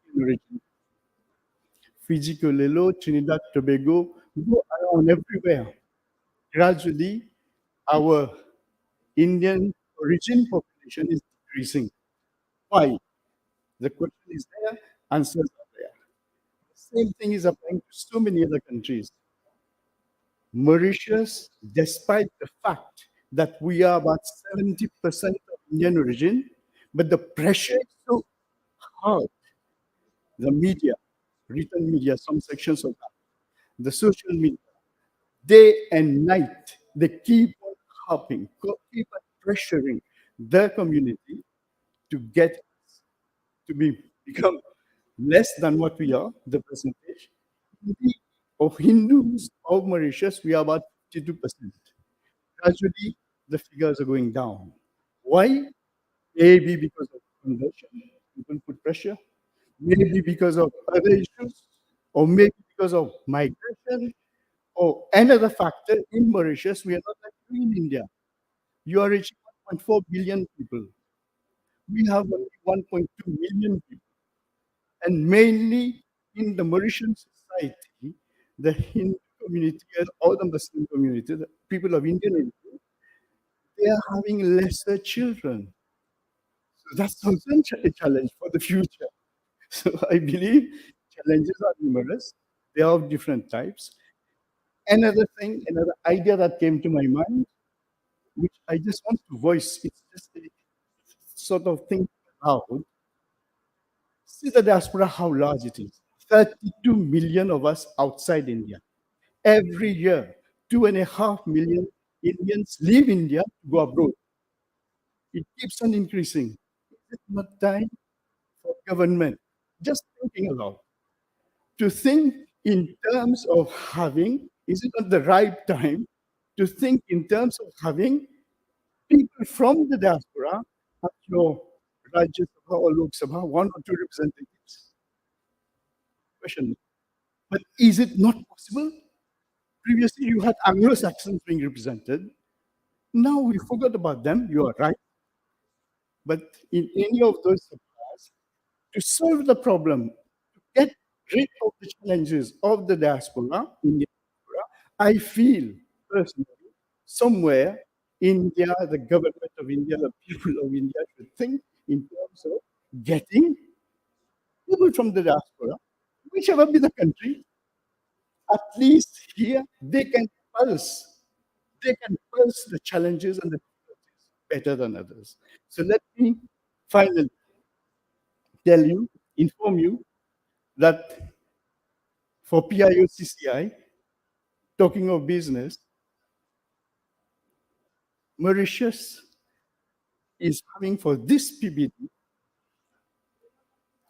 Indian origin. Fiji, Kolelo, Trinidad, Tobago, go around everywhere. Gradually, our Indian origin population is decreasing. Why? The question is there, answers are there. The same thing is applying to so many other countries. Mauritius, despite the fact that we are about 70% of Indian origin, but the pressure is so hard. The media, written media, some sections of that, the social media, day and night, they keep on harping, keep on pressuring their community to get to become less than what we are, the percentage. Of Hindus of Mauritius, we are about 52%. Gradually, the figures are going down. Why? Maybe because of conversion, people put pressure. Maybe because of other issues, or maybe because of migration, or another factor. In Mauritius, we are not like you in India. You are reaching 1.4 billion people. We have only 1.2 million people. And mainly in the Mauritian society, the Hindu community or the Muslim community, the people of Indian origin, they are having lesser children. So that's also a challenge for the future. So I believe challenges are numerous. They are of different types. Another thing, another idea that came to my mind, which I just want to voice, it's just a sort of thing out. See the diaspora, how large it is. 32 million of us outside India. Every year, 2.5 million Indians leave India to go abroad. It keeps on increasing. Is it not time for government, just thinking aloud, to think in terms of having, is it not the right time to think in terms of having people from the diaspora at your Rajya Sabha or Lok Sabha, 1 or 2 representatives? Question. But is it not possible? Previously, you had Anglo-Saxons being represented. Now we forgot about them. You are right. But in any of those suppliers, to solve the problem, to get rid of the challenges of the diaspora, Indian diaspora, I feel personally somewhere India, the government of India, the people of India should think in terms of getting people from the diaspora, whichever be the country, at least here they can pulse. They can pulse the challenges and the difficulties better than others. So let me finally tell you, inform you that for PIO CCI, talking of business, Mauritius is having for this PBD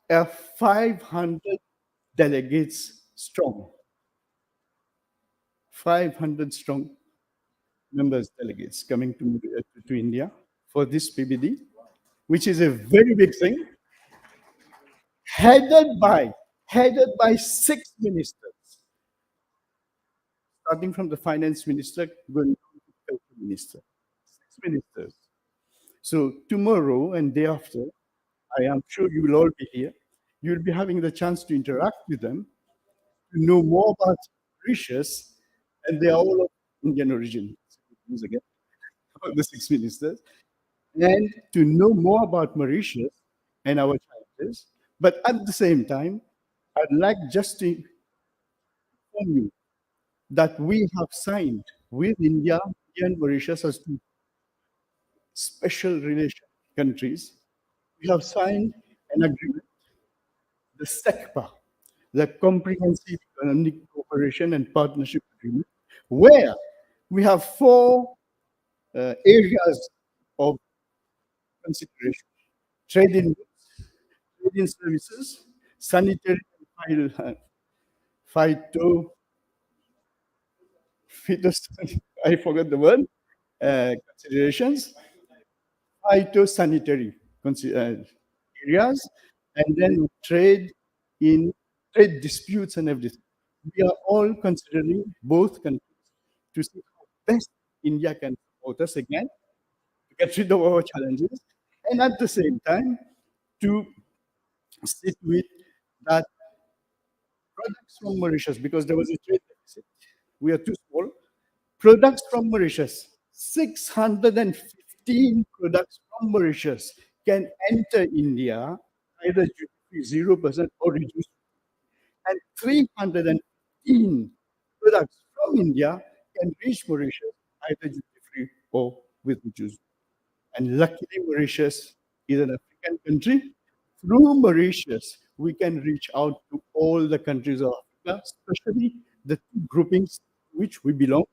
500 delegates strong. 500 strong members, delegates coming to India for this PBD, which is a very big thing, headed by 6 ministers, starting from the finance minister, going to the culture minister. 6 ministers. So tomorrow and day after, I am sure you will all be here. You'll be having the chance to interact with them, to know more about Mauritius, and they are all of Indian origin. Once again, the 6 ministers, and to know more about Mauritius and our challenges. But at the same time, I'd like just to inform you that we have signed with India and Mauritius as two special relation countries. We have signed an agreement, the SECPA, the Comprehensive Economic Cooperation and Partnership Agreement, where we have 4 areas of consideration: trade in goods, trade in services, sanitary and I forgot the word, considerations, phytosanitary areas, and then trade disputes and everything. We are all considering both countries to see how best India can support us again to get rid of our challenges, and at the same time to sit with that products from Mauritius, because there was a trade deficit. We are too small. Products from Mauritius, 615 products from Mauritius can enter India either duty-free 0% or reduced, and 315 products from India can reach Mauritius either duty-free or with reduced. And luckily, Mauritius is an African country. Through Mauritius, we can reach out to all the countries of Africa, especially the 2 groupings to which we belong: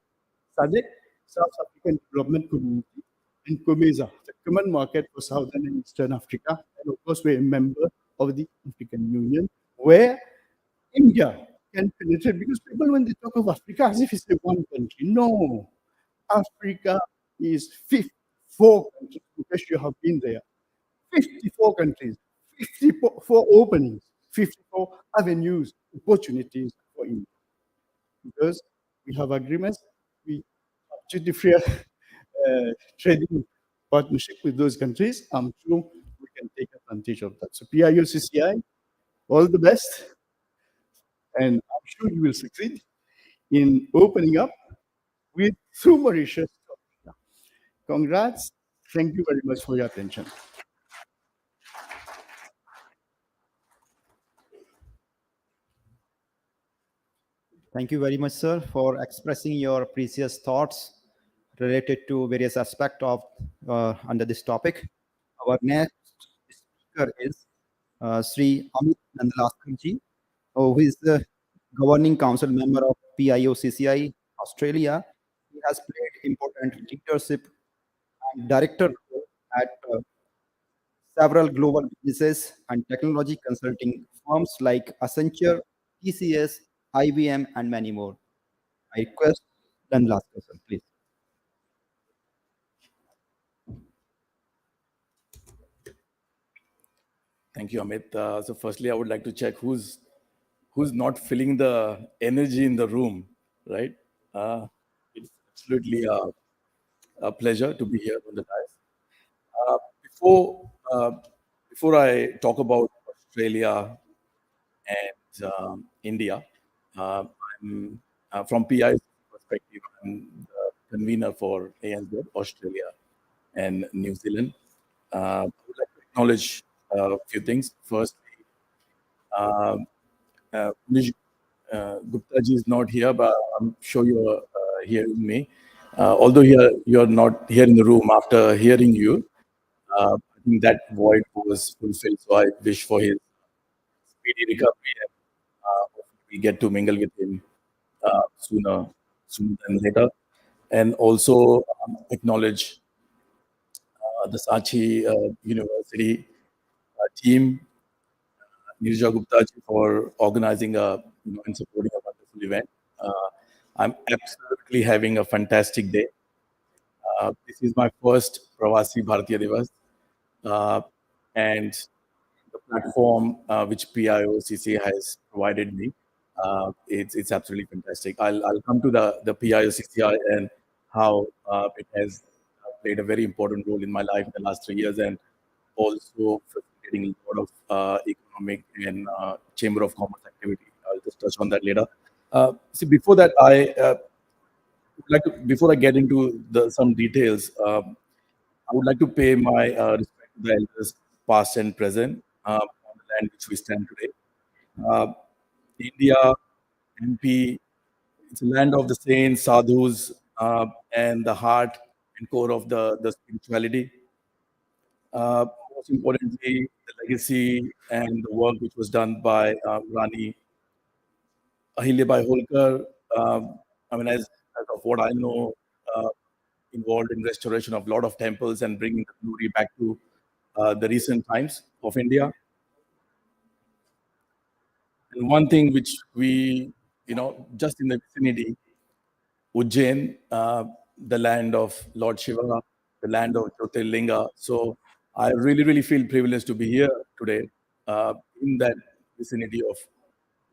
SADC, South African Development Community, and COMESA, the Common Market for Southern and Eastern Africa. And of course, we're a member of the African Union, where India can penetrate, because people, when they talk of Africa, as if it's a one country. No, Africa is 54 countries. Because you have been there. 54 countries, 54 openings, 54 avenues, opportunities for India. Because we have agreements, we have duty-free trading partnership with those countries. I'm sure we can take advantage of that. So PIO CCI, all the best, and I'm sure you will succeed in opening up with through Mauritius. Congrats. Thank you very much for your attention.
Thank you very much, sir, for expressing your precious thoughts related to various aspects of under this topic. Our next speaker is Sri Amit Nandalaskarji, who is the governing council member of PIO CCI Australia. He has played important leadership and director role at several global businesses and technology consulting firms like Accenture, TCS, IBM, and many more. I request Nandalaskarji, sir, please.
Thank you, Amit. So firstly, I would like to check who's not feeling the energy in the room, right? It's absolutely a pleasure to be here on the dais. Before I talk about Australia and India, I'm from PI's perspective, I'm the convener for ANZ, Australia and New Zealand. I would like to acknowledge a few things. First, Manish Gupta ji is not here, but I'm sure you're hearing me. Although you're not here in the room, after hearing you, I think that void was fulfilled. So I wish for his speedy recovery, and hopefully we get to mingle with him sooner than later. And also acknowledge the Sachi University team, Nirja Gupta ji for organizing and supporting a wonderful event. I'm absolutely having a fantastic day. This is my first Pravasi Bharatiya Divas, and the platform which PIO CC has provided me, it's absolutely fantastic. I'll come to the PIO CCI and how it has played a very important role in my life in the last 3 years, and also facilitating a lot of economic and Chamber of Commerce activity. I'll just touch on that later. See, before that, before I get into some details, I would like to pay my respect to the elders, past and present, on the land which we stand today. India, MP, it's a land of the saints, sadhus, and the heart and core of the spirituality. Most importantly, the legacy and the work which was done by Rani Ahilyabai Holkar. I mean, as of what I know, uh, involved in restoration of a lot of temples and bringing the glory back to the recent times of India. And one thing which we, just in the vicinity, Ujjain, the land of Lord Shiva, the land of Jyotirlinga. So I really, really feel privileged to be here today in that vicinity of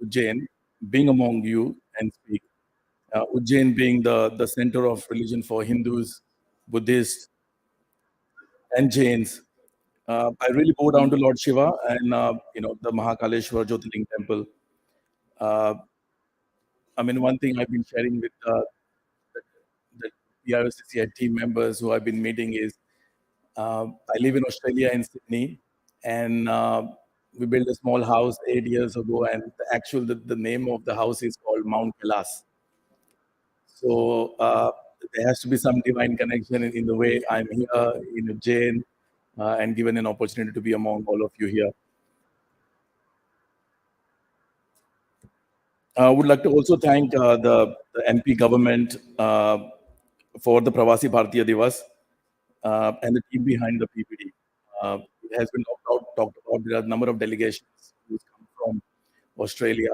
Ujjain, being among you and speak. Ujjain being the center of religion for Hindus, Buddhists, and Jains. I really bow down to Lord Shiva and the Mahakaleshwar Jyotirling temple. Uh, I mean, one thing I've been sharing with the PIOCCI team members who I've been meeting is I live in Australia in Sydney, and we built a small house 8 years ago, and the name of the house is called Mount Kailas. So there has to be some divine connection in the way I'm here in Ujjain and given an opportunity to be among all of you here. I would like to also thank the MP government for the Pravasi Bharatiya Divas and the team behind the PPD. It has been talked about. There are a number of delegations who come from Australia.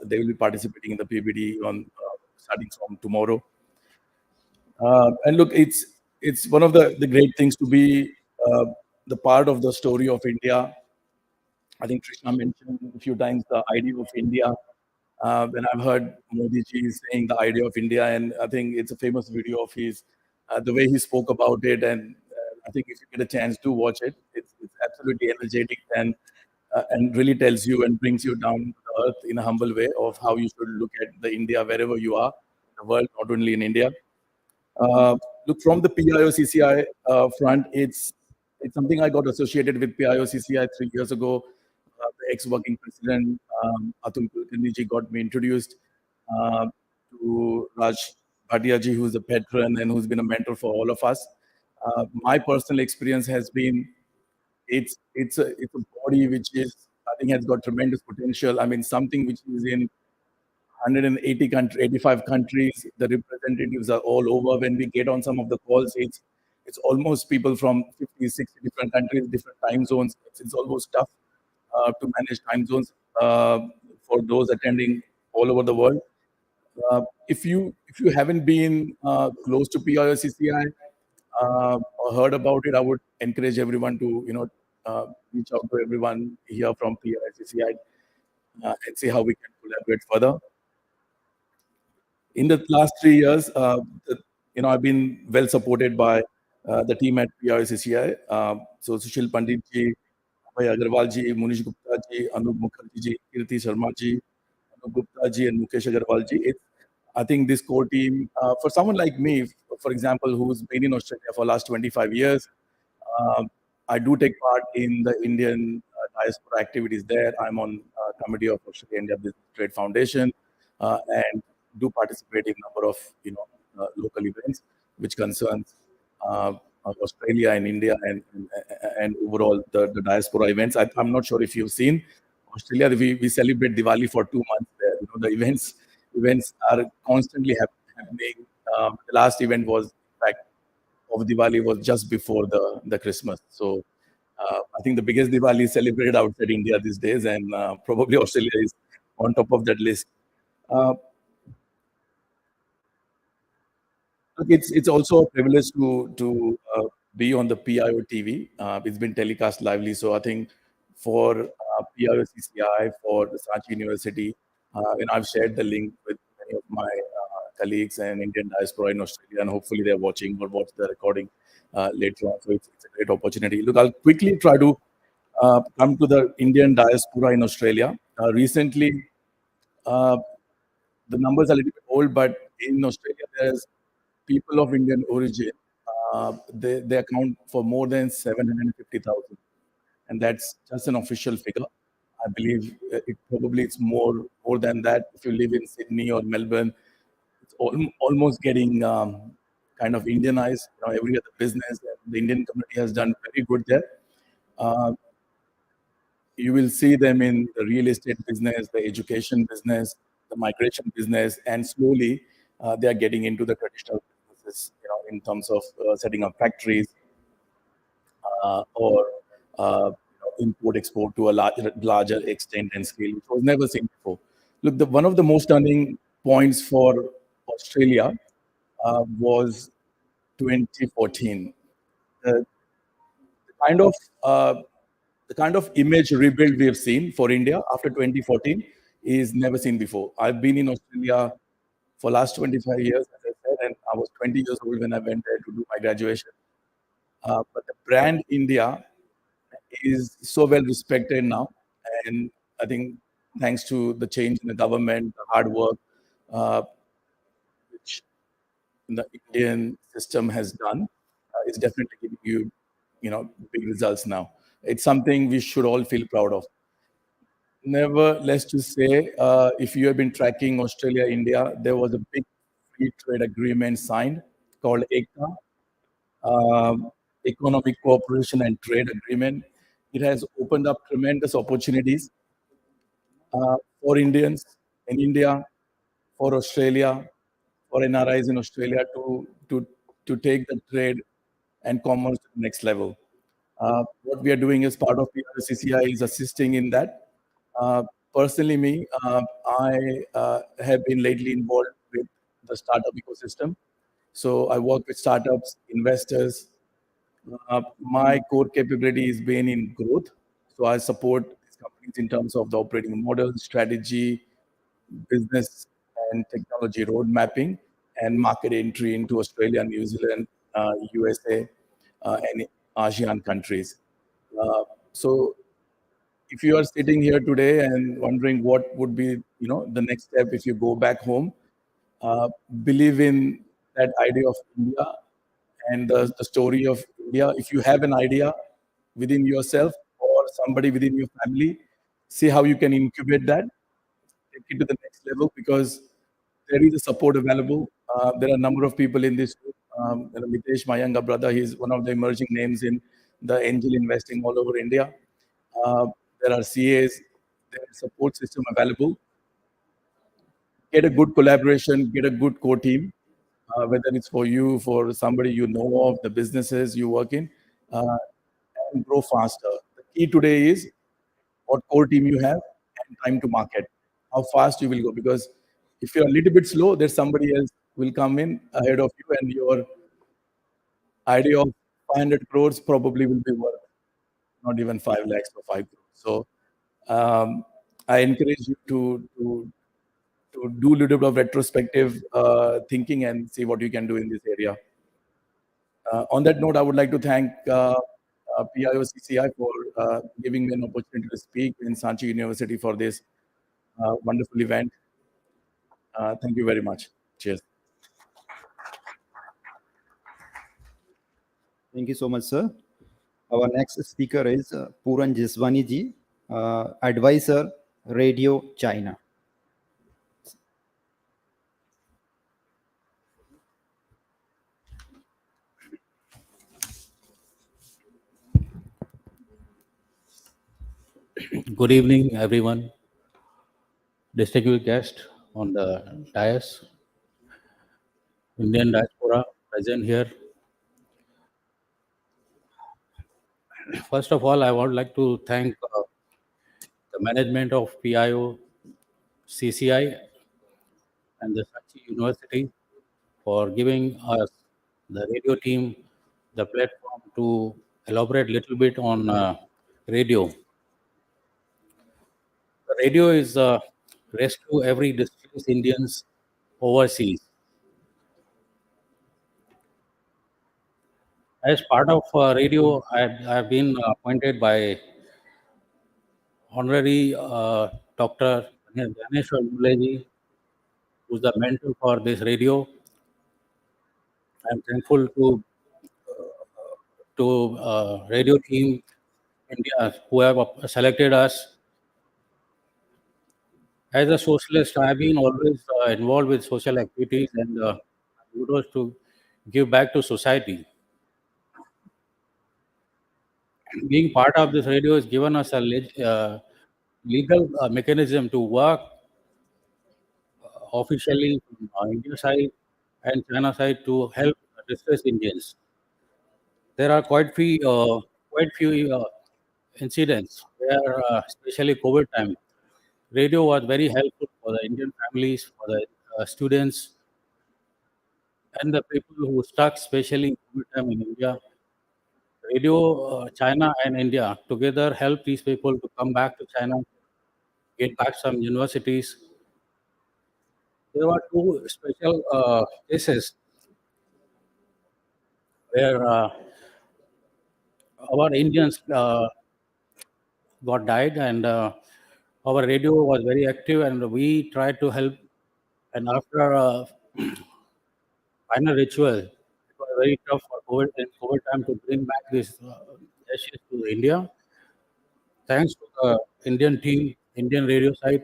They will be participating in the PPD on starting from tomorrow. And look, it's one of the great things to be the part of the story of India. I think Krishna mentioned a few times the idea of India. When I've heard Modi ji saying the idea of India, and I think it's a famous video of his, the way he spoke about it, and I think if you get a chance to watch it, it's absolutely energetic and really tells you and brings you down to earth in a humble way of how you should look at the India wherever you are, the world, not only in India. Look, from the PIO-CCI front, it's something I got associated with PIO-CCI 3 years ago. The ex-working president, Atul Kulkarni ji, got me introduced to Raj Bhatia ji, who's a patron and who's been a mentor for all of us. My personal experience has been it's a body which is, I think, has got tremendous potential. I mean, something which is in 180 countries, 85 countries. The representatives are all over. When we get on some of the calls, it's almost people from 50, 60 different countries, different time zones. It's almost tough to manage time zones for those attending all over the world. If you haven't been close to PIOCCI or heard about it, I would encourage everyone to reach out to everyone here from PIOCCI and see how we can collaborate further. In the last 3 years, I've been well supported by the team at PIOCCI. So Sushil Pandit ji, Abhay Agarwal ji, Munish Gupta ji, Anup Mukherjee ji, Kirti Sharma ji, Anup Gupta ji, and Mukesh Agarwal ji. I think this core team, for someone like me, for example, who's been in Australia for the last 25 years, I do take part in the Indian diaspora activities there. I'm on committee of Australia India Business Trade Foundation and do participate in a number of local events which concerns Australia and India and overall the diaspora events. I'm not sure if you've seen Australia. We celebrate Diwali for 2 months there. The events are constantly happening. The last event was, in fact, of Diwali was just before the Christmas. So I think the biggest Diwali is celebrated outside India these days, and probably Australia is on top of that list. Look, it's also a privilege to be on the PIO TV. It's been telecast lively, so I think for PIO CCI, for the Sachi University, and I've shared the link with many of my colleagues and Indian diaspora in Australia, and hopefully they're watching or watch the recording later on. So it's a great opportunity. Look, I'll quickly try to come to the Indian diaspora in Australia. Recently, the numbers are a little bit old, but in Australia, there's people of Indian origin. They account for more than 750,000, and that's just an official figure. I believe it's more than that. If you live in Sydney or Melbourne, it's almost getting kind of Indianized. Every other business, the Indian community has done very good there. You will see them in the real estate business, the education business, the migration business, and slowly they are getting into the traditional businesses, in terms of setting up factories or import export to a larger extent and scale, which was never seen before. Look, one of the most stunning points for Australia was 2014. The kind of the kind of image rebuild we have seen for India after 2014 is never seen before. I've been in Australia for last 25 years, as I said, and I was 20 years old when I went there to do my graduation. But the brand India is so well respected now, and I think thanks to the change in the government, the hard work which the Indian system has done, is definitely giving big results now. It's something we should all feel proud of. Nevertheless, to say, if you have been tracking Australia, India, there was a big free trade agreement signed called ECTA, Economic Cooperation and Trade Agreement. It has opened up tremendous opportunities for Indians in India, for Australia, for NRIs in Australia to take the trade and commerce to the next level. What we are doing as part of PIO is assisting in that. Personally, I have been lately involved with the startup ecosystem. So I work with startups, investors. My core capability has been in growth. So I support these companies in terms of the operating model, strategy, business and technology road mapping, and market entry into Australia, New Zealand, USA, and ASEAN countries. So if you are sitting here today and wondering what would be the next step if you go back home, believe in that idea of India and the story of India. If you have an idea within yourself or somebody within your family, see how you can incubate that, take it to the next level, because there is a support available. There are a number of people in this group. Mitesh, my younger brother, he's one of the emerging names in the angel investing all over India. There are CAs, there is support system available. Get a good collaboration, get a good core team, whether it's for you, for somebody you know of, the businesses you work in, and grow faster. The key today is what core team you have and time to market, how fast you will go. Because if you're a little bit slow, there's somebody else will come in ahead of you, and your idea of 500 crores probably will be worth not even 5 lakhs or 5 crores. So I encourage you to do a little bit of retrospective thinking and see what you can do in this area. On that note, I would like to thank PIO CCI for giving me an opportunity to speak in Sanchi University for this wonderful event. Thank you very much. Cheers.
Thank you so much, sir. Our next speaker is Puran Jiswani ji, advisor, Radio China.
Good evening, everyone. Distinguished guest on the dais, Indian diaspora present here, First of all, I would like to thank the management of PIO, CCI, and the Sachi University for giving us, the radio team, the platform to elaborate a little bit on radio. The radio is rescue every distressed Indians overseas. As part of radio, I've been appointed by Honorary Dr. Ganesh Muleji, who's the mentor for this radio. I'm thankful to radio team India who have selected us. As a socialist, I've been always involved with social activities and kudos to give back to society. Being part of this radio has given us a legal mechanism to work officially from India side and China side to help distressed Indians. There are quite few incidents where, especially COVID time, radio was very helpful for the Indian families, for the students, and the people who stuck, especially in COVID time in India. Radio, China and India together help these people to come back to China, get back some universities. There were two special cases where our Indians got died, and our radio was very active, and we tried to help. And after a final ritual, it was very tough for COVID time to bring back this ashes to India. Thanks to the Indian team, Indian radio site,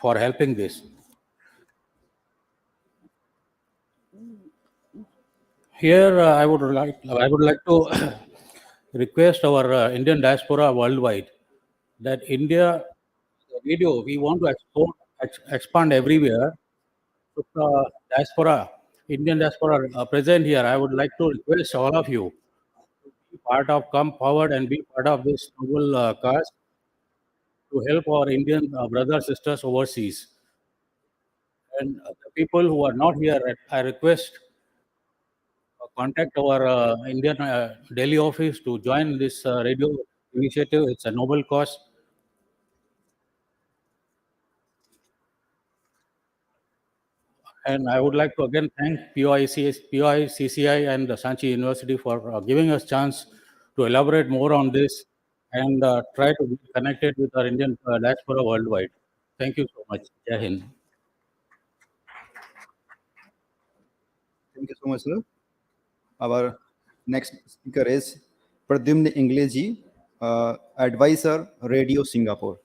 for helping this. Here, I would like to request our Indian diaspora worldwide that India radio we want to expand everywhere. So, diaspora, Indian diaspora present here, I would like to request all of you to be come forward and be part of this noble cause to help our Indian brothers sisters overseas. And the people who are not here, I request contact our Indian Delhi office to join this radio initiative. It's a noble cause. And I would like to again thank PICCI and the Sanchi University for giving us chance to elaborate more on this and try to be connected with our Indian diaspora worldwide. Thank you so much. Jai Hind.
Thank you so much, sir. Our next speaker is Pradyumna Ingleji, Advisor, Radio Singapore.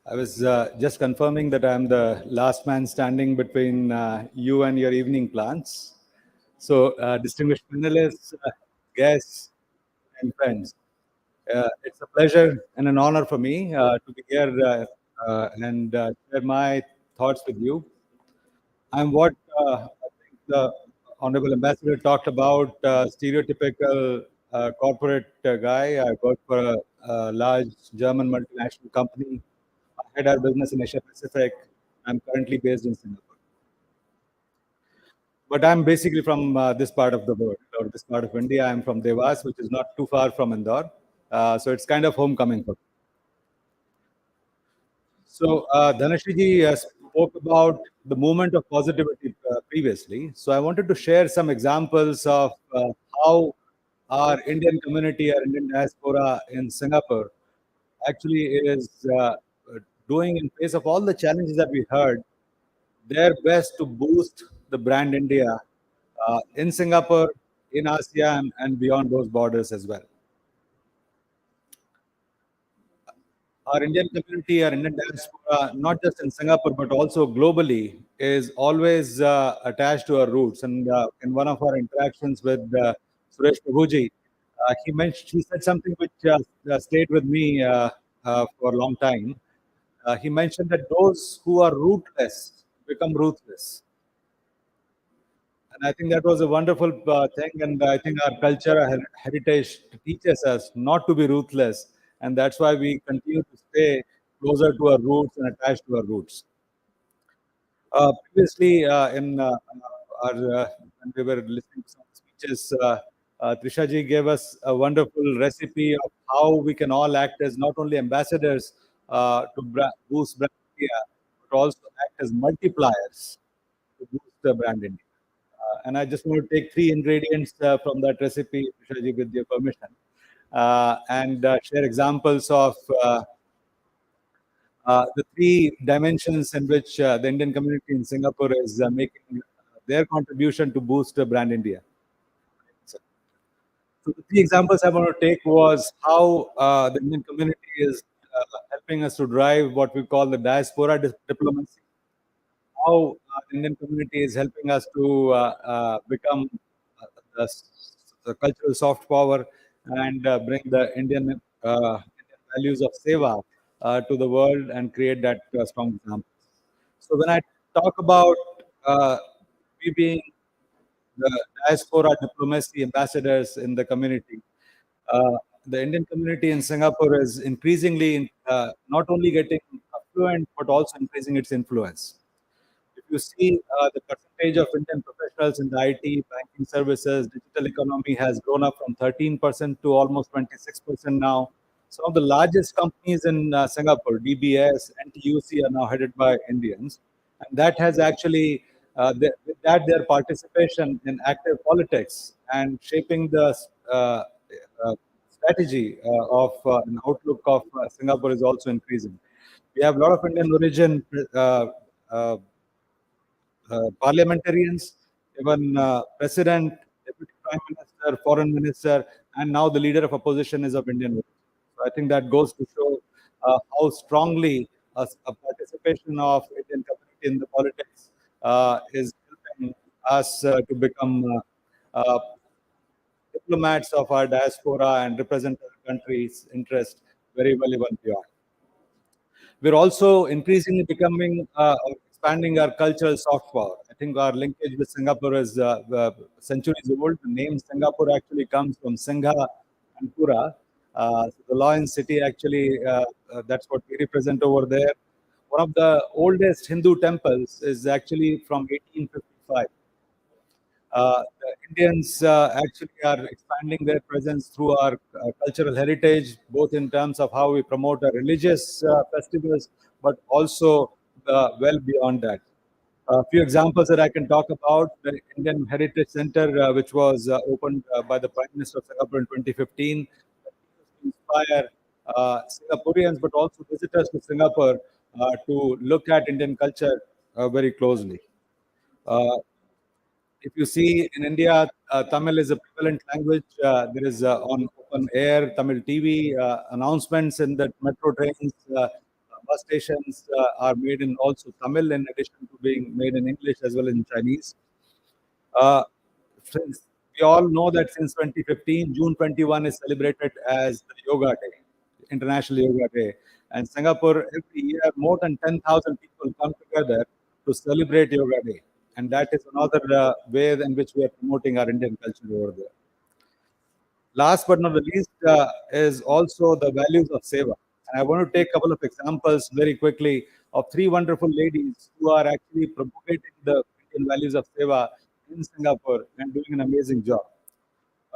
I was just confirming that I'm the last man standing between you and your evening plans. So, distinguished panelists, guests, and friends, it's a pleasure and an honor for me to be here and share my thoughts with you. I'm what I think the Honorable Ambassador talked about, stereotypical corporate guy. I work for a large German multinational company. I head our business in Asia Pacific. I'm currently based in Singapore. But I'm basically from this part of the world, or this part of India. I'm from Devas, which is not too far from Indore. So it's kind of homecoming for me. So Dhanashriji spoke about the movement of positivity previously. So I wanted to share some examples of how our Indian community, our Indian diaspora in Singapore actually is doing, in face of all the challenges that we heard, their best to boost the brand India in Singapore, in ASEAN, and beyond those borders as well. Our Indian community, our Indian diaspora, not just in Singapore, but also globally, is always attached to our roots. And in one of our interactions with Suresh Prabhuji, He said something which stayed with me for a long time. He mentioned that those who are rootless become ruthless. And I think that was a wonderful thing. And I think our culture, our heritage teaches us not to be ruthless. And that's why we continue to stay closer to our roots and attached to our roots. Previously, when we were listening to some speeches, Trisha ji gave us a wonderful recipe of how we can all act as not only ambassadors to boost brand India, but also act as multipliers to boost the brand India. And I just want to take three ingredients from that recipe, Trisha ji, with your permission, and share examples of the three dimensions in which the Indian community in Singapore is making their contribution to boost brand India. So the three examples I want to take was how the Indian community is helping us to drive what we call the diaspora diplomacy. How the Indian community is helping us to become the cultural soft power and bring the Indian values of seva to the world and create that strong example. So when I talk about we being the diaspora diplomacy ambassadors in the community, the Indian community in Singapore is increasingly not only getting affluent but also increasing its influence. If you see the percentage of Indian professionals in the IT, banking services, digital economy has grown up from 13% to almost 26% now. Some of the largest companies in Singapore, DBS, NTUC, are now headed by Indians. And that has actually, with that, their participation in active politics and shaping the strategy of an outlook of Singapore is also increasing. We have a lot of Indian origin parliamentarians, even president, deputy prime minister, foreign minister, and now the leader of opposition is of Indian origin. So I think that goes to show how strongly a participation of Indian community in the politics is helping us to become diplomats of our diaspora and represent our country's interest very well even beyond. We're also increasingly becoming expanding our cultural soft power. I think our linkage with Singapore is centuries old. The name Singapore actually comes from Singha and Pura. So the lion city actually, that's what we represent over there. One of the oldest Hindu temples is actually from 1855. The Indians actually are expanding their presence through our cultural heritage, both in terms of how we promote our religious festivals, but also well beyond that. A few examples that I can talk about: the Indian Heritage Center, which was opened by the Prime Minister of Singapore in 2015, to inspire Singaporeans, but also visitors to Singapore to look at Indian culture very closely. If you see in India, Tamil is a prevalent language. There is on open air Tamil TV announcements in the metro trains, bus stations are made in also Tamil, in addition to being made in English as well as in Chinese. Since we all know that since 2015, June 21 is celebrated as the Yoga Day, International Yoga Day. And Singapore, every year, more than 10,000 people come together to celebrate Yoga Day. And that is another way in which we are promoting our Indian culture over there. Last but not the least is also the values of seva. And I want to take a couple of examples very quickly of three wonderful ladies who are actually propagating the Indian values of seva in Singapore and doing an amazing job.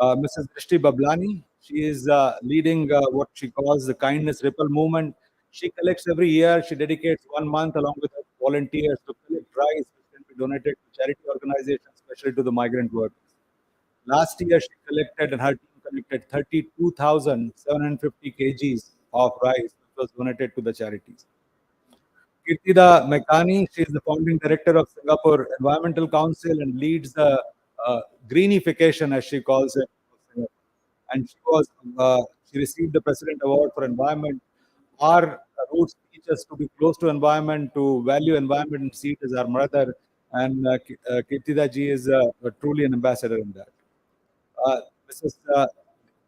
Mrs. Drishti Bablani, she is leading what she calls the Kindness Ripple movement. She collects every year, she dedicates 1 month along with her volunteers to collect rice, which can be donated to charity organizations, especially to the migrant workers. Last year, she collected and her team collected 32,750 kgs of rice, which was donated to the charities. Kirtida Mekani, she is the founding director of Singapore Environmental Council and leads the greenification, as she calls it. And she received the President Award for Environment. Our roots teach us to be close to environment, to value environment and see it as our mother. And Kirtida ji is truly an ambassador in that. Mrs.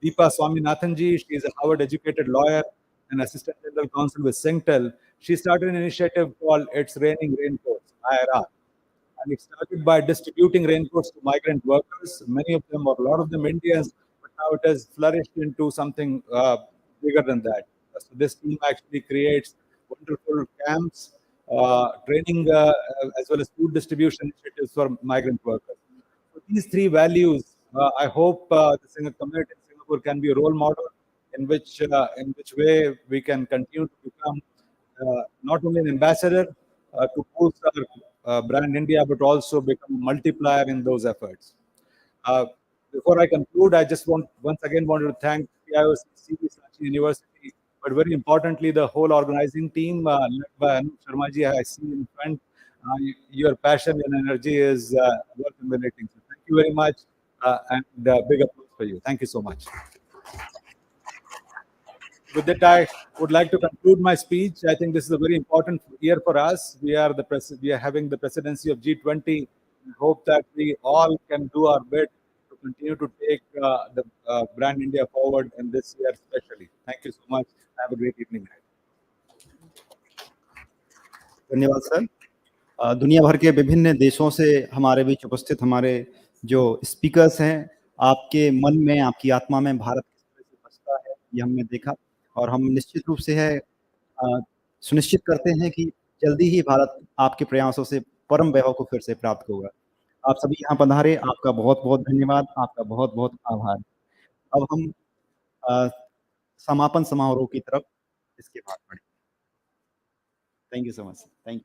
Deepa Swaminathanji, she is a Harvard-educated lawyer and Assistant General Counsel with Singtel. She started an initiative called It's Raining Raincoats, IRR. And it started by distributing raincoats to migrant workers, many of them, or a lot of them Indians, but now it has flourished into something bigger than that. So this team actually creates wonderful camps, training, as well as food distribution initiatives for migrant workers. So these three values, I hope the community in Singapore can be a role model in which way we can continue to become not only an ambassador to boost our brand India, but also become a multiplier in those efforts. Before I conclude, I just once again wanted to thank PIO Sachi University, but very importantly, the whole organizing team led by Anup Sharma ji, I see in front. Your passion and energy is worth emulating. So thank you very much, and big applause for you. Thank you so much. With that, I would like to conclude my speech. I think this is a very important year for us. We are having the presidency of G20. We hope that we all can do our bit to continue to take the brand India forward in this year, especially. Thank you so much. Have a great evening.
धन्यवाद sir. दुनिया भर के विभिन्न देशों से हमारे बीच उपस्थित हमारे जो स्पीकर्स हैं, आपके मन में, आपकी आत्मा में भारत किस तरह से बसता है, ये हमने देखा और हम निश्चित रूप से सुनिश्चित करते हैं कि जल्दी ही भारत आपके प्रयासों से परम वैभव को फिर से प्राप्त होगा। आप सभी यहाँ पधारे, आपका बहुत-बहुत धन्यवाद, आपका बहुत-बहुत आभार। अब हम समापन समारोह की तरफ इसके बाद बढ़ेंगे। Thank you so much. Thank you.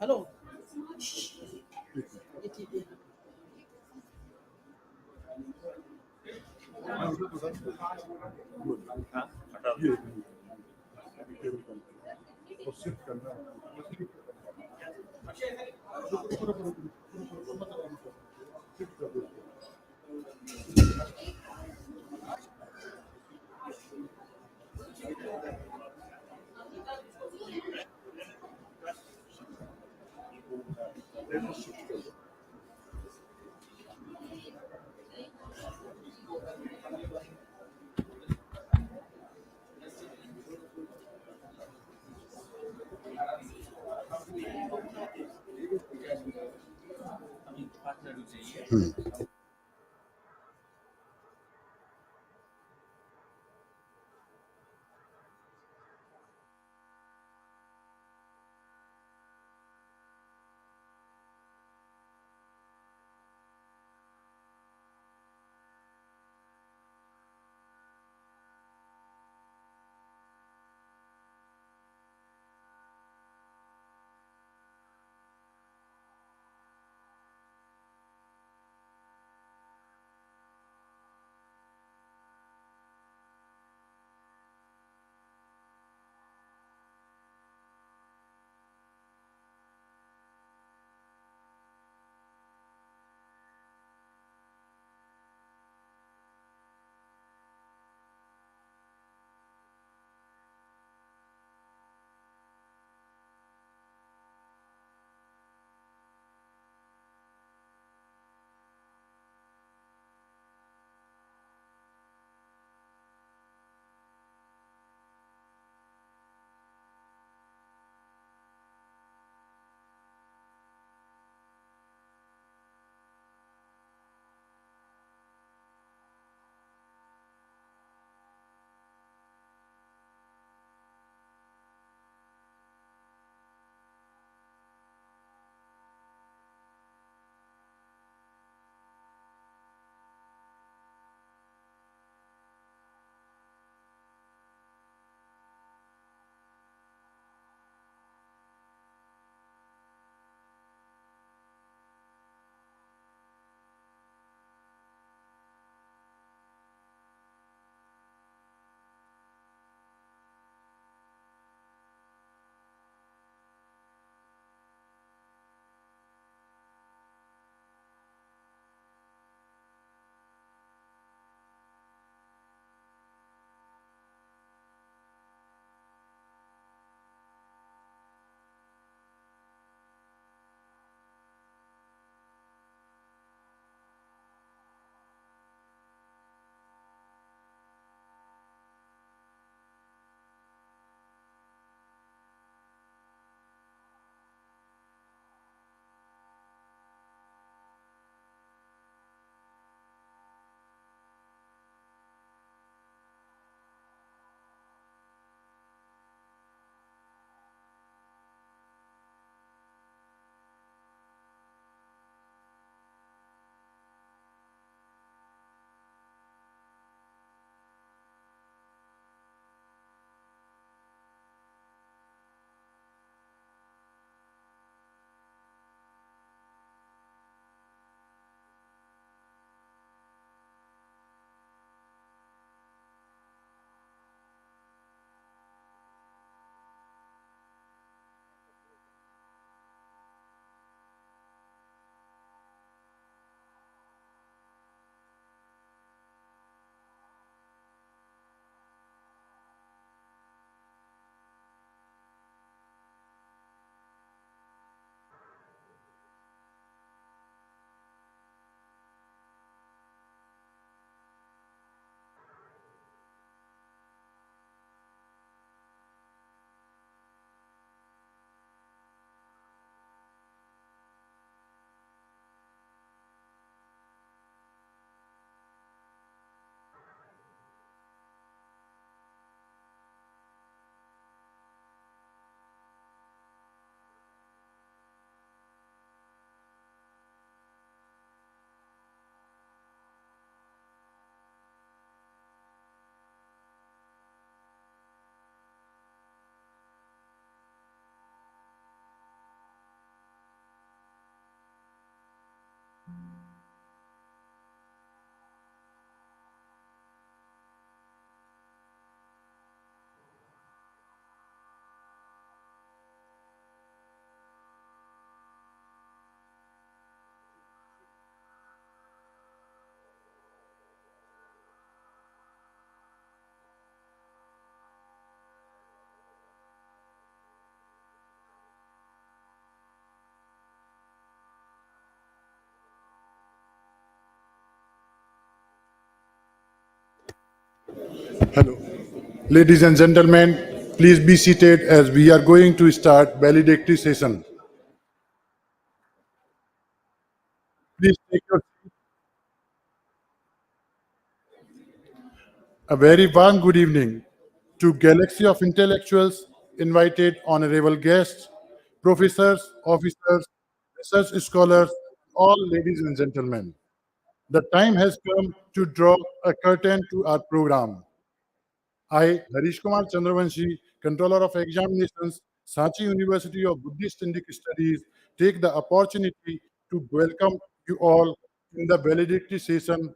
Hello
Hello. Ladies and gentlemen, please be seated as we are going to start valedictory session. Please take your seat. A very warm good evening to galaxy of intellectuals, invited honorable guests, professors, officers, research scholars, all ladies and gentlemen. The time has come to draw a curtain to our program. I, Harish Kumar Chandravanshi, Controller of Examinations, Sachi University of Buddhist Indic Studies, take the opportunity to welcome you all in the valedictory session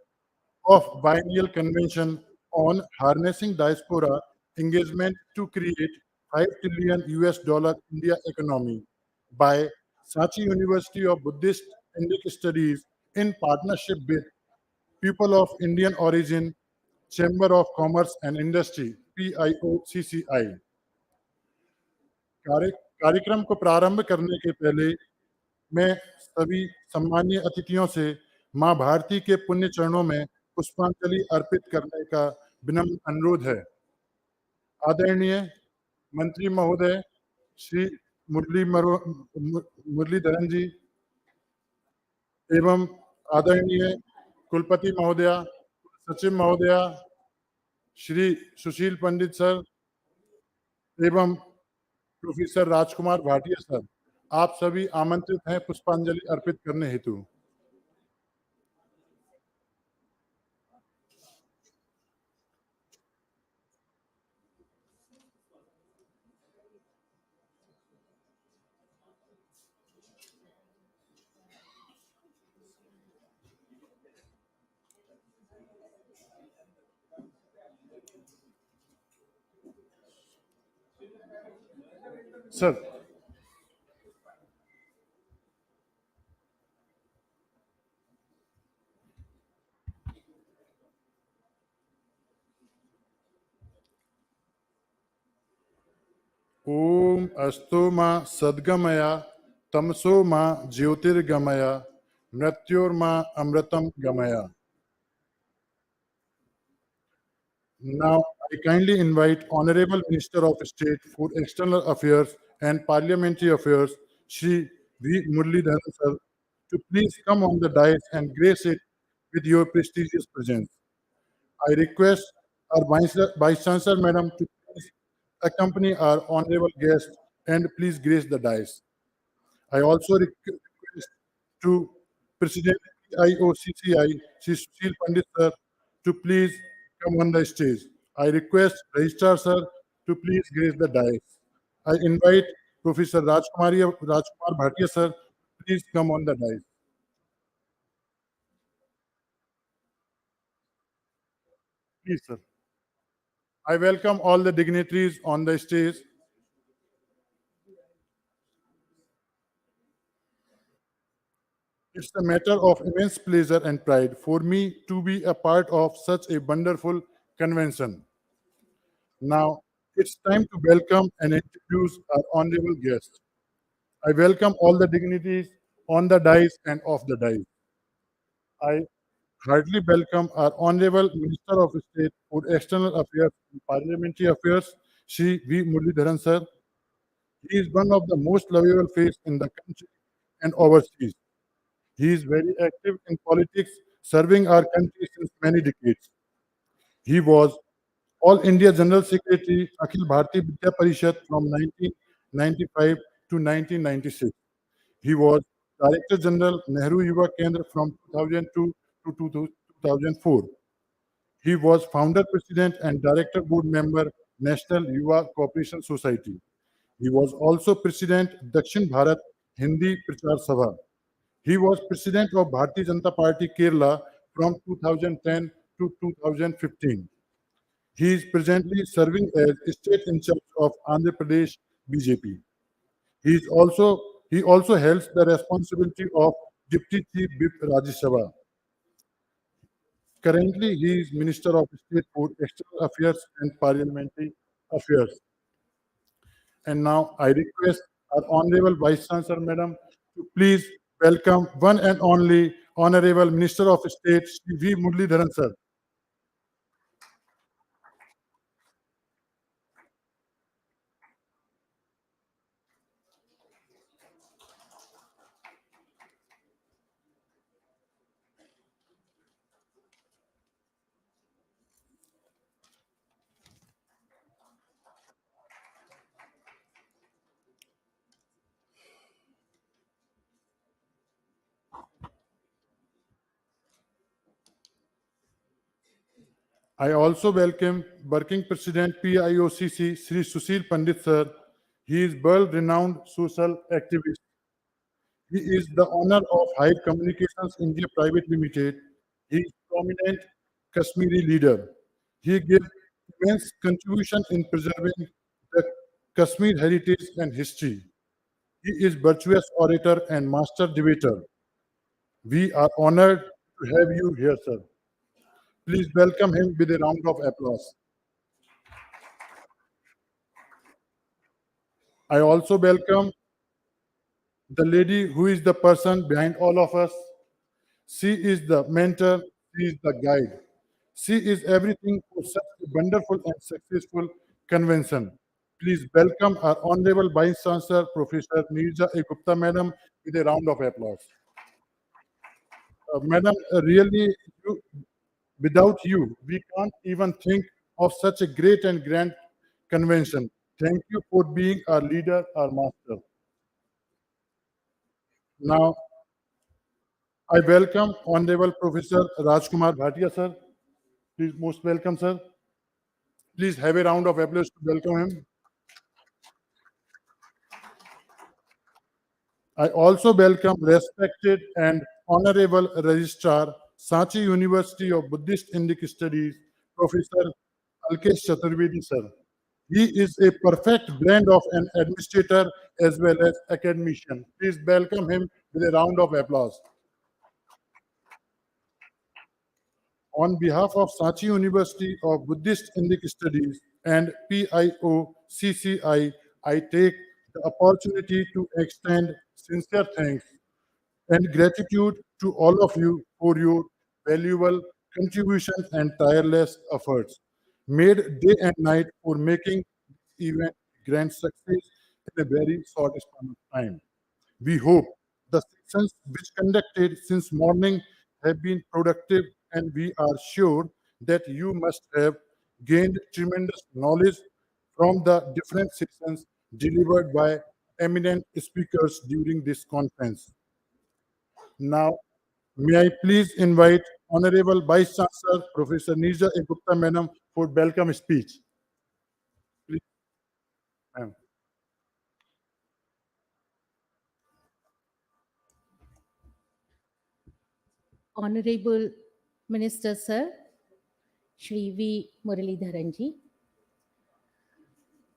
of Biennial Convention on Harnessing Diaspora Engagement to Create 5 trillion US dollar India Economy by Sachi University of Buddhist Indic Studies in partnership with People of Indian Origin, Chamber of Commerce and Industry, PIO CCI। कार्यक्रम को प्रारंभ करने के पहले मैं सभी सम्मानीय अतिथियों से मां भारती के पुण्य चरणों में पुष्पांजलि अर्पित करने का विनम्र अनुरोध है। आदरणीय मंत्री महोदय श्री मुरलीधरन जी एवं आदरणीय कुलपति महोदया, सचिव महोदया, श्री सुशील पंडित सर एवं प्रोफेसर राजकुमार भाटिया सर, आप सभी आमंत्रित हैं पुष्पांजलि अर्पित करने हेतु। सर, ओम अस्तु मां सद्गमया तमसो मां ज्योतिर्गमया मृत्योर्मा अमृतम गमया। Now, I kindly invite Honorable Minister of State for External Affairs and Parliamentary Affairs, Shri V. Muralidharan sir, to please come on the dais and grace it with your prestigious presence. I request our Vice Chancellor Madam to please accompany our honorable guest and please grace the dais. I also request to President IOCCI, Shri Sushil Pandit sir, to please come on the stage. I request Registrar sir to please grace the dais. I invite Professor Rajkumar Bhatia sir, please come on the dais. Please, sir. I welcome all the dignitaries on the stage. It's a matter of immense pleasure and pride for me to be a part of such a wonderful convention. Now, it's time to welcome and introduce our honorable guests. I welcome all the dignitaries on the dais and off the dais. I heartily welcome our Honorable Minister of State for External Affairs and Parliamentary Affairs, Shri V. Muralidharan sir. He is one of the most lovable face in the country and overseas. He is very active in politics, serving our country since many decades. He was All India General Secretary, Akhil Bharati Vidya Parishad from 1995 to 1996. He was Director General Nehru Yuva Kendra from 2002 to 2004. He was Founder President and Director Board Member, National Yuva Cooperation Society. He was also President Dakshin Bharat Hindi Prachar Sabha. He was President of Bharatiya Janata Party Kerala from 2010 to 2015. He is presently serving as State in charge of Andhra Pradesh BJP. He also holds the responsibility of Deputy Chief Whip Rajya Sabha. Currently, he is Minister of State for External Affairs and Parliamentary Affairs. And now I request our Honorable Vice Chancellor Madam to please welcome one and only Honorable Minister of State, Shri V. Muralidharan sir. I also welcome Working President PIOCC, Sri Sushil Pandit sir. He is world-renowned social activist. He is the owner of Hive Communications India Private Limited. He is prominent Kashmiri leader. He gave immense contribution in preserving the Kashmir heritage and history. He is virtuous orator and master debater. We are honored to have you here, sir. Please welcome him with a round of applause. I also welcome the lady who is the person behind all of us. She is the mentor, she is the guide. She is everything for such a wonderful and successful convention. Please welcome our Honorable Vice Chancellor, Professor Nirja A. Gupta, Madam, with a round of applause. Madam, really, without you, we can't even think of such a great and grand convention. Thank you for being our leader, our master. Now, I welcome Honorable Professor Rajkumar Bhatia, sir. Please, most welcome, sir. Please have a round of applause to welcome him. I also welcome respected and honorable Registrar, Sanchi University of Buddhist Indic Studies, Professor Alkesh Chaturvedi, sir. He is a perfect blend of an administrator as well as academician. Please welcome him with a round of applause. On behalf of Sanchi University of Buddhist Indic Studies and PIO CCI, I take the opportunity to extend sincere thanks and gratitude to all of you for your valuable contributions and tireless efforts made day and night for making this event a grand success in a very short span of time. We hope the sessions which conducted since morning have been productive, and we are sure that you must have gained tremendous knowledge from the different sessions delivered by eminent speakers during this conference. Now, may I please invite Honorable Vice Chancellor Professor Nirja A. Gupta, Madam, for welcome speech. Please, ma'am.
Honorable Minister Sir, Shri V. Muralidharanji,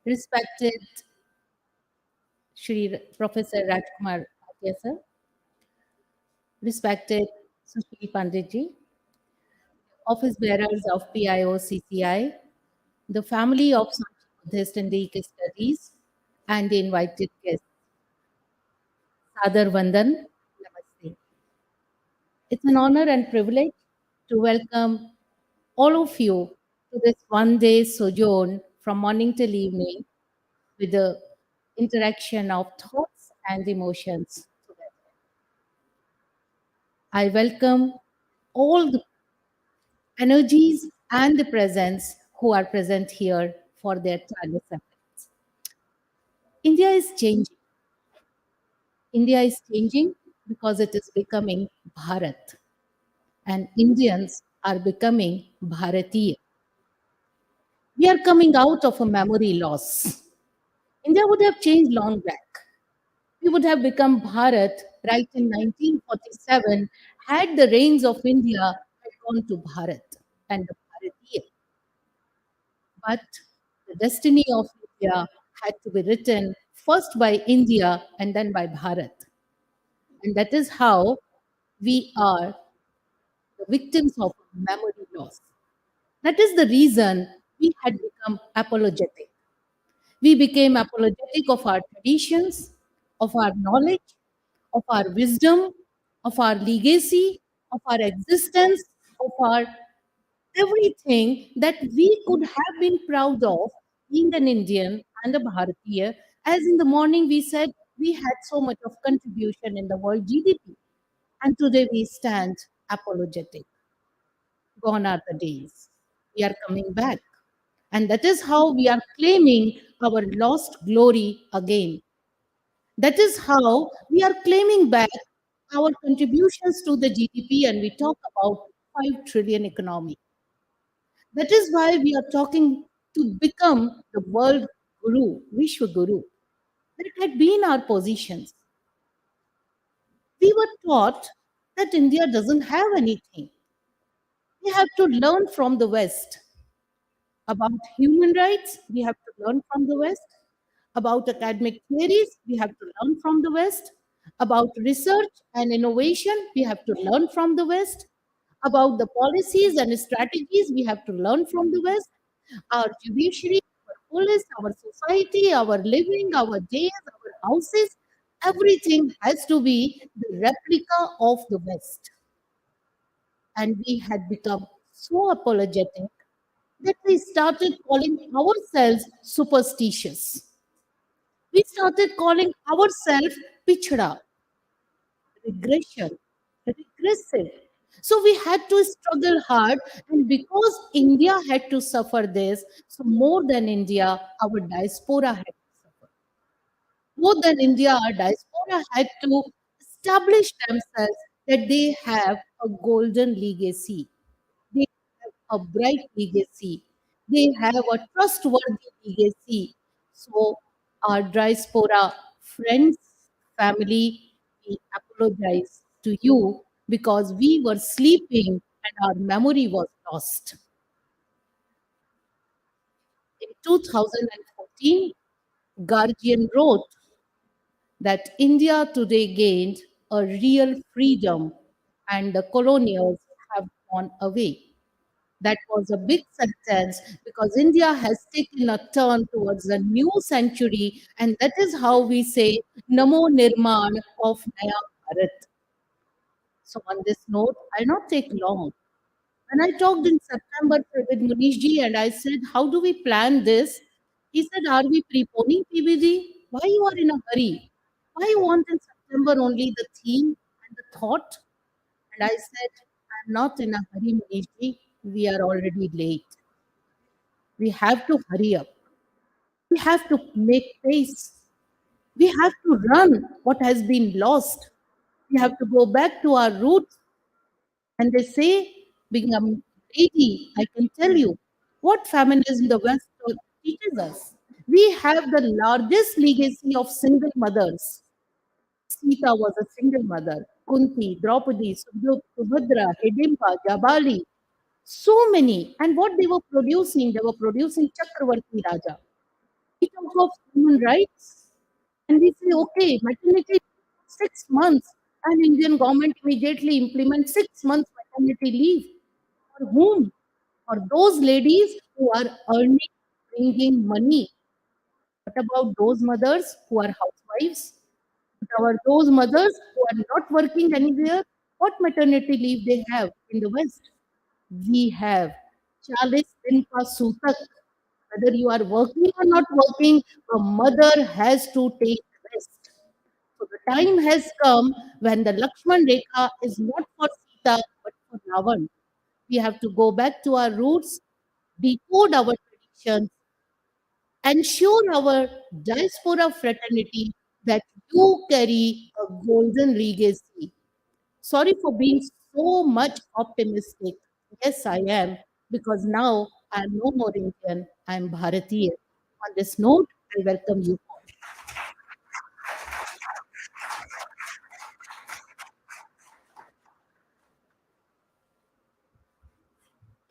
respected Shri Professor Rajkumar Bhatia Sir, respected Sushil Panditji, office bearers of PIO CCI, the family of Sanchi Buddhist Indic Studies, and the invited guests. Sadar Vandan, Namaste. It's an honor and privilege to welcome all of you to this one-day sojourn from morning till evening with the interaction of thoughts and emotions together. I welcome all the energies and the presence who are present here for their tireless efforts. India is changing. India is changing because it is becoming Bharat, and Indians are becoming Bharatiya. We are coming out of a memory loss. India would have changed long back. We would have become Bharat right in 1947 had the reins of India had gone to Bharat and the Bharatiya. But the destiny of India had to be written first by India and then by Bharat. And that is how we are the victims of memory loss. That is the reason we had become apologetic. We became apologetic of our traditions, of our knowledge, of our wisdom, of our legacy, of our existence, of our everything that we could have been proud of being an Indian and a Bharatiya. As in the morning we said, we had so much of contribution in the world GDP. And today we stand apologetic. Gone are the days. We are coming back. And that is how we are claiming our lost glory again. That is how we are claiming back our contributions to the GDP, and we talk about 5 trillion economy. That is why we are talking to become the world guru, Vishwa Guru. That had been our positions. We were taught that India doesn't have anything. We have to learn from the West. About human rights, we have to learn from the West. About academic theories, we have to learn from the West. About research and innovation, we have to learn from the West. About the policies and strategies, we have to learn from the West. Our judiciary, our police, our society, our living, our days, our houses, everything has to be the replica of the West. And we had become so apologetic that we started calling ourselves superstitious. We started calling ourselves pichda, regression, regressive. So we had to struggle hard, and because India had to suffer this, so more than India, our diaspora had to suffer. More than India, our diaspora had to establish themselves that they have a golden legacy. They have a bright legacy. They have a trustworthy legacy. So, our diaspora friends, family, we apologize to you because we were sleeping and our memory was lost. In 2014, Guardian wrote that India today gained a real freedom and the colonials have gone away. That was a big sentence because India has taken a turn towards a new century, and that is how we say Namo Nirman of Naya Bharat. So, on this note, I'll not take long. When I talked in September with Munishji and I said, how do we plan this? He said, are we preponing PBD? Why you are in a hurry? Why you want in September only the theme and the thought? And I said, I'm not in a hurry, Munishji. We are already late. We have to hurry up. We have to make pace. We have to run what has been lost. We have to go back to our roots. And they say, being a lady, I can tell you what feminism the West teaches us. We have the largest legacy of single mothers. Sita was a single mother. Kunti, Draupadi, Subhadra, Hidimba, Jabali, so many. And what they were producing Chakravarti Raja. We talk of human rights and we say, okay, maternity 6 months, and Indian government immediately implements 6 months maternity leave. For whom? For those ladies who are earning, bringing money. What about those mothers who are housewives? What about those mothers who are not working anywhere? What maternity leave they have in the West? We have 40 din ka sutak. Whether you are working or not working, a mother has to take rest. So the time has come when the Lakshman Rekha is not for Sita but for Ravan. We have to go back to our roots, decode our traditions, ensure our diaspora fraternity that you carry a golden legacy. Sorry for being so much optimistic. Yes, I am, because now I am no more Indian, I am Bharatiya. On this note, I welcome you all.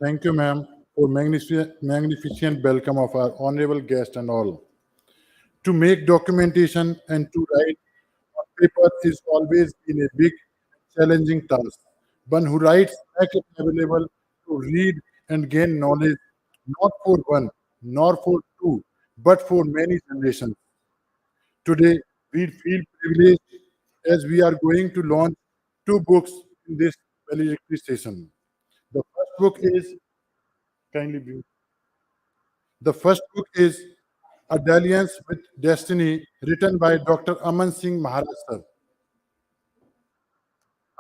Thank you, ma'am, for magnificent welcome of our honorable guest and all. To make documentation and to write on paper is always been a big, challenging task. One who writes make it available to read and gain knowledge, not for one, nor for two, but for many generations. Today, we feel privileged as we are going to launch two books in this valedictory session. The first book is kindly view. The first book is A Dalliance with Destiny, written by Dr. Aman Singh Maharaj sir.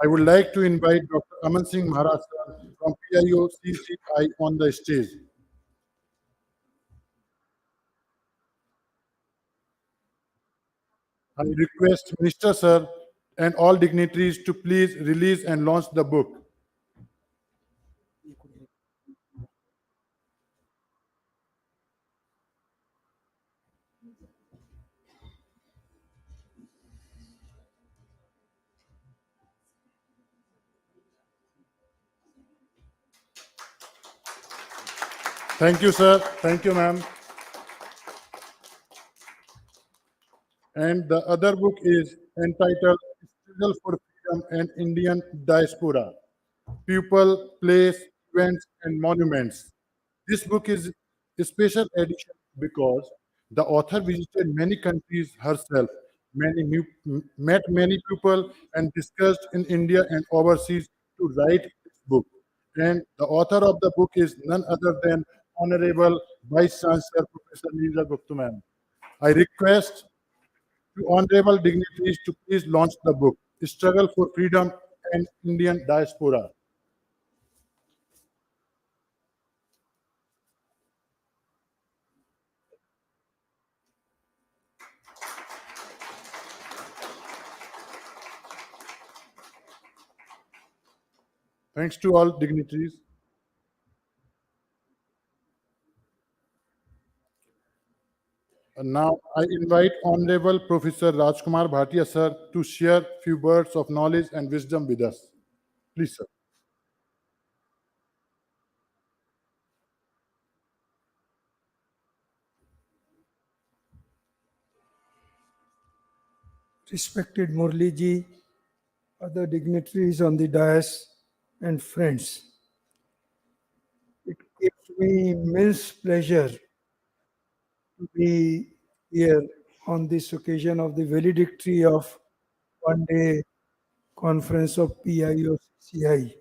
I would like to invite Dr. Aman Singh Maharaj sir from PIO CCI on the stage. I request Minister sir and all dignitaries to please release and launch the book. Thank you, sir. Thank you, ma'am. And the other book is entitled Struggle for Freedom and Indian Diaspora: People, Place, Events, and Monuments. This book is a special edition because the author visited many countries herself, met many people, and discussed in India and overseas to write this book. And the author of the book is none other than Honorable Vice Chancellor Professor Neeraj Gupta ma'am. I request to honorable dignitaries to please launch the book, Struggle for Freedom and Indian Diaspora. Thanks to all dignitaries. And now I invite Honorable Professor Rajkumar Bhatia sir to share few words of knowledge and wisdom with us. Please, sir.
Respected Murli ji, other dignitaries on the dais, and friends. It gives me immense pleasure to be here on this occasion of the valedictory of one-day conference of PIO-CCI.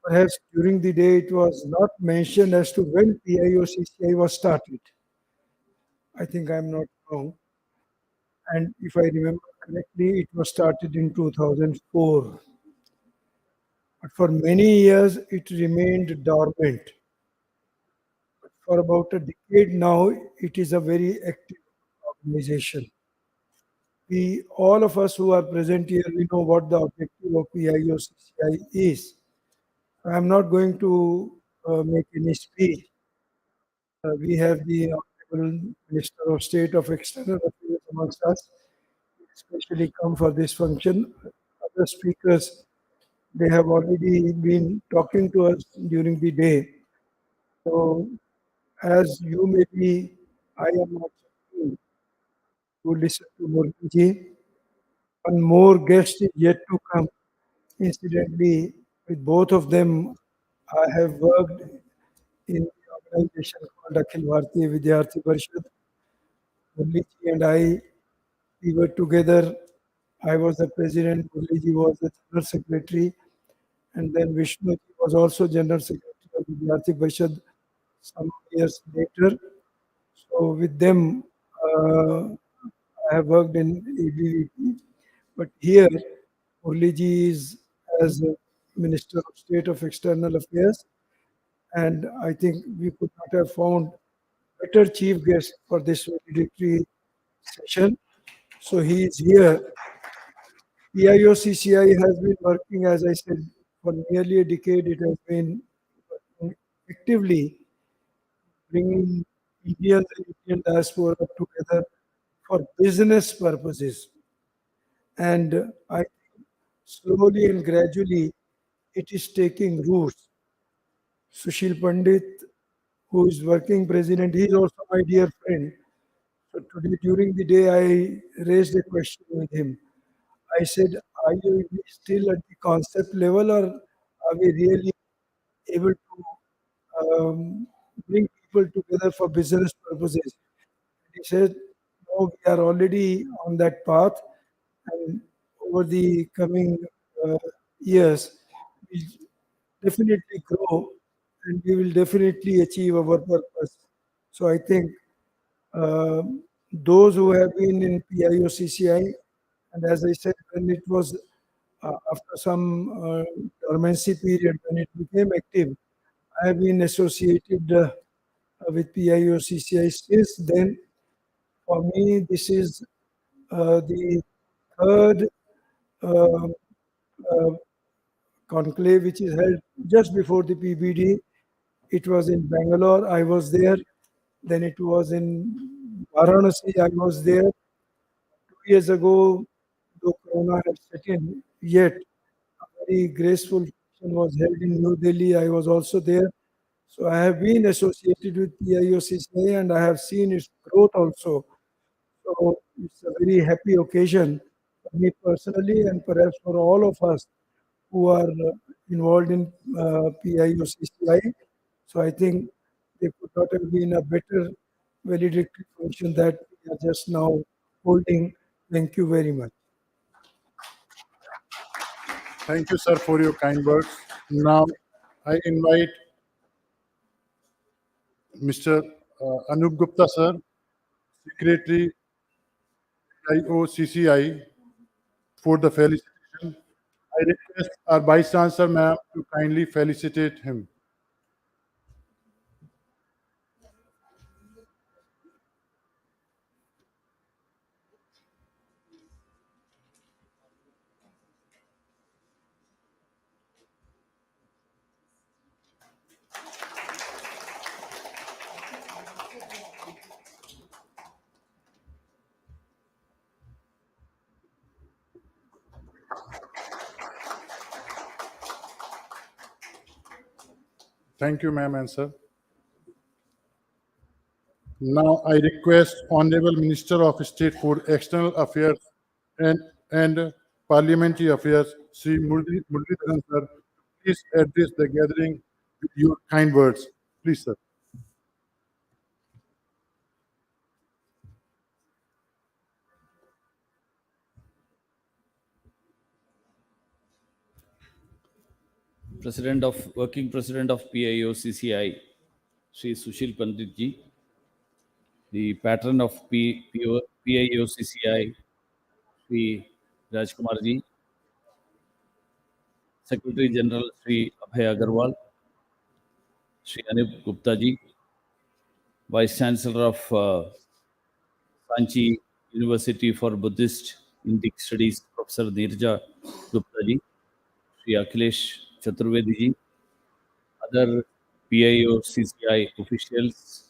Perhaps during the day it was not mentioned as to when PIO-CCI was started. I think I'm not wrong. And if I remember correctly, it was started in 2004. But for many years, it remained dormant. For about a decade now, it is a very active organization. All of us who are present here, we know what the objective of PIO-CCI is. I'm not going to make any speech. We have the Honorable Minister of State of External Affairs amongst us, especially come for this function. Other speakers, they have already been talking to us during the day. So, as you may be, I am not to listen to Murthy. One more guest is yet to come. Incidentally, with both of them, I have worked in the organization called Akhil Bharatiya Vidyarthi Parishad. Murliji and I, we were together. I was the president, Murliji was the general secretary, and then Vishnu was also general secretary of Vidyarthi Parishad some years later. So with them, I have worked in ABVP. But here, Murliji is as a Minister of State of External Affairs, and I think we could not have found better chief guest for this valedictory session. So he is here. PIO-CCI has been working, as I said, for nearly a decade. It has been working actively bringing Indians and Indian diaspora together for business purposes. And I think slowly and gradually it is taking roots. Sushil Pandit, who is working president, he is also my dear friend. So today during the day I raised a question with him. I said, are you still at the concept level or are we really able to bring people together for business purposes? He said, no, we are already on that path, and over the coming years, we definitely grow and we will definitely achieve our purpose. So I think those who have been in PIO-CCI, and as I said, when it was after some dormancy period, when it became active, I have been associated with PIO-CCI since then. For me, this is the third uh, uh, conclave which is held just before the PBD. It was in Bangalore. I was there. Then it was in Varanasi, I was there 2 years ago, though Corona had set in, yet a very graceful function was held in New Delhi. I was also there. So I have been associated with PIOCCA and I have seen its growth also. So it's a very happy occasion for me personally and perhaps for all of us who are involved in PIOCCI. So I think there could not have been a better valedictory function that we are just now holding. Thank you very much.
Thank you, sir, for your kind words. Now, I invite Mr. Anup Gupta, sir, Secretary IOCCI, for the felicitation. I request our Vice Chancellor, ma'am, to kindly felicitate him. Thank you, ma'am and sir. Now I request Honorable Minister of State for External Affairs and Parliamentary Affairs, Sri Muralidharan sir, please address the gathering with your kind words. Please, sir.
Working President of PIO CCI, Sri Sushil Pandit ji, the Patron of PIO CCI, Sri Rajkumar ji, Secretary General Sri Abhay Agarwal, Sri Anup Gupta ji, Vice Chancellor of Sanchi University for Buddhist Indic Studies, Professor Nirja Gupta ji, Sri Akhilesh Chaturvedi ji, other PIO CCI officials,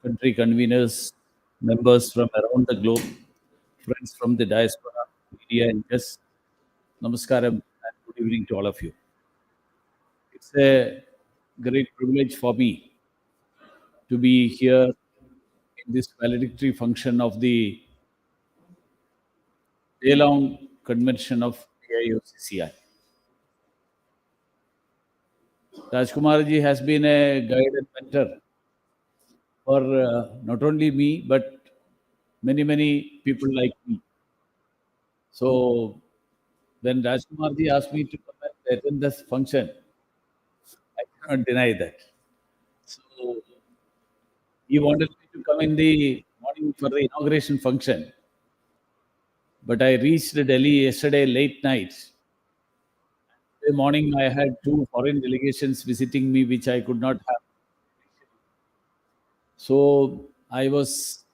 country conveners, members from around the globe, friends from the diaspora, media and guests, namaskaram and good evening to all of you. It's a great privilege for me to be here in this valedictory function of the day-long convention of PIO-CCI. Rajkumar ji has been a guide and mentor for not only me, but many people like me. So when Rajkumar ji asked me to come and attend this function, I cannot deny that. So he wanted me to come in the morning for the inauguration function. But I reached Delhi yesterday late night. Today morning, I had 2 foreign delegations visiting me, which I could not have. So I was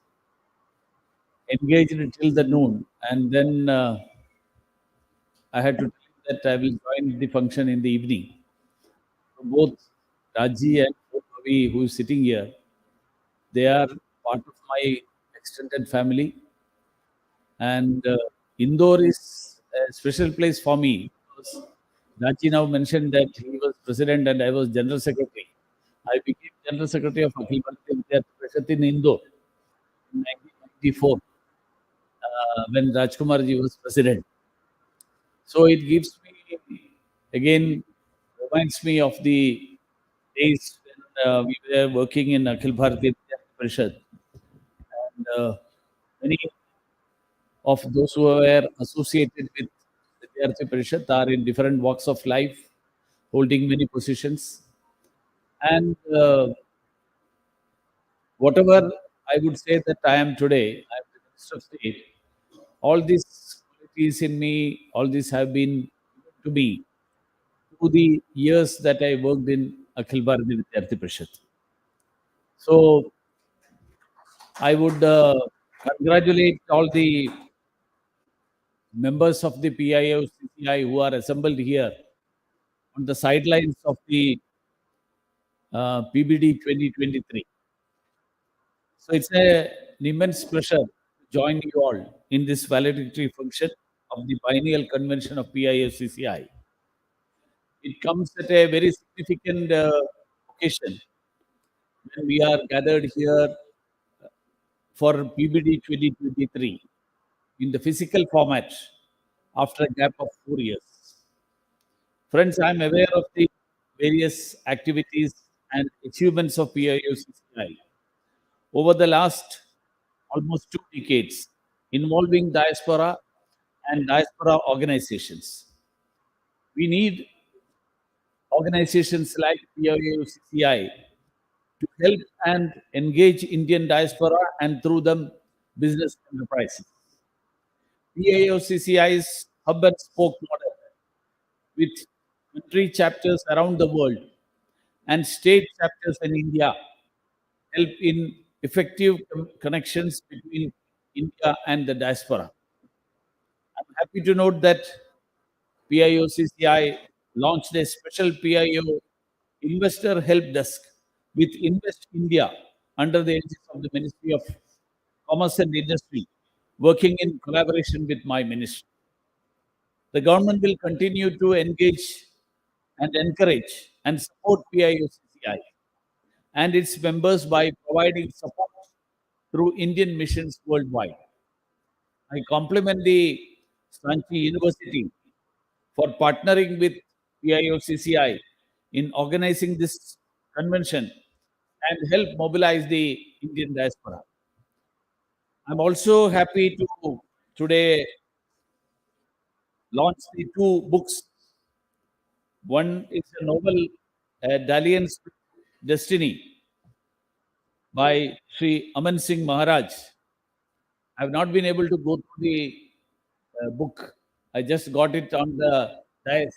engaged till the noon, and then I had to tell him that I will join the function in the evening. So both Raji and Bhavi, who is sitting here, they are part of my extended family. And Indore is a special place for me because Raji now mentioned that he was president and I was general secretary. I became general secretary of Akhil Bharatiya Vidyarthi Parishad in Indore in 1994 when Rajkumar ji was president. So it gives me, again, reminds me of the days when we were working in Akhil Bharatiya Vidyarthi Parishad. And many of those who were associated with Vidyarthi Parishad are in different walks of life, holding many positions. And whatever I would say that I am today, I am the Minister of State, all these qualities in me, all these have been given to me through the years that I worked in Akhil Bharatiya Vidyarthi Parishad. So I would congratulate all the members of the PIO-CCI who are assembled here on the sidelines of the PBD 2023. So it's an immense pleasure to join you all in this valedictory function of the Biennial Convention of PIO-CCI. It comes at a very significant occasion when we are gathered here for PBD 2023 in the physical format after a gap of 4 years. Friends, I'm aware of the various activities and achievements of PIO-CCI over the last almost 2 decades involving diaspora and diaspora organizations. We need organizations like PIO-CCI to help and engage Indian diaspora and through them business enterprises. PIO-CCI's hub and spoke model with country chapters around the world and state chapters in India help in effective connections between India and the diaspora. I'm happy to note that PIO-CCI launched a special PIO investor help desk with Invest India under the aegis of the Ministry of Commerce and Industry, working in collaboration with my ministry. The government will continue to engage and encourage and support PIO-CCI and its members by providing support through Indian missions worldwide. I compliment the Sanchi University for partnering with PIO-CCI in organizing this convention and help mobilize the Indian diaspora. I'm also happy to today launch the two books. One is a novel, Dalliance with Destiny, by Sri Aman Singh Maharaj. I've not been able to go through the book. I just got it on the dais.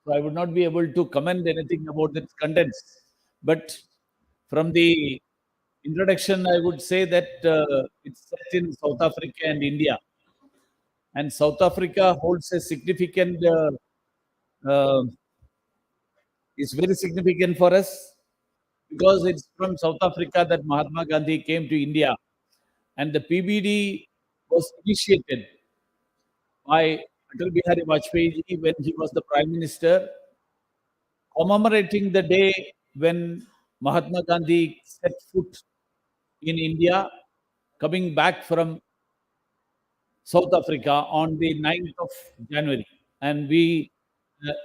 So I would not be able to comment anything about its contents. But from the introduction, I would say that it's set in South Africa and India. And South Africa holds a significant, is very significant for us because it's from South Africa that Mahatma Gandhi came to India. And the PBD was initiated by Atal Bihari Vajpayee when he was the Prime Minister, commemorating the day when Mahatma Gandhi set foot in India, coming back from South Africa on the 9th of January. And we,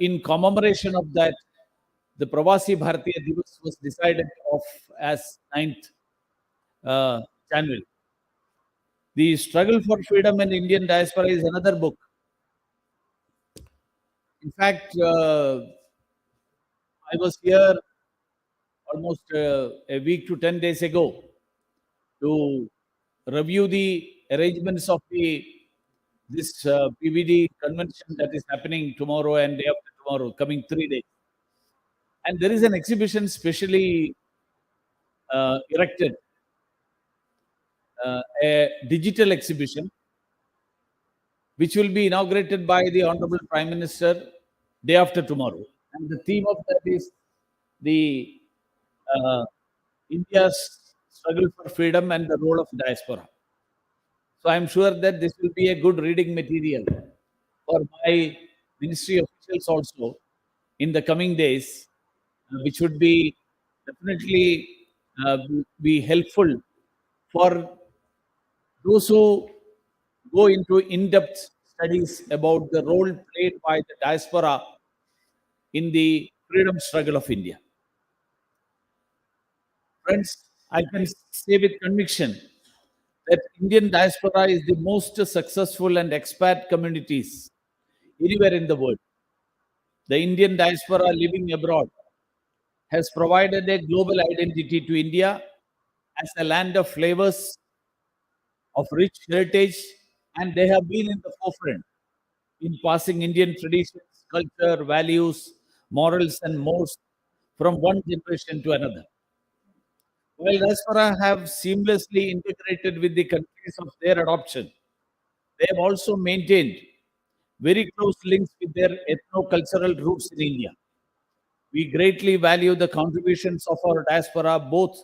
in commemoration of that, the Pravasi Bharatiya Divas was decided of as 9th January. The Struggle for Freedom in Indian Diaspora is another book. In fact, I was here almost a week to 10 days ago to review the arrangements of this PVD convention that is happening tomorrow and day after tomorrow, coming 3 days. And there is an exhibition specially erected, a digital exhibition, which will be inaugurated by the Honorable Prime Minister day after tomorrow. And the theme of that is the India's struggle for freedom and the role of diaspora. So I'm sure that this will be a good reading material for my ministry officials also in the coming days, which would be definitely be helpful for those who go into in-depth studies about the role played by the diaspora in the freedom struggle of India. Friends, I can say with conviction that Indian diaspora is the most successful and expat communities anywhere in the world. The Indian diaspora living abroad has provided a global identity to India as a land of flavors, of rich heritage, and they have been in the forefront in passing Indian traditions, culture, values, morals, and mores from one generation to another. While diaspora have seamlessly integrated with the countries of their adoption, they have also maintained very close links with their ethno-cultural roots in India. We greatly value the contributions of our diaspora both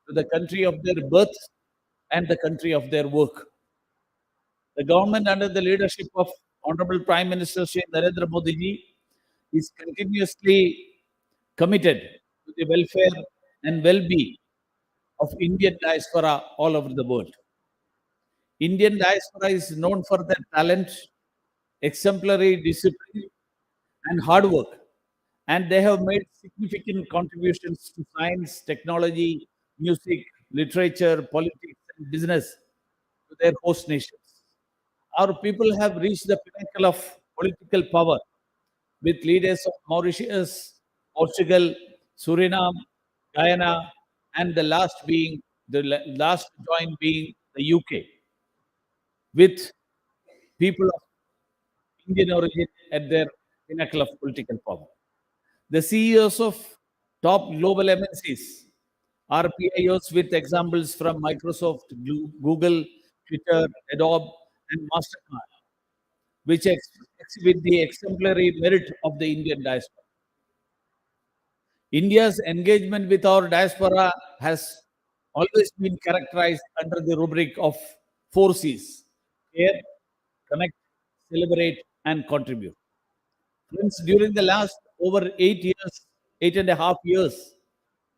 to the country of their birth and the country of their work. The government under the leadership of Honorable Prime Minister Shri Narendra Modi ji is continuously committed to the welfare and well-being of Indian diaspora all over the world. Indian diaspora is known for their talent, exemplary discipline, and hard work, and they have made significant contributions to science, technology, music, literature, politics, and business to their host nations. Our people have reached the pinnacle of political power with leaders of Mauritius, Portugal, Suriname, Guyana, and the last joint being the UK, with people of Indian origin at their pinnacle of political power. The CEOs of top global MNCs are PIOs with examples from Microsoft, Google, Twitter, Adobe, and MasterCard, which exhibit the exemplary merit of the Indian diaspora. India's engagement with our diaspora has always been characterized under the rubric of four C's: care, connect, celebrate, and contribute. Friends, during the last over 8 years, 8.5 years,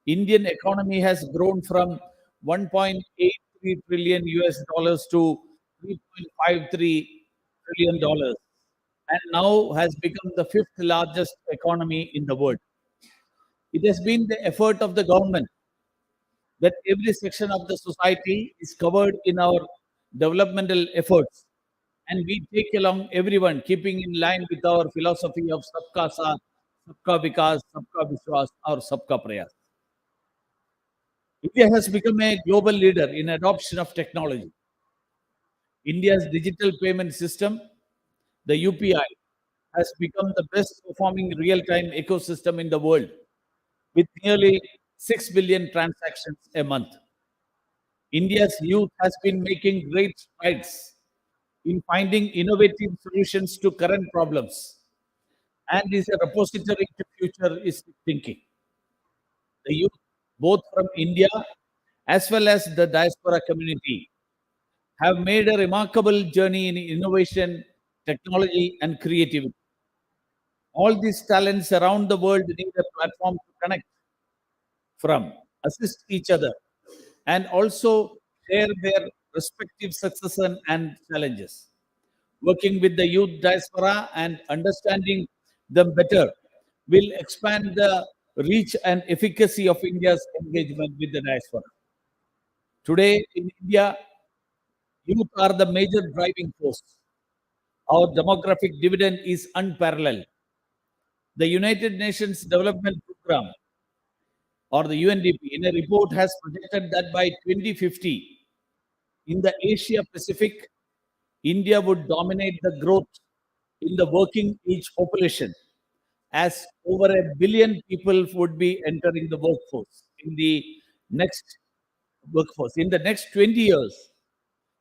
Indian economy has grown from 1.83 trillion US dollars to 3.53 trillion dollars, and now has become the fifth largest economy in the world. It has been the effort of the government that every section of the society is covered in our developmental efforts, and we take along everyone, keeping in line with our philosophy of Sabka Saath, Sabka Vikas, Sabka Vishwas, or Sabka Prayas. India has become a global leader in adoption of technology. India's digital payment system, the UPI, has become the best performing real-time ecosystem in the world, with nearly 6 billion transactions a month. India's youth has been making great strides in finding innovative solutions to current problems and is a repository to futuristic thinking. The youth, both from India as well as the diaspora community, have made a remarkable journey in innovation, technology, and creativity. All these talents around the world need a platform to connect from, assist each other, and also share their respective successes and challenges. Working with the youth diaspora and understanding them better will expand the reach and efficacy of India's engagement with the diaspora. Today in India, youth are the major driving force. Our demographic dividend is unparalleled. The United Nations Development Program, or the UNDP, in a report has projected that by 2050, in the Asia Pacific, India would dominate the growth in the working age population, as over a billion people would be entering the workforce in the next workforce. In the next 20 years,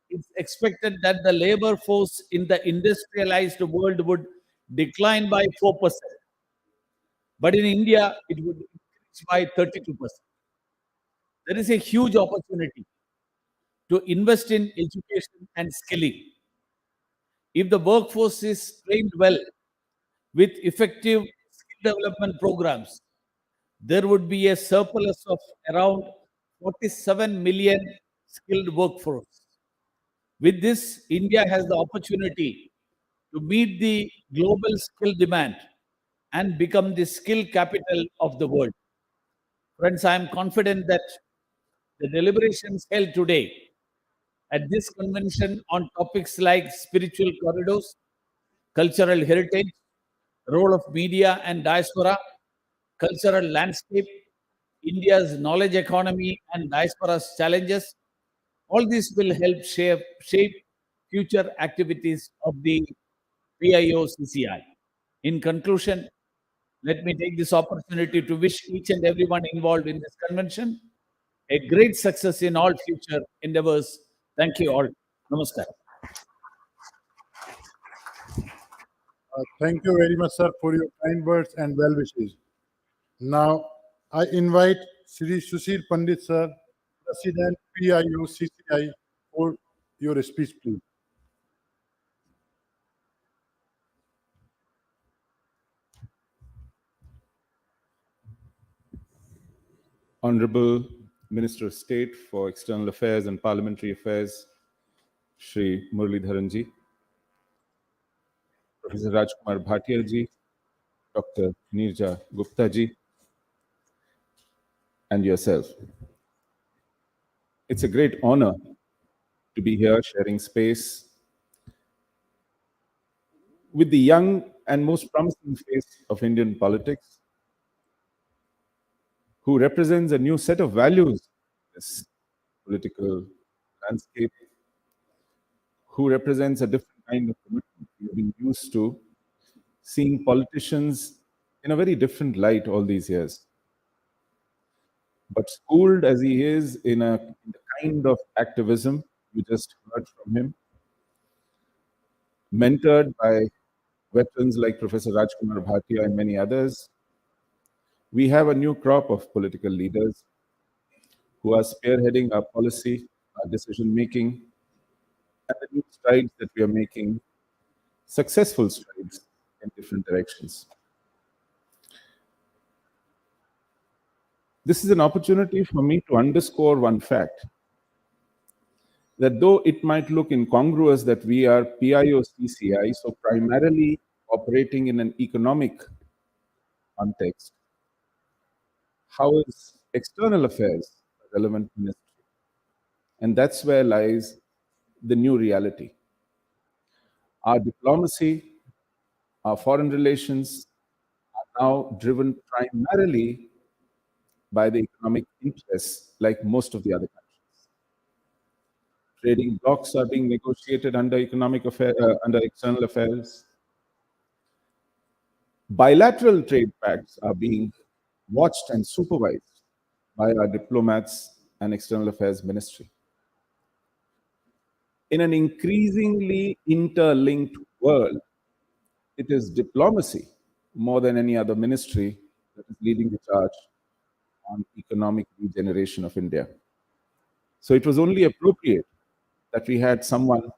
it's expected that the labor force in the industrialized world would decline by 4%. But in India, it would increase by 32%. There is a huge opportunity to invest in education and skilling. If the workforce is trained well with effective skill development programs, there would be a surplus of around 47 million skilled workforce. With this, India has the opportunity to meet the global skill demand and become the skill capital of the world. Friends, I am confident that the deliberations held today at this convention on topics like spiritual corridors, cultural heritage, role of media and diaspora, cultural landscape, India's knowledge economy and diaspora's challenges, all this will help shape future activities of the PIO CCI. In conclusion, let me take this opportunity to wish each and everyone involved in this convention a great success in all future endeavors. Thank you all. Namaskar.
Thank you very much, sir, for your kind words and well wishes. Now, I invite Sri Sushil Pandit, sir, President PIO CCI, hold your speech, please.
Honorable Minister of State for External Affairs and Parliamentary Affairs, Shri Muralidharanji, Professor Rajkumar Bhatia ji, Dr. Nirja Gupta ji, and yourself. It's a great honor to be here sharing space with the young and most promising face of Indian politics, who represents a new set of values in this political landscape, who represents a different kind of commitment. We have been used to seeing politicians in a very different light all these years. But schooled as he is in the kind of activism you just heard from him, mentored by veterans like Professor Rajkumar Bhatia and many others, we have a new crop of political leaders who are spearheading our policy, our decision-making, and the new strides that we are making, successful strides in different directions. This is an opportunity for me to underscore one fact, that though it might look incongruous that we are PIO CCI, so primarily operating in an economic context, how is external affairs a relevant ministry? And that's where lies the new reality. Our diplomacy, our foreign relations are now driven primarily by the economic interests, like most of the other countries. Trading blocs are being negotiated under under external affairs. Bilateral trade pacts are being watched and supervised by our diplomats and external affairs ministry. In an increasingly interlinked world, it is diplomacy more than any other ministry that is leading the charge on economic regeneration of India. So it was only appropriate that we had someone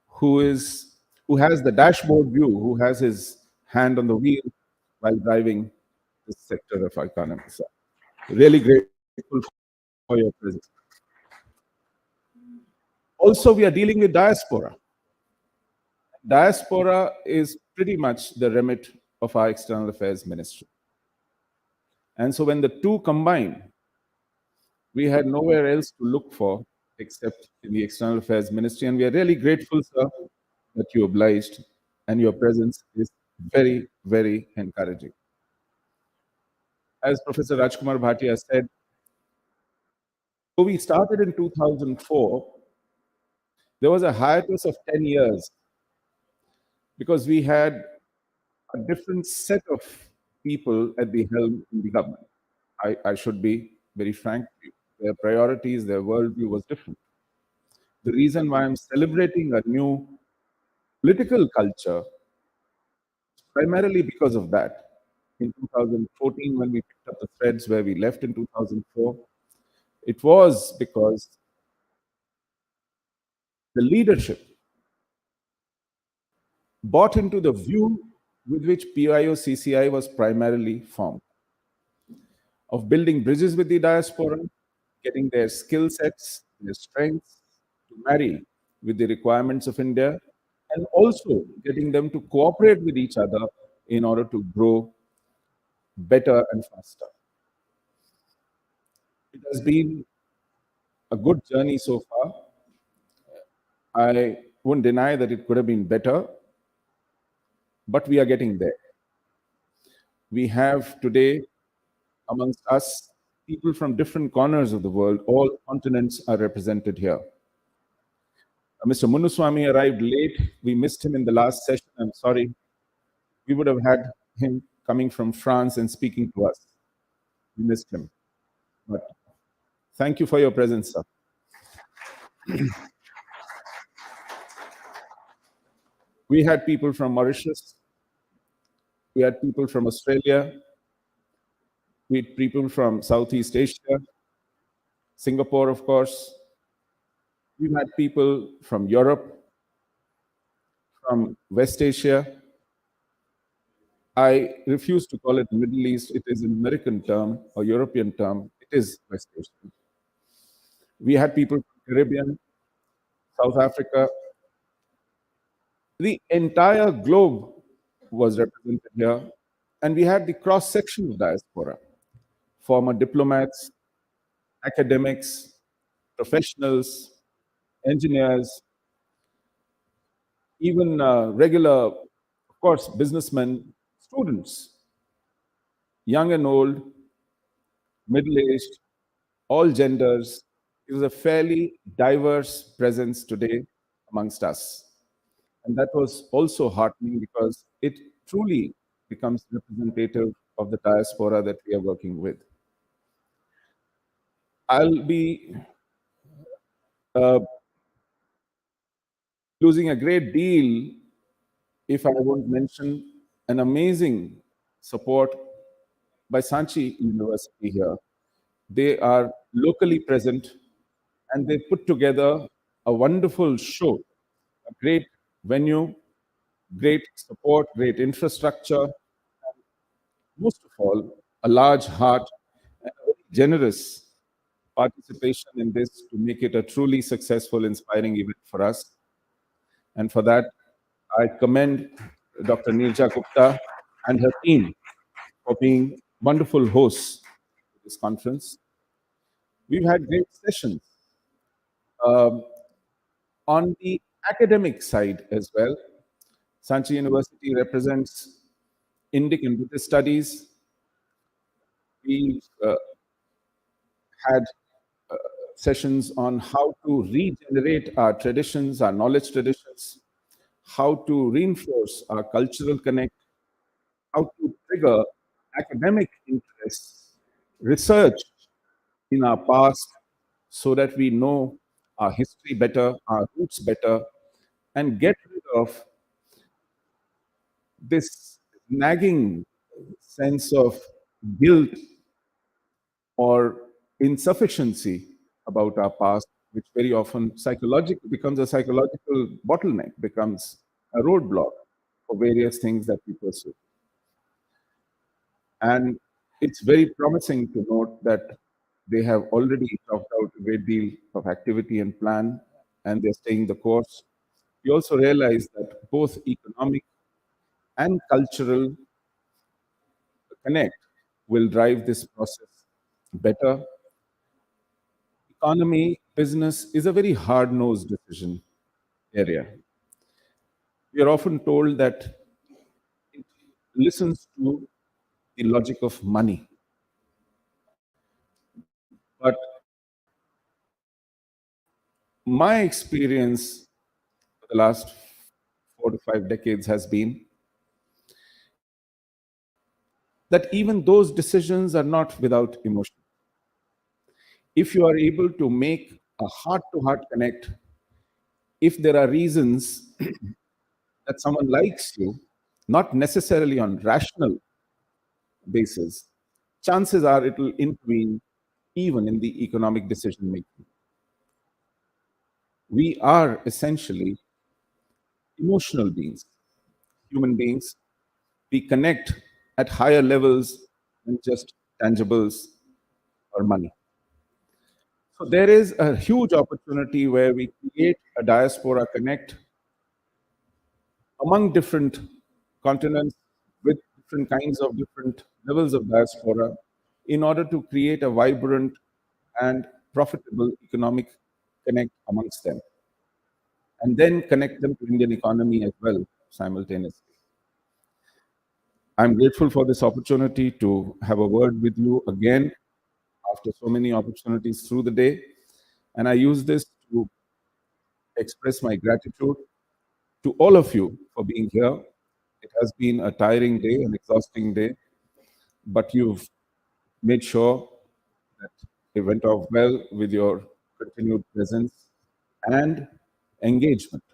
who has the dashboard view, who has his hand on the wheel while driving this sector of our economy. So really grateful for your presence. Also, we are dealing with diaspora. Diaspora is pretty much the remit of our external affairs ministry. And so when the two combine, we had nowhere else to look for except in the external affairs ministry. And we are really grateful, sir, that you obliged, and your presence is very, very encouraging. As Professor Rajkumar Bhatia said, so we started in 2004. There was a hiatus of 10 years because we had a different set of people at the helm in the government. I should be very frank with you. Their priorities, their worldview was different. The reason why I'm celebrating a new political culture, primarily because of that. In 2014, when we picked up the threads where we left in 2004, it was because the leadership bought into the view with which PIO CCI was primarily formed, of building bridges with the diaspora, getting their skill sets, their strengths to marry with the requirements of India, and also getting them to cooperate with each other in order to grow better and faster. It has been a good journey so far. I won't deny that it could have been better, but we are getting there. We have today amongst us people from different corners of the world. All continents are represented here. Mr. Munuswamy arrived late. We missed him in the last session. I'm sorry. We would have had him coming from France and speaking to us. We missed him. But thank you for your presence, sir. We had people from Mauritius. We had people from Australia. We had people from Southeast Asia, Singapore, of course. We've had people from Europe, from West Asia. I refuse to call it Middle East. It is an American term or European term. It is West Asian. We had people from Caribbean, South Africa. The entire globe was represented here, and we had the cross-section of diaspora, former diplomats, academics, professionals, engineers, even regular, of course, businessmen, students, young and old, middle-aged, all genders. It was a fairly diverse presence today amongst us. And that was also heartening because it truly becomes representative of the diaspora that we are working with. I'll be losing a great deal if I won't mention an amazing support by Sanchi University here. They are locally present and they put together a wonderful show, a great venue, great support, great infrastructure, most of all, a large heart and a very generous participation in this to make it a truly successful, inspiring event for us. And for that, I commend Dr. Nirja Gupta and her team for being wonderful hosts of this conference. We've had great sessions on the academic side as well. Sanchi University represents Indic and Buddhist studies. We've had sessions on how to regenerate our traditions, our knowledge traditions, how to reinforce our cultural connect, how to trigger academic interests, research in our past so that we know our history better, our roots better, and get rid of this nagging sense of guilt or insufficiency about our past, which very often becomes a psychological bottleneck, becomes a roadblock for various things that we pursue. And it's very promising to note that they have already talked out a great deal of activity and plan, and they're staying the course. We also realize that both economic and cultural connect will drive this process better. Economy, business is a very hard-nosed decision area. We are often told that it listens to the logic of money. But my experience for the last 4 to 5 decades has been that even those decisions are not without emotion. If you are able to make a heart-to-heart connect, if there are reasons that someone likes you, not necessarily on rational basis, chances are it will intervene even in the economic decision making. We are essentially emotional beings, human beings. We connect at higher levels than just tangibles or money. So there is a huge opportunity where we create a diaspora connect among different continents with different kinds of different levels of diaspora in order to create a vibrant and profitable economic connect amongst them, and then connect them to Indian economy as well simultaneously. I'm grateful for this opportunity to have a word with you again after so many opportunities through the day. And I use this to express my gratitude to all of you for being here. It has been a tiring day, an exhausting day, but you've made sure that it went off well with your continued presence and engagement.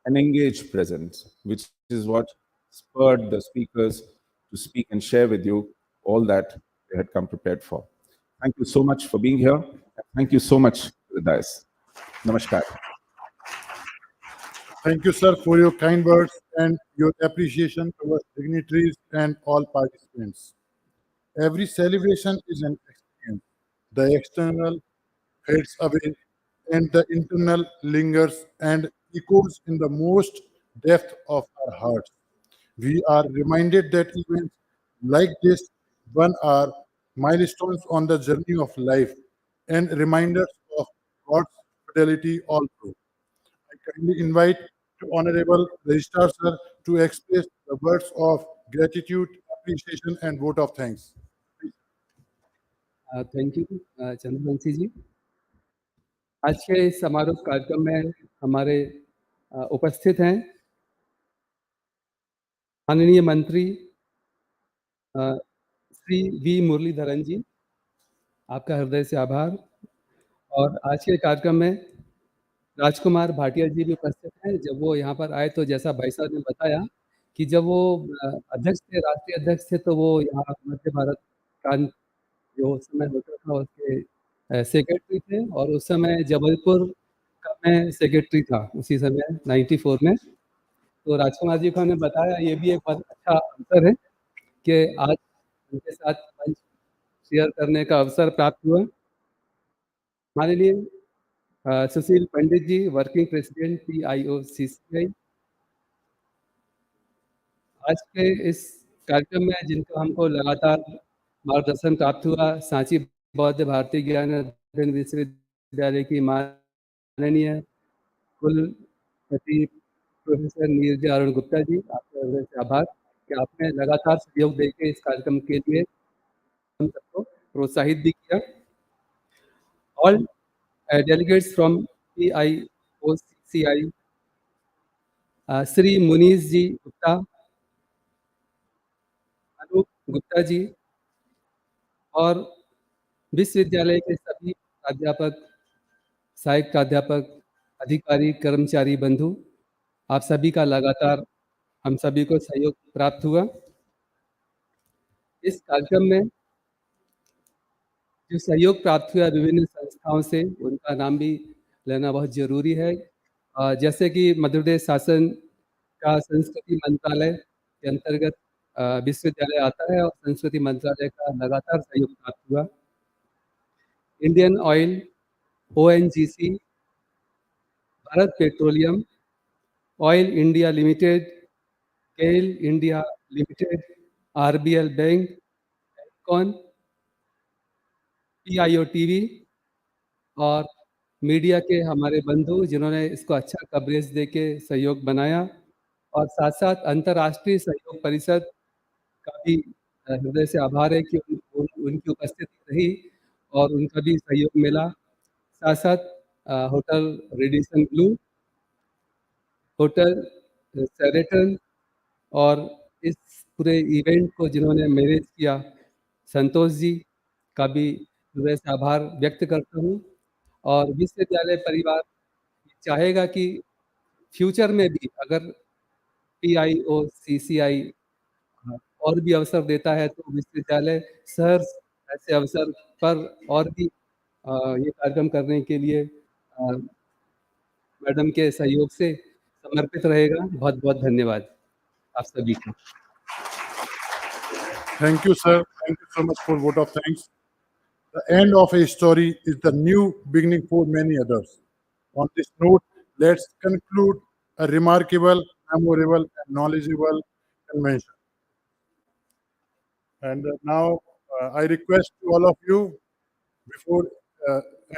An engaged presence, which is what spurred the speakers to speak and share with you all that they had come prepared for. Thank you so much for being here. Thank you so much, the dais. Namaskar.
Thank you, sir, for your kind words and your appreciation towards dignitaries and all participants. Every celebration is an experience. The external fades away and the internal lingers and echoes in the most depth of our hearts. We are reminded that events like this one are milestones on the journey of life and reminders of God's fidelity all through. I kindly invite to Honorable Registrar Sir to express the words of gratitude, appreciation, and vote of thanks.
Thank you Chandravanshi ji. आज के इस समारोह कार्यक्रम में हमारे उपस्थित हैं माननीय मंत्री श्री वी मुरलीधरन जी, आपका हृदय से आभार। और आज के कार्यक्रम में राजकुमार भाटिया जी भी उपस्थित हैं। जब वो यहाँ पर आए तो जैसा भाई साहब ने बताया कि जब वो अध्यक्ष थे, राष्ट्रीय अध्यक्ष थे, तो वो यहाँ मध्य भारत प्रांत जो उस समय होता था उसके सेक्रेटरी थे, और उस समय जबलपुर का मैं सेक्रेटरी था उसी समय 94 में। तो राजकुमार जी को हमने बताया, ये भी एक बहुत अच्छा अवसर है कि आज उनके साथ मंच शेयर करने का अवसर प्राप्त हुआ। माननीय सुशील पंडित जी, वर्किंग प्रेसिडेंट PIO CCI, आज के इस कार्यक्रम में जिनको हमको लगातार मार्गदर्शन प्राप्त हुआ, सांची बौद्ध भारतीय ज्ञान अध्ययन विश्वविद्यालय की माननीय कुलपति प्रोफेसर नीरजा अरुण गुप्ता जी, आपका हृदय से आभार कि आपने लगातार सहयोग देकर इस कार्यक्रम के लिए हम सबको प्रोत्साहित भी किया। All delegates from PIOCCI, Shri Munish ji Gupta, Anoop Gupta ji, और विश्वविद्यालय के सभी प्राध्यापक, सहायक प्राध्यापक, अधिकारी, कर्मचारी बंधु, आप सभी का लगातार हम सभी को सहयोग प्राप्त हुआ। इस कार्यक्रम में जो सहयोग प्राप्त हुआ विभिन्न संस्थाओं से, उनका नाम भी लेना बहुत जरूरी है। जैसे कि मध्य प्रदेश शासन का संस्कृति मंत्रालय के अंतर्गत विश्वविद्यालय आता है, और संस्कृति मंत्रालय का लगातार सहयोग प्राप्त हुआ। Indian oil, ONGC, Bharat petroleum, oil India limited, GAIL India limited, RBL bank, कॉन, PIO TV, और मीडिया के हमारे बंधु जिन्होंने इसको अच्छा कवरेज देके सहयोग बनाया, और साथ साथ अंतर्राष्ट्रीय सहयोग परिषद का भी हृदय से आभार है कि उनकी उपस्थिति रही और उनका भी सहयोग मिला। साथ साथ hotel Radisson Blu, hotel Sheraton, और इस पूरे इवेंट को जिन्होंने मैनेज किया, संतोष जी का भी हृदय से आभार व्यक्त करता हूँ। और विश्वविद्यालय परिवार चाहेगा कि फ्यूचर में भी अगर PIO CCI और भी अवसर देता है तो विश्वविद्यालय सहर्ष ऐसे अवसर पर और भी ये कार्यक्रम करने के लिए मैडम के सहयोग से समर्पित रहेगा। बहुत बहुत धन्यवाद आप सभी का।
Thank you, sir. Thank you so much for vote of thanks. The end of a story is the new beginning for many others. On this note, let's conclude a remarkable, memorable, and knowledgeable convention. And now I request all of you, before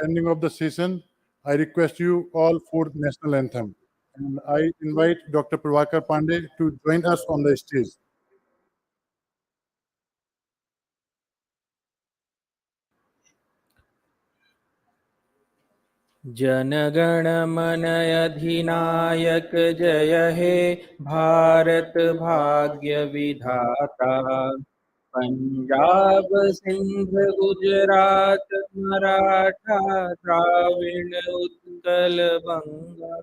ending of the session, I request you all for national anthem. And I invite Dr. Prabhakar Pandey to join us on the stage.
जनगण मन अधिनायक जय हे भारत भाग्य विधाता। पंजाब सिंध गुजरात मराठा द्राविण उत्कल बंगा।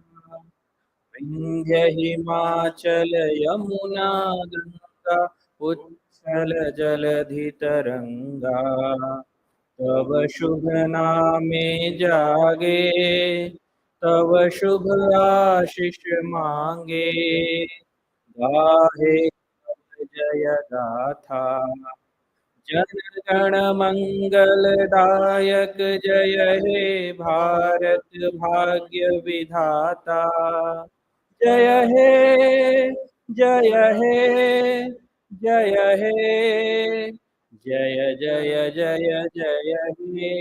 विंध्य हिमाचल यमुना गंगा उच्छल जलधि तरंगा। तब शुभ नामे जागे तव शुभ आशीष मांगे, गाहे जय गाथा। जन गण मंगलदायक जय हे भारत भाग्य विधाता। जय हे जय हे जय हे जय जय जय जय हे।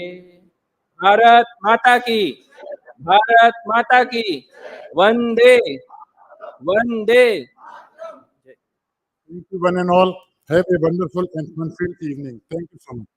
भारत माता की, भारत माता की, वंदे वंदे।
Thank you, one and all. Have a wonderful and fun-filled evening. Thank you so much.